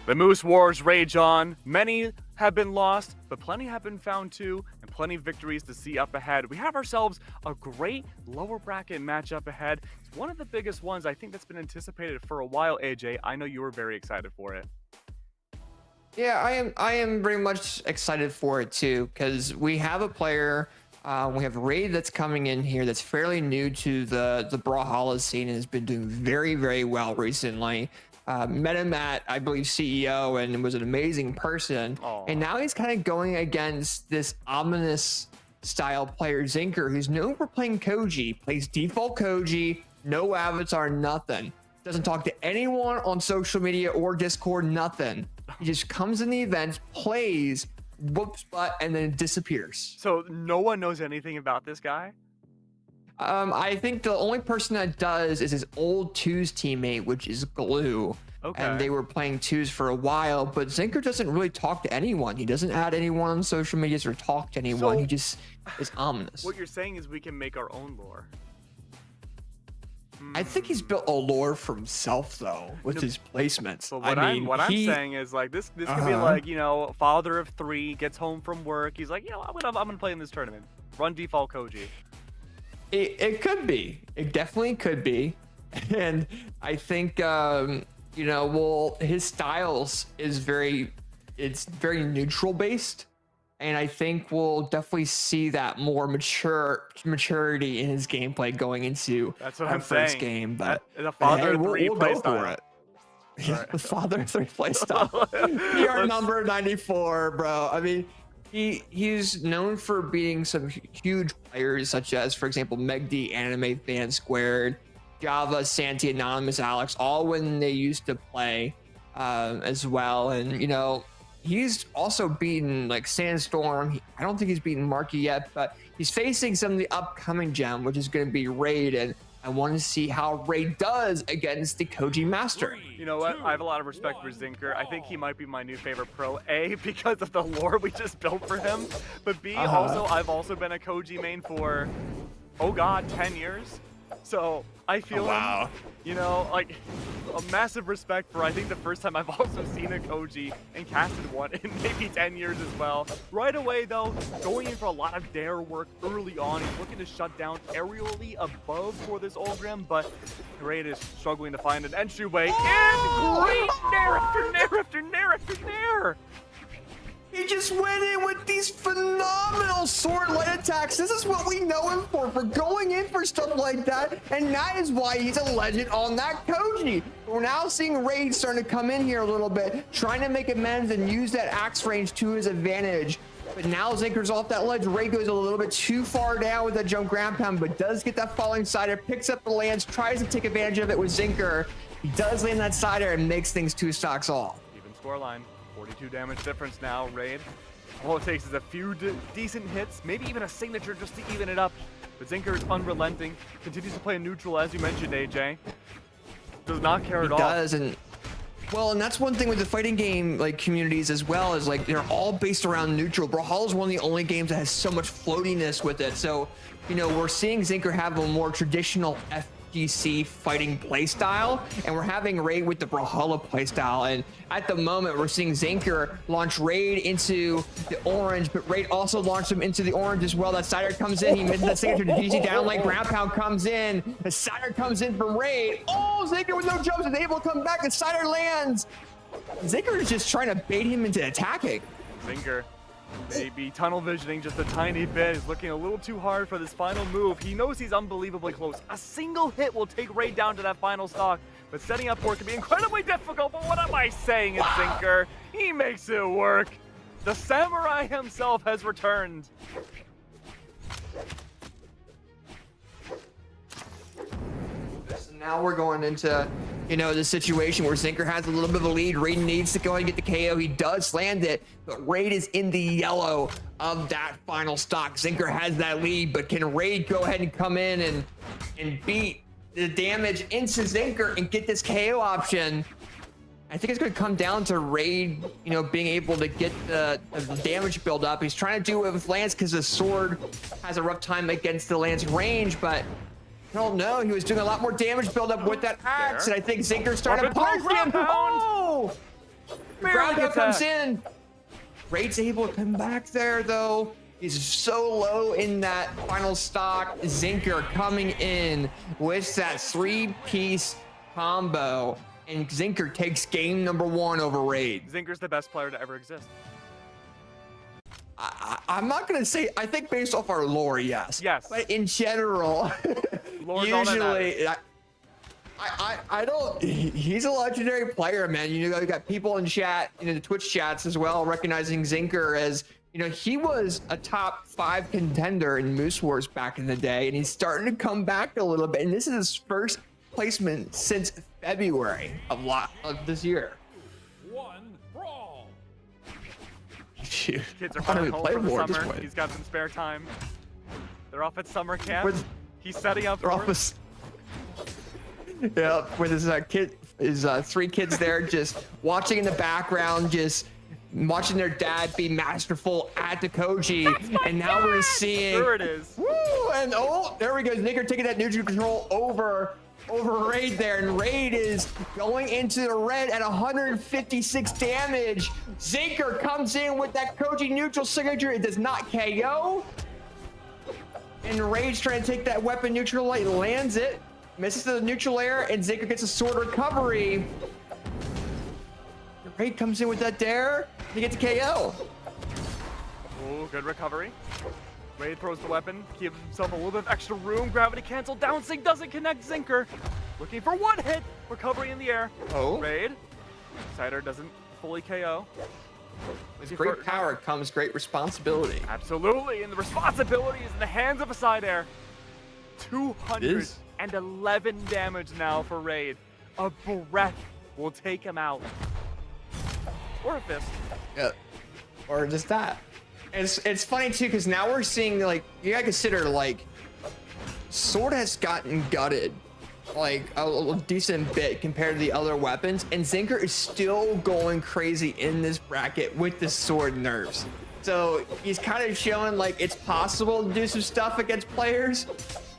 The Moose Wars rage on. Many have been lost, but plenty have been found too, and plenty of victories to see up ahead. We have ourselves a great lower bracket matchup ahead. It's one of the biggest ones I think that's been anticipated for a while, AJ. I know you were very excited for it. Yeah, I am very much excited for it too, because we have a player, we have Raid that's coming in here that's fairly new to the Brawlhalla scene and has been doing very, very well recently. Met him at, I believe, CEO and was an amazing person. Aww. And now he's kind of going against this ominous style player Zinker, who's known for playing Koji, plays default Koji, no avatar, nothing. Doesn't talk to anyone on social media or Discord, nothing. He just comes in the events, plays, whoops butt, and then disappears. So no one knows anything about this guy? I think the only person that does is his old twos teammate, which is Glue. Okay. And they were playing twos for a while, but Zinker doesn't really talk to anyone. He doesn't add anyone on social medias or talk to anyone. So, he just is ominous. What you're saying is we can make our own lore. I think he's built a lore for himself though, with his placements. But what I'm saying is like this could be like, you know, father of 3 gets home from work. He's like, you know, I'm gonna play in this tournament. Run default Koji. It could be. It definitely could be. And I think, you know, well, his styles is very neutral based. And I think we'll definitely see that more maturity in his gameplay going into That's what our I'm first saying. game. But The father we'll 3 go play for style. it. Yeah, the father 3 play style. PR number 94, bro. I mean, he's known for beating some huge players such as, for example, Megd, Anime Fan Squared, Java, Santi, Anonymous, Alex, all when they used to play as well. And, you know, he's also beaten like Sandstorm. I don't think he's beaten Marky yet, but he's facing some of the upcoming gem, which is going to be Raid. And I want to see how Raid does against the Koji Master. You know what? I have a lot of respect for Zinker. I think he might be my new favorite pro, A, because of the lore we just built for him, but B, also, I've also been a Koji main for, oh god, 10 years. So I feel him, you know, like a massive respect for, I think, the first time I've also seen a Koji and casted one in maybe 10 years as well. Right away, though, going in for a lot of dare work early on. He's looking to shut down aerially above for this Olgram, but Raydish struggling to find an entryway. And great nair after nair after nair after nair! He just went in with these phenomenal sword light attacks. This is what we know him for going in for stuff like that. And that is why he's a legend on that Koji. We're now seeing Raid starting to come in here a little bit, trying to make amends and use that axe range to his advantage. But now Zinker's off that ledge. Raid goes a little bit too far down with that jump ground pound, but does get that falling cider, picks up the lance, tries to take advantage of it with Zinker. He does land that cider and makes things 2 stocks all. Even scoreline. 42 damage difference now, Raid. All it takes is a few decent hits, maybe even a signature just to even it up. But Zinker is unrelenting, continues to play a neutral, as you mentioned, AJ. Does not care at all. He does, and well, and that's one thing with the fighting game like communities as well, is like they're all based around neutral. Brawlhalla is one of the only games that has so much floatiness with it. So, you know, we're seeing Zinker have a more traditional FGC fighting playstyle, and we're having Raid with the Brawlhalla playstyle. And at the moment, we're seeing Zinker launch Raid into the orange, but Raid also launched him into the orange as well. That cider comes in, he misses that signature to GC down, like ground pound comes in, the cider comes in from Raid. Oh, Zinker with no jumps is able to come back, the cider lands. Zinker is just trying to bait him into attacking. Zinker maybe tunnel visioning just a tiny bit. He's looking a little too hard for this final move. He knows he's unbelievably close. A single hit will take Raid down to that final stock, but setting up for it can be incredibly difficult. But what am I saying? It's Zinker. He makes it work. The samurai himself has returned. So now we're going into, you know, the situation where Zinker has a little bit of a lead. Raid needs to go ahead and get the KO. He does land it, but Raid is in the yellow of that final stock. Zinker has that lead, but can Raid go ahead and come in and beat the damage into Zinker and get this KO option? I think it's going to come down to Raid, you know, being able to get the damage build up. He's trying to do it with Lance because the sword has a rough time against the Lance range, but I don't know. He was doing a lot more damage build up with that axe, and I think Zinker's starting to punish him. Oh! Ground pound comes in. Raid's able to come back there, though. He's so low in that final stock. Zinker coming in with that 3-piece combo, and Zinker takes game number 1 over Raid. Zinker's the best player to ever exist. I'm not gonna say. I think based off our lore, yes. Yes. But in general, Lore's all that usually, matters. I don't. He's a legendary player, man. You know, you got people in chat, you know, the Twitch chats as well, recognizing Zinker as, you know, he was a top 5 contender in Moose Wars back in the day, and he's starting to come back a little bit. And this is his first placement since February of this year. Shoot. Kids are I don't finally even home play for the more at this summer. point. He's got some spare time. They're off at summer camp. With- He's setting up They're for off it. with, yeah, with his his 3 kids there, just watching in the background, just watching their dad be masterful at the Koji. And now we're seeing. There it is. Woo! And oh, there we go. Zinker taking that neutral control over Raid there, and Raid is going into the red at 156 damage. Zinker comes in with that Koji neutral signature. It does not KO. And Raid's trying to take that weapon neutral light, lands it, misses the neutral air, and Zinker gets a sword recovery. Raid comes in with that dare. He gets a KO. Oh, good recovery. Raid throws the weapon, gives himself a little bit of extra room. Gravity cancel. Down sync doesn't connect. Zinker looking for one hit. Recovery in the air. Oh. Raid. Cider doesn't fully KO. With great power comes great responsibility. Absolutely, and the responsibility is in the hands of a side air. 211 damage now for Raid. A breath will take him out. Or a fist. Yeah. Or just that. It's funny too, because now we're seeing, like, you gotta consider, like, Sword has gotten gutted like a decent bit compared to the other weapons, and Zinker is still going crazy in this bracket with the Sword nerfs. So he's kind of showing like it's possible to do some stuff against players.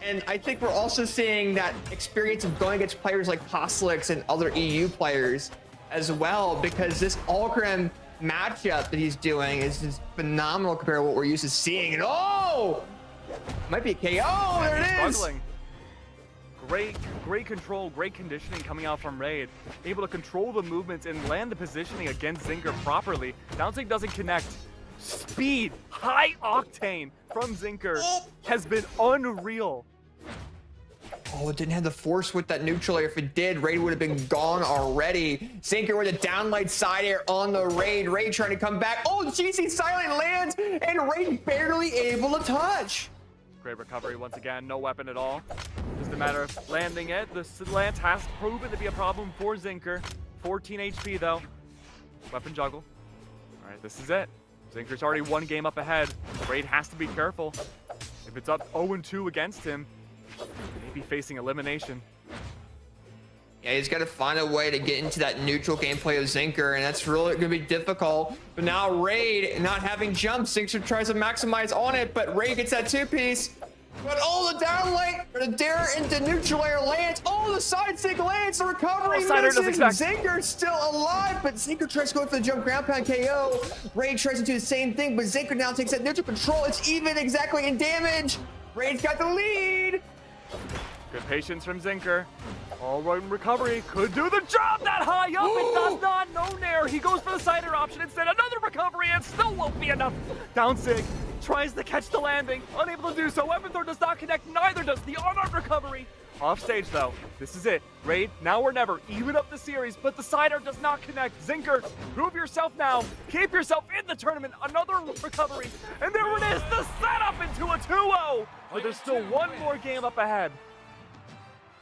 And I think we're also seeing that experience of going against players like Postlix and other EU players as well, because this Ulgrim matchup that he's doing is just phenomenal compared to what we're used to seeing. And oh, might be a KO. There it is. Struggling. Great control, great conditioning coming out from Raid. Able to control the movements and land the positioning against Zinker properly. Downsync doesn't connect. Speed, high octane from Zinker has been unreal. Oh, it didn't have the force with that neutral air. If it did, Raid would have been gone already. Zinker with a downlight side air on the Raid. Raid trying to come back. Oh, GC silent lands, and Raid barely able to touch. Great recovery once again, no weapon at all. Just a matter of landing it. The lance has proven to be a problem for Zinker. 14 HP though. Weapon juggle. All right, this is it. Zinker's already one game up ahead. Raid has to be careful. If it's up 0-2 against him, maybe facing elimination. Yeah, he's got to find a way to get into that neutral gameplay of Zinker, and that's really going to be difficult. But now Raid not having jumps, Zinker tries to maximize on it, but Raid gets that two-piece. But oh, the downlight, or the dare into neutral air lands. Oh, the side stick lands, the recovery misses. Zinker's still alive, but Zinker tries to go for the jump ground pound KO. Raid tries to do the same thing, but Zinker now takes that neutral control. It's even exactly in damage. Raid's got the lead. Good patience from Zinker. All right, recovery could do the job that high up. It does not. No nair. He goes for the cider option instead. Another recovery and still won't be enough. Downsig tries to catch the landing. Unable to do so. Weapon throw does not connect. Neither does the unarmed recovery. Off stage though. This is it. Raid, now or never. Even up the series, but the cider does not connect. Zinker, prove yourself now. Keep yourself in the tournament. Another recovery. And there it is. The setup into a 2-0. But there's still one more game up ahead.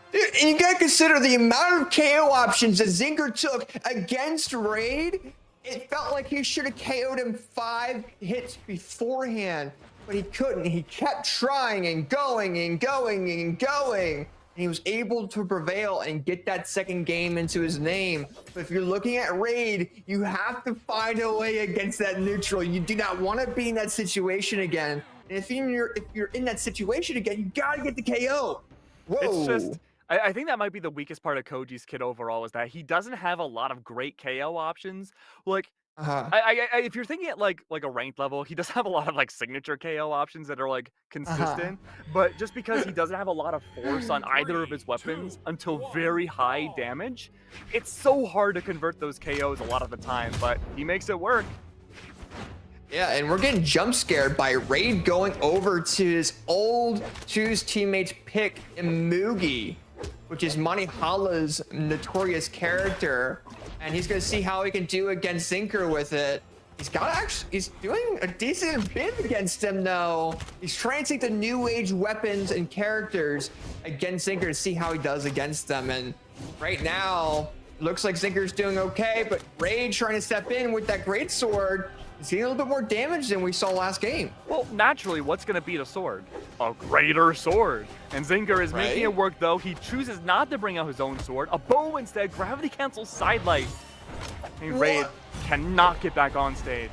Dude, and you gotta consider the amount of KO options that Zinker took against Raid. It felt like he should have KO'd him 5 hits beforehand, but he couldn't. He kept trying and going and going and going, and he was able to prevail and get that second game into his name. But if you're looking at Raid, you have to find a way against that neutral. You do not want to be in that situation again. And if you're in that situation again, you gotta get the KO. Whoa. It's just, I think that might be the weakest part of Koji's kit overall, is that he doesn't have a lot of great KO options. Like, if you're thinking at like a ranked level, he does have a lot of like signature KO options that are like consistent. But just because he doesn't have a lot of force on either of his weapons until very high damage, it's so hard to convert those KOs a lot of the time. But he makes it work. Yeah, and we're getting jump scared by Raid going over to his old Choose teammates pick Imugi, which is Monihalla's notorious character, and he's gonna see how he can do against Zinker with it. He's doing a decent bit against him though. He's trying to take the new age weapons and characters against Zinker to see how he does against them. And right now, looks like Zinker's doing okay, but Raid trying to step in with that great sword. He's getting a little bit more damage than we saw last game. Well, naturally, what's going to beat a sword? A greater sword. And Zinker is making it work, though. He chooses not to bring out his own sword. A bow instead. Gravity cancels sidelight. And Raid cannot get back on stage.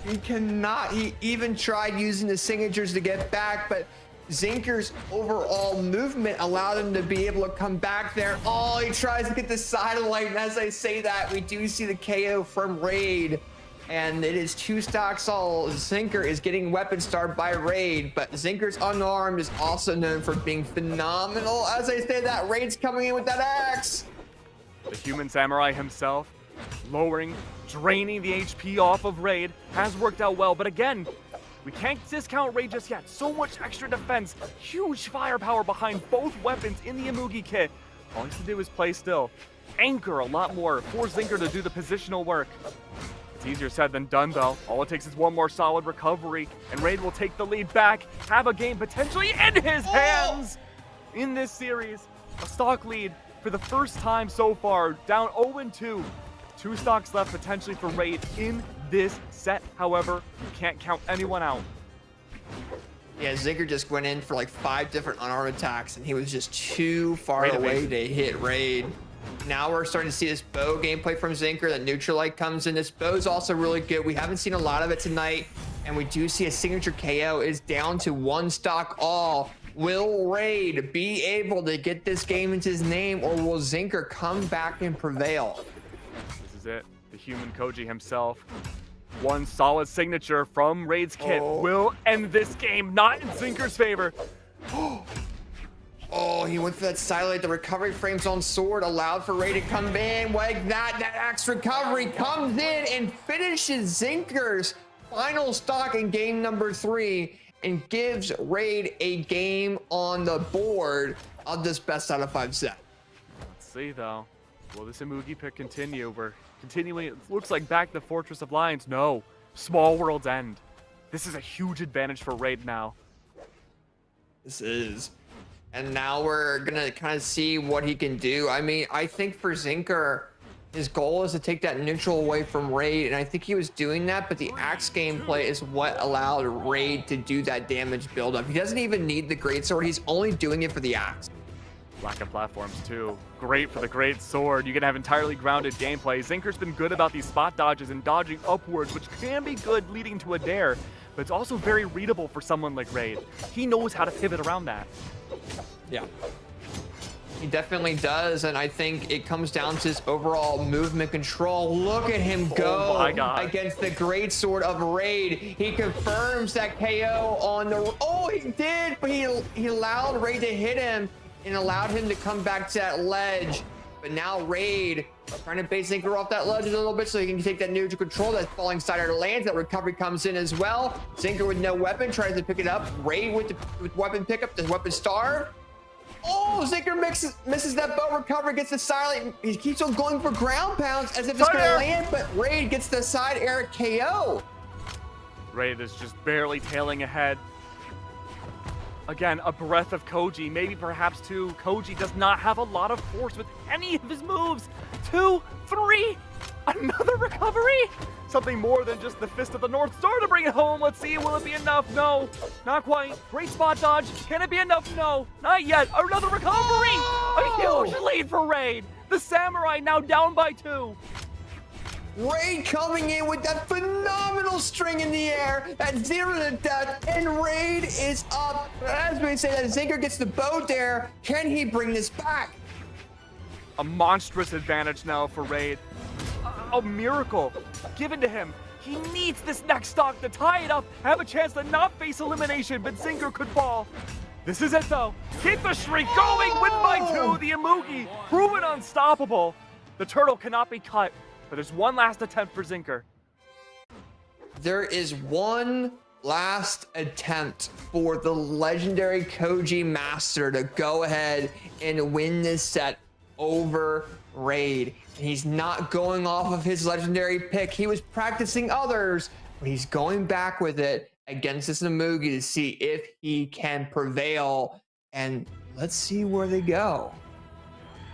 He cannot. He even tried using the signatures to get back, but Zinker's overall movement allowed him to be able to come back there. Oh, he tries to get the sidelight, and as I say that, we do see the KO from Raid, and it is 2 stocks all. Zinker is getting weapon starved by Raid, but Zinker's unarmed is also known for being phenomenal. As I say that, Raid's coming in with that axe. The human samurai himself, lowering, draining the HP off of Raid, has worked out well. But again, we can't discount Raid just yet. So much extra defense, huge firepower behind both weapons in the Imugi kit. All he has to do is play still. Anchor a lot more, force Zinker to do the positional work. It's easier said than done though. All it takes is one more solid recovery, and Raid will take the lead back, have a game potentially in his hands in this series. A stock lead for the first time so far, down 0-2. 2 stocks left potentially for Raid in this set. However, you can't count anyone out. Yeah, Zinker just went in for like 5 different unarmed attacks, and he was just too far away to hit Raid. Now we're starting to see this bow gameplay from Zinker. The neutral light comes in. This bow's also really good. We haven't seen a lot of it tonight, and we do see a signature KO is down to 1 stock all. Will Raid be able to get this game into his name, or will Zinker come back and prevail? This is it. The human Koji himself. One solid signature from Raid's kit will end this game, not in Zinker's favor. Oh, he went for that silent. The recovery frames on sword allowed for Raid to come in like that. That axe recovery comes in and finishes Zinker's final stock in game number 3 and gives Raid a game on the board of this best out of 5 set. Let's see though. Will this Imugi pick continue? We're continuing, it looks like back to Fortress of Lions. No, Small World's End. This is a huge advantage for Raid now. This is. And now we're gonna kind of see what he can do. I mean, I think for Zinker, his goal is to take that neutral away from Raid, and I think he was doing that, but the axe gameplay is what allowed Raid to do that damage buildup. He doesn't even need the greatsword, he's only doing it for the axe. Lack of platforms too. Great for the great sword. You can have entirely grounded gameplay. Zinker's been good about these spot dodges and dodging upwards, which can be good leading to a dare, but it's also very readable for someone like Raid. He knows how to pivot around that. Yeah. He definitely does, and I think it comes down to his overall movement control. Look at him go against the greatsword of Raid. He confirms that KO on the... Oh, he did, but he allowed Raid to hit him and allowed him to come back to that ledge. But now Raid trying to base Zinker off that ledge a little bit so he can take that neutral control. That falling side out lands. That recovery comes in as well. Zinker with no weapon tries to pick it up. Raid with weapon pickup. Does weapon starve? Oh, Zinker misses that bow recovery, gets the silent. He keeps on going for ground pounds as if it's going to land, but Raid gets the side air KO. Raid is just barely tailing ahead. Again, a breath of Koji, maybe perhaps 2. Koji does not have a lot of force with any of his moves. 2, 3, another recovery? Something more than just the Fist of the North Star to bring it home. Let's see, will it be enough? No, not quite. Great spot dodge. Can it be enough? No, not yet. Another recovery. A huge lead for Raid. The Samurai now down by 2. Raid coming in with that phenomenal string in the air, that 0 to death, and Raid is up. As we say, that Zinker gets the bow there. Can he bring this back? A monstrous advantage now for Raid. A miracle given to him. He needs this next stock to tie it up, have a chance to not face elimination, but Zinker could fall. This is it though. Keep the streak going, win by 2. The Imugi, proven unstoppable. The turtle cannot be cut, but there's one last attempt for Zinker. There is one last attempt for the legendary Koji Master to go ahead and win this set over Raid. He's not going off of his legendary pick. He was practicing others, but he's going back with it against this Imugi to see if he can prevail. And let's see where they go.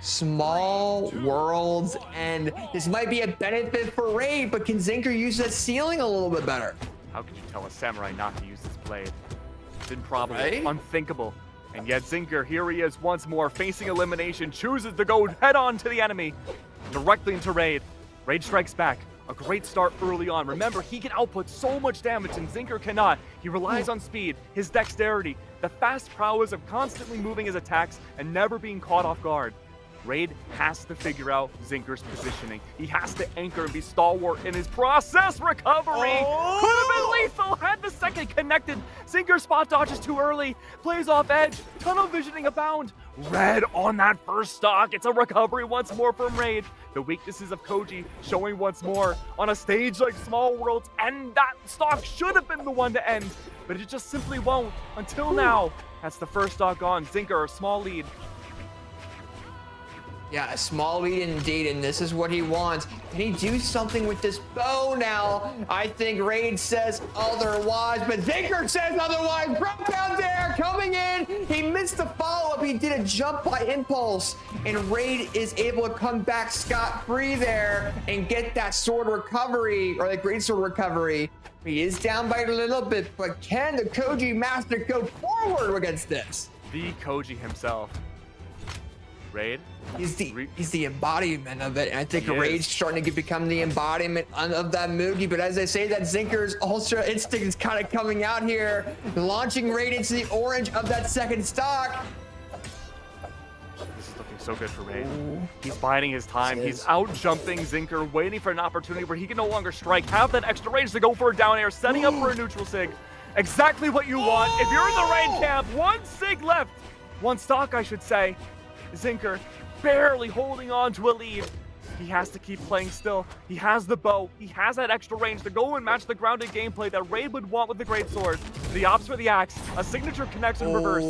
Small World's End. This might be a benefit for Raid, but can Zinker use that ceiling a little bit better? How could you tell a samurai not to use this blade? It's improbable, Right? unthinkable. And yet Zinker, here he is once more, facing elimination, chooses to go head on to the enemy, directly into Raid. Raid strikes back. A great start early on. Remember, he can output so much damage and Zinker cannot. He relies on speed, his dexterity, the fast prowess of constantly moving his attacks and never being caught off guard. Raid has to figure out Zinker's positioning. He has to anchor and be stalwart in his process. Recovery could have been lethal had the second connected. Zinker spot dodges too early, plays off edge, tunnel visioning abound. red on that first stock. It's a recovery once more from Raid. The weaknesses of Koji showing once more on a stage like Small Worlds, and that stock should have been the one to end, but it just simply won't. Until now, that's the first stock gone. Zinker, a small lead. Yeah, a small lead indeed, and this is what he wants. Can he do something with this bow now? I think Raid says otherwise, but Zinker says otherwise. Drop down there, coming in. He missed the follow-up. He did a jump by impulse, and Raid is able to come back scot-free there and get that sword recovery, or the great sword recovery. He is down by a little bit, but can the Koji Master go forward against this? The Koji himself. Raid. He's the embodiment of it, and I think He is. Raid's starting to become the embodiment of that Moogie. But as I say, that Zinker's Ultra Instinct is kind of coming out here, launching Raid into the orange of that second stock. This is looking so good for Raid. He's biding his time. He's out jumping Zinker, waiting for an opportunity where he can no longer strike, have that extra range to go for a down air, setting up for a neutral sig. Exactly what you want. If you're in the Raid camp, one sig left. One stock, I should say. Zinker barely holding on to a lead. He has to keep playing still. He has the bow. He has that extra range to go and match the grounded gameplay that Raid would want with the great sword. The ops for the axe. A signature connects in reverse.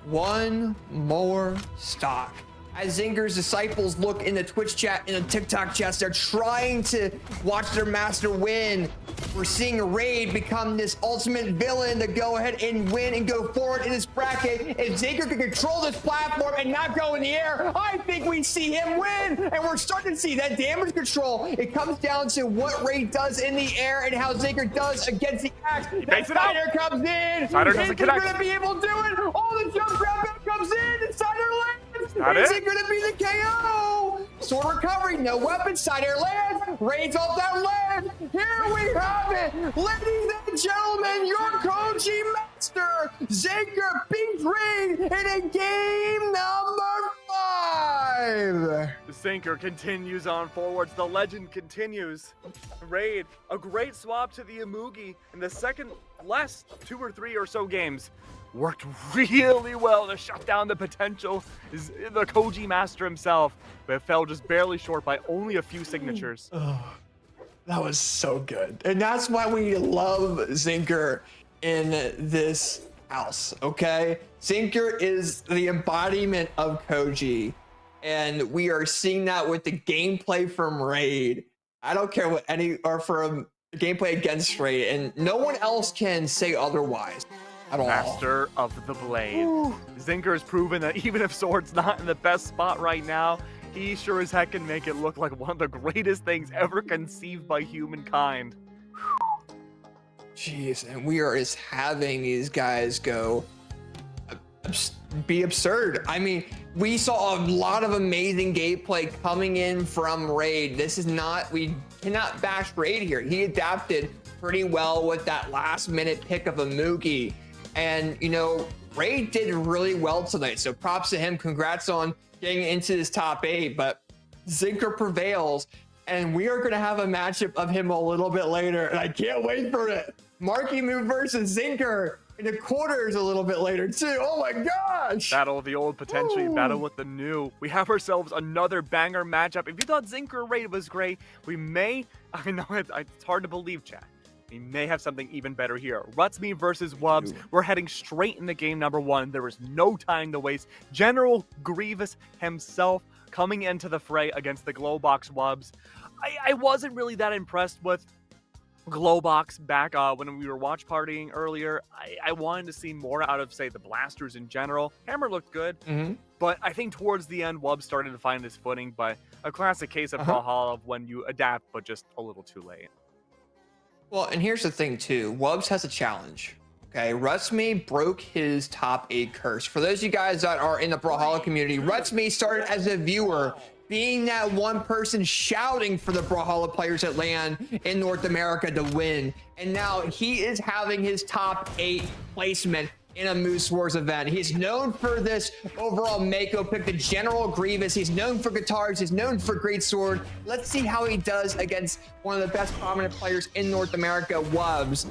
One more stock. As Zinker's disciples look in the Twitch chat, in the TikTok chats, they're trying to watch their master win. We're seeing Raid become this ultimate villain to go ahead and win and go forward in this bracket. If Zinker can control this platform and not go in the air, I think we see him win. And we're starting to see that damage control. It comes down to what Raid does in the air and how Zinker does against the axe. That Cider comes in. Cider doesn't Is he connect. gonna be able to do it? Oh, the jump grab back comes in. And Cider lands. Not Is it. it gonna be the KO? Sword recovery, no weapon, side air lands, Raid's off that land. Here we have it. Ladies and gentlemen, your Koji Master, Zinker beats Raid in a game number 5. Zinker continues on forwards. The legend continues. Raid, a great swap to the Imugi in the second last 2 or 3 or so games. Worked really well to shut down the potential. Is the Koji Master himself, but fell just barely short by only a few signatures. That was so good. And that's why we love Zinker in this house, okay? Zinker is the embodiment of Koji, and we are seeing that with the gameplay from Raid. I don't care what or from the gameplay against Raid, and no one else can say otherwise at all. Master of the Blade. Zinker has proven that even if Sword's not in the best spot right now, he sure as heck can make it look like one of the greatest things ever conceived by humankind. Jeez, and we are just having these guys go be absurd. I mean, we saw a lot of amazing gameplay coming in from Raid. This is not, we cannot bash Raid here. He adapted pretty well with that last minute pick of a Moogie. And, you know, Raid did really well tonight. So props to him. Congrats on getting into this top 8. But Zinker prevails. And we are going to have a matchup of him a little bit later. And I can't wait for it. Marckiemoo versus Zinker in the quarters a little bit later, too. Oh, my gosh. Battle of the old, potentially battle with the new. We have ourselves another banger matchup. If you thought Zinker Raid was great, we may, I know it's hard to believe, chat. We may have something even better here. Rutsme versus Wubs. We're heading straight into game number 1. There is no time to waste. General Grievous himself coming into the fray against the Glowbox Wubs. I wasn't really that impressed with Glowbox back when we were watch partying earlier. I wanted to see more out of, say, the blasters in general. Hammer looked good, but I think towards the end, Wubs started to find his footing, but a classic case of Valhalla of when you adapt, but just a little too late. Well, and here's the thing, too. Wubs has a challenge. Okay, Rutsme broke his top 8 curse. For those of you guys that are in the Brawlhalla community, Rutsme started as a viewer, being that one person shouting for the Brawlhalla players that land in North America to win. And now he is having his top 8 placement in a Moose Wars event. He's known for this overall Mako pick, the General Grievous. He's known for guitars. He's known for Greatsword. Let's see how he does against one of the best prominent players in North America, Wubbs,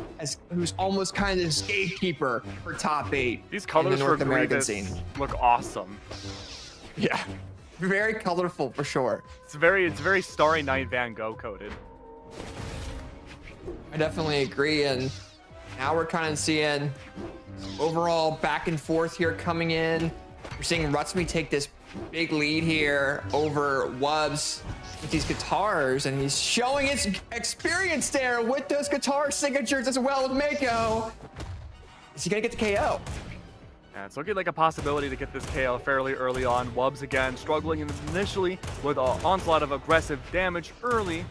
who's almost kind of this gatekeeper for top 8. These in colors the for North American Grievous scene. look awesome. Yeah, very colorful for sure. It's very Starry Night Van Gogh coded. I definitely agree, and now we're kind of seeing overall back and forth here coming in. We're seeing Rutsmy take this big lead here over Wubbs with these guitars, and he's showing his experience there with those guitar signatures as well with Mako. Is he gonna get the KO? Yeah, it's looking like a possibility to get this KO fairly early on. Wubbs again struggling initially with an onslaught of aggressive damage early.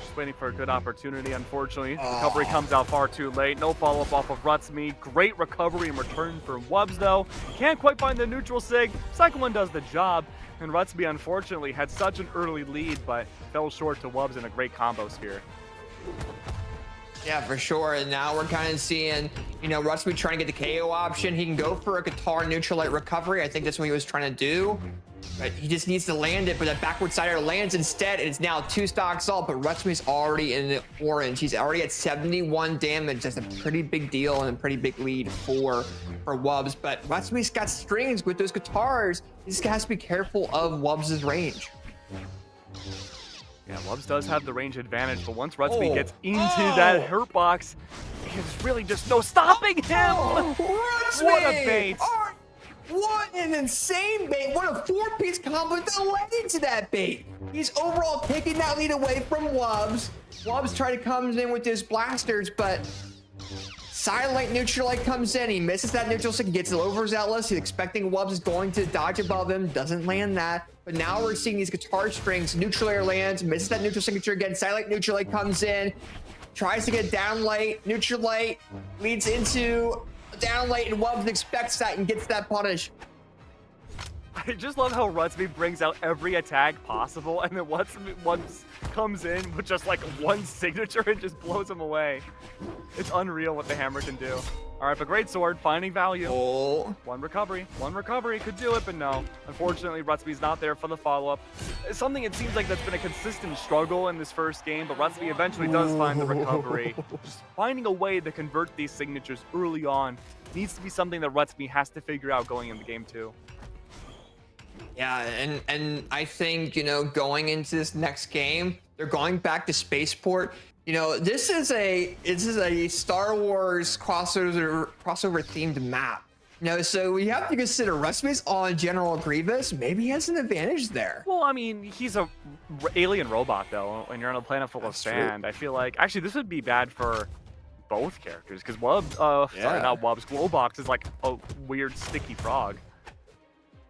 Just waiting for a good opportunity, unfortunately. Recovery comes out far too late. No follow-up off of Rutsmy. Great recovery in return for Wubbs, though. Can't quite find the neutral sig. Second one does the job. And Rutsmy, unfortunately, had such an early lead, but fell short to Wubbs in a great combo sphere. Yeah, for sure. And now we're kind of seeing, you know, Rutsmy trying to get the KO option. He can go for a guitar neutral light recovery. I think that's what he was trying to do. But he just needs to land it, but that backward sider lands instead. It's now 2 stocks all, but Rutsmy's already in the orange. He's already at 71 damage. That's a pretty big deal and a pretty big lead for Wubbs. But Rutsmy's got strings with those guitars. He just has to be careful of Wubbs' range. Yeah, Wubbs does have the range advantage, but once Rutsmy gets into that hurt box, there's really just no stopping him! Rutsmy! What a bait! What an insane bait! What a 4-piece combo that led into that bait! He's overall taking that lead away from Wubbs. Wubbs trying to come in with his blasters, but Silent Neutral Light comes in. He misses that neutral stick, gets overzealous. He's expecting Wubbs is going to dodge above him, doesn't land that. But now we're seeing these guitar strings. Neutral air lands, misses that neutral signature again. Silent Neutral Light comes in, tries to get down light. Neutral light leads into down light, and Wubbs expects that and gets that punish. I just love how Rutsmy brings out every attack possible, and then once comes in with just like one signature and just blows him away. It's unreal what the hammer can do. All right, but great sword, finding value. One recovery could do it, but no. Unfortunately, Rutsmy's not there for the follow-up. It's something it seems like that's been a consistent struggle in this first game, but Rutsmy eventually does find the recovery. Just finding a way to convert these signatures early on needs to be something that Rutsmy has to figure out going into game 2. Yeah, and I think, you know, going into this next game, they're going back to Spaceport. You know, this is a Star Wars crossover themed map. You know, so we have to consider Rutsmy's on General Grievous. Maybe he has an advantage there. Well, I mean, he's a alien robot though, and you're on a planet full of sand. I feel like actually this would be bad for both characters because sorry, not Wubbs. Glowbox is like a weird sticky frog.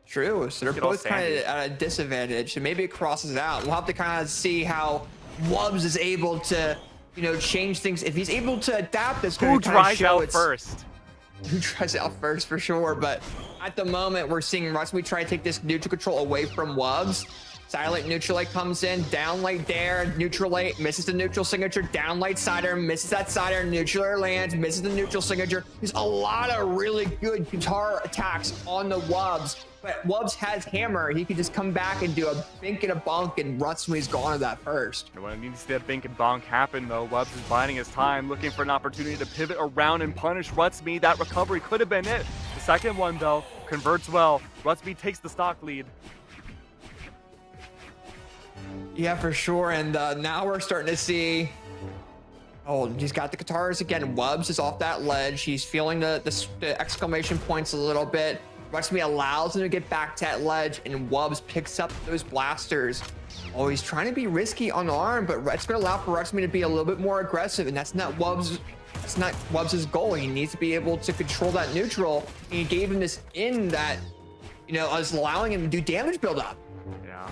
True. So they're both kind of at a disadvantage. So maybe it crosses out. We'll have to kind of see how Wubbs is able to, you know, change things. If he's able to adapt, this who dries out first. Who tries out first for sure. But at the moment, we're seeing Rutsmy try to take this neutral control away from Wubbs. Silent Neutral Light comes in, down light there, neutral light, misses the neutral signature, down light sider, misses that sider, neutral air lands, misses the neutral signature. There's a lot of really good guitar attacks on the Wubbs, but Wubbs has hammer. He can just come back and do a bink and a bonk, and Rutsmy's gone to that first. When it needs to see that bink and bonk happen, though, Wubbs is biding his time, looking for an opportunity to pivot around and punish Rutsmy. That recovery could have been it. The second one, though, converts well. Rutsmy takes the stock lead. Yeah, for sure. And now we're starting to see. Oh, he's got the guitars again. Wubbs is off that ledge. He's feeling the exclamation points a little bit. Rutsmy allows him to get back to that ledge, and Wubbs picks up those blasters. Oh, he's trying to be risky on the arm, but it's going to allow for Rutsmy to be a little bit more aggressive, and that's not Wubbs' goal. He needs to be able to control that neutral, and he gave him this in that, you know, is allowing him to do damage buildup. Yeah.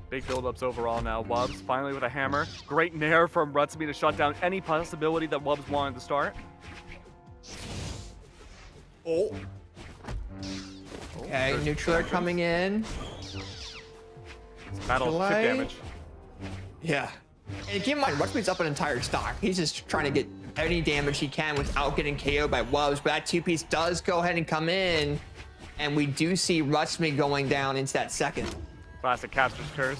Big buildups overall now. Wubbs finally with a hammer. Great nair from Rutsmy to shut down any possibility that Wubbs wanted to start. Okay, neutral air coming in. Battle chip damage. Yeah. And keep in mind, Rutsmy's up an entire stock. He's just trying to get any damage he can without getting KO'd by Wubs. But that 2-piece does go ahead and come in, and we do see Rutsmi going down into that second. Classic Caster's Curse.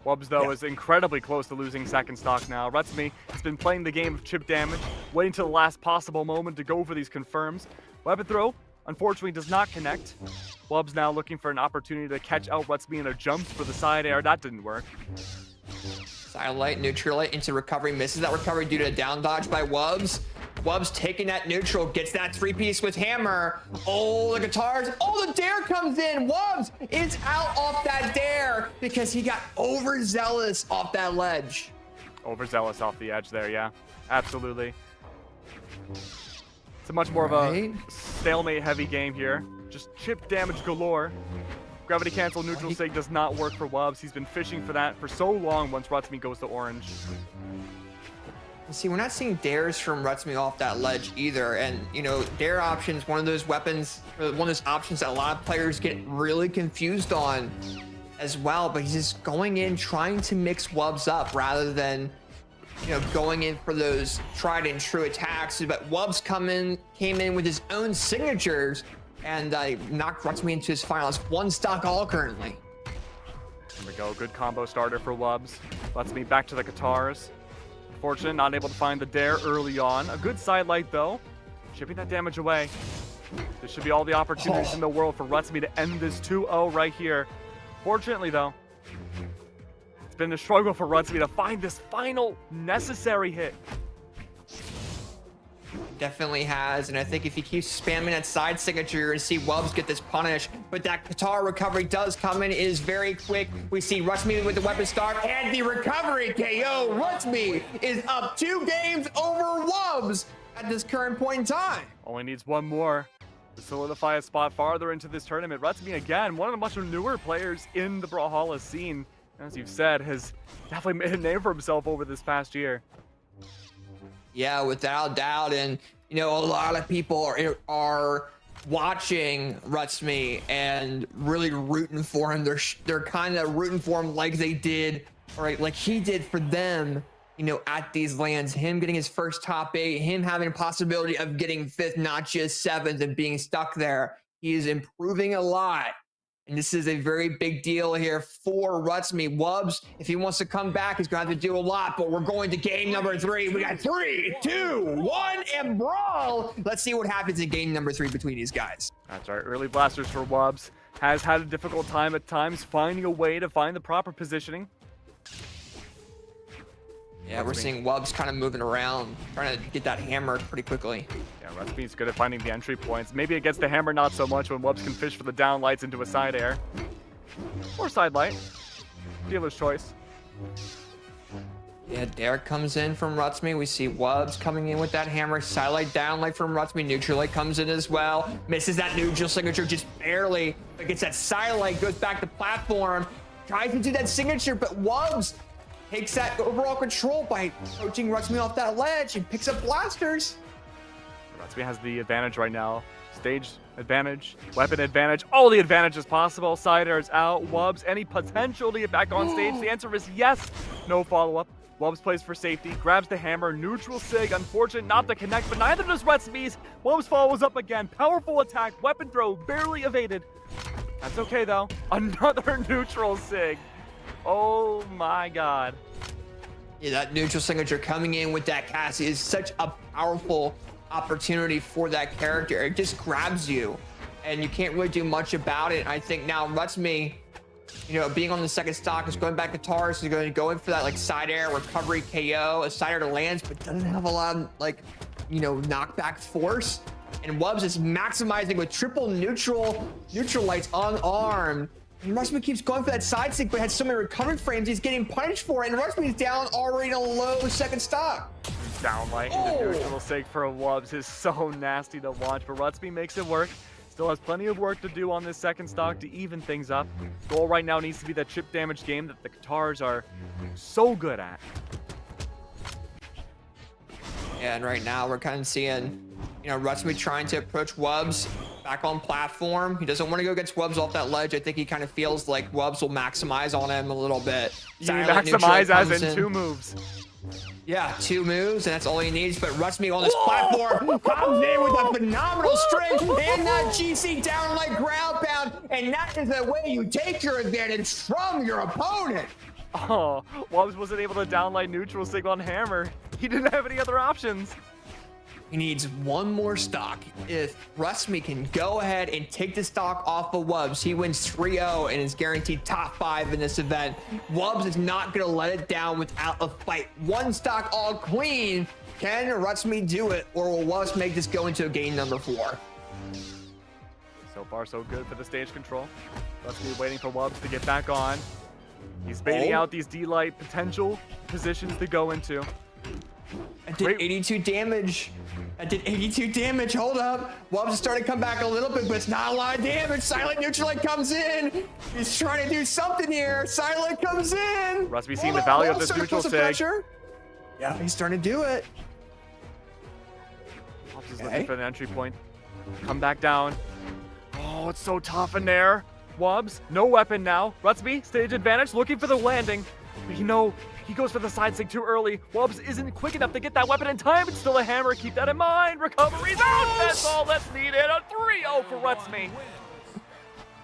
Wubs, though, is incredibly close to losing second stock now. Rutsmi has been playing the game of chip damage, waiting till the last possible moment to go for these confirms. Weapon throw, unfortunately, does not connect. Wubs now looking for an opportunity to catch out Rutsmi in a jump for the side air. That didn't work. Sidelight, neutral light into recovery, misses that recovery due to a down dodge by Wubs. Wubs taking that neutral, gets that 3-piece with hammer. Oh, the guitars. Oh, the dare comes in. Wubs is out off that dare because he got overzealous off that ledge. Overzealous off the edge there, yeah. Absolutely. It's a much more of a stalemate heavy game here. Just chip damage galore. Gravity cancel neutral sig does not work for Wubs. He's been fishing for that for so long once Rutsmi goes to orange. See, we're not seeing dares from Rutsmi off that ledge either. And, you know, dare options, one of those weapons, or one of those options that a lot of players get really confused on as well. But he's just going in, trying to mix Wubs up rather than, you know, going in for those tried and true attacks. But Wubs came in with his own signatures and knocked Rutsmi into his finals. 1 stock all currently. There we go, good combo starter for Wubs. Rutsmi back to the guitars. Fortunate, not able to find the dare early on. A good sidelight though, chipping that damage away. This should be all the opportunities in the world for Rutsmi to end this 2-0 right here. Fortunately though, it's been a struggle for Rutsmi to find this final necessary hit. Definitely has, and I think if he keeps spamming that side signature, you're gonna see Wubs get this punish. But that guitar recovery does come in, it is very quick. We see Rutsmi with the weapon start and the recovery KO. Rutsmi is up 2 games over Wubs at this current point in time. Only needs 1 more to solidify a spot farther into this tournament. Rutsmi, again, one of the much newer players in the Brawlhalla scene, as you've said, has definitely made a name for himself over this past year. Yeah, without doubt. And, you know, a lot of people are watching Rutsmi and really rooting for him. They're kind of rooting for him like they did, or like he did for them, you know, at these lands. Him getting his first top 8, him having a possibility of getting 5th, not just 7th, and being stuck there. He is improving a lot. And this is a very big deal here for Rutsmi. Wubs, if he wants to come back, he's going to have to do a lot, but we're going to game number 3. We got 3, 2, 1, and brawl. Let's see what happens in game number 3 between these guys. That's right, early blasters for Wubs. Has had a difficult time at times finding a way to find the proper positioning. Yeah, we're seeing Wubs kind of moving around, trying to get that hammer pretty quickly. Yeah, Rutsmi's good at finding the entry points. Maybe it gets the hammer not so much when Wubs can fish for the down lights into a side air. Or side light. Dealer's choice. Yeah, Derek comes in from Rutsmi. We see Wubs coming in with that hammer. Sidelight down light from Rutsmi. Neutral light comes in as well. Misses that neutral signature just barely. But gets that sidelight, goes back to platform. Tries to do that signature, but Wubs takes that overall control by approaching Rutsmi off that ledge and picks up blasters. Rutsmi has the advantage right now. Stage advantage, weapon advantage, all the advantages possible. Side air's out. Wubs, any potential to get back on stage? The answer is yes. No follow-up. Wubs plays for safety, grabs the hammer, neutral sig. Unfortunate not to connect, but neither does Rutsmi's. Wubs follows up again. Powerful attack, weapon throw, barely evaded. That's okay though. Another neutral sig. Oh my god. Yeah, that neutral signature coming in with that Cassie is such a powerful opportunity for that character. It just grabs you and you can't really do much about it. I think now Rutsmi, you know, being on the second stock, is going back guitars, is going to go in for that like side air recovery KO, a side air to lands, but doesn't have a lot of like, you know, knockback force. And Wubs is maximizing with triple neutral lights unarmed. And Rutsmi keeps going for that side stick, but had so many recovery frames, he's getting punished for it. And Rutsmi's down already in a low second stock. Downlight into neutral sig for Wubs is so nasty to watch, but Rutsmi makes it work. Still has plenty of work to do on this second stock to even things up. Goal right now needs to be that chip damage game that the guitars are so good at. Yeah, and right now we're kind of seeing, you know, Rutsmi trying to approach Wubs back on platform. He doesn't want to go against Wubs off that ledge. I think he kind of feels like Wubs will maximize on him a little bit. You maximize as in 2 moves. Yeah, 2 moves, and that's all he needs. But Rutsmi on this platform comes in with a phenomenal string and that GC down like ground pound. And that is the way you take your advantage from your opponent. Oh, Wobbs wasn't able to downlight neutral signal on Hammer. He didn't have any other options. He needs one more stock. If Rutsmi can go ahead and take the stock off of Wubbs, he wins 3-0 and is guaranteed top 5 in this event. Wubbs is not going to let it down without a fight. One stock all clean. Can Rutsmi do it, or will Wubbs make this go into game number 4? So far, so good for the stage control. Rutsmi waiting for Wubbs to get back on. He's baiting out these D-Light potential positions to go into. That did 82 damage. That did 82 damage. Hold up. Wubbs is starting to come back a little bit, but it's not a lot of damage. Silent Neutralite comes in. He's trying to do something here. Silent comes in. Rutsmi seeing the value of this neutral sig. Yeah, he's starting to do it. Wubbs is looking for the entry point. Come back down. Oh, it's so tough in there. Wubbs, no weapon now. Rutsmi, stage advantage, looking for the landing. But he goes for the side sig too early. Wubbs isn't quick enough to get that weapon in time. It's still a hammer. Keep that in mind. Recovery's out. That's all that's needed. A 3-0 for Rutsmi.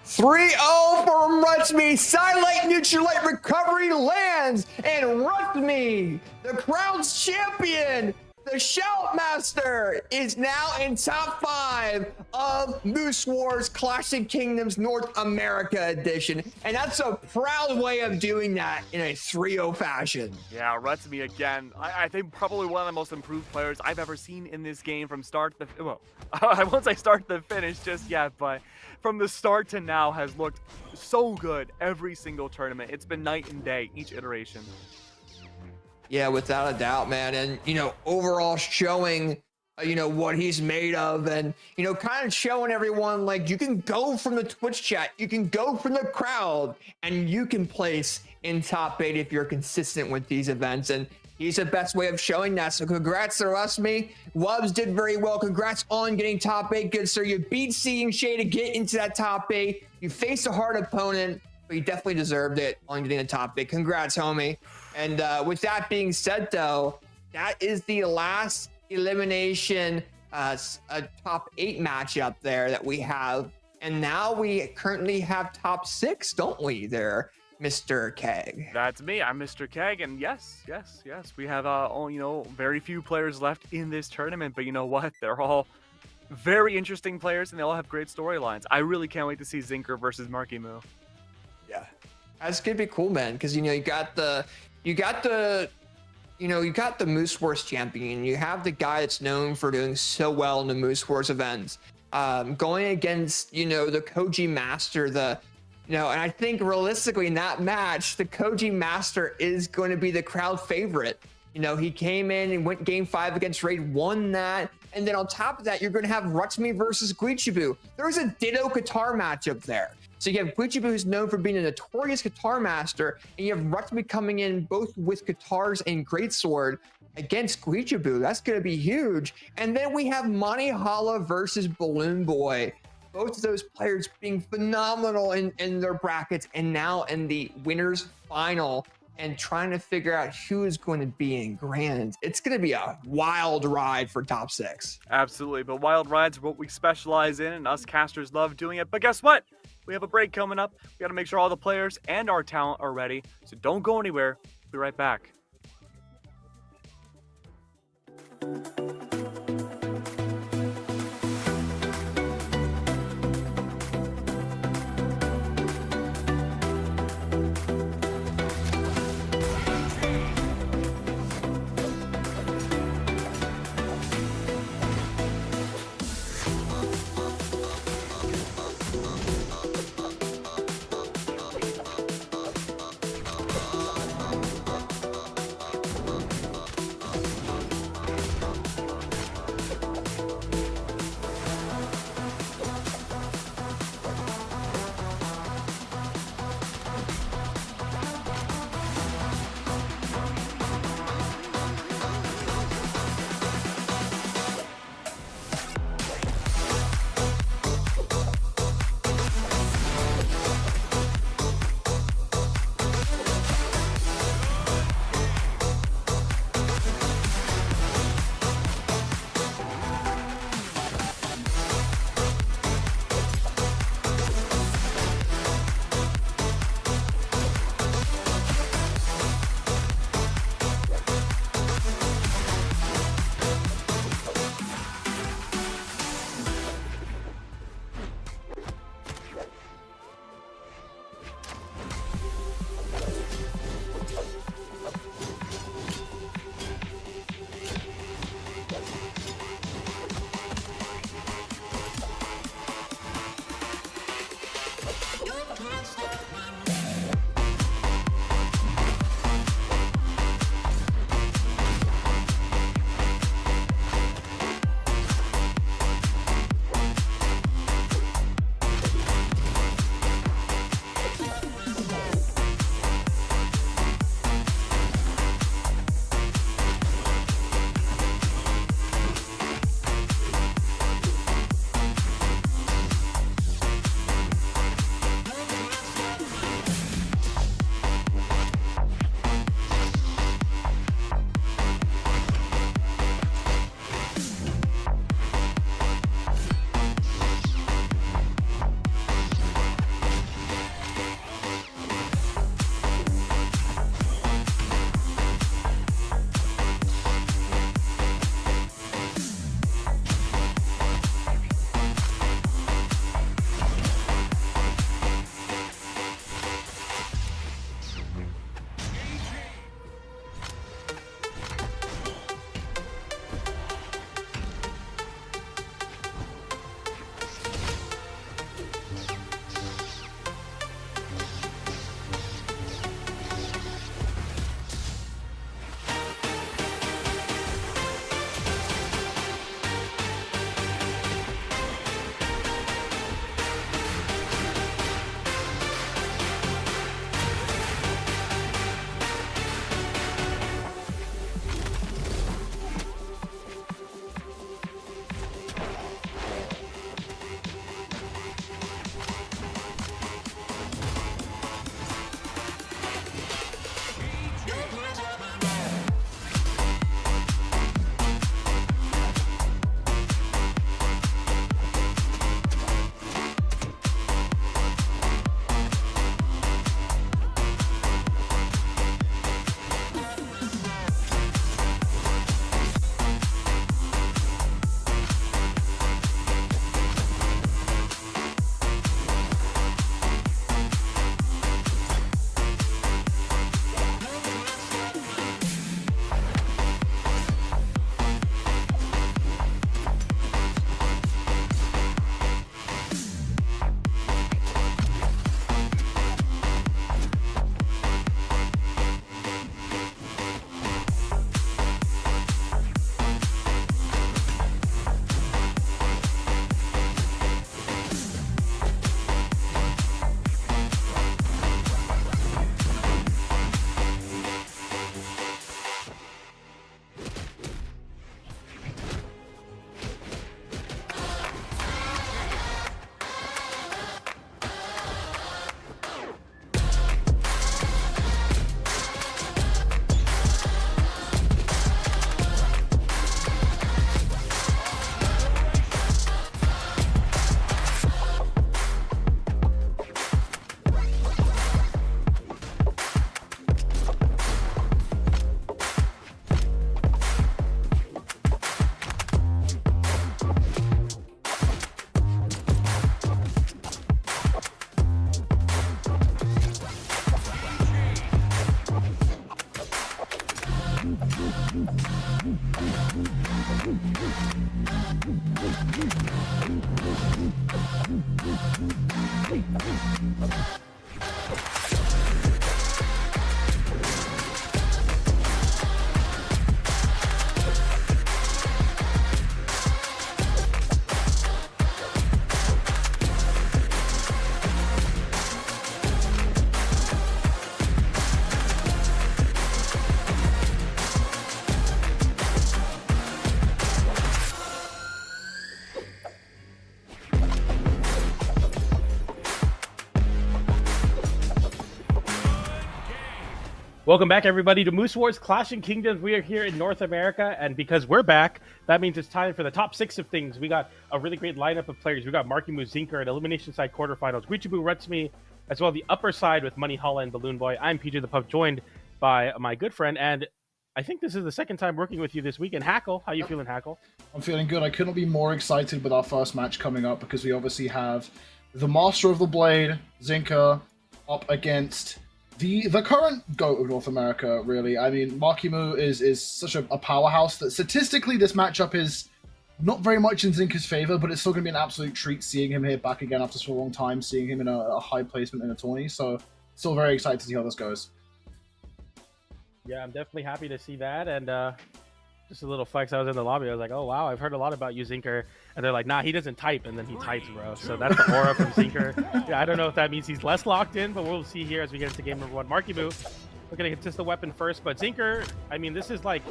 3-0 for Rutsmi. Silent Neutralite recovery lands. And Rutsmi, the crowd's champion, the Shoutmaster, is now in top 5 of Moose Wars Classic Kingdoms North America edition. And that's a proud way of doing that in a 3-0 fashion. Yeah, Rutsmi again. I think probably one of the most improved players I've ever seen in this game from start to well, I won't say start to finish just yet, but from the start to now has looked so good every single tournament. It's been night and day, each iteration. Yeah, without a doubt, man. And, overall showing, what he's made of, and, kind of showing everyone, like, you can go from the Twitch chat, you can go from the crowd, and you can place in top 8 if you're consistent with these events. And he's the best way of showing that. So congrats to Rutsmi. Wubbs did very well. Congrats on getting top 8. Good, sir. You beat Seeing Shay to get into that top 8. You faced a hard opponent, but you definitely deserved it on getting the top 8. Congrats, homie. And with that being said, though, that is the last elimination a top 8 matchup there that we have. And now we currently have top 6, don't we there, Mr. Keg? That's me. I'm Mr. Keg. And yes, we have, very few players left in this tournament. But you know what? They're all very interesting players, and they all have great storylines. I really can't wait to see Zinker versus Marckiemoo. Yeah. That's gonna be cool, man, because you got the Moose Wars champion. You have the guy that's known for doing so well in the Moose Wars events, going against the Koji Master. And I think realistically in that match, the Koji Master is going to be the crowd favorite. He came in and went game 5 against Raid, won that. And then on top of that, you're going to have Rutsmi versus Guichibu. There's a Ditto Qatar matchup there. So you have Guichibu, who's known for being a notorious guitar master, and you have Rutsmi coming in both with guitars and greatsword against Guichibu. That's going to be huge. And then we have Monihalla versus Balloon Boy. Both of those players being phenomenal in their brackets, and now in the winners final, and trying to figure out who is going to be in Grand. It's going to be a wild ride for top 6. Absolutely, but wild rides are what we specialize in, and us casters love doing it. But guess what? We have a break coming up. We got to make sure all the players and our talent are ready. So don't go anywhere. We'll be right back. Welcome back, everybody, to Moose Wars Clashing Kingdoms. We are here in North America, and because we're back, that means it's time for the top 6 of things. We got a really great lineup of players. We got Marckiemoo, Zinker at Elimination Side quarterfinals, Guichibu, Retsumi, as well the upper side with Monihalla and Balloon Boy. I'm PJ the Pup, joined by my good friend, and I think this is the second time working with you this week. And Hackle, how you feeling, Hackle? I'm feeling good. I couldn't be more excited with our first match coming up because we obviously have the Master of the Blade, Zinker, up against the current GOAT of North America, really. I mean, Marckiemoo is such a powerhouse that statistically this matchup is not very much in Zinker's favor, but it's still going to be an absolute treat seeing him here back again after so long time, seeing him in a high placement in a tourney. So, still very excited to see how this goes. Yeah, I'm definitely happy to see that. And just a little flex, I was in the lobby. I was like, oh, wow, I've heard a lot about you, Zinker. And they're like, nah, he doesn't type. And then he types, bro. So that's the aura from Zinker. Yeah, I don't know if that means he's less locked in, but we'll see here as we get into game number 1. Marckiemoo looking to contest the weapon first. But Zinker, I mean, this is like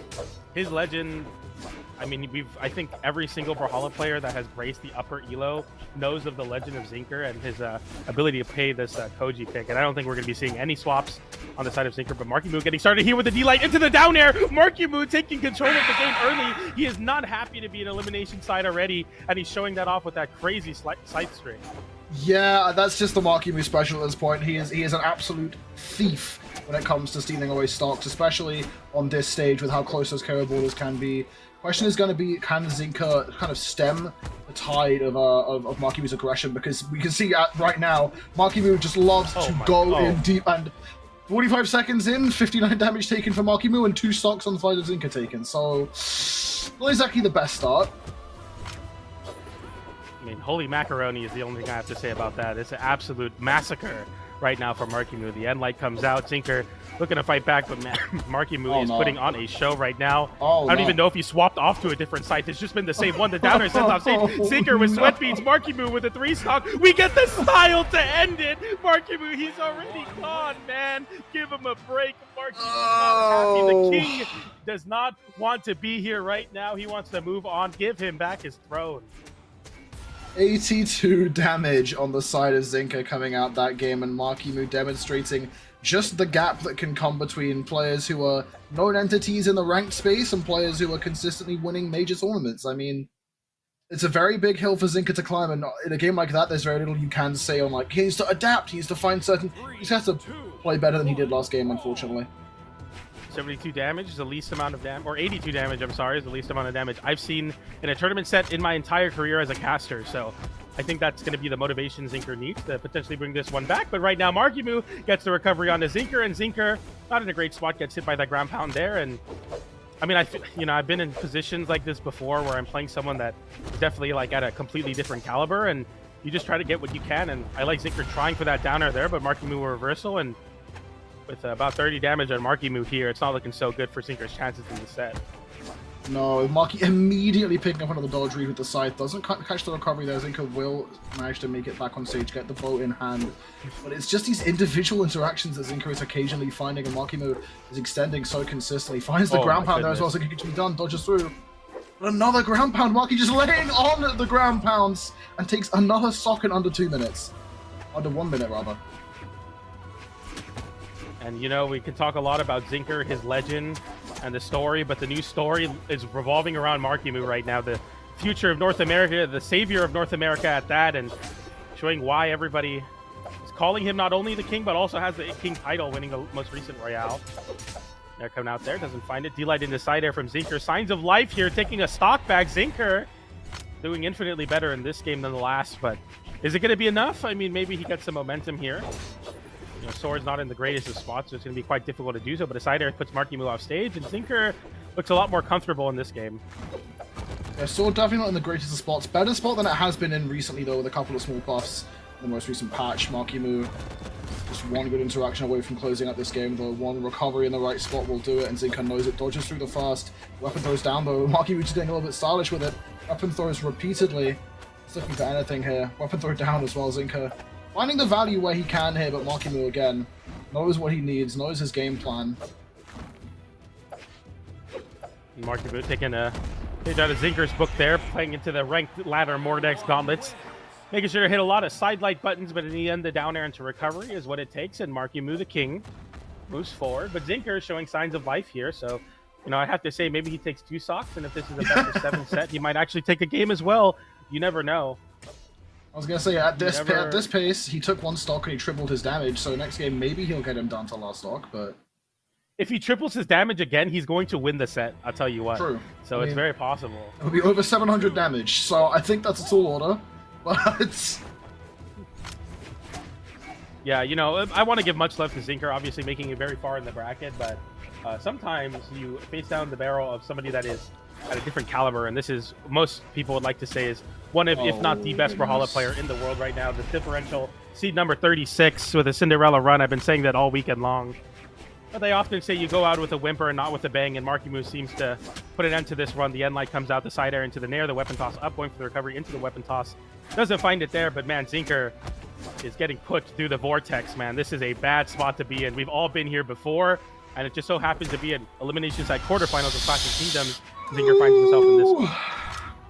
his legend. I mean, I think every single Brawlhalla player that has graced the upper elo knows of the legend of Zinker and his ability to pay this Koji pick. And I don't think we're going to be seeing any swaps on the side of Zinker, but Marckiemoo getting started here with the D-Light into the down air. Marckiemoo taking control of the game early. He is not happy to be an elimination side already, and he's showing that off with that crazy sight string. Yeah, that's just the Marckiemoo special at this point. He is an absolute thief when it comes to stealing away stocks, especially on this stage with how close those KO borders can be. Question is going to be, can Zinker kind of stem the tide of Marckiemoo's aggression? Because we can see right now, Marckiemoo just loves to go in deep, and 45 seconds in, 59 damage taken for Marckiemoo and 2 stocks on the side of Zinker taken. So, not exactly the best start. I mean, holy macaroni is the only thing I have to say about that. It's an absolute massacre right now for Marckiemoo. The end light comes out. Zinker looking to fight back, but Marckiemoo is putting on a show right now. I don't even know if he swapped off to a different site. It's just been the same one. The downer sends off stage. Zinker with sweat beats. Marckiemoo with a 3-stock. We get the style to end it. Marckiemoo, he's already gone, man. Give him a break. Marckiemoo not happy. The king does not want to be here right now. He wants to move on. Give him back his throne. 82 damage on the side of Zinker coming out that game, and Marckiemoo demonstrating just the gap that can come between players who are known entities in the ranked space and players who are consistently winning major tournaments. I mean, it's a very big hill for Zinker to climb, and in a game like that, there's very little you can say on, like, he needs to adapt, he needs to find certain... He just has to play better than he did last game, unfortunately. 72 damage is the least amount of damage, or 82 damage, I'm sorry, is the least amount of damage I've seen in a tournament set in my entire career as a caster. So I think that's going to be the motivation Zinker needs to potentially bring this one back. But right now, Marckiemoo gets the recovery onto Zinker, and Zinker, not in a great spot, gets hit by that ground pound there. And I mean, I've been in positions like this before where I'm playing someone that is definitely like at a completely different caliber, and you just try to get what you can. And I like Zinker trying for that downer there, but Marckiemoo a reversal, and with about 30 damage on Marckiemoo here, it's not looking so good for Zinker's chances in the set. No, Marky immediately picking up another dodge read with the scythe. Doesn't catch the recovery there. Zinker will manage to make it back on stage, get the bow in hand. But it's just these individual interactions that Zinker is occasionally finding, and Marckiemoo is extending so consistently. Finds the ground pound there as well, so it can be done. Dodges through. But another ground pound. Marky just laying on the ground pounds and takes another sock in under 2 minutes. Under 1 minute, rather. And, you know, we can talk a lot about Zinker, his legend, and the story, but the new story is revolving around Marckiemoo right now. The future of North America, the savior of North America at that, and showing why everybody is calling him not only the king, but also has the king title, winning the most recent Royale. They're coming out there, doesn't find it. D-Light in the side air from Zinker. Signs of life here, taking a stock back. Zinker doing infinitely better in this game than the last, but is it going to be enough? I mean, maybe he gets some momentum here. You know, Sword's not in the greatest of spots, so it's going to be quite difficult to do so, but a side air puts Marckiemoo off stage, and Zinker looks a lot more comfortable in this game. Yeah, Sword definitely not in the greatest of spots. Better spot than it has been in recently, though, with a couple of small buffs. the most recent patch. Marckiemoo just one good interaction away from closing out this game, though. One recovery in the right spot will do it, and Zinker knows it. Dodges through the first. Weapon throws down, though. Marckiemoo just getting a little bit stylish with it. Weapon throws repeatedly. He's looking for anything here. Weapon throw down as well, Zinker. Finding the value where he can here, but Marckiemoo again knows what he needs, knows his game plan. Marckiemoo taking a page out of Zinker's book there, playing into the ranked ladder Mordex gauntlets. Making sure to hit a lot of side light buttons, but in the end, the down air into recovery is what it takes, and Marckiemoo, the king, moves forward. But Zinker is showing signs of life here, so, you know, I have to say maybe he takes 2 stocks, and if this is a best of 7 set, he might actually take a game as well. You never know. I was gonna say, at this pace, he took 1 stock and he tripled his damage, so next game maybe he'll get him down to last stock, but... If he triples his damage again, he's going to win the set, I'll tell you what. True. So it's very possible. It'll be over 700 damage, so I think that's a tall order. But yeah, you know, I want to give much love to Zinker, obviously making it very far in the bracket, but sometimes you face down the barrel of somebody that is at a different caliber, and this is, most people would like to say, is one of, if not the best Brawlhalla player in the world right now. The differential, seed number 36 with a Cinderella run. I've been saying that all weekend long. But they often say you go out with a whimper and not with a bang, and Marckiemoo seems to put an end to this run. The end light comes out, the side air into the nair, the weapon toss up, going for the recovery into the weapon toss. Doesn't find it there, but man, Zinker is getting put through the vortex, man. This is a bad spot to be in. We've all been here before, and it just so happens to be an elimination side quarterfinals of Clash of Kingdoms. Zinker finds himself in this one.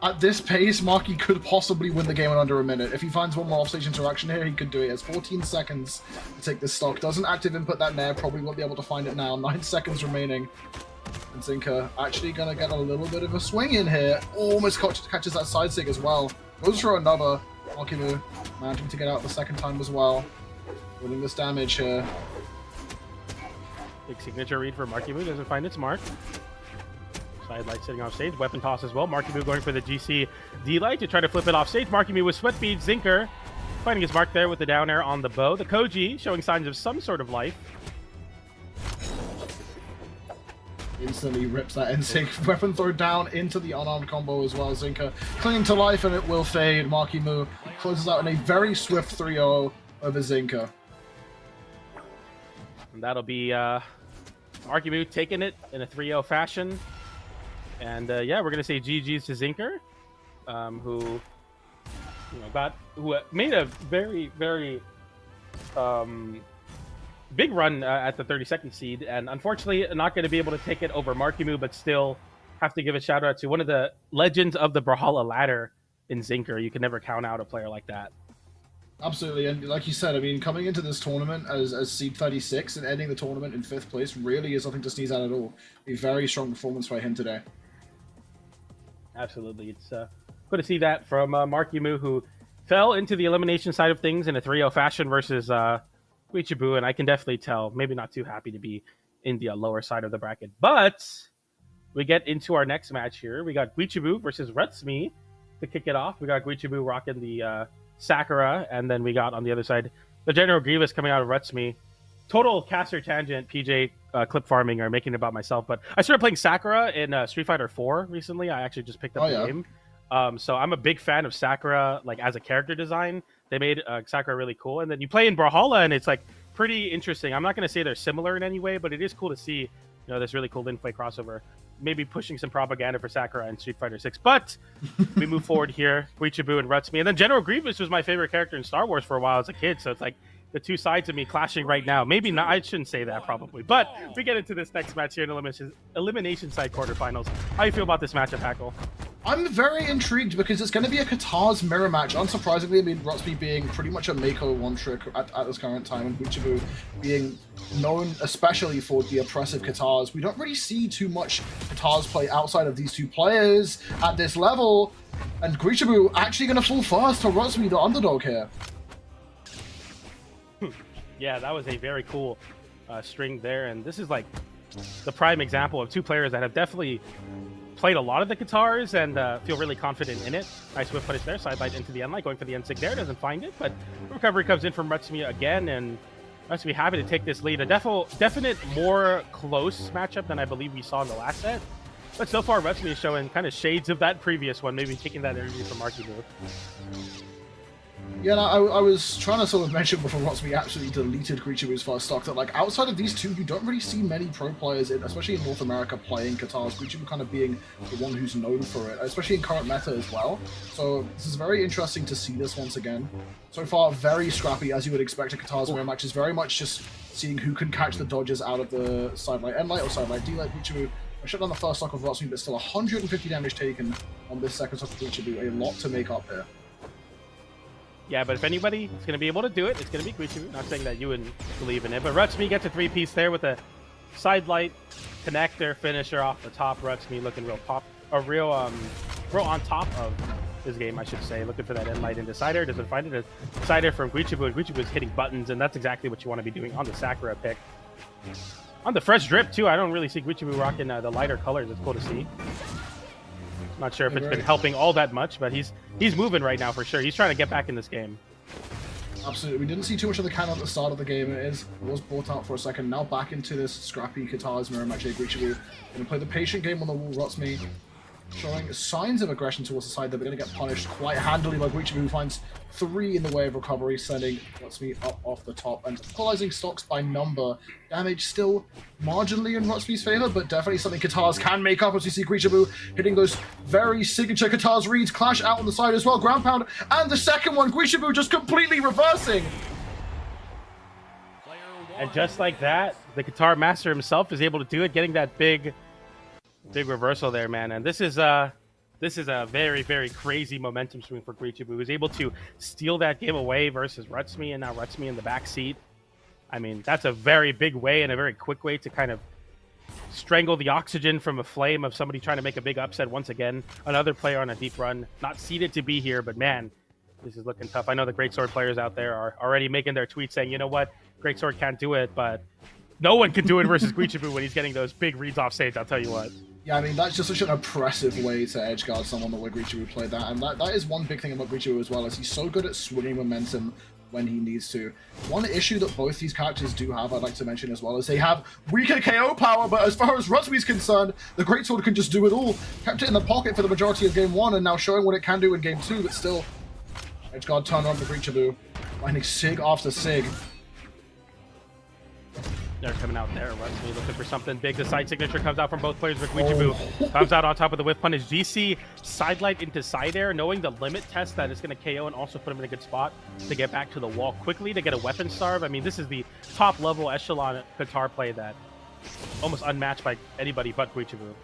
At this pace, Marky could possibly win the game in under a minute. If he finds one more offstage interaction here, he could do it. He has 14 seconds to take this stock. Doesn't active input that nair, probably won't be able to find it now. 9 seconds remaining. And Zinker actually going to get a little bit of a swing in here. Almost catches that side sig as well. Goes for another. Marckiemoo managing to get out the second time as well. Winning this damage here. Big signature read for Marckiemoo, doesn't find its mark. Side light sitting off stage, weapon toss as well. Marckiemoo going for the GC D-light to try to flip it off stage. Marckiemoo with sweat bead. Zinker finding his mark there with the down air on the bow. The Koji showing signs of some sort of life. Instantly rips that NSYNC weapon throw down into the unarmed combo as well. Zinker clinging to life and it will fade. Marckiemoo closes out in a very swift 3-0 over Zinker. And that'll be Marckiemoo taking it in a 3-0 fashion. And yeah, we're gonna say GG's to Zinker, who made a very big run at the 32nd seed, and unfortunately not going to be able to take it over Marckiemoo, but still have to give a shout out to one of the legends of the Brawlhalla ladder in Zinker. You can never count out a player like that. Absolutely, and like you said, I mean, coming into this tournament as seed 36 and ending the tournament in 5th place really is nothing to sneeze at all. A very strong performance by him today. Absolutely, it's good to see that from Marckiemoo, who fell into the elimination side of things in a 3-0 fashion versus Guichibu, and I can definitely tell, maybe not too happy to be in the lower side of the bracket. But we get into our next match here. We got Guichibu versus Rutsme to kick it off. We got Guichibu rocking the Sakura, and then we got on the other side the General Grievous coming out of Rutsme. Total caster tangent, PJ clip farming or making it about myself, but I started playing Sakura in Street Fighter 4 recently. I actually just picked up the game. So I'm a big fan of Sakura, like as a character design. They made Sakura really cool, and then you play in Brawlhalla, and it's like pretty interesting. I'm not going to say they're similar in any way, but it is cool to see, this really cool in-play crossover. Maybe pushing some propaganda for Sakura in Street Fighter 6. But we move forward here, Guichibu and Rutsme, and then General Grievous was my favorite character in Star Wars for a while as a kid. So it's like the two sides of me clashing right now. Maybe not. I shouldn't say that probably, but we get into this next match here in elimination side quarterfinals. How do you feel about this matchup, Hackle? I'm very intrigued because it's going to be a Katars mirror match. Unsurprisingly, I mean, Rutsme being pretty much a Mako one-trick at this current time, and Guichibu being known especially for the oppressive Katars. We don't really see too much Katars play outside of these two players at this level, and Guichibu actually going to fall first to Rutsme, the underdog here. Yeah, that was a very cool string there, and this is like the prime example of two players that have definitely played a lot of the Katars and feel really confident in it. Nice whip punish there, sidelight into the end light, going for the N-sig there, doesn't find it, but recovery comes in from Rutsme again, and Rutsme happy to take this lead. A definite more close matchup than I believe we saw in the last set, but so far Rutsme is showing kind of shades of that previous one, maybe taking that energy from Marckiemoo. Yeah, no, I was trying to sort of mention before Rotsby absolutely deleted Guichibu's first stock that, like, outside of these two, you don't really see many pro players, especially in North America, playing Katars. Guichibu kind of being the one who's known for it, especially in current meta as well. So this is very interesting to see this once again. So far, very scrappy, as you would expect a Katars mirror match. Is very much just seeing who can catch the dodges out of the side light, end light or side light, D light. Guichibu shut down the first stock of Rotsby, but still 150 damage taken on this second stock of Guichibu. A lot to make up here. Yeah, but if anybody is going to be able to do it, it's going to be Guichibu. Not saying that you wouldn't believe in it, but Rotsby gets a 3-piece there with a side light connector finisher off the top. Rotsby looking real real on top of his game, I should say. Looking for that end light in Decider. Doesn't find it. A Decider from Guichibu, and Guichibu is hitting buttons, and that's exactly what you want to be doing on the Sakura pick. On the fresh drip, too, I don't really see Guichibu rocking the lighter colors. It's cool to see. Not sure if it's been helping all that much, but he's moving right now for sure. He's trying to get back in this game. Absolutely. We didn't see too much of the cannon at the start of the game. It was brought out for a second. Now back into this scrappy Katars mirror match here. Guichibu going to play the patient game on the wall. Rotsby showing signs of aggression towards the side that we're going to get punished quite handily by Guichibu, who finds 3 in the way of recovery, sending Rotsby up off the top and equalizing stocks by number. Damage still marginally in Rotsby's favor, but definitely something Katars can make up as we see Guichibu hitting those very signature Katars reads, clash out on the side as well, ground pound, and the second one, Guichibu just completely reversing. And just like that, the Qatar master himself is able to do it, getting that big reversal there, man. And this is a very, very crazy momentum swing for Guichibu, who's able to steal that game away versus Rotsby, and now Rotsby in the back seat. I mean, that's a very big way and a very quick way to kind of strangle the oxygen from a flame of somebody trying to make a big upset once again. Another player on a deep run, not seeded to be here, but man, this is looking tough. I know the Greatsword players out there are already making their tweets saying, you know what, Greatsword can't do it, but no one can do it versus Guichibu when he's getting those big reads off stage, I'll tell you what. Yeah, I mean, that's just such an oppressive way to edgeguard someone the way Guichibu played that, and that is one big thing about Guichibu as well, is he's so good at swinging momentum when he needs to. One issue that both these characters do have, I'd like to mention as well, is they have weaker KO power, but as far as Rotsby's concerned, the Greatsword can just do it all. Kept it in the pocket for the majority of Game 1, and now showing what it can do in Game 2, but still, edgeguard turn on for Guichibu, finding Sig after Sig. They're coming out there. Rotsby looking for something big. The side signature comes out from both players, but Guichibu comes out on top of the whiff punish. GC sidelight into side air, knowing the limit test that it's going to KO and also put him in a good spot to get back to the wall quickly to get a weapon starve. I mean, this is the top level echelon Qatar play that almost unmatched by anybody but Guichibu.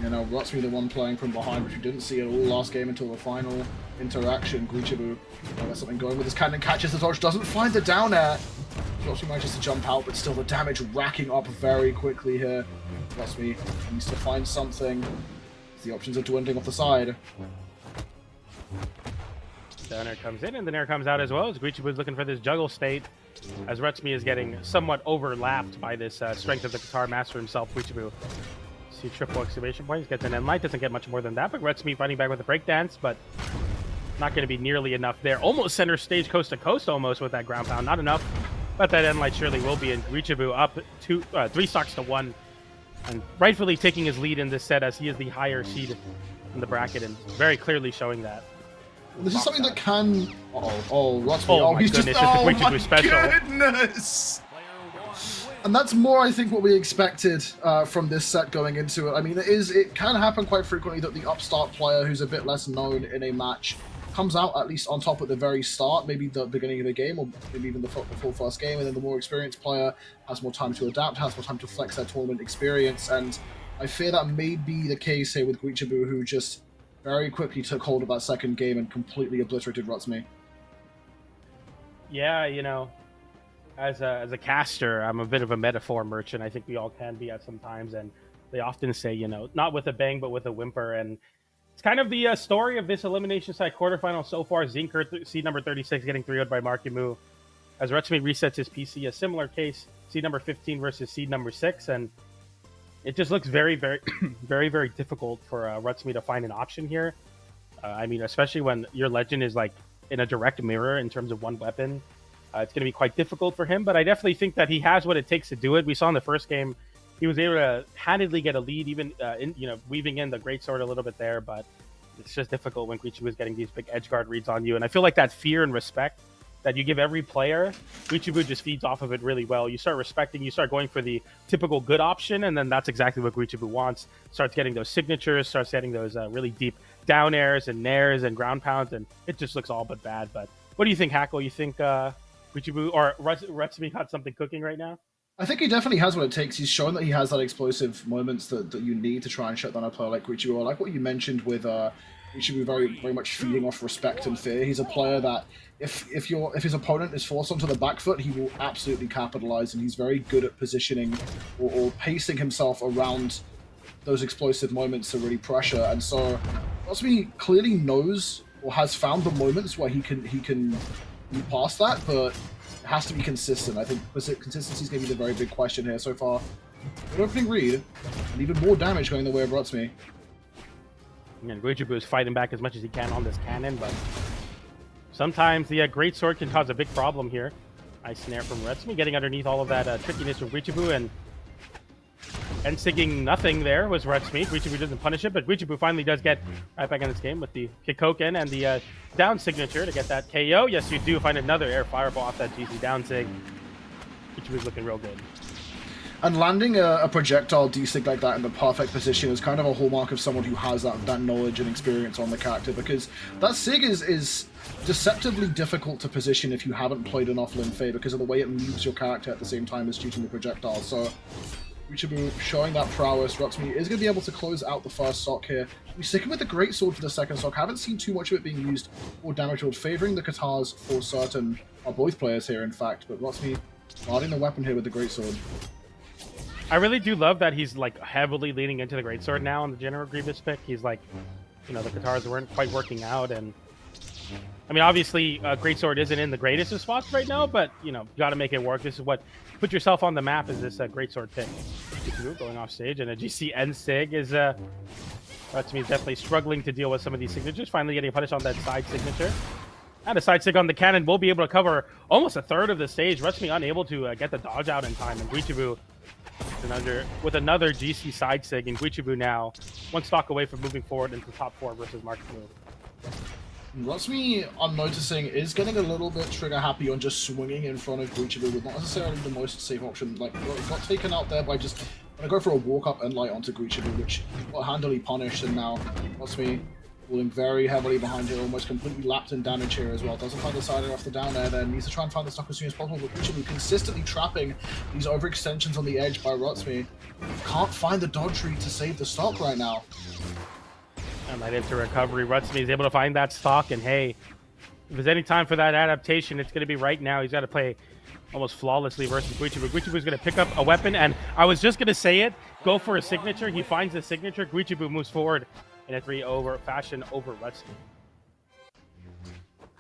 You know, Rotsby the one playing from behind, which we didn't see at all last game until the final interaction. Guichibu got something going with his cannon, catches the dodge, doesn't find the down air. Rotsby manages to jump out, but still the damage racking up very quickly here. Rotsby needs to find something. The options are dwindling off the side. The Nair comes in, and the Nair comes out as well, as Guichibu is looking for this juggle state, as Rotsby is getting somewhat overlapped by this strength of the Qatar master himself. Guichibu see triple excavation points, gets an end light, doesn't get much more than that, but Rotsby fighting back with a breakdance, but not going to be nearly enough there. Almost center stage, coast to coast almost with that ground pound, not enough. But that end light surely will be, and Guichibu up 3 stocks to 1, and rightfully taking his lead in this set as he is the higher seed in the bracket, and very clearly showing that. This is something that can. Rotsby. Oh my he's goodness, just. it's the Guichibu special. Goodness! And that's more, I think, what we expected from this set going into it. I mean, it can happen quite frequently that the upstart player who's a bit less known in a match comes out at least on top at the very start, maybe the beginning of the game, or maybe even the full first game, and then the more experienced player has more time to adapt, has more time to flex their tournament experience, and I fear that may be the case here with Guichibu, who just very quickly took hold of that second game and completely obliterated Rotsby. Yeah, you know, as a caster, I'm a bit of a metaphor merchant. I think we all can be at some times, and they often say, you know, not with a bang, but with a whimper, and it's kind of the story of this elimination side quarterfinal so far. Zinker, seed number 36, getting 3-0'd by Marckiemoo. As Rotsby resets his PC, a similar case, seed number 15 versus seed number 6, and it just looks very, very, very, very difficult for Rotsby to find an option here. I mean, especially when your legend is like in a direct mirror in terms of one weapon. It's going to be quite difficult for him, but I definitely think that he has what it takes to do it. We saw in the first game, he was able to handedly get a lead, even weaving in the Greatsword a little bit there. But it's just difficult when Guichibu is getting these big edge guard reads on you. And I feel like that fear and respect that you give every player, Guichibu just feeds off of it really well. You start respecting, you start going for the typical good option, and then that's exactly what Guichibu wants. Starts getting those signatures, starts getting those really deep down airs and nairs and ground pounds, and it just looks all but bad. But what do you think, Hackle? You think Guichibu or Retsumi got something cooking right now? I think he definitely has what it takes. He's shown that he has that explosive moments that you need to try and shut down a player like Guichibu. I like what you mentioned with Guichibu very much feeding off respect and fear. He's a player that if his opponent is forced onto the back foot, he will absolutely capitalize, and he's very good at positioning or pacing himself around those explosive moments to really pressure. And so Retsumi clearly knows or has found the moments where he can move past that, but it has to be consistent. I think consistency is going to be the very big question here so far. Good opening read, and even more damage going the way of Retsumi. And Guichibu is fighting back as much as he can on this cannon, but sometimes the Great Sword can cause a big problem here. Nice snare from Retsumi, getting underneath all of that trickiness from Guichibu, and sigging nothing there was Retsumi. Guichibu doesn't punish it, but Guichibu finally does get right back in this game with the Kikoken and the down signature to get that KO. Yes, you do find another air fireball off that GC down sig. Guichibu's looking real good. And landing a projectile D-Sig like that in the perfect position is kind of a hallmark of someone who has that knowledge and experience on the character, because that Sig is deceptively difficult to position if you haven't played enough Lin Fei, because of the way it moves your character at the same time as shooting the projectile. So Guichibu showing that prowess. Retsumi is going to be able to close out the first stock here. We're sticking with the Great Sword for the second stock. Haven't seen too much of it being used for damage build, favoring the Katars for certain, both players here in fact, but Retsumi guarding the weapon here with the Great Sword. I really do love that he's like heavily leaning into the Greatsword now on the General Grievous pick. He's like, the Katars weren't quite working out, and I mean, obviously, Greatsword isn't in the greatest of spots right now, but you got to make it work. This is what put yourself on the map. Is this Greatsword pick? Going off stage, and a GC N Sig is Retsumi's definitely struggling to deal with some of these signatures. Finally getting punished on that side signature. And a side sig on the cannon will be able to cover almost a third of the stage. Retsumi unable to get the dodge out in time, and Guichibu with another GC side sig, and Guichibu now one stock away from moving forward into top 4 versus Marckiemoo. Retsumi, I'm noticing, is getting a little bit trigger happy on just swinging in front of Guichibu with not necessarily the most safe option. Like, got taken out there by just gonna go for a walk up and light onto Guichibu, which got handily punished, and now Retsumi falling very heavily behind here, almost completely lapped in damage here as well. Doesn't find the side off the down air there, needs to try and find the stock as soon as possible, but Guichibu consistently trapping these overextensions on the edge by Retsumi. Can't find the dodge read to save the stock right now. And right into recovery, Retsumi is able to find that stock, and hey, if there's any time for that adaptation, it's going to be right now. He's got to play almost flawlessly versus Guichibu. Guichibu's going to pick up a weapon, and I was just going to say it, go for a signature. He finds the signature. Guichibu moves forward in a 3-over fashion over Retsumi.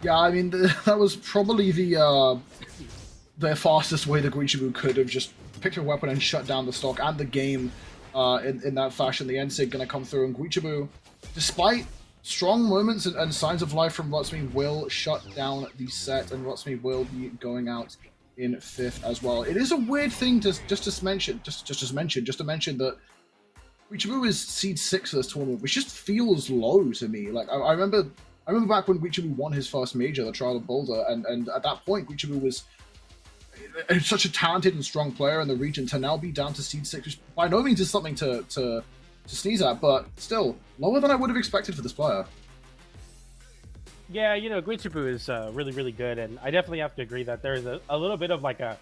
Yeah, I mean, that was probably the fastest way that Guichibu could have just picked a weapon and shut down the stock and the game in that fashion. The N-Sig going to come through, and Guichibu, despite strong moments and signs of life from Retsumi, will shut down the set, and Retsumi will be going out in 5th as well. It is a weird thing to mention that Guichibu is seed 6 for this tournament, which just feels low to me. Like, I remember back when Guichibu won his first major, the Trial of Boulder, and at that point Guichibu was such a talented and strong player in the region. To now be down to seed 6, which by no means is something to sneeze at, but still lower than I would have expected for this player. Yeah, Guichibu is really, really good, and I definitely have to agree that there's a little bit of like the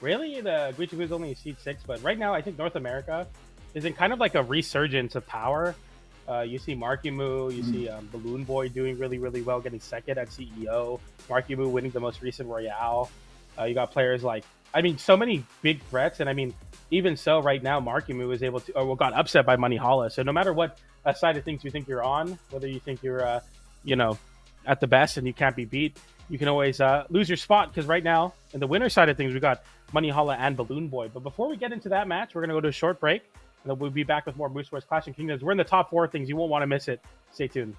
Guichibu is only seed 6, but right now I think North America is in kind of like a resurgence of power. You see Marckiemoo, you see Balloon Boy doing really, really well, getting second at CEO. Marckiemoo winning the most recent Royale. You got players like, so many big threats, and even so, right now, Marckiemoo is able to, got upset by Monihalla. So no matter what side of things you think you're on, whether you think you're, at the best and you can't be beat, you can always lose your spot, because right now, in the winner side of things, we got Monihalla and Balloon Boy. But before we get into that match, we're going to go to a short break, and then we'll be back with more Moose Wars Clash of Kingdoms. We're in the top 4 things. You won't want to miss it. Stay tuned.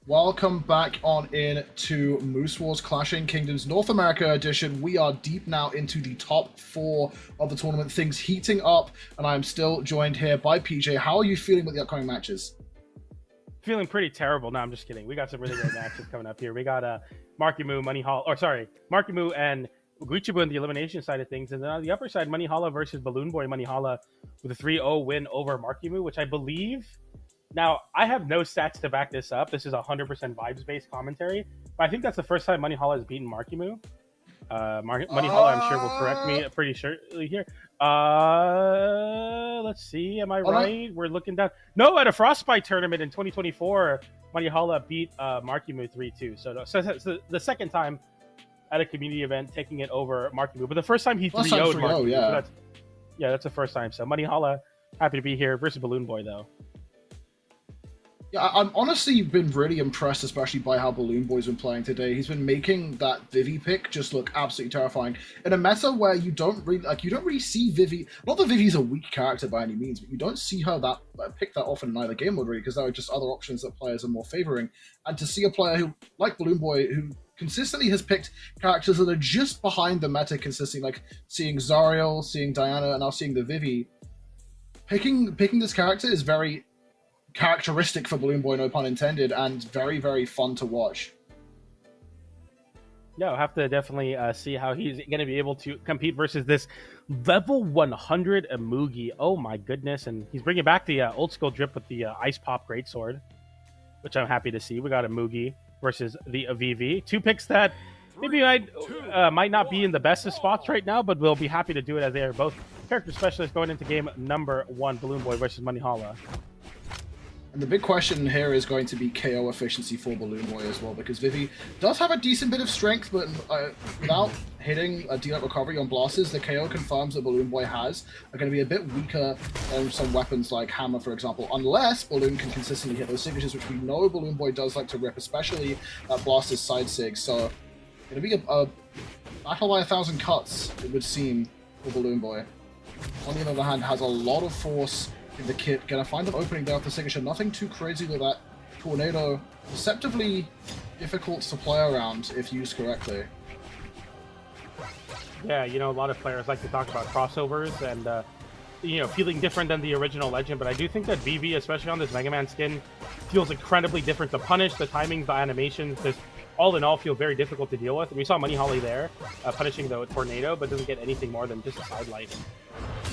Welcome back on in to Moose Wars Clashing Kingdoms North America edition. We are deep now into the top 4 of the tournament, things heating up, and I'm still joined here by PJ. How are you feeling with the upcoming matches? Feeling pretty terrible. No, I'm just kidding. We got some really great matches coming up here. We got Marckiemoo, Marckiemoo and Guichibu in the elimination side of things, and then on the upper side, Monihalla versus Balloon Boy. Monihalla with a 3-0 win over Marckiemoo, which I believe. Now, I have no stats to back this up. This is 100% vibes-based commentary, but I think that's the first time Monihalla has beaten Marckiemoo. Monihalla, I'm sure, will correct me pretty surely here. Let's see. Am I right? We're looking down. No, at a Frostbite tournament in 2024, Monihalla beat Marckiemoo 3-2. So the second time at a community event taking it over Marckiemoo, but the first time he 3-0'd Marckiemoo. Yeah. So that's the first time. So Monihalla, happy to be here versus Balloon Boy, though. Yeah, I'm honestly been really impressed, especially by how Balloon Boy's been playing today. He's been making that Vivi pick just look absolutely terrifying in a meta where you don't really see Vivi. Not that Vivi's a weak character by any means, but you don't see her pick that often in either game mode, really, because there are just other options that players are more favoring. And to see a player who, like Balloon Boy, who consistently has picked characters that are just behind the meta consistently, like seeing Zariel, seeing Diana, and now seeing the Vivi, picking this character is very characteristic for Balloon Boy, no pun intended, and very, very fun to watch. Yeah, I'll have to definitely see how he's going to be able to compete versus this level 100 Mugi. Oh my goodness, and he's bringing back the old school drip with the Ice Pop Greatsword, which I'm happy to see. We got a Mugi versus the Avivi. 2 picks that maybe might not be in the best of spots right now, but we'll be happy to do it as they are both character specialists going into game number 1, Balloon Boy versus Monihalla. And the big question here is going to be KO efficiency for Balloon Boy as well, because Vivi does have a decent bit of strength, but without hitting a D-Light recovery on blasters, the KO confirms that Balloon Boy has are going to be a bit weaker than some weapons like Hammer, for example, unless Balloon can consistently hit those signatures, which we know Balloon Boy does like to rip, especially that blaster's side sig. So, going to be a battle by 1,000 cuts, it would seem, for Balloon Boy. On the other hand, has a lot of force in the kit. Gonna find an opening there with the signature. Nothing too crazy with that tornado. Deceptively difficult to play around if used correctly. Yeah, a lot of players like to talk about crossovers and, feeling different than the original Legend, but I do think that VV, especially on this Mega Man skin, feels incredibly different to punish. The timing, the animations, just all in all feel very difficult to deal with. And we saw Monihalla there, punishing the tornado, but doesn't get anything more than just a side light.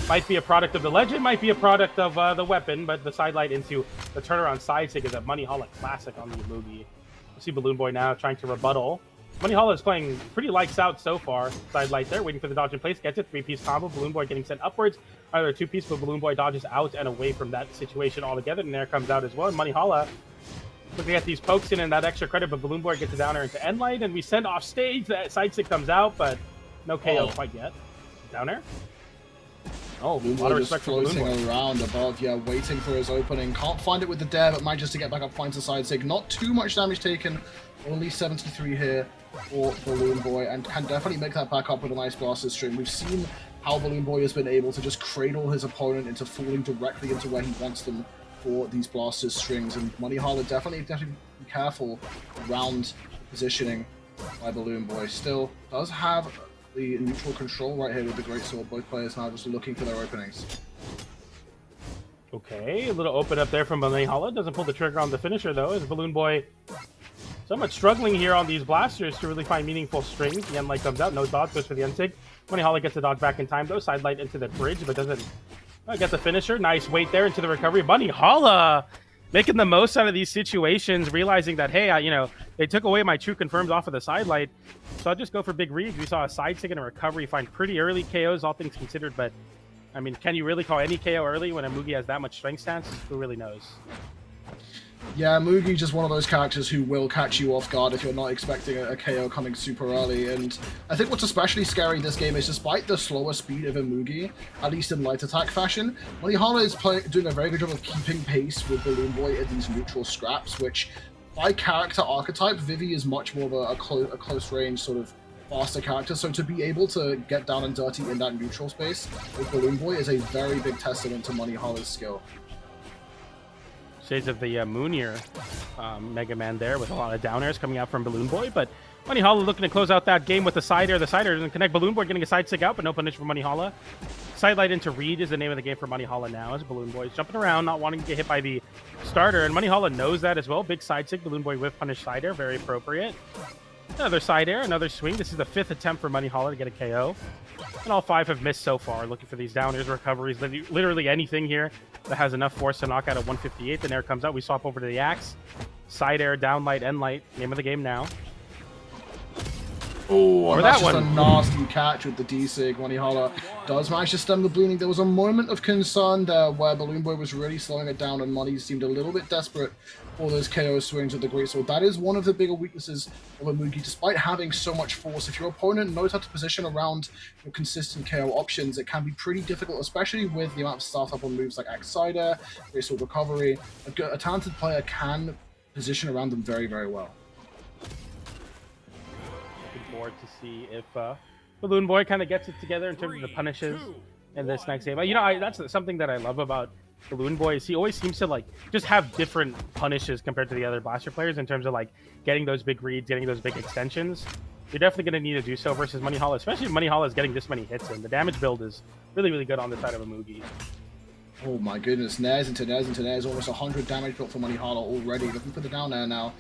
Might be a product of the Legend, might be a product of the weapon, but the side light into the turnaround side sig is a Monihalla classic on the Mugi. You see Balloon Boy now trying to rebuttal. Monihalla is playing pretty lights out so far. Side light there, waiting for the dodge in place, gets it, 3-piece combo. Balloon Boy getting sent upwards. Either 2-piece, but Balloon Boy dodges out and away from that situation altogether, and there comes out as well. And Monihalla looking at these pokes in and that extra credit, but Balloon Boy gets a downer into end light, and we send off stage. That side stick comes out, but no KO quite yet. Downer. Oh, Balloon Boy just floating around above, waiting for his opening. Can't find it with the dare, but manages to get back up, finds the side sig. Not too much damage taken, only 73 here for Balloon Boy, and can definitely make that back up with a nice blaster string. We've seen how Balloon Boy has been able to just cradle his opponent into falling directly into where he wants them for these blaster strings, and Monihalla definitely be careful around positioning by Balloon Boy. Still does have the neutral control right here with the Greatsword. Both players now just looking for their openings. Okay, a little open up there from Monihalla. Doesn't pull the trigger on the finisher, though, as Balloon Boy somewhat struggling here on these blasters to really find meaningful strings. The end light comes out, no dodge, goes for the end sig. Monihalla gets the dodge back in time, though. Side light into the bridge, but doesn't get the finisher. Nice weight there into the recovery. Monihalla making the most out of these situations, realizing that, hey, they took away my true confirms off of the side light, so I'll just go for big reads. We saw a side sig and a recovery, find pretty early KOs, all things considered, but, can you really call any KO early when a Mugi has that much strength stance? Who really knows? Yeah, Mugi just one of those characters who will catch you off guard if you're not expecting a KO coming super early, and I think what's especially scary in this game is despite the slower speed of a Mugi, at least in light attack fashion, Monihalla is doing a very good job of keeping pace with Balloon Boy at these neutral scraps, which by character archetype, Vivi is much more of a close range sort of faster character, so to be able to get down and dirty in that neutral space with Balloon Boy is a very big testament to Monihalla's skill. Shades of the Mounir Mega Man there with a lot of down airs coming out from Balloon Boy, but Monihalla looking to close out that game with the side air. The side air doesn't connect. Balloon Boy getting a side stick out, but no punish for Monihalla. Sidelight into Reed is the name of the game for Monihalla now, as Balloon Boy is jumping around, not wanting to get hit by the starter, and Monihalla knows that as well. Big side stick, Balloon Boy with punish side air, very appropriate. Another side air, another swing. This is the 5th attempt for Monihalla to get a KO. And all 5 have missed so far, looking for these down airs, recoveries, literally anything here that has enough force to knock out at 158. Then air comes out, we swap over to the axe. Side air, down light, end light. Name of the game now. Oh, Or that's that just one. a nasty catch with the D-Sig. Monihalla does manage to stem the ballooning. There was a moment of concern there where Balloon Boy was really slowing it down and Money seemed a little bit desperate for those KO swings with the Greatsword. That is one of the bigger weaknesses of a Mugi. Despite having so much force, if your opponent knows how to position around your consistent KO options, it can be pretty difficult, especially with the amount of startup on moves like Axe Side Air, Greatsword Recovery. A talented player can position around them very, very well. Looking forward to see if Balloon Boy kind of gets it together in terms of the punishes in this next game. You know, that's something that I love about Balloon Boy is he always seems to like just have different punishes compared to the other blaster players in terms of like getting those big reads, getting those big extensions. You're definitely going to need to do so versus Monihalla, especially if Monihalla is getting this many hits in. The damage build is really, really good on the side of a Mugi. Oh my goodness, Nares into Nares into Nares, almost 100 damage built for Monihalla already. Looking for the down air now.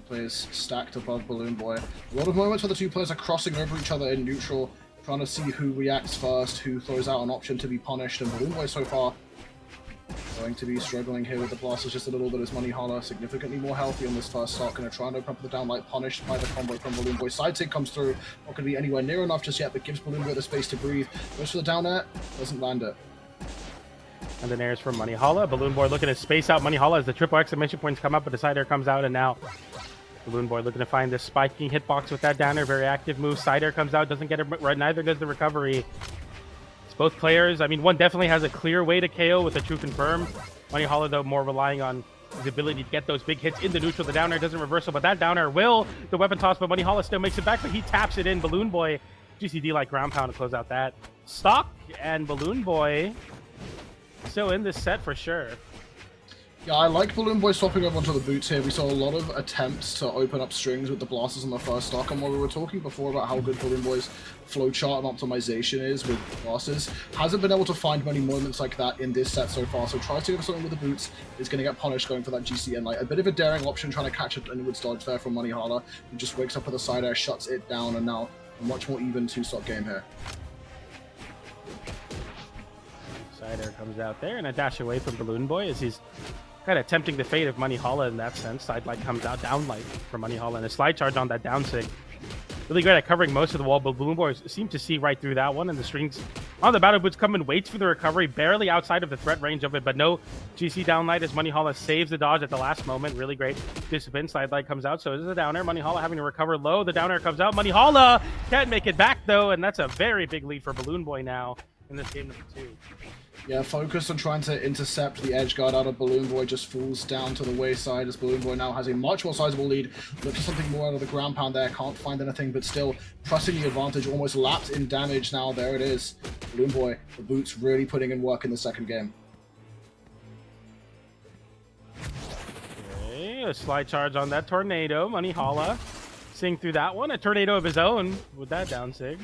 Players stacked above Balloon Boy. A lot of moments where the two players are crossing over each other in neutral, trying to see who reacts first, who throws out an option to be punished, and Balloon Boy so far going to be struggling here with the blasters just a little bit as Monihalla significantly more healthy on this first stock, going to try and open up the downlight, punished by the combo from Balloon Boy. Side sig comes through, not going to be anywhere near enough just yet, but gives Balloon Boy the space to breathe. Goes for the down air, doesn't land it. And then airs from Monihalla. Balloon Boy looking to space out Monihalla as the triple exclamation points come up, but the side air comes out, and now Balloon Boy looking to find this spiking hitbox with that down air. Very active move. Side air comes out, doesn't get it right, neither does the recovery. It's both players. I mean, one definitely has a clear way to KO with a true confirm. Monihalla, though, more relying on his ability to get those big hits in the neutral. The down air doesn't reversal, but that down air will. The weapon toss, but Monihalla still makes it back, but he taps it in. Balloon Boy, GCD like ground pound to close out that stock, and Balloon Boy still in this set for sure. Yeah, I like Balloon Boy swapping over onto the boots here. We saw a lot of attempts to open up strings with the blasters on the first stock, and while we were talking before about how good Balloon Boy's flowchart and optimization is with blasters, hasn't been able to find many moments like that in this set so far, so tries to go for something with the boots, is going to get punished going for that GCN light. A bit of a daring option trying to catch an inwards dodge there from Monihalla, who just wakes up with a side air, shuts it down, and now a much more even two-stock game here. Side air comes out there, and a dash away from Balloon Boy as he's kind of tempting the fate of Monihalla in that sense. Side light comes out, down light for Monihalla, and a slide charge on that down sig. Really great at covering most of the wall, but Balloon Boy seemed to see right through that one, and the strings on the battle boots come and waits for the recovery, barely outside of the threat range of it, but no GC down light as Monihalla saves the dodge at the last moment. Really great discipline. Side light comes out, so this is a down air. Monihalla having to recover low. The down air comes out. Monihalla can't make it back, though, and that's a very big lead for Balloon Boy now in this game number 2. Yeah, focused on trying to intercept the edge guard out of Balloon Boy, just falls down to the wayside as Balloon Boy now has a much more sizable lead. Looks for something more out of the ground pound there, can't find anything, but still pressing the advantage, almost lapped in damage now. There it is. Balloon Boy, the boots really putting in work in the second game. Okay, a slide charge on that tornado. Monihalla seeing through that one. A tornado of his own with that down sig.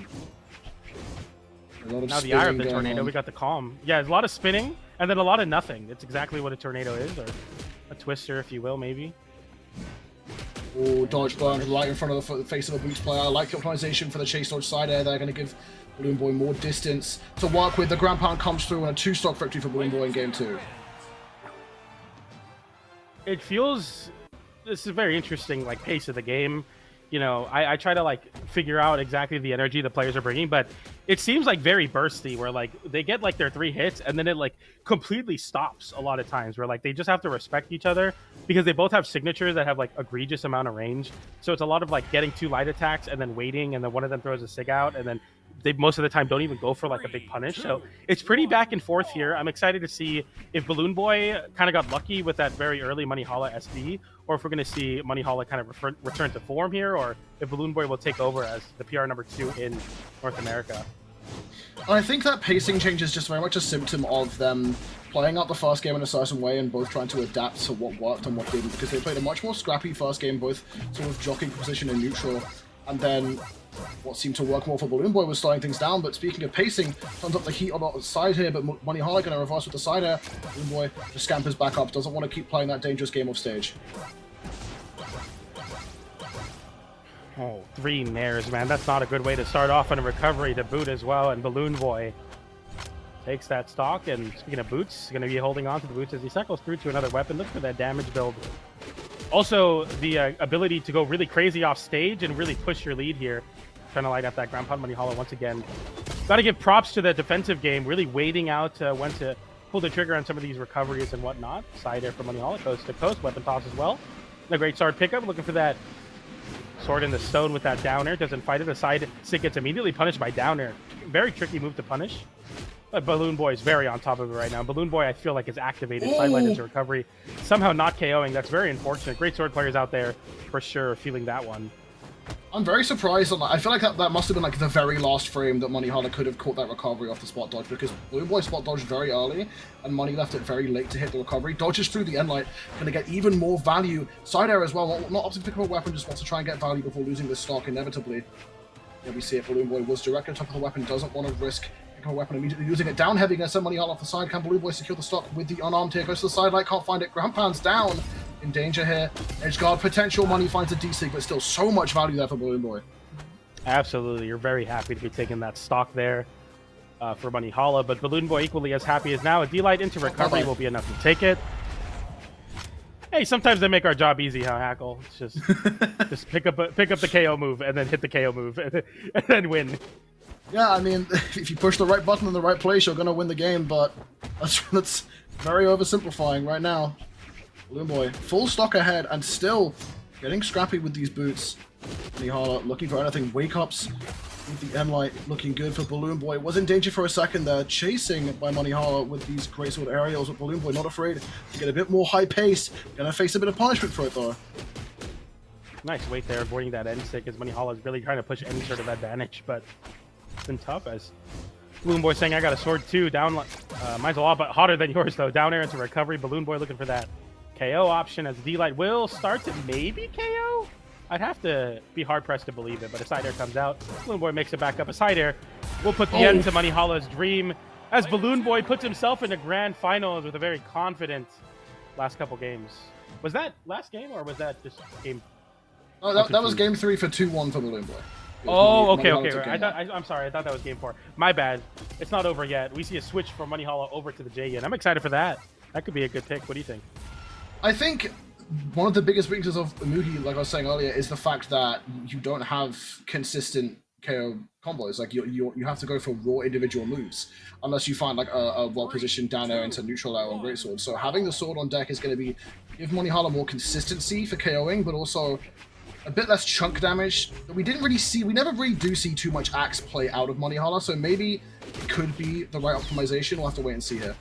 Now the eye of the tornado, we got the calm. Yeah, there's a lot of spinning, and then a lot of nothing. It's exactly what a tornado is, or a twister, if you will, maybe. Oh, dodge burn right in front of the face of a boots player. I like the optimization for the chase dodge side air. They're going to give Balloon Boy more distance to work with. The ground pound comes through and a 2-stock victory for Balloon Boy in game 2. It feels... This is a very interesting, like, pace of the game. You know, I try to, like, figure out exactly the energy the players are bringing, but it seems, like, very bursty, where, like, they get, like, their 3 hits, and then it, like, completely stops a lot of times, where, like, they just have to respect each other, because they both have signatures that have, like, egregious amount of range. So it's a lot of, like, getting 2 light attacks, and then waiting, and then one of them throws a sig out, and then they most of the time don't even go for, like, a big punish. So it's pretty back and forth here. I'm excited to see if Balloon Boy kind of got lucky with that very early Monihalla SD, or if we're going to see Monihalla kind of return to form here, or if Balloon Boy will take over as the PR number 2 in North America. I think that pacing change is just very much a symptom of them playing out the first game in a certain way and both trying to adapt to what worked and what didn't, because they played a much more scrappy first game, both sort of jockeying for position in neutral, and then what seemed to work more for Balloon Boy was slowing things down. But speaking of pacing, turns up the heat on the side here, but Monihalla going to reverse with the side air. Balloon Boy just scampers back up, doesn't want to keep playing that dangerous game off stage. Oh, 3 nairs, man. That's not a good way to start off on a recovery to boot as well. And Balloon Boy takes that stock. And speaking of boots, going to be holding on to the boots as he cycles through to another weapon. Look for that damage build. Also, the ability to go really crazy off stage and really push your lead here. Trying to light up that ground pound. Monihalla once again. Got to give props to the defensive game. Really waiting out when to pull the trigger on some of these recoveries and whatnot. Side air from Monihalla, coast to coast. Weapon toss as well. And a great start pickup. Looking for that sword in the stone with that down air. Doesn't fight it. The side stick gets immediately punished by down air. Very tricky move to punish. But Balloon Boy is very on top of it right now. Balloon Boy, I feel like, is activated. Sideline into recovery. Somehow not KOing. That's very unfortunate. Great sword players out there, for sure, feeling that one. I'm very surprised on that. I feel like that must have been like the very last frame that Monihalla could have caught that recovery off the spot dodge, because Balloon Boy spot dodged very early and Money left it very late to hit the recovery. Dodges through the end light, gonna get even more value. Side air as well, not opting to pick up a weapon, just wants to try and get value before losing this stock inevitably. Yeah, we see it. Balloon Boy was directly on top of the weapon, doesn't want to risk picking up a weapon immediately, using it down heavy. Gonna send Monihalla off the side. Can Balloon Boy secure the stock with the unarmed here? Goes to the side light, can't find it. Ground pounds down. In danger here. Edge guard potential. Money finds a D-Sig, but still so much value there for Balloon Boy. Absolutely. You're very happy to be taking that stock there for Monihalla, but Balloon Boy equally as happy as now. A D-Light into recovery will be enough to take it. Hey, sometimes they make our job easy, huh, Hackle? It's just pick up the KO move and then hit the KO move and then win. Yeah, I mean, if you push the right button in the right place, you're gonna win the game, but that's very oversimplifying right now. Balloon Boy, full stock ahead and still getting scrappy with these boots. Monihalla looking for anything. Wake-ups with the end-light looking good for Balloon Boy. Was in danger for a second there. Chasing by Monihalla with these greatsword aerials. But Balloon Boy not afraid to get a bit more high pace. Gonna face a bit of punishment for it though. Nice wait there, avoiding that end stick as Monihalla is really trying to push any sort of advantage, but it's been tough as Balloon Boy saying, I got a sword too. Down, mine's a lot but hotter than yours though. Down air into recovery. Balloon Boy looking for that KO option as D-Light will start to maybe KO? I'd have to be hard-pressed to believe it, but a side air comes out. Balloon Boy makes it back up. A side air will put the end to Monihalla's dream as Balloon Boy puts himself in the grand finals with a very confident last couple games. Was that last game, or was that just game? Oh, that was game 3 for 2-1 for Balloon Boy. Oh, okay. I'm sorry. I thought that was game 4. My bad. It's not over yet. We see a switch from Monihalla over to the J-Yin. I'm excited for that. That could be a good pick. What do you think? I think one of the biggest weaknesses of Muhi, like I was saying earlier, is the fact that you don't have consistent KO combos. Like you have to go for raw individual moves unless you find like a well-positioned down air into neutral air on greatsword. So having the sword on deck is going to give Monihalla more consistency for KOing, but also a bit less chunk damage that we didn't really see. We never really do see too much axe play out of Monihalla, so maybe it could be the right optimization. We'll have to wait and see here.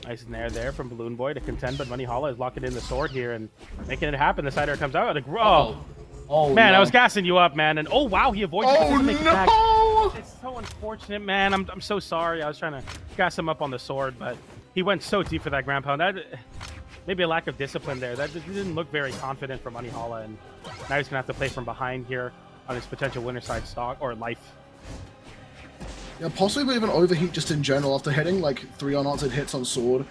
Nice nair there from Balloon Boy to contend, but Monihalla is locking in the sword here and making it happen. The side air comes out. Oh man, no. I was gassing you up, man. And oh wow, he avoids it. Oh no! It's so unfortunate, man. I'm so sorry. I was trying to gas him up on the sword, but he went so deep for that ground pound. Maybe a lack of discipline there. That didn't look very confident for Monihalla, and now he's gonna have to play from behind here on his potential winner side stock or life. Yeah, possibly even overheat just in general after hitting like 3 unanswered hits on sword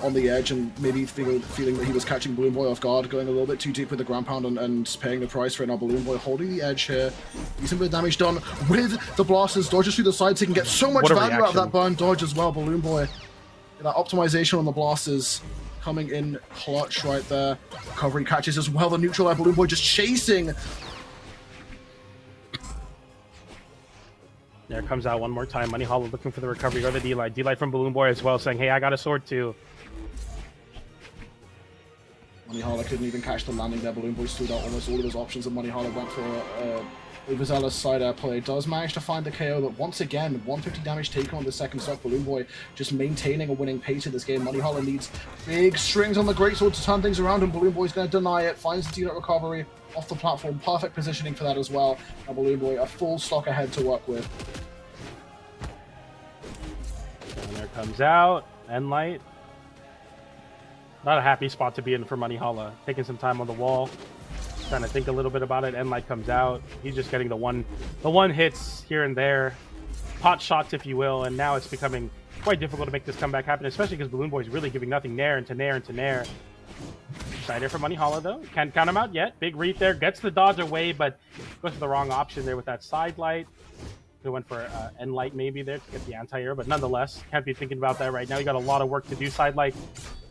on the edge, and maybe feeling that he was catching Balloon Boy off guard, going a little bit too deep with the ground pound and paying the price for it. Now Balloon Boy holding the edge here. Decent bit of damage done with the blasters. Dodges through the sides. He can get so much value out of that burn dodge as well. Balloon Boy. That optimization on the blasters coming in clutch right there. Recovery catches as well. The neutral air. Balloon Boy just chasing. There comes out one more time. Monihalla looking for the recovery or the D-Light. D-Light from Balloon Boy as well, saying, hey, I got a sword too. Monihalla couldn't even catch the landing there. Balloon Boy stood out almost all of his options, and Monihalla went for overzealous side air play. Does manage to find the KO, but once again, 150 damage taken on the second stock. Balloon Boy just maintaining a winning pace in this game. Monihalla needs big strings on the greatsword to turn things around, and Balloon Boy's going to deny it. Finds the D-Light recovery off the platform. Perfect positioning for that as well. Now Balloon Boy a full stock ahead to work with. And there Comes out, end light. Not a happy spot to be in for Monihalla. Taking some time on the wall, trying to think a little bit about it. End light comes out. He's just getting the one hits here and there, pot shots if you will, and now it's becoming quite difficult to make this comeback happen, especially because Balloon Boy is really giving nothing nair into nair into nair. Excited for Monihalla though. Can't count him out yet. Big read there. Gets the dodge away, but goes for the wrong option there with that side light. He went for end light maybe there to get the anti-air, but nonetheless, can't be thinking about that right now. You got a lot of work to do. Side light.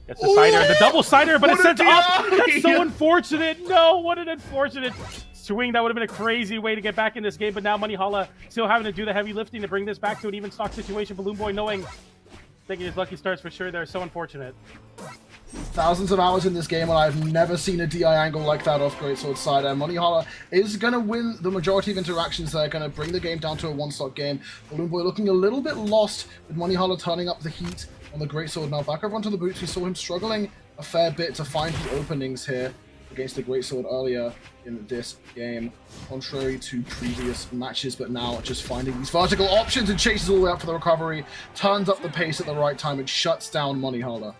Gets the cider, the double cider, but it sends up. That's so unfortunate. No, what an unfortunate swing. That would have been a crazy way to get back in this game, but now Monihalla still having to do the heavy lifting to bring this back to an even stock situation. Balloon Boy knowing, taking his lucky starts for sure there. So unfortunate. Thousands of hours in this game, and I've never seen a DI angle like that off Greatsword side. And Monihalla is going to win the majority of interactions there, going to bring the game down to a one-stock game. Balloon Boy looking a little bit lost with Monihalla turning up the heat on the Greatsword. Now back over onto the boots, we saw him struggling a fair bit to find the openings here against the Greatsword earlier in this game, contrary to previous matches, but now just finding these vertical options and chases all the way up for the recovery, turns up the pace at the right time, and shuts down Monihalla.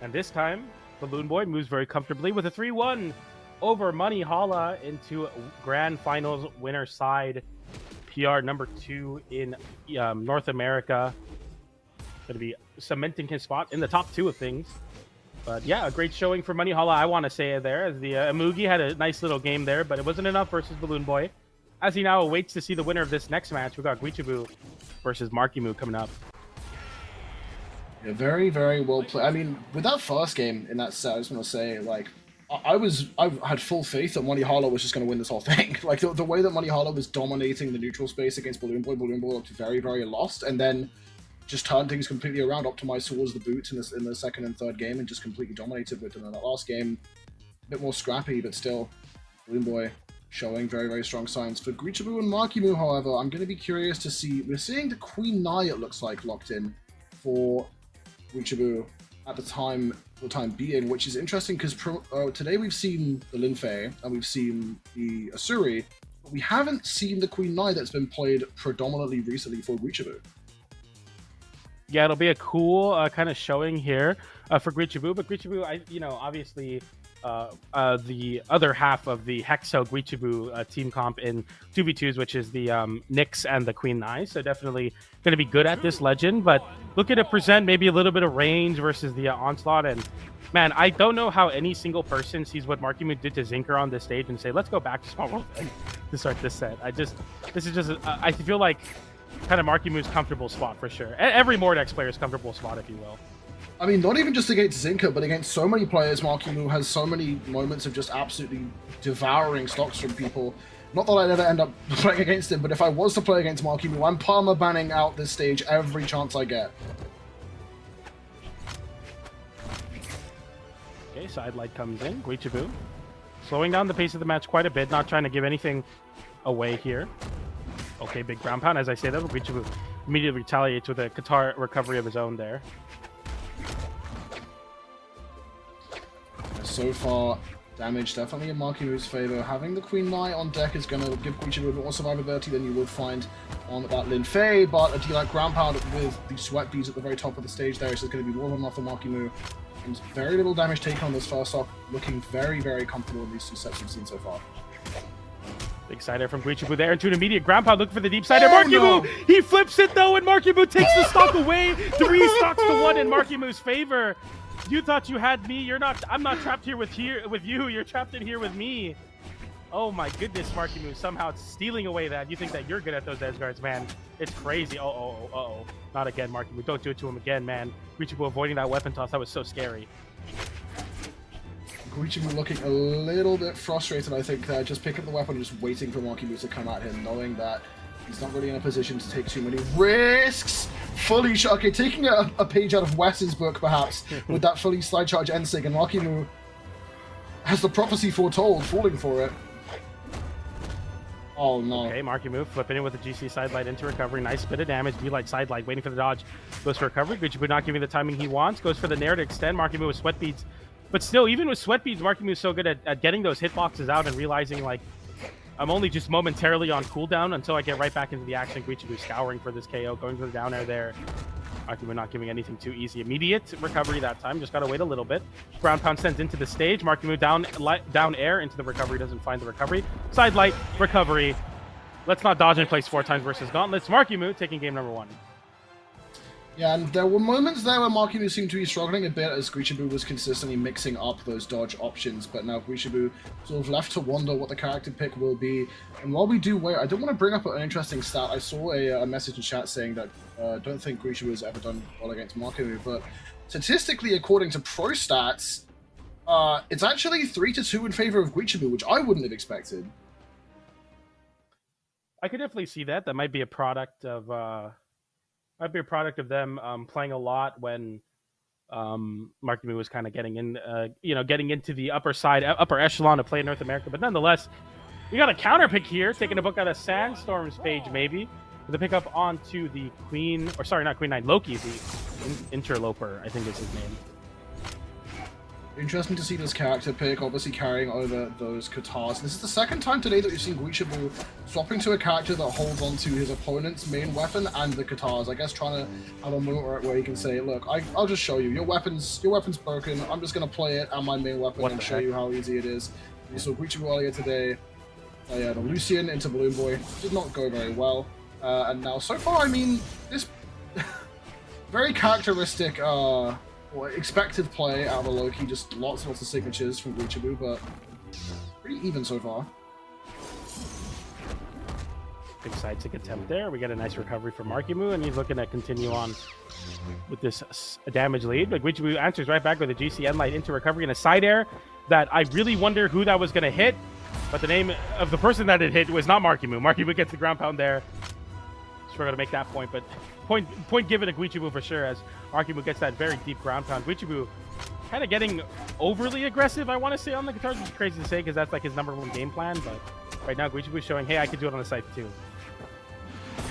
And this time, Balloon Boy moves very comfortably with a 3-1 over Monihalla into Grand Finals winner side. PR number 2 in North America. Going to be cementing his spot in the top 2 of things. But yeah, a great showing for Monihalla, I want to say there. As the Amugi had a nice little game there, but it wasn't enough versus Balloon Boy. As he now awaits to see the winner of this next match, we got Guichibu versus Marckiemoo coming up. Yeah, very, very well played. I mean, with that first game in that set, I just want to say, like, I had full faith that Monihalla was just going to win this whole thing. Like, the way that Monihalla was dominating the neutral space against Balloon Boy looked very, very lost, and then just turned things completely around, optimized towards the boots in the second and third game, and just completely dominated with them. In that last game, a bit more scrappy, but still, Balloon Boy showing very, very strong signs. For Guichibu and Marckiemoo, however, I'm going to be curious to see. We're seeing the Queen Nai, it looks like, locked in for Guichibu at the time being, which is interesting because today we've seen the Linfei and we've seen the Asuri, but we haven't seen the Queen Nai that's been played predominantly recently for Guichibu. Yeah, it'll be a cool kind of showing here for Guichibu, but Guichibu, obviously the other half of the Hexo Guichibu team comp in 2v2s, which is the Nyx and the Queen Nai, so definitely going to be good at this legend, but looking to present maybe a little bit of range versus the Onslaught. And man, I don't know how any single person sees what Marckiemoo did to Zinker on this stage and say, let's go back to Small World to start this set. I feel like kind of Marckiemoo's comfortable spot for sure. Every Mordex player's comfortable spot, if you will. I mean, not even just against Zinker, but against so many players, Marckiemoo has so many moments of just absolutely devouring stocks from people. Not that I'd ever end up playing against him, but if I was to play against Marckiemoo, I'm perma-banning out this stage every chance I get. Okay, side light comes in. Guichibu slowing down the pace of the match quite a bit, not trying to give anything away here. Okay, big ground pound. As I say that, Guichibu immediately retaliates with a Qatar recovery of his own there. So far, damage definitely in Marckiemoo's favor. Having the Queen Nai on deck is going to give Guichibu a bit more survivability than you would find on that Linfei, but a D-like ground pound with the sweat beads at the very top of the stage there is going to be more than enough for Marckiemoo. And very little damage taken on this first stock, looking very, very comfortable in these 2 sets we've seen so far. Big sider from Guichibu there into an immediate ground pound, looking for the deep sider. Marckiemoo, he flips it though, and Marckiemoo takes the stock away. 3 stocks to 1 in Marckiemoo's favor. You thought you had me. You're not. I'm not trapped here with you. You're trapped in here with me. Oh my goodness, Marckiemoo somehow stealing away that. You think that you're good at those edge guards, man. It's crazy. Uh-oh. Not again, Marckiemoo. Don't do it to him again, man. Guichibu avoiding that weapon toss. That was so scary. Guichibu looking a little bit frustrated, I think, just picking up the weapon and just waiting for Marckiemoo to come at him, knowing that he's not really in a position to take too many risks. Fully okay, taking a page out of Wes's book, perhaps, with that fully slide charge end sig, and Marckiemoo has the prophecy foretold, falling for it. Oh no. Okay, Marckiemoo flipping in with the GC side light into recovery. Nice bit of damage. D-light side light, waiting for the dodge. Goes for recovery. Guichibu not giving the timing he wants. Goes for the nair to extend. Marckiemoo with sweat beads. But still, even with sweat beads, Marckiemoo is so good at getting those hitboxes out and realizing, like, I'm only just momentarily on cooldown until I get right back into the action. Guichibu scouring for this KO, going for the down air there. Marckiemoo not giving anything too easy. Immediate recovery that time. Just gotta wait a little bit. Ground pound sends into the stage. Marckiemoo down air into the recovery. Doesn't find the recovery. Side light recovery. Let's not dodge in place 4 times versus Gauntlets. Marckiemoo taking game number 1. Yeah, and there were moments there where Marckiemoo seemed to be struggling a bit as Guichibu was consistently mixing up those dodge options, but now Guichibu sort of left to wonder what the character pick will be. And while we do wait, I do want to bring up an interesting stat. I saw a message in chat saying that don't think Guichibu has ever done well against Marckiemoo, but statistically, according to Pro Stats, it's actually 3-2 in favor of Guichibu, which I wouldn't have expected. I could definitely see that. That might be a product of them playing a lot when Marckiemoo was kind of getting in, getting into the upper echelon of play in North America. But nonetheless, we got a counter pick here, taking a book out of Sandstorm's page, maybe, with a pickup onto the Queen, or sorry, not Queen 9, Loki, the interloper, I think is his name. Interesting to see this character pick, obviously carrying over those Katars. This is the second time today that we've seen Guichibu swapping to a character that holds onto his opponent's main weapon and the Katars. I guess trying to have a moment where he can say, look, I'll just show you. Your weapon's broken. I'm just going to play it and my main weapon and show you how easy it is. We saw Guichibu earlier today. The Lucian into Balloon Boy did not go very well. And now, so far, I mean, this very characteristic... expected play out of a Loki, just lots and lots of signatures from Guichibu, but pretty even so far. Big side stick attempt there. We get a nice recovery from Marckiemoo, and he's looking to continue on with this damage lead. But Guichibu answers right back with a GCN light into recovery and a side air that I really wonder who that was going to hit, but the name of the person that it hit was not Marckiemoo. Marckiemoo gets the ground pound there. Struggle to make that point, but point given to Guichibu for sure, as Marckiemoo gets that very deep ground pound. Guichibu kind of getting overly aggressive, I want to say, on the guitars, which is crazy to say because that's like his #1 game plan, but right now Guichibu is showing, hey, I can do it on the side too.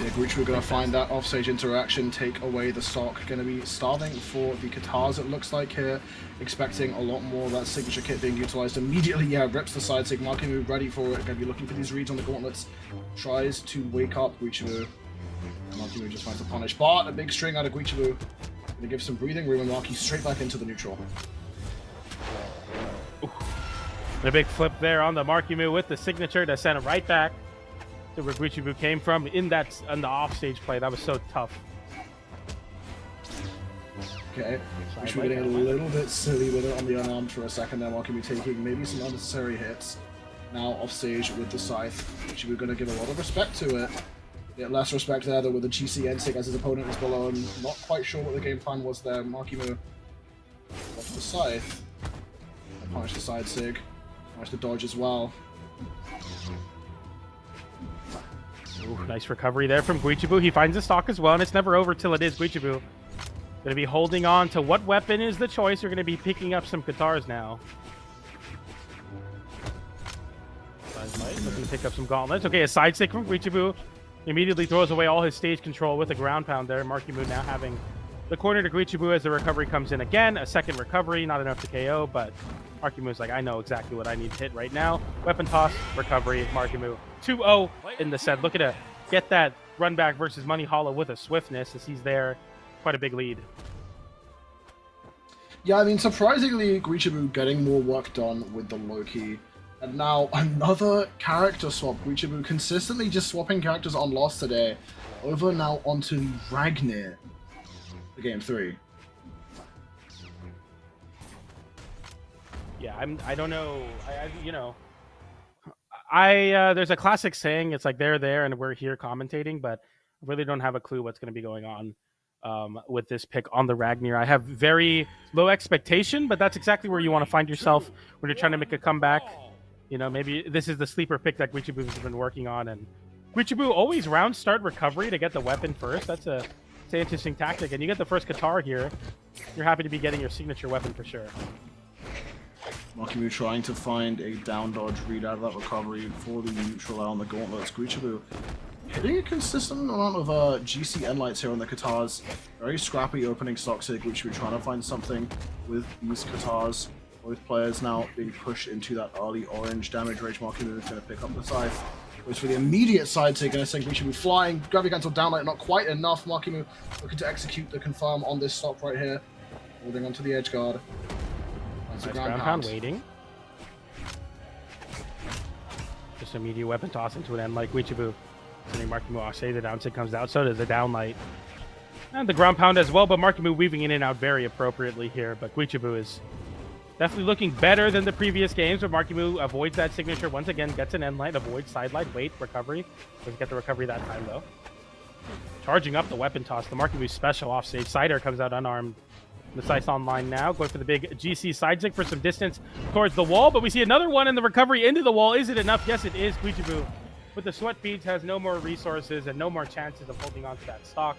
Yeah, Guichibu going to find that offstage interaction, take away the stock. Going to be starving for the Katars, it looks like here. Expecting a lot more of that signature kit being utilized immediately. Yeah, rips the side sig. Marckiemoo ready for it. Going to be looking for these reads on the gauntlets. Tries to wake up Guichibu. Marckiemoo just finds the punish, but a big string out of Guichibu. Going to give some breathing room and Marky straight back into the neutral. Ooh. A big flip there on the Marckiemoo with the signature to send it right back to where Guichibu came from in the offstage play. That was so tough. Okay, Guichibu getting a little bit silly with it on the unarmed for a second there. Marckiemoo taking maybe some unnecessary hits. Now offstage with the scythe. Guichibu going to give a lot of respect to it. Get less respect there though with the GCN sig as his opponent is below him. Not quite sure what the game plan was there. Marckiemoo watch the scythe. Punish the side sig. Punish the dodge as well. Ooh, nice recovery there from Guichibu. He finds the stock as well, and it's never over till it is. Guichibu going to be holding on to what weapon is the choice. You're going to be picking up some Katars now. Looking to pick up some gauntlets. Okay, a side stick from Guichibu. Immediately throws away all his stage control with a ground pound there. Marckiemoo now having the corner to Guichibu as the recovery comes in again. A second recovery, not enough to KO, but Marckiemoo is like, I know exactly what I need to hit right now. Weapon toss, recovery, Marckiemoo 2-0 in the set. Looking to get that run back versus Monihalla with a swiftness as he's there. Quite a big lead. Yeah, I mean, surprisingly, Guichibu getting more work done with the Loki. And now another character swap. Guichibu consistently just swapping characters on loss today. Over now onto the Ragnar for game 3. Yeah, I don't know. There's a classic saying. It's like they're there and we're here commentating, but I really don't have a clue what's going to be going on with this pick on the Ragnar. I have very low expectation, but that's exactly where you want to find yourself when you're trying to make a comeback. You know, maybe this is the sleeper pick that Guichibu has been working on, and Guichibu always round start recovery to get the weapon first. That's an interesting tactic, and you get the first Katar here. You're happy to be getting your signature weapon for sure. Marckiemoo trying to find a down dodge read out of that recovery for the neutral on the gauntlets. Guichibu hitting a consistent amount of GCN lights here on the Katars. Very scrappy opening stock sig. Guichibu trying to find something with these Katars. Both players now being pushed into that early orange damage range. Marckiemoo is going to pick up the scythe. Goes for the immediate side take, and I think Guichibu flying. Gravity cancel downlight, not quite enough. Marckiemoo looking to execute the confirm on this stop right here. Holding onto the edge guard. That's Nice ground pound waiting. Just immediate weapon toss into an end like Guichibu. Sending Marckiemoo say the down sig comes out, so does the downlight. And the ground pound as well, but Marckiemoo weaving in and out very appropriately here. But Guichibu is definitely looking better than the previous games, but Marckiemoo avoids that signature once again, gets an end light, avoids side light, wait, recovery. Doesn't get the recovery that time though. Charging up the weapon toss, the Marckiemoo special offstage. Cider comes out unarmed. The site's online now, going for the big GC side zig for some distance towards the wall, but we see another one in the recovery into the wall. Is it enough? Yes, it is. Guichibu with the sweat beads has no more resources and no more chances of holding on to that stock.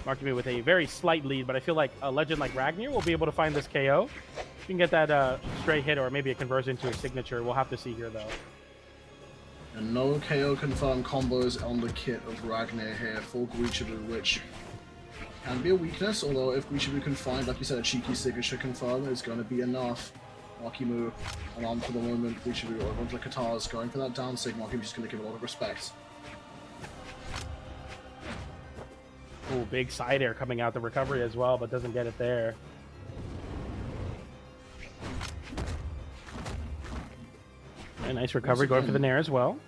Marckiemoo with a very slight lead, but I feel like a legend like Ragnar will be able to find this KO. You can get that stray hit or maybe a conversion to a signature. We'll have to see here though. And no KO confirmed combos on the kit of Ragnar here for Guichibu, which can be a weakness, although if Guichibu can find, like you said, a cheeky signature confirm, it's going to be enough. Marckiemoo on for the moment. Guichibu over onto the Katars, going for that down sig. Marckiemoo just going to give a lot of respect. Ooh, big side air coming out the recovery as well, but doesn't get it there. A nice recovery going for the Nair as well.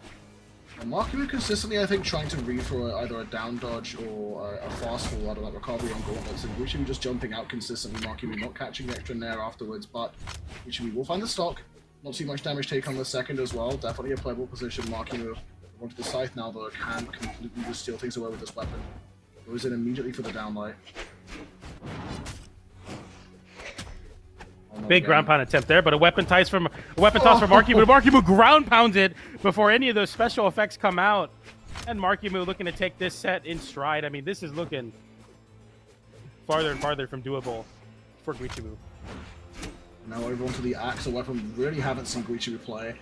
Marckiemoo consistently, I think, trying to read for either a down dodge or a fast fall out of that recovery on gauntlets, and Guichibu just jumping out consistently. Marckiemoo not catching the extra Nair afterwards, but Guichibu will find the stock. Not too much damage take on the second as well. Definitely a playable position. Marckiemoo onto the scythe now, though, can completely just steal things away with this weapon. Goes in immediately for the downlight. Big ground pound attempt there, but a weapon toss from Marckiemoo. Marckiemoo ground pounds it before any of those special effects come out. And Marckiemoo looking to take this set in stride. I mean, this is looking farther and farther from doable for Guichibu. Now over onto the axe, a weapon we really haven't seen Guichibu play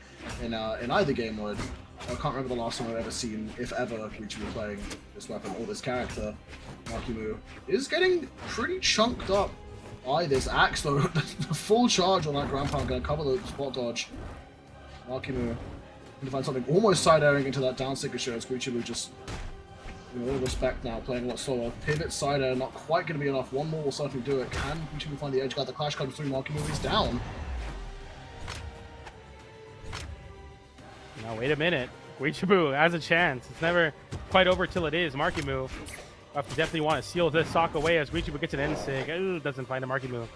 in either game mode. I can't remember the last time I've ever seen, if ever, Guichibu playing this weapon or this character. Marckiemoo is getting pretty chunked up by this axe, though. The full charge on that ground pound going to cover the spot dodge. Marckiemoo going to find something almost side airing into that down signature as Guichibu just, in all respect now, playing a lot slower. Pivot side air, not quite going to be enough. One more will certainly do it. Can Guichibu find the edge guard? The clash comes through. Marckiemoo is down. Now wait a minute. Guichibu has a chance. It's never quite over till it is. Marckiemoo definitely want to seal this stock away as Guichibu gets an end sig. Ooh, doesn't find a Marckiemoo.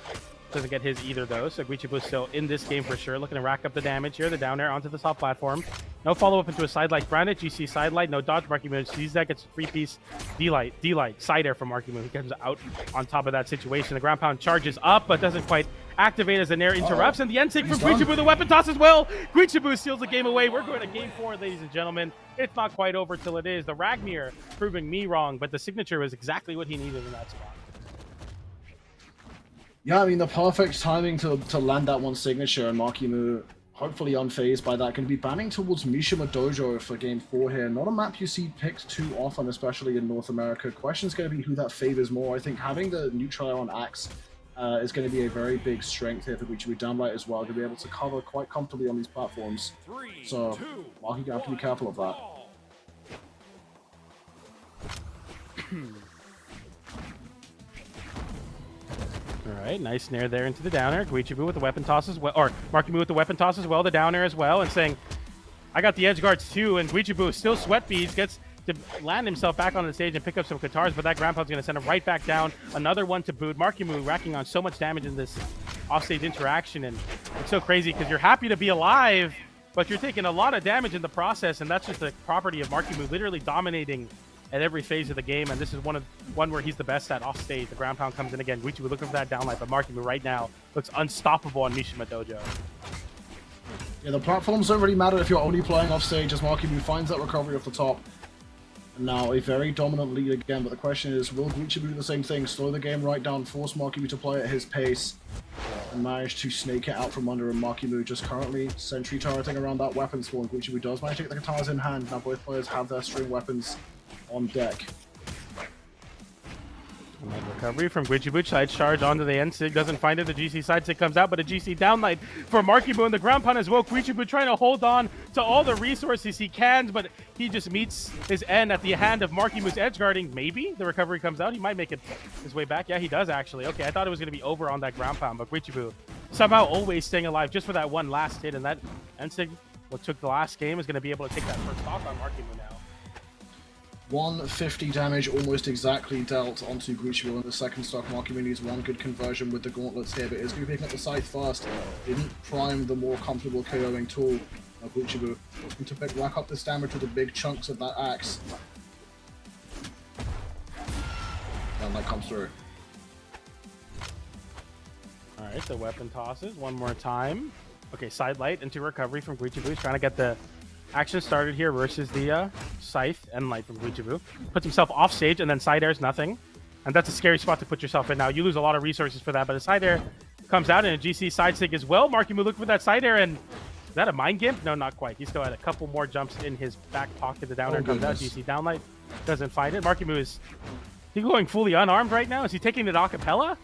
Doesn't get his either though, so Guichibu still in this game for sure. Looking to rack up the damage here. The down air onto the top platform. No follow-up into a side light. Branded GC side light. No dodge. Marckiemoo sees that, gets a 3-piece D-light. Side air from Marckiemoo. He comes out on top of that situation. The ground pound charges up, but doesn't quite activate as the Nair interrupts. And the end sig from Guichibu. The weapon toss as well. Guichibu steals the game away. We're going to game 4, ladies and gentlemen. It's not quite over till it is. The Ragnar proving me wrong, but the signature was exactly what he needed in that spot. Yeah, I mean, the perfect timing to land that one signature, and Marckiemoo, hopefully unfazed by that, can be banning towards Mishima Dojo for game 4 here. Not a map you see picked too often, especially in North America. Question's going to be who that favors more. I think having the neutral on Axe is going to be a very big strength here for Guichibu. Downlight as well, to be able to cover quite comfortably on these platforms. So, Marky going to have to be careful of that. Alright, nice snare there into the down air. Guichibu with the weapon toss as well, or Marckiemoo with the weapon toss as well, the down air as well, and saying, I got the edge guards too, and Guichibu still sweat beads, gets to land himself back on the stage and pick up some Katars, but that ground pound's going to send him right back down. Another one to boot. Marckiemoo racking on so much damage in this offstage interaction, and it's so crazy because you're happy to be alive, but you're taking a lot of damage in the process, and that's just the property of Marckiemoo literally dominating at every phase of the game, and this is one where he's the best at off stage. The ground pound comes in again. Guichibu looking for that downlight, but Marckiemoo right now looks unstoppable on Mishima Dojo. Yeah, the platforms don't really matter if you're only playing off stage, as Marckiemoo finds that recovery off the top. And now a very dominant lead again, but the question is, will Guichibu do the same thing? Slow the game right down, force Marckiemoo to play at his pace, and manage to snake it out from under, and Marckiemoo just currently sentry turreting around that weapon spawn. Guichibu does manage to get the Katars in hand. Now both players have their string weapons on deck. Nice recovery from Guichibu. Side charge onto the end. Sig doesn't find it. The GC side sig comes out, but a GC downlight for Marckiemoo in the ground pound as well. Guichibu trying to hold on to all the resources he can, but he just meets his end at the hand of Marckiemoo's edge guarding. Maybe the recovery comes out. He might make it his way back. Yeah, he does actually. Okay, I thought it was going to be over on that ground pound, but Guichibu somehow always staying alive just for that one last hit, and that Ensig, what took the last game, is going to be able to take that first stock on Marckiemoo now. 150 damage almost exactly dealt onto Guichibu in the second stock. Marckiemoo needs one good conversion with the gauntlets here, but is going to be picking up the scythe first. Didn't prime the more comfortable KOing tool of Guichibu. Looking to rack up this damage with the big chunks of that axe. And that comes through. Alright, the weapon tosses one more time. Okay, side light into recovery from Guichibu. He's trying to get the action started here versus the scythe and light from Guichibu. Puts himself off stage and then side airs nothing. And that's a scary spot to put yourself in now. You lose a lot of resources for that, but a side air comes out and a GC side sig as well. Marckiemoo looking for that side air, and is that a mind gimp? No, not quite. He still had a couple more jumps in his back pocket. The down air comes out. GC downlight doesn't find it. Marckiemoo is he going fully unarmed right now? Is he taking it acapella?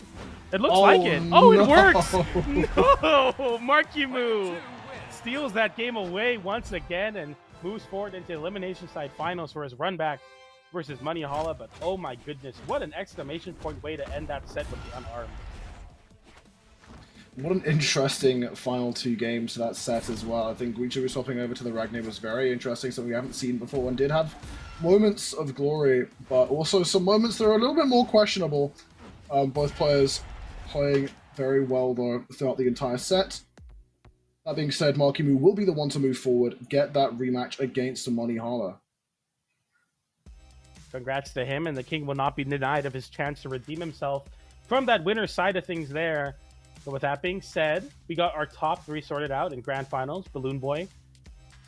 It looks like it. Oh, no. It works! No! Marckiemoo steals that game away once again and moves forward into elimination side finals for his run back versus Monihalla. But oh my goodness, what an exclamation point way to end that set with the unarmed. What an interesting final two games to that set as well. I think Guichibu swapping over to the Ragnar was very interesting, something we haven't seen before, and did have moments of glory, but also some moments that are a little bit more questionable. Both players playing very well though throughout the entire set. That being said, Marckiemoo will be the one to move forward, get that rematch against Monihalla. Congrats to him, and the King will not be denied of his chance to redeem himself from that winner's side of things there. But with that being said, we got our top three sorted out in Grand Finals. Balloon Boy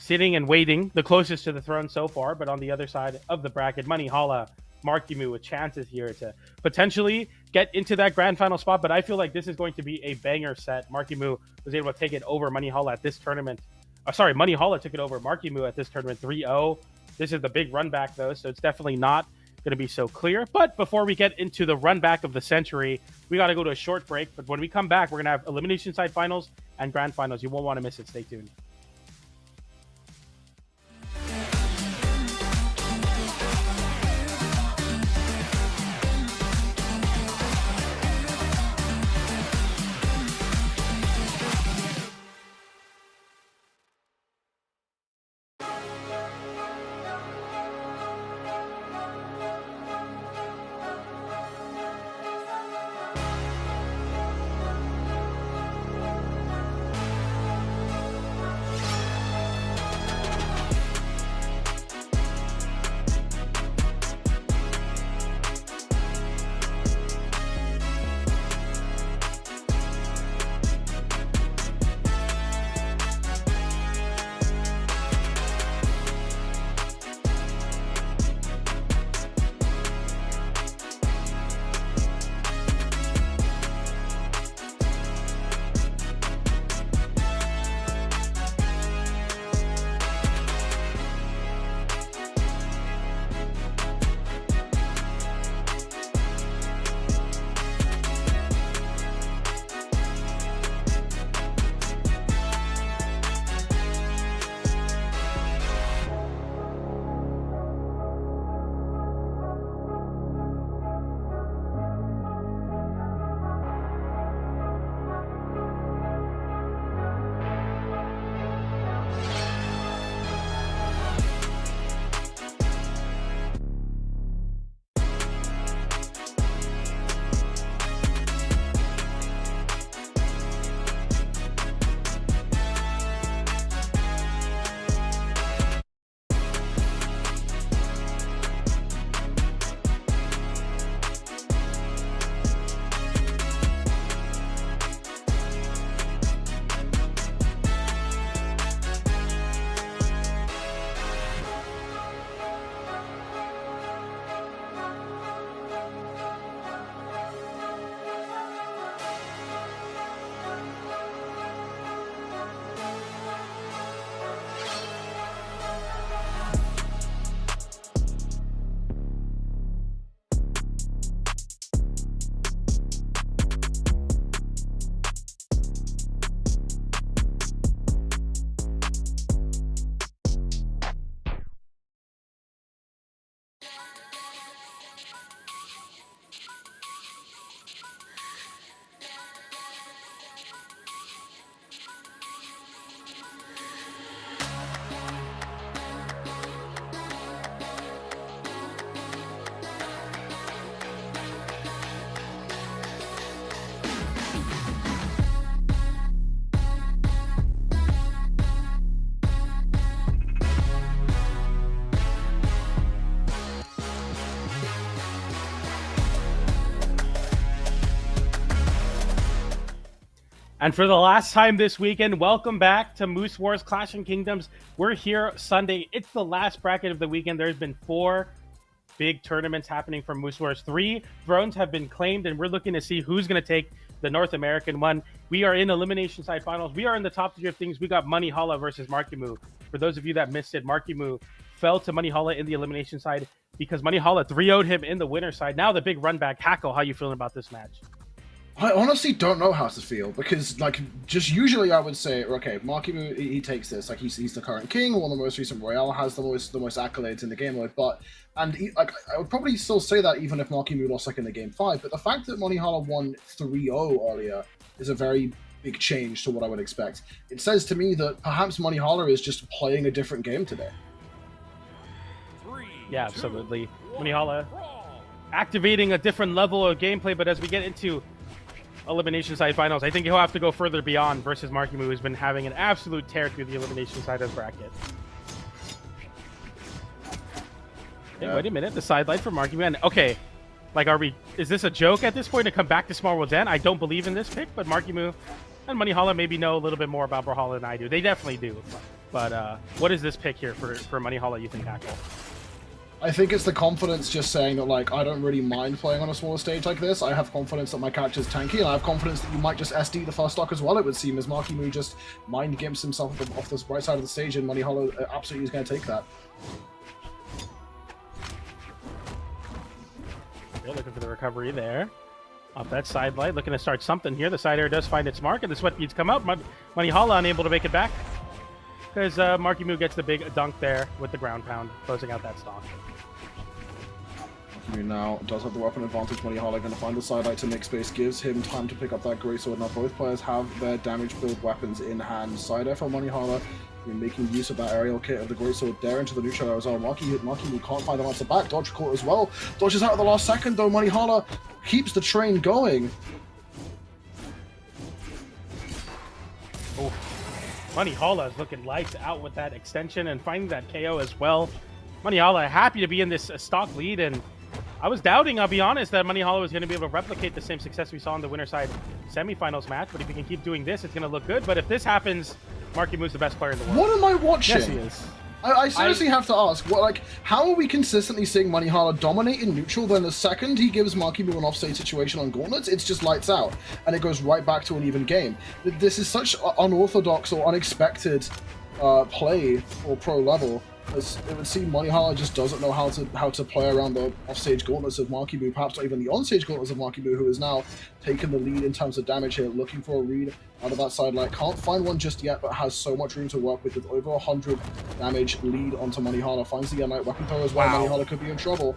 sitting and waiting, the closest to the throne so far, but on the other side of the bracket, Monihalla, Marckiemoo with chances here to potentially get into that grand final spot, but I feel like this is going to be a banger set. Marckiemoo was able to take it over Monihalla at this tournament. Monihalla took it over Marckiemoo at this tournament 3-0. This is the big run back though, so it's definitely not going to be so clear. But before we get into the run back of the century, we got to go to a short break. But when we come back, we're going to have elimination side finals and grand finals. You won't want to miss it. Stay tuned. And for the last time this weekend, welcome back to Moose Wars Clashing Kingdoms. We're here Sunday. It's the last bracket of the weekend. There's been 4 big tournaments happening from Moose Wars. 3 thrones have been claimed, and we're looking to see who's going to take the North American one. We are in elimination side finals. We are in the top tier of things. We got Monihalla versus Marckiemoo. For those of you that missed it, Marckiemoo fell to Monihalla in the elimination side because Monihalla 3-0'd him in the winner side. Now the big run back. Hackle, how you feeling about this match? I honestly don't know how to feel because, like, just usually I would say, okay, Marckiemoo, he takes this, like he's the current king, one of the most recent Royale, has the most accolades in the game mode, but like I would probably still say that even if Marckiemoo lost like in the game 5, but the fact that Monihalla won 3-0 earlier is a very big change to what I would expect. It says to me that perhaps Monihalla is just playing a different game today. Yeah, absolutely. Monihalla activating a different level of gameplay, but as we get into elimination side finals, I think he'll have to go further beyond versus Marckiemoo, who's been having an absolute tear through the elimination side of the bracket. Hey, wait a minute, the sidelight for Marckiemoo. And okay, like, is this a joke at this point to come back to Small World's End? I don't believe in this pick, but Marckiemoo and Monihalla maybe know a little bit more about Brawlhalla than I do. They definitely do. But what is this pick here for Monihalla, you think, Hackle? I think it's the confidence just saying that, like, I don't really mind playing on a smaller stage like this. I have confidence that my character's tanky, and I have confidence that you might just SD the first stock as well, it would seem, as Marckiemoo just mind gimps himself off the right side of the stage, and Monihalla absolutely is going to take that. They're looking for the recovery there. Off that side light, looking to start something here. The side air does find its mark, and the sweat beads come out. Monihalla unable to make it back because Marckiemoo gets the big dunk there with the ground pound, closing out that stock. Marckiemoo now does have the weapon advantage. Monihalla going to find the sidelight to make space, gives him time to pick up that greatsword. Now both players have their damage build weapons in hand. Side air for Monihalla, making use of that aerial kit of the greatsword there into the neutral air as well. Marckiemoo can't find the answer back. Dodge caught as well. Dodges out at the last second though. Monihalla keeps the train going. Oh, Monihalla is looking lights out with that extension and finding that KO as well. Monihalla happy to be in this stock lead, and I was doubting, I'll be honest, that Monihalla was going to be able to replicate the same success we saw in the winner side semifinals match, but if he can keep doing this, it's going to look good. But if this happens, Marckiemoo's the best player in the world. What am I watching? Yes, he is. I seriously have to ask, how are we consistently seeing Monihalla dominate in neutral, then the second he gives Marckiemoo an offstage situation on Gauntlets, it's just lights out, and it goes right back to an even game. This is such unorthodox or unexpected play for pro level. As it would seem Monihalla just doesn't know how to play around the offstage gauntlets of Marckiemoo, perhaps not even the onstage gauntlets of Marckiemoo, who has now taken the lead in terms of damage here, looking for a read out of that sidelight. Can't find one just yet, but has so much room to work with over 100 damage lead onto Monihalla. Finds the Unite weapon throw as well. Wow. Monihalla could be in trouble.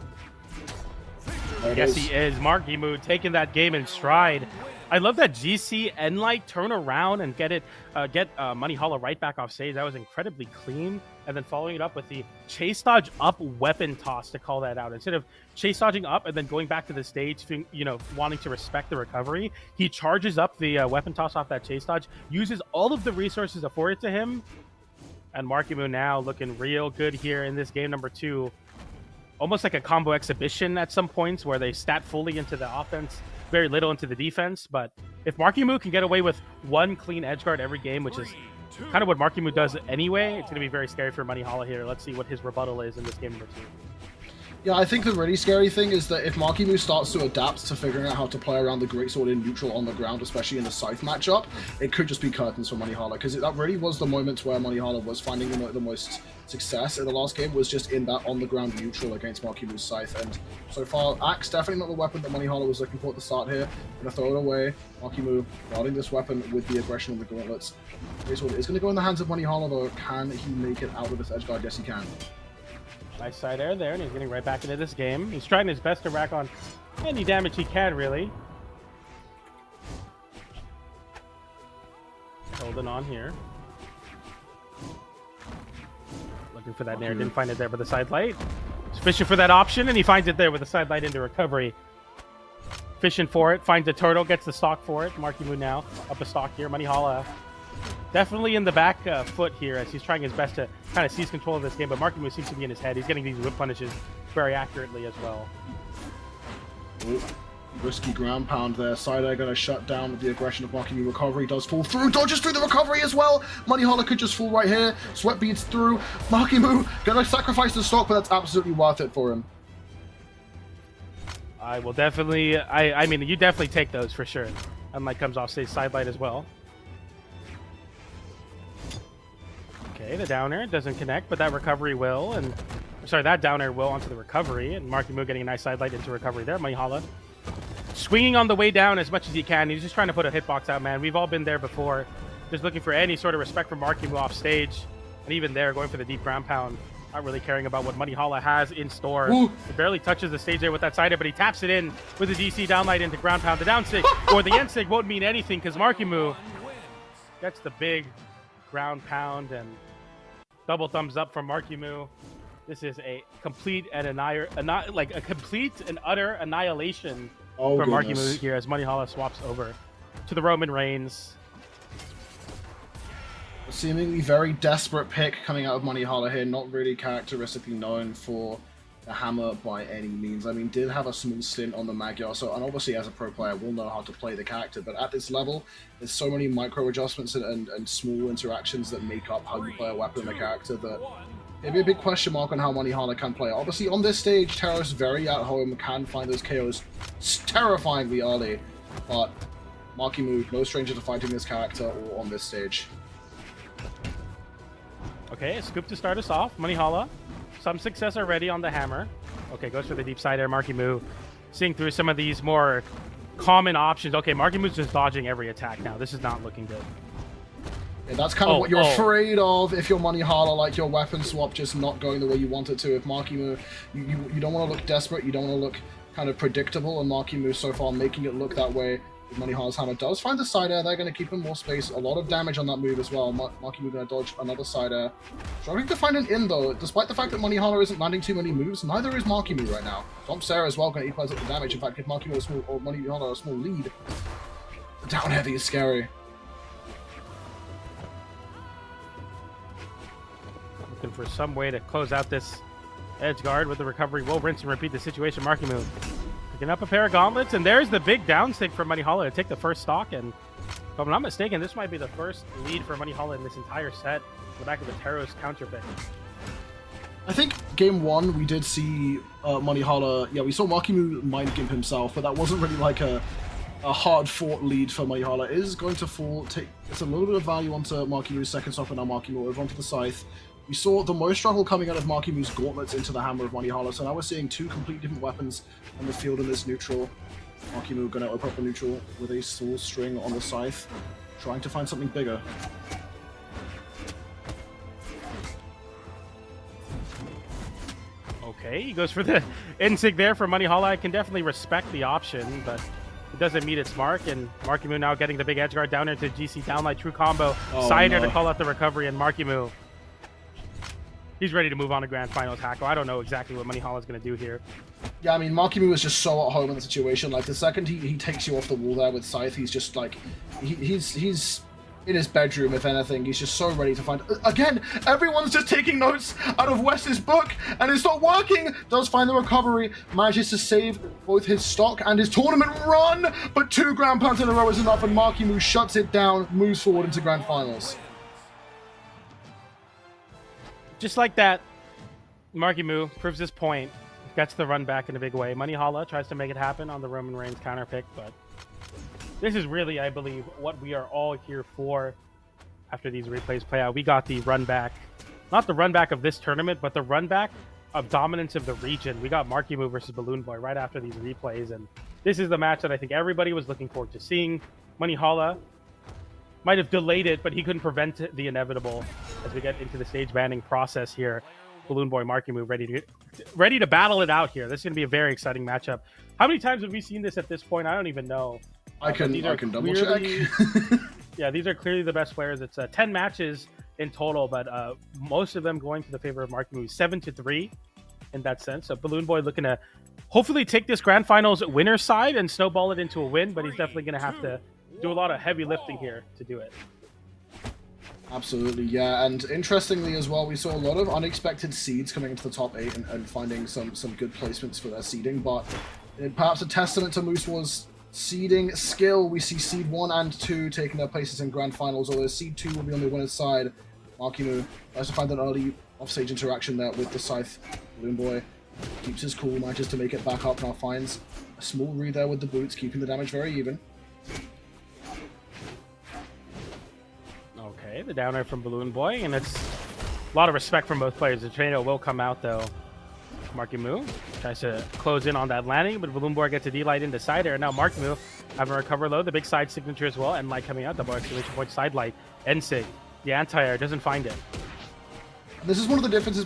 Yes, he is. Marckiemoo taking that game in stride. I love that GC Enlight turn around and get Monihalla right back off stage. That was incredibly clean. And then following it up with the chase dodge up weapon toss to call that out. Instead of chase dodging up and then going back to the stage, wanting to respect the recovery, he charges up the weapon toss off that chase dodge, uses all of the resources afforded to him. And Marckiemoo now looking real good here in this game number 2. Almost like a combo exhibition at some points where they stat fully into the offense, very little into the defense. But if Marckiemoo can get away with one clean edge guard every game, which is kind of what Marckiemoo does anyway, it's going to be very scary for Monihalla here. Let's see what his rebuttal is in this game number 2. Yeah, I think the really scary thing is that if Marckiemoo starts to adapt to figuring out how to play around the greatsword in neutral on the ground, especially in the Scythe matchup, it could just be curtains for Monihalla, because that really was the moment where Monihalla was finding the most success in the last game, was just in that on-the-ground neutral against Marckiemoo's Scythe. And so far, Axe definitely not the weapon that Monihalla was looking for at the start here. Gonna throw it away. Marckiemoo guarding this weapon with the aggression of the gauntlets. Greatsword is gonna go in the hands of Monihalla though. Can he make it out of this edge guard? Yes, he can. Nice side air there, and he's getting right back into this game. He's trying his best to rack on any damage he can, really. Holding on here. Looking for that nair, didn't find it there with the side light. He's fishing for that option, and he finds it there with the side light into recovery. Fishing for it, finds a turtle, gets the stock for it. Marckiemoo now up a stock here. Monihalla definitely in the back foot here as he's trying his best to kind of seize control of this game, but Marckiemoo seems to be in his head. He's getting these whip punishes very accurately as well. Risky ground pound there. Side air going to shut down with the aggression of Marckiemoo. Recovery does fall through. Dodges through the recovery as well. Monihalla could just fall right here. Sweat beads through. Marckiemoo going to sacrifice the stock, but that's absolutely worth it for him. I will definitely... I mean, you definitely take those for sure. Unlike comes off stage side light as well. Okay, the downer doesn't connect, but that recovery will. And sorry, that downer will onto the recovery. And Marckiemoo getting a nice side light into recovery there. Monihalla swinging on the way down as much as he can. He's just trying to put a hitbox out, man. We've all been there before. Just looking for any sort of respect from Marckiemoo off stage. And even there, going for the deep ground pound. Not really caring about what Monihalla has in store. Ooh. He barely touches the stage there with that side air, but he taps it in with the DC downlight into ground pound. The down sig or the end sig won't mean anything because Marckiemoo gets the big ground pound and double thumbs up from Marckiemoo. This is a complete and a complete and utter annihilation from Marckiemoo here as Monihalla swaps over to the Roman Reigns. A seemingly very desperate pick coming out of Monihalla here, not really characteristically known for the hammer by any means. I mean, did have a small stint on the Magyar, so and obviously as a pro player will know how to play the character, but at this level, there's so many micro adjustments and small interactions that make up how you play a weapon and a character that it'd be a big question mark on how Monihalla can play. Obviously on this stage, Terra's very at home, can find those KOs terrifyingly early, but Marckiemoo, no stranger to fighting this character or on this stage. Okay, a scoop to start us off. Monihalla, some success already on the hammer. Okay, goes for the deep side air. Marckiemoo seeing through some of these more common options. Okay, Markiemoo's just dodging every attack now. This is not looking good. Yeah, that's kind of what you're afraid of if you're Monihalla, like your weapon swap just not going the way you want it to. If Marckiemoo, you don't want to look desperate, you don't want to look kind of predictable, and Marckiemoo so far making it look that way. Monihalla's hammer does find the side air. They're going to keep him more space. A lot of damage on that move as well. Marckiemoo going to dodge another side air. Struggling to find an in though. Despite the fact that Monihalla isn't landing too many moves, neither is Marckiemoo right now. Djessir as well going to equalize up the damage. In fact, give Marckiemoo a small, or Monihalla a small lead. The down heavy is scary. Looking for some way to close out this edge guard with the recovery. Will rinse and repeat the situation. Marckiemoo picking up a pair of gauntlets, and there's the big down stick for Monihalla to take the first stock. And if I'm not mistaken, this might be the first lead for Monihalla in this entire set. On the back of the Taros counter pick. I think game one we did see Monihalla. Yeah, we saw Marckiemoo mind gimp himself, but that wasn't really like a hard fought lead for Monihalla. It is going to fall. It's a little bit of value onto Markiemoo's second stock, and now Marckiemoo over onto the scythe. We saw the most struggle coming out of Markiemoo's gauntlets into the hammer of Monihalla, so now we're seeing two completely different weapons on the field in this neutral. Marckiemoo going to open up the neutral with a soul string on the scythe, trying to find something bigger. Okay, he goes for the insig there for Monihalla. I can definitely respect the option, but it doesn't meet its mark, and Marckiemoo now getting the big edge guard down into GC downlight, true combo. Cider to call out the recovery, and Marckiemoo, he's ready to move on to Grand Finals. Hacko. I don't know exactly what Monihalla is going to do here. Yeah, I mean, Marckiemoo is just so at home in the situation. Like, the second he takes you off the wall there with Scythe, he's just like, he's in his bedroom, if anything. He's just so ready to find... Again, everyone's just taking notes out of Wes's book, and it's not working! Does find the recovery, manages to save both his stock and his tournament run, but 2 ground pounds in a row is enough, and Marckiemoo shuts it down, moves forward into Grand Finals. Just like that, Marckiemoo proves his point, gets the run back in a big way. Monihalla tries to make it happen on the Roman Reigns counter pick, but this is really, I believe, what we are all here for after these replays play out. We got the run back, not the run back of this tournament, but the run back of dominance of the region. We got Marckiemoo versus Balloon Boy right after these replays, and this is the match that I think everybody was looking forward to seeing. Monihalla might have delayed it, but he couldn't prevent the inevitable as we get into the stage banning process here. Balloon Boy, Marckiemoo ready to battle it out here. This is going to be a very exciting matchup. How many times have we seen this at this point? I don't even know. I can double check. Yeah, these are clearly the best players. It's 10 matches in total, but most of them going to the favor of Marckiemoo. 7-3 in that sense. So Balloon Boy looking to hopefully take this Grand Finals winner side and snowball it into a win, but he's definitely going to have to do a lot of heavy lifting here to do it. Absolutely, yeah, and interestingly as well, we saw a lot of unexpected seeds coming into the top 8 and finding some good placements for their seeding, but Perhaps a testament to Moose War's seeding skill. We see seed 1 and 2 taking their places in grand finals, although seed 2 will be on the winner's side. Marckiemoo tries to find an early offstage interaction there with the Scythe. Balloon Boy keeps his cool, manages to make it back up, now finds a small read there with the boots, keeping the damage very even. Okay, the down air from Balloon Boy, and it's a lot of respect from both players. The tornado will come out though. Marckiemoo tries to close in on that landing, but Balloon Boy gets a D-Light into side air, and now Marckiemoo having a recover low, the big side signature as well, and light coming out, double exclamation point, side light, N-Sig. The anti-air doesn't find it. This is one of the differences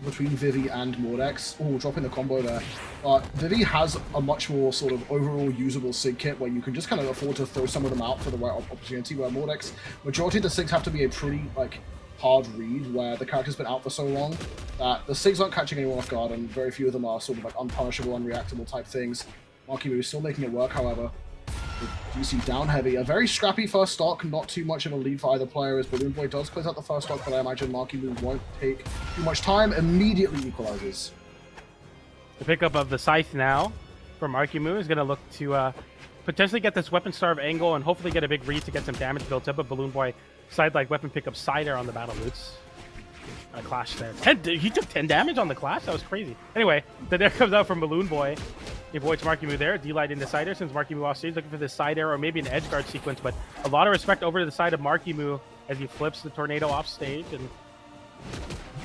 between Vivi and Mordex. Oh, dropping the combo there. But Vivi has a much more sort of overall usable SIG kit where you can just kind of afford to throw some of them out for the right opportunity, where Mordex, majority of the SIGs have to be a pretty, like, hard read, where the character's been out for so long that the SIGs aren't catching anyone off guard, and very few of them are sort of like unpunishable, unreactable type things. Marckiemoo is still making it work, however. Djessir down heavy. A very scrappy first stock, not too much of a lead for either player, as Balloon Boy does close out the first stock, but I imagine Marckiemoo won't take too much time, immediately equalizes. The pickup of the Scythe now for Marckiemoo is going to look to potentially get this weapon starve angle and hopefully get a big read to get some damage built up, but Balloon Boy side-like weapon pickup side air on the battle boots. A clash there. He took 10 damage on the clash? That was crazy. Anyway, the dare comes out from Balloon Boy. He avoids Marckiemoo there. D-Light into side air, since Marckiemoo off stage, looking for this side air or maybe an edge guard sequence, but a lot of respect over to the side of Marckiemoo as he flips the tornado off stage and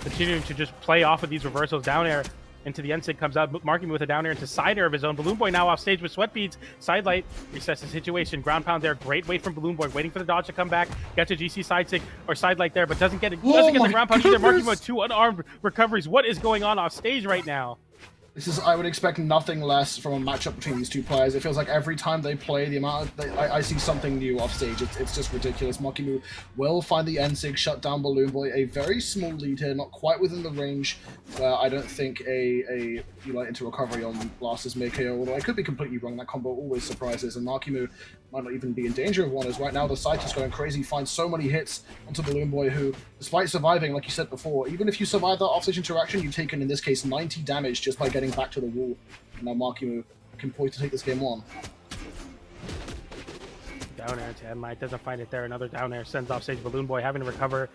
continuing to just play off of these reversals. Down air into the N-Sig comes out. Marckiemoo with a down air into side air of his own. Balloon Boy now off stage with sweat beads. Side light resets the situation. Ground pound there. Great wait from Balloon Boy, waiting for the dodge to come back. Gets a GC side sig or side light there, but doesn't get it. Doesn't get the ground pound either. Marckiemoo with 2 unarmed recoveries. What is going on off stage right now? This is, I would expect nothing less from a matchup between these two players. It feels like every time they play, the amount of, I see something new off stage. It's just ridiculous. Marckiemoo will find the N-Sig, shut down Balloon Boy. A very small lead here, not quite within the range where I don't think a D-Light into recovery on Blasters may KO, although I could be completely wrong. That combo always surprises, and Marckiemoo might not even be in danger of one, as right now the site is going crazy, finds so many hits onto Balloon Boy, who, despite surviving, like you said before, even if you survive that offstage interaction, you've taken, in this case, 90 damage just by getting back to the wall. And now Marckiemoo can poise to take this game on. Down air to Amed, doesn't find it there. Another down air sends off stage. Balloon Boy having to recover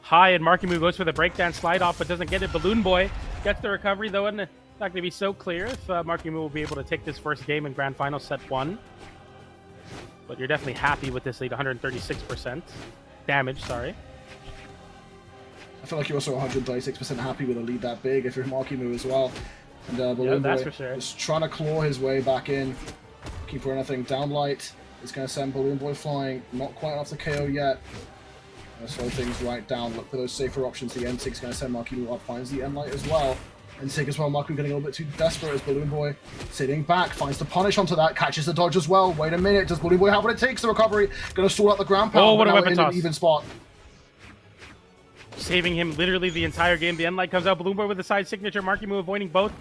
high, and Marckiemoo goes for the breakdown slide off, but doesn't get it. Balloon Boy gets the recovery, though, and it's not going to be so clear if Marckiemoo will be able to take this first game in Grand Final set 1. But you're definitely happy with this lead, 136% damage, sorry. I feel like you're also 136% happy with a lead that big if you're Marckiemoo as well. And Balloon that's Boy for sure. is trying to claw his way back in. Keep for anything. Down light is going to send Balloon Boy flying. Not quite off the KO yet. Going to slow things right down. Look for those safer options. The N-Sig is going to send Marckiemoo up. Finds the N-Light as well. N-Sig as well. Marckiemoo getting a little bit too desperate as Balloon Boy sitting back. Finds the punish onto that. Catches the dodge as well. Wait a minute. Does Balloon Boy have what it takes? The recovery. Going to stall out the ground pound. Oh, what a weapon in toss. an even spot. Saving him literally the entire game. The end light comes out. Balloon Boy with the side signature. Marckiemoo avoiding both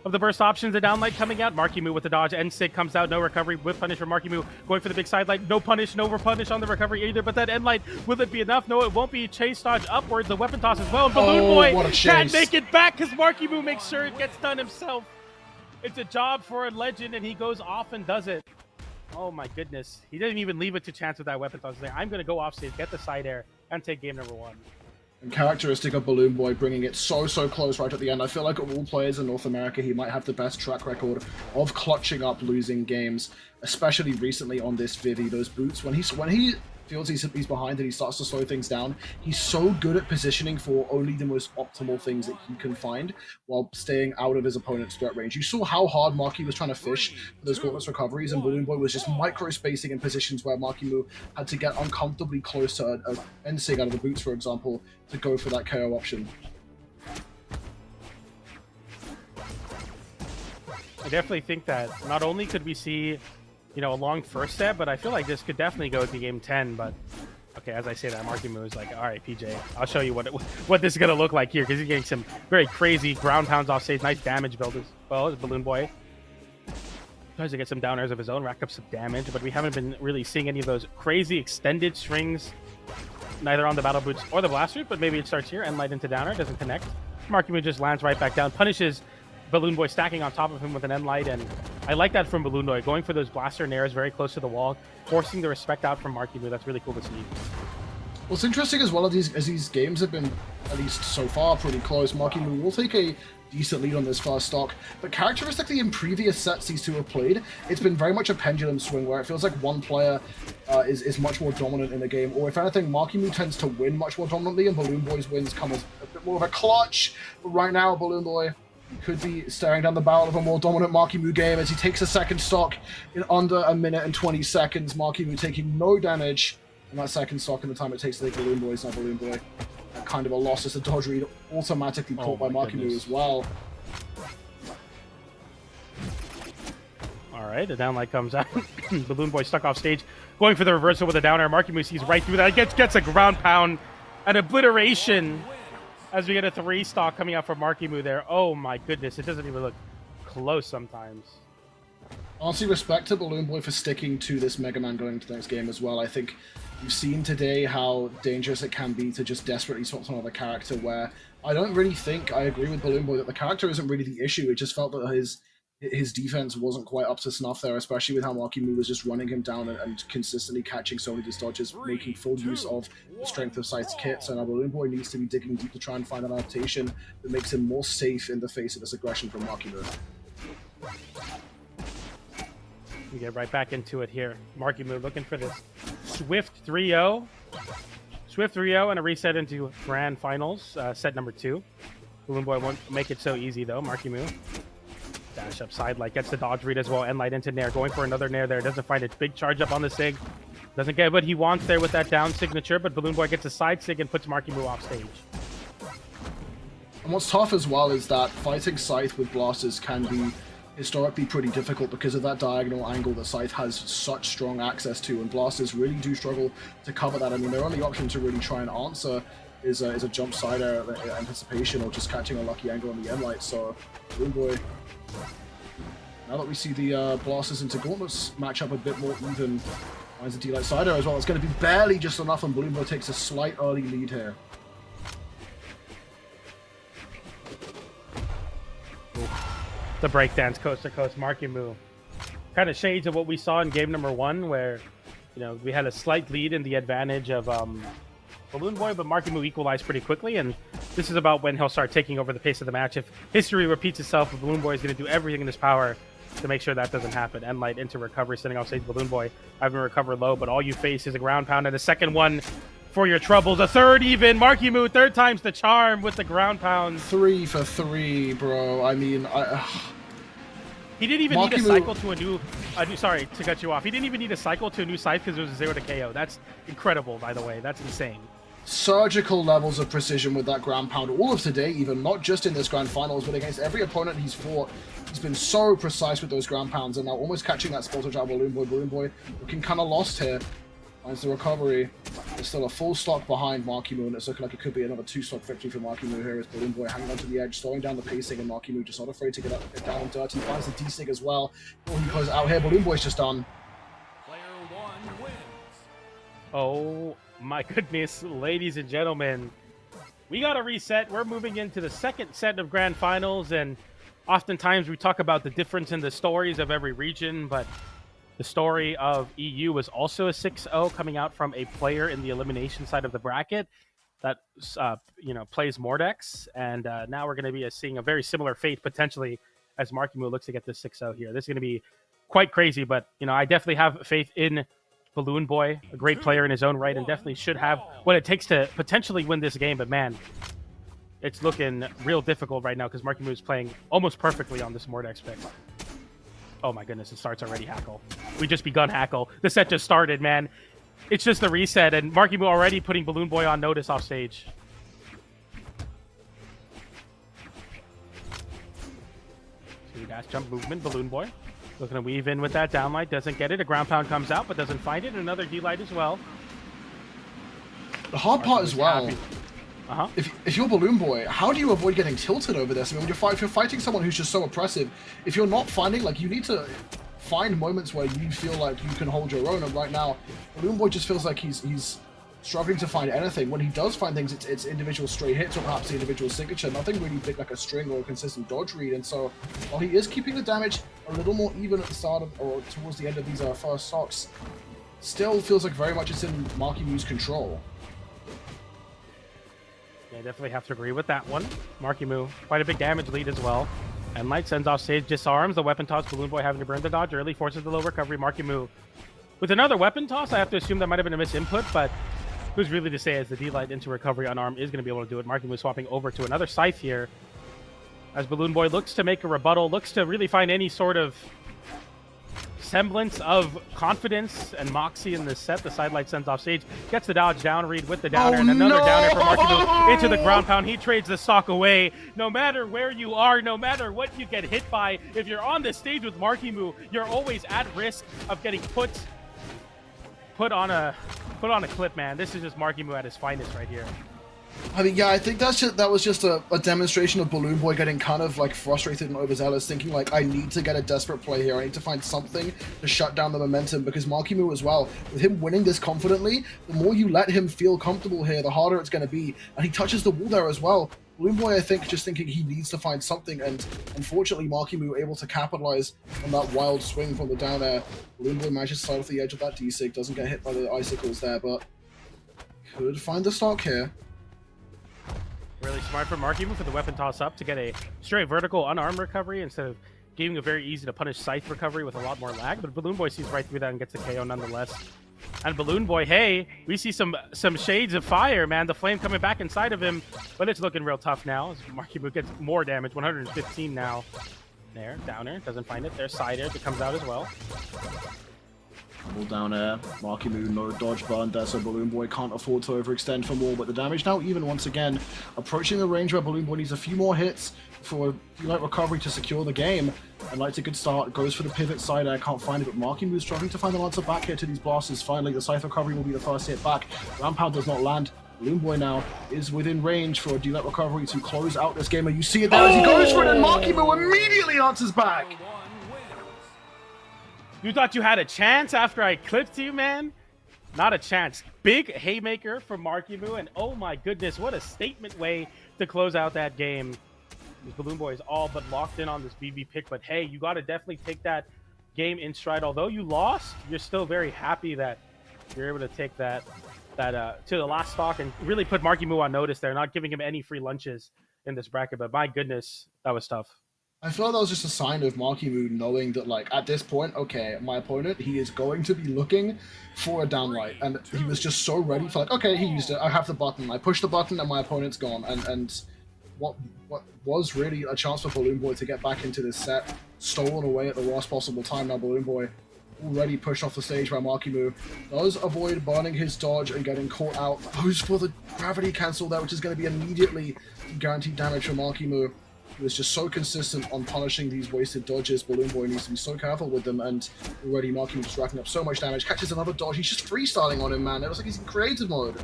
of the burst options. The down light coming out. Marckiemoo with the dodge. N-Sig comes out. No recovery. With punish for Marckiemoo. Going for the big side light. No punish. No punish on the recovery either. But that end light, will it be enough? No, it won't be. Chase dodge upwards. The weapon toss as well. And Balloon Boy what a can't chase. make it back because Marckiemoo makes sure it gets done himself. It's a job for a legend, and he goes off and does it. Oh my goodness. He didn't even leave it to chance with that weapon toss. He's like, I'm going to go off stage, get the side air, and take game number 1. And characteristic of Balloon Boy, bringing it so close right at the end. I feel like of all players in North America, he might have the best track record of clutching up losing games, especially recently on this Vivi. Those boots, when he feels he's behind and he starts to slow things down, he's so good at positioning for only the most optimal things that he can find while staying out of his opponent's threat range. You saw how hard Marky was trying to fish for those Gauntlet's recoveries, and Balloon Boy was just micro-spacing in positions where Marckiemoo had to get uncomfortably close to an N-Sig out of the boots, for example, to go for that KO option. I definitely think that not only could we see, you know, a long first set, but I feel like this could definitely go to game 10. But okay, as I say that, Marckiemoo is like, all right, PJ, I'll show you what this is gonna look like here, because he's getting some very crazy ground pounds off stage, nice damage build as well as Balloon Boy. Tries to get some down airs of his own, rack up some damage, but we haven't been really seeing any of those crazy extended strings, neither on the battle boots or the blasters. But maybe it starts here, and light into down air doesn't connect. Marckiemoo just lands right back down, punishes Balloon Boy, stacking on top of him with an end light, and I like that from Balloon Boy, going for those blaster nairs very close to the wall, forcing the respect out from Marckiemoo. That's really cool to see. What's interesting as well as these games have been, at least so far, pretty close. Marckiemoo will take a decent lead on this first stock, but characteristically in previous sets these two have played, it's been very much a pendulum swing where it feels like one player is much more dominant in the game, or if anything, Marckiemoo tends to win much more dominantly, and Balloon Boy's wins come as a bit more of a clutch. But right now, Balloon Boy could be staring down the barrel of a more dominant Marckiemoo game as he takes a second stock in under a minute and 20 seconds. Marckiemoo taking no damage in that second stock in the time it takes to take Balloon Boy. It's not Balloon Boy. Kind of a loss as the dodge read automatically caught by Marckiemoo as well. All right, the down light comes out. Balloon Boy stuck off stage, going for the reversal with a down air. Marckiemoo sees right through that. Gets a ground pound, an obliteration as we get a 3 stock coming out from Marckiemoo there. Oh my goodness, it doesn't even look close sometimes. Honestly, respect to Balloon Boy for sticking to this Mega Man going into the next game as well. I think you've seen today how dangerous it can be to just desperately swap to another character, where I don't really think I agree with Balloon Boy that the character isn't really the issue. It just felt that his defense wasn't quite up to snuff there, especially with how Marckiemoo was just running him down and consistently catching so many dodges, making full use of the strength of Scythe's kit. So now Balloon Boy needs to be digging deep to try and find an adaptation that makes him more safe in the face of this aggression from Marckiemoo. We get right back into it here. Marckiemoo looking for this swift 3-0. Swift 3-0 and a reset into Grand Finals, set number 2. Balloon Boy won't make it so easy though. Marckiemoo dash up side light, gets the dodge read as well, end light into nair, going for another nair there, doesn't find it. Big charge up on the sig, doesn't get what he wants there with that down signature, but Balloon Boy gets a side sig and puts Marckiemoo off stage. And what's tough as well is that fighting Scythe with blasters can be historically pretty difficult because of that diagonal angle that Scythe has such strong access to, and blasters really do struggle to cover that. I mean, their only option to really try and answer is a jump side air anticipation or just catching a lucky angle on the end light. So Balloon Boy, now that we see the blasters into gauntlets match up a bit more even, finds the D-light side air as well. It's going to be barely just enough, and Balloon Boy takes a slight early lead here. The breakdance coast to coast. Marckiemoo, kind of shades of what we saw in game number 1, where we had a slight lead in the advantage of Balloon Boy, but Marckiemoo equalized pretty quickly, and this is about when he'll start taking over the pace of the match. If history repeats itself, Balloon Boy is going to do everything in his power to make sure that doesn't happen. End light into recovery, sending off stage Balloon Boy, having to recover low, but all you face is a ground pound and a second one for your troubles. A third even. Marckiemoo, 3rd time's the charm with the ground pound. 3 for 3, bro. I mean, he didn't even need a Marckiemoo cycle to a new... sorry to cut you off. He didn't even need a cycle to a new scythe because it was a 0 to KO. That's incredible, by the way. That's insane. Surgical levels of precision with that ground pound all of today, even not just in this grand finals, but against every opponent he's fought. He's been so precise with those ground pounds, and now almost catching that spot out of Balloon Boy. Balloon Boy looking kind of lost here. Finds the recovery. There's still a full stock behind Marckiemoo, and it's looking like it could be another 2-stock victory for Marckiemoo here as Balloon Boy hanging onto the edge, slowing down the pacing, and Marckiemoo just not afraid to get down and dirty. He finds the D-Sig as well. Before he closes out here, Balloon Boy's just done. Oh my goodness, ladies and gentlemen. We got a reset. We're moving into the second set of Grand Finals, and oftentimes we talk about the difference in the stories of every region, but the story of EU was also a 6-0 coming out from a player in the elimination side of the bracket that plays Mordex, and now we're going to be seeing a very similar fate potentially as Marckiemoo looks to get this 6-0 here. This is going to be quite crazy, but I definitely have faith in Balloon Boy, a great player in his own right, and definitely should have what it takes to potentially win this game. But man, it's looking real difficult right now because Marckiemoo is playing almost perfectly on this Mordex pick. Oh my goodness, it starts already, Hackle. We just begun Hackle. The set just started, man. It's just the reset, and Marckiemoo already putting Balloon Boy on notice off stage. See dash jump movement, Balloon Boy. Looking to weave in with that downlight, doesn't get it. A ground pound comes out, but doesn't find it. Another D-light as well. The hard part as well, Uh-huh. if you're Balloon Boy, how do you avoid getting tilted over this? I mean, if you're fighting someone who's just so oppressive, if you're not finding, you need to find moments where you feel like you can hold your own, and right now, Balloon Boy just feels like he's struggling to find anything. When he does find things, it's individual stray hits or perhaps the individual signature. Nothing really big like a string or a consistent dodge read. And so while he is keeping the damage a little more even at the start of, or towards the end of these first stocks, still feels like very much it's in Marckiemo's control. Yeah, I definitely have to agree with that one. Marckiemoo, quite a big damage lead as well. And Light sends off stage, disarms the weapon toss. Balloon Boy having to burn the dodge early, forces the low recovery. Marckiemoo with another weapon toss. I have to assume that might have been a misinput, but who's really to say as the D-Light into recovery unarmed is going to be able to do it. Marckiemoo swapping over to another Scythe here. As Balloon Boy looks to make a rebuttal, looks to really find any sort of semblance of confidence and moxie in this set. The sidelight sends off stage, gets the dodge down read with the downer, and another downer for Marckiemoo into the ground pound. He trades the stock away. No matter where you are, no matter what you get hit by, if you're on the stage with Marckiemoo, you're always at risk of getting put on a clip, man. This is just Marckiemoo at his finest right here. I mean, yeah, I think that was just a demonstration of Balloon Boy getting kind of like frustrated and overzealous, thinking like, I need to get a desperate play here. I need to find something to shut down the momentum, because Marckiemoo as well, with him winning this confidently, the more you let him feel comfortable here, the harder it's going to be. And he touches the wall there as well. Balloon Boy, I think, just thinking he needs to find something, and unfortunately Marckiemoo able to capitalize on that wild swing from the down air. Balloon Boy manages to slide off the edge of that D-Sig, doesn't get hit by the icicles there, but could find the stock here. Really smart from Marckiemoo for the weapon toss up to get a straight vertical unarmed recovery instead of giving a very easy to punish Scythe recovery with a lot more lag. But Balloon Boy sees right through that and gets a KO nonetheless. And Balloon Boy, hey, we see some shades of fire, man. The flame coming back inside of him, but it's looking real tough now. As Marckiemoo gets more damage, 115 now. There, downer, doesn't find it. There's side air that comes out as well. Double down air, Marckiemoo no dodge burn there, so Balloon Boy can't afford to overextend for more, but the damage now even once again, approaching the range where Balloon Boy needs a few more hits for D-Light recovery to secure the game. And Light's a good start, goes for the pivot side air, can't find it, but Marckiemoo struggling to find the answer back here to these blasters. Finally, the Scythe recovery will be the first hit back. Ground pound does not land. Balloon Boy now is within range for a D-Light recovery to close out this game, and you see it there as he goes for it, and Marckiemoo immediately answers back! You thought you had a chance after I clipped you, man? Not a chance. Big haymaker from Marckiemoo, and oh my goodness, what a statement way to close out that game. This Balloon Boy is all but locked in on this BB pick, but hey, you got to definitely take that game in stride. Although you lost, you're still very happy that you're able to take that to the last stock and really put Marckiemoo on notice there, not giving him any free lunches in this bracket. But my goodness, that was tough. I feel like that was just a sign of Marckiemoo knowing that, like, at this point, okay, my opponent, he is going to be looking for a downlight. And he was just so ready for, like, okay, he used it. I have the button. I push the button and my opponent's gone. And what was really a chance for Balloon Boy to get back into this set, stolen away at the worst possible time. Now Balloon Boy already pushed off the stage by Marckiemoo, does avoid burning his dodge and getting caught out. Goes for the gravity cancel there, which is going to be immediately guaranteed damage for Marckiemoo. He was just so consistent on punishing these wasted dodges. Balloon Boy needs to be so careful with them, and already Marckiemoo just racking up so much damage. Catches another dodge. He's just freestyling on him, man. It looks like he's in creative mode.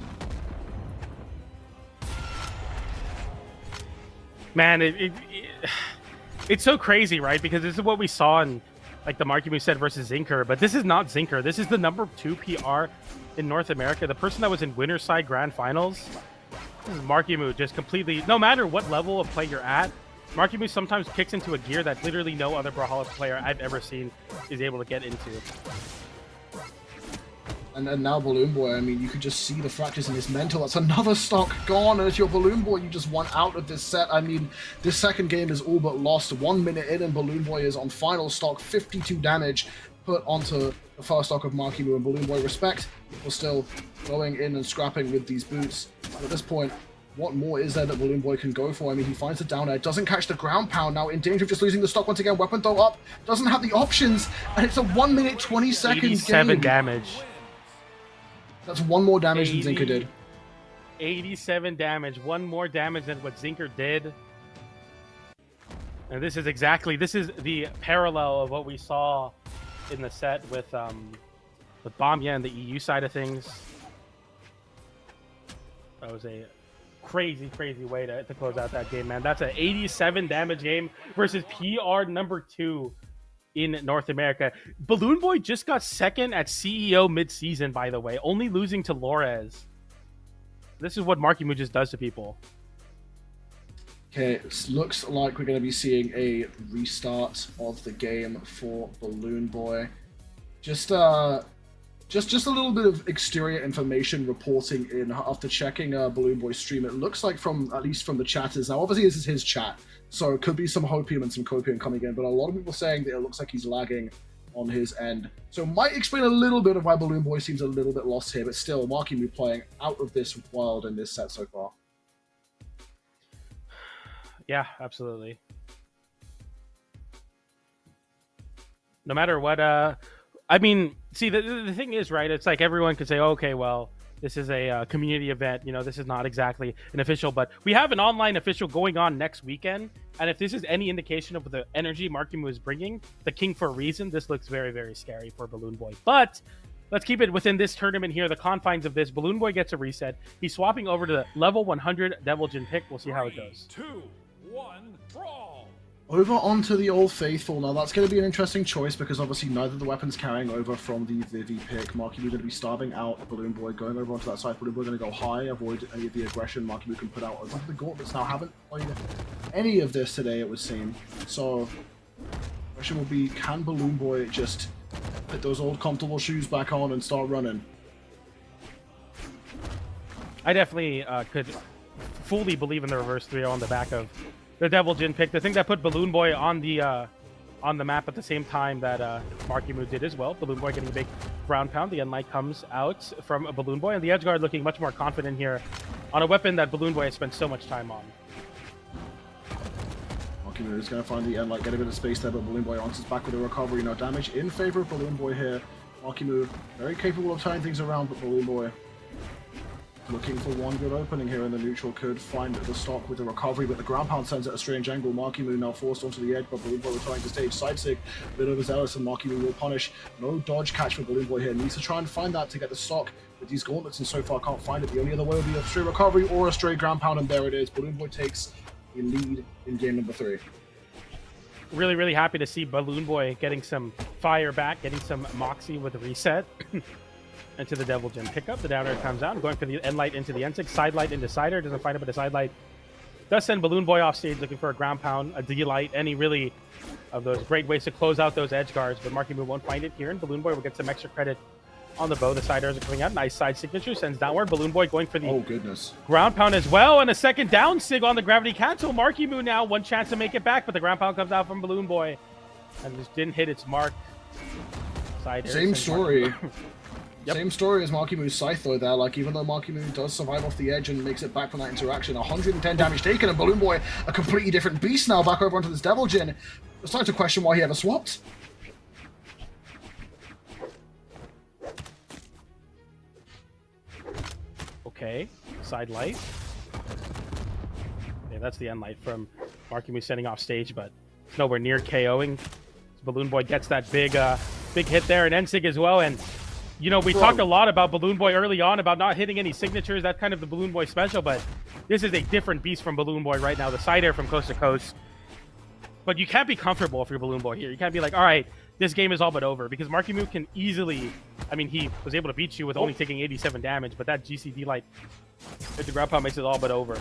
Man, it's so crazy, right? Because this is what we saw in like the Marckiemoo set versus Zinker, but this is not Zinker. This is the #2 PR in North America. The person that was in winner's side grand finals. This is Marckiemoo just completely, no matter what level of play you're at, Marckiemoo sometimes kicks into a gear that literally no other Brawlhalla player I've ever seen is able to get into. And now Balloon Boy, I mean, you could just see the fractures in his mental. That's another stock gone, and if you're Balloon Boy, you just want out of this set. I mean, this second game is all but lost. 1 minute in, and Balloon Boy is on final stock, 52 damage put onto the first stock of Marckiemoo, and Balloon Boy, respect for still going in and scrapping with these boots. And at this point, what more is there that Balloon Boy can go for? I mean, he finds the down air, doesn't catch the ground pound, now in danger of just losing the stock once again. Weapon throw up, doesn't have the options, and it's a 1 minute 20 seconds 87 game. damage. That's one more damage than Zinker did. 87 damage, one more damage than what Zinker did. And this is the parallel of what we saw in the set with Bomba and the EU side of things. That was a crazy way to close out that game, man. That's an 87 damage game versus PR #2 in North America. Balloon Boy just got second at CEO mid-season, by the way, only losing to Lores. This is what Marckiemoo just does to people. Okay, it looks like we're going to be seeing a restart of the game for Balloon Boy. Just a little bit of exterior information reporting in after checking Balloon Boy's stream. It looks like at least from the chatters. Now, obviously, this is his chat, so it could be some hopium and some copium coming in, but a lot of people saying that it looks like he's lagging on his end. So it might explain a little bit of why Balloon Boy seems a little bit lost here, but still, Marckiemoo playing out of this world in this set so far. Yeah, absolutely. No matter what, I mean, see, the thing is, right, it's like everyone could say, okay, well, this is a community event, you know, this is not exactly an official, but we have an online official going on next weekend, and if this is any indication of the energy Marckiemoo is bringing, the king for a reason, this looks very, very scary for Balloon Boy. But let's keep it within this tournament here, the confines of this. Balloon Boy gets a reset. He's swapping over to the level 100 Devil Jin pick. We'll see how it goes. 3, 2, 1, brawl. Over onto the Old Faithful. Now, that's going to be an interesting choice because obviously neither of the weapons carrying over from the Vivi pick. Marckiemoo going to be starving out Balloon Boy, going over onto that side. Balloon Boy going to go high, avoid any of the aggression Marckiemoo can put out over the gauntlets. Now, haven't played any of this today, it would seem. So, the question will be, can Balloon Boy just put those old comfortable shoes back on and start running? I definitely could fully believe in the reverse 3-0 on the back of the Devil Jin pick. The thing that put Balloon Boy on the map at the same time that Marckiemoo did as well. Balloon Boy getting a big ground pound. The Enlight comes out from a Balloon Boy, and the Edgeguard looking much more confident here on a weapon that Balloon Boy has spent so much time on. Marckiemoo is going to find the Enlight, get a bit of space there, but Balloon Boy answers back with a recovery. No damage in favor of Balloon Boy here. Marckiemoo very capable of turning things around, but Balloon Boy looking for one good opening here in the neutral, could find the stock with the recovery, but the ground pound sends at a strange angle. Marckiemoo now forced onto the edge, but Balloon Boy returning to stage. Side sig, a bit overzealous, and Marckiemoo will punish. No dodge catch for Balloon Boy here. Needs to try and find that to get the stock with these gauntlets, and so far can't find it. The only other way would be a straight recovery or a straight ground pound, and there it is. Balloon Boy takes the lead in game number 3. Really, really happy to see Balloon Boy getting some fire back, getting some moxie with the reset. Into the Devil Jin pickup. The downer comes out, going for the Enlight into the N6. Side light into Cider. Doesn't find it, but the side light does send Balloon Boy off stage looking for a ground pound, a D-light, any really of those great ways to close out those edge guards. But Marckiemoo won't find it here, and Balloon Boy will get some extra credit on the bow. The siders are coming out. Nice side signature. Sends downward. Balloon Boy going for the ground pound as well, and a second down sig on the gravity cancel. Marckiemoo now one chance to make it back, but the ground pound comes out from Balloon Boy and just didn't hit its mark. Same story. Yep. Same story as Marckiemoo's Scythe though there, like even though Marckiemoo does survive off the edge and makes it back from that interaction, 110 damage taken, and Balloon Boy, a completely different beast now, back over onto this Devil Jin. It's starting to question why he ever swapped. Okay, side light. Yeah, that's the Enlight from Marckiemoo sending off stage, but it's nowhere near KOing. Balloon Boy gets that big hit there, and N-Sig as well, and you know, we talked a lot about Balloon Boy early on, about not hitting any signatures. That's kind of the Balloon Boy special, but this is a different beast from Balloon Boy right now. The side air from coast to coast. But you can't be comfortable if you're Balloon Boy here. You can't be like, all right, this game is all but over. Because Marckiemoo can easily, I mean, he was able to beat you with only taking 87 damage, but that GCD light at the ground pound makes it all but over.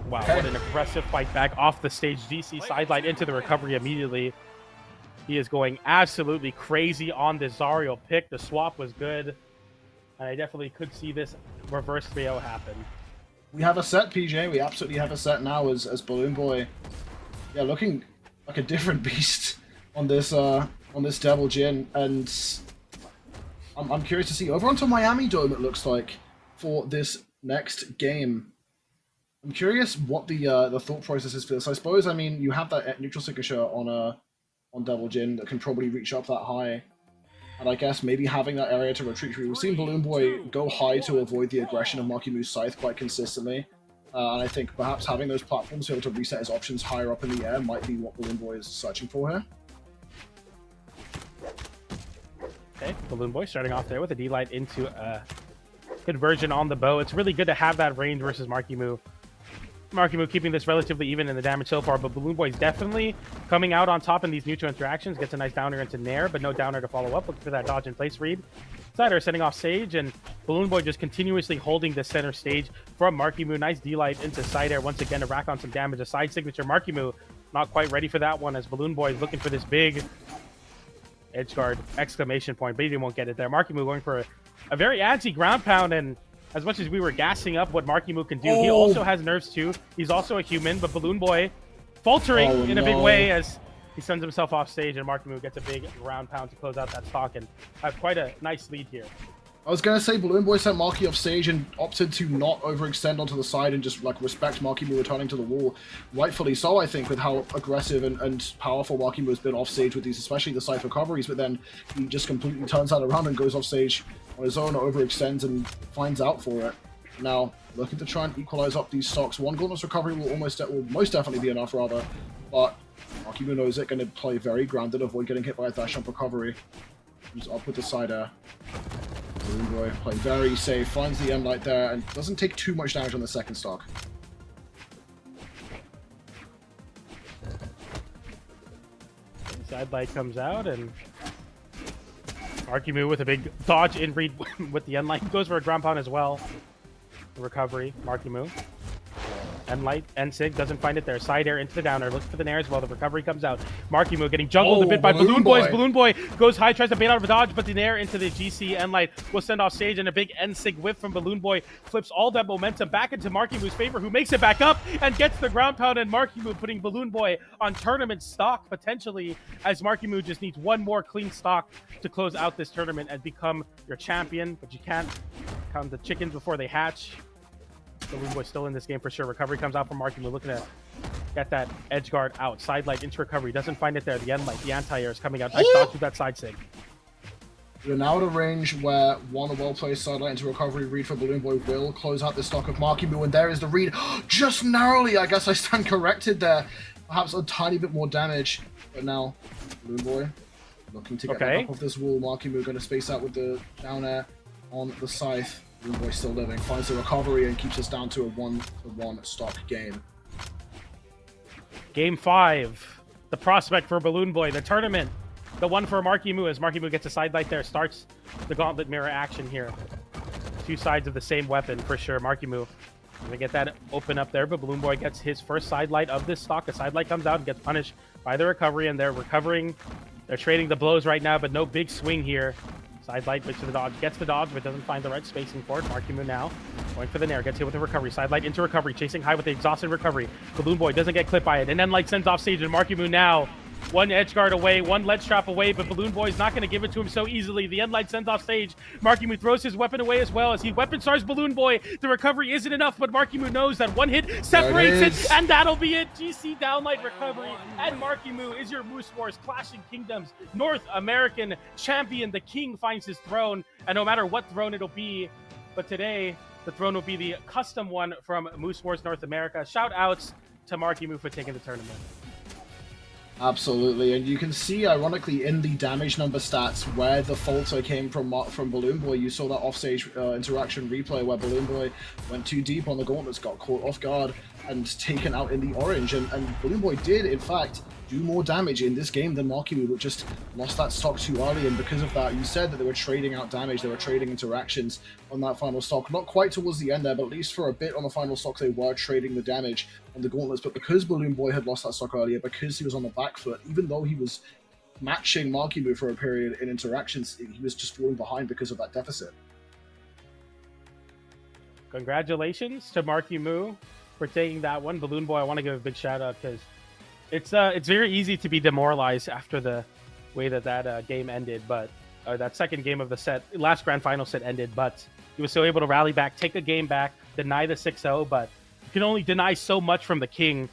Wow, what an aggressive fight back off the stage. DC sidelight into the recovery immediately. He is going absolutely crazy on the Zariel pick. The swap was good. And I definitely could see this reverse 3-0 happen. We have a set, PJ. We absolutely have a set now as Balloon Boy. Yeah, looking like a different beast on this Devil Jin. And I'm curious to see. Over onto Miami Dome, it looks like, for this next game. I'm curious what the thought process is for this. I suppose, I mean, you have that neutral signature on Devil Jin that can probably reach up that high. And I guess maybe having that area to retreat through. We've seen Balloon Boy go high to avoid the aggression of Marckiemoo's Scythe quite consistently. And I think perhaps having those platforms to be able to reset his options higher up in the air might be what Balloon Boy is searching for here. Okay, Balloon Boy starting off there with a D-Light into a conversion on the bow. It's really good to have that range versus Marckiemoo. Marckiemoo keeping this relatively even in the damage so far, but Balloon Boy is definitely coming out on top in these neutral interactions. Gets a nice downer into Nair, but no downer to follow up. Looking for that dodge in place read. Cider sending off Sage, and Balloon Boy just continuously holding the center stage from Marckiemoo. Nice D-Light into Cider once again to rack on some damage. A side signature. Marckiemoo not quite ready for that one as Balloon Boy is looking for this big edge guard exclamation point, but he won't get it there. Marckiemoo going for a very anti-ground pound, and as much as we were gassing up what Marckiemoo can do, he also has nerfs too. He's also a human, but Balloon Boy faltering in a big way as he sends himself off stage, and Marckiemoo gets a big ground pound to close out that stock and have quite a nice lead here. I was going to say Balloon Boy sent Marky off stage and opted to not overextend onto the side and just like respect Marckiemoo returning to the wall. Rightfully so, I think, with how aggressive and powerful Marckiemoo has been off stage with these, especially the side recoveries, but then he just completely turns that around and goes off stage on his own, overextends and finds out for it. Now, looking to try and equalize up these stocks. One Gauntlet's recovery will most definitely be enough, rather, but Marckiemoo knows it, going to play very grounded, avoid getting hit by a dash up recovery. He's up with the side air. Balloon Boy playing very safe, finds the end light there, and doesn't take too much damage on the second stock. Side light comes out, and Marckiemoo with a big dodge in read with the end light. Goes for a ground pound as well. The recovery, Marckiemoo. End light, end sig, doesn't find it there. Side air into the downer, looks for the nair as well. The recovery comes out. Marckiemoo getting juggled a bit by Balloon Boy. Balloon Boy goes high, tries to bait out of a dodge, but the nair into the GC end light will send off stage, and a big end sig whip from Balloon Boy flips all that momentum back into Marckiemoo's favor, who makes it back up and gets the ground pound, and Marckiemoo putting Balloon Boy on tournament stock potentially, as Marckiemoo just needs one more clean stock to close out this tournament and become your champion, but you can't count the chickens before they hatch. Balloon Boy still in this game for sure. Recovery comes out from Marckiemoo, looking to get that edge guard out. Side light into recovery, doesn't find it there. The end light, the anti-air is coming out. Nice dodge with that side sig. We're now at a range where one well-placed side light into recovery read for Balloon Boy will close out the stock of Marckiemoo, and there is the read. Just narrowly, I guess I stand corrected there. Perhaps a tiny bit more damage, but now Balloon Boy looking to get back up off this wall. Marckiemoo going to space out with the down air on the scythe. Balloon Boy still living, finds the recovery and keeps us down to a 1-1 stock game. Game 5. The prospect for Balloon Boy, the tournament. The one for Marckiemoo, as Marckiemoo gets a side light there, starts the gauntlet mirror action here. Two sides of the same weapon for sure. Marckiemoo gonna get that open up there, but Balloon Boy gets his first side light of this stock. A side light comes out and gets punished by the recovery, and they're recovering. They're trading the blows right now, but no big swing here. Side light, which to the dodge, gets the dodge, but doesn't find the right spacing for it. Marckiemoo now going for the nair, gets hit with the recovery. Side light into recovery, chasing high with the exhausted recovery. Balloon Boy doesn't get clipped by it, and then light sends off stage, and Marckiemoo now one edge guard away, one ledge trap away, but Balloon Boy's not going to give it to him so easily. The end light sends off stage. Marckiemoo throws his weapon away as well as he weapon stars Balloon Boy. The recovery isn't enough, but Marckiemoo knows that one hit separates it, and that'll be it. GC downlight recovery, and Marckiemoo is your Moose Wars Clashing Kingdoms North American champion. The king finds his throne, and no matter what throne it'll be, but today the throne will be the custom one from Moose Wars North America. Shout outs to Marckiemoo for taking the tournament. Absolutely, and you can see, ironically, in the damage number stats where the falter came from Balloon Boy. You saw that offstage interaction replay where Balloon Boy went too deep on the gauntlets, got caught off guard, and taken out in the orange. And Balloon Boy did, in fact, do more damage in this game than Marckiemoo, but just lost that stock too early, and because of that, you said that they were trading out damage, they were trading interactions on that final stock. Not quite towards the end there, but at least for a bit on the final stock, they were trading the damage on the gauntlets. But because Balloon Boy had lost that stock earlier, because he was on the back foot, even though he was matching Marckiemoo for a period in interactions, he was just falling behind because of that deficit. Congratulations to Marckiemoo for taking that one. Balloon Boy, I want to give a big shout out because it's very easy to be demoralized after the way that game ended, but that second game of the set, last grand final set ended, but he was still able to rally back, take the game back, deny the 6-0, but you can only deny so much from the king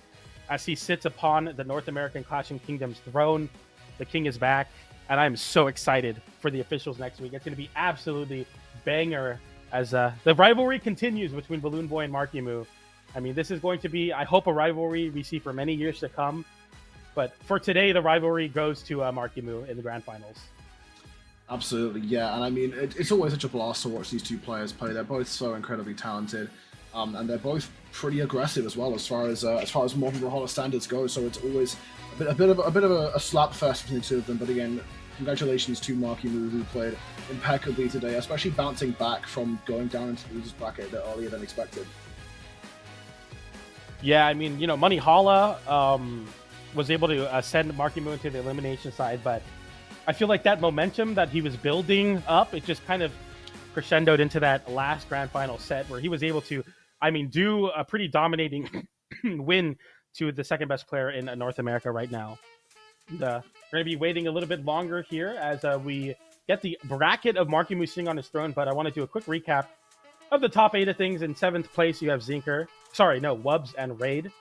as he sits upon the North American Clashing Kingdoms throne. The king is back, and I'm so excited for the officials next week. It's going to be absolutely banger as the rivalry continues between Balloon Boy and Marckiemoo. I mean, this is going to be, I hope, a rivalry we see for many years to come. But for today, the rivalry goes to Marckiemoo in the grand finals. Absolutely, yeah. And I mean, it's always such a blast to watch these two players play. They're both so incredibly talented, and they're both pretty aggressive as well as far as modern Holla standards go. So it's always a bit of a slap fest between the two of them. But again, congratulations to Marckiemoo, who played impeccably today, especially bouncing back from going down into the losers bracket a bit earlier than expected. Yeah, I mean, Monihalla was able to send Marckiemoo into the elimination side, but I feel like that momentum that he was building up, it just kind of crescendoed into that last grand final set where he was able to, do a pretty dominating win to the second best player in North America right now. And, we're going to be waiting a little bit longer here as we get the bracket of Marckiemoo sitting on his throne, but I want to do a quick recap of the top 8 of things. In 7th place, you have Wubs and Raid.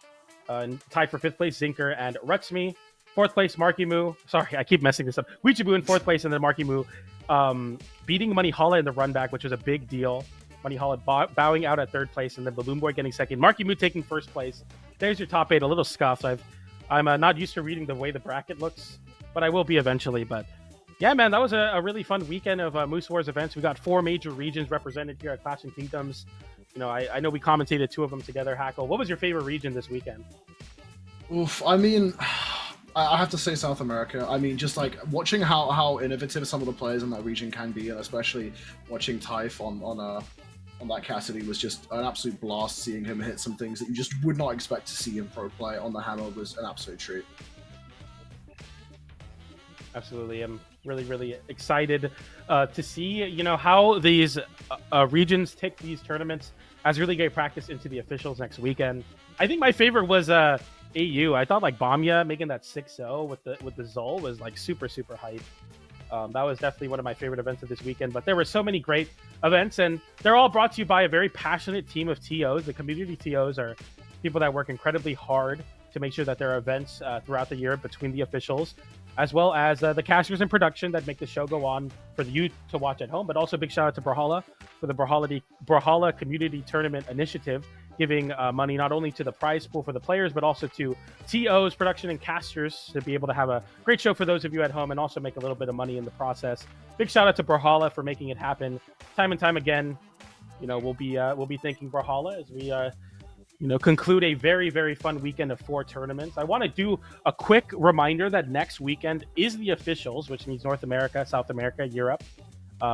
Tied for 5th place, Zinker and Ruxme. 4th place, Marckiemoo. Sorry, I keep messing this up. Guichibu in 4th place, and then Marckiemoo beating Monihalla in the run back, which was a big deal. Monihalla bowing out at 3rd place, and then Balloon Boy getting 2nd. Marckiemoo taking 1st place. There's your top 8. A little scuffed. I'm not used to reading the way the bracket looks, but I will be eventually. But yeah, man, that was a really fun weekend of Moose Wars events. We got 4 major regions represented here at Clash and Kingdoms. I know we commentated 2 of them together. Hackle, what was your favorite region this weekend? Oof, I have to say South America. Just like watching how innovative some of the players in that region can be, and especially watching Typh on that Cassidy was just an absolute blast. Seeing him hit some things that you just would not expect to see him pro play on the hammer was an absolute treat. Absolutely. I'm really, really excited to see, how these regions take these tournaments as really great practice into the officials next weekend. I think my favorite was AU. I thought Bomba making that 6-0 with the Zol was super, super hype. That was definitely one of my favorite events of this weekend, but there were so many great events, and they're all brought to you by a very passionate team of TOs. The community TOs are people that work incredibly hard to make sure that there are events throughout the year between the officials, as well as the casters in production that make the show go on for you to watch at home. But also big shout out to Brawlhalla for the Brawlhalla Community Tournament Initiative, giving money not only to the prize pool for the players, but also to TOs, production, and casters to be able to have a great show for those of you at home and also make a little bit of money in the process. Big shout out to Brawlhalla for making it happen time and time again. We'll be thanking Brawlhalla as we conclude a very, very fun weekend of 4 tournaments. I want to do a quick reminder that next weekend is the officials, which means North America, South America, Europe,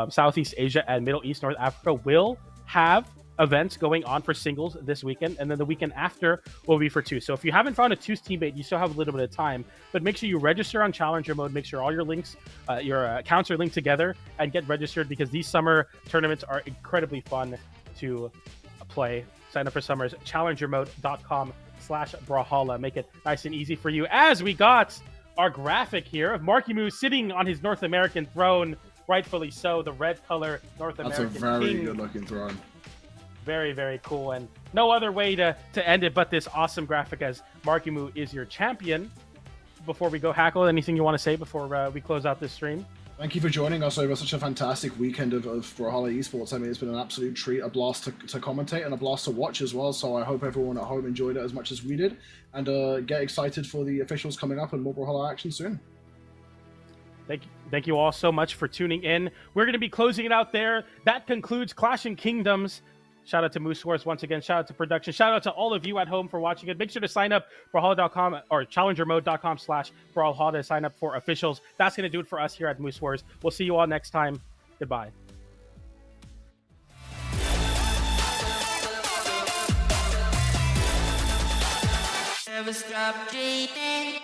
Southeast Asia, and Middle East, North Africa will have events going on for singles this weekend, and then the weekend after will be for 2. So if you haven't found a 2's teammate, you still have a little bit of time, but make sure you register on Challenger mode. Make sure all your links, your accounts are linked together, and get registered because these summer tournaments are incredibly fun to play. Sign up for summers, challengermode.com/Brawlhalla. Make it nice and easy for you, as we got our graphic here of Marckiemoo sitting on his North American throne, rightfully so, the red color North American That's a very king. good looking throne. Very, very cool, and no other way to end it but this awesome graphic as Marckiemoo is your champion. Before we go, Hackle, anything you want to say before we close out this stream? Thank you for joining us over such a fantastic weekend of Brawlhalla Esports. It's been an absolute treat, a blast to commentate and a blast to watch as well. So I hope everyone at home enjoyed it as much as we did, and get excited for the officials coming up and more Brawlhalla action soon. Thank you all so much for tuning in. We're going to be closing it out there. That concludes Clash and Kingdoms. Shout out to Moose Wars once again. Shout out to production. Shout out to all of you at home for watching it. Make sure to sign up for Holla.com or challengermode.com/Brawlhalla to sign up for officials. That's going to do it for us here at Moose Wars. We'll see you all next time. Goodbye. Never stop dreaming.